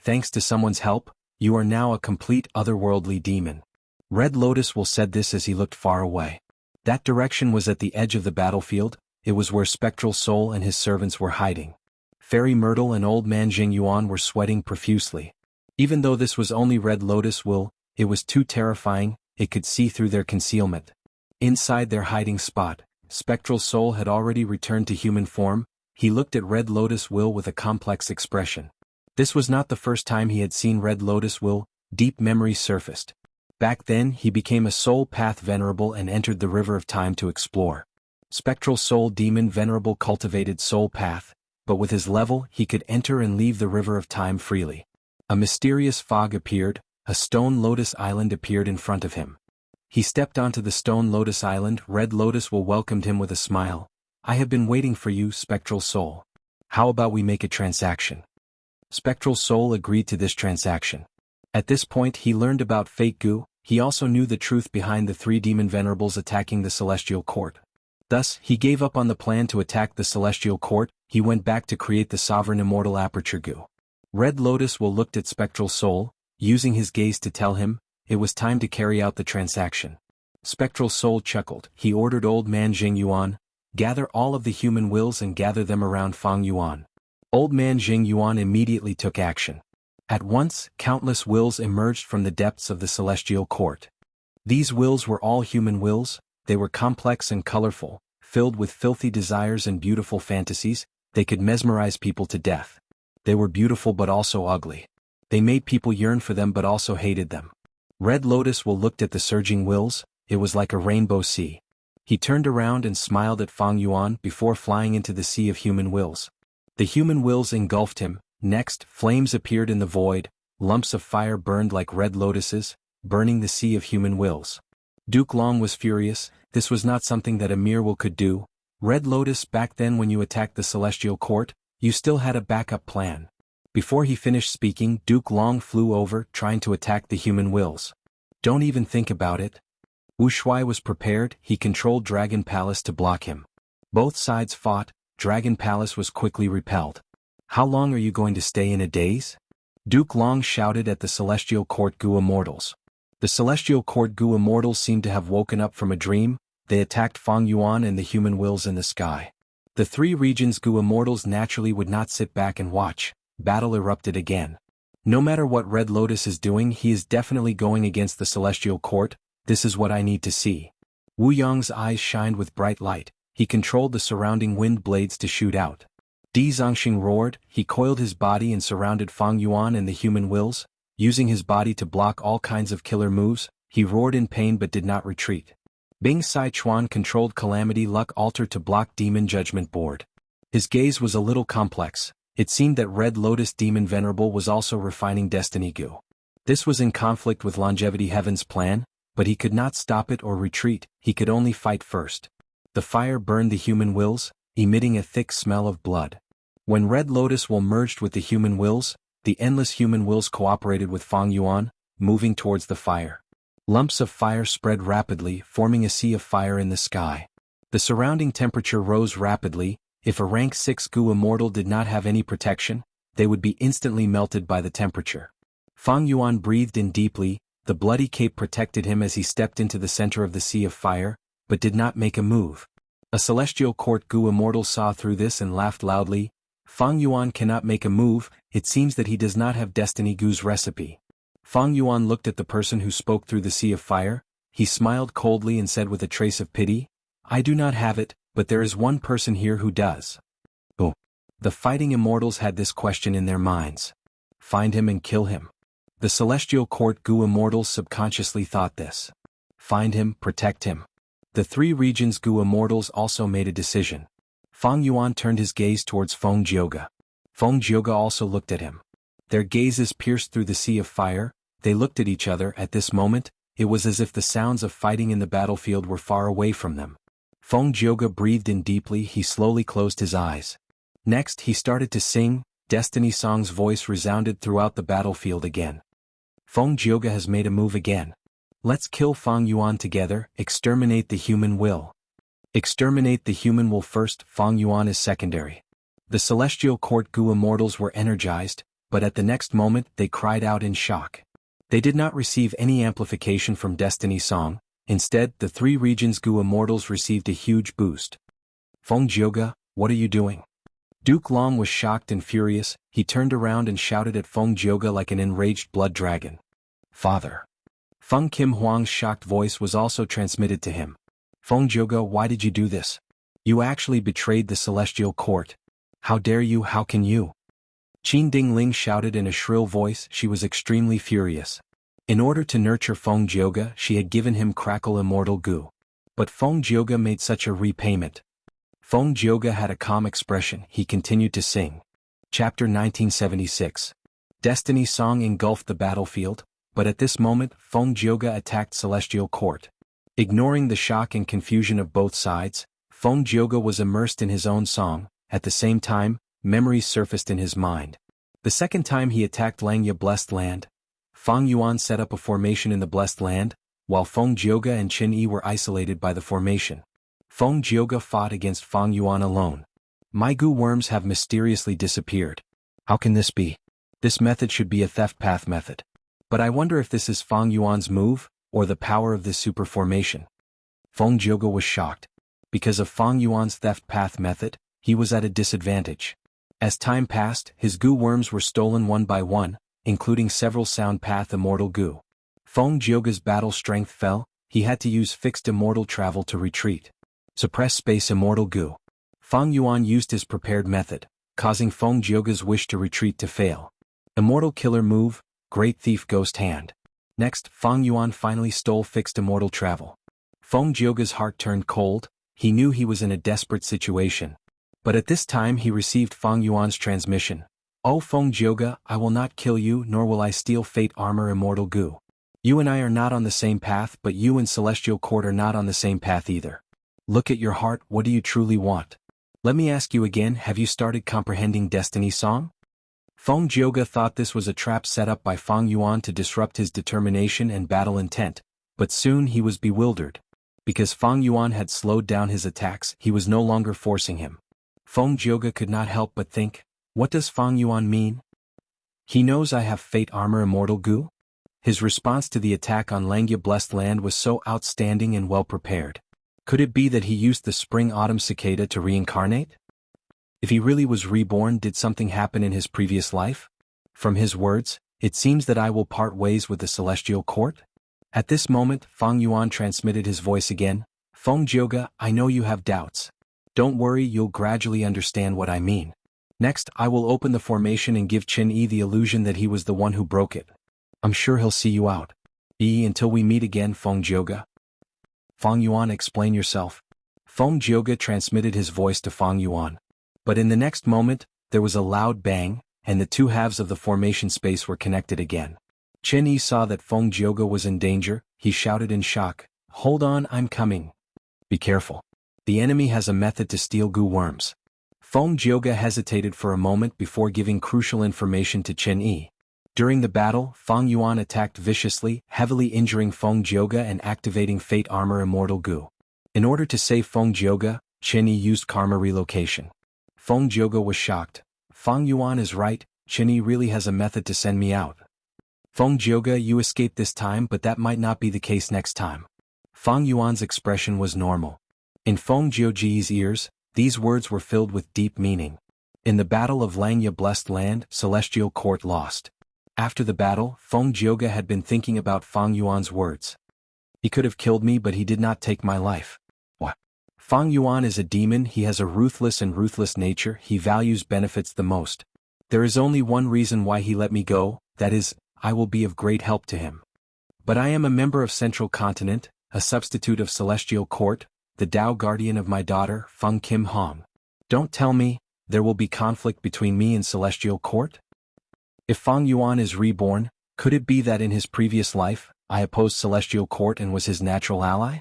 S1: Thanks to someone's help, you are now a complete otherworldly demon. Red Lotus Will said this as he looked far away. That direction was at the edge of the battlefield. It was where Spectral Soul and his servants were hiding. Fairy Myrtle and Old Man Jing Yuan were sweating profusely. Even though this was only Red Lotus Will, it was too terrifying. It could see through their concealment. Inside their hiding spot, Spectral Soul had already returned to human form. He looked at Red Lotus Will with a complex expression. This was not the first time he had seen Red Lotus Will. Deep memories surfaced. Back then, he became a Soul Path Venerable and entered the River of Time to explore. Spectral Soul Demon Venerable cultivated Soul Path, but with his level, he could enter and leave the River of Time freely. A mysterious fog appeared. A stone lotus island appeared in front of him. He stepped onto the stone lotus island. Red Lotus Will welcomed him with a smile. I have been waiting for you, Spectral Soul. How about we make a transaction? Spectral Soul agreed to this transaction. At this point he learned about Fate Gu. He also knew the truth behind the 3 demon venerables attacking the Celestial Court. Thus, he gave up on the plan to attack the Celestial Court. He went back to create the Sovereign Immortal Aperture Gu. Red Lotus Will looked at Spectral Soul, using his gaze to tell him, it was time to carry out the transaction. Spectral Soul chuckled. He ordered Old Man Jing Yuan, gather all of the human wills and gather them around Fang Yuan. Old Man Jing Yuan immediately took action. At once, countless wills emerged from the depths of the Celestial Court. These wills were all human wills. They were complex and colorful, filled with filthy desires and beautiful fantasies. They could mesmerize people to death. They were beautiful but also ugly. They made people yearn for them but also hated them. Red Lotus looked at the surging wills. It was like a rainbow sea. He turned around and smiled at Fang Yuan before flying into the sea of human wills. The human wills engulfed him. Next, flames appeared in the void. Lumps of fire burned like red lotuses, burning the sea of human wills. Duke Long was furious. This was not something that a mere will could do. Red Lotus, back then when you attacked the Celestial Court, you still had a backup plan. Before he finished speaking, Duke Long flew over, trying to attack the human wills. Don't even think about it. Wuxia was prepared. He controlled Dragon Palace to block him. Both sides fought. Dragon Palace was quickly repelled. How long are you going to stay in a daze? Duke Long shouted at the Celestial Court Gu Immortals. The Celestial Court Gu Immortals seemed to have woken up from a dream. They attacked Fang Yuan and the human wills in the sky. The three regions Gu Immortals naturally would not sit back and watch. Battle erupted again. No matter what Red Lotus is doing, he is definitely going against the Celestial Court. This is what I need to see. Wu Yang's eyes shined with bright light. He controlled the surrounding wind blades to shoot out. Di Zongxing roared. He coiled his body and surrounded Fang Yuan and the human wills. Using his body to block all kinds of killer moves, he roared in pain but did not retreat. Bing Sai Chuan controlled Calamity Luck Altar to block Demon Judgment Board. His gaze was a little complex. It seemed that Red Lotus Demon Venerable was also refining Destiny Gu. This was in conflict with Longevity Heaven's plan, but he could not stop it or retreat. He could only fight first. The fire burned the human wills, emitting a thick smell of blood. When Red Lotus merged with the human wills, the endless human wills cooperated with Fang Yuan, moving towards the fire. Lumps of fire spread rapidly, forming a sea of fire in the sky. The surrounding temperature rose rapidly. If a rank 6 Gu Immortal did not have any protection, they would be instantly melted by the temperature. Fang Yuan breathed in deeply. The bloody cape protected him as he stepped into the center of the sea of fire, but did not make a move. A Celestial Court Gu Immortal saw through this and laughed loudly. Fang Yuan cannot make a move. It seems that he does not have Destiny Gu's recipe. Fang Yuan looked at the person who spoke through the sea of fire. He smiled coldly and said with a trace of pity, I do not have it, but there is one person here who does. Oh. The fighting immortals had this question in their minds. Find him and kill him. The Celestial Court Gu Immortals subconsciously thought this. Find him, protect him. The three regions Gu Immortals also made a decision. Fang Yuan turned his gaze towards Feng Jioge. Feng Jioge also looked at him. Their gazes pierced through the sea of fire. They looked at each other. At this moment, it was as if the sounds of fighting in the battlefield were far away from them. Feng Jioge breathed in deeply. He slowly closed his eyes. Next, he started to sing. Destiny Song's voice resounded throughout the battlefield again. Feng Jioge has made a move again. Let's kill Fang Yuan together. Exterminate the human will. Exterminate the human will first. Fang Yuan is secondary. The Celestial Court Gu Immortals were energized, but at the next moment they cried out in shock. They did not receive any amplification from Destiny Song. Instead, the three regions Gu Immortals received a huge boost. Feng Jioge, what are you doing? Duke Long was shocked and furious. He turned around and shouted at Feng Jioge like an enraged blood dragon. Father. Feng Kim Huang's shocked voice was also transmitted to him. Feng Jioge, why did you do this? You actually betrayed the Celestial Court. How dare you? How can you? Qin Dingling shouted in a shrill voice. She was extremely furious. In order to nurture Feng Jioge, she had given him Crackle Immortal Gu. But Feng Jioge made such a repayment. Feng Jioge had a calm expression. He continued to sing. Chapter 1976. Destiny Song engulfed the battlefield, but at this moment, Feng Jioge attacked Celestial Court. Ignoring the shock and confusion of both sides, Feng Jioge was immersed in his own song. At the same time, memories surfaced in his mind. The second time he attacked Langya Blessed Land, Fang Yuan set up a formation in the Blessed Land, while Feng Jioge and Qin Yi were isolated by the formation. Feng Jioge fought against Fang Yuan alone. My Gu worms have mysteriously disappeared. How can this be? This method should be a theft path method. But I wonder if this is Fang Yuan's move, or the power of this super formation. Feng Jioge was shocked. Because of Fang Yuan's theft path method, he was at a disadvantage. As time passed, his Gu worms were stolen one by one, including several Sound Path Immortal Gu. Feng Jioge's battle strength fell. He had to use fixed immortal travel to retreat. Suppress space Immortal Gu. Fang Yuan used his prepared method. causing Feng Jioge's wish to retreat to fail. Immortal killer move, great thief ghost hand. Next, Feng Yuan finally stole fixed immortal travel. Feng Jioge's heart turned cold, he knew he was in a desperate situation. But at this time he received Feng Yuan's transmission. "Oh Feng Jioge, I will not kill you nor will I steal fate armor immortal goo. You and I are not on the same path, but you and Celestial Court are not on the same path either. Look at your heart, what do you truly want? Let me ask you again, have you started comprehending Destiny Song?" Feng Jioge thought this was a trap set up by Feng Yuan to disrupt his determination and battle intent, but soon he was bewildered. Because Feng Yuan had slowed down his attacks, he was no longer forcing him. Feng Jioge could not help but think, what does Feng Yuan mean? He knows I have fate armor immortal goo? His response to the attack on Langya Blessed Land was so outstanding and well prepared. Could it be that he used the spring-autumn cicada to reincarnate? If he really was reborn, did something happen in his previous life? From his words, it seems that I will part ways with the Celestial Court? At this moment, Feng Yuan transmitted his voice again. Feng Jioge, I know you have doubts. Don't worry, you'll gradually understand what I mean. Next, I will open the formation and give Qin Yi the illusion that he was the one who broke it. I'm sure he'll see you out. Until we meet again, Feng Jioge. Feng Yuan, explain yourself. Feng Jioge transmitted his voice to Feng Yuan. But in the next moment, there was a loud bang, and the two halves of the formation space were connected again. Qin Yi saw that Feng Jioge was in danger, he shouted in shock, "Hold on, I'm coming. Be careful. The enemy has a method to steal goo worms." Feng Jioge hesitated for a moment before giving crucial information to Qin Yi. During the battle, Feng Yuan attacked viciously, heavily injuring Feng Jioge and activating Fate Armor Immortal Goo. In order to save Feng Jioge, Qin Yi used Karma Relocation. Feng Jioge was shocked. Feng Yuan is right, Qin Yi really has a method to send me out. Feng Jioge, you escaped this time, but that might not be the case next time. Feng Yuan's expression was normal. In Feng Jioge's ears, these words were filled with deep meaning. In the Battle of Langya Blessed Land, Celestial Court lost. After the battle, Feng Jioge had been thinking about Feng Yuan's words. He could have killed me, but he did not take my life. What? Feng Yuan is a demon, he has a ruthless nature, he values benefits the most. There is only one reason why he let me go, that is, I will be of great help to him. But I am a member of Central Continent, a substitute of Celestial Court, the Tao guardian of my daughter, Feng Kim Hong. Don't tell me, there will be conflict between me and Celestial Court? If Feng Yuan is reborn, could it be that in his previous life, I opposed Celestial Court and was his natural ally?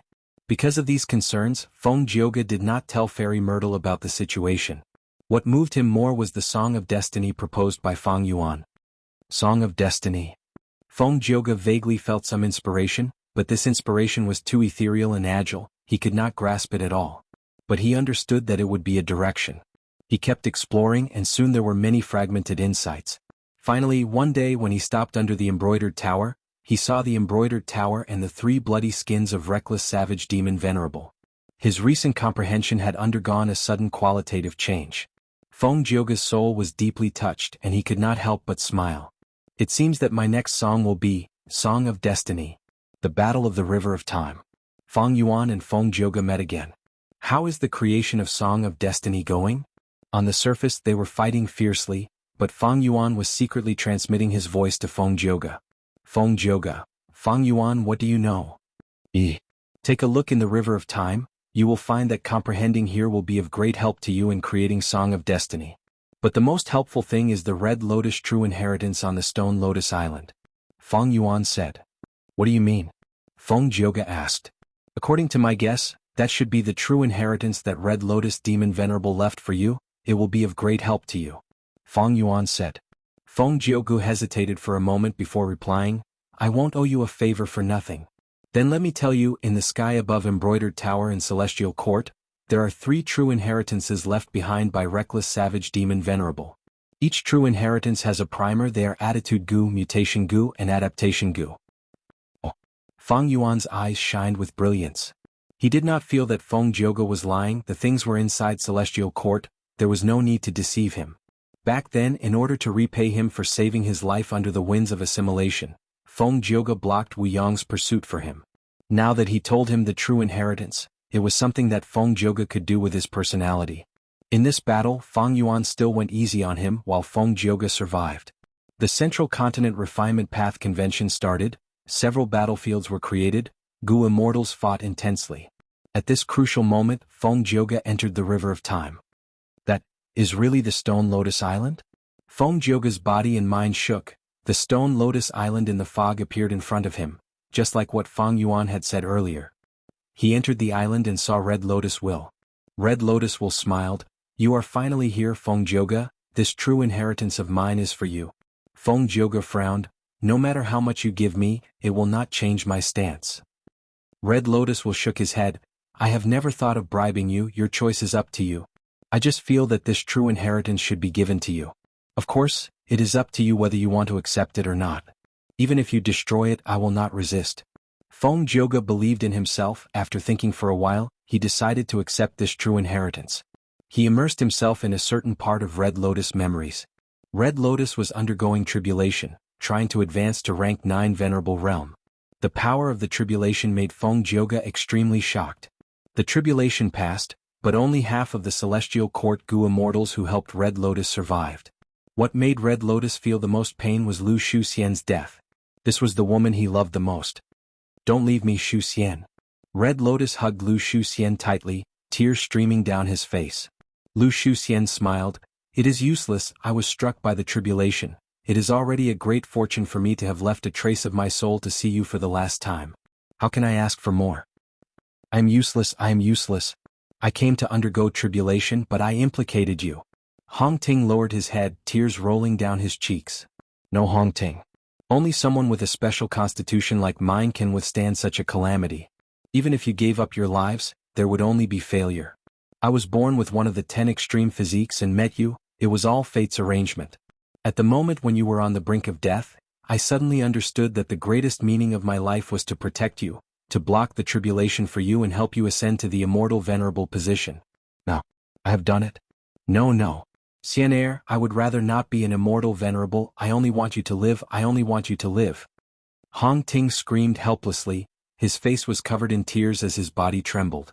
S1: Because of these concerns, Feng Jioge did not tell Fairy Myrtle about the situation. What moved him more was the Song of Destiny proposed by Feng Yuan. Song of Destiny. Feng Jioge vaguely felt some inspiration, but this inspiration was too ethereal and agile, he could not grasp it at all. But he understood that it would be a direction. He kept exploring and soon there were many fragmented insights. Finally, one day when he stopped under the embroidered tower, he saw the embroidered tower and the 3 bloody skins of reckless savage demon Venerable. His recent comprehension had undergone a sudden qualitative change. Feng Jioge's soul was deeply touched and he could not help but smile. It seems that my next song will be, Song of Destiny. The Battle of the River of Time. Feng Yuan and Feng Jioge met again. How is the creation of Song of Destiny going? On the surface they were fighting fiercely, but Feng Yuan was secretly transmitting his voice to Feng Jioge. Feng Jioge, Feng Yuan, what do you know? Take a look in the River of Time, you will find that comprehending here will be of great help to you in creating Song of Destiny. But the most helpful thing is the Red Lotus True Inheritance on the Stone Lotus Island. Feng Yuan said. What do you mean? Feng Jioge asked. According to my guess, that should be the true inheritance that Red Lotus Demon Venerable left for you, it will be of great help to you. Feng Yuan said. Feng Jioge hesitated for a moment before replying, I won't owe you a favor for nothing. Then let me tell you, in the sky above Embroidered Tower in Celestial Court, there are 3 true inheritances left behind by Reckless Savage Demon Venerable. Each true inheritance has a primer, they are Attitude Goo, Mutation Goo, and Adaptation Goo. Feng Yuan's eyes shined with brilliance. He did not feel that Feng Jioge was lying, the things were inside Celestial Court, there was no need to deceive him. Back then, in order to repay him for saving his life under the winds of assimilation, Feng Jioge blocked Wu Yong's pursuit for him. Now that he told him the true inheritance, it was something that Feng Jioge could do with his personality. In this battle, Fang Yuan still went easy on him while Feng Jioge survived. The Central Continent Refinement Path Convention started, several battlefields were created, Gu Immortals fought intensely. At this crucial moment, Feng Jioge entered the River of Time. That is really the Stone Lotus Island? Feng Jioge's body and mind shook. The Stone Lotus Island in the fog appeared in front of him, just like what Fang Yuan had said earlier. He entered the island and saw Red Lotus Will. Red Lotus Will smiled. You are finally here, Feng Jioge. This true inheritance of mine is for you. Feng Jioge frowned. No matter how much you give me, it will not change my stance. Red Lotus Will shook his head. I have never thought of bribing you, your choice is up to you. I just feel that this true inheritance should be given to you. Of course, it is up to you whether you want to accept it or not. Even if you destroy it, I will not resist. Feng Jioge believed in himself. After thinking for a while, he decided to accept this true inheritance. He immersed himself in a certain part of Red Lotus memories. Red Lotus was undergoing tribulation, trying to advance to rank 9 Venerable Realm. The power of the tribulation made Feng Jioge extremely shocked. The tribulation passed, but only half of the Celestial Court Gu Immortals who helped Red Lotus survived. What made Red Lotus feel the most pain was Lu Shuxian's death. This was the woman he loved the most. Don't leave me, Shuxian. Red Lotus hugged Lu Shuxian tightly, tears streaming down his face. Lu Shuxian smiled. It is useless, I was struck by the tribulation. It is already a great fortune for me to have left a trace of my soul to see you for the last time. How can I ask for more? I am useless, I am useless. I came to undergo tribulation, but I implicated you. Hong Ting lowered his head, tears rolling down his cheeks. No, Hong Ting. Only someone with a special constitution like mine can withstand such a calamity. Even if you gave up your lives, there would only be failure. I was born with one of the 10 extreme physiques and met you. It was all fate's arrangement. At the moment when you were on the brink of death, I suddenly understood that the greatest meaning of my life was to protect you, to block the tribulation for you and help you ascend to the immortal venerable position. Now, I have done it? No. Xianxia, I would rather not be an immortal venerable. I only want you to live, I only want you to live. Hong Ting screamed helplessly. His face was covered in tears as his body trembled.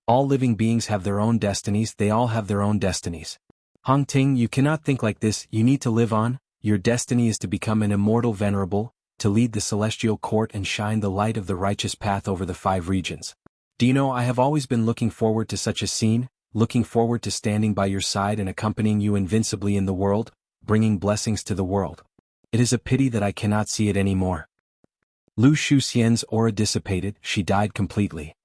S1: All living beings have their own destinies, they all have their own destinies. Hong Ting, you cannot think like this, you need to live on. Your destiny is to become an immortal venerable, to lead the celestial court and shine the light of the righteous path over the 5 regions. Do you know, I have always been looking forward to such a scene, looking forward to standing by your side and accompanying you invincibly in the world, bringing blessings to the world. It is a pity that I cannot see it anymore. Lu Shuxian's aura dissipated, she died completely.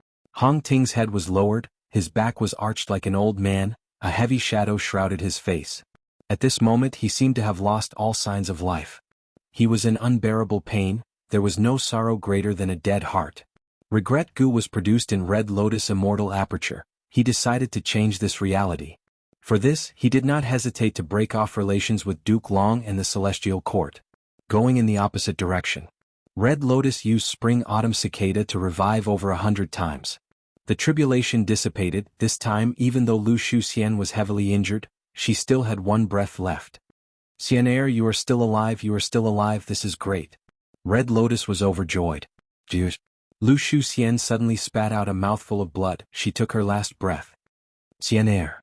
S1: Hong Ting's head was lowered, his back was arched like an old man, a heavy shadow shrouded his face. At this moment he seemed to have lost all signs of life. He was in unbearable pain, there was no sorrow greater than a dead heart. Regret Gu was produced in Red Lotus Immortal Aperture. He decided to change this reality. For this, he did not hesitate to break off relations with Duke Long and the Celestial Court. Going in the opposite direction. Red Lotus used Spring-Autumn Cicada to revive over 100 times. The tribulation dissipated, this time even though Lu Shuxian was heavily injured, she still had one breath left. Xianxia, you are still alive, this is great. Red Lotus was overjoyed. Lu Shuxian suddenly spat out a mouthful of blood, she took her last breath. Xianxia.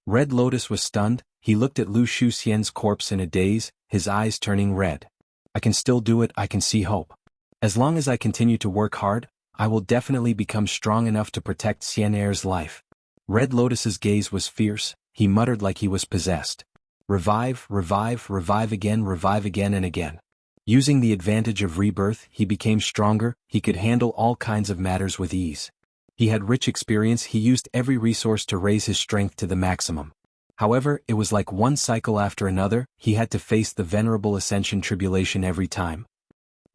S1: Red Lotus was stunned, he looked at Lu Shuxian's corpse in a daze, his eyes turning red. I can still do it, I can see hope. As long as I continue to work hard, I will definitely become strong enough to protect Xianxia's life. Red Lotus's gaze was fierce, he muttered like he was possessed. Revive again and again. Using the advantage of rebirth, he became stronger, he could handle all kinds of matters with ease. He had rich experience, he used every resource to raise his strength to the maximum. However, it was like one cycle after another, he had to face the venerable ascension tribulation every time.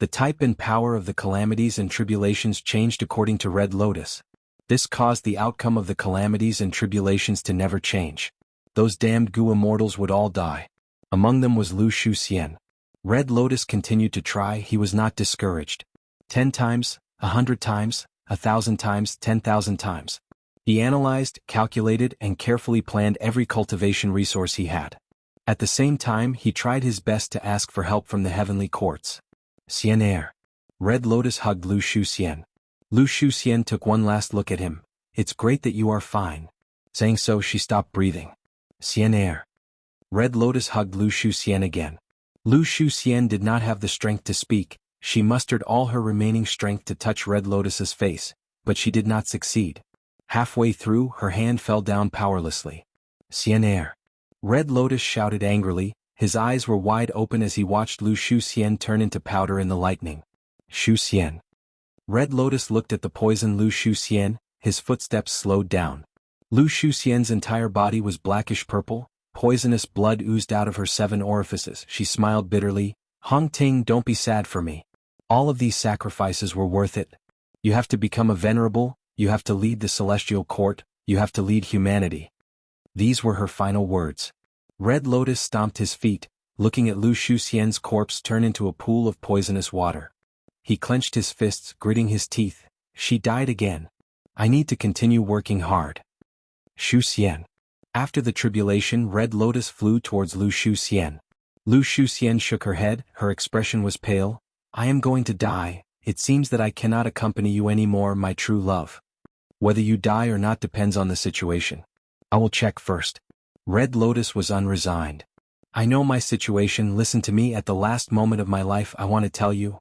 S1: The type and power of the calamities and tribulations changed according to Red Lotus. This caused the outcome of the calamities and tribulations to never change. Those damned Gu Immortals would all die. Among them was Lu Shuxian. Red Lotus continued to try, he was not discouraged. 10 times, 100 times, 1,000 times, 10,000 times. He analyzed, calculated, and carefully planned every cultivation resource he had. At the same time, he tried his best to ask for help from the heavenly courts. Xianxia. Red Lotus hugged Lu Shuxian. Lu Shuxian took one last look at him. It's great that you are fine. Saying so, she stopped breathing. Xian'er. Red Lotus hugged Lu Shuxian again. Lu Shuxian did not have the strength to speak. She mustered all her remaining strength to touch Red Lotus's face, but she did not succeed. Halfway through, her hand fell down powerlessly. Xian'er. Red Lotus shouted angrily. His eyes were wide open as he watched Lu Shuxian turn into powder in the lightning. Shuxian. Red Lotus looked at the poisoned Lu Shuxian. His footsteps slowed down. Lu Shuxian's entire body was blackish purple. Poisonous blood oozed out of her 7 orifices. She smiled bitterly. Hong Ting, don't be sad for me. All of these sacrifices were worth it. You have to become a venerable, you have to lead the celestial court, you have to lead humanity. These were her final words. Red Lotus stomped his feet, looking at Lu Shuxian's corpse turn into a pool of poisonous water. He clenched his fists, gritting his teeth. She died again. I need to continue working hard. Shuxian. After the tribulation, Red Lotus flew towards Lu Shuxian. Lu Shuxian shook her head, her expression was pale. I am going to die. It seems that I cannot accompany you anymore, my true love. Whether you die or not depends on the situation. I will check first. Red Lotus was unresigned. I know my situation, listen to me at the last moment of my life, I want to tell you.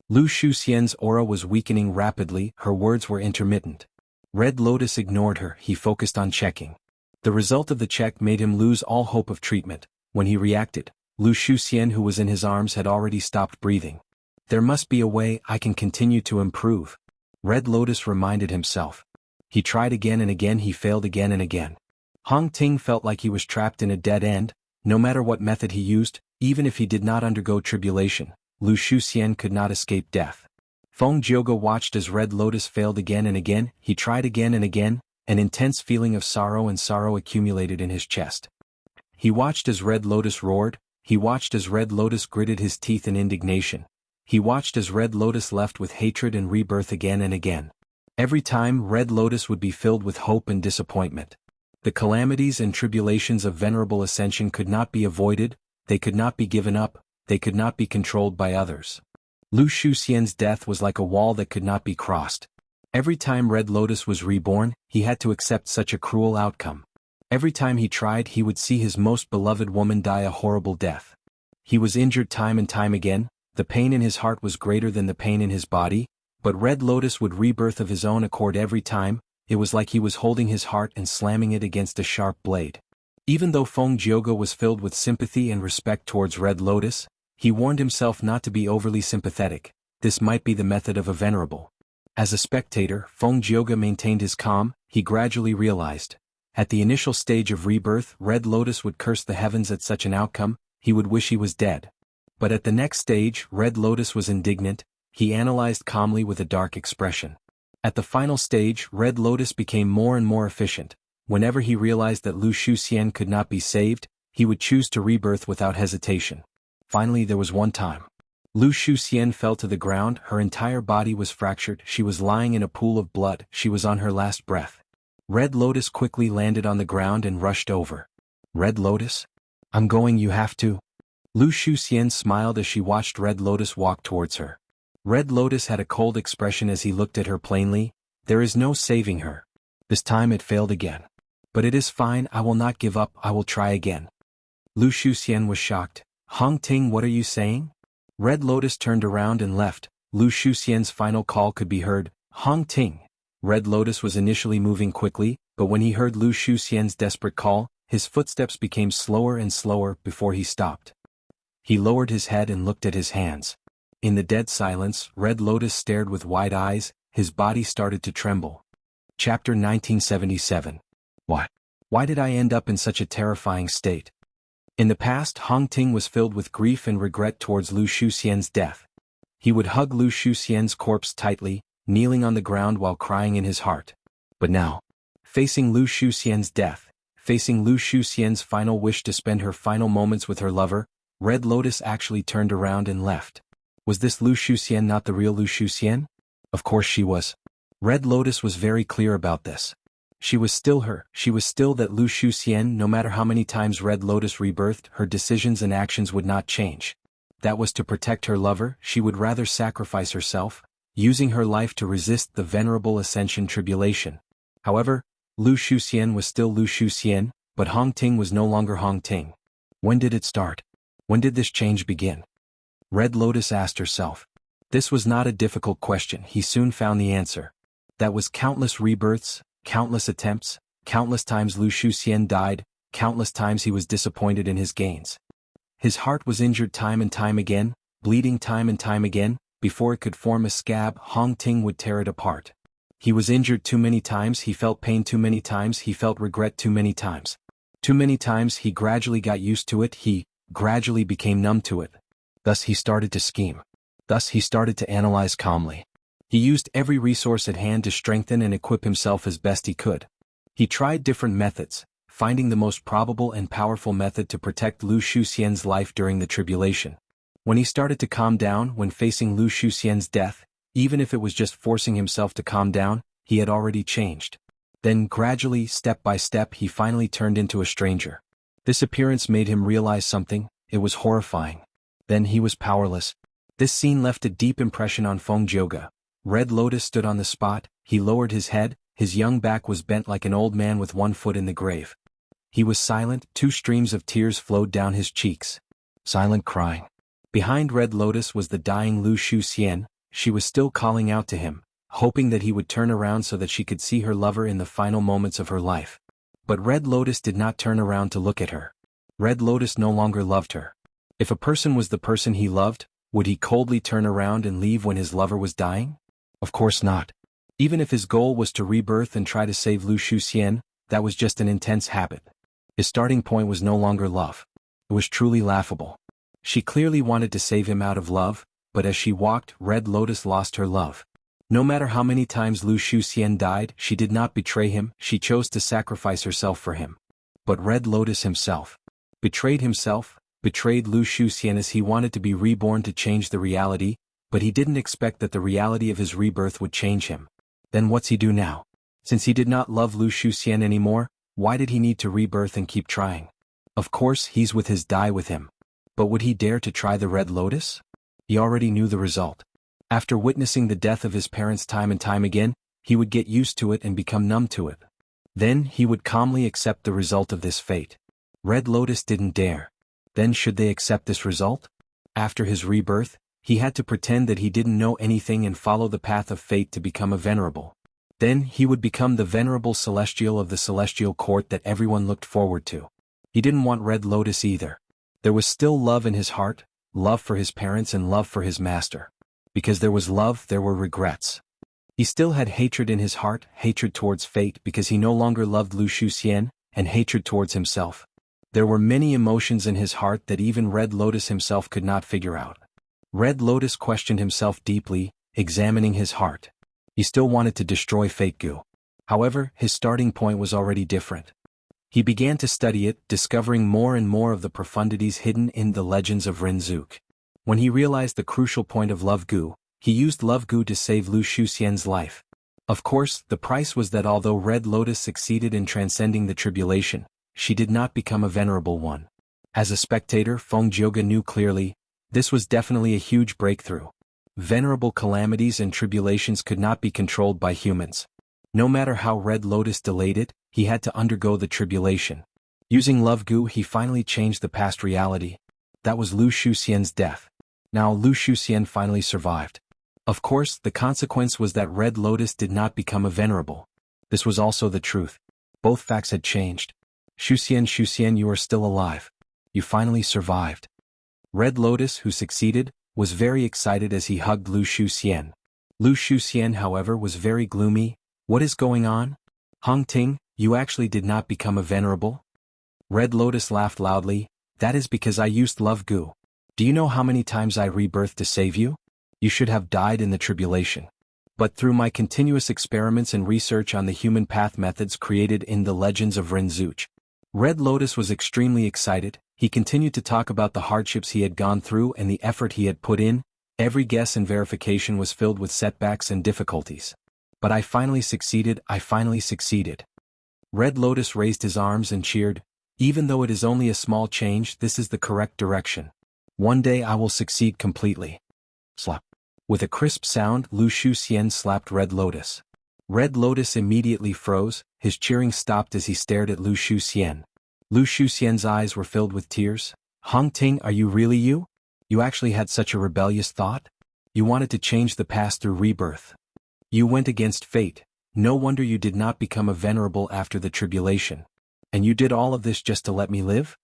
S1: Lu Shuxian's aura was weakening rapidly, her words were intermittent. Red Lotus ignored her, he focused on checking. The result of the check made him lose all hope of treatment. When he reacted, Lu Shuxian, who was in his arms, had already stopped breathing. There must be a way I can continue to improve. Red Lotus reminded himself. He tried again and again, he failed again and again. Hong Ting felt like he was trapped in a dead end. No matter what method he used, even if he did not undergo tribulation, Lu Shuxian could not escape death. Feng Jioge watched as Red Lotus failed again and again, he tried again and again. An intense feeling of sorrow and sorrow accumulated in his chest. He watched as Red Lotus roared, he watched as Red Lotus gritted his teeth in indignation. He watched as Red Lotus left with hatred and rebirth again and again. Every time, Red Lotus would be filled with hope and disappointment. The calamities and tribulations of venerable ascension could not be avoided, they could not be given up, they could not be controlled by others. Lu Shuxian's death was like a wall that could not be crossed. Every time Red Lotus was reborn, he had to accept such a cruel outcome. Every time he tried, he would see his most beloved woman die a horrible death. He was injured time and time again, the pain in his heart was greater than the pain in his body, but Red Lotus would rebirth of his own accord every time. It was like he was holding his heart and slamming it against a sharp blade. Even though Feng Jioge was filled with sympathy and respect towards Red Lotus, he warned himself not to be overly sympathetic. This might be the method of a venerable. As a spectator, Feng Jioge maintained his calm. He gradually realized. At the initial stage of rebirth, Red Lotus would curse the heavens at such an outcome, he would wish he was dead. But at the next stage, Red Lotus was indignant, he analyzed calmly with a dark expression. At the final stage, Red Lotus became more and more efficient. Whenever he realized that Lu Shuxian could not be saved, he would choose to rebirth without hesitation. Finally, there was one time. Lu Shuxian fell to the ground, her entire body was fractured, she was lying in a pool of blood, she was on her last breath. Red Lotus quickly landed on the ground and rushed over. Red Lotus? I'm going, you have to. Lu Shuxian smiled as she watched Red Lotus walk towards her. Red Lotus had a cold expression as he looked at her plainly. There is no saving her. This time it failed again. But it is fine, I will not give up, I will try again. Lu Shuxian was shocked. Hong Ting, what are you saying? Red Lotus turned around and left. Lu Shuxian's final call could be heard. Hong Ting. Red Lotus was initially moving quickly, but when he heard Lu Shuxian's desperate call, his footsteps became slower and slower before he stopped. He lowered his head and looked at his hands. In the dead silence, Red Lotus stared with wide eyes, his body started to tremble. Chapter 1977. Why did I end up in such a terrifying state? In the past, Hong Ting was filled with grief and regret towards Lu Shuxian's death. He would hug Lu Shuxian's corpse tightly, kneeling on the ground while crying in his heart. But now, facing Lu Shuxian's death, facing Lu Shuxian's final wish to spend her final moments with her lover, Red Lotus actually turned around and left. Was this Lu Shuxian not the real Lu Shuxian? Of course she was. Red Lotus was very clear about this. She was still her, she was still that Lu Shuxian. No matter how many times Red Lotus rebirthed, her decisions and actions would not change. That was to protect her lover, she would rather sacrifice herself, using her life to resist the venerable ascension tribulation. However, Lu Shuxian was still Lu Shuxian, But Hong Ting was no longer Hong Ting. When did it start? When did this change begin? Red Lotus asked herself. This was not a difficult question. He soon found the answer. That was countless rebirths, countless attempts, countless times Lu Shuxian died, countless times he was disappointed in his gains. His heart was injured time and time again, bleeding time and time again. Before it could form a scab, Hong Ting would tear it apart. He was injured too many times, he felt pain too many times, he felt regret too many times. Too many times he gradually got used to it, he gradually became numb to it. Thus he started to scheme. Thus he started to analyze calmly. He used every resource at hand to strengthen and equip himself as best he could. He tried different methods, finding the most probable and powerful method to protect Lu Shuxian's life during the tribulation. When he started to calm down when facing Lu Shuxian's death, even if it was just forcing himself to calm down, he had already changed. Then gradually, step by step, he finally turned into a stranger. This appearance made him realize something. It was horrifying. Then he was powerless. This scene left a deep impression on Feng Jioge. Red Lotus stood on the spot, he lowered his head, his young back was bent like an old man with one foot in the grave. He was silent, 2 streams of tears flowed down his cheeks. Silent crying. Behind Red Lotus was the dying Lu Shuxian. She was still calling out to him, hoping that he would turn around so that she could see her lover in the final moments of her life. But Red Lotus did not turn around to look at her. Red Lotus no longer loved her. If a person was the person he loved, would he coldly turn around and leave when his lover was dying? Of course not. Even if his goal was to rebirth and try to save Lu Shuxian, that was just an intense habit. His starting point was no longer love. It was truly laughable. She clearly wanted to save him out of love, but as she walked, Red Lotus lost her love. No matter how many times Lu Shuxian died, she did not betray him, she chose to sacrifice herself for him. But Red Lotus himself betrayed Lu Shuxian as he wanted to be reborn to change the reality, but he didn't expect that the reality of his rebirth would change him. Then what's he do now? Since he did not love Lu Shuxian anymore, why did he need to rebirth and keep trying? Of course he's with his die with him. But would he dare to try the Red Lotus? He already knew the result. After witnessing the death of his parents time and time again, he would get used to it and become numb to it. Then he would calmly accept the result of this fate. Red Lotus didn't dare. Then should they accept this result? After his rebirth, he had to pretend that he didn't know anything and follow the path of fate to become a venerable. Then he would become the venerable celestial of the celestial court that everyone looked forward to. He didn't want Red Lotus either. There was still love in his heart, love for his parents and love for his master. Because there was love, there were regrets. He still had hatred in his heart, hatred towards fate because he no longer loved Lu Shuxian, and hatred towards himself. There were many emotions in his heart that even Red Lotus himself could not figure out. Red Lotus questioned himself deeply, examining his heart. He still wanted to destroy Fate Gu. However, his starting point was already different. He began to study it, discovering more and more of the profundities hidden in the legends of Rinzuk. When he realized the crucial point of Love Gu, he used Love Gu to save Lu Shuxian's life. Of course, the price was that although Red Lotus succeeded in transcending the tribulation, she did not become a venerable one. As a spectator, Feng Jioge knew clearly, this was definitely a huge breakthrough. Venerable calamities and tribulations could not be controlled by humans. No matter how Red Lotus delayed it, he had to undergo the tribulation. Using Love Gu, he finally changed the past reality. That was Lu Shuxian's death. Now Lu Shuxian finally survived. Of course, the consequence was that Red Lotus did not become a venerable. This was also the truth. Both facts had changed. Shuxian, you are still alive. You finally survived. Red Lotus, who succeeded, was very excited as he hugged Lu Shuxian. Lu Shuxian, however, was very gloomy. What is going on? Hong Ting, you actually did not become a venerable? Red Lotus laughed loudly. That is because I used Love Gu. Do you know how many times I rebirthed to save you? You should have died in the tribulation. But through my continuous experiments and research on the human path methods created in the legends of Rinzuk, Red Lotus was extremely excited. He continued to talk about the hardships he had gone through and the effort he had put in. Every guess and verification was filled with setbacks and difficulties. But I finally succeeded. Red Lotus raised his arms and cheered. Even though it is only a small change, this is the correct direction. One day I will succeed completely. Slap. With a crisp sound, Lu Shuxian slapped Red Lotus. Red Lotus immediately froze, his cheering stopped as he stared at Lu Shuxian. Lu Shuxian's eyes were filled with tears. Hong Ting, are you really you? You actually had such a rebellious thought? You wanted to change the past through rebirth. You went against fate. No wonder you did not become a venerable after the tribulation. And you did all of this just to let me live?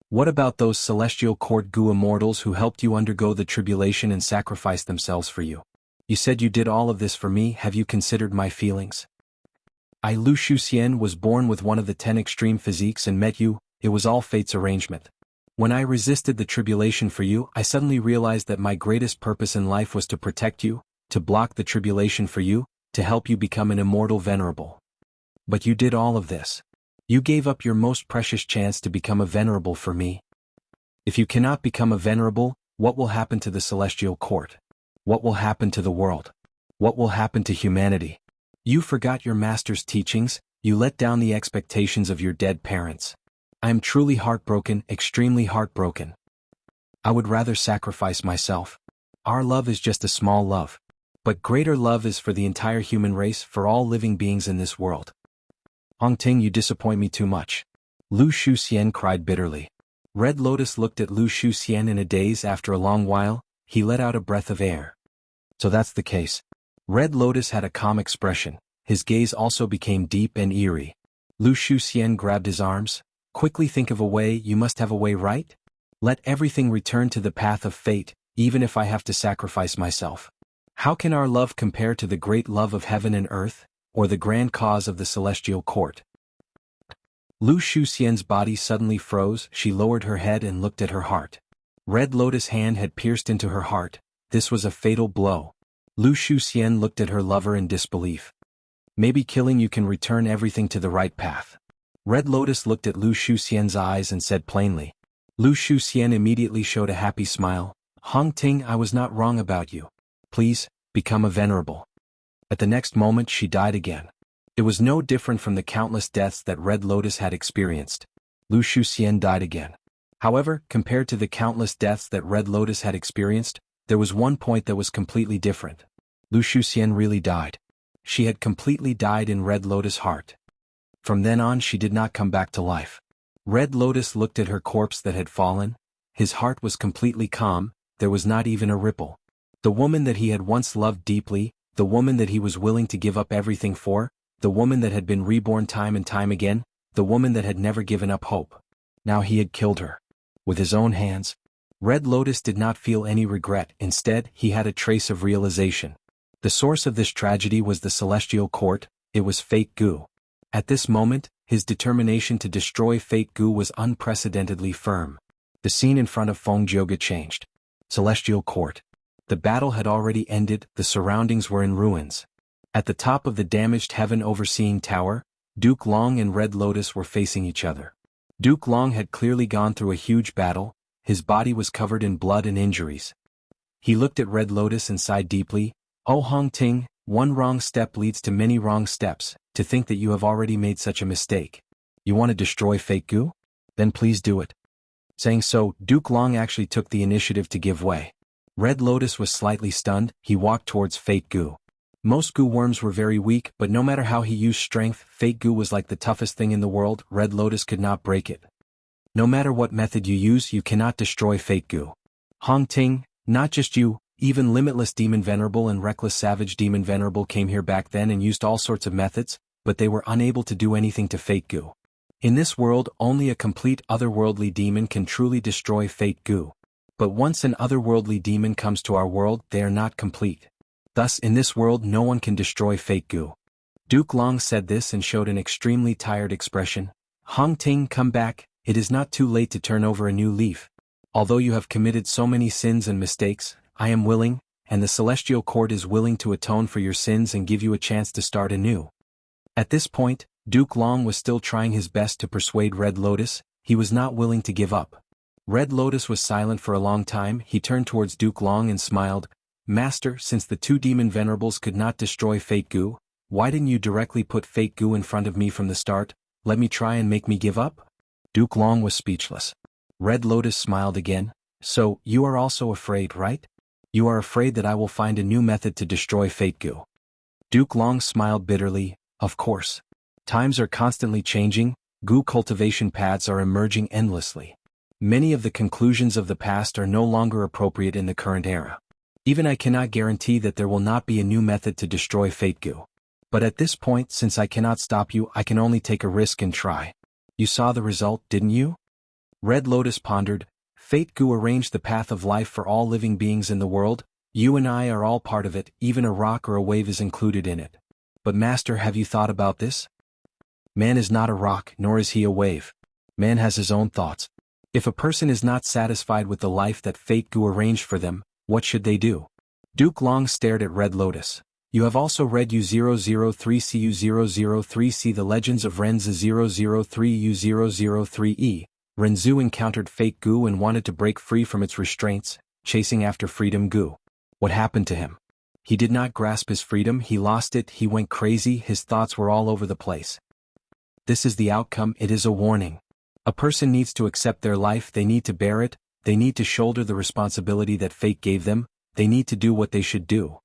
S1: What about those celestial court Gu immortals who helped you undergo the tribulation and sacrificed themselves for you? You said you did all of this for me. Have you considered my feelings? Lu Shuxian was born with one of the 10 extreme physiques and met you. It was all fate's arrangement. When I resisted the tribulation for you, I suddenly realized that my greatest purpose in life was to protect you, to block the tribulation for you, to help you become an immortal venerable. But you did all of this. You gave up your most precious chance to become a venerable for me. If you cannot become a venerable, what will happen to the celestial court? What will happen to the world? What will happen to humanity? You forgot your master's teachings, you let down the expectations of your dead parents. I am truly heartbroken, extremely heartbroken. I would rather sacrifice myself. Our love is just a small love. But greater love is for the entire human race, for all living beings in this world. Hong Ting, you disappoint me too much. Lu Shuxian cried bitterly. Red Lotus looked at Lu Shuxian in a daze. After a long while, he let out a breath of air. So that's the case. Red Lotus had a calm expression. His gaze also became deep and eerie. Lu Shuxian grabbed his arms. Quickly think of a way. You must have a way, right? Let everything return to the path of fate, even if I have to sacrifice myself. How can our love compare to the great love of heaven and earth, or the grand cause of the celestial court? Lu Shuxian's body suddenly froze. She lowered her head and looked at her heart. Red Lotus' hand had pierced into her heart. This was a fatal blow. Lu Shuxian looked at her lover in disbelief. Maybe killing you can return everything to the right path. Red Lotus looked at Lu Shuxian's eyes and said plainly. Lu Shuxian immediately showed a happy smile. Hong Ting, I was not wrong about you. Please, become a venerable. At the next moment she died again. It was no different from the countless deaths that Red Lotus had experienced. Lu Shuxian died again. However, compared to the countless deaths that Red Lotus had experienced, there was one point that was completely different. Lu Shuxian really died. She had completely died in Red Lotus' heart. From then on she did not come back to life. Red Lotus looked at her corpse that had fallen. His heart was completely calm, there was not even a ripple. The woman that he had once loved deeply, the woman that he was willing to give up everything for, the woman that had been reborn time and time again, the woman that had never given up hope. Now he had killed her. With his own hands. Red Lotus did not feel any regret, instead, he had a trace of realization. The source of this tragedy was the celestial court, it was Fate Gu. At this moment, his determination to destroy Fate Gu was unprecedentedly firm. The scene in front of Feng Jioge changed. Celestial court. The battle had already ended, the surroundings were in ruins. At the top of the damaged heaven overseeing tower, Duke Long and Red Lotus were facing each other. Duke Long had clearly gone through a huge battle, his body was covered in blood and injuries. He looked at Red Lotus and sighed deeply. Oh Hong Ting, one wrong step leads to many wrong steps, to think that you have already made such a mistake. You want to destroy Fate Gu? Then please do it. Saying so, Duke Long actually took the initiative to give way. Red Lotus was slightly stunned, he walked towards Fate Gu. Most Gu worms were very weak, but no matter how he used strength, Fate Gu was like the toughest thing in the world, Red Lotus could not break it. No matter what method you use, you cannot destroy Fate Gu. Hong Ting, not just you, even Limitless Demon Venerable and Reckless Savage Demon Venerable came here back then and used all sorts of methods, but they were unable to do anything to Fate Gu. In this world, only a complete otherworldly demon can truly destroy Fate Gu. But once an otherworldly demon comes to our world, they are not complete. Thus, in this world no one can destroy Fate Gu. Duke Long said this and showed an extremely tired expression. Hong Ting, come back, it is not too late to turn over a new leaf. Although you have committed so many sins and mistakes, I am willing, and the Celestial Court is willing to atone for your sins and give you a chance to start anew. At this point, Duke Long was still trying his best to persuade Red Lotus, he was not willing to give up. Red Lotus was silent for a long time, he turned towards Duke Long and smiled. Master, since the two demon venerables could not destroy Fate Gu, why didn't you directly put Fate Gu in front of me from the start? Let me try and make me give up? Duke Long was speechless. Red Lotus smiled again. So, you are also afraid, right? You are afraid that I will find a new method to destroy Fate Gu. Duke Long smiled bitterly. Of course. Times are constantly changing, Goo cultivation paths are emerging endlessly. Many of the conclusions of the past are no longer appropriate in the current era. Even I cannot guarantee that there will not be a new method to destroy Fate Goo. But at this point, since I cannot stop you, I can only take a risk and try. You saw the result, didn't you? Red Lotus pondered. Fate Goo arranged the path of life for all living beings in the world. You and I are all part of it, even a rock or a wave is included in it. But Master, have you thought about this? Man is not a rock, nor is he a wave. Man has his own thoughts. If a person is not satisfied with the life that Fate Goo arranged for them, what should they do? Duke Long stared at Red Lotus. You have also read U003C U003C The Legends of Renzi 003 U003E. Renzu encountered Fate Goo and wanted to break free from its restraints, chasing after freedom Goo. What happened to him? He did not grasp his freedom, he lost it, he went crazy, his thoughts were all over the place. This is the outcome, it is a warning. A person needs to accept their life, they need to bear it, they need to shoulder the responsibility that fate gave them, they need to do what they should do.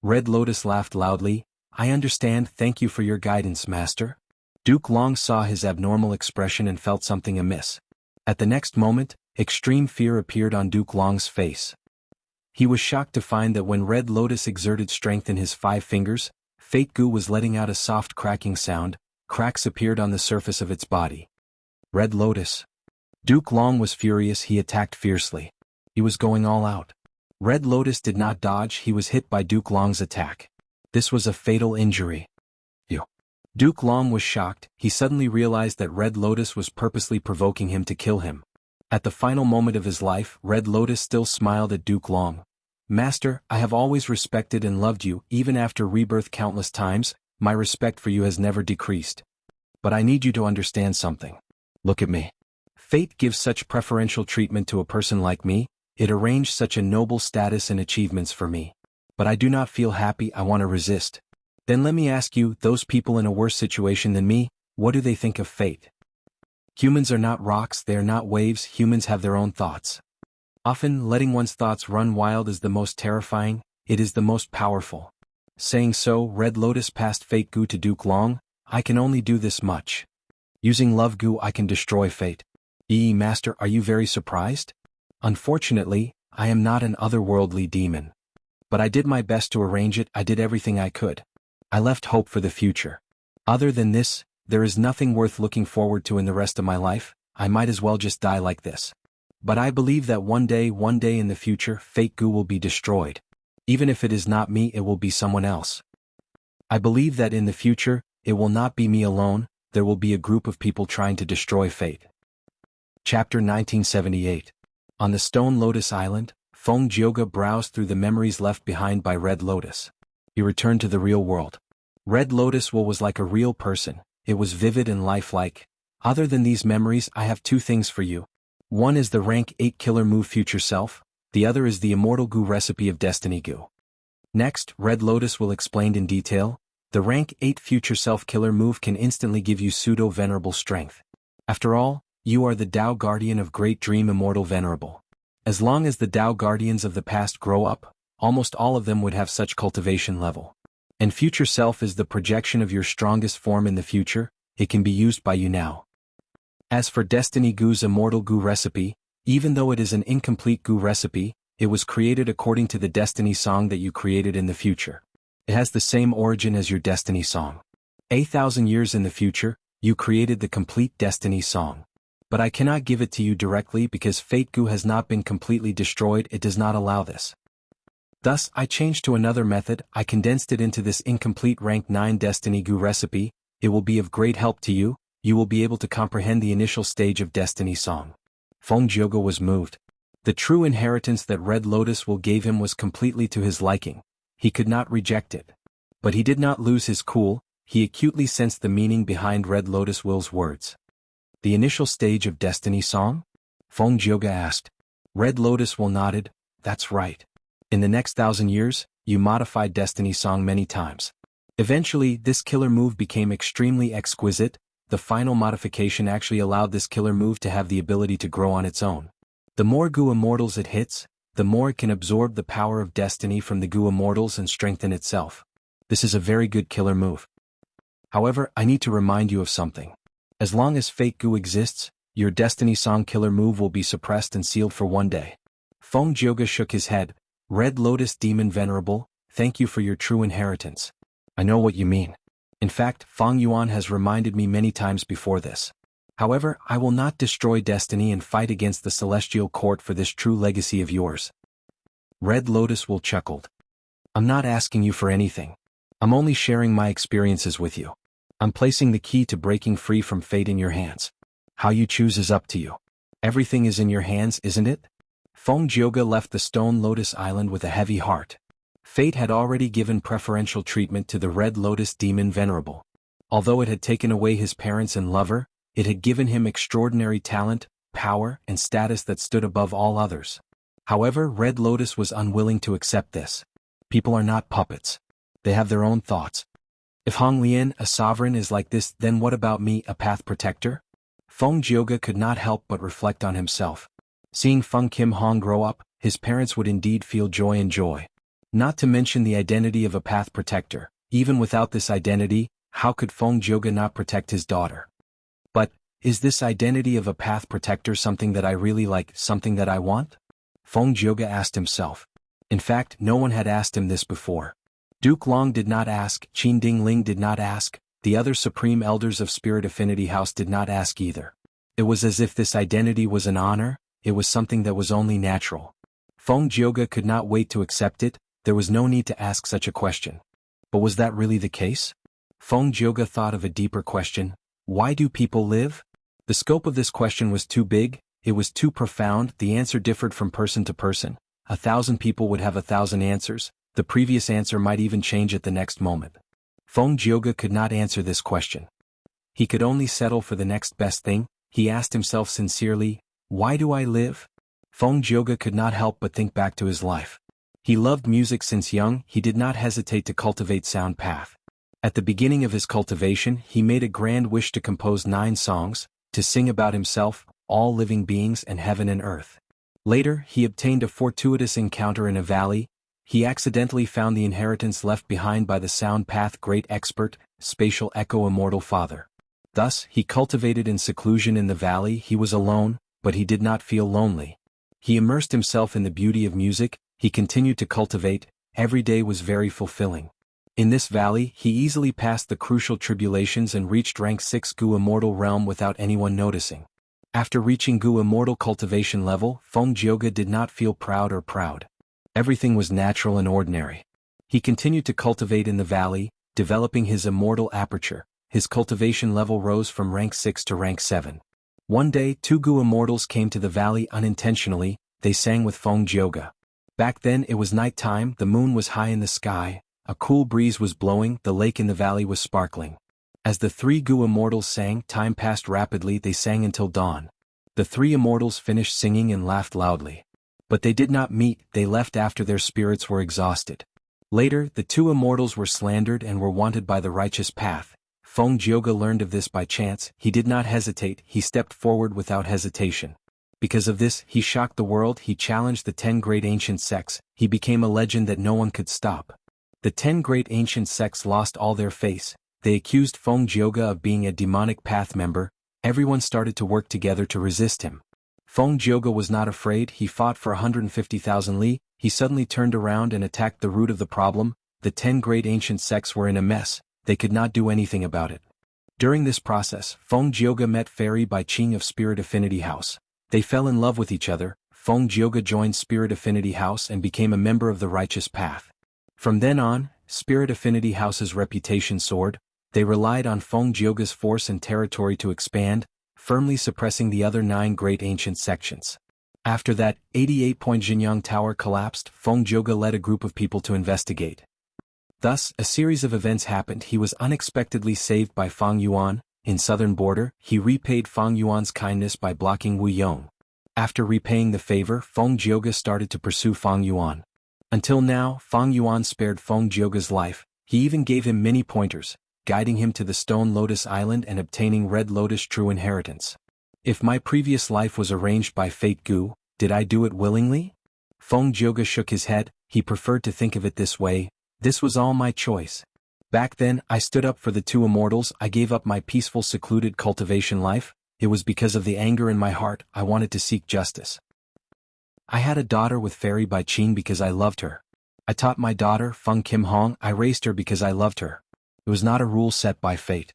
S1: Red Lotus laughed loudly. I understand, thank you for your guidance, Master. Duke Long saw his abnormal expression and felt something amiss. At the next moment, extreme fear appeared on Duke Long's face. He was shocked to find that when Red Lotus exerted strength in his 5 fingers, Fate Goo was letting out a soft cracking sound. Cracks appeared on the surface of its body. Red Lotus. Duke Long was furious, he attacked fiercely. He was going all out. Red Lotus did not dodge, he was hit by Duke Long's attack. This was a fatal injury. Duke Long was shocked, he suddenly realized that Red Lotus was purposely provoking him to kill him. At the final moment of his life, Red Lotus still smiled at Duke Long. Master, I have always respected and loved you, even after rebirth countless times, my respect for you has never decreased. But I need you to understand something. Look at me. Fate gives such preferential treatment to a person like me, it arranged such a noble status and achievements for me. But I do not feel happy, I want to resist. Then let me ask you, those people in a worse situation than me, what do they think of fate? Humans are not rocks, they are not waves, humans have their own thoughts. Often, letting one's thoughts run wild is the most terrifying, it is the most powerful. Saying so, Red Lotus passed Fate Goo to Duke Long. I can only do this much. Using Love Goo I can destroy fate. Master, are you very surprised? Unfortunately, I am not an otherworldly demon. But I did my best to arrange it, I did everything I could. I left hope for the future. Other than this, there is nothing worth looking forward to in the rest of my life, I might as well just die like this. But I believe that one day in the future, Fate Goo will be destroyed. Even if it is not me, it will be someone else. I believe that in the future, it will not be me alone, there will be a group of people trying to destroy fate. Chapter 1978. On the Stone Lotus Island, Feng Jioge browsed through the memories left behind by Red Lotus. He returned to the real world. Red Lotus was like a real person, it was vivid and lifelike. Other than these memories, I have 2 things for you. One is the rank 8 killer move Future Self, the other is the Immortal Goo recipe of Destiny Goo. Next, Red Lotus will explain in detail, the rank 8 Future Self killer move can instantly give you pseudo-venerable strength. After all, you are the Tao Guardian of Great Dream Immortal Venerable. As long as the Tao Guardians of the past grow up, almost all of them would have such cultivation level. And Future Self is the projection of your strongest form in the future, it can be used by you now. As for Destiny Goo's Immortal Goo recipe, even though it is an incomplete Goo recipe, it was created according to the Destiny song that you created in the future. It has the same origin as your Destiny song. 1,000 years in the future, you created the complete Destiny song. But I cannot give it to you directly because Fate Goo has not been completely destroyed, it does not allow this. Thus, I changed to another method, I condensed it into this incomplete rank 9 Destiny Goo recipe, it will be of great help to you, you will be able to comprehend the initial stage of Destiny song. Feng Jioge was moved. The true inheritance that Red Lotus gave him was completely to his liking. He could not reject it. But he did not lose his cool, he acutely sensed the meaning behind Red Lotus Will's words. The initial stage of Destiny song? Feng Jioge asked. Red Lotus nodded, that's right. In the next 1,000 years, you modified Destiny song many times. Eventually, this killer move became extremely exquisite, the final modification actually allowed this killer move to have the ability to grow on its own. The more Goo Immortals it hits, the more it can absorb the power of Destiny from the Goo Immortals and strengthen itself. This is a very good killer move. However, I need to remind you of something. As long as Fate Gu exists, your Destiny Song killer move will be suppressed and sealed for one day. Feng Jioge shook his head. Red Lotus Demon Venerable, thank you for your true inheritance. I know what you mean. In fact, Feng Yuan has reminded me many times before this. However, I will not destroy destiny and fight against the Celestial Court for this true legacy of yours. Red Lotus will chuckled. I'm not asking you for anything. I'm only sharing my experiences with you. I'm placing the key to breaking free from fate in your hands. How you choose is up to you. Everything is in your hands, isn't it? Feng Jioge left the Stone Lotus Island with a heavy heart. Fate had already given preferential treatment to the Red Lotus Demon Venerable. Although it had taken away his parents and lover, it had given him extraordinary talent, power, and status that stood above all others. However, Red Lotus was unwilling to accept this. People are not puppets. They have their own thoughts. If Hong Lian, a sovereign, is like this, then what about me, a path protector? Feng Jioge could not help but reflect on himself. Seeing Feng Kim Hong grow up, his parents would indeed feel joy and joy. Not to mention the identity of a path protector. Even without this identity, how could Feng Jioge not protect his daughter? But, is this identity of a path protector something that I really like, something that I want? Feng Jioge asked himself. In fact, no one had asked him this before. Duke Long did not ask, Qin Dingling did not ask, the other Supreme Elders of Spirit Affinity House did not ask either. It was as if this identity was an honor, it was something that was only natural. Feng Jioge could not wait to accept it, there was no need to ask such a question. But was that really the case? Feng Jioge thought of a deeper question. Why do people live? The scope of this question was too big, it was too profound, the answer differed from person to person. 1,000 people would have 1,000 answers, the previous answer might even change at the next moment. Feng Jioge could not answer this question. He could only settle for the next best thing. He asked himself sincerely, why do I live? Feng Jioge could not help but think back to his life. He loved music since young, he did not hesitate to cultivate sound path. At the beginning of his cultivation, he made a grand wish to compose 9 songs, to sing about himself, all living beings and heaven and earth. Later, he obtained a fortuitous encounter in a valley. He accidentally found the inheritance left behind by the sound path great expert, spatial echo Immortal Father. Thus, he cultivated in seclusion in the valley. He was alone, but he did not feel lonely. He immersed himself in the beauty of music, he continued to cultivate, every day was very fulfilling. In this valley, he easily passed the crucial tribulations and reached rank 6 Gu Immortal realm without anyone noticing. After reaching Gu Immortal cultivation level, Feng Jioge did not feel proud. Everything was natural and ordinary. He continued to cultivate in the valley, developing his immortal aperture. His cultivation level rose from rank 6 to rank 7. One day, 2 Gu Immortals came to the valley unintentionally, they sang with Feng Jioge. Back then it was night time, the moon was high in the sky, a cool breeze was blowing, the lake in the valley was sparkling. As the 3 Gu Immortals sang, time passed rapidly, they sang until dawn. The 3 Immortals finished singing and laughed loudly. But they did not meet, they left after their spirits were exhausted. Later, the 2 Immortals were slandered and were wanted by the righteous path. Feng Jioge learned of this by chance, he did not hesitate, he stepped forward without hesitation. Because of this, he shocked the world, he challenged the 10 great ancient sects, he became a legend that no one could stop. The 10 great ancient sects lost all their face, they accused Feng Jioge of being a demonic path member, everyone started to work together to resist him. Feng Jioge was not afraid, he fought for 150,000 li, he suddenly turned around and attacked the root of the problem, the 10 great ancient sects were in a mess, they could not do anything about it. During this process, Feng Jioge met Fairy Bai Qing of Spirit Affinity House. They fell in love with each other, Feng Jioge joined Spirit Affinity House and became a member of the righteous path. From then on, Spirit Affinity House's reputation soared, they relied on Feng Jioge's force and territory to expand, firmly suppressing the other 9 great ancient sections. After that, 88-point Jinyang Tower collapsed, Feng Jioge led a group of people to investigate. Thus, a series of events happened, he was unexpectedly saved by Feng Yuan, in southern border, he repaid Feng Yuan's kindness by blocking Wu Yong. After repaying the favor, Feng Jioge started to pursue Feng Yuan. Until now, Feng Yuan spared Feng Jioge's life, he even gave him many pointers, guiding him to the Stone Lotus Island and obtaining Red Lotus true inheritance. If my previous life was arranged by Fate Gu, did I do it willingly? Feng Jioge shook his head, he preferred to think of it this way, this was all my choice. Back then, I stood up for the two immortals. I gave up my peaceful secluded cultivation life. It was because of the anger in my heart. I wanted to seek justice. I had a daughter with Fairy Bai Qing because I loved her. I taught my daughter, Feng Kim Hong. I raised her because I loved her. It was not a rule set by fate.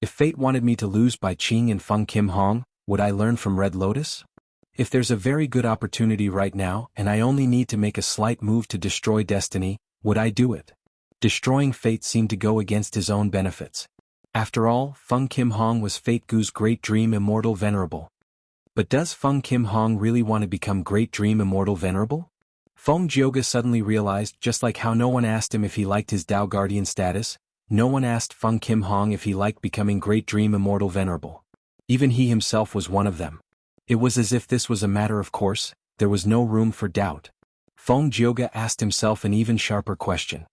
S1: If fate wanted me to lose Bai Qing and Feng Kim Hong, would I learn from Red Lotus? If there's a very good opportunity right now and I only need to make a slight move to destroy destiny, would I do it? Destroying fate seemed to go against his own benefits. After all, Feng Kim Hong was Fate Gu's great dream immortal venerable. But does Feng Kim Hong really want to become great dream immortal venerable? Feng Jioge suddenly realized, just like how no one asked him if he liked his Dao Guardian status, no one asked Feng Kim Hong if he liked becoming great dream immortal venerable. Even he himself was one of them. It was as if this was a matter of course, there was no room for doubt. Feng Jioge asked himself an even sharper question.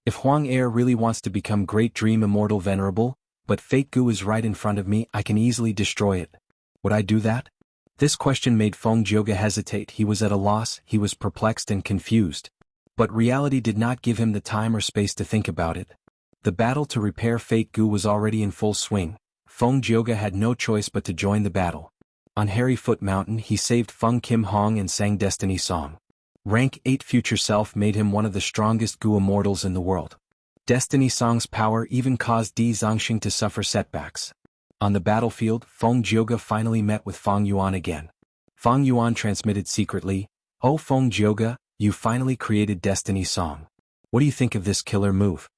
S1: If Huang Er really wants to become great dream immortal venerable, but Fate Gu is right in front of me, I can easily destroy it. Would I do that? This question made Feng Jioge hesitate. He was at a loss, he was perplexed and confused. But reality did not give him the time or space to think about it. The battle to repair Fate Gu was already in full swing. Feng Jioge had no choice but to join the battle. On Hairy Foot Mountain he saved Feng Kim Hong and sang Destiny Song. Rank 8 Future Self made him one of the strongest Gu immortals in the world. Destiny Song's power even caused Di Zongxing to suffer setbacks. On the battlefield, Feng Jioge finally met with Feng Yuan again. Feng Yuan transmitted secretly, "Oh Feng Jioge, you finally created Destiny Song. What do you think of this killer move?"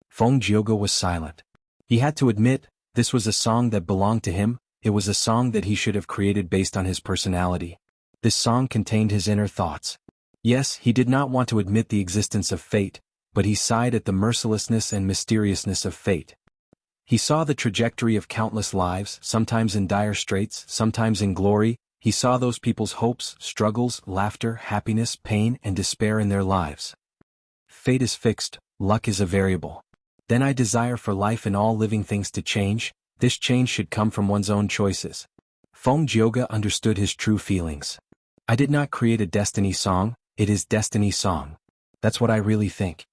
S1: Feng Jioge was silent. He had to admit, this was a song that belonged to him. It was a song that he should have created based on his personality. This song contained his inner thoughts. Yes, he did not want to admit the existence of fate, but he sighed at the mercilessness and mysteriousness of fate. He saw the trajectory of countless lives, sometimes in dire straits, sometimes in glory. He saw those people's hopes, struggles, laughter, happiness, pain, and despair in their lives. Fate is fixed, luck is a variable. Then I desire for life and all living things to change. This change should come from one's own choices. Feng Jioge understood his true feelings. I did not create a destiny song, it is Destiny Song. That's what I really think.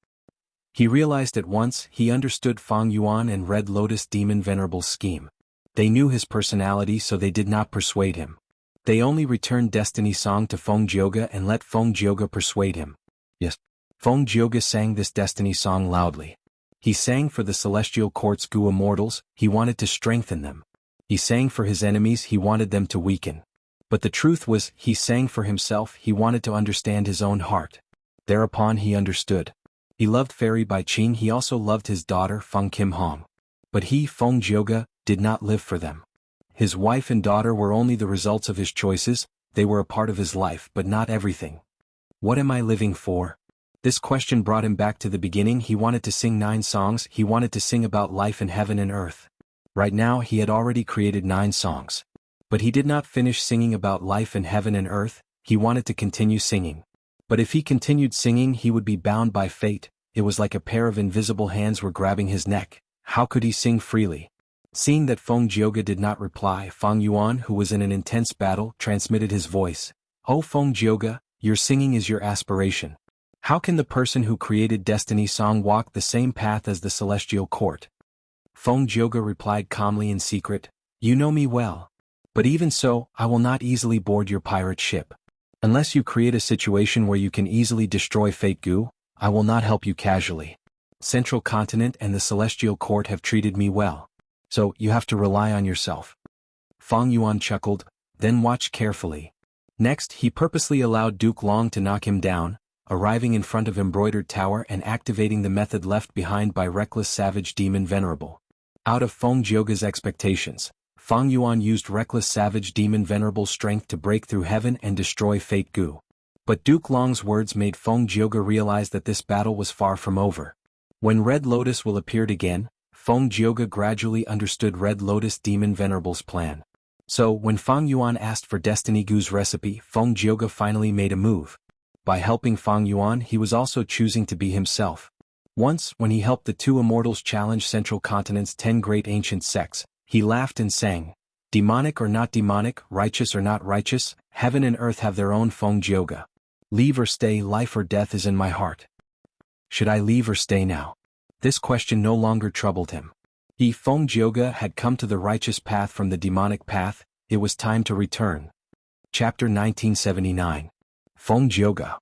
S1: He realized at once. He understood Feng Yuan and Red Lotus Demon Venerable's scheme. They knew his personality, so they did not persuade him. They only returned Destiny Song to Feng Jioge and let Feng Jioge persuade him. Yes. Feng Jioge sang this Destiny Song loudly. He sang for the Celestial Court's Gu immortals. He wanted to strengthen them. He sang for his enemies. He wanted them to weaken. But the truth was, he sang for himself. He wanted to understand his own heart. Thereupon he understood. He loved Fairy Bai Qing. He also loved his daughter Feng Kim Hong. But he, Feng Jioge, did not live for them. His wife and daughter were only the results of his choices. They were a part of his life, but not everything. What am I living for? This question brought him back to the beginning. He wanted to sing 9 songs. He wanted to sing about life in heaven and earth. Right now he had already created 9 songs. But he did not finish singing about life in heaven and earth. He wanted to continue singing. But if he continued singing, he would be bound by fate. It was like a pair of invisible hands were grabbing his neck. How could he sing freely? Seeing that Feng Jioge did not reply, Feng Yuan, who was in an intense battle, transmitted his voice. "Oh Feng Jioge, your singing is your aspiration. How can the person who created Destiny Song walk the same path as the Celestial Court?" Feng Jioge replied calmly in secret, "You know me well. But even so, I will not easily board your pirate ship. Unless you create a situation where you can easily destroy Fate Gu, I will not help you casually. Central Continent and the Celestial Court have treated me well. So, you have to rely on yourself." Feng Yuan chuckled, then watched carefully. Next, he purposely allowed Duke Long to knock him down, arriving in front of Embroidered Tower and activating the method left behind by Reckless Savage Demon Venerable. Out of Feng Jioge's expectations, Feng Yuan used Reckless Savage Demon Venerable's strength to break through heaven and destroy Fate Gu. But Duke Long's words made Feng Jioge realize that this battle was far from over. When Red Lotus will appeared again, Feng Jioge gradually understood Red Lotus Demon Venerable's plan. So, when Feng Yuan asked for Destiny Gu's recipe, Feng Jioge finally made a move. By helping Feng Yuan, he was also choosing to be himself. Once, when he helped the 2 immortals challenge Central Continent's 10 great ancient sects, he laughed and sang, "Demonic or not demonic, righteous or not righteous, heaven and earth have their own Feng Jioge. Leave or stay, life or death is in my heart. Should I leave or stay now?" This question no longer troubled him. Feng Jioge had come to the righteous path from the demonic path, it was time to return. Chapter 1979. Feng Jioge.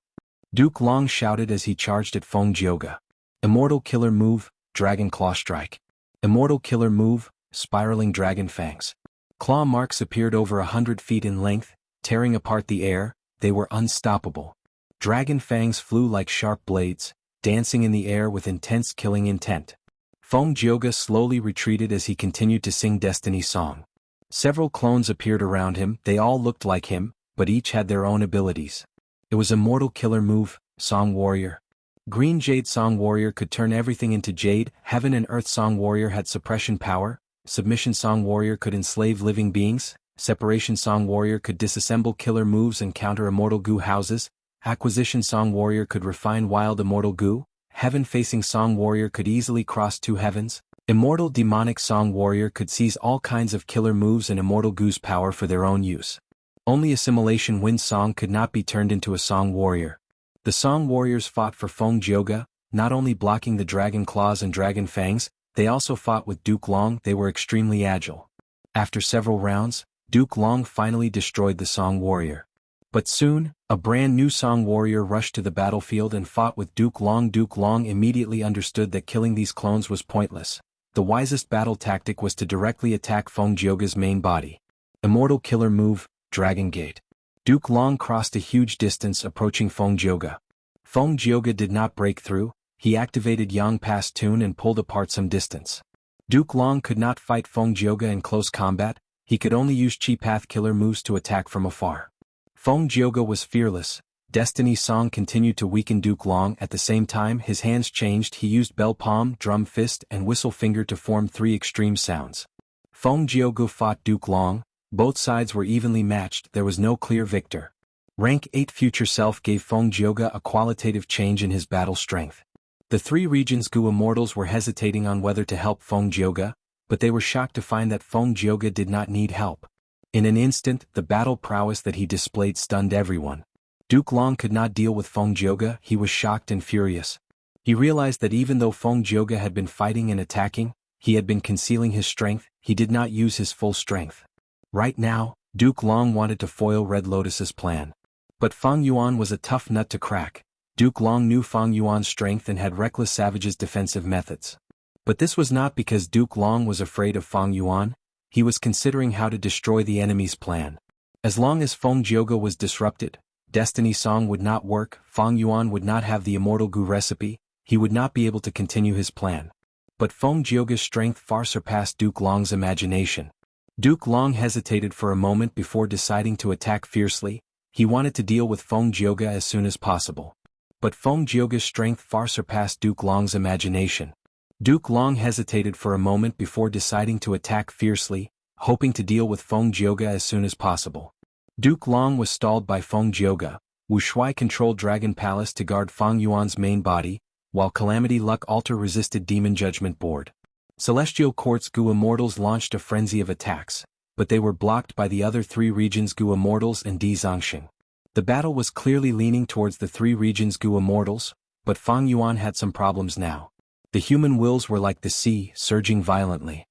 S1: Duke Long shouted as he charged at Feng Jioge. Immortal killer move, Dragon Claw Strike. Immortal killer move, Spiraling Dragon Fangs. Claw marks appeared over 100 feet in length, tearing apart the air, they were unstoppable. Dragon fangs flew like sharp blades, dancing in the air with intense killing intent. Feng Jioge slowly retreated as he continued to sing Destiny's song. Several clones appeared around him, they all looked like him, but each had their own abilities. It was Immortal killer move, Song Warrior. Green Jade Song Warrior could turn everything into jade, Heaven and Earth Song Warrior had suppression power, Submission Song Warrior could enslave living beings, Separation Song Warrior could disassemble killer moves and counter immortal goo houses, Acquisition Song Warrior could refine wild immortal goo, Heaven-facing Song Warrior could easily cross two heavens, Immortal Demonic Song Warrior could seize all kinds of killer moves and immortal goo's power for their own use. Only Assimilation Wind Song could not be turned into a Song Warrior. The Song Warriors fought for Feng Jioge, not only blocking the Dragon Claws and Dragon Fangs, they also fought with Duke Long, they were extremely agile. After several rounds, Duke Long finally destroyed the Song Warrior. But soon, a brand new Song Warrior rushed to the battlefield and fought with Duke Long. Duke Long immediately understood that killing these clones was pointless. The wisest battle tactic was to directly attack Feng Jioge's main body. Immortal killer move, Dragon Gate. Duke Long crossed a huge distance approaching Feng Jioge. Feng Jioge did not break through, he activated Yang Pass Tune and pulled apart some distance. Duke Long could not fight Feng Jioge in close combat, he could only use Chi Path killer moves to attack from afar. Feng Jioge was fearless, Destiny's Song continued to weaken Duke Long. At the same time his hands changed, he used Bell Palm, Drum Fist and Whistle Finger to form three extreme sounds. Feng Jioge fought Duke Long, both sides were evenly matched, there was no clear victor. Rank 8 Future Self gave Feng Jioge a qualitative change in his battle strength. The three regions Gu Immortals were hesitating on whether to help Feng Jioge, but they were shocked to find that Feng Jioge did not need help. In an instant, the battle prowess that he displayed stunned everyone. Duke Long could not deal with Feng Jioge, he was shocked and furious. He realized that even though Feng Jioge had been fighting and attacking, he had been concealing his strength, he did not use his full strength. Right now, Duke Long wanted to foil Red Lotus's plan. But Feng Yuan was a tough nut to crack. Duke Long knew Feng Yuan's strength and had Reckless Savage's defensive methods. But this was not because Duke Long was afraid of Feng Yuan, he was considering how to destroy the enemy's plan. As long as Feng Jioge was disrupted, Destiny's Song would not work, Feng Yuan would not have the Immortal Goo recipe, he would not be able to continue his plan. But Feng Jioge's strength far surpassed Duke Long's imagination. Duke Long hesitated for a moment before deciding to attack fiercely, he wanted to deal with Feng Jioge as soon as possible. But Feng Jioge's strength far surpassed Duke Long's imagination. Duke Long hesitated for a moment before deciding to attack fiercely, hoping to deal with Feng Jioge as soon as possible. Duke Long was stalled by Feng Jioge. Wuxia controlled Dragon Palace to guard Feng Yuan's main body, while Calamity Luck Altar resisted Demon Judgment Board. Celestial Court's Gu Immortals launched a frenzy of attacks, but they were blocked by the other three regions Gu Immortals and Zhangxing. The battle was clearly leaning towards the three regions Gu Immortals, but Feng Yuan had some problems now. The human wills were like the sea, surging violently.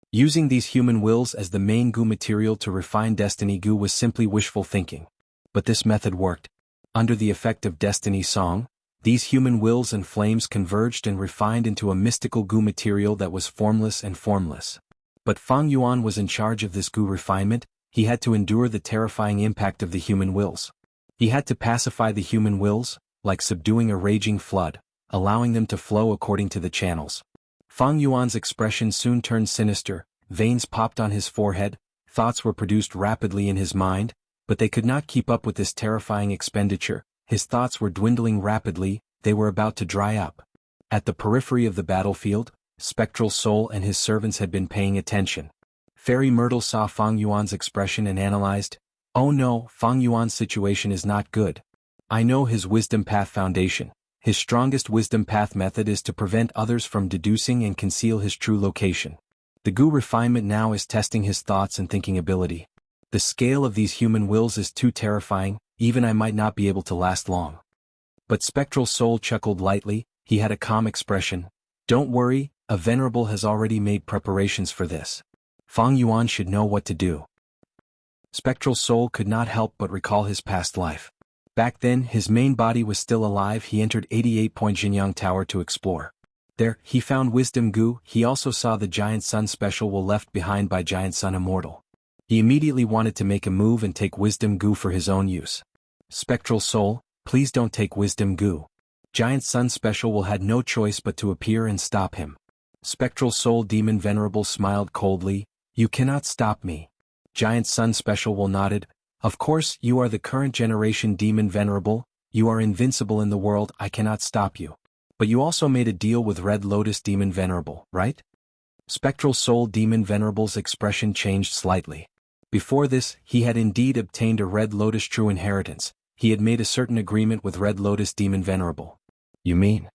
S1: Using these human wills as the main Gu material to refine Destiny Gu was simply wishful thinking. But this method worked. Under the effect of Destiny's Song, these human wills and flames converged and refined into a mystical Gu material that was formless and formless. But Feng Yuan was in charge of this Gu refinement, he had to endure the terrifying impact of the human wills. He had to pacify the human wills, like subduing a raging flood, allowing them to flow according to the channels. Feng Yuan's expression soon turned sinister, veins popped on his forehead, thoughts were produced rapidly in his mind, but they could not keep up with this terrifying expenditure, his thoughts were dwindling rapidly, they were about to dry up. At the periphery of the battlefield, Spectral Soul and his servants had been paying attention. Fairy Myrtle saw Feng Yuan's expression and analyzed, "Oh no, Feng Yuan's situation is not good. I know his wisdom path foundation. His strongest wisdom path method is to prevent others from deducing and conceal his true location. The Gu refinement now is testing his thoughts and thinking ability. The scale of these human wills is too terrifying, even I might not be able to last long." But Spectral Soul chuckled lightly, he had a calm expression. Don't worry, a venerable has already made preparations for this. Fang Yuan should know what to do. Spectral Soul could not help but recall his past life. Back then, his main body was still alive. He entered 88-point Jinyang Tower to explore. There, he found Wisdom Gu. He also saw the Giant Sun Special Will left behind by Giant Sun Immortal. He immediately wanted to make a move and take Wisdom Gu for his own use. Spectral Soul, please don't take Wisdom Gu. Giant Sun Special Will had no choice but to appear and stop him. Spectral Soul Demon Venerable smiled coldly, you cannot stop me. Giant Sun Special Will nodded, of course you are the current generation Demon Venerable, you are invincible in the world, I cannot stop you. But you also made a deal with Red Lotus Demon Venerable, right? Spectral Soul Demon Venerable's expression changed slightly. Before this, he had indeed obtained a Red Lotus true inheritance. He had made a certain agreement with Red Lotus Demon Venerable. You mean?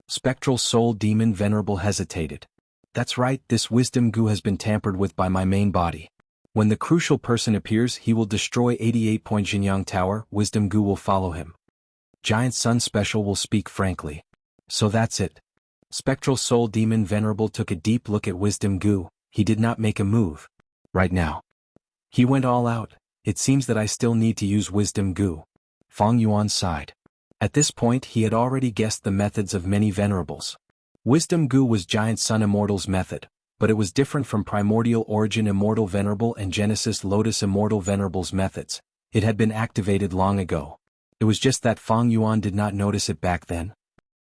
S1: Spectral Soul Demon Venerable hesitated. That's right, this Wisdom Gu has been tampered with by my main body. When the crucial person appears, he will destroy 88-point Jinyang Tower, Wisdom Gu will follow him. Giant Sun Special will speak frankly. So that's it. Spectral Soul Demon Venerable took a deep look at Wisdom Gu. He did not make a move. Right now. He went all out. It seems that I still need to use Wisdom Gu. Fang Yuan sighed. At this point he had already guessed the methods of many venerables. Wisdom Gu was Giant Sun Immortal's method, but it was different from Primordial Origin Immortal Venerable and Genesis Lotus Immortal Venerable's methods. It had been activated long ago. It was just that Fang Yuan did not notice it back then.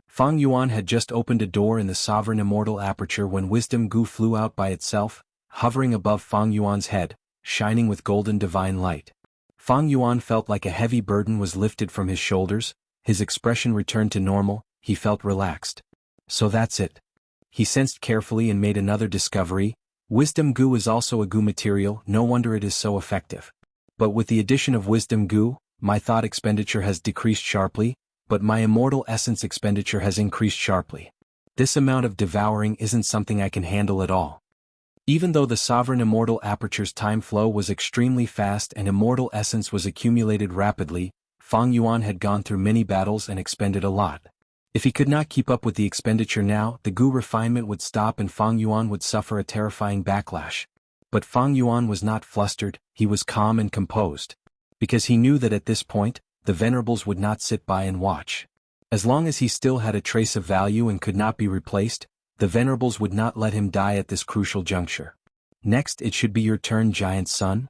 S1: Fang Yuan had just opened a door in the Sovereign Immortal Aperture when Wisdom Gu flew out by itself, hovering above Fang Yuan's head, shining with golden divine light. Fang Yuan felt like a heavy burden was lifted from his shoulders, his expression returned to normal, he felt relaxed. So that's it. He sensed carefully and made another discovery. Wisdom Gu is also a Gu material, no wonder it is so effective. But with the addition of Wisdom Gu, my thought expenditure has decreased sharply, but my immortal essence expenditure has increased sharply. This amount of devouring isn't something I can handle at all. Even though the Sovereign Immortal Aperture's time flow was extremely fast and immortal essence was accumulated rapidly, Fang Yuan had gone through many battles and expended a lot. If he could not keep up with the expenditure now, the Gu refinement would stop and Fang Yuan would suffer a terrifying backlash. But Fang Yuan was not flustered, he was calm and composed. Because he knew that at this point, the venerables would not sit by and watch. As long as he still had a trace of value and could not be replaced, the venerables would not let him die at this crucial juncture. Next it should be your turn, Giant Sun?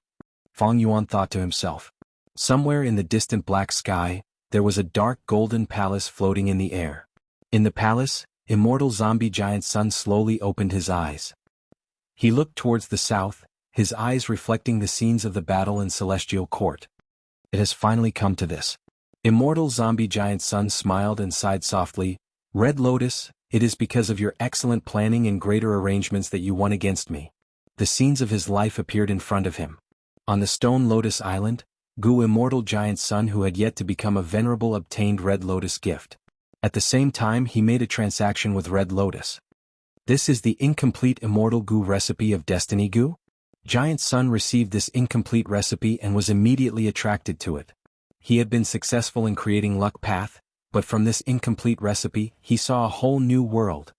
S1: Fang Yuan thought to himself. Somewhere in the distant black sky, there was a dark golden palace floating in the air. In the palace, immortal zombie Giant Sun slowly opened his eyes. He looked towards the south, his eyes reflecting the scenes of the battle in Celestial Court. It has finally come to this. Immortal zombie Giant Sun smiled and sighed softly. Red Lotus, it is because of your excellent planning and greater arrangements that you won against me. The scenes of his life appeared in front of him. On the Stone Lotus Island, Gu Immortal Giant Sun who had yet to become a venerable obtained Red Lotus gift. At the same time he made a transaction with Red Lotus. This is the incomplete Immortal Gu recipe of Destiny Gu? Giant Sun received this incomplete recipe and was immediately attracted to it. He had been successful in creating Luck Path, but from this incomplete recipe, he saw a whole new world.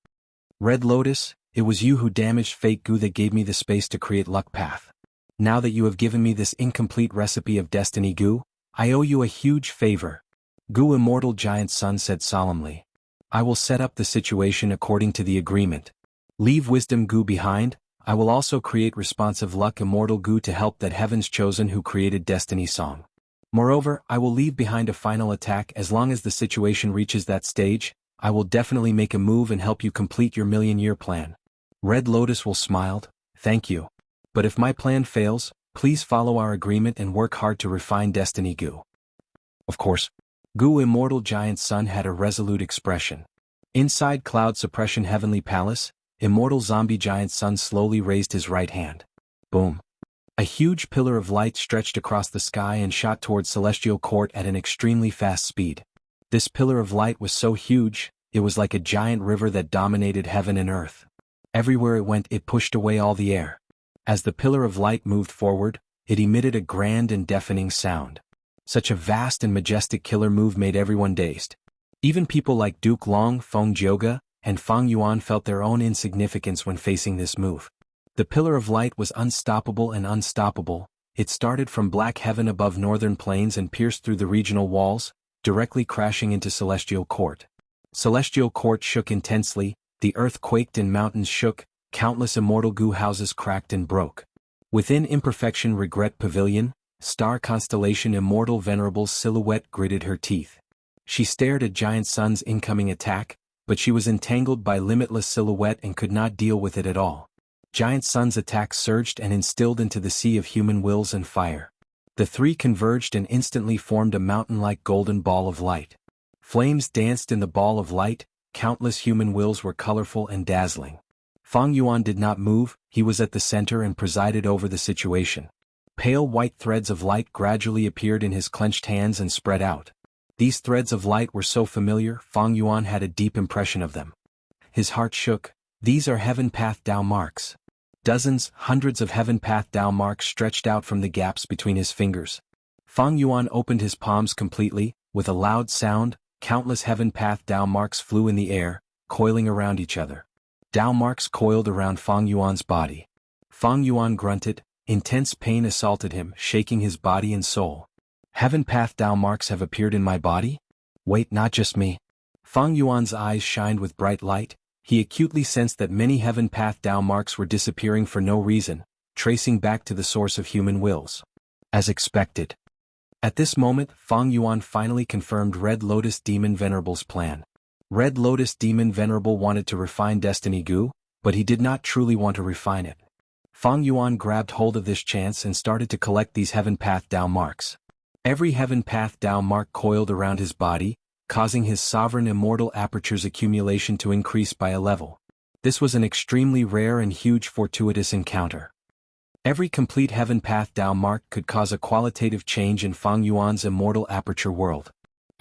S1: Red Lotus, it was you who damaged Fake Gu that gave me the space to create Luck Path. Now that you have given me this incomplete recipe of Destiny Gu, I owe you a huge favor. Gu Immortal Giant Sun said solemnly. I will set up the situation according to the agreement. Leave Wisdom Gu behind, I will also create Responsive Luck Immortal Gu to help that Heaven's Chosen who created Destiny Song. Moreover, I will leave behind a final attack as long as the situation reaches that stage, I will definitely make a move and help you complete your million-year plan. Red Lotus will smiled, thank you. But if my plan fails, please follow our agreement and work hard to refine Destiny Gu. Of course. Gu Immortal Giant Sun had a resolute expression. Inside Cloud Suppression Heavenly Palace, Immortal Zombie Giant Sun slowly raised his right hand. Boom. A huge pillar of light stretched across the sky and shot towards Celestial Court at an extremely fast speed. This pillar of light was so huge, it was like a giant river that dominated heaven and earth. Everywhere it went it pushed away all the air. As the pillar of light moved forward, it emitted a grand and deafening sound. Such a vast and majestic killer move made everyone dazed. Even people like Duke Long, Feng Jioge, and Fang Yuan felt their own insignificance when facing this move. The pillar of light was unstoppable and unstoppable. It started from black heaven above northern plains and pierced through the regional walls, directly crashing into Celestial Court. Celestial Court shook intensely, the earth quaked and mountains shook, countless Immortal Gu houses cracked and broke. Within Imperfection Regret Pavilion, star constellation Immortal Venerable's silhouette gritted her teeth. She stared at Giant Sun's incoming attack, but she was entangled by Limitless Silhouette and could not deal with it at all. Giant Sun's attack surged and instilled into the sea of human wills and fire. The three converged and instantly formed a mountain-like golden ball of light. Flames danced in the ball of light, countless human wills were colorful and dazzling. Fang Yuan did not move, he was at the center and presided over the situation. Pale white threads of light gradually appeared in his clenched hands and spread out. These threads of light were so familiar, Fang Yuan had a deep impression of them. His heart shook. These are Heaven Path Dao marks. Dozens, hundreds of Heaven Path Dao marks stretched out from the gaps between his fingers. Fang Yuan opened his palms completely, with a loud sound, countless Heaven Path Dao marks flew in the air, coiling around each other. Dao marks coiled around Fang Yuan's body. Fang Yuan grunted, intense pain assaulted him, shaking his body and soul. Heaven Path Dao marks have appeared in my body? Wait, not just me. Fang Yuan's eyes shined with bright light. He acutely sensed that many Heaven Path Dao marks were disappearing for no reason, tracing back to the source of human wills. As expected. At this moment, Fang Yuan finally confirmed Red Lotus Demon Venerable's plan. Red Lotus Demon Venerable wanted to refine Destiny Gu, but he did not truly want to refine it. Fang Yuan grabbed hold of this chance and started to collect these Heaven Path Dao marks. Every Heaven Path Dao mark coiled around his body, causing his sovereign immortal aperture's accumulation to increase by a level. This was an extremely rare and huge fortuitous encounter. Every complete Heaven Path Dao mark could cause a qualitative change in Fang Yuan's immortal aperture world.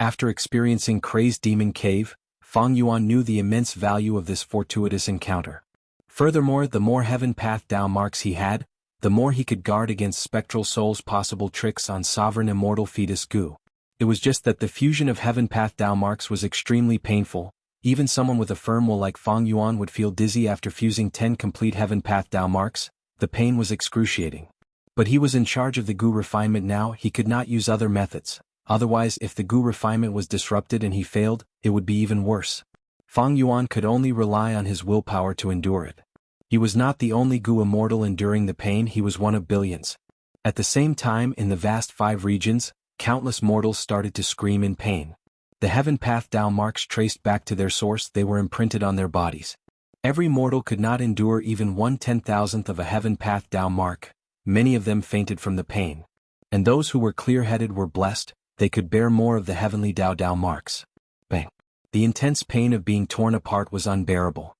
S1: After experiencing Crazed Demon Cave, Fang Yuan knew the immense value of this fortuitous encounter. Furthermore, the more Heaven Path Dao marks he had, the more he could guard against Spectral Soul's possible tricks on Sovereign Immortal Fetus Gu. It was just that the fusion of Heaven Path Dao marks was extremely painful. Even someone with a firm will like Fang Yuan would feel dizzy after fusing 10 complete Heaven Path Dao marks. The pain was excruciating. But he was in charge of the Gu refinement now, he could not use other methods. Otherwise, if the Gu refinement was disrupted and he failed, it would be even worse. Fang Yuan could only rely on his willpower to endure it. He was not the only Gu immortal enduring the pain, he was one of billions. At the same time, in the vast 5 regions, countless mortals started to scream in pain. The Heaven Path Dao marks traced back to their source, they were imprinted on their bodies. Every mortal could not endure even 1/10,000th of a Heaven Path Dao mark. Many of them fainted from the pain. And those who were clear-headed were blessed, they could bear more of the heavenly Dao marks. Bang! The intense pain of being torn apart was unbearable.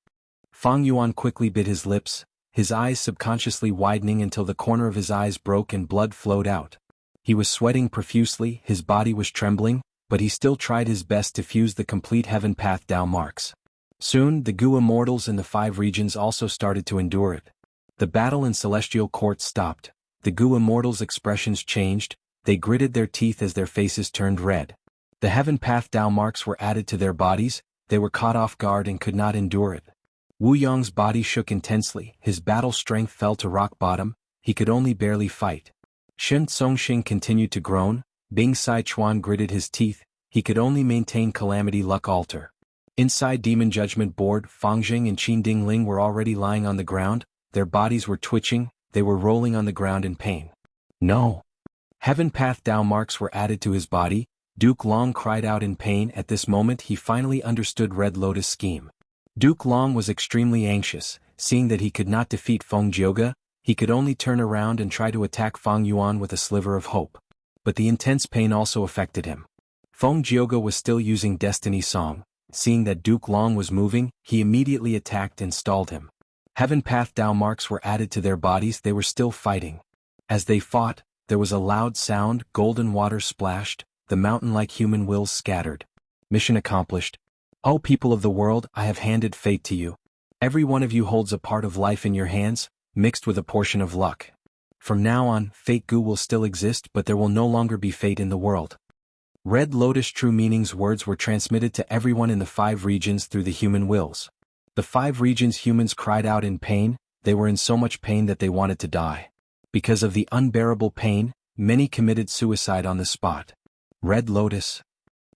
S1: Fang Yuan quickly bit his lips, his eyes subconsciously widening until the corner of his eyes broke and blood flowed out. He was sweating profusely, his body was trembling, but he still tried his best to fuse the complete Heaven Path Dao marks. Soon, the Gu immortals in the 5 regions also started to endure it. The battle in Celestial Court stopped. The Gu immortals' expressions changed, they gritted their teeth as their faces turned red. The Heaven Path Dao marks were added to their bodies, they were caught off guard and could not endure it. Wu Yong's body shook intensely, his battle strength fell to rock bottom, he could only barely fight. Shen Songxing continued to groan, Bing Sai Chuan gritted his teeth, he could only maintain Calamity Luck Altar. Inside Demon Judgment Board, Fangjing and Qin Dingling were already lying on the ground, their bodies were twitching, they were rolling on the ground in pain. No! Heaven Path Dao marks were added to his body, Duke Long cried out in pain. At this moment he finally understood Red Lotus' scheme. Duke Long was extremely anxious, seeing that he could not defeat Feng Jioge, he could only turn around and try to attack Fang Yuan with a sliver of hope. But the intense pain also affected him. Feng Jioge was still using Destiny Song. Seeing that Duke Long was moving, he immediately attacked and stalled him. Heaven Path Dao marks were added to their bodies, they were still fighting. As they fought, there was a loud sound, golden water splashed, the mountain-like human wills scattered. Mission accomplished. O people of the world, I have handed fate to you. Every one of you holds a part of life in your hands, mixed with a portion of luck. From now on, Fate Gu will still exist, but there will no longer be fate in the world. Red Lotus true meaning's words were transmitted to everyone in the 5 regions through the human wills. The 5 regions humans cried out in pain, they were in so much pain that they wanted to die. Because of the unbearable pain, many committed suicide on the spot. Red Lotus.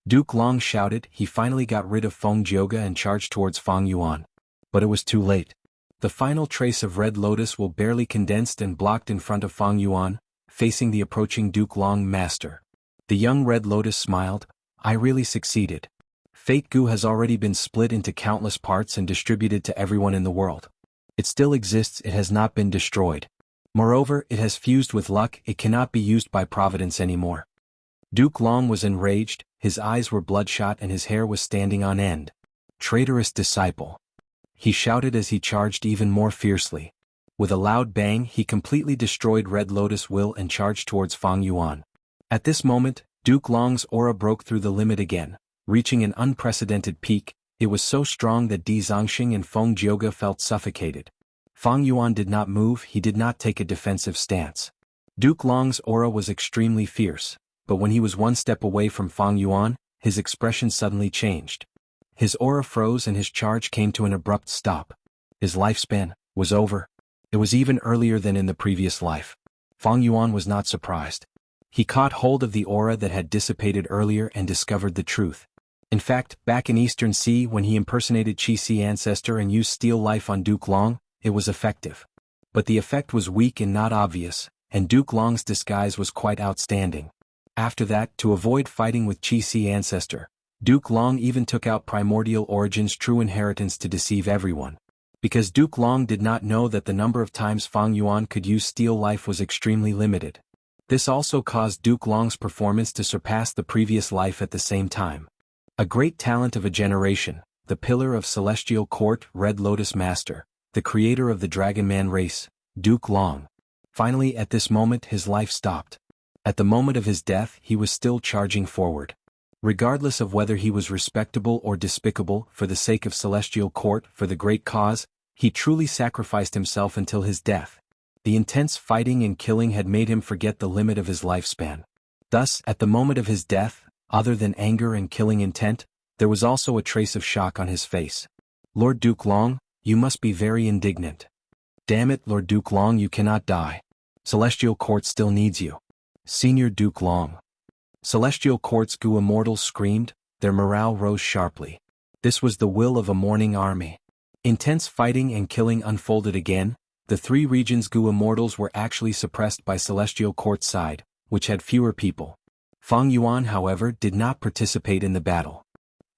S1: Duke Long shouted. He finally got rid of Feng Jioge and charged towards Fang Yuan. But it was too late. The final trace of Red Lotus will barely condensed and blocked in front of Fang Yuan, facing the approaching Duke Long master. The young Red Lotus smiled. I really succeeded. Fate Gu has already been split into countless parts and distributed to everyone in the world. It still exists, it has not been destroyed. Moreover, it has fused with luck, it cannot be used by providence anymore. Duke Long was enraged, his eyes were bloodshot and his hair was standing on end. Traitorous disciple. He shouted as he charged even more fiercely. With a loud bang he completely destroyed Red Lotus' will and charged towards Fang Yuan. At this moment, Duke Long's aura broke through the limit again, reaching an unprecedented peak. It was so strong that Di Zongxing and Feng Jioge felt suffocated. Fang Yuan did not move, he did not take a defensive stance. Duke Long's aura was extremely fierce, but when he was one step away from Fang Yuan, his expression suddenly changed. His aura froze and his charge came to an abrupt stop. His lifespan was over. It was even earlier than in the previous life. Fang Yuan was not surprised. He caught hold of the aura that had dissipated earlier and discovered the truth. In fact, back in Eastern Sea when he impersonated Qi Si ancestor and used steel life on Duke Long, it was effective. But the effect was weak and not obvious, and Duke Long's disguise was quite outstanding. After that, to avoid fighting with Qi Si ancestor, Duke Long even took out Primordial Origin's true inheritance to deceive everyone. Because Duke Long did not know that the number of times Fang Yuan could use steel life was extremely limited. This also caused Duke Long's performance to surpass the previous life at the same time. A great talent of a generation, the pillar of Celestial Court, Red Lotus Master, the creator of the Dragon Man race, Duke Long. Finally, at this moment his life stopped. At the moment of his death he was still charging forward. Regardless of whether he was respectable or despicable, for the sake of Celestial Court, for the great cause, he truly sacrificed himself until his death. The intense fighting and killing had made him forget the limit of his lifespan. Thus, at the moment of his death, other than anger and killing intent, there was also a trace of shock on his face. Lord Duke Long, you must be very indignant. Damn it, Lord Duke Long, you cannot die. Celestial Court still needs you. Senior Duke Long. Celestial Court's Gu Immortals screamed, their morale rose sharply. This was the will of a mourning army. Intense fighting and killing unfolded again. The 3 regions Gu Immortals were actually suppressed by Celestial Court's side, which had fewer people. Fang Yuan, however, did not participate in the battle.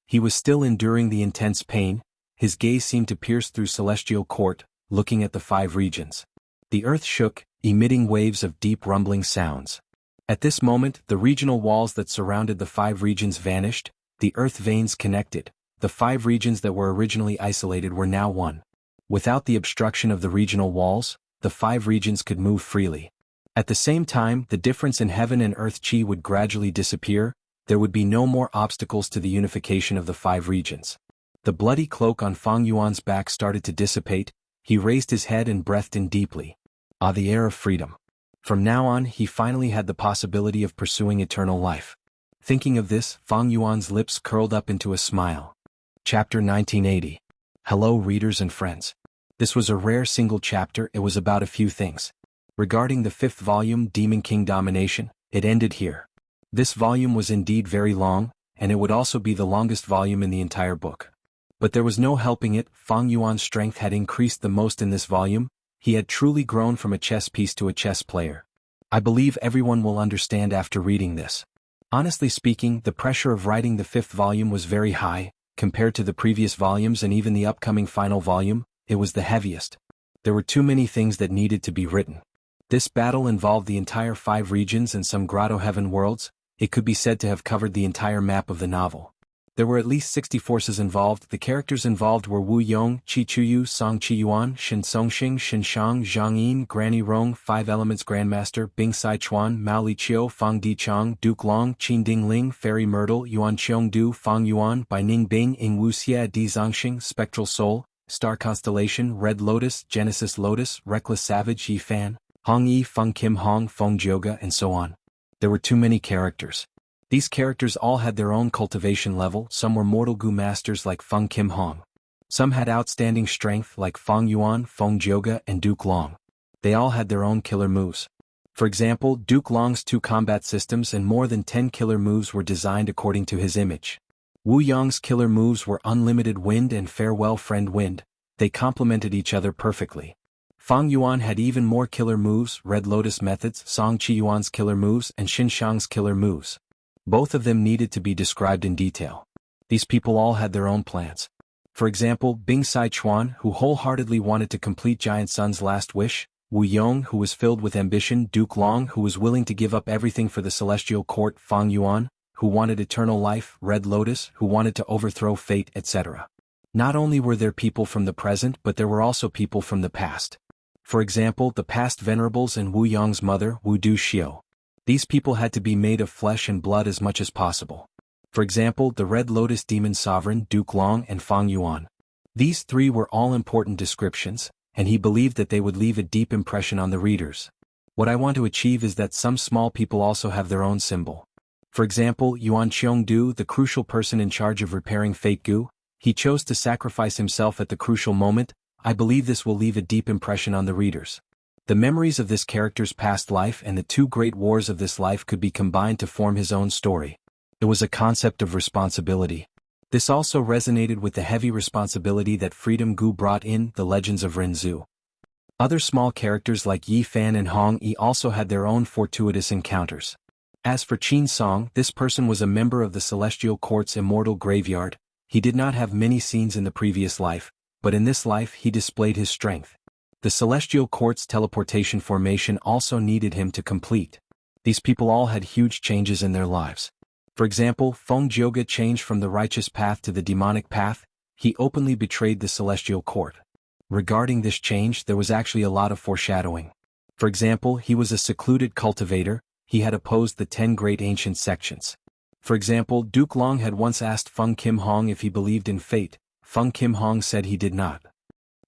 S1: He was still enduring the intense pain. His gaze seemed to pierce through Celestial Court, looking at the 5 regions. The earth shook, emitting waves of deep rumbling sounds. At this moment, the regional walls that surrounded the 5 regions vanished, the earth veins connected. The 5 regions that were originally isolated were now one. Without the obstruction of the regional walls, the 5 regions could move freely. At the same time, the difference in heaven and earth chi would gradually disappear. There would be no more obstacles to the unification of the 5 regions. The bloody cloak on Fang Yuan's back started to dissipate. He raised his head and breathed in deeply. Ah, the air of freedom. From now on, he finally had the possibility of pursuing eternal life. Thinking of this, Fang Yuan's lips curled up into a smile. Chapter 1980. Hello readers and friends. This was a rare single chapter. It was about a few things. Regarding the 5th volume, Demon King Domination, it ended here. This volume was indeed very long, and it would also be the longest volume in the entire book. But there was no helping it. Fang Yuan's strength had increased the most in this volume. He had truly grown from a chess piece to a chess player. I believe everyone will understand after reading this. Honestly speaking, the pressure of writing the 5th volume was very high. Compared to the previous volumes and even the upcoming final volume, it was the heaviest. There were too many things that needed to be written. This battle involved the entire 5 regions and some Grotto Heaven worlds. It could be said to have covered the entire map of the novel. There were at least 60 forces involved. The characters involved were Wu Yong, Qi Chuyu, Song Qiyuan, Shen Songxing, Shen Shang, Zhang Yin, Granny Rong, 5 Elements Grandmaster, Bing Sai Chuan, Mao Li Qiu, Fang Di Chang, Duke Long, Qin Ding Ling, Fairy Myrtle, Yuan Qiong Du, Fang Yuan, Bai Ning Bing, Ing Wuxia, Di Zongxing, Spectral Soul, Star Constellation, Red Lotus, Genesis Lotus, Reckless Savage, Yi Fan, Hong Yi, Feng Kim Hong, Feng Jioge, and so on. There were too many characters. These characters all had their own cultivation level. Some were Mortal Gu masters like Feng Kim Hong. Some had outstanding strength like Feng Yuan, Feng Jioge, and Duke Long. They all had their own killer moves. For example, Duke Long's 2 combat systems and more than 10 killer moves were designed according to his image. Wu Yang's killer moves were Unlimited Wind and Farewell Friend Wind. They complemented each other perfectly. Feng Yuan had even more killer moves, Red Lotus methods, Song Qiyuan's killer moves, and Xianxia's killer moves. Both of them needed to be described in detail. These people all had their own plans. For example, Bing Sichuan, who wholeheartedly wanted to complete Giant Sun's last wish, Wu Yong, who was filled with ambition, Duke Long, who was willing to give up everything for the celestial court, Feng Yuan, who wanted eternal life, Red Lotus, who wanted to overthrow fate, etc. Not only were there people from the present, but there were also people from the past. For example, the past venerables and Wu Yong's mother, Wu Du Xiu. These people had to be made of flesh and blood as much as possible. For example, the Red Lotus Demon Sovereign, Duke Long, and Feng Yuan. These 3 were all important descriptions, and he believed that they would leave a deep impression on the readers. What I want to achieve is that some small people also have their own symbol. For example, Yuan Qiongdu, the crucial person in charge of repairing Fate Gu, he chose to sacrifice himself at the crucial moment. I believe this will leave a deep impression on the readers. The memories of this character's past life and the 2 great wars of this life could be combined to form his own story. It was a concept of responsibility. This also resonated with the heavy responsibility that Freedom Gu brought in The Legends of Rinzhu. Other small characters like Yi Fan and Hong Yi also had their own fortuitous encounters. As for Qin Song, this person was a member of the Celestial Court's Immortal Graveyard. He did not have many scenes in the previous life, but in this life he displayed his strength. The Celestial Court's teleportation formation also needed him to complete. These people all had huge changes in their lives. For example, Feng Jioge changed from the righteous path to the demonic path. He openly betrayed the Celestial Court. Regarding this change, there was actually a lot of foreshadowing. For example, he was a secluded cultivator. He had opposed the 10 great ancient sections. For example, Duke Long had once asked Feng Kim Hong if he believed in fate. Feng Kim Hong said he did not.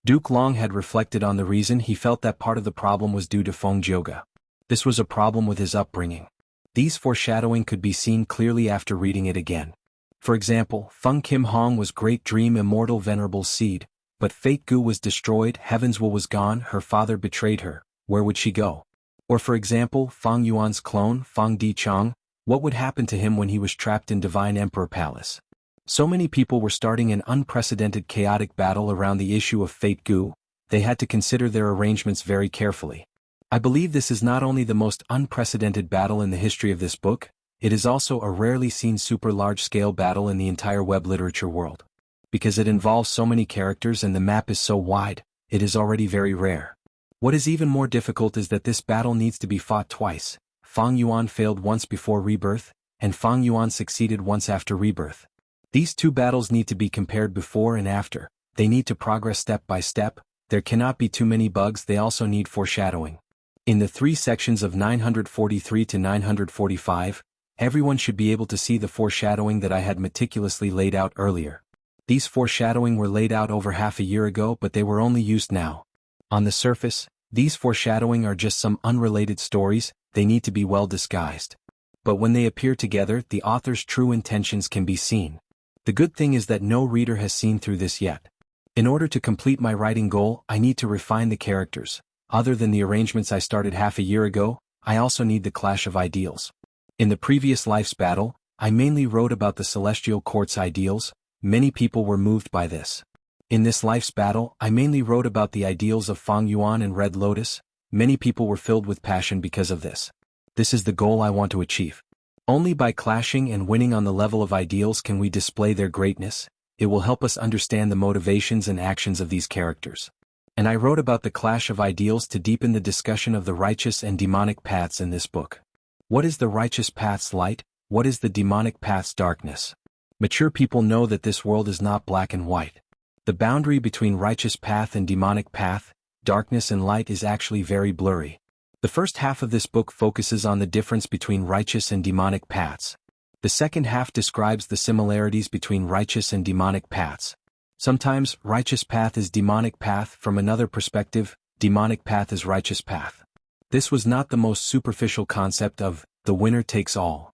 S1: Duke Long had reflected on the reason. He felt that part of the problem was due to Feng Jioge. This was a problem with his upbringing. These foreshadowing could be seen clearly after reading it again. For example, Feng Kim Hong was Great Dream Immortal Venerable Seed, but Fate Gu was destroyed, Heaven's Will was gone, her father betrayed her, where would she go? Or for example, Feng Yuan's clone, Feng Di Chang, what would happen to him when he was trapped in Divine Emperor Palace? So many people were starting an unprecedented chaotic battle around the issue of Fate Gu. They had to consider their arrangements very carefully. I believe this is not only the most unprecedented battle in the history of this book, it is also a rarely seen super large-scale battle in the entire web literature world. Because it involves so many characters and the map is so wide, it is already very rare. What is even more difficult is that this battle needs to be fought twice. Feng Yuan failed once before rebirth, and Feng Yuan succeeded once after rebirth. These 2 battles need to be compared before and after. They need to progress step by step. There cannot be too many bugs. They also need foreshadowing. In the 3 sections of 943 to 945, everyone should be able to see the foreshadowing that I had meticulously laid out earlier. These foreshadowing were laid out over half a year ago, but they were only used now. On the surface, these foreshadowing are just some unrelated stories. They need to be well disguised. But when they appear together, the author's true intentions can be seen. The good thing is that no reader has seen through this yet. In order to complete my writing goal, I need to refine the characters. Other than the arrangements I started half a year ago, I also need the clash of ideals. In the previous life's battle, I mainly wrote about the Celestial Court's ideals. Many people were moved by this. In this life's battle, I mainly wrote about the ideals of Feng Yuan and Red Lotus. Many people were filled with passion because of this. This is the goal I want to achieve. Only by clashing and winning on the level of ideals can we display their greatness. It will help us understand the motivations and actions of these characters. And I wrote about the clash of ideals to deepen the discussion of the righteous and demonic paths in this book. What is the righteous path's light? What is the demonic path's darkness? Mature people know that this world is not black and white. The boundary between righteous path and demonic path, darkness and light is actually very blurry. The first half of this book focuses on the difference between righteous and demonic paths. The second half describes the similarities between righteous and demonic paths. Sometimes, righteous path is demonic path. From another perspective, demonic path is righteous path. This was not the most superficial concept of the winner takes all.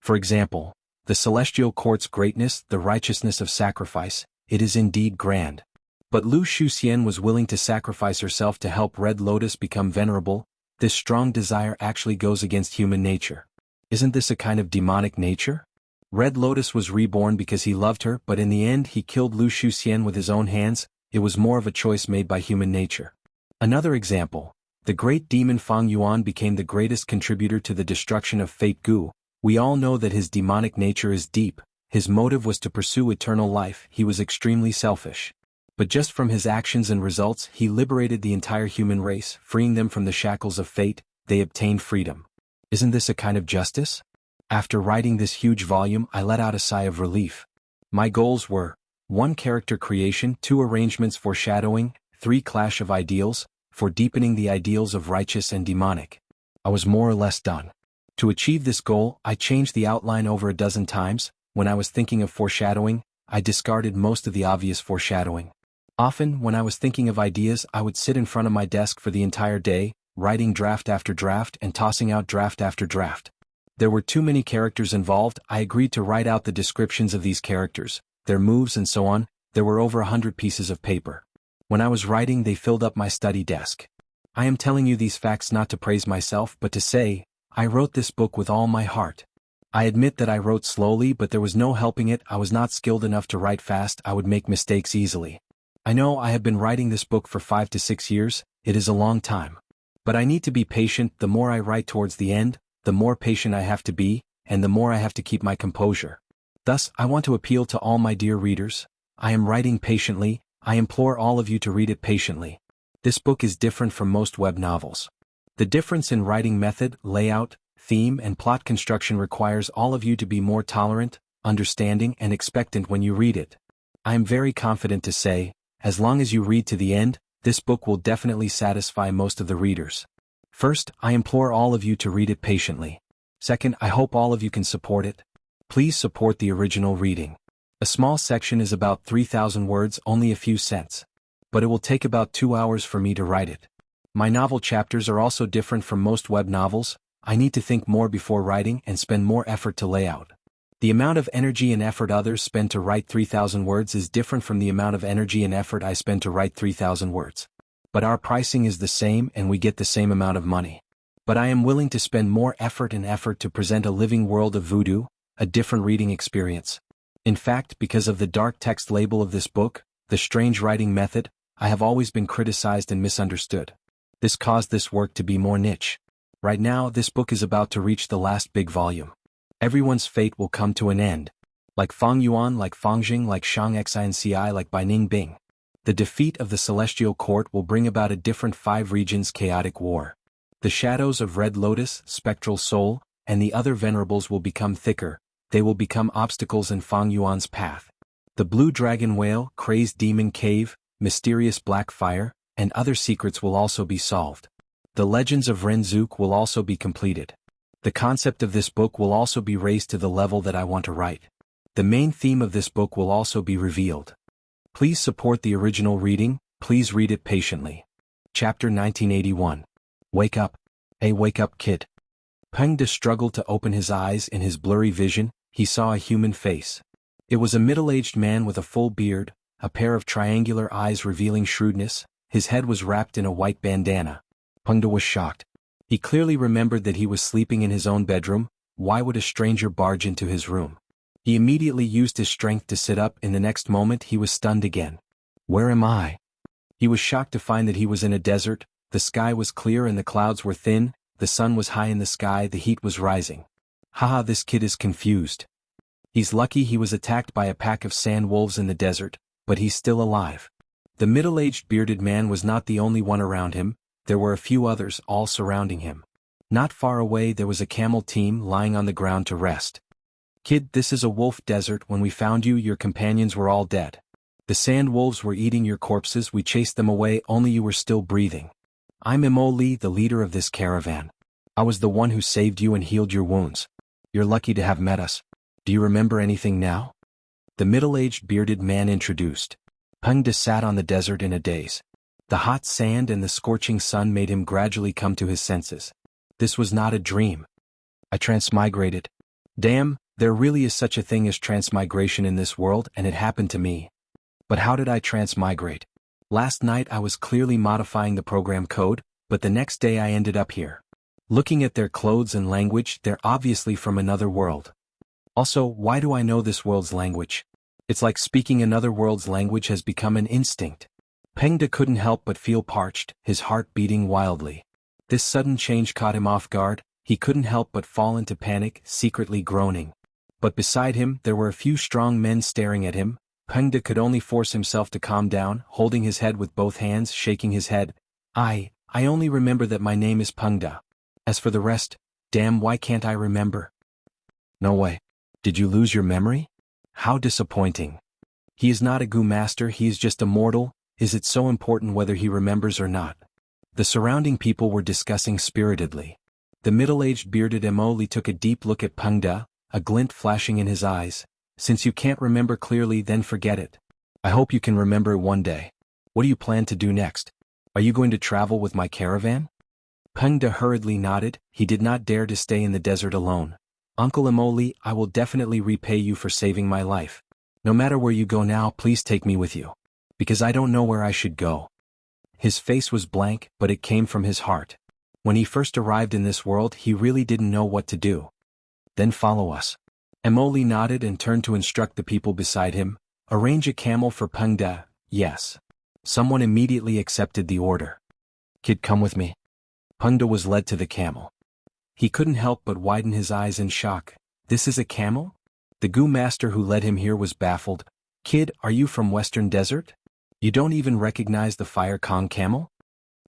S1: For example, the celestial court's greatness, the righteousness of sacrifice, it is indeed grand. But Lu Shuxian was willing to sacrifice herself to help Red Lotus become venerable. This strong desire actually goes against human nature. Isn't this a kind of demonic nature? Red Lotus was reborn because he loved her, but in the end he killed Lu Shuxian with his own hands. It was more of a choice made by human nature. Another example, the great demon Fang Yuan became the greatest contributor to the destruction of Fate Gu. We all know that his demonic nature is deep. His motive was to pursue eternal life. He was extremely selfish. But just from his actions and results, he liberated the entire human race, freeing them from the shackles of fate. They obtained freedom. Isn't this a kind of justice? After writing this huge volume, I let out a sigh of relief. My goals were 1. Character creation, 2. Arrangements foreshadowing, 3. Clash of ideals, 4. Deepening the ideals of righteous and demonic. I was more or less done. To achieve this goal, I changed the outline over a dozen times. When I was thinking of foreshadowing, I discarded most of the obvious foreshadowing. Often, when I was thinking of ideas, I would sit in front of my desk for the entire day, writing draft after draft and tossing out draft after draft. There were too many characters involved. I agreed to write out the descriptions of these characters, their moves and so on. There were over 100 pieces of paper. When I was writing, they filled up my study desk. I am telling you these facts not to praise myself but to say, I wrote this book with all my heart. I admit that I wrote slowly, but there was no helping it. I was not skilled enough to write fast. I would make mistakes easily. I know I have been writing this book for 5 to 6 years. It is a long time. But I need to be patient. The more I write towards the end, the more patient I have to be, and the more I have to keep my composure. Thus, I want to appeal to all my dear readers. I am writing patiently. I implore all of you to read it patiently. This book is different from most web novels. The difference in writing method, layout, theme, and plot construction requires all of you to be more tolerant, understanding, and expectant when you read it. I am very confident to say, as long as you read to the end, this book will definitely satisfy most of the readers. First, I implore all of you to read it patiently. Second, I hope all of you can support it. Please support the original reading. A small section is about 3,000 words, only a few cents. But it will take about 2 hours for me to write it. My novel chapters are also different from most web novels. I need to think more before writing and spend more effort to lay out. The amount of energy and effort others spend to write 3,000 words is different from the amount of energy and effort I spend to write 3,000 words. But our pricing is the same and we get the same amount of money. But I am willing to spend more effort to present a living world of voodoo, a different reading experience. In fact, because of the dark text label of this book, the strange writing method, I have always been criticized and misunderstood. This caused this work to be more niche. Right now, this book is about to reach the last big volume. Everyone's fate will come to an end. Like Fang Yuan, like Fang Jing, like Xianxia, like Baining Bing. The defeat of the Celestial Court will bring about a different 5 regions chaotic war. The shadows of Red Lotus, Spectral Soul, and the other venerables will become thicker. They will become obstacles in Fang Yuan's path. The Blue Dragon Whale, Crazed Demon Cave, Mysterious Black Fire, and other secrets will also be solved. The legends of Renzook will also be completed. The concept of this book will also be raised to the level that I want to write. The main theme of this book will also be revealed. Please support the original reading. Please read it patiently. Chapter 1981. Wake up. Hey, wake up, kid. Peng De struggled to open his eyes. In his blurry vision, he saw a human face. It was a middle-aged man with a full beard, a pair of triangular eyes revealing shrewdness. His head was wrapped in a white bandana. Peng De was shocked. He clearly remembered that he was sleeping in his own bedroom. Why would a stranger barge into his room? He immediately used his strength to sit up. In the next moment he was stunned again. Where am I? He was shocked to find that he was in a desert. The sky was clear and the clouds were thin. The sun was high in the sky. The heat was rising. Haha, this kid is confused. He's lucky he was attacked by a pack of sand wolves in the desert, but he's still alive. The middle-aged bearded man was not the only one around him. There were a few others, all surrounding him. Not far away there was a camel team lying on the ground to rest. Kid, this is a wolf desert. When we found you, your companions were all dead. The sand wolves were eating your corpses. We chased them away, only you were still breathing. I'm Immortal, the leader of this caravan. I was the one who saved you and healed your wounds. You're lucky to have met us. Do you remember anything now? The middle-aged bearded man introduced. Peng De sat on the desert in a daze. The hot sand and the scorching sun made him gradually come to his senses. This was not a dream. I transmigrated. Damn, there really is such a thing as transmigration in this world, and it happened to me. But how did I transmigrate? Last night I was clearly modifying the program code, but the next day I ended up here. Looking at their clothes and language, they're obviously from another world. Also, why do I know this world's language? It's like speaking another world's language has become an instinct. Pengde couldn't help but feel parched, his heart beating wildly. This sudden change caught him off guard. He couldn't help but fall into panic, secretly groaning. But beside him there were a few strong men staring at him. Pengde could only force himself to calm down, holding his head with both hands, shaking his head. I only remember that my name is Pengde. As for the rest, damn, why can't I remember? No way. Did you lose your memory? How disappointing. He is not a Gu master, he is just a mortal. Is it so important whether he remembers or not? The surrounding people were discussing spiritedly. The middle-aged bearded Immortal took a deep look at Pengde, a glint flashing in his eyes. Since you can't remember clearly, then forget it. I hope you can remember one day. What do you plan to do next? Are you going to travel with my caravan? Pengde hurriedly nodded. He did not dare to stay in the desert alone. Uncle Immortal, I will definitely repay you for saving my life. No matter where you go now, please take me with you. Because I don't know where I should go. His face was blank, but it came from his heart. When he first arrived in this world, he really didn't know what to do. Then follow us. Immortal nodded and turned to instruct the people beside him. Arrange a camel for Pengde. Yes. Someone immediately accepted the order. Kid, come with me. Pengde was led to the camel. He couldn't help but widen his eyes in shock. This is a camel? The Gu master who led him here was baffled. Kid, are you from Western Desert? You don't even recognize the Fire Kong camel?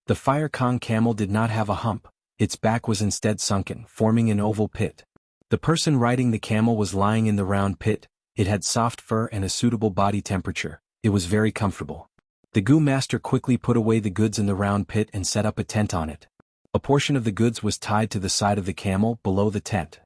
S1: The Fire Kong camel did not have a hump. Its back was instead sunken, forming an oval pit. The person riding the camel was lying in the round pit. It had soft fur and a suitable body temperature. It was very comfortable. The Gu master quickly put away the goods in the round pit and set up a tent on it. A portion of the goods was tied to the side of the camel below the tent.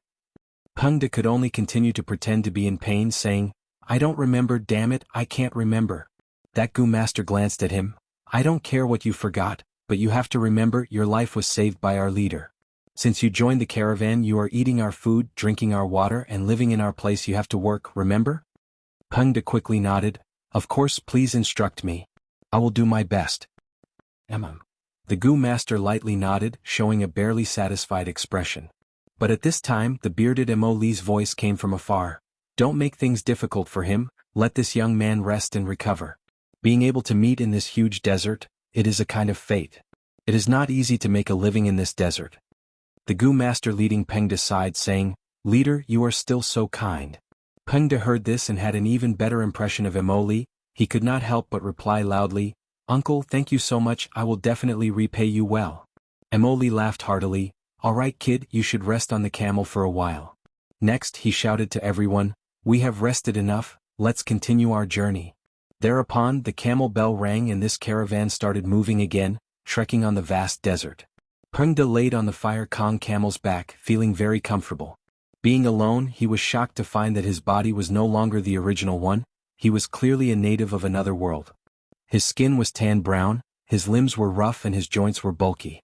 S1: Pengde could only continue to pretend to be in pain, saying, I don't remember, damn it, I can't remember. That Gu master glanced at him. I don't care what you forgot, but you have to remember your life was saved by our leader. Since you joined the caravan, you are eating our food, drinking our water, and living in our place. You have to work, remember? Pengde quickly nodded. Of course, please instruct me. I will do my best. The Gu master lightly nodded, showing a barely satisfied expression. But at this time, the bearded Immortal's voice came from afar. Don't make things difficult for him, let this young man rest and recover. Being able to meet in this huge desert, it is a kind of fate. It is not easy to make a living in this desert. The Gu master leading Pengde aside, saying, Leader, you are still so kind. Pengde heard this and had an even better impression of Immortal. He could not help but reply loudly, Uncle, thank you so much, I will definitely repay you well. Immortal laughed heartily. All right, kid, you should rest on the camel for a while. Next, he shouted to everyone, We have rested enough, let's continue our journey. Thereupon, the camel bell rang and this caravan started moving again, trekking on the vast desert. Pengde laid on the Fire Kong camel's back, feeling very comfortable. Being alone, he was shocked to find that his body was no longer the original one. He was clearly a native of another world. His skin was tan brown, his limbs were rough and his joints were bulky.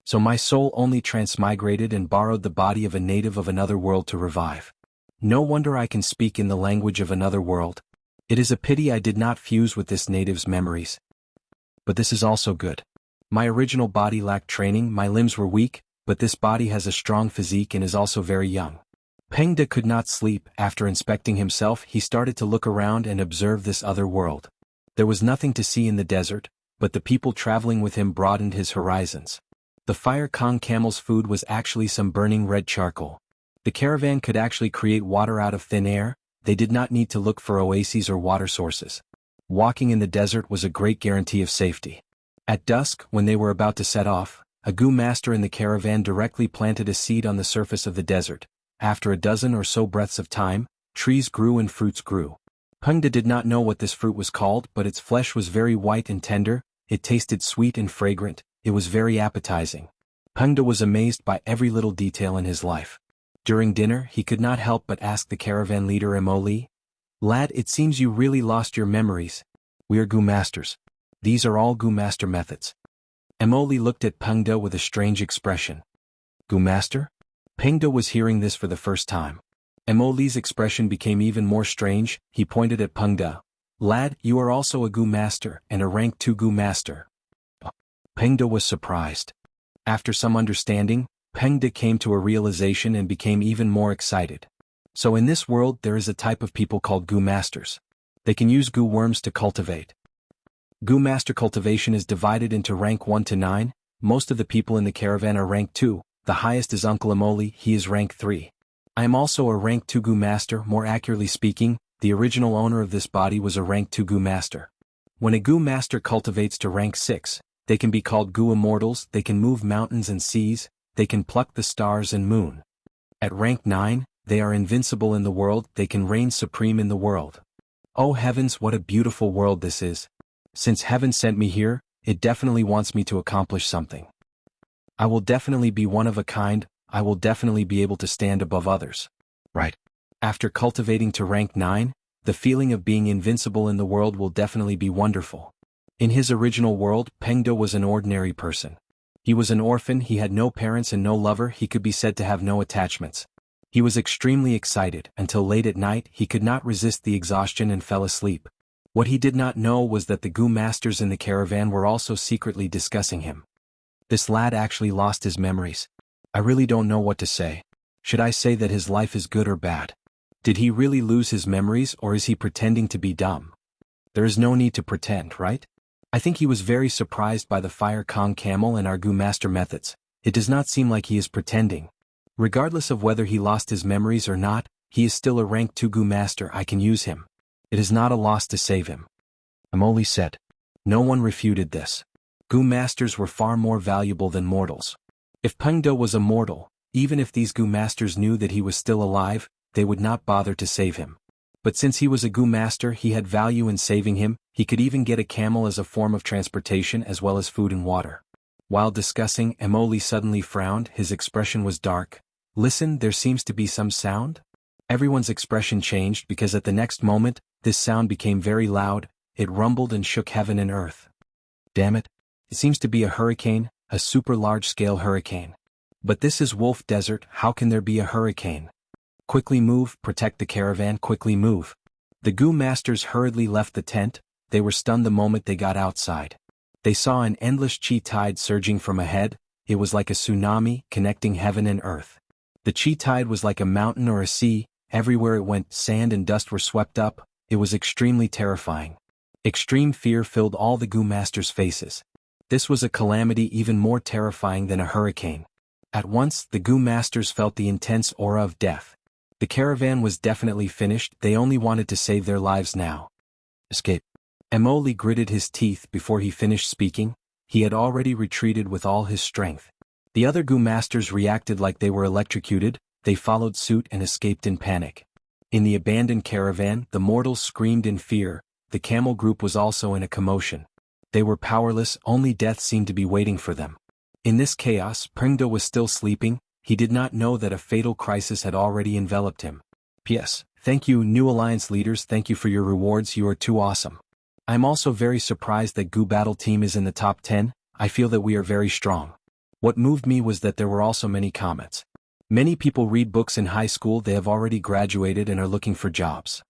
S1: So my soul only transmigrated and borrowed the body of a native of another world to revive. No wonder I can speak in the language of another world. It is a pity I did not fuse with this native's memories. But this is also good. My original body lacked training, my limbs were weak, but this body has a strong physique and is also very young. Pengde could not sleep. After inspecting himself, he started to look around and observe this other world. There was nothing to see in the desert, but the people traveling with him broadened his horizons. The Fire Kong camel's food was actually some burning red charcoal. The caravan could actually create water out of thin air. They did not need to look for oases or water sources. Walking in the desert was a great guarantee of safety. At dusk, when they were about to set off, a Gu master in the caravan directly planted a seed on the surface of the desert. After a dozen or so breaths of time, trees grew and fruits grew. Pengde did not know what this fruit was called, but its flesh was very white and tender, it tasted sweet and fragrant, it was very appetizing. Pengde was amazed by every little detail in his life. During dinner, he could not help but ask the caravan leader Immortal, Lad, it seems you really lost your memories. We are Gu masters. These are all Gu master methods. Immortal looked at Pengde with a strange expression. Gu master? Pengde was hearing this for the first time. Emoli's expression became even more strange. He pointed at Peng De. Lad, you are also a Gu master, and a rank 2 Gu master. Peng De was surprised. After some understanding, Peng De came to a realization and became even more excited. So in this world there is a type of people called Gu masters. They can use Gu worms to cultivate. Gu master cultivation is divided into rank 1 to 9, most of the people in the caravan are rank 2, the highest is Uncle Emoli, he is rank 3. I am also a rank 2 Gu master, more accurately speaking, the original owner of this body was a rank 2 Gu master. When a Gu master cultivates to rank 6, they can be called Gu immortals, they can move mountains and seas, they can pluck the stars and moon. At rank 9, they are invincible in the world, they can reign supreme in the world. Oh heavens, what a beautiful world this is. Since heaven sent me here, it definitely wants me to accomplish something. I will definitely be one of a kind, I will definitely be able to stand above others. Right. After cultivating to rank 9, the feeling of being invincible in the world will definitely be wonderful. In his original world, Peng De was an ordinary person. He was an orphan, he had no parents and no lover, he could be said to have no attachments. He was extremely excited, until late at night he could not resist the exhaustion and fell asleep. What he did not know was that the Gu masters in the caravan were also secretly discussing him. This lad actually lost his memories. I really don't know what to say. Should I say that his life is good or bad? Did he really lose his memories or is he pretending to be dumb? There is no need to pretend, right? I think he was very surprised by the Fire Kong camel and our Gu master methods. It does not seem like he is pretending. Regardless of whether he lost his memories or not, he is still a rank 2 Gu master, I can use him. It is not a loss to save him. Emoli said. No one refuted this. Gu masters were far more valuable than mortals. If Peng De was a mortal, even if these Gu masters knew that he was still alive, they would not bother to save him. But since he was a Gu master, he had value in saving him, he could even get a camel as a form of transportation as well as food and water. While discussing, Emoli suddenly frowned, his expression was dark. Listen, there seems to be some sound? Everyone's expression changed because at the next moment, this sound became very loud, it rumbled and shook heaven and earth. Damn it. It seems to be a hurricane, a super large-scale hurricane. But this is Wolf Desert, how can there be a hurricane? Quickly move, protect the caravan, quickly move. The Gu masters hurriedly left the tent, they were stunned the moment they got outside. They saw an endless chi tide surging from ahead, it was like a tsunami, connecting heaven and earth. The chi tide was like a mountain or a sea, everywhere it went, sand and dust were swept up, it was extremely terrifying. Extreme fear filled all the Gu masters' faces. This was a calamity even more terrifying than a hurricane. At once, the Gu masters felt the intense aura of death. The caravan was definitely finished, they only wanted to save their lives now. Escape. Emoli gritted his teeth before he finished speaking, he had already retreated with all his strength. The other Gu masters reacted like they were electrocuted, they followed suit and escaped in panic. In the abandoned caravan, the mortals screamed in fear, the camel group was also in a commotion. They were powerless, only death seemed to be waiting for them. In this chaos, Peng De was still sleeping, he did not know that a fatal crisis had already enveloped him. P.S. Thank you, New Alliance leaders, thank you for your rewards, you are too awesome. I am also very surprised that Gu Battle Team is in the top 10, I feel that we are very strong. What moved me was that there were also many comments. Many people read books in high school, they have already graduated and are looking for jobs.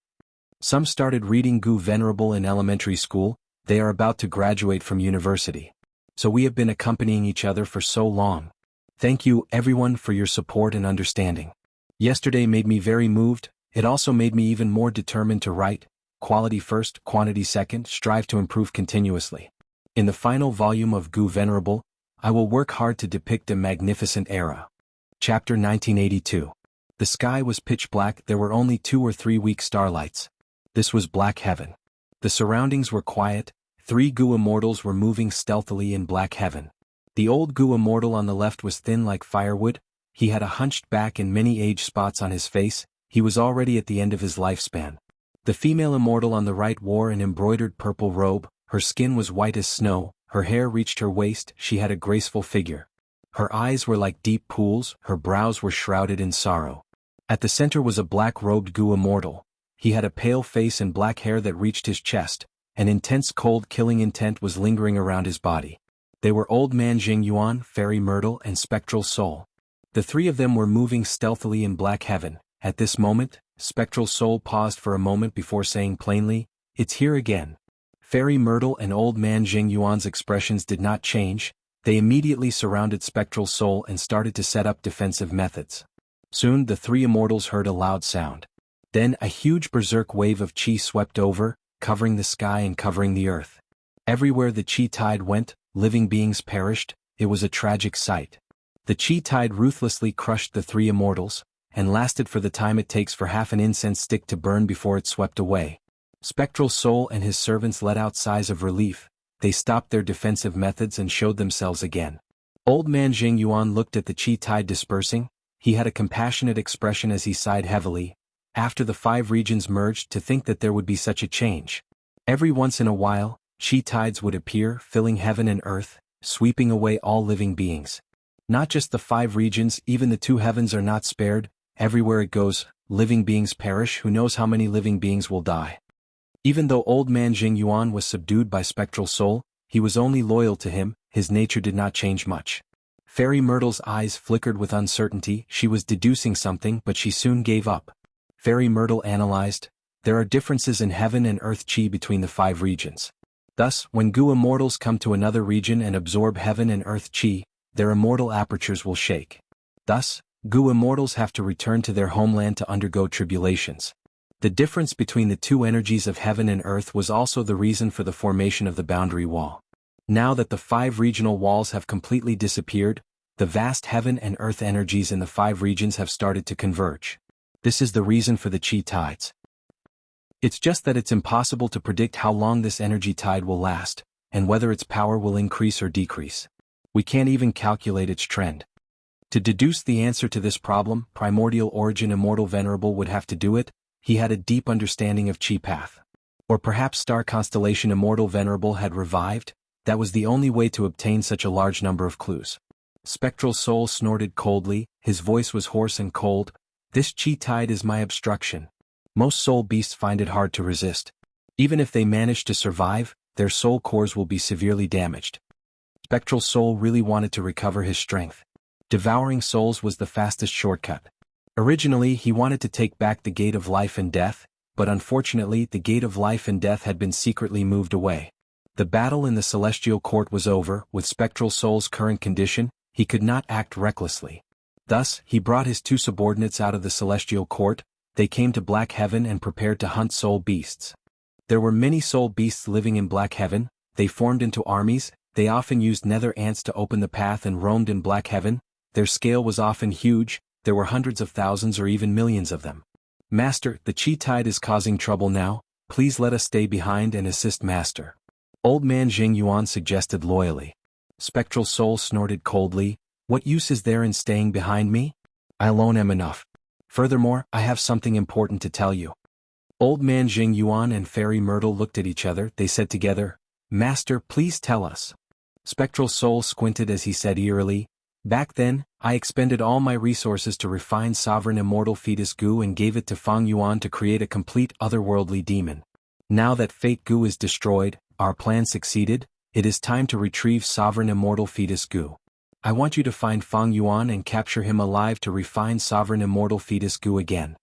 S1: Some started reading Gu Venerable in elementary school, they are about to graduate from university. So we have been accompanying each other for so long. Thank you, everyone, for your support and understanding. Yesterday made me very moved, it also made me even more determined to write, quality first, quantity second, strive to improve continuously. In the final volume of Gu Venerable, I will work hard to depict a magnificent era. Chapter 1982. The sky was pitch black, there were only 2 or 3 weak starlights. This was black heaven. The surroundings were quiet, 3 Gu immortals were moving stealthily in black heaven. The old Gu immortal on the left was thin like firewood, he had a hunched back and many age spots on his face, he was already at the end of his lifespan. The female immortal on the right wore an embroidered purple robe, her skin was white as snow, her hair reached her waist, she had a graceful figure. Her eyes were like deep pools, her brows were shrouded in sorrow. At the center was a black-robed Gu immortal. He had a pale face and black hair that reached his chest, an intense cold killing intent was lingering around his body. They were Old Man Jingyuan, Fairy Myrtle and Spectral Soul. The 3 of them were moving stealthily in black heaven, At this moment, Spectral Soul paused for a moment before saying plainly, "It's here again." Fairy Myrtle and Old Man Jingyuan's expressions did not change. They immediately surrounded Spectral Soul and started to set up defensive methods. Soon the three immortals heard a loud sound. Then a huge berserk wave of chi swept over, covering the sky and covering the earth. Everywhere the chi tide went, living beings perished. It was a tragic sight. The chi tide ruthlessly crushed the three immortals, and lasted for the time it takes for half an incense stick to burn before it swept away. Spectral Soul and his servants let out sighs of relief. They stopped their defensive methods and showed themselves again. Old Man Jingyuan looked at the chi tide dispersing. He had a compassionate expression as he sighed heavily. After the 5 regions merged, to think that there would be such a change. Every once in a while, chi tides would appear, filling heaven and earth, sweeping away all living beings. Not just the 5 regions, even the 2 heavens are not spared. Everywhere it goes, living beings perish. Who knows how many living beings will die? Even though Old Man Jingyuan was subdued by Spectral Soul, he was only loyal to him. His nature did not change much. Fairy Myrtle's eyes flickered with uncertainty. She was deducing something, but she soon gave up. Fairy Myrtle analyzed, there are differences in heaven and earth chi between the 5 regions. Thus, when Gu immortals come to another region and absorb heaven and earth chi, their immortal apertures will shake. Thus, Gu immortals have to return to their homeland to undergo tribulations. The difference between the 2 energies of heaven and earth was also the reason for the formation of the boundary wall. Now that the 5 regional walls have completely disappeared, the vast heaven and earth energies in the 5 regions have started to converge. This is the reason for the chi tides. It's just that it's impossible to predict how long this energy tide will last, and whether its power will increase or decrease. We can't even calculate its trend. To deduce the answer to this problem, Primordial Origin Immortal Venerable would have to do it. He had a deep understanding of chi path. Or perhaps Star Constellation Immortal Venerable had revived. That was the only way to obtain such a large number of clues. Spectral Soul snorted coldly. His voice was hoarse and cold. This chi tide is my obstruction. Most soul beasts find it hard to resist. Even if they manage to survive, their soul cores will be severely damaged. Spectral Soul really wanted to recover his strength. Devouring souls was the fastest shortcut. Originally, he wanted to take back the Gate of Life and Death, but unfortunately the Gate of Life and Death had been secretly moved away. The battle in the Celestial Court was over. With Spectral Soul's current condition, he could not act recklessly. Thus, he brought his 2 subordinates out of the Celestial Court. They came to Black Heaven and prepared to hunt soul beasts. There were many soul beasts living in Black Heaven. They formed into armies. They often used nether ants to open the path and roamed in Black Heaven. Their scale was often huge. There were hundreds of thousands or even millions of them. Master, the chi tide is causing trouble now. Please let us stay behind and assist Master. Old Man Jingyuan suggested loyally. Spectral Soul snorted coldly. What use is there in staying behind me? I alone am enough. Furthermore, I have something important to tell you. Old Man Jingyuan and Fairy Myrtle looked at each other. They said together, Master, please tell us. Spectral Soul squinted as he said eerily, back then, I expended all my resources to refine sovereign immortal fetus Gu and gave it to Fang Yuan to create a complete otherworldly demon. Now that Fate Gu is destroyed, our plan succeeded. It is time to retrieve sovereign immortal fetus Gu. I want you to find Fang Yuan and capture him alive to refine sovereign immortal fetus Gu again.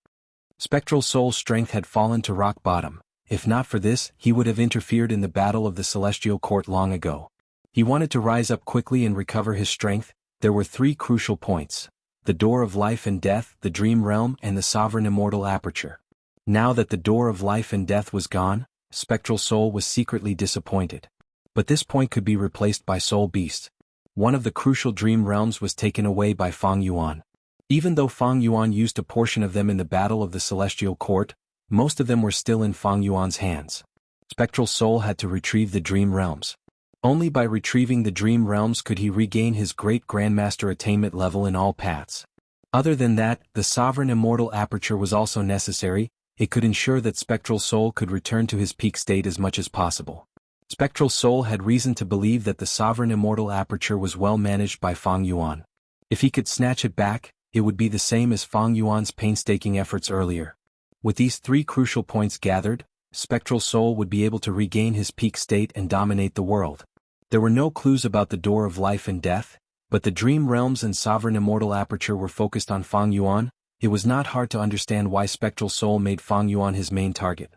S1: Spectral Soul's strength had fallen to rock bottom. If not for this, he would have interfered in the battle of the Celestial Court long ago. He wanted to rise up quickly and recover his strength. There were 3 crucial points: the Door of Life and Death, the Dream Realm, and the Sovereign Immortal Aperture. Now that the Door of Life and Death was gone, Spectral Soul was secretly disappointed. But this point could be replaced by Soul Beast. One of the crucial Dream Realms was taken away by Fang Yuan. Even though Fang Yuan used a portion of them in the Battle of the Celestial Court, most of them were still in Fang Yuan's hands. Spectral Soul had to retrieve the Dream Realms. Only by retrieving the Dream Realms could he regain his great Grandmaster attainment level in all paths. Other than that, the Sovereign Immortal Aperture was also necessary. It could ensure that Spectral Soul could return to his peak state as much as possible. Spectral Soul had reason to believe that the Sovereign Immortal Aperture was well managed by Fang Yuan. If he could snatch it back, it would be the same as Fang Yuan's painstaking efforts earlier. With these 3 crucial points gathered, Spectral Soul would be able to regain his peak state and dominate the world. There were no clues about the Door of Life and Death, but the Dream Realms and Sovereign Immortal Aperture were focused on Fang Yuan. It was not hard to understand why Spectral Soul made Fang Yuan his main target.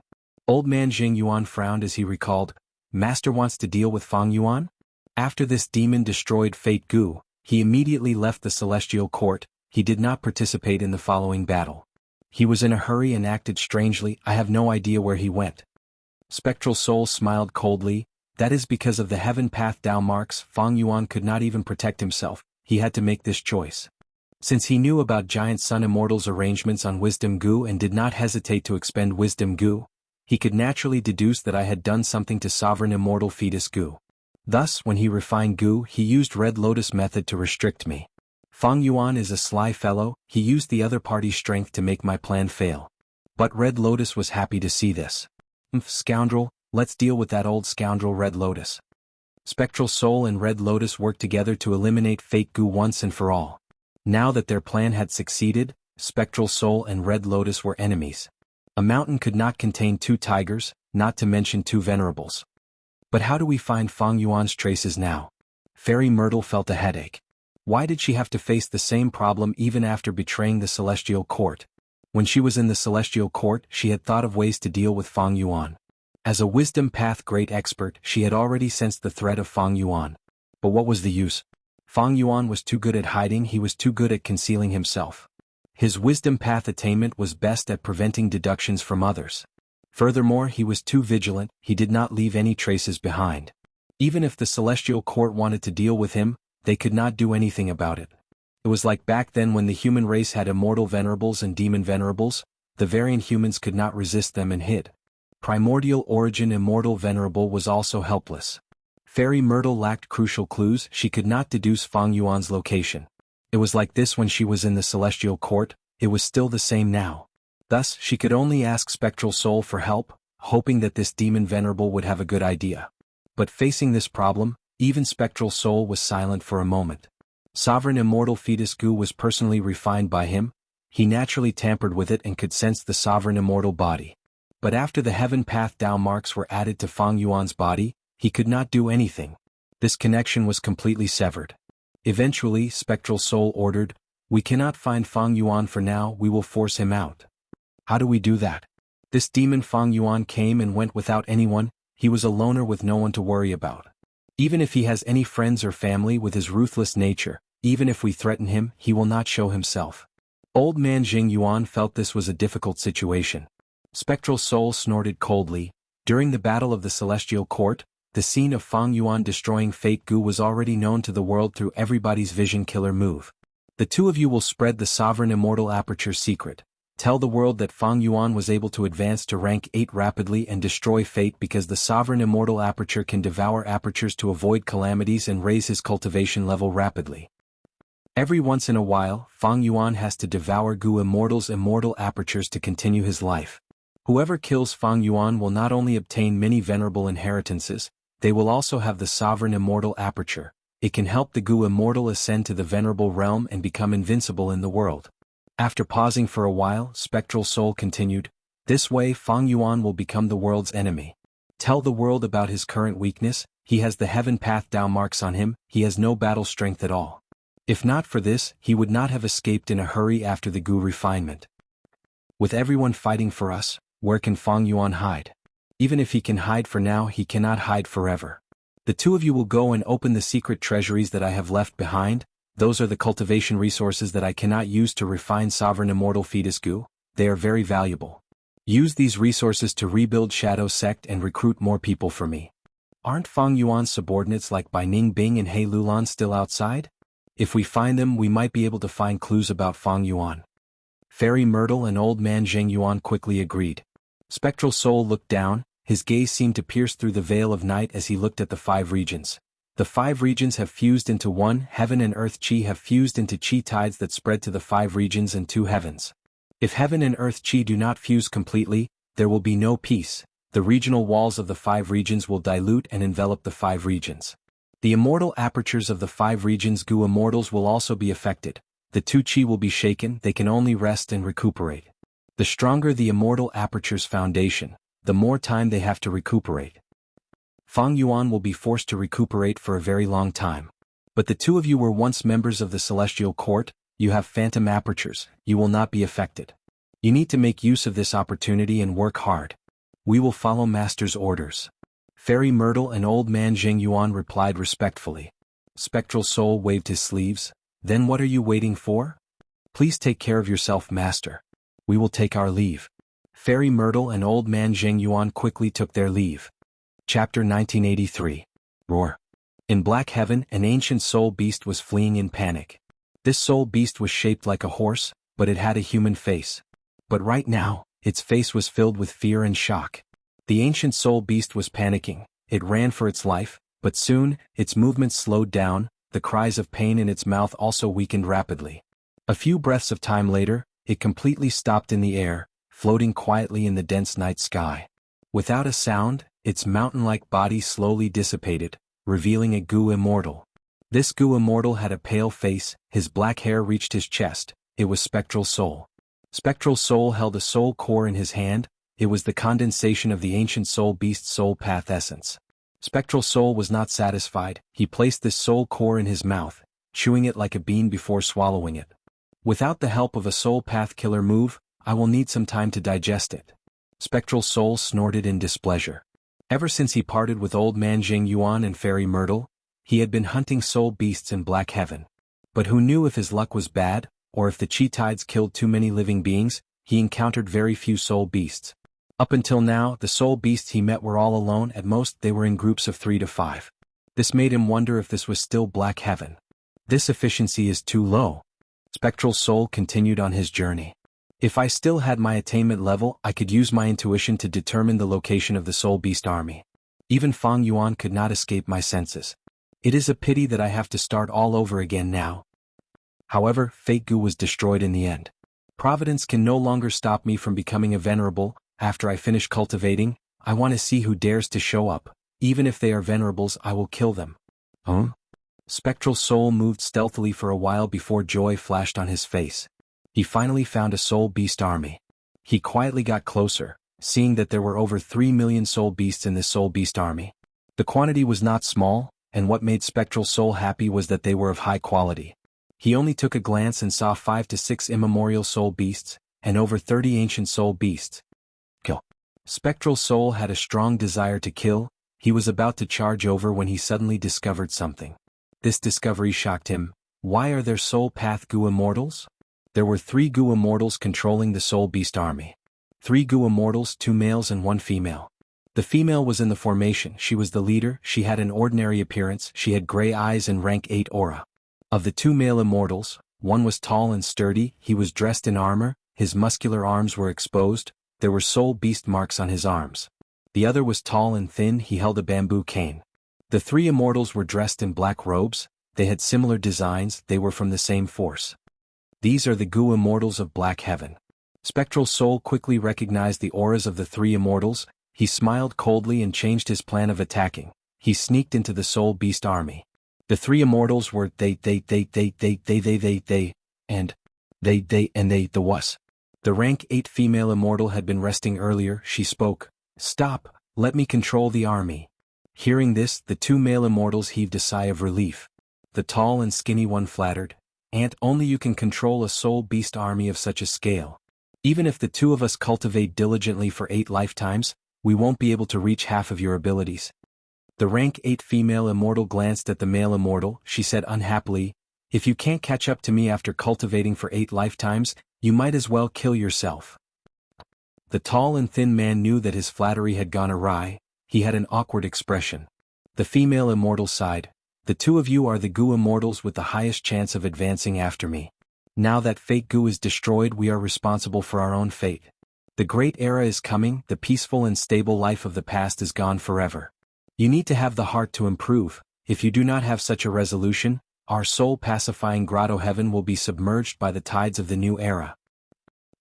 S1: Old man Jing Yuan frowned as he recalled, Master wants to deal with Fang Yuan? After this demon destroyed Fate Gu, he immediately left the celestial court. He did not participate in the following battle. He was in a hurry and acted strangely. I have no idea where he went. Spectral Soul smiled coldly. That is because of the heaven path Dao marks. Fang Yuan could not even protect himself. He had to make this choice. Since he knew about Giant Sun Immortal's arrangements on Wisdom Gu and did not hesitate to expend Wisdom Gu, he could naturally deduce that I had done something to Sovereign Immortal Fetus Gu. Thus, when he refined Gu, he used Red Lotus method to restrict me. Fang Yuan is a sly fellow. He used the other party's strength to make my plan fail. But Red Lotus was happy to see this. Scoundrel, let's deal with that old scoundrel Red Lotus. Spectral Soul and Red Lotus worked together to eliminate Fate Gu once and for all. Now that their plan had succeeded, Spectral Soul and Red Lotus were enemies. A mountain could not contain two tigers, not to mention two venerables. But how do we find Fang Yuan's traces now? Fairy Myrtle felt a headache. Why did she have to face the same problem even after betraying the Celestial Court? When she was in the Celestial Court, she had thought of ways to deal with Fang Yuan. As a Wisdom Path great expert, she had already sensed the threat of Fang Yuan. But what was the use? Fang Yuan was too good at hiding. He was too good at concealing himself. His Wisdom Path attainment was best at preventing deductions from others. Furthermore, he was too vigilant. He did not leave any traces behind. Even if the Celestial Court wanted to deal with him, they could not do anything about it. It was like back then when the human race had immortal venerables and demon venerables. The variant humans could not resist them and hid. Primordial origin immortal venerable was also helpless. Fairy Myrtle lacked crucial clues. She could not deduce Fang Yuan's location. It was like this when she was in the Celestial Court. It was still the same now. Thus, she could only ask Spectral Soul for help, hoping that this demon venerable would have a good idea. But facing this problem, even Spectral Soul was silent for a moment. Sovereign Immortal Fetus Gu was personally refined by him. He naturally tampered with it and could sense the Sovereign Immortal body. But after the Heaven Path Dao marks were added to Fang Yuan's body, he could not do anything. This connection was completely severed. Eventually, Spectral Soul ordered, "We cannot find Fang Yuan for now. We will force him out." How do we do that? This demon Fang Yuan came and went without anyone. He was a loner with no one to worry about. Even if he has any friends or family, with his ruthless nature, even if we threaten him, he will not show himself. Old man Jing Yuan felt this was a difficult situation. Spectral Soul snorted coldly. During the battle of the Celestial Court, the scene of Fang Yuan destroying Fate Gu was already known to the world through everybody's vision killer move. The two of you will spread the Sovereign Immortal Aperture secret. Tell the world that Fang Yuan was able to advance to rank 8 rapidly and destroy Fate because the Sovereign Immortal Aperture can devour apertures to avoid calamities and raise his cultivation level rapidly. Every once in a while, Fang Yuan has to devour Gu Immortal's immortal apertures to continue his life. Whoever kills Fang Yuan will not only obtain many venerable inheritances, they will also have the Sovereign Immortal Aperture. It can help the Gu Immortal ascend to the venerable realm and become invincible in the world. After pausing for a while, Spectral Soul continued, "This way Fang Yuan will become the world's enemy. Tell the world about his current weakness. He has the Heaven Path Dao marks on him. He has no battle strength at all. If not for this, he would not have escaped in a hurry after the Gu refinement. With everyone fighting for us, where can Fang Yuan hide? Even if he can hide for now, he cannot hide forever. The two of you will go and open the secret treasuries that I have left behind. Those are the cultivation resources that I cannot use to refine Sovereign Immortal Fetus Gu. They are very valuable. Use these resources to rebuild Shadow Sect and recruit more people for me. Aren't Fang Yuan's subordinates like Bai Ning Bing and He Lulan still outside? If we find them, we might be able to find clues about Fang Yuan." Fairy Myrtle and Old Man Zheng Yuan quickly agreed. Spectral Soul looked down. His gaze seemed to pierce through the veil of night as he looked at the 5 regions. The 5 regions have fused into one. Heaven and Earth Chi have fused into Chi tides that spread to the 5 regions and 2 heavens. If Heaven and Earth Chi do not fuse completely, there will be no peace. The regional walls of the 5 regions will dilute and envelop the 5 regions. The immortal apertures of the 5 regions Gu Immortals will also be affected. The 2 Chi will be shaken. They can only rest and recuperate. The stronger the immortal aperture's foundation, the more time they have to recuperate. Fang Yuan will be forced to recuperate for a very long time. But the two of you were once members of the Celestial Court. you have phantom apertures, you will not be affected. You need to make use of this opportunity and work hard. We will follow Master's orders. Fairy Myrtle and Old Man Zhengyuan replied respectfully. Spectral Soul waved his sleeves. Then what are you waiting for? Please take care of yourself, Master. We will take our leave. Fairy Myrtle and Old Man Zhengyuan quickly took their leave. Chapter 1983. Roar. In Black Heaven, an ancient soul beast was fleeing in panic. This soul beast was shaped like a horse, but it had a human face. But right now, its face was filled with fear and shock. The ancient soul beast was panicking. It ran for its life, but soon, its movements slowed down, the cries of pain in its mouth also weakened rapidly. A few breaths of time later, it completely stopped in the air, floating quietly in the dense night sky. Without a sound, its mountain-like body slowly dissipated, revealing a Gu Immortal. This Gu Immortal had a pale face, his black hair reached his chest. It was Spectral Soul. Spectral Soul held a soul core in his hand. It was the condensation of the ancient soul beast's soul path essence. Spectral Soul was not satisfied. He placed this soul core in his mouth, chewing it like a bean before swallowing it. Without the help of a soul path killer move, I will need some time to digest it. Spectral Soul snorted in displeasure. Ever since he parted with Old Man Zhengyuan and Fairy Myrtle, he had been hunting soul beasts in Black Heaven. But who knew if his luck was bad, or if the chi tides killed too many living beings? He encountered very few soul beasts. Up until now, the soul beasts he met were all alone. At most they were in groups of 3 to 5. This made him wonder if this was still Black Heaven. This efficiency is too low. Spectral Soul continued on his journey. If I still had my attainment level, I could use my intuition to determine the location of the soul beast army. Even Fang Yuan could not escape my senses. It is a pity that I have to start all over again now. However, Fate Gu was destroyed in the end. Providence can no longer stop me from becoming a venerable. After I finish cultivating, I want to see who dares to show up. Even if they are venerables, I will kill them. Spectral Soul moved stealthily for a while before joy flashed on his face. He finally found a soul beast army. He quietly got closer, seeing that there were over 3 million soul beasts in this soul beast army. The quantity was not small, and what made Spectral Soul happy was that they were of high quality. He only took a glance and saw 5 to 6 immemorial soul beasts, and over 30 ancient soul beasts. Kill. Spectral Soul had a strong desire to kill. He was about to charge over when he suddenly discovered something. This discovery shocked him. Why are there soul path Gu Immortals? There were 3 Gu Immortals controlling the soul beast army. 3 Gu Immortals, 2 males and 1 female. The female was in the formation. She was the leader. She had an ordinary appearance. She had gray eyes and rank 8 aura. Of the 2 male immortals, one was tall and sturdy. He was dressed in armor. His muscular arms were exposed. There were soul beast marks on his arms. The other was tall and thin. He held a bamboo cane. The 3 immortals were dressed in black robes. They had similar designs. They were from the same force. These are the Gu Immortals of Black Heaven. Spectral Soul quickly recognized the auras of the 3 immortals. He smiled coldly and changed his plan of attacking. He sneaked into the soul beast army. The 3 immortals were they, and the was. The rank 8 female immortal had been resting earlier. She spoke. Stop, let me control the army. Hearing this, the 2 male immortals heaved a sigh of relief. The tall and skinny one flattered. Aunt, only you can control a soul beast army of such a scale. Even if the 2 of us cultivate diligently for 8 lifetimes, we won't be able to reach half of your abilities. The rank 8 female immortal glanced at the male immortal. She said unhappily, if you can't catch up to me after cultivating for 8 lifetimes, you might as well kill yourself. The tall and thin man knew that his flattery had gone awry. He had an awkward expression. The female immortal sighed. The 2 of you are the Gu Immortals with the highest chance of advancing after me. Now that Fate Gu is destroyed, we are responsible for our own fate. The great era is coming. The peaceful and stable life of the past is gone forever. You need to have the heart to improve. If you do not have such a resolution, our soul-pacifying grotto heaven will be submerged by the tides of the new era.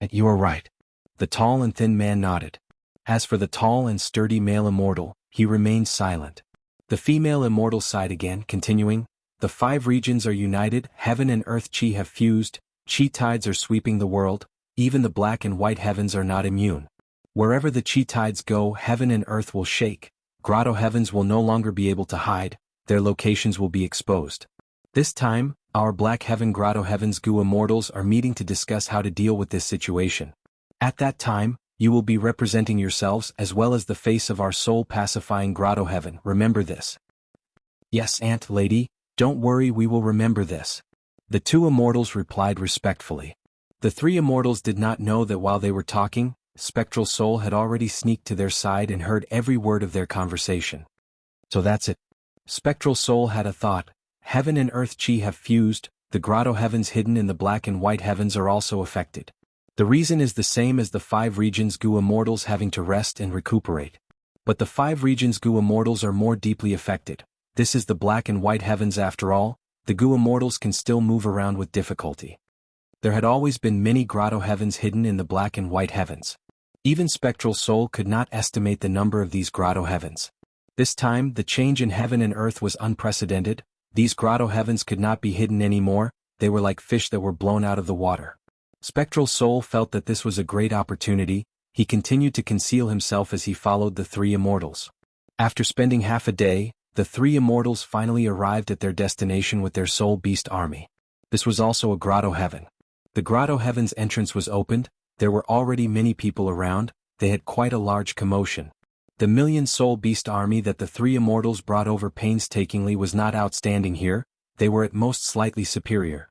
S1: You are right. The tall and thin man nodded. As for the tall and sturdy male immortal, he remained silent. The female immortal sighed again, continuing, the 5 regions are united, heaven and earth chi have fused, chi tides are sweeping the world, even the black and white heavens are not immune. Wherever the chi tides go, heaven and earth will shake. Grotto heavens will no longer be able to hide, their locations will be exposed. This time, Our Black Heaven Grotto Heaven's Gu Immortals are meeting to discuss how to deal with this situation. At that time, you will be representing yourselves as well as the face of our soul-pacifying Grotto Heaven. Remember this. Yes, Aunt Lady, don't worry, we will remember this. The two immortals replied respectfully. The three immortals did not know that while they were talking, Spectral Soul had already sneaked to their side and heard every word of their conversation. So that's it. Spectral Soul had a thought. Heaven and Earth Chi have fused, the Grotto Heavens hidden in the Black and White Heavens are also affected. The reason is the same as the 5 regions Gu Immortals having to rest and recuperate. But the 5 regions Gu Immortals are more deeply affected. This is the Black and White Heavens after all, the Gu Immortals can still move around with difficulty. There had always been many Grotto Heavens hidden in the Black and White Heavens. Even Spectral Soul could not estimate the number of these Grotto Heavens. This time, the change in heaven and earth was unprecedented. These Grotto Heavens could not be hidden anymore, they were like fish that were blown out of the water. Spectral Soul felt that this was a great opportunity. He continued to conceal himself as he followed the 3 immortals. After spending half a day, the 3 immortals finally arrived at their destination with their soul beast army. This was also a Grotto Heaven. The Grotto Heaven's entrance was opened, there were already many people around, they had quite a large commotion. The million soul beast army that the 3 immortals brought over painstakingly was not outstanding here, they were at most slightly superior.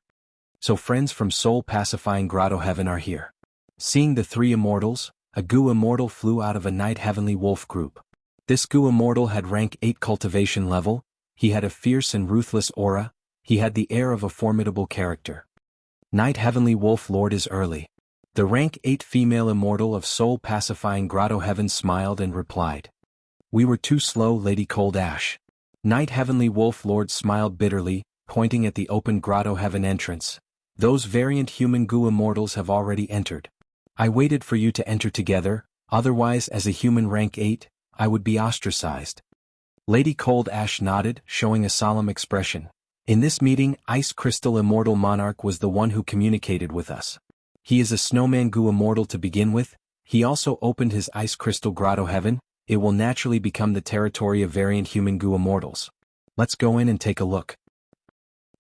S1: So friends from soul-pacifying Grotto Heaven are here. Seeing the 3 immortals, a Gu Immortal flew out of a Night Heavenly Wolf group. This Gu Immortal had rank 8 cultivation level, he had a fierce and ruthless aura, he had the air of a formidable character. Night Heavenly Wolf Lord is early. The rank 8 female immortal of soul-pacifying Grotto Heaven smiled and replied. We were too slow, Lady Cold Ash. Night Heavenly Wolf Lord smiled bitterly, pointing at the open Grotto Heaven entrance. Those variant human Gu Immortals have already entered. I waited for you to enter together, otherwise as a human rank 8, I would be ostracized. Lady Cold Ash nodded, showing a solemn expression. In this meeting, Ice Crystal Immortal Monarch was the one who communicated with us. He is a snowman Gu Immortal to begin with, he also opened his Ice Crystal Grotto Heaven, it will naturally become the territory of variant human Gu Immortals. Let's go in and take a look.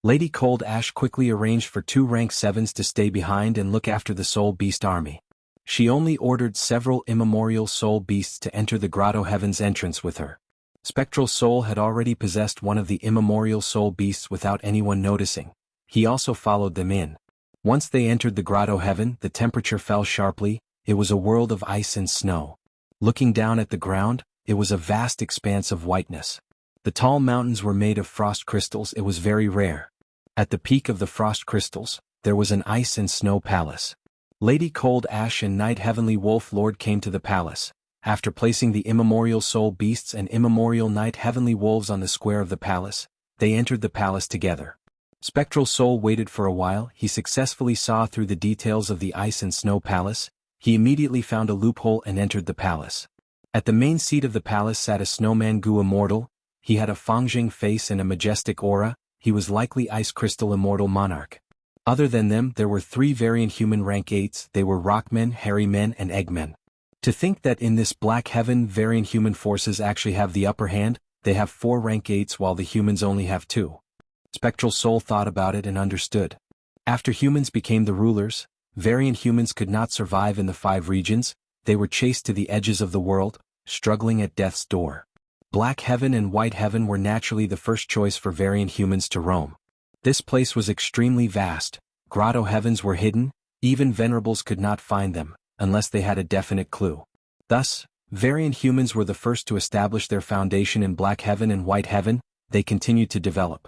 S1: Lady Cold Ash quickly arranged for 2 rank 7s to stay behind and look after the Soul Beast army. She only ordered several immemorial Soul Beasts to enter the Grotto Heaven's entrance with her. Spectral Soul had already possessed one of the immemorial Soul Beasts without anyone noticing. He also followed them in. Once they entered the Grotto Heaven, the temperature fell sharply, it was a world of ice and snow. Looking down at the ground, it was a vast expanse of whiteness. The tall mountains were made of frost crystals, it was very rare. At the peak of the frost crystals, there was an ice and snow palace. Lady Cold Ash and Night Heavenly Wolf Lord came to the palace. After placing the immemorial soul beasts and immemorial Night Heavenly Wolves on the square of the palace, they entered the palace together. Spectral Soul waited for a while, he successfully saw through the details of the ice and snow palace, he immediately found a loophole and entered the palace. At the main seat of the palace sat a snowman Gu Immortal, he had a Fangjing face and a majestic aura, he was likely Ice Crystal Immortal Monarch. Other than them there were 3 variant human rank 8s, they were Rockmen, Hairy Men and Eggmen. To think that in this Black Heaven variant human forces actually have the upper hand, they have 4 rank 8s while the humans only have 2. Spectral Soul thought about it and understood. After humans became the rulers, variant humans could not survive in the 5 regions, they were chased to the edges of the world, struggling at death's door. Black Heaven and White Heaven were naturally the first choice for variant humans to roam. This place was extremely vast, Grotto Heavens were hidden, even venerables could not find them, unless they had a definite clue. Thus, variant humans were the first to establish their foundation in Black Heaven and White Heaven, they continued to develop.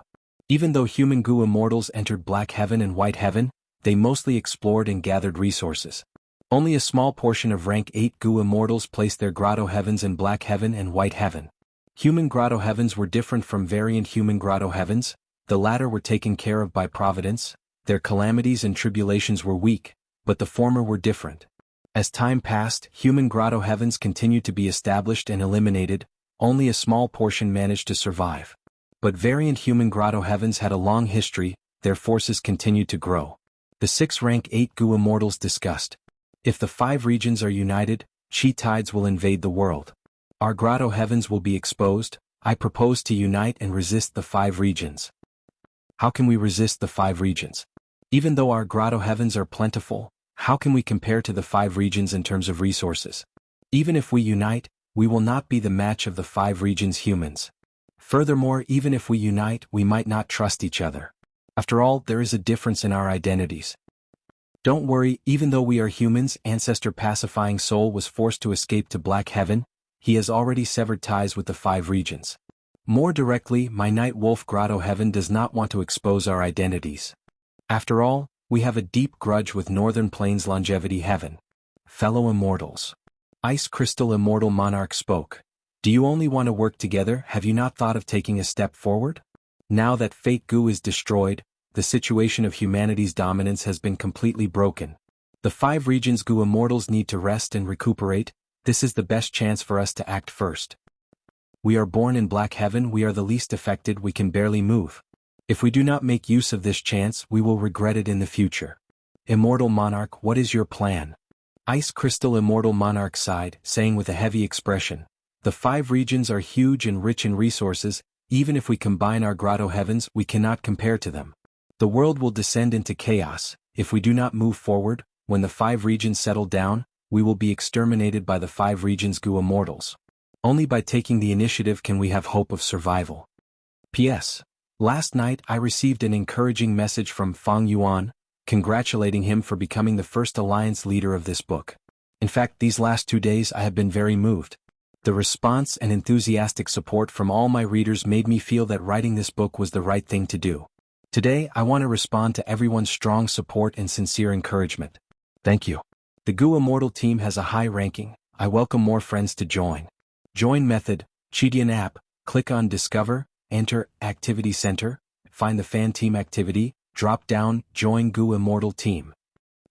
S1: Even though human Gu Immortals entered Black Heaven and White Heaven, they mostly explored and gathered resources. Only a small portion of rank 8 Gu Immortals placed their Grotto Heavens in Black Heaven and White Heaven. Human Grotto Heavens were different from variant human Grotto Heavens, the latter were taken care of by Providence, their calamities and tribulations were weak, but the former were different. As time passed, human Grotto Heavens continued to be established and eliminated, only a small portion managed to survive. But variant human Grotto Heavens had a long history, their forces continued to grow. The 6 rank 8 Gu Immortals discussed. If the 5 regions are united, Chi tides will invade the world. Our Grotto Heavens will be exposed, I propose to unite and resist the 5 regions. How can we resist the 5 regions? Even though our grotto heavens are plentiful, how can we compare to the 5 regions in terms of resources? Even if we unite, we will not be the match of the 5 regions' humans. Furthermore, even if we unite, we might not trust each other. After all, there is a difference in our identities. Don't worry, even though we are humans, Ancestor Pacifying Soul was forced to escape to Black Heaven, he has already severed ties with the 5 regions. More directly, my Night Wolf Grotto Heaven does not want to expose our identities. After all, we have a deep grudge with Northern Plains Longevity Heaven. Fellow Immortals. Ice Crystal Immortal Monarch spoke. Do you only want to work together? Have you not thought of taking a step forward? Now that Fate Gu is destroyed, the situation of humanity's dominance has been completely broken. The 5 regions Gu Immortals need to rest and recuperate. This is the best chance for us to act first. We are born in Black Heaven, we are the least affected, we can barely move. If we do not make use of this chance, we will regret it in the future. Immortal Monarch, what is your plan? Ice Crystal Immortal Monarch sighed, saying with a heavy expression, the 5 regions are huge and rich in resources, even if we combine our grotto heavens, we cannot compare to them. The world will descend into chaos. If we do not move forward, when the 5 regions settle down, we will be exterminated by the 5 regions Gu Immortals. Only by taking the initiative can we have hope of survival. P.S. Last night I received an encouraging message from Fang Yuan, congratulating him for becoming the first alliance leader of this book. In fact, these last 2 days I have been very moved. The response and enthusiastic support from all my readers made me feel that writing this book was the right thing to do. Today I want to respond to everyone's strong support and sincere encouragement. Thank you. The Gu Immortal team has a high ranking. I welcome more friends to join. Join method, Chidian app, click on Discover, enter Activity Center, find the Fan Team activity, drop down, join Gu Immortal Team.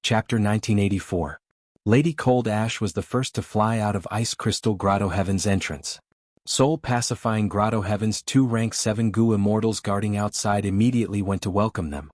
S1: Chapter 1984. Lady Cold Ash was the first to fly out of Ice Crystal Grotto Heaven's entrance. Soul Pacifying Grotto Heaven's 2 rank 7 Gu Immortals guarding outside immediately went to welcome them.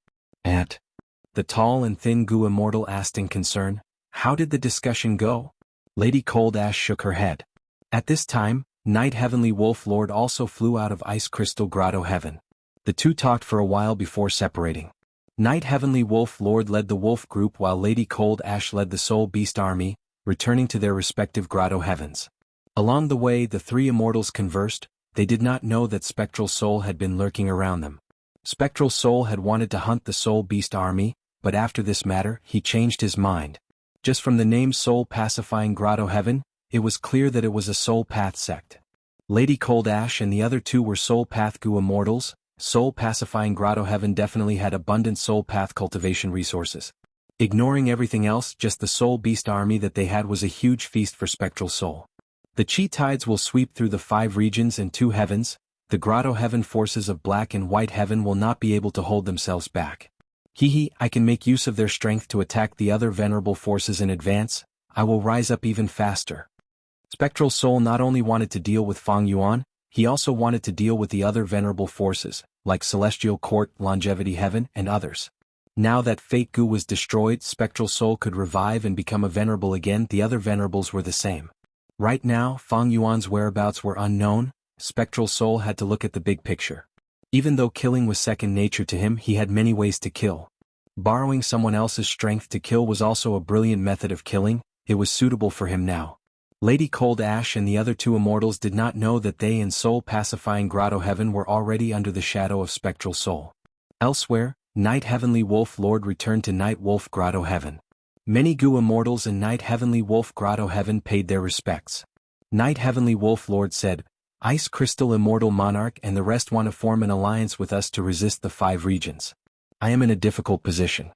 S1: The tall and thin Gu Immortal asked in concern, how did the discussion go? Lady Cold Ash shook her head. At this time, Night Heavenly Wolf Lord also flew out of Ice Crystal Grotto Heaven. The two talked for a while before separating. Night Heavenly Wolf Lord led the wolf group while Lady Cold Ash led the Soul Beast Army, returning to their respective grotto heavens. Along the way the 3 immortals conversed. They did not know that Spectral Soul had been lurking around them. Spectral Soul had wanted to hunt the Soul Beast Army, but after this matter, he changed his mind. Just from the name Soul Pacifying Grotto Heaven, it was clear that it was a Soul Path sect. Lady Cold Ash and the other 2 were Soul Path Gu Immortals. Soul Pacifying Grotto Heaven definitely had abundant Soul Path cultivation resources. Ignoring everything else, just the Soul Beast Army that they had was a huge feast for Spectral Soul. The Chi Tides will sweep through the 5 regions and 2 heavens. The Grotto Heaven forces of Black and White Heaven will not be able to hold themselves back. I can make use of their strength to attack the other venerable forces in advance. I will rise up even faster. Spectral Soul not only wanted to deal with Fang Yuan, he also wanted to deal with the other venerable forces, like Celestial Court, Longevity Heaven, and others. Now that Fate Gu was destroyed, Spectral Soul could revive and become a venerable again. The other venerables were the same. Right now, Fang Yuan's whereabouts were unknown. Spectral Soul had to look at the big picture. Even though killing was second nature to him, he had many ways to kill. Borrowing someone else's strength to kill was also a brilliant method of killing. It was suitable for him now. Lady Cold Ash and the other 2 immortals did not know that they and Soul Pacifying Grotto Heaven were already under the shadow of Spectral Soul. Elsewhere, Night Heavenly Wolf Lord returned to Night Wolf Grotto Heaven. Many Gu Immortals in Night Heavenly Wolf Grotto Heaven paid their respects. Night Heavenly Wolf Lord said, Ice Crystal Immortal Monarch and the rest want to form an alliance with us to resist the 5 regions. I am in a difficult position.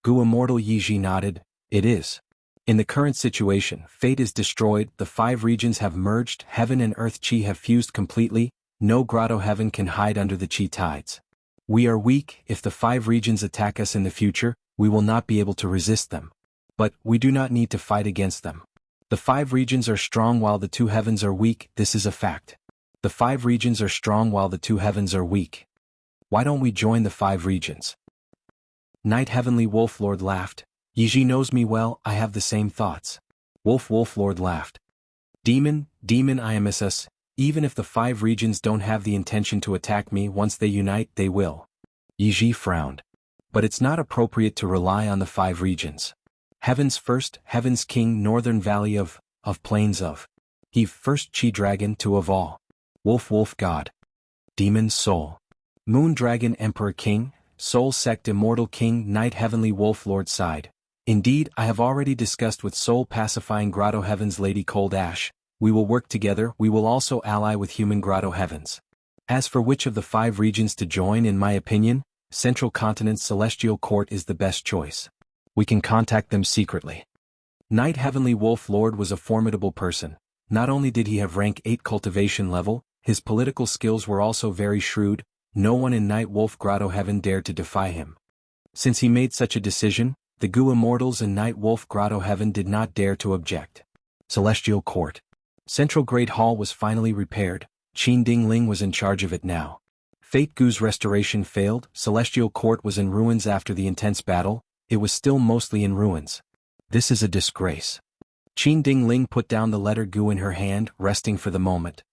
S1: Gu Immortal Yiji nodded, it is. In the current situation, fate is destroyed, the 5 regions have merged, heaven and earth chi have fused completely, no grotto heaven can hide under the chi tides. We are weak. If the 5 regions attack us in the future, we will not be able to resist them. But we do not need to fight against them. The 5 regions are strong while the 2 heavens are weak, this is a fact. The 5 regions are strong while the 2 heavens are weak. Why don't we join the 5 regions? Night Heavenly Wolf Lord laughed. Yiji knows me well, I have the same thoughts. Wolf Lord laughed. Demon, I am us. Even if the 5 regions don't have the intention to attack me, once they unite, they will. Yi frowned. But it's not appropriate to rely on the 5 regions. Heaven's first, Heaven's king, northern valley of plains of. He first Chi dragon to of all. Wolf god. Demon soul. Moon dragon emperor king, soul sect immortal king night heavenly wolf lord side. Indeed, I have already discussed with soul pacifying grotto heavens lady cold ash, we will work together, we will also ally with human grotto heavens. As for which of the 5 regions to join in my opinion, Central Continent's celestial court is the best choice. We can contact them secretly. Night Heavenly Wolf Lord was a formidable person. Not only did he have rank 8 cultivation level, his political skills were also very shrewd. No one in Night Wolf Grotto Heaven dared to defy him. Since he made such a decision, the Gu Immortals in Night Wolf Grotto Heaven did not dare to object. Celestial Court. Central Great Hall was finally repaired. Qin Dingling was in charge of it now. Fate Gu's restoration failed. Celestial Court was in ruins after the intense battle. It was still mostly in ruins. This is a disgrace. Qin Dingling put down the letter Gu in her hand, resting for the moment.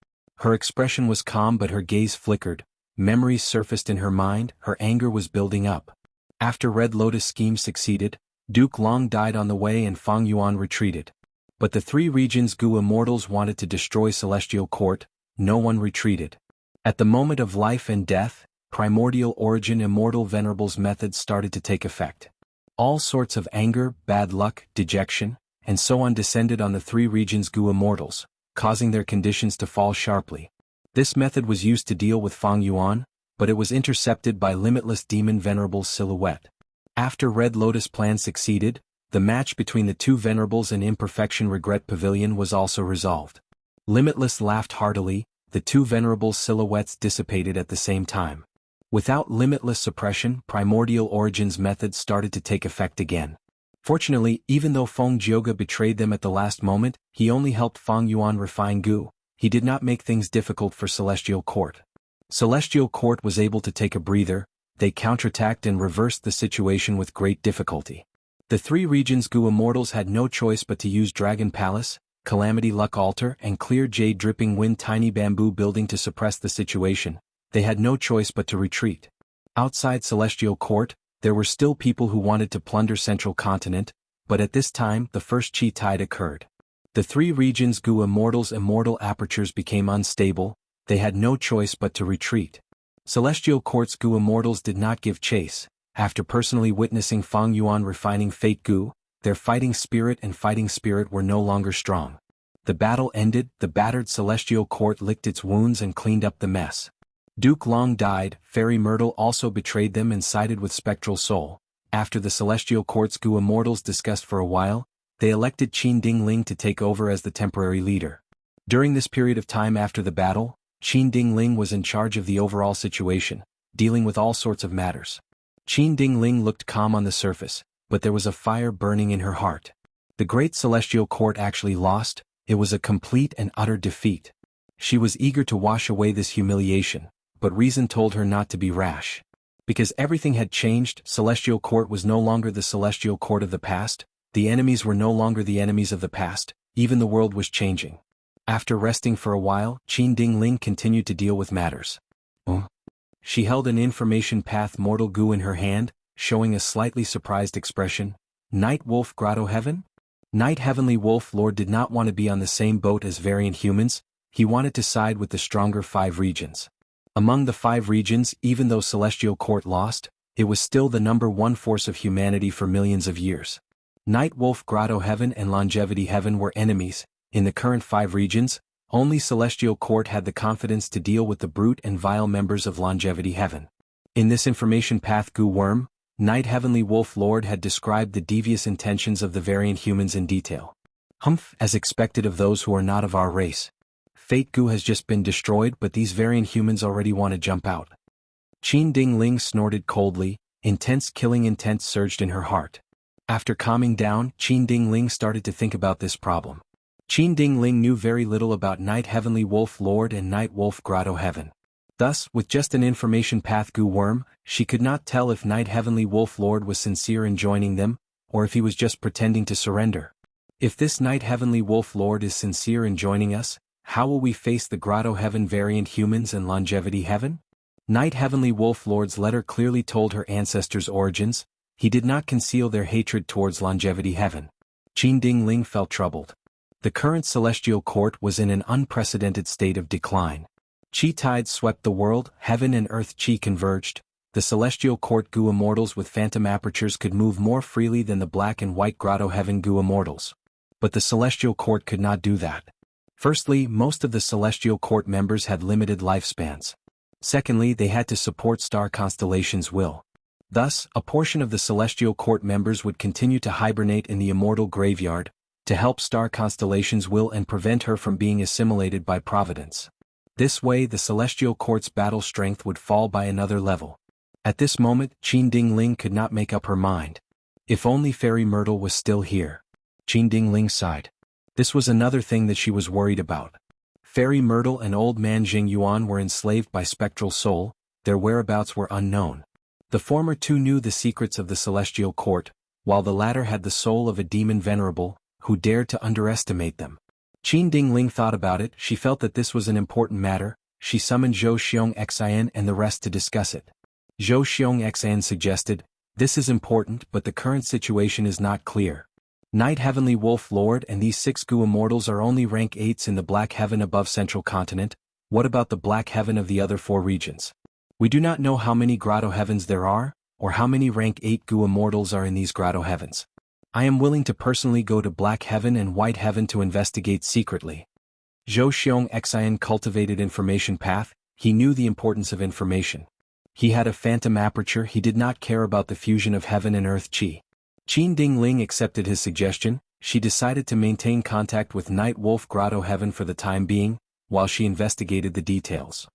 S1: Her expression was calm but her gaze flickered. Memories surfaced in her mind, her anger was building up. After Red Lotus scheme succeeded, Duke Long died on the way and Fang Yuan retreated. But the 3 regions Gu Immortals wanted to destroy Celestial Court, no one retreated. At the moment of life and death, primordial origin immortal venerables methods started to take effect. All sorts of anger, bad luck, dejection, and so on descended on the 3 regions Gu Immortals, causing their conditions to fall sharply. This method was used to deal with Fang Yuan, but it was intercepted by Limitless Demon Venerable's silhouette. After Red Lotus plan succeeded, the match between the 2 venerables in Imperfection Regret Pavilion was also resolved. Limitless laughed heartily, the 2 venerables' silhouettes dissipated at the same time. Without Limitless suppression, Primordial Origins methods started to take effect again. Fortunately, even though Feng Jioge betrayed them at the last moment, he only helped Fang Yuan refine Gu. He did not make things difficult for Celestial Court. Celestial Court was able to take a breather. They counterattacked and reversed the situation with great difficulty. The 3 regions Gu Immortals had no choice but to use Dragon Palace, Calamity Luck Altar and Clear Jade Dripping Wind Tiny Bamboo Building to suppress the situation. They had no choice but to retreat. Outside Celestial Court, there were still people who wanted to plunder Central Continent, but at this time the first Chi tide occurred. The 3 regions Gu Immortals' immortal apertures became unstable. They had no choice but to retreat. Celestial Court's Gu Immortals did not give chase. After personally witnessing Fang Yuan refining Fate Gu, their fighting spirit were no longer strong. The battle ended, the battered Celestial Court licked its wounds and cleaned up the mess. Duke Long died, Fairy Myrtle also betrayed them and sided with Spectral Soul. After the Celestial Court's Gu Immortals discussed for a while, they elected Qin Dingling to take over as the temporary leader. During this period of time after the battle, Qin Dingling was in charge of the overall situation, dealing with all sorts of matters. Qin Dingling looked calm on the surface, but there was a fire burning in her heart. The great Celestial Court actually lost. It was a complete and utter defeat. She was eager to wash away this humiliation, but reason told her not to be rash. Because everything had changed, Celestial Court was no longer the Celestial Court of the past, the enemies were no longer the enemies of the past, even the world was changing. After resting for a while, Qin Dingling continued to deal with matters. She held an information path Mortal Gu in her hand, showing a slightly surprised expression. Night Wolf Grotto Heaven? Night Heavenly Wolf Lord did not want to be on the same boat as variant humans. He wanted to side with the stronger 5 regions. Among the 5 regions, even though Celestial Court lost, it was still the #1 force of humanity for millions of years. Night Wolf Grotto Heaven and Longevity Heaven were enemies. In the current 5 regions, only Celestial Court had the confidence to deal with the brute and vile members of Longevity Heaven. In this information path Gu Worm, Night Heavenly Wolf Lord had described the devious intentions of the variant humans in detail. As expected of those who are not of our race. Fate Gu has just been destroyed, but these variant humans already want to jump out. Qin Dingling snorted coldly. Intense killing intent surged in her heart. After calming down, Qin Dingling started to think about this problem. Qin Dingling knew very little about Night Heavenly Wolf Lord and Night Wolf Grotto Heaven. Thus, with just an information path Gu Worm, she could not tell if Night Heavenly Wolf Lord was sincere in joining them, or if he was just pretending to surrender. If this Night Heavenly Wolf Lord is sincere in joining us, how will we face the Grotto Heaven variant humans and Longevity Heaven? Night Heavenly Wolf Lord's letter clearly told her ancestors' origins. He did not conceal their hatred towards longevity heaven. Qin Dingling felt troubled. The current celestial court was in an unprecedented state of decline. Qi tides swept the world, heaven and earth qi converged. The celestial court Gu immortals with phantom apertures could move more freely than the black and white grotto heaven Gu immortals. But the celestial court could not do that. Firstly, most of the celestial court members had limited lifespans. Secondly, they had to support star constellations' will. Thus, a portion of the celestial court members would continue to hibernate in the immortal graveyard, to help star constellations' will and prevent her from being assimilated by providence. This way the celestial court's battle strength would fall by another level. At this moment, Qin Dingling could not make up her mind. If only Fairy Myrtle was still here. Qin Dingling sighed. This was another thing that she was worried about. Fairy Myrtle and old man Jing Yuan were enslaved by spectral soul, their whereabouts were unknown. The former two knew the secrets of the celestial court, while the latter had the soul of a demon venerable, who dared to underestimate them. Qin Dingling thought about it. She felt that this was an important matter. She summoned Zhou Xianxian and the rest to discuss it. Zhou Xianxian suggested, "This is important, but the current situation is not clear. Night Heavenly Wolf Lord and these 6 Gu immortals are only rank 8s in the Black Heaven above Central Continent. What about the Black Heaven of the other 4 regions? We do not know how many grotto heavens there are, or how many rank 8 Gu immortals are in these grotto heavens. I am willing to personally go to Black Heaven and White Heaven to investigate secretly." Zhou Xianxian cultivated information path. He knew the importance of information. He had a phantom aperture. He did not care about the fusion of heaven and earth qi. Qin Dingling accepted his suggestion. She decided to maintain contact with Night Wolf Grotto Heaven for the time being, while she investigated the details.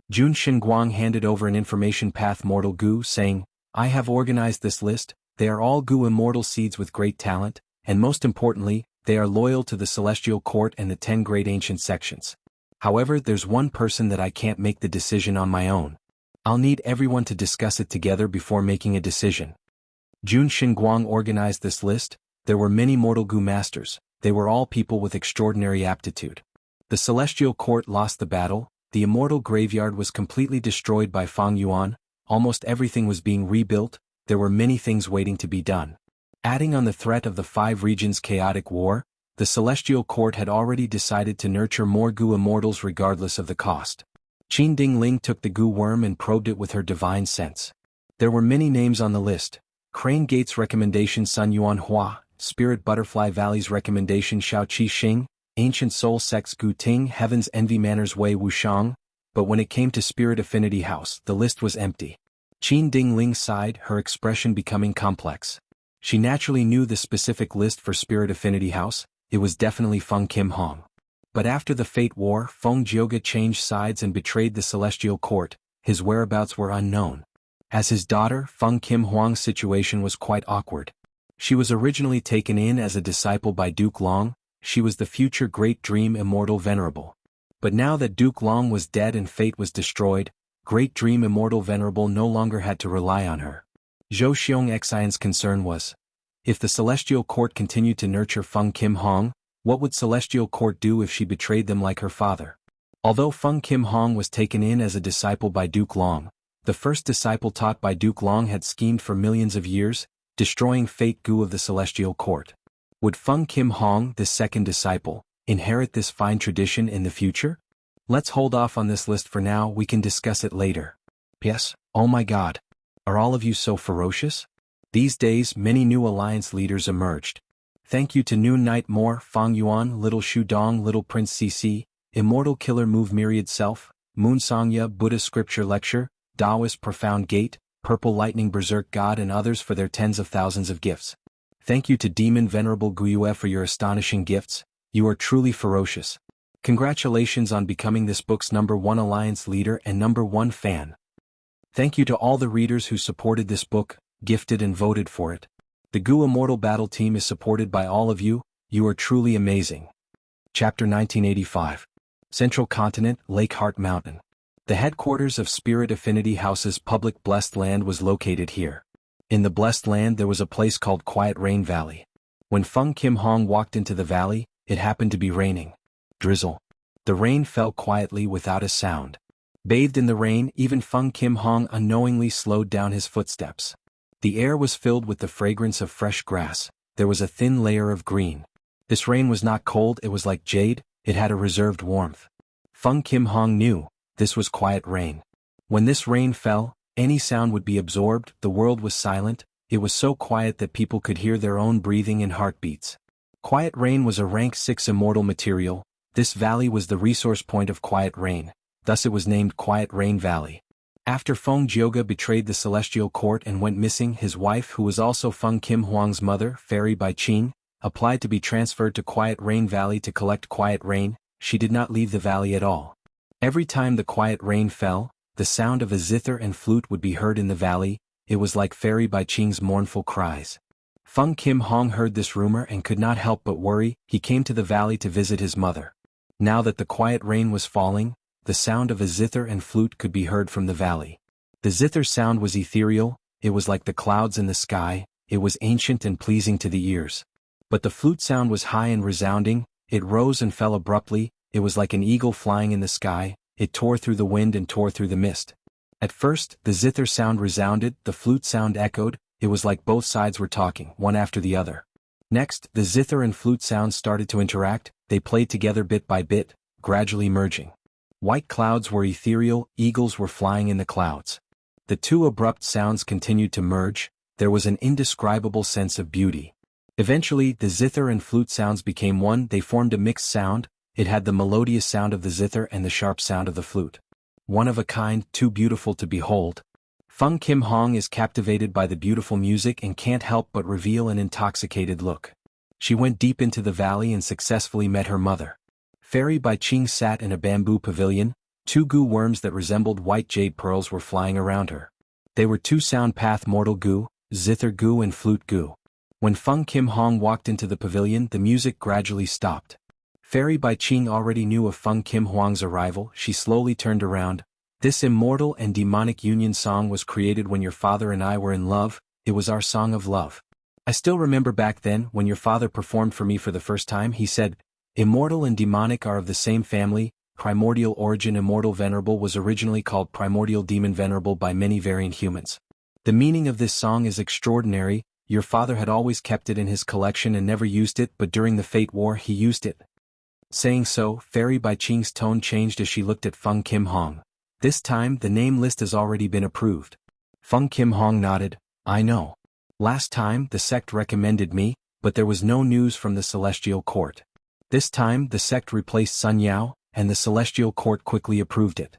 S1: Jun Shenguang handed over an information path Mortal Gu, saying, "I have organized this list. They are all Gu immortal seeds with great talent, and most importantly, they are loyal to the Celestial Court and the 10 great ancient sections. However, there's one person that I can't make the decision on my own. I'll need everyone to discuss it together before making a decision." Jun Shenguang organized this list. There were many Mortal Gu masters. They were all people with extraordinary aptitude. The Celestial Court lost the battle. The immortal graveyard was completely destroyed by Fang Yuan. Almost everything was being rebuilt. There were many things waiting to be done. Adding on the threat of the 5 regions' chaotic war, the Celestial Court had already decided to nurture more Gu immortals regardless of the cost. Qin Dingling took the Gu worm and probed it with her divine sense. There were many names on the list. Crane Gate's recommendation Sun Yuan Hua, Spirit Butterfly Valley's recommendation Shao Qi Xing, Ancient Soul Sect's Gu Ting, Heaven's Envy Manor's Wei Wushang, but when it came to Spirit Affinity House, the list was empty. Qin Dingling sighed, her expression becoming complex. She naturally knew the specific list for Spirit Affinity House. It was definitely Feng Kim Hong. But after the Fate War, Feng Jioga changed sides and betrayed the Celestial Court. His whereabouts were unknown. As his daughter, Feng Kim Huang's situation was quite awkward. She was originally taken in as a disciple by Duke Long. She was the future Great Dream Immortal Venerable. But now that Duke Long was dead and Fate was destroyed, Great Dream Immortal Venerable no longer had to rely on her. Zhou Xianxian's concern was, if the Celestial Court continued to nurture Feng Kim Hong, what would Celestial Court do if she betrayed them like her father? Although Feng Kim Hong was taken in as a disciple by Duke Long, the first disciple taught by Duke Long had schemed for millions of years, destroying Fate Gu of the Celestial Court. Would Feng Kim Hong, this second disciple, inherit this fine tradition in the future? Let's hold off on this list for now. We can discuss it later. P.S. Oh my God. Are all of you so ferocious? These days many new alliance leaders emerged. Thank you to Noon Night Moore, Fang Yuan, Little Shu Dong, Little Prince CC, Immortal Killer Move Myriad Self, Moon Sangya Buddha Scripture Lecture, Taoist Profound Gate, Purple Lightning Berserk God and others for their tens of thousands of gifts. Thank you to Demon Venerable Guyue for your astonishing gifts. You are truly ferocious. Congratulations on becoming this book's #1 alliance leader and #1 fan. Thank you to all the readers who supported this book, gifted and voted for it. The Gu Immortal Battle Team is supported by all of you. You are truly amazing. Chapter 1985. Central Continent, Lake Heart Mountain. The headquarters of Spirit Affinity House's public Blessed Land was located here. In the Blessed Land there was a place called Quiet Rain Valley. When Feng Kim Hong walked into the valley, it happened to be raining. Drizzle. The rain fell quietly without a sound. Bathed in the rain, even Feng Kim Hong unknowingly slowed down his footsteps. The air was filled with the fragrance of fresh grass. There was a thin layer of green. This rain was not cold, it was like jade, it had a reserved warmth. Feng Kim Hong knew, this was quiet rain. When this rain fell, any sound would be absorbed, the world was silent, it was so quiet that people could hear their own breathing and heartbeats. Quiet rain was a rank 6 immortal material. This valley was the resource point of quiet rain, thus it was named Quiet Rain Valley. After Feng Jioge betrayed the celestial court and went missing, his wife, who was also Feng Kim Huang's mother, Fairy Bai Qing, applied to be transferred to Quiet Rain Valley to collect quiet rain. She did not leave the valley at all. Every time the quiet rain fell, the sound of a zither and flute would be heard in the valley. It was like Fairy Bai Qing's mournful cries. Feng Kim Hong heard this rumor and could not help but worry. He came to the valley to visit his mother. Now that the quiet rain was falling, the sound of a zither and flute could be heard from the valley. The zither sound was ethereal, it was like the clouds in the sky, it was ancient and pleasing to the ears. But the flute sound was high and resounding, it rose and fell abruptly, it was like an eagle flying in the sky, it tore through the wind and tore through the mist. At first, the zither sound resounded, the flute sound echoed, it was like both sides were talking, one after the other. Next, the zither and flute sounds started to interact, they played together bit by bit, gradually merging. White clouds were ethereal, eagles were flying in the clouds. The two abrupt sounds continued to merge, there was an indescribable sense of beauty. Eventually, the zither and flute sounds became one, they formed a mixed sound, it had the melodious sound of the zither and the sharp sound of the flute. One of a kind, too beautiful to behold. Feng Kim Hong is captivated by the beautiful music and can't help but reveal an intoxicated look. She went deep into the valley and successfully met her mother. Fairy Bai Qing sat in a bamboo pavilion, 2 goo worms that resembled white jade pearls were flying around her. They were 2 sound path mortal goo, zither goo and flute goo. When Feng Kim Hong walked into the pavilion, the music gradually stopped. Fairy Bai Qing already knew of Feng Kim Huang's arrival, she slowly turned around. This immortal and demonic union song was created when your father and I were in love, it was our song of love. I still remember back then, when your father performed for me for the first time, he said, Immortal and demonic are of the same family, primordial origin. Immortal Venerable was originally called Primordial Demon Venerable by many variant humans. The meaning of this song is extraordinary, your father had always kept it in his collection and never used it, but during the Fate War he used it. Saying so, Fairy Bai Qing's tone changed as she looked at Feng Kim Hong. This time, the name list has already been approved. Feng Kim Hong nodded, I know. Last time, the sect recommended me, but there was no news from the Celestial Court. This time, the sect replaced Sun Yao, and the Celestial Court quickly approved it.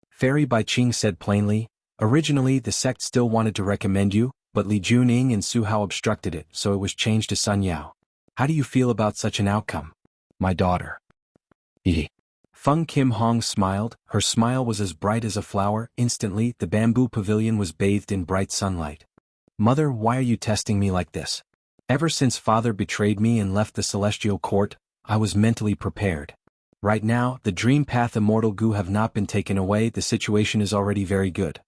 S1: Fairy Bai Qing said plainly, originally the sect still wanted to recommend you, but Li Juning and Su Hao obstructed it, so it was changed to Sun Yao. How do you feel about such an outcome? My daughter. Feng Kim Hong smiled, her smile was as bright as a flower. Instantly, the bamboo pavilion was bathed in bright sunlight. Mother, why are you testing me like this? Ever since father betrayed me and left the Celestial Court, I was mentally prepared. Right now, the dream path immortal goo have not been taken away, the situation is already very good.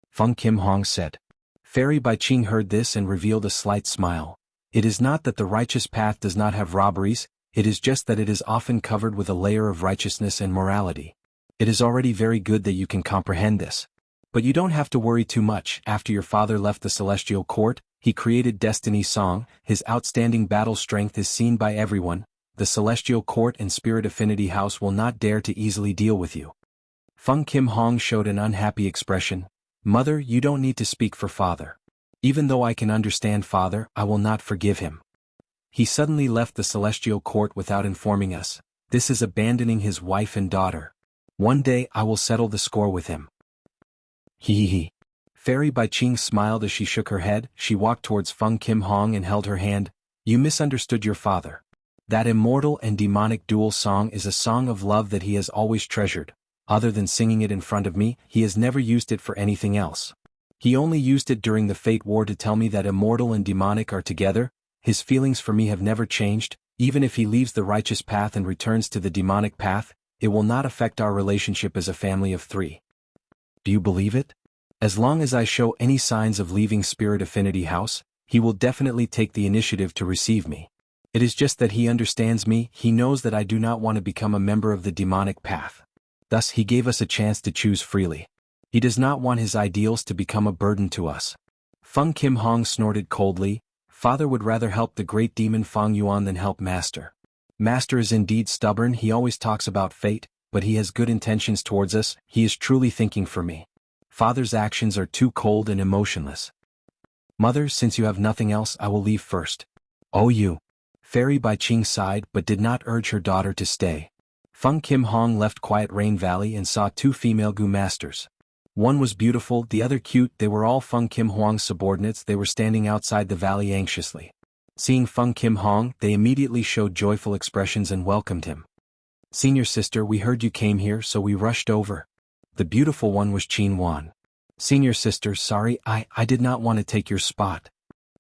S1: Feng Kim Hong said. Fairy Bai Qing heard this and revealed a slight smile. It is not that the righteous path does not have robberies, it is just that it is often covered with a layer of righteousness and morality. It is already very good that you can comprehend this. But you don't have to worry too much. After your father left the Celestial Court, he created Destiny's Song, his outstanding battle strength is seen by everyone. The Celestial Court and Spirit Affinity House will not dare to easily deal with you. Feng Kim Hong showed an unhappy expression. Mother, you don't need to speak for father. Even though I can understand father, I will not forgive him. He suddenly left the Celestial Court without informing us. This is abandoning his wife and daughter. One day I will settle the score with him. He. Fairy Bai Qing smiled as she shook her head. She walked towards Feng Kim Hong and held her hand. You misunderstood your father. That immortal and demonic dual song is a song of love that he has always treasured. Other than singing it in front of me, he has never used it for anything else. He only used it during the Fate War to tell me that immortal and demonic are together. His feelings for me have never changed. Even if he leaves the righteous path and returns to the demonic path, it will not affect our relationship as a family of 3. Do you believe it? As long as I show any signs of leaving Spirit Affinity House, he will definitely take the initiative to receive me. It is just that he understands me, he knows that I do not want to become a member of the demonic path. Thus he gave us a chance to choose freely. He does not want his ideals to become a burden to us. Feng Kim Hong snorted coldly. Father would rather help the great demon Feng Yuan than help Master. Master is indeed stubborn, he always talks about fate, but he has good intentions towards us, he is truly thinking for me. Father's actions are too cold and emotionless. Mother, since you have nothing else, I will leave first. Oh you. Fairy Bai Qing sighed but did not urge her daughter to stay. Feng Kim Hong left Quiet Rain Valley and saw two female Gu masters. One was beautiful, the other cute, they were all Feng Kim Hong's subordinates, they were standing outside the valley anxiously. Seeing Feng Kim Hong, they immediately showed joyful expressions and welcomed him. Senior sister, we heard you came here, so we rushed over. The beautiful one was Qin Wan. Senior sister, sorry, I did not want to take your spot.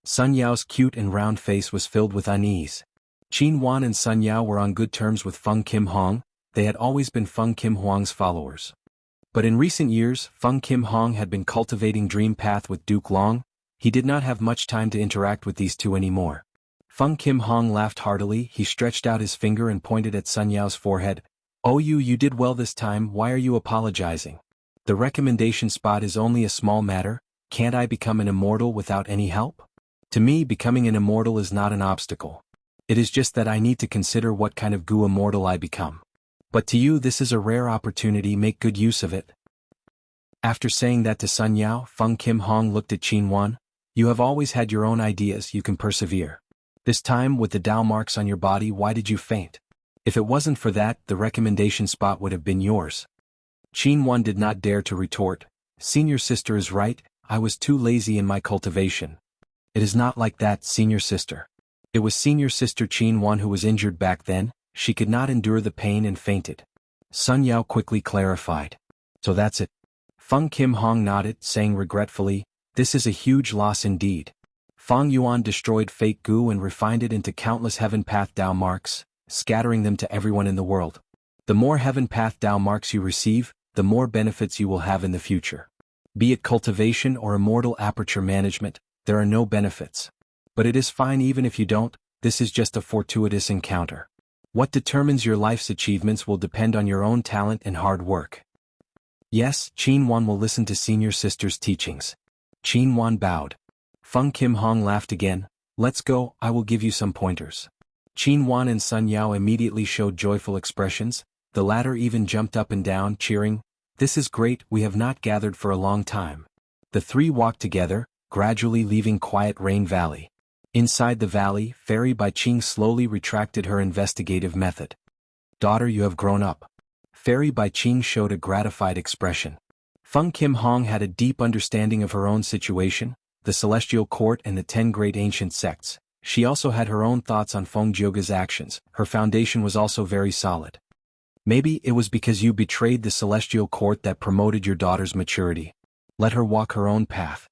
S1: Sun Yao's cute and round face was filled with unease. Qin Wan and Sun Yao were on good terms with Feng Kim Hong, they had always been Feng Kim Hong's followers. But in recent years, Feng Kim Hong had been cultivating Dream Path with Duke Long, he did not have much time to interact with these two anymore. Feng Kim Hong laughed heartily, he stretched out his finger and pointed at Sun Yao's forehead. Oh you did well this time, why are you apologizing? The recommendation spot is only a small matter, can't I become an immortal without any help? To me, becoming an immortal is not an obstacle. It is just that I need to consider what kind of Gu immortal I become. But to you this is a rare opportunity, make good use of it. After saying that to Sun Yao, Feng Kim Hong looked at Qin Wan. You have always had your own ideas, you can persevere. This time, with the Dao marks on your body, why did you faint? If it wasn't for that, the recommendation spot would have been yours. Qin Wan did not dare to retort. Senior sister is right, I was too lazy in my cultivation. It is not like that, senior sister. It was senior sister Qin Wan who was injured back then, she could not endure the pain and fainted. Sun Yao quickly clarified. So that's it. Feng Kim Hong nodded, saying regretfully, this is a huge loss indeed. Feng Yuan destroyed fake Gu and refined it into countless Heaven Path Dao marks, scattering them to everyone in the world. The more Heaven Path Dao marks you receive, the more benefits you will have in the future. Be it cultivation or immortal aperture management, there are no benefits. But it is fine even if you don't, this is just a fortuitous encounter. What determines your life's achievements will depend on your own talent and hard work. Yes, Qin Wan will listen to senior sister's teachings. Qin Wan bowed. Feng Kim Hong laughed again, let's go, I will give you some pointers. Qin Wan and Sun Yao immediately showed joyful expressions, the latter even jumped up and down, cheering, this is great, we have not gathered for a long time. The three walked together, gradually leaving Quiet Rain Valley. Inside the valley, Fairy Bai Qing slowly retracted her investigative method. Daughter, you have grown up. Fairy Bai Qing showed a gratified expression. Feng Kim Hong had a deep understanding of her own situation, the Celestial Court and the 10 great ancient sects. She also had her own thoughts on Feng Jioge's actions, her foundation was also very solid. Maybe it was because you betrayed the Celestial Court that promoted your daughter's maturity. Let her walk her own path.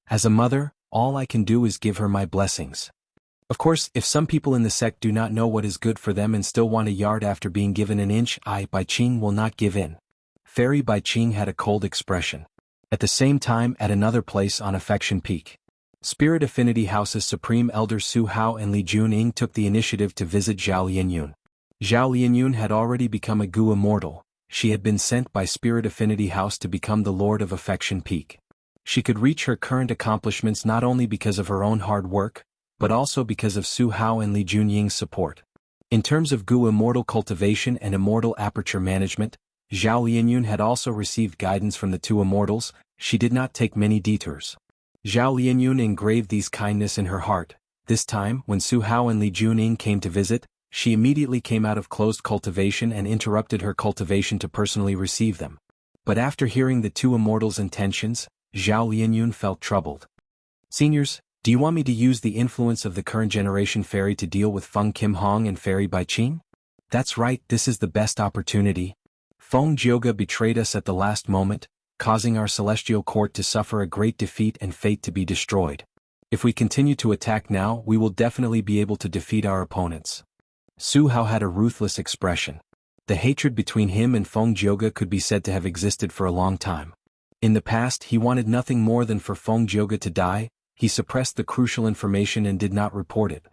S1: As a mother, all I can do is give her my blessings. Of course, if some people in the sect do not know what is good for them and still want a yard after being given an inch, I, Bai Qing, will not give in. Fairy Bai Qing had a cold expression. At the same time, at another place on Affection Peak, Spirit Affinity House's Supreme Elder Su Hao and Li Junying took the initiative to visit Zhao Lianyun. Zhao Lianyun had already become a Gu immortal, she had been sent by Spirit Affinity House to become the Lord of Affection Peak. She could reach her current accomplishments not only because of her own hard work, but also because of Su Hao and Li Junying's support. In terms of Gu immortal cultivation and immortal aperture management, Zhao Lianyun had also received guidance from the two immortals, she did not take many detours. Zhao Lianyun engraved these kindness in her heart. This time, when Su Hao and Li Junying came to visit, she immediately came out of closed cultivation and interrupted her cultivation to personally receive them. But after hearing the two immortals' intentions, Zhao Lianyun felt troubled. Seniors, do you want me to use the influence of the current generation fairy to deal with Feng Kim Hong and Fairy Bai Qing? That's right, this is the best opportunity. Feng Jioge betrayed us at the last moment, causing our celestial court to suffer a great defeat and fate to be destroyed. If we continue to attack now, we will definitely be able to defeat our opponents. Su Hao had a ruthless expression. The hatred between him and Feng Jioge could be said to have existed for a long time. In the past, he wanted nothing more than for Feng Jioge to die, he suppressed the crucial information and did not report it.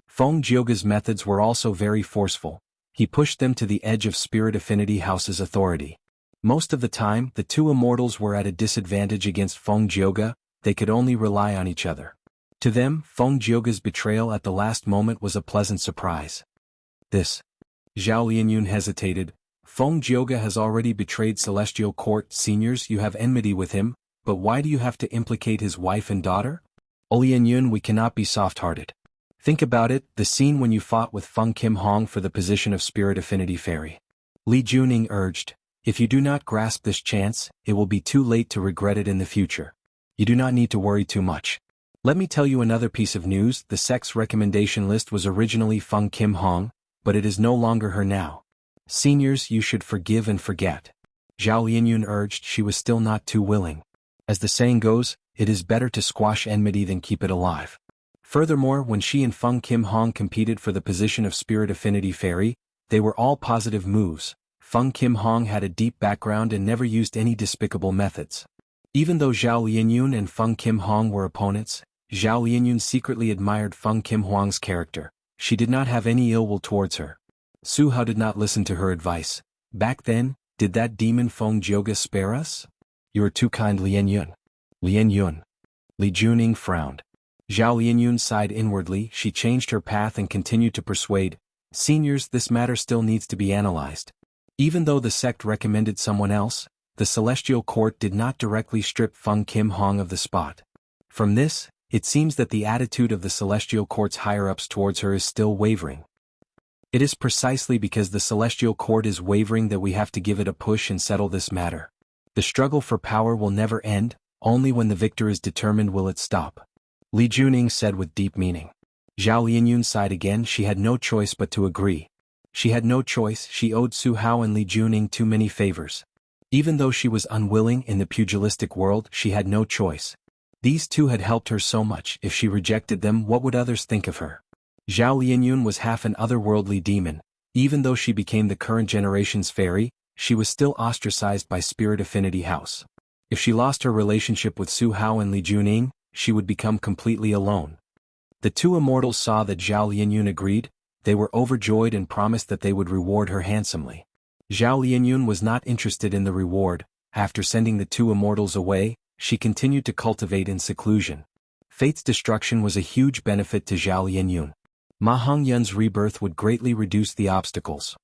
S1: Feng Jioge's methods were also very forceful. He pushed them to the edge of Spirit Affinity House's authority. Most of the time, the two immortals were at a disadvantage against Feng Jioge. They could only rely on each other. To them, Feng Jioge's betrayal at the last moment was a pleasant surprise. This. Zhao Lianyun hesitated. Feng Jioge has already betrayed Celestial Court. Seniors, you have enmity with him, but why do you have to implicate his wife and daughter? Lianyun, we cannot be soft-hearted. Think about it, the scene when you fought with Feng Kim Hong for the position of Spirit Affinity Fairy. Li Juning urged, if you do not grasp this chance, it will be too late to regret it in the future. You do not need to worry too much. Let me tell you another piece of news. The sex recommendation list was originally Feng Kim Hong, but it is no longer her now. Seniors, you should forgive and forget. Zhao Lianyun urged. She was still not too willing. As the saying goes, it is better to squash enmity than keep it alive. Furthermore, when she and Feng Kim Hong competed for the position of Spirit Affinity Fairy, they were all positive moves. Feng Kim Hong had a deep background and never used any despicable methods. Even though Zhao Lianyun and Feng Kim Hong were opponents, Zhao Lianyun secretly admired Feng Kim Hong's character. She did not have any ill will towards her. Su Hao did not listen to her advice. Back then, did that demon Feng Jioge spare us? You are too kind, Lianyun. Lianyun. Li Juning frowned. Zhao Lianyun sighed inwardly. She changed her path and continued to persuade. Seniors, this matter still needs to be analyzed. Even though the sect recommended someone else, the Celestial Court did not directly strip Feng Kim Hong of the spot. From this, it seems that the attitude of the Celestial Court's higher-ups towards her is still wavering. It is precisely because the Celestial Court is wavering that we have to give it a push and settle this matter. The struggle for power will never end, only when the victor is determined will it stop. Li Juning said with deep meaning. Zhao Lianyun sighed again. She had no choice but to agree. She had no choice. She owed Su Hao and Li Juning too many favors. Even though she was unwilling in the pugilistic world, she had no choice. These two had helped her so much. If she rejected them, what would others think of her? Zhao Lianyun was half an otherworldly demon. Even though she became the current generation's fairy, she was still ostracized by Spirit Affinity House. If she lost her relationship with Su Hao and Li Juning, she would become completely alone. The two immortals saw that Zhao Lianyun agreed. They were overjoyed and promised that they would reward her handsomely. Zhao Lianyun was not interested in the reward. After sending the two immortals away, she continued to cultivate in seclusion. Fate's destruction was a huge benefit to Zhao Lianyun. Ma Hongyun's rebirth would greatly reduce the obstacles.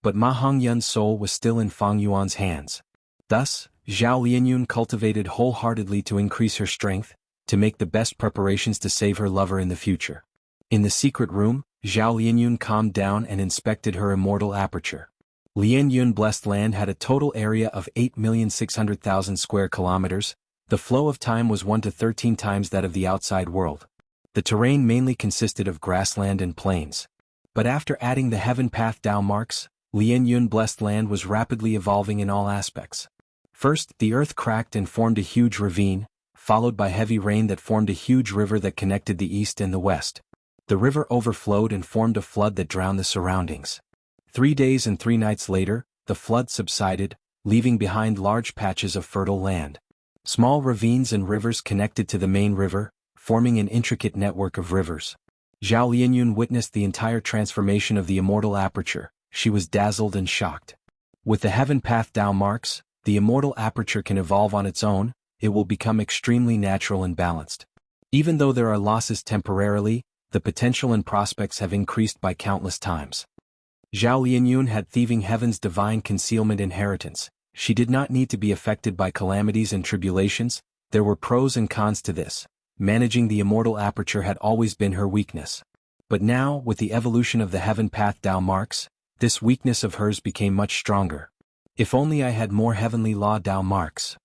S1: But Ma Hongyun's soul was still in Fang Yuan's hands. Thus, Zhao Lianyun cultivated wholeheartedly to increase her strength, to make the best preparations to save her lover in the future. In the secret room, Zhao Lianyun calmed down and inspected her immortal aperture. Lianyun Blessed Land had a total area of 8,600,000 square kilometers. The flow of time was 1 to 13 times that of the outside world. The terrain mainly consisted of grassland and plains. But after adding the Heaven Path Dao marks, Lianyun Blessed Land was rapidly evolving in all aspects. First, the earth cracked and formed a huge ravine, followed by heavy rain that formed a huge river that connected the east and the west. The river overflowed and formed a flood that drowned the surroundings. 3 days and 3 nights later, the flood subsided, leaving behind large patches of fertile land. Small ravines and rivers connected to the main river, forming an intricate network of rivers. Zhao Lianyun witnessed the entire transformation of the immortal aperture. She was dazzled and shocked. With the Heaven Path Dao marks, the immortal aperture can evolve on its own. It will become extremely natural and balanced. Even though there are losses temporarily, the potential and prospects have increased by countless times. Zhao Lianyun had Thieving Heaven's divine concealment inheritance. She did not need to be affected by calamities and tribulations. There were pros and cons to this. Managing the immortal aperture had always been her weakness. But now, with the evolution of the Heaven Path Dao marks, this weakness of hers became much stronger. If only I had more Heavenly Law Dao marks.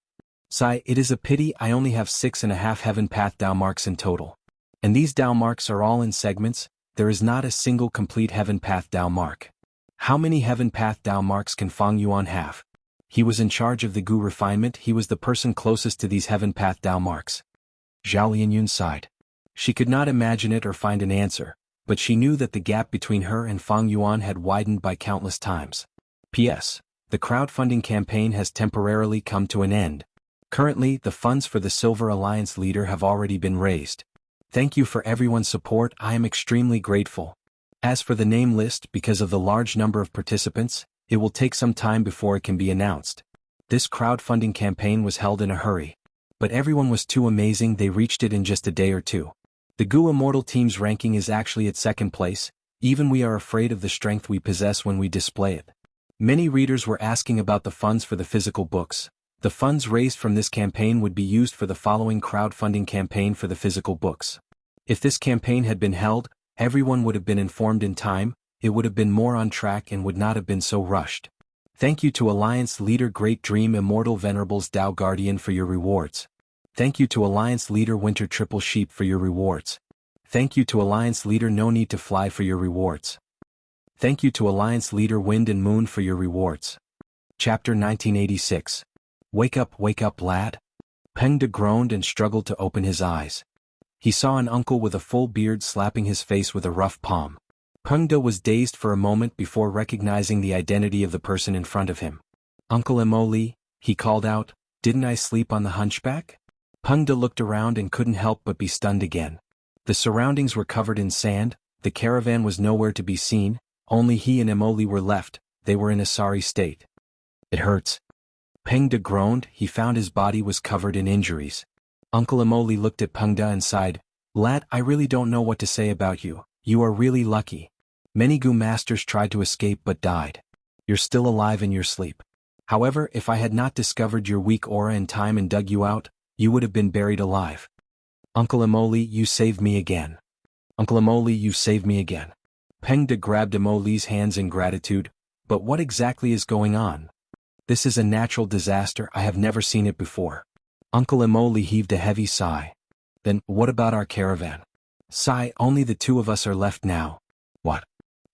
S1: Sigh, it is a pity I only have 6.5 Heaven Path Dao marks in total. And these Dao marks are all in segments. There is not a single complete Heaven Path Dao mark. How many Heaven Path Dao marks can Fang Yuan have? He was in charge of the Gu refinement. He was the person closest to these Heaven Path Dao marks. Zhao Lianyun sighed. She could not imagine it or find an answer, but she knew that the gap between her and Fang Yuan had widened by countless times. P.S. The crowdfunding campaign has temporarily come to an end. Currently, the funds for the Silver Alliance leader have already been raised. Thank you for everyone's support. I am extremely grateful. As for the name list, because of the large number of participants, it will take some time before it can be announced. This crowdfunding campaign was held in a hurry. But everyone was too amazing, they reached it in just a day or two. The GU Immortal team's ranking is actually at second place, even we are afraid of the strength we possess when we display it. Many readers were asking about the funds for the physical books. The funds raised from this campaign would be used for the following crowdfunding campaign for the physical books. If this campaign had been held, everyone would have been informed in time, it would have been more on track and would not have been so rushed. Thank you to Alliance Leader Great Dream Immortal Venerables Tao Guardian for your rewards. Thank you to Alliance Leader Winter Triple Sheep for your rewards. Thank you to Alliance Leader No Need to Fly for your rewards. Thank you to Alliance Leader Wind and Moon for your rewards. Chapter 1986. Wake up, lad. Pengda groaned and struggled to open his eyes. He saw an uncle with a full beard slapping his face with a rough palm. Pengda was dazed for a moment before recognizing the identity of the person in front of him. Uncle Immortal, he called out, didn't I sleep on the hunchback? Pengda looked around and couldn't help but be stunned again. The surroundings were covered in sand, the caravan was nowhere to be seen, only he and Immortal were left, they were in a sorry state. It hurts. Pengda groaned, he found his body was covered in injuries. Uncle Immortal looked at Pengda and sighed, lad, I really don't know what to say about you, you are really lucky. Many GU masters tried to escape but died. You're still alive in your sleep. However, if I had not discovered your weak aura in time and dug you out, you would have been buried alive. Uncle Immortal, you saved me again. Uncle Immortal, you saved me again. Pengda grabbed Immortal's hands in gratitude, but what exactly is going on? This is a natural disaster, I have never seen it before. Uncle Immortal heaved a heavy sigh. Then, what about our caravan? Sigh, only the two of us are left now. What?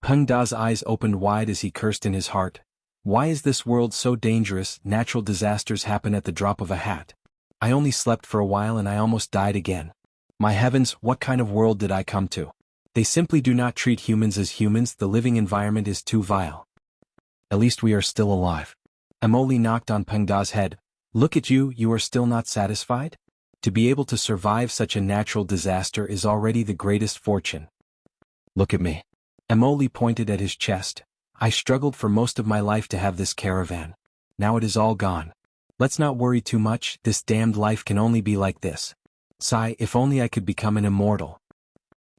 S1: Pengda's eyes opened wide as he cursed in his heart. Why is this world so dangerous? Natural disasters happen at the drop of a hat. I only slept for a while and I almost died again. My heavens, what kind of world did I come to? They simply do not treat humans as humans, the living environment is too vile. At least we are still alive. Immortal knocked on Pengda's head. Look at you, you are still not satisfied? To be able to survive such a natural disaster is already the greatest fortune. Look at me. Immortal pointed at his chest. I struggled for most of my life to have this caravan. Now it is all gone. Let's not worry too much, this damned life can only be like this. Sigh, if only I could become an immortal.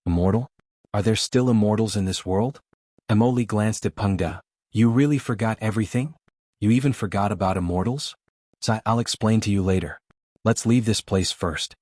S1: Immortal? Are there still immortals in this world? Immortal glanced at Pengda. You really forgot everything? You even forgot about immortals? Sigh, I'll explain to you later. Let's leave this place first.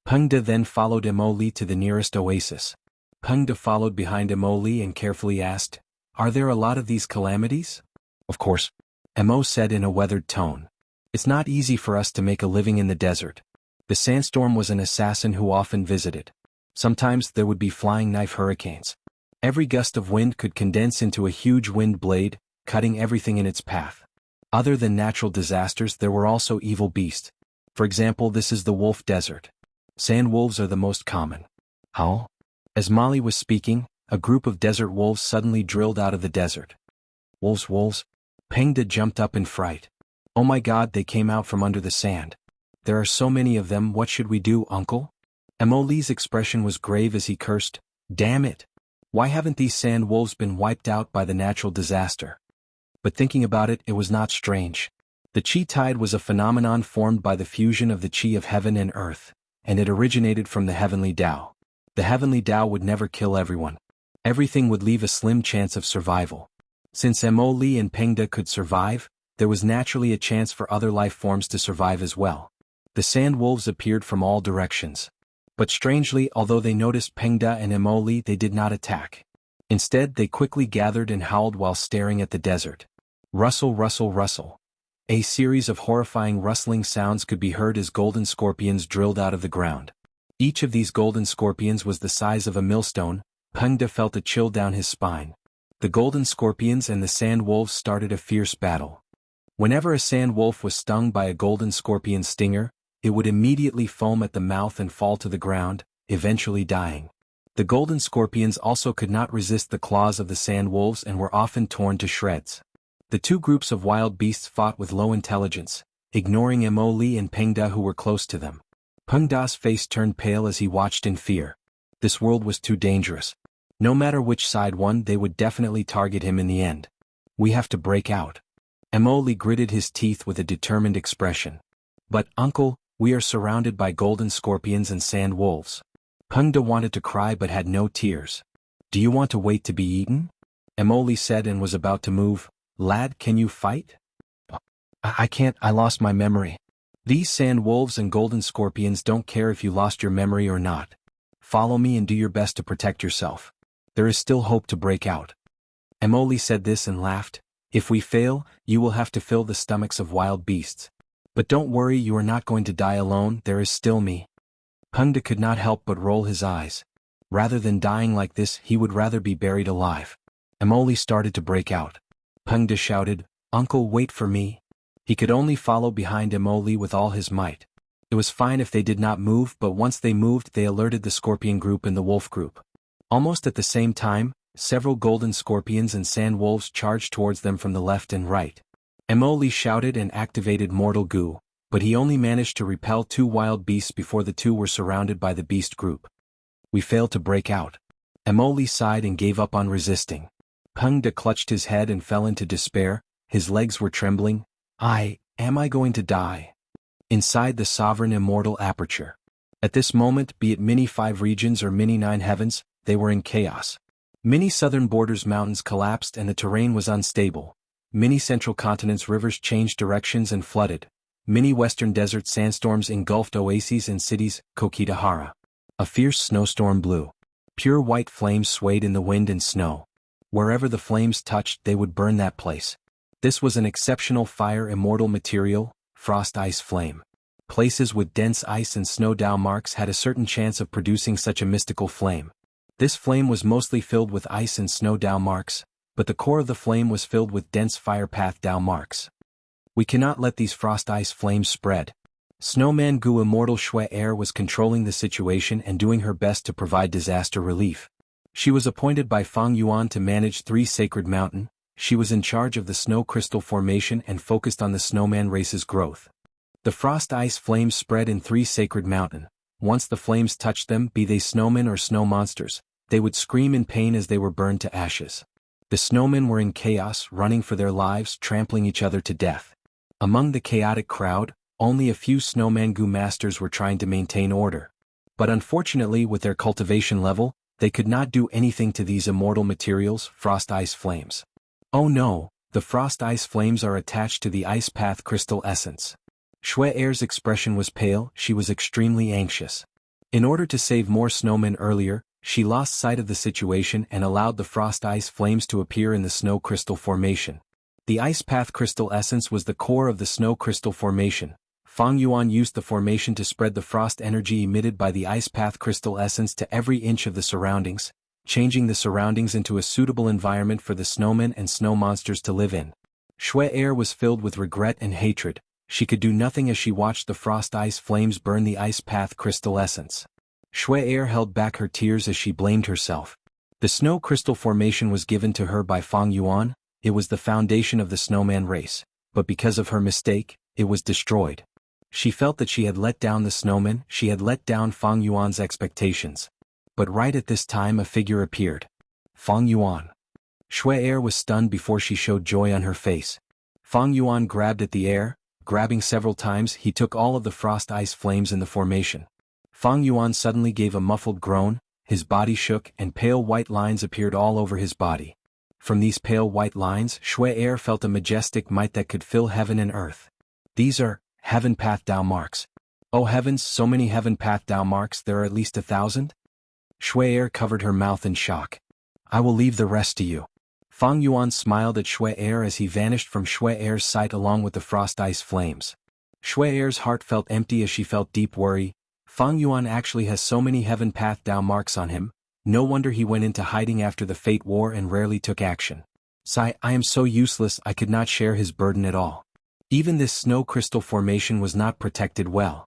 S1: Pengda then followed Immortal to the nearest oasis. Pengda followed behind Immortal and carefully asked, are there a lot of these calamities? Of course. Immortal said in a weathered tone. It's not easy for us to make a living in the desert. The sandstorm was an assassin who often visited. Sometimes there would be flying knife hurricanes. Every gust of wind could condense into a huge wind blade, cutting everything in its path. Other than natural disasters, there were also evil beasts. For example, this is the wolf desert. Sand wolves are the most common. How? As Molly was speaking, a group of desert wolves suddenly drilled out of the desert. Wolves? Pengda jumped up in fright. Oh my God, they came out from under the sand. There are so many of them, what should we do, uncle? Immortal's expression was grave as he cursed, damn it! Why haven't these sand wolves been wiped out by the natural disaster? But thinking about it, it was not strange. The Qi tide was a phenomenon formed by the fusion of the Qi of heaven and earth, and it originated from the heavenly Tao. The heavenly Tao would never kill everyone. Everything would leave a slim chance of survival. Since Immortal and Pengda could survive, there was naturally a chance for other life forms to survive as well. The sand wolves appeared from all directions. But strangely, although they noticed Pengda and Immortal, they did not attack. Instead, they quickly gathered and howled while staring at the desert. Rustle, rustle, rustle. A series of horrifying rustling sounds could be heard as golden scorpions drilled out of the ground. Each of these golden scorpions was the size of a millstone. Pengda felt a chill down his spine. The golden scorpions and the sand wolves started a fierce battle. Whenever a sand wolf was stung by a golden scorpion stinger, it would immediately foam at the mouth and fall to the ground, eventually dying. The golden scorpions also could not resist the claws of the sand wolves and were often torn to shreds. The two groups of wild beasts fought with low intelligence, ignoring Immortal and Pengda who were close to them. Pengda's face turned pale as he watched in fear. This world was too dangerous. No matter which side won, they would definitely target him in the end. We have to break out. Emoli gritted his teeth with a determined expression. But, uncle, we are surrounded by golden scorpions and sand wolves. Pengde wanted to cry but had no tears. Do you want to wait to be eaten? Emoli said and was about to move. Lad, can you fight? I can't, I lost my memory. These sand wolves and golden scorpions don't care if you lost your memory or not. Follow me and do your best to protect yourself. There is still hope to break out. Emoli said this and laughed. If we fail, you will have to fill the stomachs of wild beasts. But don't worry, you are not going to die alone, there is still me. Pengde could not help but roll his eyes. Rather than dying like this, he would rather be buried alive. Emoli started to break out. Pengde shouted, Uncle, wait for me. He could only follow behind Emoli with all his might. It was fine if they did not move, but once they moved they alerted the scorpion group and the wolf group. Almost at the same time, several golden scorpions and sand wolves charged towards them from the left and right. Emoli shouted and activated Mortal Goo, but he only managed to repel 2 wild beasts before the 2 were surrounded by the beast group. We failed to break out. Emoli sighed and gave up on resisting. Pengde clutched his head and fell into despair, his legs were trembling. Am I going to die? Inside the sovereign immortal aperture. At this moment, be it mini 5 regions or mini 9 heavens, they were in chaos. Many southern borders mountains collapsed and the terrain was unstable. Many central continents rivers changed directions and flooded. Many western desert sandstorms engulfed oases and cities, Kokitahara. A fierce snowstorm blew. Pure white flames swayed in the wind and snow. Wherever the flames touched, they would burn that place. This was an exceptional fire immortal material, frost ice flame. Places with dense ice and snow dow marks had a certain chance of producing such a mystical flame. This flame was mostly filled with ice and snow dow marks, but the core of the flame was filled with dense fire path dow marks. We cannot let these frost ice flames spread. Snowman Gu Immortal Shui Air was controlling the situation and doing her best to provide disaster relief. She was appointed by Fang Yuan to manage 3 sacred mountain. She was in charge of the snow crystal formation and focused on the snowman race's growth. The frost ice flames spread in 3 sacred mountain. Once the flames touched them, be they snowmen or snow monsters, they would scream in pain as they were burned to ashes. The snowmen were in chaos, running for their lives, trampling each other to death. Among the chaotic crowd, only a few snowman Gu masters were trying to maintain order. But unfortunately, with their cultivation level, they could not do anything to these immortal materials, frost ice flames. Oh no, the frost ice flames are attached to the ice path crystal essence. Shui Air's expression was pale, she was extremely anxious. In order to save more snowmen earlier, she lost sight of the situation and allowed the frost ice flames to appear in the snow crystal formation. The ice path crystal essence was the core of the snow crystal formation. Fang Yuan used the formation to spread the frost energy emitted by the ice path crystal essence to every inch of the surroundings, changing the surroundings into a suitable environment for the snowmen and snow monsters to live in. Shui Air was filled with regret and hatred. She could do nothing as she watched the frost ice flames burn the ice path crystal essence. Shui Air held back her tears as she blamed herself. The snow crystal formation was given to her by Fang Yuan. It was the foundation of the snowman race, but because of her mistake, it was destroyed. She felt that she had let down the snowmen, she had let down Fang Yuan's expectations. But right at this time a figure appeared. Fang Yuan. Shui Air was stunned before she showed joy on her face. Fang Yuan grabbed at the air, grabbing several times he took all of the frost ice flames in the formation. Fang Yuan suddenly gave a muffled groan, his body shook and pale white lines appeared all over his body. From these pale white lines, Shui Air felt a majestic might that could fill heaven and earth. These are heaven path Dao marks. Oh heavens, so many heaven path Dao marks, there are at least 1,000? Shui Air covered her mouth in shock. I will leave the rest to you. Fang Yuan smiled at Shui Air as he vanished from Shui Air's sight along with the frost ice flames. Shui Air's heart felt empty as she felt deep worry. Fang Yuan actually has so many heaven path Dao marks on him. No wonder he went into hiding after the Fate War and rarely took action. Sigh, I am so useless I could not share his burden at all. Even this snow crystal formation was not protected well.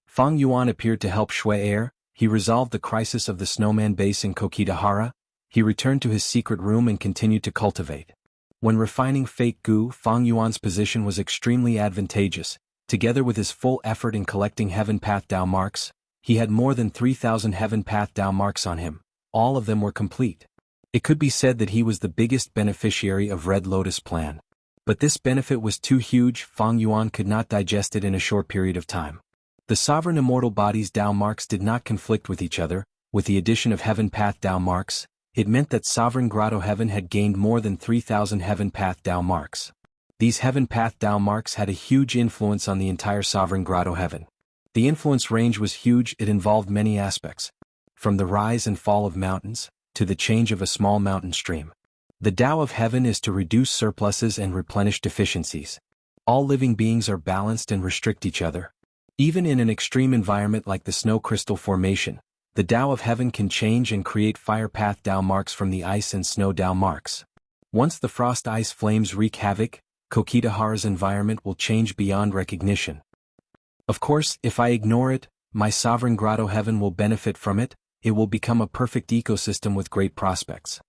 S1: Fang Yuan appeared to help Shui Air. He resolved the crisis of the snowman base in Kokitahara. He returned to his secret room and continued to cultivate. When refining Fate Gu, Fang Yuan's position was extremely advantageous. Together with his full effort in collecting Heaven Path Dao marks, he had more than 3,000 Heaven Path Dao marks on him. All of them were complete. It could be said that he was the biggest beneficiary of Red Lotus Plan. But this benefit was too huge, Fang Yuan could not digest it in a short period of time. The sovereign immortal body's Dao marks did not conflict with each other. With the addition of Heaven Path Dao marks, it meant that Sovereign Grotto Heaven had gained more than 3,000 Heaven Path Dao marks. These Heaven Path Dao marks had a huge influence on the entire Sovereign Grotto Heaven. The influence range was huge, it involved many aspects. From the rise and fall of mountains, to the change of a small mountain stream. The Tao of Heaven is to reduce surpluses and replenish deficiencies. All living beings are balanced and restrict each other. Even in an extreme environment like the snow crystal formation, the Tao of Heaven can change and create fire path Tao marks from the ice and snow Tao marks. Once the frost ice flames wreak havoc, Kokitahara's environment will change beyond recognition. Of course, if I ignore it, my Sovereign Grotto Heaven will benefit from it, it will become a perfect ecosystem with great prospects.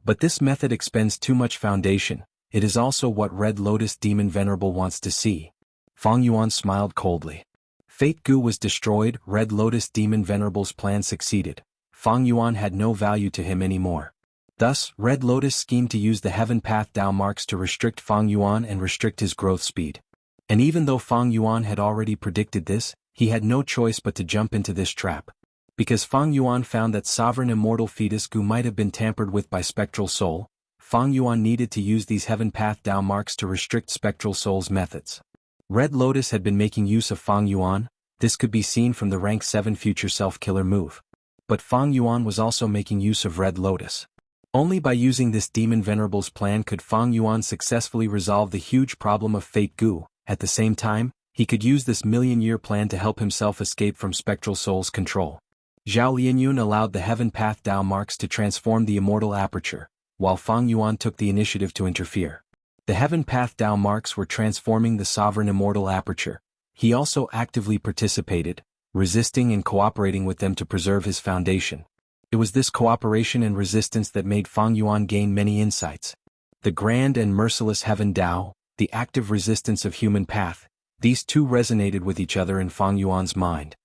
S1: But this method expends too much foundation, it is also what Red Lotus Demon Venerable wants to see. Fang Yuan smiled coldly. Fate Gu was destroyed, Red Lotus Demon Venerable's plan succeeded. Fang Yuan had no value to him anymore. Thus, Red Lotus schemed to use the Heaven Path Dao marks to restrict Fang Yuan and restrict his growth speed. And even though Fang Yuan had already predicted this, he had no choice but to jump into this trap. Because Fang Yuan found that Sovereign Immortal Fetus Gu might have been tampered with by Spectral Soul, Fang Yuan needed to use these Heaven Path Dao marks to restrict Spectral Soul's methods. Red Lotus had been making use of Fang Yuan, this could be seen from the rank 7 future self-killer move. But Fang Yuan was also making use of Red Lotus. Only by using this Demon Venerable's plan could Fang Yuan successfully resolve the huge problem of Fate Gu. At the same time, he could use this million-year plan to help himself escape from Spectral Soul's control. Zhao Lianyun allowed the Heaven Path Dao marks to transform the immortal aperture, while Fang Yuan took the initiative to interfere. The Heaven Path Dao marks were transforming the sovereign immortal aperture. He also actively participated, resisting and cooperating with them to preserve his foundation. It was this cooperation and resistance that made Fang Yuan gain many insights. The grand and merciless Heaven Dao, the active resistance of human path, these two resonated with each other in Fang Yuan's mind.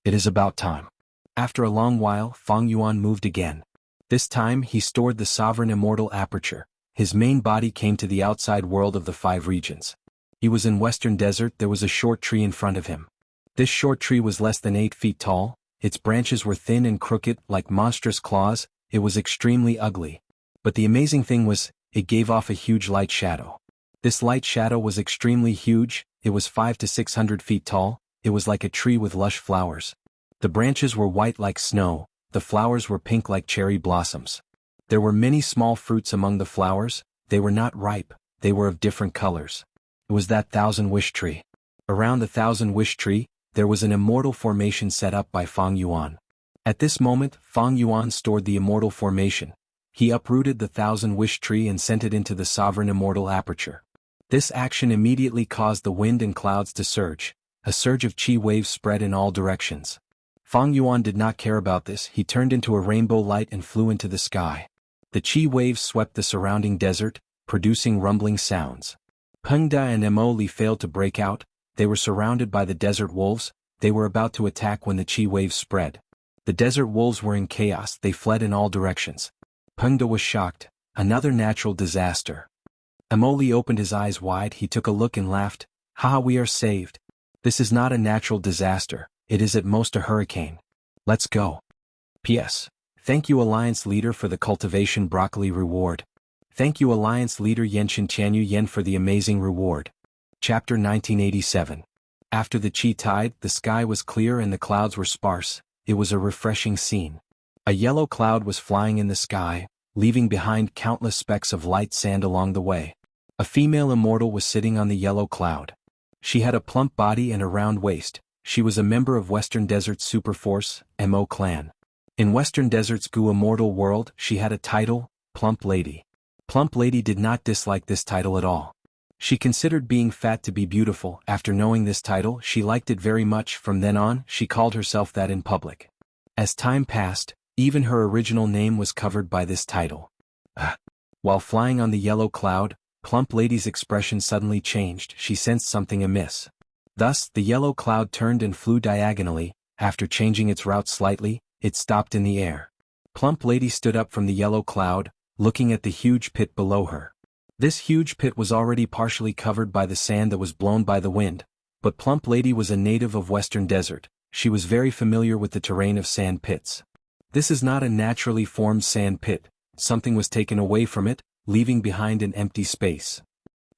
S1: It is about time. After a long while, Fang Yuan moved again. This time he stored the sovereign immortal aperture. His main body came to the outside world of the 5 regions. He was in Western Desert, there was a short tree in front of him. This short tree was less than 8 feet tall, its branches were thin and crooked like monstrous claws, it was extremely ugly. But the amazing thing was, it gave off a huge light shadow. This light shadow was extremely huge, it was 500 to 600 feet tall, it was like a tree with lush flowers. The branches were white like snow, the flowers were pink like cherry blossoms. There were many small fruits among the flowers, they were not ripe, they were of different colors. It was that 1,000-wish tree. Around the 1,000-wish tree, there was an immortal formation set up by Fang Yuan. At this moment, Fang Yuan stored the immortal formation. He uprooted the 1,000-wish tree and sent it into the sovereign immortal aperture. This action immediately caused the wind and clouds to surge. A surge of chi waves spread in all directions. Fang Yuan did not care about this, he turned into a rainbow light and flew into the sky. The chi waves swept the surrounding desert, producing rumbling sounds. Pengda and Mo Li failed to break out, they were surrounded by the desert wolves, they were about to attack when the chi waves spread. The desert wolves were in chaos, they fled in all directions. Pengda was shocked, another natural disaster. Mo Li opened his eyes wide, he took a look and laughed, "Haha, we are saved. This is not a natural disaster. It is at most a hurricane. Let's go." P.S. Thank you Alliance Leader for the Cultivation Broccoli reward. Thank you Alliance Leader Yenshin Tianyu Yen for the amazing reward. Chapter 1987. After the Chi tide, the sky was clear and the clouds were sparse. It was a refreshing scene. A yellow cloud was flying in the sky, leaving behind countless specks of light sand along the way. A female immortal was sitting on the yellow cloud. She had a plump body and a round waist. She was a member of Western Desert's Superforce, Mo clan. In Western Desert's Gu Immortal world, she had a title, Plump Lady. Plump Lady did not dislike this title at all. She considered being fat to be beautiful. After knowing this title, she liked it very much. From then on, she called herself that in public. As time passed, even her original name was covered by this title. While flying on the yellow cloud, Plump Lady's expression suddenly changed, she sensed something amiss. Thus, the yellow cloud turned and flew diagonally. After changing its route slightly, it stopped in the air. Plump Lady stood up from the yellow cloud, looking at the huge pit below her. This huge pit was already partially covered by the sand that was blown by the wind, but Plump Lady was a native of Western Desert. She was very familiar with the terrain of sand pits. This is not a naturally formed sand pit. Something was taken away from it, leaving behind an empty space.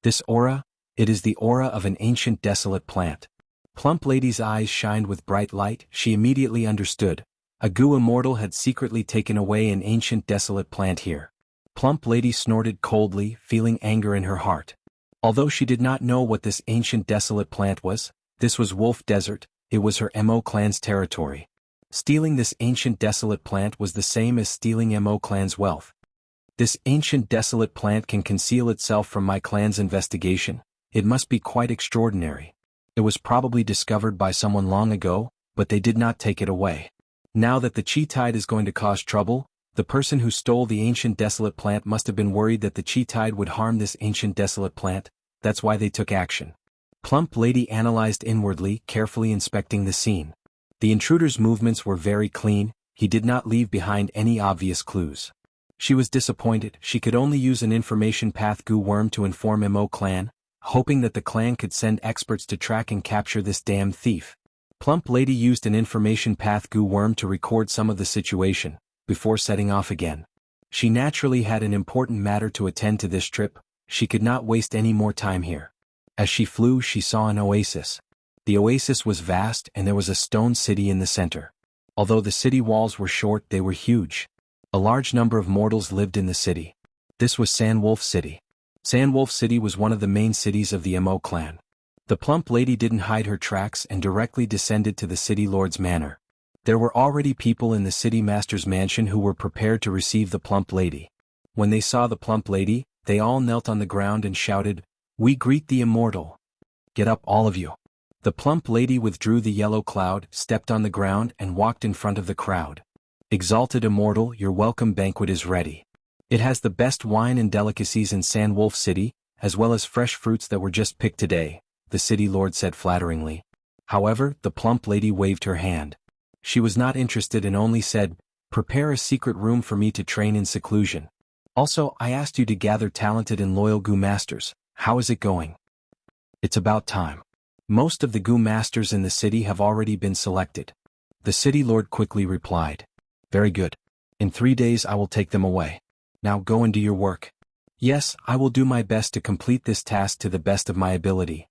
S1: This aura? It is the aura of an ancient desolate plant. Plump Lady's eyes shined with bright light. She immediately understood. A Gu Immortal had secretly taken away an ancient desolate plant here. Plump Lady snorted coldly, feeling anger in her heart. Although she did not know what this ancient desolate plant was, this was Wolf Desert, it was her Mo clan's territory. Stealing this ancient desolate plant was the same as stealing Mo clan's wealth. This ancient desolate plant can conceal itself from my clan's investigation. It must be quite extraordinary. It was probably discovered by someone long ago, but they did not take it away. Now that the Chi Tide is going to cause trouble, the person who stole the ancient desolate plant must have been worried that the Chi Tide would harm this ancient desolate plant. That's why they took action. Plump Lady analyzed inwardly, carefully inspecting the scene. The intruder's movements were very clean. He did not leave behind any obvious clues. She was disappointed. She could only use an information path Gu worm to inform Mo clan, hoping that the clan could send experts to track and capture this damn thief. Plump Lady used an information path Gu worm to record some of the situation, before setting off again. She naturally had an important matter to attend to this trip. She could not waste any more time here. As she flew, she saw an oasis. The oasis was vast and there was a stone city in the center. Although the city walls were short, they were huge. A large number of mortals lived in the city. This was Sandwolf City. Sandwolf City was one of the main cities of the Mo clan. The Plump Lady didn't hide her tracks and directly descended to the city lord's manor. There were already people in the city master's mansion who were prepared to receive the Plump Lady. When they saw the Plump Lady, they all knelt on the ground and shouted, "We greet the Immortal. Get up, all of you." The Plump Lady withdrew the yellow cloud, stepped on the ground and walked in front of the crowd. "Exalted Immortal, your welcome banquet is ready. It has the best wine and delicacies in Sandwolf City, as well as fresh fruits that were just picked today," the city lord said flatteringly. However, the Plump Lady waved her hand. She was not interested and only said, "Prepare a secret room for me to train in seclusion. Also, I asked you to gather talented and loyal Gu masters. How is it going?" "It's about time. Most of the Gu masters in the city have already been selected," the city lord quickly replied. "Very good. In 3 days I will take them away. Now go and do your work." "Yes, I will do my best to complete this task to the best of my ability,"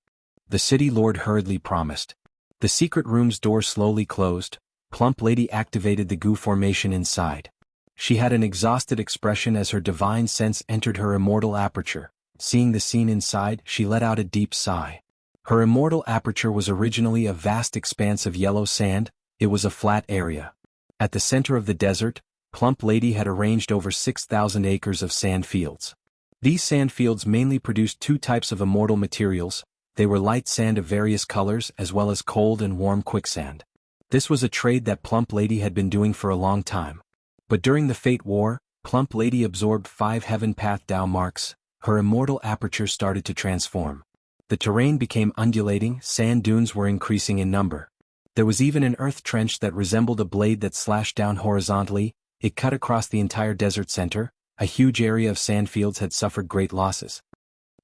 S1: the city lord hurriedly promised. The secret room's door slowly closed. Plump Lady activated the Gu formation inside. She had an exhausted expression as her divine sense entered her immortal aperture. Seeing the scene inside, she let out a deep sigh. Her immortal aperture was originally a vast expanse of yellow sand. It was a flat area. At the center of the desert, Plump Lady had arranged over 6,000 acres of sand fields. These sand fields mainly produced 2 types of immortal materials. They were light sand of various colors as well as cold and warm quicksand. This was a trade that Plump Lady had been doing for a long time. But during the Fate War, Plump Lady absorbed 5 Heaven Path Dao marks. Her immortal aperture started to transform. The terrain became undulating, sand dunes were increasing in number. There was even an earth trench that resembled a blade that slashed down horizontally. It cut across the entire desert center. A huge area of sand fields had suffered great losses.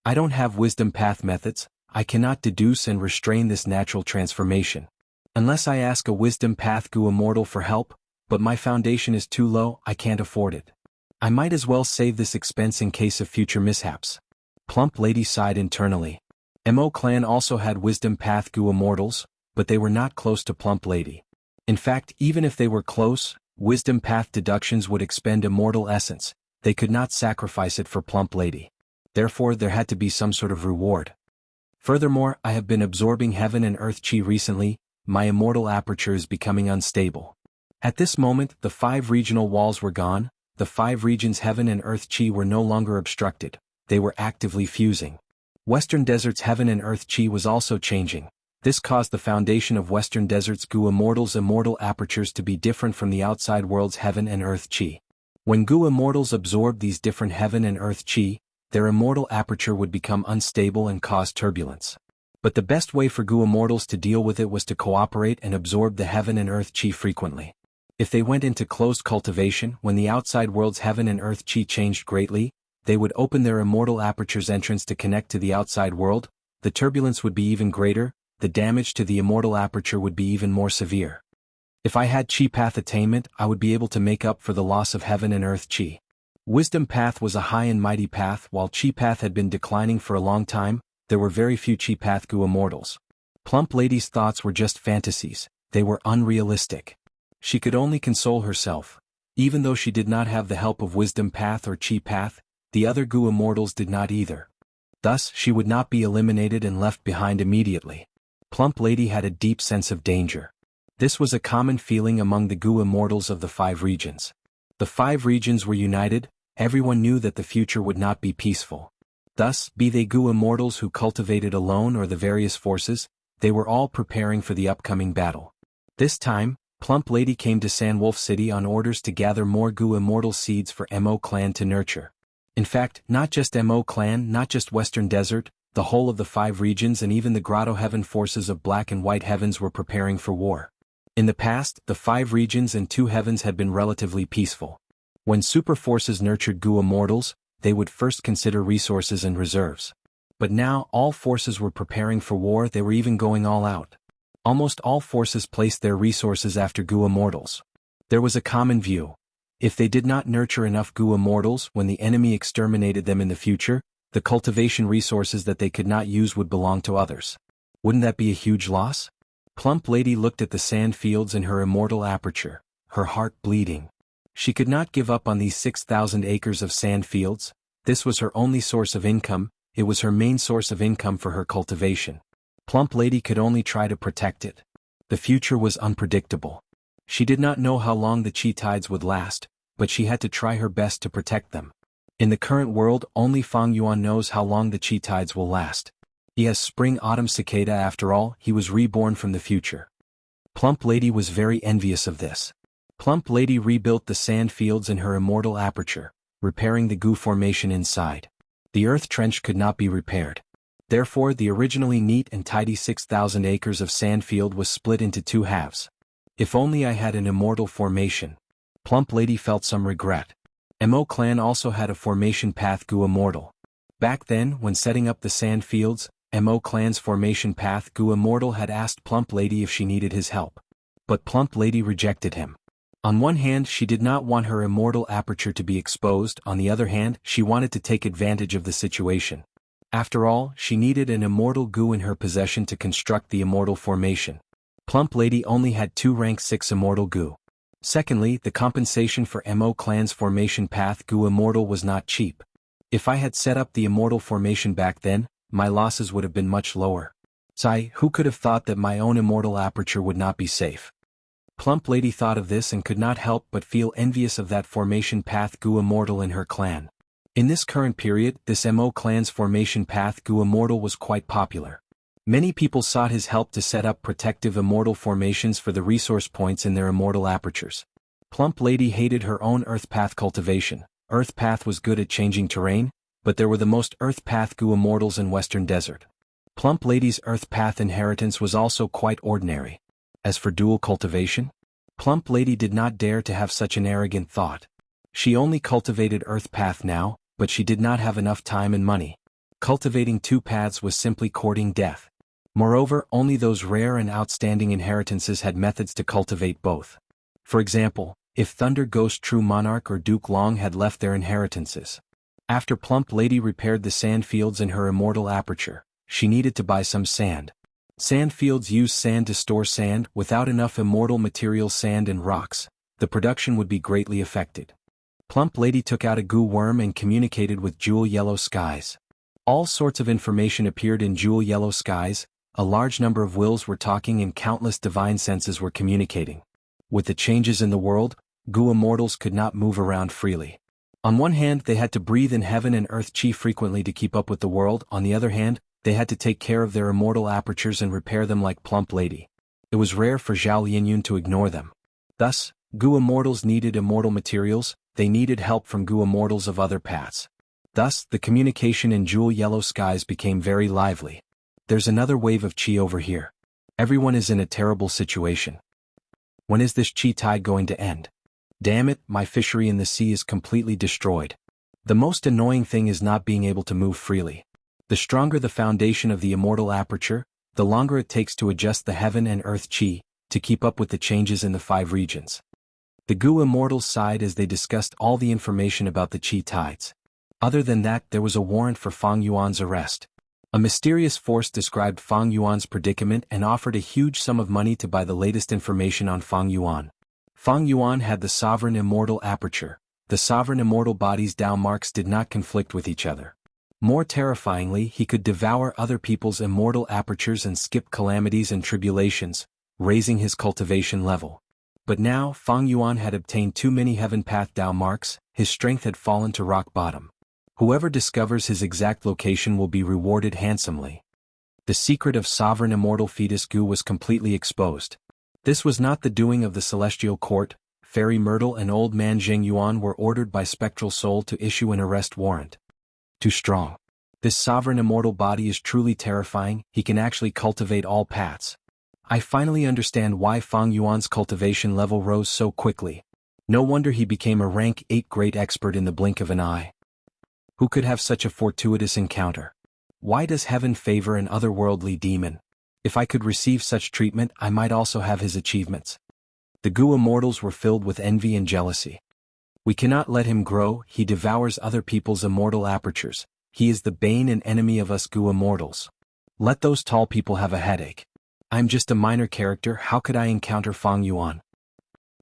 S1: "I don't have wisdom path methods. I cannot deduce and restrain this natural transformation. Unless I ask a wisdom path Gu Immortal for help, but my foundation is too low, I can't afford it. I might as well save this expense in case of future mishaps." Plump Lady sighed internally. Mo clan also had wisdom path Gu Immortals, but they were not close to Plump Lady. In fact, even if they were close, wisdom path deductions would expend immortal essence. They could not sacrifice it for Plump Lady. Therefore, there had to be some sort of reward. Furthermore, I have been absorbing heaven and earth chi recently. My immortal aperture is becoming unstable. At this moment, the 5 regional walls were gone. The 5 regions heaven and earth chi were no longer obstructed. They were actively fusing. Western Desert's heaven and earth chi was also changing. This caused the foundation of Western Desert's Gu Immortals' immortal apertures to be different from the outside world's heaven and earth chi. When Gu Immortals absorbed these different heaven and earth chi, their immortal aperture would become unstable and cause turbulence. But the best way for Gu Immortals to deal with it was to cooperate and absorb the heaven and earth chi frequently. If they went into closed cultivation when the outside world's heaven and earth chi changed greatly, they would open their immortal aperture's entrance to connect to the outside world, the turbulence would be even greater, the damage to the immortal aperture would be even more severe. If I had Chi Path attainment, I would be able to make up for the loss of heaven and earth Chi. Wisdom Path was a high and mighty path. While Chi Path had been declining for a long time, there were very few Chi Path Gu immortals. Plump Lady's thoughts were just fantasies, they were unrealistic. She could only console herself. Even though she did not have the help of Wisdom Path or Chi Path, the other Gu immortals did not either. Thus, she would not be eliminated and left behind immediately. Plump Lady had a deep sense of danger. This was a common feeling among the Gu immortals of the 5 regions. The 5 regions were united, everyone knew that the future would not be peaceful. Thus, be they Gu immortals who cultivated alone or the various forces, they were all preparing for the upcoming battle. This time, Plump Lady came to Sandwolf City on orders to gather more Gu immortal seeds for Mo clan to nurture. In fact, not just Mo clan, not just Western Desert, the whole of the 5 regions and even the Grotto Heaven forces of Black and White Heavens were preparing for war. In the past, the 5 regions and 2 heavens had been relatively peaceful. When super forces nurtured Gu immortals, they would first consider resources and reserves. But now all forces were preparing for war, they were even going all out. Almost all forces placed their resources after Gu immortals. There was a common view. If they did not nurture enough Gu immortals when the enemy exterminated them in the future, the cultivation resources that they could not use would belong to others. Wouldn't that be a huge loss? Plump Lady looked at the sand fields in her immortal aperture, her heart bleeding. She could not give up on these 6,000 acres of sand fields. This was her only source of income, it was her main source of income for her cultivation. Plump Lady could only try to protect it. The future was unpredictable. She did not know how long the Chi tides would last, but she had to try her best to protect them. In the current world, only Fang Yuan knows how long the Chi tides will last. He has spring-autumn cicada after all, he was reborn from the future. Plump Lady was very envious of this. Plump Lady rebuilt the sand fields in her immortal aperture, repairing the Gu formation inside. The earth trench could not be repaired. Therefore, the originally neat and tidy 6,000 acres of sand field was split into 2 halves. If only I had an immortal formation. Plump Lady felt some regret. Mo clan also had a formation path Gu immortal. Back then, when setting up the sand fields, Mo clan's formation path Gu immortal had asked Plump Lady if she needed his help. But Plump Lady rejected him. On one hand, she did not want her immortal aperture to be exposed, on the other hand, she wanted to take advantage of the situation. After all, she needed an immortal Gu in her possession to construct the immortal formation. Plump Lady only had 2 rank 6 immortal Gu. Secondly, the compensation for Mo clan's formation path Gu immortal was not cheap. If I had set up the immortal formation back then, my losses would have been much lower. Who could have thought that my own immortal aperture would not be safe? Plump Lady thought of this and could not help but feel envious of that formation path Gu immortal in her clan. In this current period, this Mo clan's formation path Gu immortal was quite popular. Many people sought his help to set up protective immortal formations for the resource points in their immortal apertures. Plump Lady hated her own Earth Path cultivation. Earth Path was good at changing terrain, but there were the most Earth Path Gu immortals in Western Desert. Plump Lady's Earth Path inheritance was also quite ordinary. As for dual cultivation, Plump Lady did not dare to have such an arrogant thought. She only cultivated Earth Path now, but she did not have enough time and money. Cultivating 2 paths was simply courting death. Moreover, only those rare and outstanding inheritances had methods to cultivate both. For example, if Thunder Ghost True Monarch or Duke Long had left their inheritances. After Plump Lady repaired the sand fields in her immortal aperture, she needed to buy some sand. Sand fields use sand to store sand. Without enough immortal material sand and rocks, the production would be greatly affected. Plump Lady took out a Gu worm and communicated with Jewel Yellow Skies. All sorts of information appeared in Jewel Yellow Skies, a large number of wills were talking and countless divine senses were communicating. With the changes in the world, Gu immortals could not move around freely. On one hand, they had to breathe in heaven and earth chi frequently to keep up with the world, on the other hand, they had to take care of their immortal apertures and repair them like Plump Lady. It was rare for Zhao Linyun to ignore them. Thus, Gu immortals needed immortal materials, they needed help from Gu immortals of other paths. Thus, the communication in Jewel Yellow Skies became very lively. There's another wave of chi over here. Everyone is in a terrible situation. When is this chi tide going to end? Damn it, my fishery in the sea is completely destroyed. The most annoying thing is not being able to move freely. The stronger the foundation of the immortal aperture, the longer it takes to adjust the heaven and earth qi, to keep up with the changes in the 5 regions. The Gu immortals sighed as they discussed all the information about the qi tides. Other than that, there was a warrant for Fang Yuan's arrest. A mysterious force described Fang Yuan's predicament and offered a huge sum of money to buy the latest information on Fang Yuan. Fang Yuan had the sovereign immortal aperture. The sovereign immortal body's Dao marks did not conflict with each other. More terrifyingly, he could devour other people's immortal apertures and skip calamities and tribulations, raising his cultivation level. But now, Fang Yuan had obtained too many heaven path Dao marks, his strength had fallen to rock bottom. Whoever discovers his exact location will be rewarded handsomely. The secret of sovereign immortal fetus Gu was completely exposed. This was not the doing of the celestial court. Fairy Myrtle and old man Zheng Yuan were ordered by Spectral Soul to issue an arrest warrant. Too strong. This sovereign immortal body is truly terrifying, he can actually cultivate all paths. I finally understand why Fang Yuan's cultivation level rose so quickly. No wonder he became a rank 8 great expert in the blink of an eye. Who could have such a fortuitous encounter? Why does heaven favor an otherworldly demon? If I could receive such treatment, I might also have his achievements. The Gu immortals were filled with envy and jealousy. We cannot let him grow, he devours other people's immortal apertures. He is the bane and enemy of us Gu immortals. Let those tall people have a headache. I'm just a minor character, how could I encounter Fang Yuan?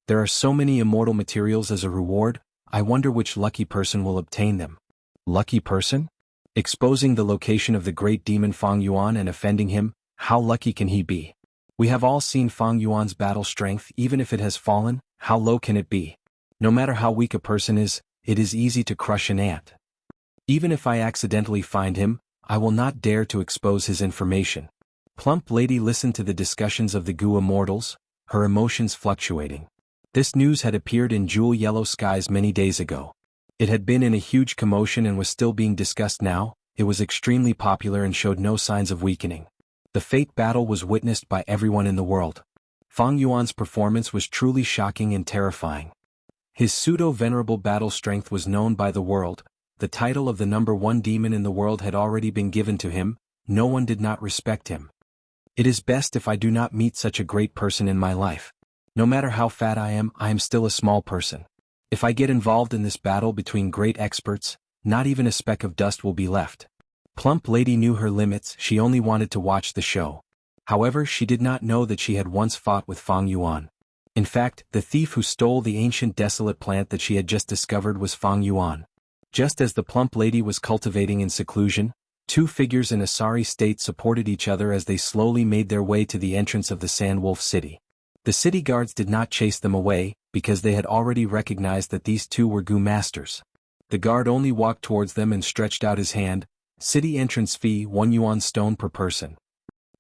S1: There are so many immortal materials as a reward, I wonder which lucky person will obtain them. Lucky person? Exposing the location of the great demon Fang Yuan and offending him, how lucky can he be? We have all seen Fang Yuan's battle strength, even if it has fallen, how low can it be? No matter how weak a person is, it is easy to crush an ant. Even if I accidentally find him, I will not dare to expose his information. Plump Lady listened to the discussions of the Gu immortals, her emotions fluctuating. This news had appeared in Jewel Yellow Skies many days ago. It had been in a huge commotion and was still being discussed now. It was extremely popular and showed no signs of weakening. The fate battle was witnessed by everyone in the world. Fang Yuan's performance was truly shocking and terrifying. His pseudo-venerable battle strength was known by the world. The title of the #1 demon in the world had already been given to him. No one did not respect him. It is best if I do not meet such a great person in my life. No matter how fat I am still a small person. If I get involved in this battle between great experts, not even a speck of dust will be left. Plump Lady knew her limits, she only wanted to watch the show. However, she did not know that she had once fought with Fang Yuan. In fact, the thief who stole the ancient desolate plant that she had just discovered was Fang Yuan. Just as the Plump Lady was cultivating in seclusion, 2 figures in a sorry state supported each other as they slowly made their way to the entrance of the Sandwolf City. The city guards did not chase them away, because they had already recognized that these 2 were Gu masters. The guard only walked towards them and stretched out his hand. City entrance fee 1 yuan stone per person.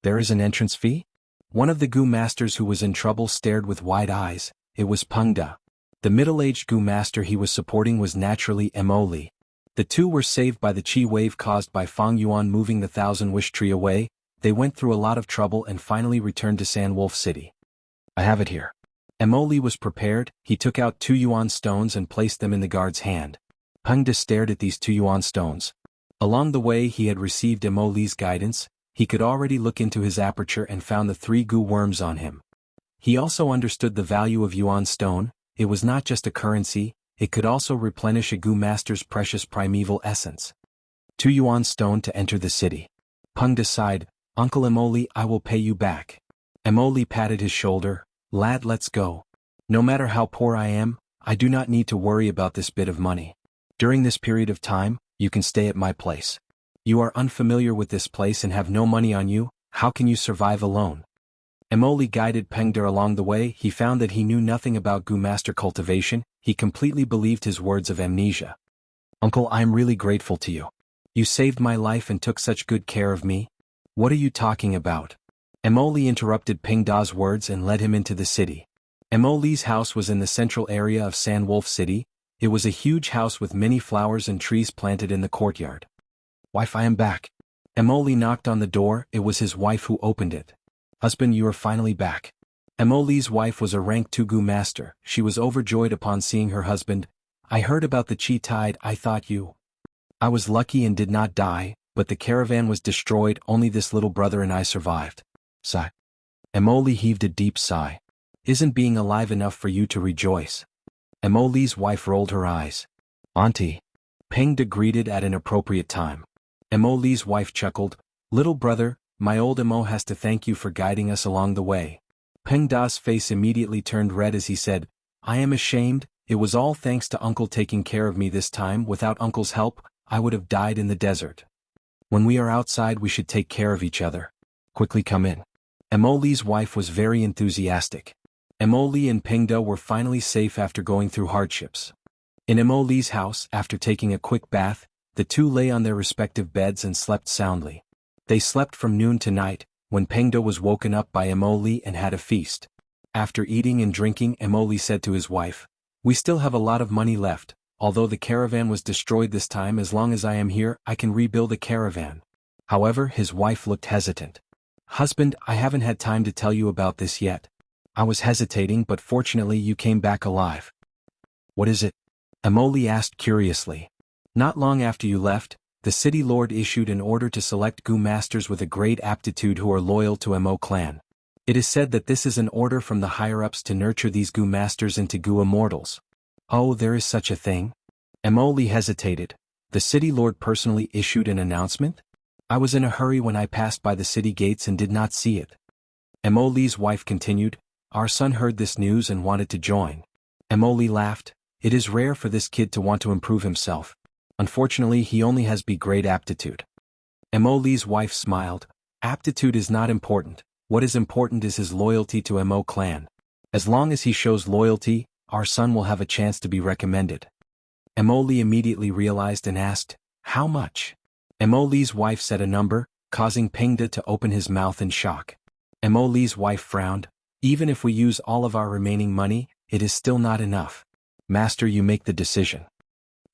S1: There is an entrance fee? One of the Gu masters who was in trouble stared with wide eyes. It was Peng Da. The middle-aged Gu master he was supporting was naturally Mo Li. The 2 were saved by the chi wave caused by Fang Yuan moving the 1,000-wish tree away. They went through a lot of trouble and finally returned to Sandwolf City. I have it here. Mo Li was prepared, he took out 2 yuan stones and placed them in the guard's hand. Peng Da stared at these 2 yuan stones. Along the way he had received Mo Li's guidance, he could already look into his aperture and found the 3 Gu worms on him. He also understood the value of yuan stone. It was not just a currency, it could also replenish a Gu master's precious primeval essence. 2 yuan stone to enter the city. Peng Da sighed, Uncle Mo Li, I will pay you back. Mo Li patted his shoulder, lad, let's go. No matter how poor I am, I do not need to worry about this bit of money. During this period of time, you can stay at my place. You are unfamiliar with this place and have no money on you, how can you survive alone? Mo Li guided Peng Da along the way. He found that he knew nothing about Gu master cultivation, he completely believed his words of amnesia. Uncle, I am really grateful to you. You saved my life and took such good care of me. What are you talking about? Mo Li interrupted Peng Da's words and led him into the city. Mo Li's house was in the central area of Sandwolf City. It was a huge house with many flowers and trees planted in the courtyard. Wife, I am back. Mo Li knocked on the door. It was his wife who opened it. Husband, you are finally back. Mo Li's wife was a rank 2 Gu master. She was overjoyed upon seeing her husband. I heard about the Qi tide. I thought you. I was lucky and did not die, but the caravan was destroyed. Only this little brother and I survived. Sigh. Emoli heaved a deep sigh. Isn't being alive enough for you to rejoice? Emoli's wife rolled her eyes. Auntie. Peng De greeted at an appropriate time. Emoli's wife chuckled. Little brother, my old Emo has to thank you for guiding us along the way. Peng Da's face immediately turned red as he said, I am ashamed, it was all thanks to Uncle taking care of me this time. Without Uncle's help, I would have died in the desert. When we are outside we should take care of each other. Quickly come in. Emoli's wife was very enthusiastic. Emoli and Peng Da were finally safe after going through hardships. In Emoli's house, after taking a quick bath, the two lay on their respective beds and slept soundly. They slept from noon to night, when Peng Da was woken up by Emoli and had a feast. After eating and drinking, Emoli said to his wife, We still have a lot of money left, although the caravan was destroyed this time. As long as I am here, I can rebuild a caravan. However, his wife looked hesitant. Husband, I haven't had time to tell you about this yet. I was hesitating, but fortunately you came back alive. What is it? Emoli asked curiously. Not long after you left, the city lord issued an order to select Gu masters with a great aptitude who are loyal to Emo clan. It is said that this is an order from the higher-ups to nurture these Gu masters into Gu immortals. Oh, there is such a thing? Emoli hesitated. The city lord personally issued an announcement? I was in a hurry when I passed by the city gates and did not see it. Emoli's wife continued, Our son heard this news and wanted to join. Emoli laughed. It is rare for this kid to want to improve himself. Unfortunately, he only has great aptitude. Emoli's wife smiled. Aptitude is not important. What is important is his loyalty to Emo clan. As long as he shows loyalty, our son will have a chance to be recommended. Emoli immediately realized and asked, How much? Emoli's wife said a number, causing Peng Da to open his mouth in shock. Emoli's wife frowned. Even if we use all of our remaining money, it is still not enough. Master, you make the decision.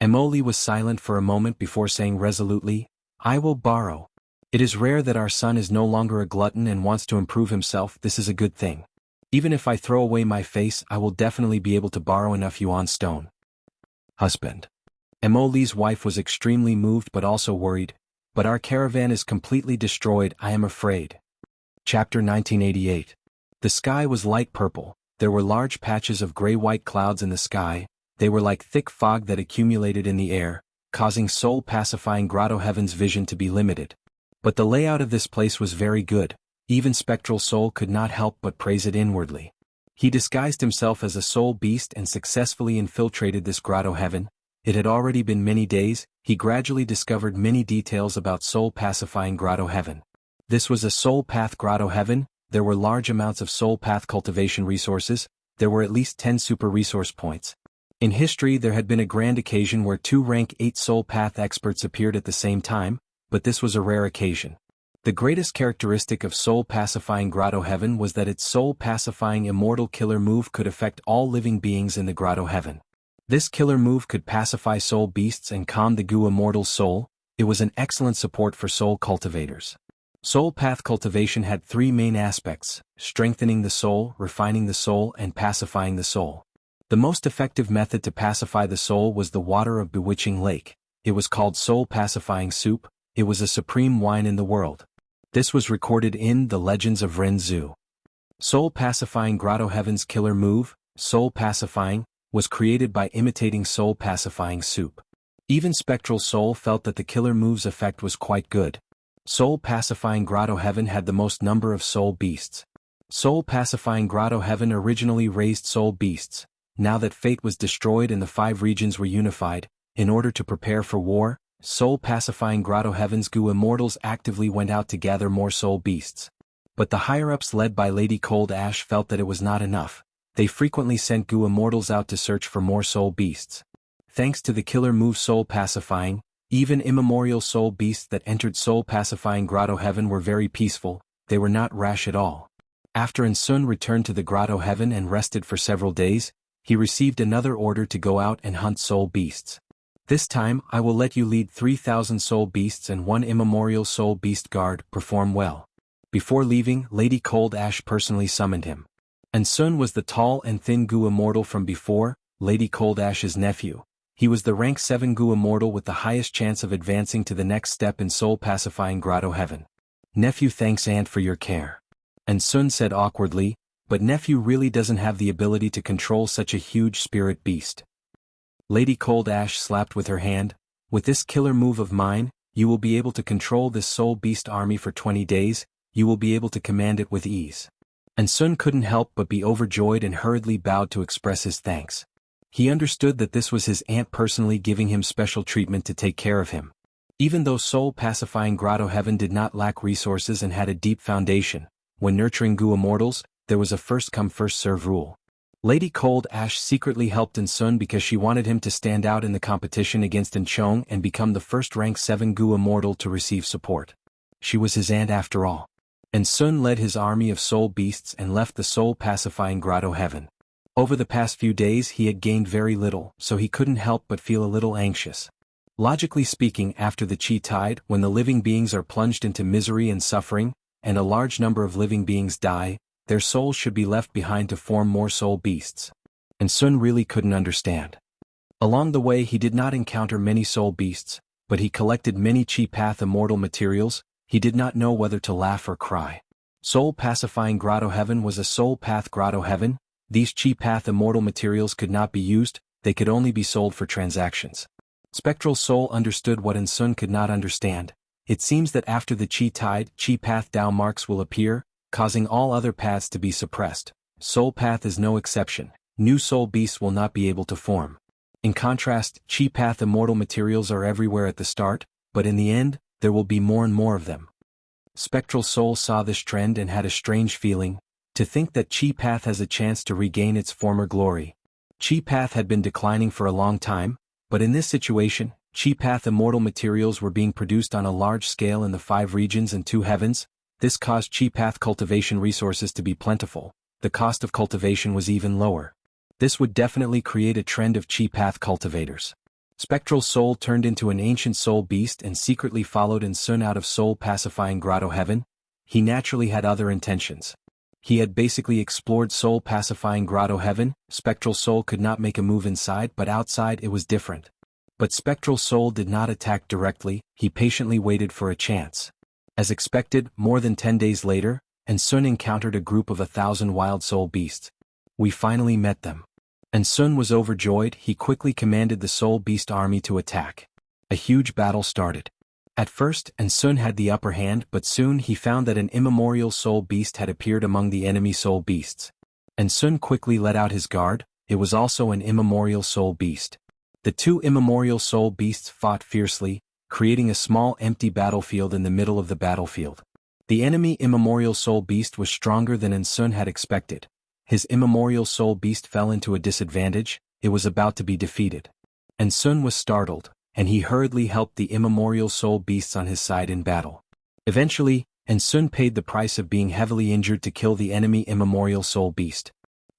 S1: Emoli was silent for a moment before saying resolutely, I will borrow. It is rare that our son is no longer a glutton and wants to improve himself. This is a good thing. Even if I throw away my face, I will definitely be able to borrow enough yuan stone. Husband. Emoli's wife was extremely moved but also worried. But our caravan is completely destroyed, I am afraid. Chapter 1988. The sky was light purple. There were large patches of gray-white clouds in the sky. They were like thick fog that accumulated in the air, causing soul-pacifying Grotto Heaven's vision to be limited. But the layout of this place was very good. Even Spectral Soul could not help but praise it inwardly. He disguised himself as a soul beast and successfully infiltrated this Grotto Heaven. It had already been many days. He gradually discovered many details about soul-pacifying Grotto Heaven. This was a soul path Grotto Heaven. There were large amounts of soul path cultivation resources. There were at least 10 super resource points. In history there had been a grand occasion where 2 rank 8 soul path experts appeared at the same time, but this was a rare occasion. The greatest characteristic of soul-pacifying Grotto Heaven was that its soul-pacifying immortal killer move could affect all living beings in the Grotto Heaven. This killer move could pacify soul beasts and calm the Gu immortal soul. It was an excellent support for soul cultivators. Soul path cultivation had 3 main aspects: strengthening the soul, refining the soul, and pacifying the soul. The most effective method to pacify the soul was the water of Bewitching Lake. It was called soul-pacifying soup. It was a supreme wine in the world. This was recorded in the Legends of Renzu. Soul-pacifying Grotto Heaven's killer move, soul-pacifying, was created by imitating soul-pacifying soup. Even Spectral Soul felt that the killer move's effect was quite good. Soul-pacifying Grotto Heaven had the most number of soul beasts. Soul-pacifying Grotto Heaven originally raised soul beasts. Now that fate was destroyed and the 5 regions were unified, in order to prepare for war, soul-pacifying Grotto Heaven's Gu immortals actively went out to gather more soul beasts. But the higher-ups led by Lady Cold Ash felt that it was not enough. They frequently sent Gu immortals out to search for more soul beasts. Thanks to the killer move soul-pacifying, even immemorial soul beasts that entered soul-pacifying Grotto Heaven were very peaceful. They were not rash at all. After Insun returned to the Grotto Heaven and rested for several days, he received another order to go out and hunt soul beasts. This time, I will let you lead 3,000 soul beasts and 1 immemorial soul beast guard. Perform well. Before leaving, Lady Cold Ash personally summoned him. Insun was the tall and thin Gu immortal from before, Lady Cold Ash's nephew. He was the rank 7 Gu Immortal with the highest chance of advancing to the next step in soul-pacifying grotto heaven. Nephew, thanks aunt for your care. And Sun said awkwardly, but nephew really doesn't have the ability to control such a huge spirit beast. Lady Cold Ash slapped with her hand, with this killer move of mine, you will be able to control this soul beast army for 20 days, you will be able to command it with ease. And Sun couldn't help but be overjoyed and hurriedly bowed to express his thanks. He understood that this was his aunt personally giving him special treatment to take care of him. Even though soul-pacifying grotto heaven did not lack resources and had a deep foundation, when nurturing Gu Immortals, there was a first-come first-serve rule. Lady Cold Ash secretly helped Sun because she wanted him to stand out in the competition against Chong and become the first rank 7 Gu Immortal to receive support. She was his aunt after all. Sun led his army of soul beasts and left the soul-pacifying grotto heaven. Over the past few days he had gained very little, so he couldn't help but feel a little anxious. Logically speaking, after the Qi tide, when the living beings are plunged into misery and suffering, and a large number of living beings die, their souls should be left behind to form more soul beasts. And Sun really couldn't understand. Along the way he did not encounter many soul beasts, but he collected many Qi path immortal materials. He did not know whether to laugh or cry. Soul-pacifying grotto heaven was a soul path grotto heaven. These Qi path immortal materials could not be used, they could only be sold for transactions. Spectral Soul understood what Sun could not understand. It seems that after the Qi tide, Qi path Dao marks will appear, causing all other paths to be suppressed. Soul path is no exception. New soul beasts will not be able to form. In contrast, Qi path immortal materials are everywhere at the start, but in the end, there will be more and more of them. Spectral Soul saw this trend and had a strange feeling, to think that Qi path has a chance to regain its former glory. Qi path had been declining for a long time, but in this situation, Qi path immortal materials were being produced on a large scale in the 5 regions and 2 heavens. This caused Qi path cultivation resources to be plentiful. The cost of cultivation was even lower. This would definitely create a trend of Qi path cultivators. Spectral Soul turned into an ancient soul beast and secretly followed Sun out of soul-pacifying grotto heaven. He naturally had other intentions. He had basically explored soul-pacifying grotto heaven. Spectral Soul could not make a move inside, but outside it was different. But Spectral Soul did not attack directly, he patiently waited for a chance. As expected, more than 10 days later, Sun encountered a group of 1,000 wild soul beasts. We finally met them. Sun was overjoyed. He quickly commanded the soul beast army to attack. A huge battle started. At first, Sun had the upper hand, but soon he found that an immemorial soul beast had appeared among the enemy soul beasts. Sun quickly let out his guard. It was also an immemorial soul beast. The 2 immemorial soul beasts fought fiercely, creating a small empty battlefield in the middle of the battlefield. The enemy immemorial soul beast was stronger than Sun had expected. His immemorial soul beast fell into a disadvantage, it was about to be defeated. Sun was startled, and he hurriedly helped the immemorial soul beasts on his side in battle. Eventually, Sun paid the price of being heavily injured to kill the enemy immemorial soul beast.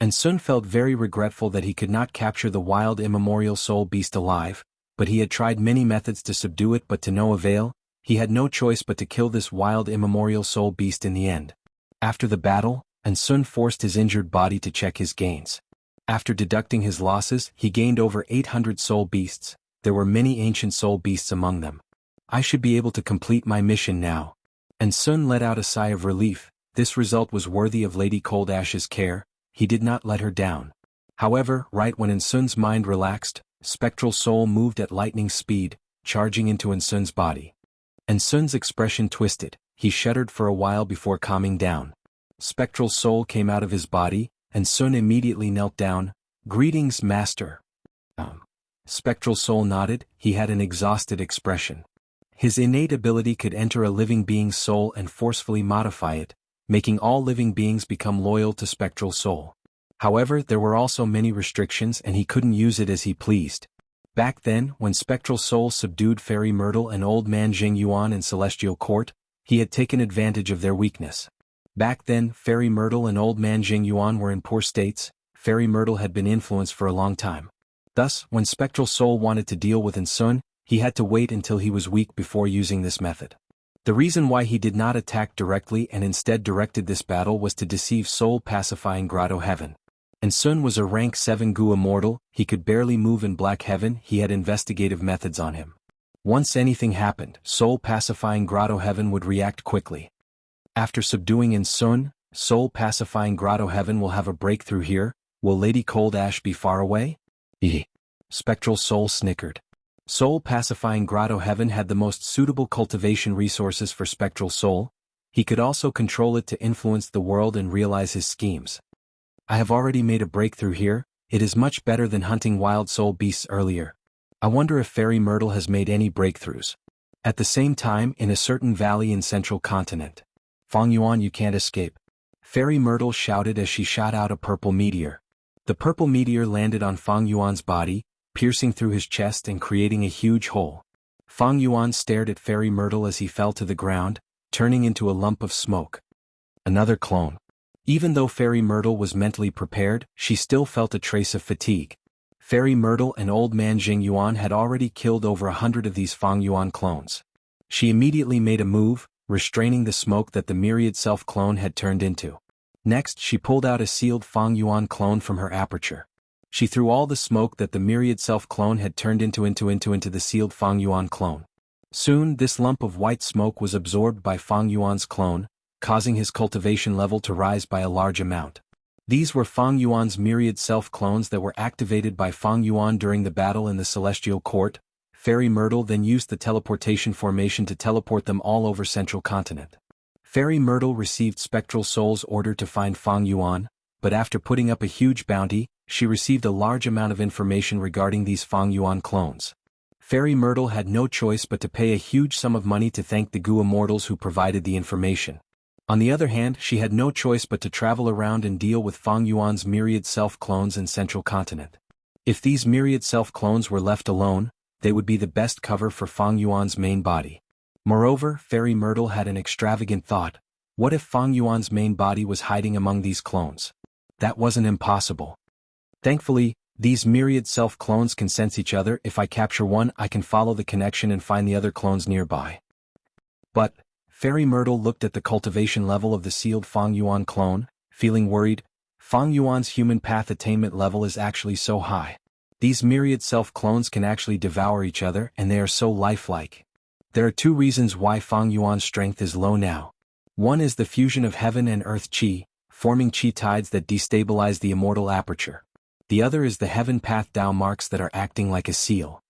S1: Sun felt very regretful that he could not capture the wild immemorial soul beast alive, but he had tried many methods to subdue it but to no avail. He had no choice but to kill this wild immemorial soul beast in the end. After the battle, Sun forced his injured body to check his gains. After deducting his losses, he gained over 800 soul beasts. There were many ancient soul beasts among them. I should be able to complete my mission now. Sun let out a sigh of relief. This result was worthy of Lady Cold Ash's care. He did not let her down. However, right when Sun's mind relaxed, Spectral Soul moved at lightning speed, charging into Sun's body. Sun's expression twisted. He shuddered for a while before calming down. Spectral Soul came out of his body, Sun immediately knelt down. Greetings, Master. Spectral Soul nodded. He had an exhausted expression. His innate ability could enter a living being's soul and forcefully modify it, making all living beings become loyal to Spectral Soul. However, there were also many restrictions and he couldn't use it as he pleased. Back then, when Spectral Soul subdued Fairy Myrtle and Old Man Jianghu in Celestial Court, he had taken advantage of their weakness. Back then, Fairy Myrtle and Old Man Jianghu were in poor states. Fairy Myrtle had been influenced for a long time. Thus, when Spectral Soul wanted to deal with Sun, he had to wait until he was weak before using this method. The reason why he did not attack directly and instead directed this battle was to deceive soul-pacifying grotto heaven. And Sun was a rank 7 Gu immortal, he could barely move in Black Heaven, he had investigative methods on him. Once anything happened, soul-pacifying Grotto Heaven would react quickly. After subduing in Sun, soul-pacifying Grotto Heaven will have a breakthrough here. Will Lady Cold Ash be far away? Spectral Soul snickered. Soul-pacifying Grotto Heaven had the most suitable cultivation resources for Spectral Soul. He could also control it to influence the world and realize his schemes. I have already made a breakthrough here, it is much better than hunting wild soul beasts earlier. I wonder if Fairy Myrtle has made any breakthroughs. At the same time, in a certain valley in Central Continent. Fang Yuan, you can't escape. Fairy Myrtle shouted as she shot out a purple meteor. The purple meteor landed on Fang Yuan's body, piercing through his chest and creating a huge hole. Fang Yuan stared at Fairy Myrtle as he fell to the ground, turning into a lump of smoke. Another clone. Even though Fairy Myrtle was mentally prepared, she still felt a trace of fatigue. Fairy Myrtle and Old Man Jing Yuan had already killed over 100 of these Fang Yuan clones. She immediately made a move, restraining the smoke that the myriad self-clone had turned into. Next, she pulled out a sealed Fang Yuan clone from her aperture. She threw all the smoke that the myriad self-clone had turned into the sealed Fang Yuan clone. Soon, this lump of white smoke was absorbed by Fang Yuan's clone, causing his cultivation level to rise by a large amount. These were Fang Yuan's myriad self-clones that were activated by Fang Yuan during the battle in the Celestial Court. Fairy Myrtle then used the teleportation formation to teleport them all over Central Continent. Fairy Myrtle received Spectral Soul's order to find Fang Yuan, but after putting up a huge bounty, she received a large amount of information regarding these Fang Yuan clones. Fairy Myrtle had no choice but to pay a huge sum of money to thank the Gu Immortals who provided the information. On the other hand, she had no choice but to travel around and deal with Fang Yuan's myriad self-clones in Central Continent. If these myriad self-clones were left alone, they would be the best cover for Fang Yuan's main body. Moreover, Fairy Myrtle had an extravagant thought. What if Fang Yuan's main body was hiding among these clones? That wasn't impossible. Thankfully, these myriad self-clones can sense each other. If I capture one, I can follow the connection and find the other clones nearby. But, Fairy Myrtle looked at the cultivation level of the sealed Fang Yuan clone, feeling worried. Fang Yuan's human path attainment level is actually so high. These myriad self-clones can actually devour each other and they are so lifelike. There are two reasons why Fang Yuan's strength is low now. One is the fusion of heaven and earth qi, forming qi tides that destabilize the immortal aperture. The other is the heaven path Dao marks that are acting like a seal.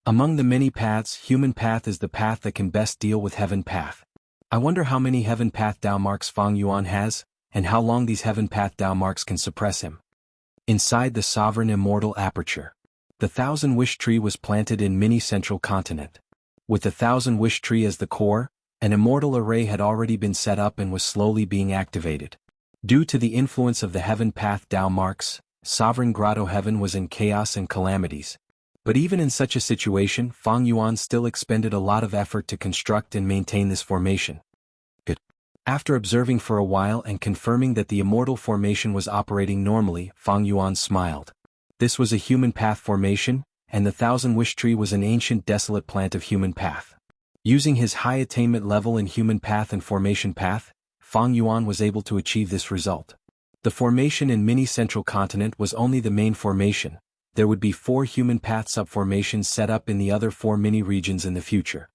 S1: Among the many paths, human path is the path that can best deal with heaven path. I wonder how many heaven path Dao marks Fang Yuan has, and how long these heaven path Dao marks can suppress him. Inside the sovereign immortal aperture, the Thousand Wish Tree was planted in mini Central Continent. With the Thousand Wish Tree as the core, an immortal array had already been set up and was slowly being activated. Due to the influence of the heaven path Dao marks, sovereign Grotto Heaven was in chaos and calamities. But even in such a situation, Fang Yuan still expended a lot of effort to construct and maintain this formation. Good. After observing for a while and confirming that the immortal formation was operating normally, Fang Yuan smiled. This was a human path formation, and the Thousand Wish Tree was an ancient desolate plant of human path. Using his high attainment level in human path and formation path, Fang Yuan was able to achieve this result. The formation in mini Central Continent was only the main formation. There would be 4 human path subformations set up in the other 4 mini regions in the future.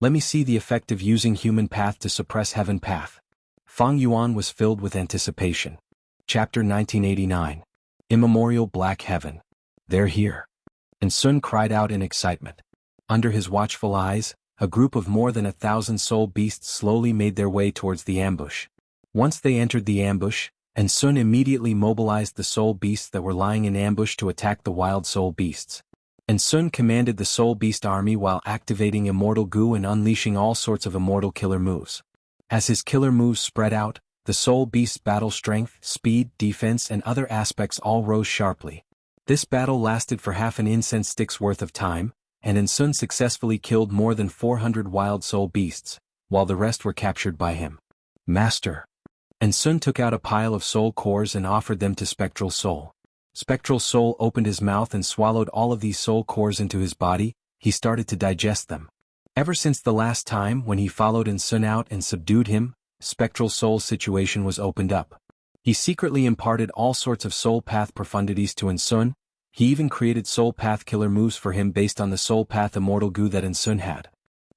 S1: Let me see the effect of using human path to suppress heaven path. Fang Yuan was filled with anticipation. Chapter 1989. Immemorial Black Heaven. They're here. And Sun cried out in excitement. Under his watchful eyes, a group of more than 1,000 soul beasts slowly made their way towards the ambush. Once they entered the ambush, and Sun immediately mobilized the soul beasts that were lying in ambush to attack the wild soul beasts. And Sun commanded the soul beast army while activating Immortal Gu and unleashing all sorts of immortal killer moves. As his killer moves spread out, the soul beast's battle strength, speed, defense and other aspects all rose sharply. This battle lasted for half an incense stick's worth of time, and Sun successfully killed more than 400 wild soul beasts, while the rest were captured by him. Master. And Sun took out a pile of soul cores and offered them to Spectral Soul. Spectral Soul opened his mouth and swallowed all of these soul cores into his body. He started to digest them. Ever since the last time when he followed Sun out and subdued him, Spectral Soul's situation was opened up. He secretly imparted all sorts of soul path profundities to Insun. He even created soul path killer moves for him based on the soul path immortal goo that Insun had.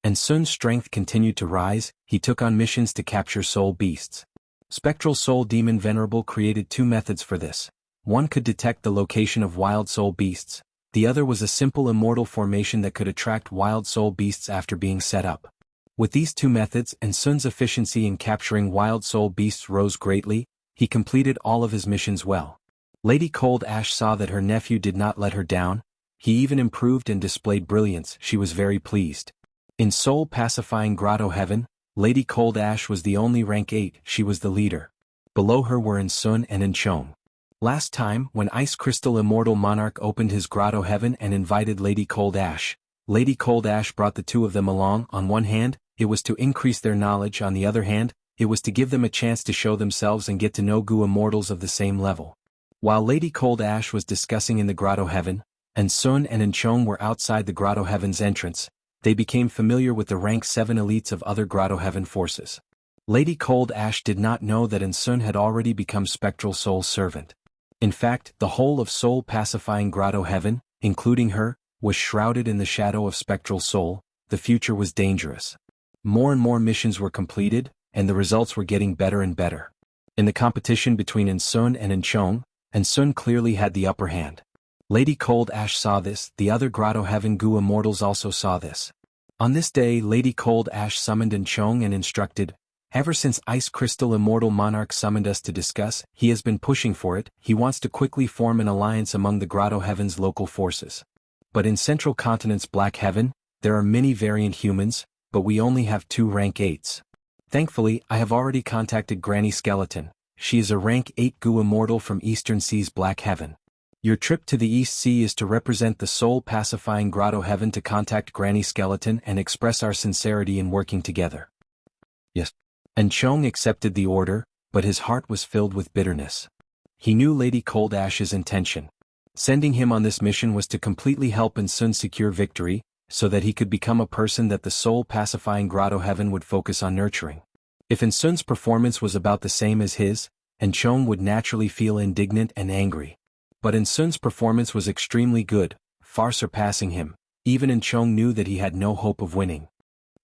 S1: Insun's strength continued to rise. He took on missions to capture soul beasts. Spectral Soul Demon Venerable created two methods for this. One could detect the location of wild soul beasts. The other was a simple immortal formation that could attract wild soul beasts after being set up. With these two methods, Insun's efficiency in capturing wild soul beasts rose greatly. He completed all of his missions well. Lady Cold Ash saw that her nephew did not let her down. He even improved and displayed brilliance. She was very pleased. In Soul Pacifying Grotto Heaven, Lady Cold Ash was the only rank 8. She was the leader. Below her were Insun and Inchong. Last time, when Ice Crystal Immortal Monarch opened his Grotto Heaven and invited Lady Cold Ash brought the two of them along. On one hand, it was to increase their knowledge. On the other hand, it was to give them a chance to show themselves and get to know goo immortals of the same level. While Lady Cold Ash was discussing in the Grotto Heaven, and Sun and Inchong were outside the Grotto Heaven's entrance, they became familiar with the rank 7 elites of other Grotto Heaven forces. Lady Cold Ash did not know that Insun had already become Spectral Soul's servant. In fact, the whole of Soul Pacifying Grotto Heaven, including her, was shrouded in the shadow of Spectral Soul. The future was dangerous. More and more missions were completed, and the results were getting better and better. In the competition between Insun and Inchong, Insun clearly had the upper hand. Lady Cold Ash saw this. The other Grotto Heaven goo immortals also saw this. On this day, Lady Cold Ash summoned Inchong and instructed, "Ever since Ice Crystal Immortal Monarch summoned us to discuss, he has been pushing for it. He wants to quickly form an alliance among the Grotto Heaven's local forces. But in Central Continent's Black Heaven, there are many variant humans, but we only have 2 rank 8s. Thankfully, I have already contacted Granny Skeleton. She is a rank 8 goo immortal from Eastern Sea's Black Heaven. Your trip to the East Sea is to represent the Soul Pacifying Grotto Heaven to contact Granny Skeleton and express our sincerity in working together." "Yes." And Chong accepted the order, but his heart was filled with bitterness. He knew Lady Cold Ash's intention. Sending him on this mission was to completely help Insun secure victory, so that he could become a person that the Soul Pacifying Grotto Heaven would focus on nurturing. If Insun's performance was about the same as his, Inchong would naturally feel indignant and angry. But Insun's performance was extremely good, far surpassing him. Even Inchong knew that he had no hope of winning.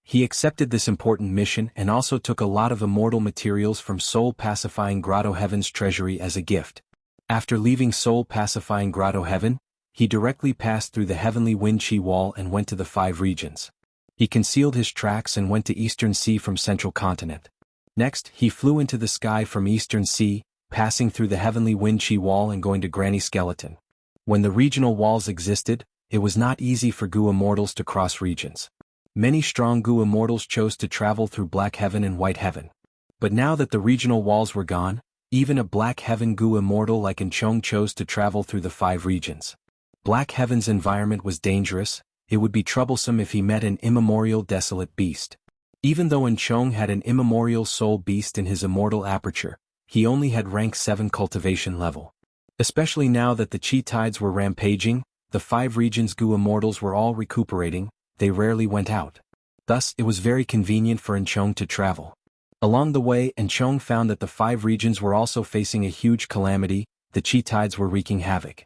S1: He accepted this important mission and also took a lot of immortal materials from Soul Pacifying Grotto Heaven's treasury as a gift. After leaving Soul Pacifying Grotto Heaven, he directly passed through the Heavenly Wind Chi Wall and went to the 5 regions. He concealed his tracks and went to Eastern Sea from Central Continent. Next, he flew into the sky from Eastern Sea, passing through the Heavenly Wind Chi Wall and going to Granny Skeleton. When the regional walls existed, it was not easy for goo immortals to cross regions. Many strong goo immortals chose to travel through Black Heaven and White Heaven. But now that the regional walls were gone, even a Black Heaven goo immortal like Inchong chose to travel through the 5 regions. Black Heaven's environment was dangerous. It would be troublesome if he met an immemorial desolate beast. Even though Inchong had an immemorial soul beast in his immortal aperture, he only had rank 7 cultivation level. Especially now that the chi tides were rampaging, the 5 regions goo immortals were all recuperating, they rarely went out. Thus, it was very convenient for Inchong to travel. Along the way, Inchong found that the 5 regions were also facing a huge calamity. The chi tides were wreaking havoc.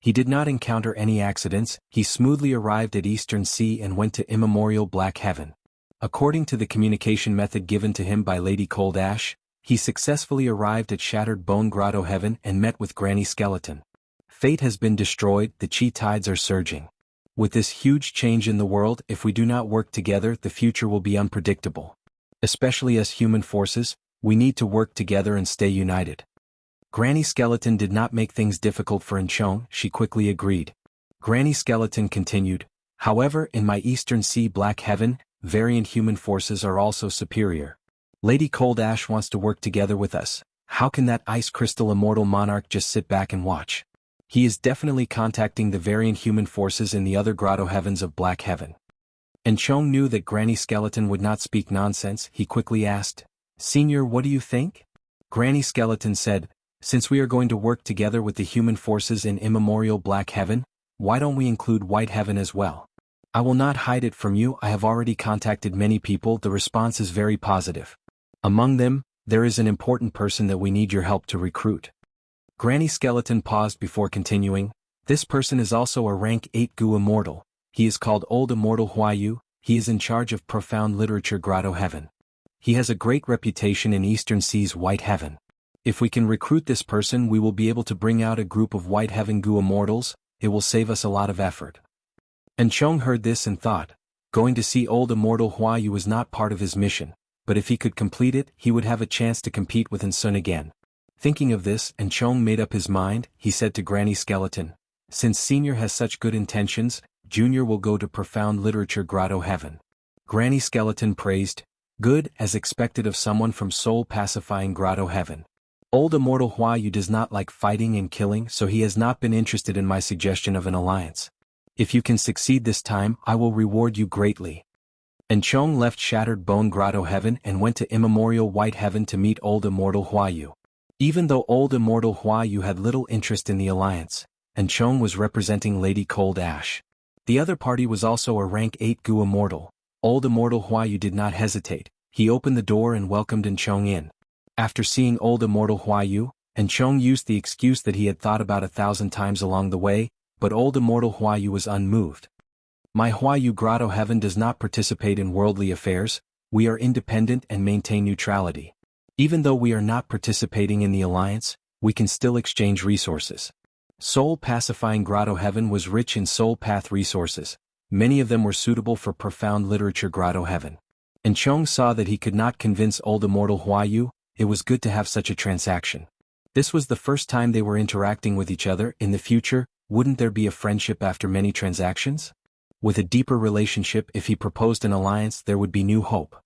S1: He did not encounter any accidents. He smoothly arrived at Eastern Sea and went to immemorial Black Heaven. According to the communication method given to him by Lady Cold Ash, he successfully arrived at Shattered Bone Grotto Heaven and met with Granny Skeleton. Fate has been destroyed. The chi tides are surging. With this huge change in the world, if we do not work together, the future will be unpredictable. Especially as human forces, we need to work together and stay united. Granny Skeleton did not make things difficult for Inchong. She quickly agreed. Granny Skeleton continued, "However, in my Eastern Sea Black Heaven, variant human forces are also superior. Lady Cold Ash wants to work together with us. How can that Ice Crystal Immortal Monarch just sit back and watch? He is definitely contacting the variant human forces in the other Grotto Heavens of Black Heaven." Inchong knew that Granny Skeleton would not speak nonsense. He quickly asked, "Senior, what do you think?" Granny Skeleton said, "Since we are going to work together with the human forces in immemorial Black Heaven, why don't we include White Heaven as well? I will not hide it from you. I have already contacted many people. The response is very positive. Among them, There is an important person that we need your help to recruit. Granny Skeleton paused before continuing. This person is also a rank 8 Gu Immortal. He is called Old Immortal Huayu. He is in charge of Profound Literature Grotto Heaven. He has a great reputation in Eastern Sea's White Heaven. If we can recruit this person, we will be able to bring out a group of White Heaven Gu Immortals. It will save us a lot of effort. And Chong heard this and thought, going to see Old Immortal Huayu was not part of his mission, but if he could complete it, he would have a chance to compete with Sun again. Thinking of this, and Chong made up his mind, he said to Granny Skeleton, since Senior has such good intentions, Junior will go to Profound Literature Grotto Heaven. Granny Skeleton praised, good, as expected of someone from soul-pacifying Grotto Heaven. Old Immortal Huayu does not like fighting and killing, so he has not been interested in my suggestion of an alliance. If you can succeed this time, I will reward you greatly. And Chong left Shattered Bone Grotto Heaven and went to Immemorial White Heaven to meet Old Immortal Huayu. Even though Old Immortal Huayu had little interest in the alliance, and Chong was representing Lady Cold Ash. The other party was also a rank 8 Gu Immortal. Old Immortal Huayu did not hesitate. He opened the door and welcomed Chong in. After seeing Old Immortal Huayu, Chong used the excuse that he had thought about 1,000 times along the way, but Old Immortal Huayu was unmoved. My Huayu Grotto Heaven does not participate in worldly affairs. We are independent and maintain neutrality. Even though we are not participating in the alliance, we can still exchange resources. Soul-pacifying Grotto Heaven was rich in soul path resources. Many of them were suitable for Profound Literature Grotto Heaven. And Chong saw that he could not convince Old Immortal Huayu. It was good to have such a transaction. This was the first time they were interacting with each other. In the future, wouldn't there be a friendship after many transactions? With a deeper relationship, if he proposed an alliance, there would be new hope.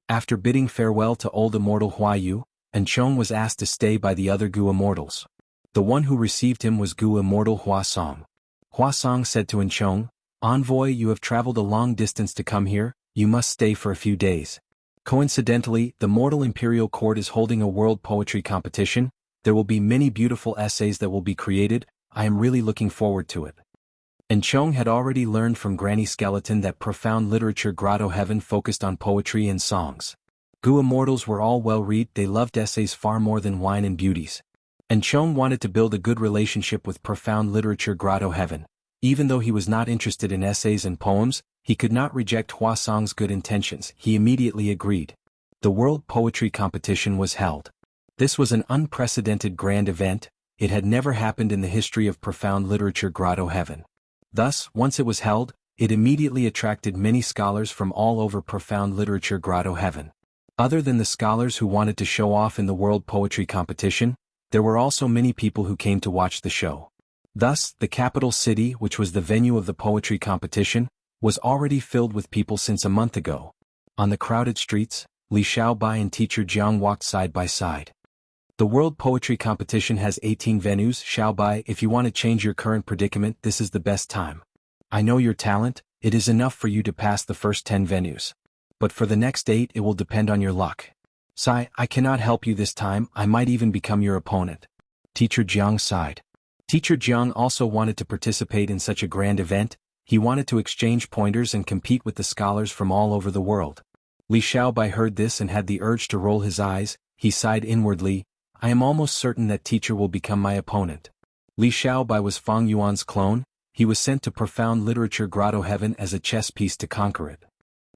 S1: After bidding farewell to Old Immortal Huayu, Chong was asked to stay by the other Gu Immortals. The one who received him was Gu Immortal Hua Song. Hua Song said to Chong, Envoy, you have traveled a long distance to come here, you must stay for a few days. Coincidentally, the Mortal Imperial Court is holding a world poetry competition. There will be many beautiful essays that will be created. I am really looking forward to it. And Chong had already learned from Granny Skeleton that Profound Literature Grotto Heaven focused on poetry and songs. Gu Immortals were all well-read, they loved essays far more than wine and beauties. And Chong wanted to build a good relationship with Profound Literature Grotto Heaven. Even though he was not interested in essays and poems, he could not reject Hua Song's good intentions. He immediately agreed. The World Poetry Competition was held. This was an unprecedented grand event. It had never happened in the history of Profound Literature Grotto Heaven. Thus, once it was held, it immediately attracted many scholars from all over Profound Literature Grotto Heaven. Other than the scholars who wanted to show off in the World Poetry Competition, there were also many people who came to watch the show. Thus, the capital city, which was the venue of the poetry competition, was already filled with people since a month ago. On the crowded streets, Li Xiaobai and teacher Jiang walked side by side. The World Poetry Competition has 18 venues. Xiaobai, if you want to change your current predicament, this is the best time. I know your talent, it is enough for you to pass the first 10 venues. But for the next 8 it will depend on your luck. Sai, I cannot help you this time, I might even become your opponent. Teacher Jiang sighed. Teacher Jiang also wanted to participate in such a grand event. He wanted to exchange pointers and compete with the scholars from all over the world. Li Xiaobai heard this and had the urge to roll his eyes. He sighed inwardly. I am almost certain that teacher will become my opponent. Li Xiaobai was Fang Yuan's clone. He was sent to Profound Literature Grotto Heaven as a chess piece to conquer it.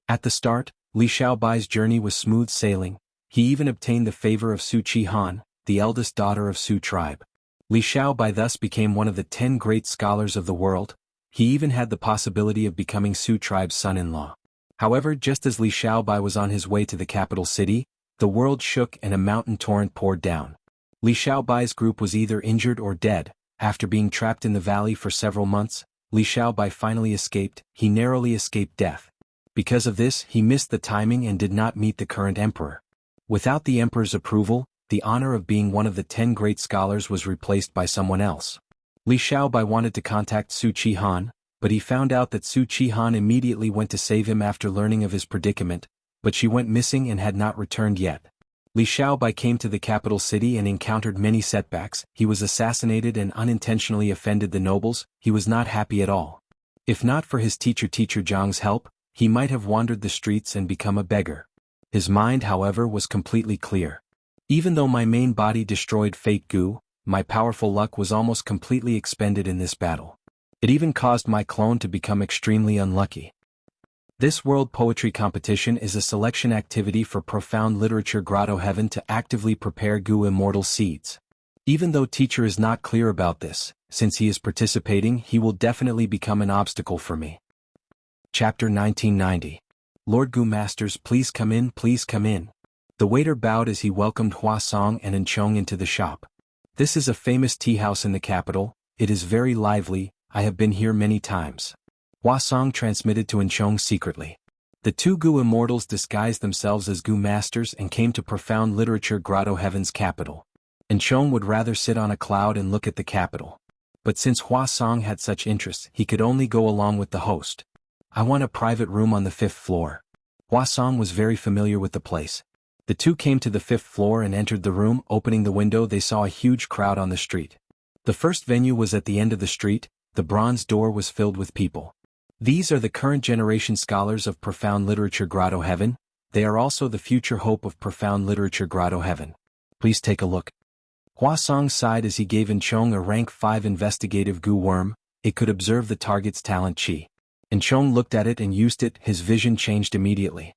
S1: At the start, Li Xiaobai's journey was smooth sailing. He even obtained the favor of Su Qihan, the eldest daughter of Su tribe. Li Xiaobai thus became one of the 10 great scholars of the world. He even had the possibility of becoming Su tribe's son-in-law. However, just as Li Xiaobai was on his way to the capital city, the world shook and a mountain torrent poured down. Li Xiaobai's group was either injured or dead. After being trapped in the valley for several months, Li Xiaobai finally escaped. He narrowly escaped death. Because of this, he missed the timing and did not meet the current emperor. Without the emperor's approval, the honor of being one of the 10 great scholars was replaced by someone else. Li Xiaobai wanted to contact Su Qihan, but he found out that Su Qihan immediately went to save him after learning of his predicament, but she went missing and had not returned yet. Li Xiaobai came to the capital city and encountered many setbacks. He was assassinated and unintentionally offended the nobles. He was not happy at all. If not for his teacher Zhang's help, he might have wandered the streets and become a beggar. His mind, however, was completely clear. Even though my main body destroyed Fate Gu, my powerful luck was almost completely expended in this battle. It even caused my clone to become extremely unlucky. This World Poetry Competition is a selection activity for Profound Literature Grotto Heaven to actively prepare Gu Immortal seeds. Even though teacher is not clear about this, since he is participating, he will definitely become an obstacle for me. Chapter 1990. Lord Gu Masters, please come in, please come in. The waiter bowed as he welcomed Hua Song and Enchong into the shop. This is a famous tea house in the capital. It is very lively. I have been here many times. Hua Song transmitted to Enchong secretly. The two Gu Immortals disguised themselves as Gu Masters and came to Profound Literature Grotto Heaven's capital. Enchong would rather sit on a cloud and look at the capital. But since Hua Song had such interest, he could only go along with the host. I want a private room on the 5th floor. Hua Song was very familiar with the place. The two came to the 5th floor and entered the room. Opening the window, they saw a huge crowd on the street. The first venue was at the end of the street. The bronze door was filled with people. These are the current generation scholars of Profound Literature Grotto Heaven. They are also the future hope of Profound Literature Grotto Heaven. Please take a look. Hua Song sighed as he gave Enchong a rank 5 investigative Gu worm. It could observe the target's talent chi. Enchong looked at it and used it. His vision changed immediately.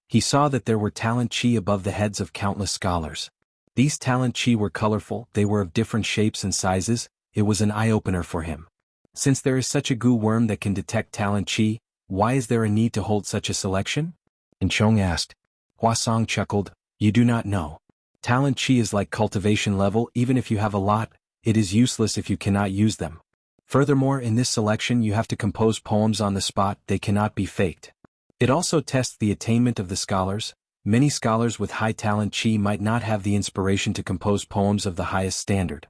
S1: He saw that there were talent chi above the heads of countless scholars. These talent chi were colorful, they were of different shapes and sizes. It was an eye-opener for him. Since there is such a Gu worm that can detect talent chi, why is there a need to hold such a selection? Enchong asked. Hua Song chuckled, you do not know. Talent chi is like cultivation level. Even if you have a lot, it is useless if you cannot use them. Furthermore, in this selection you have to compose poems on the spot, they cannot be faked. It also tests the attainment of the scholars. Many scholars with high talent chi might not have the inspiration to compose poems of the highest standard.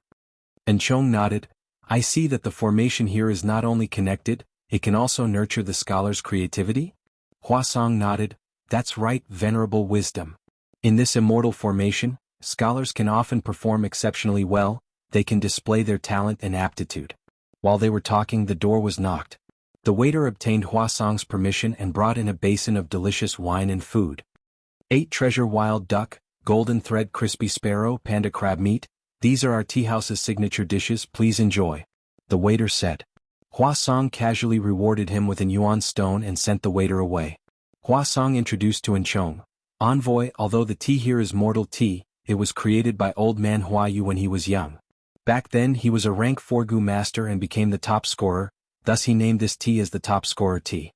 S1: Enchong nodded. I see that the formation here is not only connected, it can also nurture the scholar's creativity? Hua Song nodded. That's right, venerable wisdom. In this immortal formation, scholars can often perform exceptionally well, they can display their talent and aptitude. While they were talking, the door was knocked. The waiter obtained Hua Song's permission and brought in a basin of delicious wine and food. 8 treasure wild duck, golden thread crispy sparrow, panda crab meat. These are our tea house's signature dishes, please enjoy. The waiter said. Hua Song casually rewarded him with an yuan stone and sent the waiter away. Hua Song introduced to Enchong. Envoy, although the tea here is mortal tea, it was created by old man Hua Yu when he was young. Back then he was a rank 4 Gu master and became the top scorer, thus he named this tea as the top scorer tea.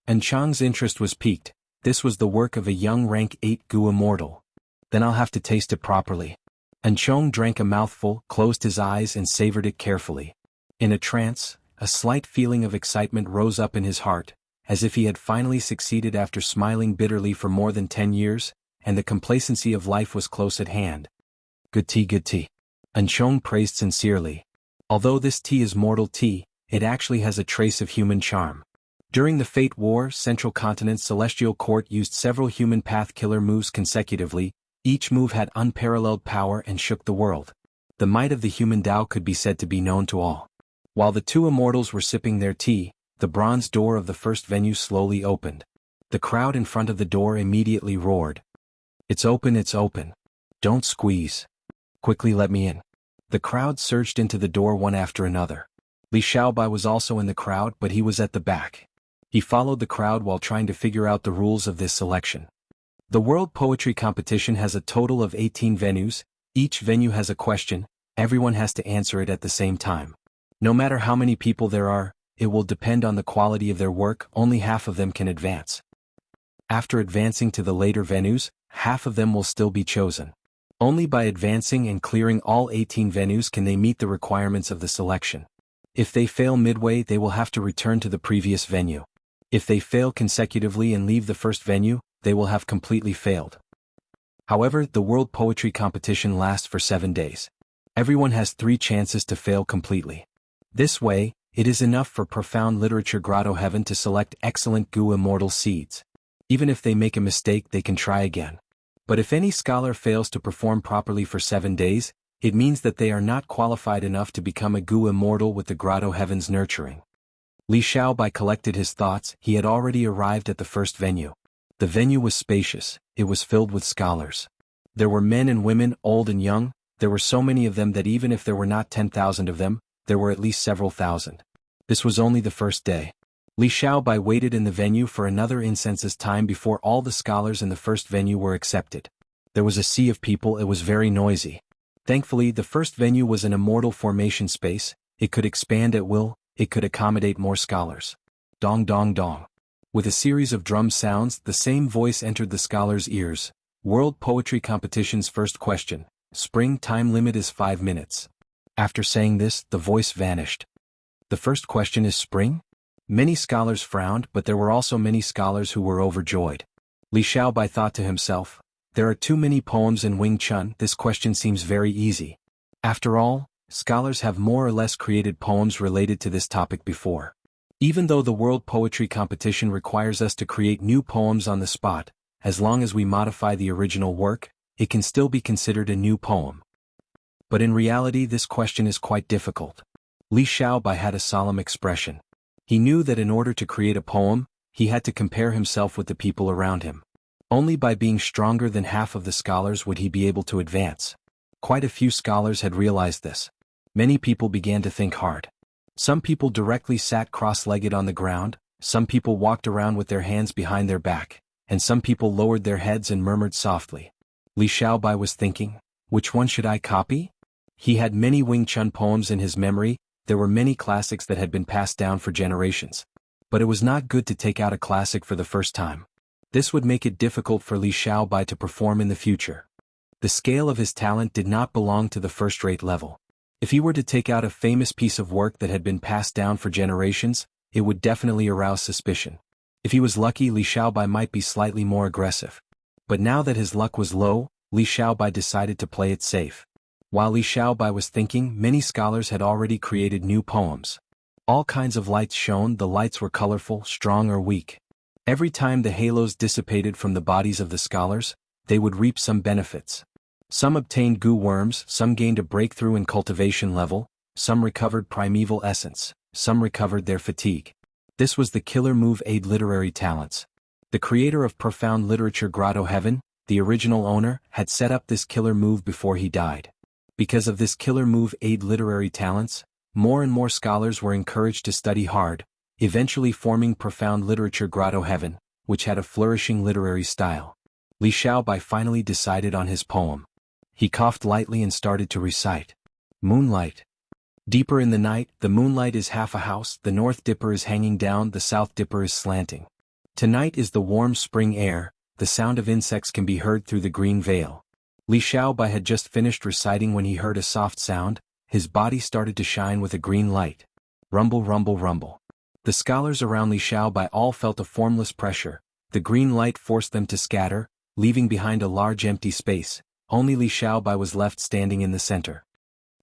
S1: Enchong's interest was piqued. This was the work of a young rank 8 Gu immortal. Then I'll have to taste it properly. Enchong drank a mouthful, closed his eyes and savored it carefully. In a trance, a slight feeling of excitement rose up in his heart, as if he had finally succeeded after smiling bitterly for more than 10 years, and the complacency of life was close at hand. Good tea, good tea. Enchong praised sincerely. Although this tea is mortal tea, it actually has a trace of human charm. During the Fate War, Central Continent's Celestial Court used several human path killer moves consecutively. Each move had unparalleled power and shook the world. The might of the human Tao could be said to be known to all. While the two immortals were sipping their tea, the bronze door of the first venue slowly opened. The crowd in front of the door immediately roared. It's open, it's open. Don't squeeze. Quickly let me in. The crowd surged into the door one after another. Li Xiaobai was also in the crowd, but he was at the back. He followed the crowd while trying to figure out the rules of this selection. The World Poetry Competition has a total of 18 venues. Each venue has a question, everyone has to answer it at the same time. No matter how many people there are, it will depend on the quality of their work, only half of them can advance. After advancing to the later venues, half of them will still be chosen. Only by advancing and clearing all 18 venues can they meet the requirements of the selection. If they fail midway, they will have to return to the previous venue. If they fail consecutively and leave the first venue, they will have completely failed. However, the World Poetry Competition lasts for 7 days. Everyone has 3 chances to fail completely. This way, it is enough for Profound Literature Grotto Heaven to select excellent Gu Immortal seeds. Even if they make a mistake, they can try again. But if any scholar fails to perform properly for 7 days, it means that they are not qualified enough to become a Gu Immortal with the Grotto Heaven's nurturing. Li Xiaobai collected his thoughts. He had already arrived at the first venue. The venue was spacious, it was filled with scholars. There were men and women, old and young. There were so many of them that even if there were not 10,000 of them, there were at least several thousand. This was only the first day. Li Xiaobai waited in the venue for another incense's time before all the scholars in the first venue were accepted. There was a sea of people. It was very noisy. Thankfully, the first venue was an immortal formation space. It could expand at will. It could accommodate more scholars. Dong dong dong. With a series of drum sounds, the same voice entered the scholars' ears. World Poetry Competition's first question. Spring time limit is 5 minutes. After saying this, the voice vanished. The first question is spring? Many scholars frowned, but there were also many scholars who were overjoyed. Li Xiaobai thought to himself, there are too many poems in Wing Chun. This question seems very easy. After all, scholars have more or less created poems related to this topic before. Even though the World Poetry Competition requires us to create new poems on the spot, as long as we modify the original work, it can still be considered a new poem. But in reality, this question is quite difficult. Li Xiaobai had a solemn expression. He knew that in order to create a poem, he had to compare himself with the people around him. Only by being stronger than half of the scholars would he be able to advance. Quite a few scholars had realized this. Many people began to think hard. Some people directly sat cross-legged on the ground, some people walked around with their hands behind their back, and some people lowered their heads and murmured softly. Li Xiaobai was thinking, which one should I copy? He had many Wing Chun poems in his memory. There were many classics that had been passed down for generations. But it was not good to take out a classic for the first time. This would make it difficult for Li Xiaobai to perform in the future. The scale of his talent did not belong to the first-rate level. If he were to take out a famous piece of work that had been passed down for generations, it would definitely arouse suspicion. If he was lucky, Li Xiaobai might be slightly more aggressive. But now that his luck was low, Li Xiaobai decided to play it safe. While Li Xiaobai was thinking, many scholars had already created new poems. All kinds of lights shone. The lights were colorful, strong or weak. Every time the halos dissipated from the bodies of the scholars, they would reap some benefits. Some obtained goo worms, some gained a breakthrough in cultivation level, some recovered primeval essence, some recovered their fatigue. This was the killer move. Aid literary talents. The creator of profound literature Grotto Heaven, the original owner, had set up this killer move before he died. Because of this killer move, aid literary talents, more and more scholars were encouraged to study hard, eventually forming profound literature Grotto Heaven, which had a flourishing literary style. Li Xiaobai finally decided on his poem. He coughed lightly and started to recite. Moonlight. Deeper in the night, the moonlight is half a house, the north dipper is hanging down, the south dipper is slanting. Tonight is the warm spring air, the sound of insects can be heard through the green veil. Li Xiaobai had just finished reciting when he heard a soft sound. His body started to shine with a green light. Rumble, rumble, rumble. The scholars around Li Xiaobai all felt a formless pressure. The green light forced them to scatter, leaving behind a large empty space. Only Li Xiaobai was left standing in the center.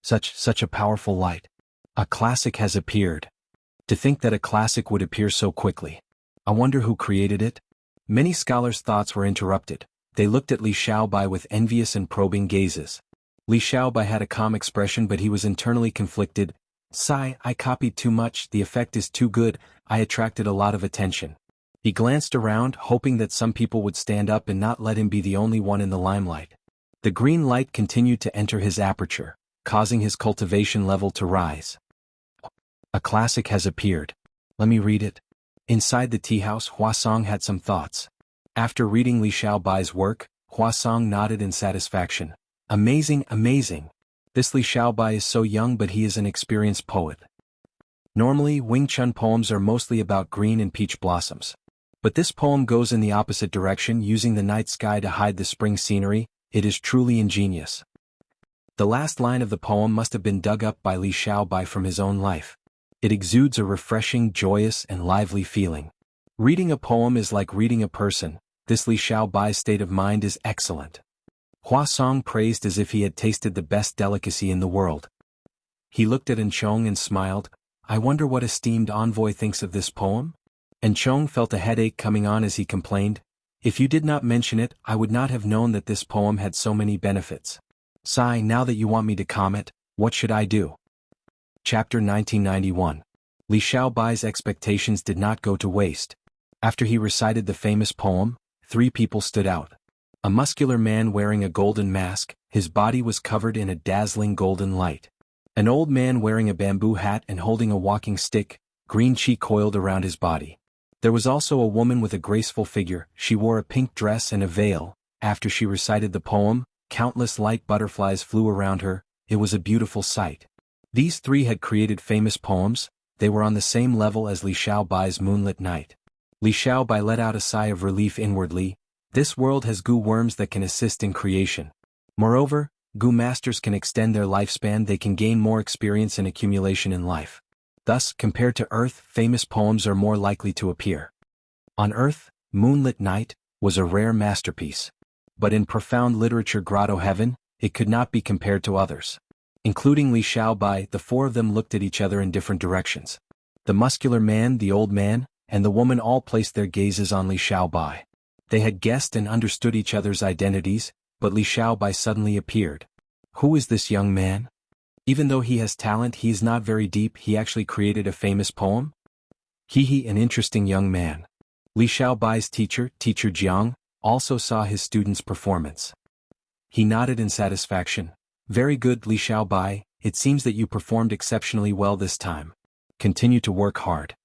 S1: Such a powerful light. A classic has appeared. To think that a classic would appear so quickly. I wonder who created it? Many scholars' thoughts were interrupted. They looked at Li Xiaobai with envious and probing gazes. Li Xiaobai had a calm expression, but he was internally conflicted. Sigh, I copied too much, the effect is too good, I attracted a lot of attention. He glanced around, hoping that some people would stand up and not let him be the only one in the limelight. The green light continued to enter his aperture, causing his cultivation level to rise. A classic has appeared. Let me read it. Inside the tea house, Huasong had some thoughts. After reading Li Xiaobai's work, Huasong nodded in satisfaction. Amazing, amazing. This Li Xiaobai is so young, but he is an experienced poet. Normally, Wing Chun poems are mostly about green and peach blossoms. But this poem goes in the opposite direction, using the night sky to hide the spring scenery. It is truly ingenious. The last line of the poem must have been dug up by Li Xiaobai from his own life. It exudes a refreshing, joyous, and lively feeling. Reading a poem is like reading a person. This Li Xiaobai's state of mind is excellent. Huasong praised as if he had tasted the best delicacy in the world. He looked at Enchong and smiled. I wonder what esteemed envoy thinks of this poem? Enchong felt a headache coming on as he complained. If you did not mention it, I would not have known that this poem had so many benefits. Sigh, now that you want me to comment, what should I do? Chapter 1991. Li Xiaobai's expectations did not go to waste. After he recited the famous poem, 3 people stood out. A muscular man wearing a golden mask, his body was covered in a dazzling golden light. An old man wearing a bamboo hat and holding a walking stick, green chi coiled around his body. There was also a woman with a graceful figure. She wore a pink dress and a veil. After she recited the poem, countless light butterflies flew around her. It was a beautiful sight. These three had created famous poems. They were on the same level as Li Xiaobai's Moonlit Night. Li Xiaobai let out a sigh of relief inwardly. This world has Gu worms that can assist in creation. Moreover, Gu masters can extend their lifespan. They can gain more experience and accumulation in life. Thus, compared to Earth, famous poems are more likely to appear. On Earth, Moonlit Night was a rare masterpiece. But in profound literature Grotto Heaven, it could not be compared to others. Including Li Xiaobai, the four of them looked at each other in different directions. The muscular man, the old man, and the woman all placed their gazes on Li Xiaobai. They had guessed and understood each other's identities, but Li Xiaobai suddenly appeared. Who is this young man? Even though he has talent, he is not very deep. He actually created a famous poem? An interesting young man. Li Xiaobai's teacher, Teacher Jianghu, also saw his student's performance. He nodded in satisfaction. Very good, Li Xiaobai, it seems that you performed exceptionally well this time. Continue to work hard.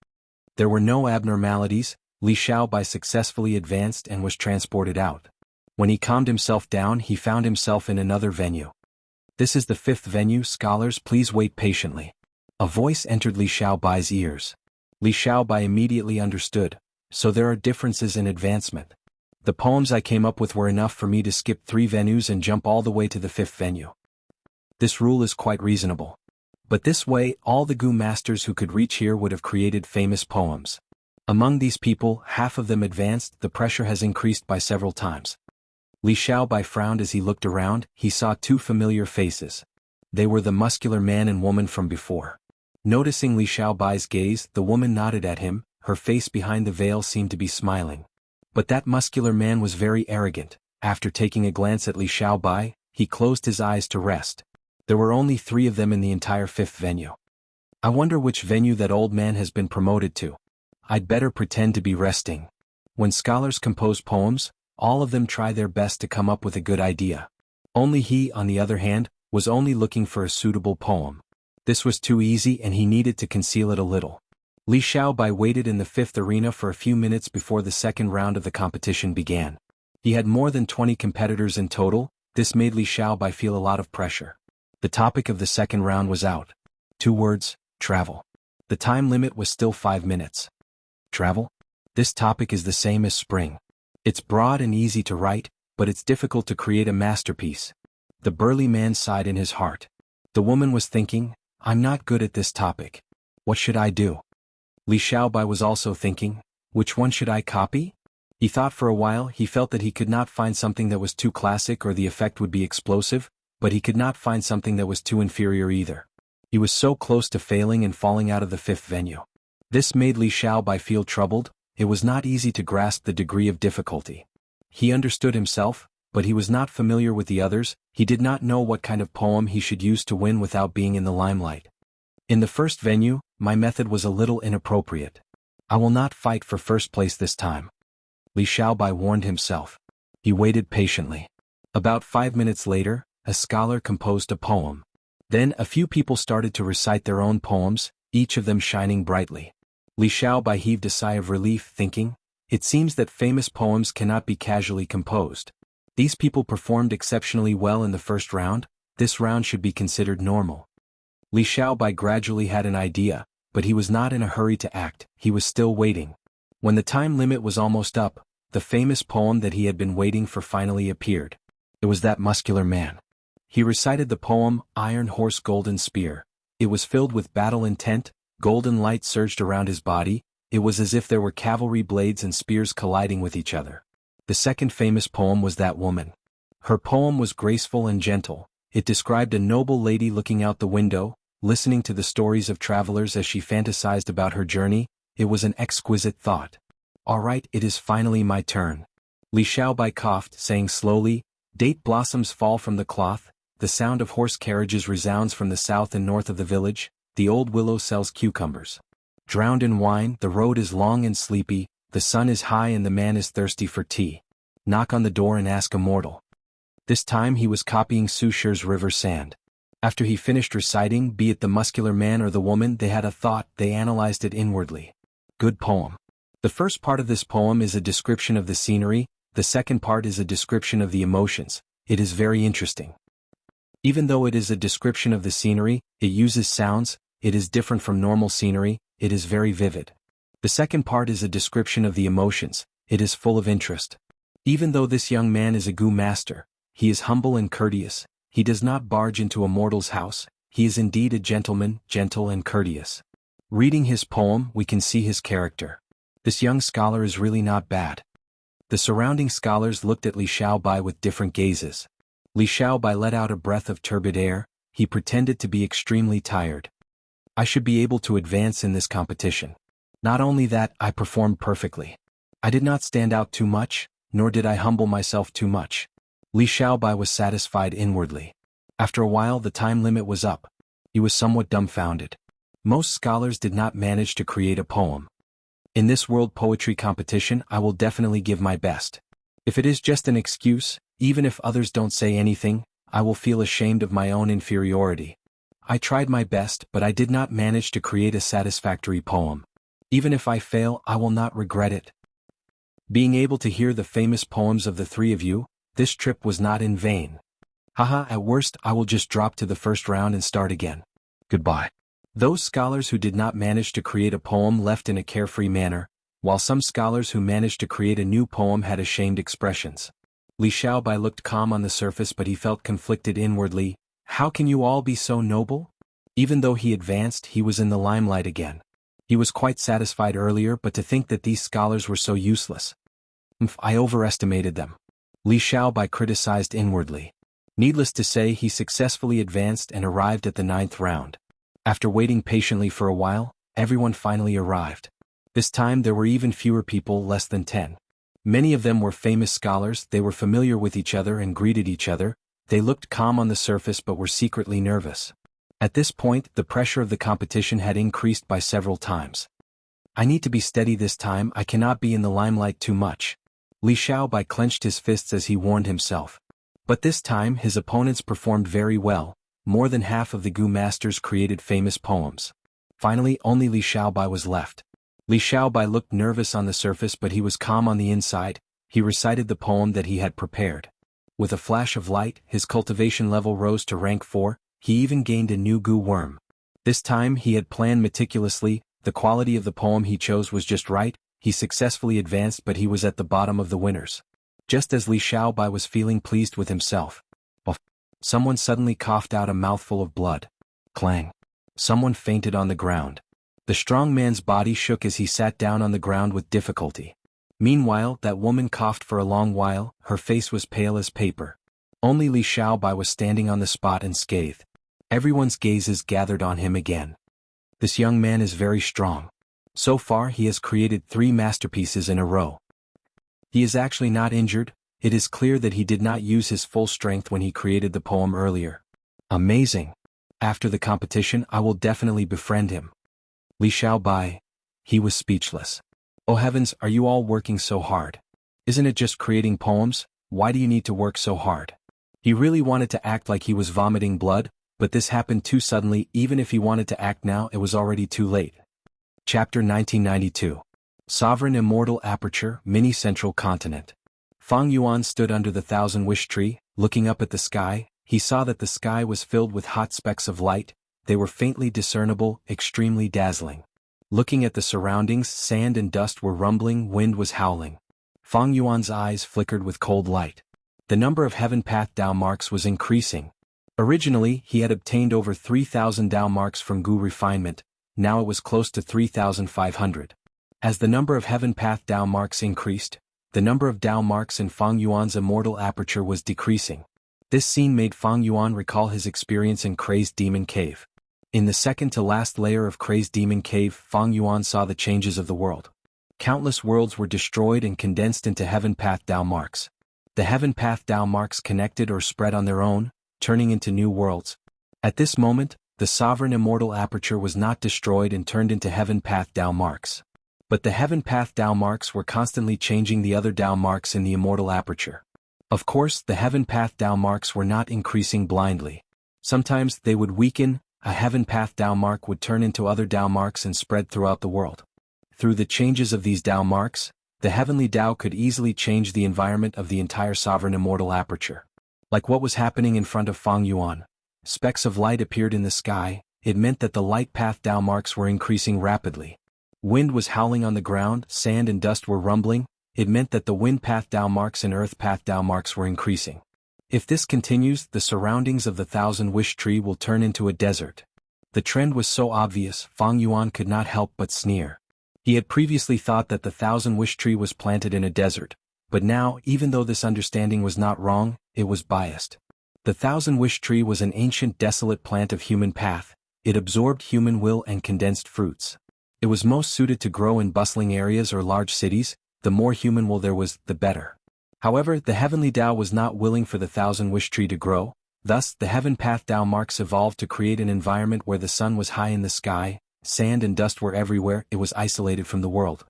S1: There were no abnormalities. Li Xiaobai successfully advanced and was transported out. When he calmed himself down, he found himself in another venue. This is the fifth venue, scholars, please wait patiently. A voice entered Li Xiaobai's ears. Li Xiaobai immediately understood. So there are differences in advancement. The poems I came up with were enough for me to skip 3 venues and jump all the way to the 5th venue. This rule is quite reasonable. But this way, all the Gu masters who could reach here would have created famous poems. Among these people, half of them advanced. The pressure has increased by several times. Li Xiaobai frowned as he looked around. He saw 2 familiar faces. They were the muscular man and woman from before. Noticing Li Xiaobai's gaze, the woman nodded at him. Her face behind the veil seemed to be smiling. But that muscular man was very arrogant. After taking a glance at Li Xiaobai, he closed his eyes to rest. There were only 3 of them in the entire 5th venue. I wonder which venue that old man has been promoted to. I'd better pretend to be resting. When scholars compose poems, all of them try their best to come up with a good idea. Only he, on the other hand, was only looking for a suitable poem. This was too easy and he needed to conceal it a little. Li Xiaobai waited in the 5th arena for a few minutes before the second round of the competition began. He had more than 20 competitors in total. This made Li Xiaobai feel a lot of pressure. The topic of the second round was out. 2 words, travel. The time limit was still 5 minutes. Travel? This topic is the same as spring. It's broad and easy to write, but it's difficult to create a masterpiece. The burly man sighed in his heart. The woman was thinking, I'm not good at this topic. What should I do? Li Xiaobai was also thinking, which one should I copy? He thought for a while. He felt that he could not find something that was too classic or the effect would be explosive, but he could not find something that was too inferior either. He was so close to failing and falling out of the 5th venue. This made Li Xiaobai feel troubled. It was not easy to grasp the degree of difficulty. He understood himself, but he was not familiar with the others. He did not know what kind of poem he should use to win without being in the limelight. In the 1st venue, my method was a little inappropriate. I will not fight for first place this time. Li Xiaobai warned himself. He waited patiently. About 5 minutes later, a scholar composed a poem. Then a few people started to recite their own poems, each of them shining brightly. Li Xiaobai heaved a sigh of relief, thinking, it seems that famous poems cannot be casually composed. These people performed exceptionally well in the 1st round. This round should be considered normal. Li Xiaobai gradually had an idea, but he was not in a hurry to act. He was still waiting. When the time limit was almost up, the famous poem that he had been waiting for finally appeared. It was that muscular man. He recited the poem, Iron Horse Golden Spear. It was filled with battle intent. Golden light surged around his body. It was as if there were cavalry blades and spears colliding with each other. The second famous poem was that woman. Her poem was graceful and gentle. It described a noble lady looking out the window, listening to the stories of travelers as she fantasized about her journey. It was an exquisite thought. All right, it is finally my turn. Li Xiaobai coughed, saying slowly, date blossoms fall from the cloth. The sound of horse carriages resounds from the south and north of the village. The old willow sells cucumbers. Drowned in wine, the road is long and sleepy. The sun is high and the man is thirsty for tea. Knock on the door and ask Immortal. This time he was copying Su Shi's river sand. After he finished reciting, be it the muscular man or the woman, they had a thought, they analyzed it inwardly. Good poem. The first part of this poem is a description of the scenery, the second part is a description of the emotions. It is very interesting. Even though it is a description of the scenery, it uses sounds, it is different from normal scenery, it is very vivid. The second part is a description of the emotions, it is full of interest. Even though this young man is a Gu master, he is humble and courteous, he does not barge into a mortal's house, he is indeed a gentleman, gentle and courteous. Reading his poem, we can see his character. This young scholar is really not bad. The surrounding scholars looked at Li Xiaobai with different gazes. Li Xiaobai let out a breath of turbid air, he pretended to be extremely tired. I should be able to advance in this competition. Not only that, I performed perfectly. I did not stand out too much, nor did I humble myself too much. Li Xiaobai was satisfied inwardly. After a while the time limit was up. He was somewhat dumbfounded. Most scholars did not manage to create a poem. In this world poetry competition I will definitely give my best. If it is just an excuse, even if others don't say anything, I will feel ashamed of my own inferiority. I tried my best, but I did not manage to create a satisfactory poem. Even if I fail, I will not regret it. Being able to hear the famous poems of the three of you, this trip was not in vain. Haha, at worst I will just drop to the first round and start again. Goodbye. Those scholars who did not manage to create a poem left in a carefree manner, while some scholars who managed to create a new poem had ashamed expressions. Li Xiaobai looked calm on the surface, but he felt conflicted inwardly. How can you all be so noble? Even though he advanced, he was in the limelight again. He was quite satisfied earlier, but to think that these scholars were so useless. I overestimated them. Li Xiaobai criticized inwardly. Needless to say, he successfully advanced and arrived at the 9th round. After waiting patiently for a while, everyone finally arrived. This time there were even fewer people, less than 10. Many of them were famous scholars, they were familiar with each other and greeted each other, they looked calm on the surface but were secretly nervous. At this point, the pressure of the competition had increased by several times. I need to be steady this time, I cannot be in the limelight too much. Li Xiaobai clenched his fists as he warned himself. But this time his opponents performed very well. More than half of the Gu masters created famous poems. Finally, only Li Xiaobai was left. Li Xiaobai looked nervous on the surface, but he was calm on the inside. He recited the poem that he had prepared. With a flash of light, his cultivation level rose to rank 4, he even gained a new Gu worm. This time he had planned meticulously, the quality of the poem he chose was just right, he successfully advanced, but he was at the bottom of the winners. Just as Li Xiaobai was feeling pleased with himself, someone suddenly coughed out a mouthful of blood. Clang. Someone fainted on the ground. The strong man's body shook as he sat down on the ground with difficulty. Meanwhile, that woman coughed for a long while, her face was pale as paper. Only Li Xiaobai was standing on the spot unscathed. Everyone's gazes gathered on him again. This young man is very strong. So far he has created 3 masterpieces in a row. He is actually not injured, it is clear that he did not use his full strength when he created the poem earlier. Amazing. After the competition I will definitely befriend him. Li Xiaobai. He was speechless. Oh heavens, are you all working so hard? Isn't it just creating poems? Why do you need to work so hard? He really wanted to act like he was vomiting blood, but this happened too suddenly. Even if he wanted to act now, it was already too late. Chapter 1992. Sovereign Immortal Aperture, Mini Central Continent. Fang Yuan stood under the thousand-wish tree, looking up at the sky. He saw that the sky was filled with hot specks of light. They were faintly discernible, extremely dazzling. Looking at the surroundings, sand and dust were rumbling, wind was howling. Fang Yuan's eyes flickered with cold light. The number of heaven path Dao marks was increasing. Originally, he had obtained over 3,000 Dao marks from Gu refinement, now it was close to 3,500. As the number of heaven path Dao marks increased, the number of Dao marks in Fang Yuan's immortal aperture was decreasing. This scene made Fang Yuan recall his experience in Crazed Demon Cave. In the second-to-last layer of Crazed Demon Cave, Fang Yuan saw the changes of the world. Countless worlds were destroyed and condensed into heaven path Dao marks. The heaven path Dao marks connected or spread on their own, turning into new worlds. At this moment, the sovereign immortal aperture was not destroyed and turned into heaven path Dao marks. But the Heaven Path Dao marks were constantly changing the other Dao marks in the Immortal aperture. Of course, the Heaven Path Dao marks were not increasing blindly. Sometimes they would weaken, a Heaven Path Dao mark would turn into other Dao marks and spread throughout the world. Through the changes of these Dao marks, the Heavenly Dao could easily change the environment of the entire sovereign Immortal aperture. Like what was happening in front of Fang Yuan. Specks of light appeared in the sky. It meant that the light path Dao marks were increasing rapidly. Wind was howling on the ground, sand and dust were rumbling. It meant that the wind path Dao marks and earth path Dao marks were increasing. If this continues, the surroundings of the Thousand Wish Tree will turn into a desert. The trend was so obvious, Fang Yuan could not help but sneer. He had previously thought that the Thousand Wish Tree was planted in a desert, but now, even though this understanding was not wrong, it was biased. The Thousand Wish Tree was an ancient desolate plant of human path. It absorbed human will and condensed fruits. It was most suited to grow in bustling areas or large cities. The more human will there was, the better. However, the Heavenly Dao was not willing for the Thousand Wish Tree to grow. Thus, the Heaven Path Dao marks evolved to create an environment where the sun was high in the sky, sand and dust were everywhere, it was isolated from the world.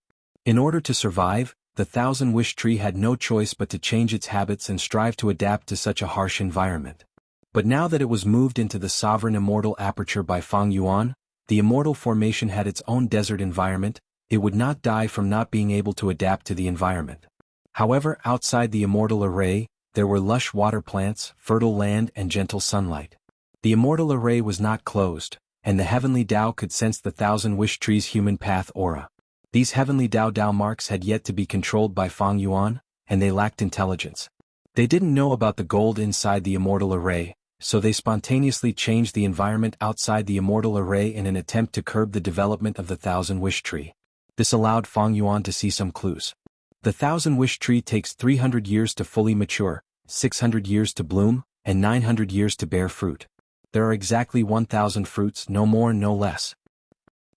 S1: In order to survive, the Thousand Wish Tree had no choice but to change its habits and strive to adapt to such a harsh environment. But now that it was moved into the sovereign Immortal aperture by Fang Yuan, the Immortal formation had its own desert environment. It would not die from not being able to adapt to the environment. However, outside the Immortal array, there were lush water plants, fertile land and gentle sunlight. The Immortal array was not closed, and the Heavenly Dao could sense the Thousand Wish Tree's human path aura. These Heavenly Dao marks had yet to be controlled by Fang Yuan, and they lacked intelligence. They didn't know about the gold inside the Immortal array, so they spontaneously changed the environment outside the Immortal array in an attempt to curb the development of the Thousand Wish Tree. This allowed Fang Yuan to see some clues. The Thousand Wish Tree takes 300 years to fully mature, 600 years to bloom, and 900 years to bear fruit. There are exactly 1,000 fruits, no more no less.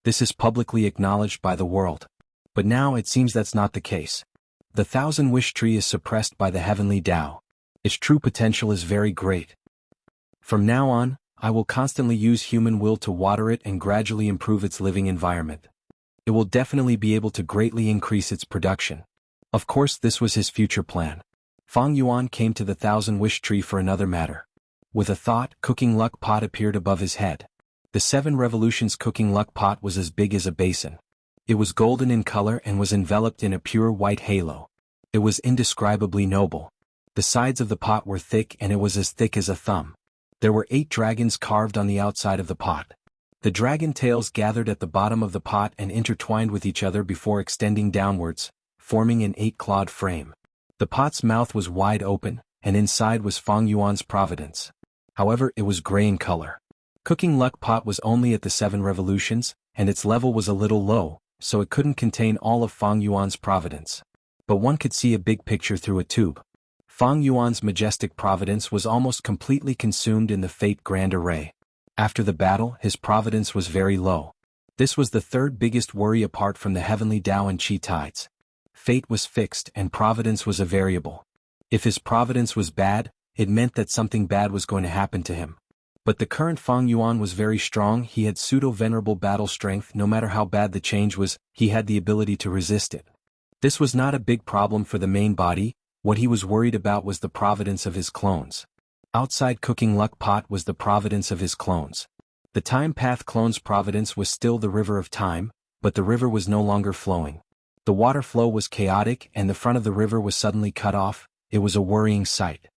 S1: This is publicly acknowledged by the world. But now it seems that's not the case. The Thousand Wish Tree is suppressed by the Heavenly Dao. Its true potential is very great. From now on, I will constantly use human will to water it and gradually improve its living environment. It will definitely be able to greatly increase its production. Of course, this was his future plan. Fang Yuan came to the Thousand Wish Tree for another matter. With a thought, cooking luck pot appeared above his head. The 7 Revolutions cooking luck pot was as big as a basin. It was golden in color and was enveloped in a pure white halo. It was indescribably noble. The sides of the pot were thick and it was as thick as a thumb. There were 8 dragons carved on the outside of the pot. The dragon tails gathered at the bottom of the pot and intertwined with each other before extending downwards, forming an 8-clawed frame. The pot's mouth was wide open, and inside was Fang Yuan's providence. However, it was gray in color. Cooking luck pot was only at the 7 revolutions, and its level was a little low, so it couldn't contain all of Fang Yuan's providence. But one could see a big picture through a tube. Fang Yuan's majestic providence was almost completely consumed in the Fate Grand Array. After the battle, his providence was very low. This was the 3rd biggest worry apart from the Heavenly Dao and Qi tides. Fate was fixed and providence was a variable. If his providence was bad, it meant that something bad was going to happen to him. But the current Fang Yuan was very strong. He had pseudo-venerable battle strength. No matter how bad the change was, he had the ability to resist it. This was not a big problem for the main body. What he was worried about was the providence of his clones. Outside cooking luck pot was the providence of his clones. The time path clone's providence was still the river of time, but the river was no longer flowing. The water flow was chaotic and the front of the river was suddenly cut off. It was a worrying sight.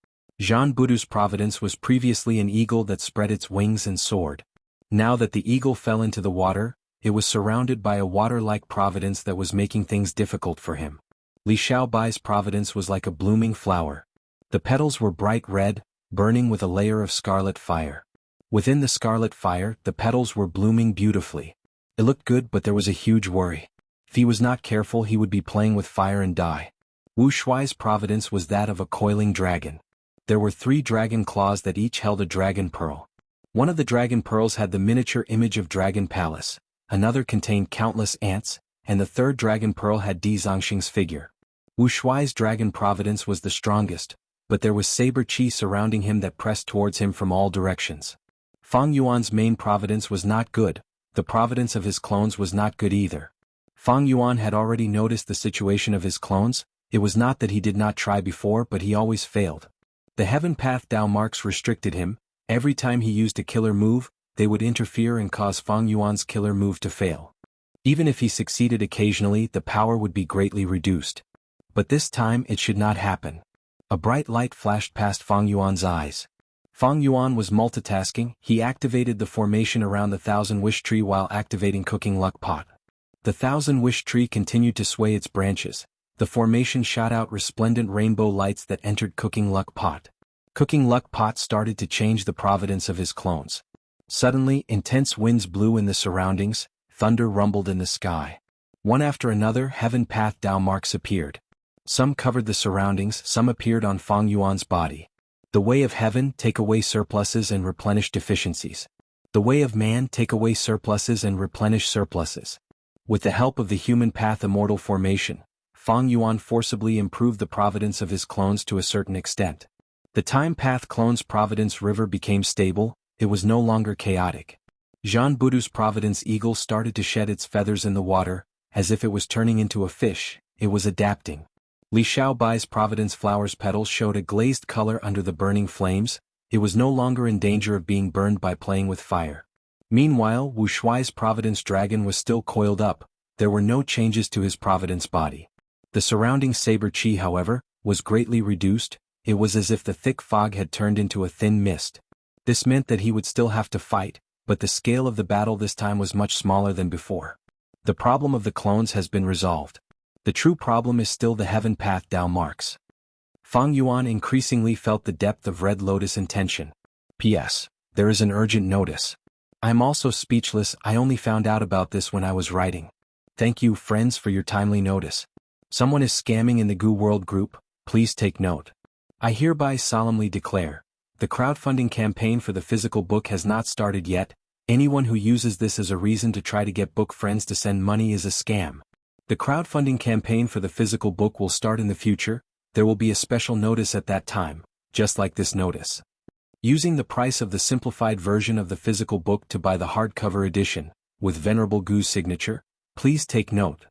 S1: Zhan Budu's providence was previously an eagle that spread its wings and soared. Now that the eagle fell into the water, it was surrounded by a water-like providence that was making things difficult for him. Li Xiaobai's providence was like a blooming flower. The petals were bright red, burning with a layer of scarlet fire. Within the scarlet fire, the petals were blooming beautifully. It looked good, but there was a huge worry. If he was not careful, he would be playing with fire and die. Wu Shuai's providence was that of a coiling dragon. There were 3 dragon claws that each held a dragon pearl. One of the dragon pearls had the miniature image of Dragon Palace, another contained countless ants, and the 3rd dragon pearl had Di Zongxing's figure. Wu Shuai's dragon providence was the strongest, but there was saber qi surrounding him that pressed towards him from all directions. Fang Yuan's main providence was not good. The providence of his clones was not good either. Fang Yuan had already noticed the situation of his clones. It was not that he did not try before, but he always failed. The Heaven Path Dao marks restricted him. Every time he used a killer move, they would interfere and cause Fang Yuan's killer move to fail. Even if he succeeded occasionally, the power would be greatly reduced. But this time it should not happen. A bright light flashed past Fang Yuan's eyes. Fang Yuan was multitasking. He activated the formation around the Thousand Wish Tree while activating Cooking Luck Pot. The Thousand Wish Tree continued to sway its branches. The formation shot out resplendent rainbow lights that entered Cooking Luck Pot. Cooking Luck Pot started to change the providence of his clones. Suddenly, intense winds blew in the surroundings, thunder rumbled in the sky. One after another, Heaven Path Dao marks appeared. Some covered the surroundings, some appeared on Fang Yuan's body. The way of heaven, take away surpluses and replenish deficiencies. The way of man, take away surpluses and replenish surpluses. With the help of the human path Immortal formation, Fang Yuan forcibly improved the providence of his clones to a certain extent. The Time Path clone's providence river became stable, it was no longer chaotic. Zhan Budu's providence eagle started to shed its feathers in the water, as if it was turning into a fish, it was adapting. Li Xiaobai's providence flower's petals showed a glazed color under the burning flames, it was no longer in danger of being burned by playing with fire. Meanwhile, Wu Shuai's providence dragon was still coiled up, there were no changes to his providence body. The surrounding saber chi, however, was greatly reduced, it was as if the thick fog had turned into a thin mist. This meant that he would still have to fight, but the scale of the battle this time was much smaller than before. The problem of the clones has been resolved. The true problem is still the Heaven Path Dao marks. Fang Yuan increasingly felt the depth of Red Lotus intention. P.S. There is an urgent notice. I am also speechless, I only found out about this when I was writing. Thank you, friends, for your timely notice. Someone is scamming in the Gu World group, please take note. I hereby solemnly declare, the crowdfunding campaign for the physical book has not started yet. Anyone who uses this as a reason to try to get book friends to send money is a scam. The crowdfunding campaign for the physical book will start in the future, there will be a special notice at that time, just like this notice. Using the price of the simplified version of the physical book to buy the hardcover edition, with Venerable Gu's signature, please take note.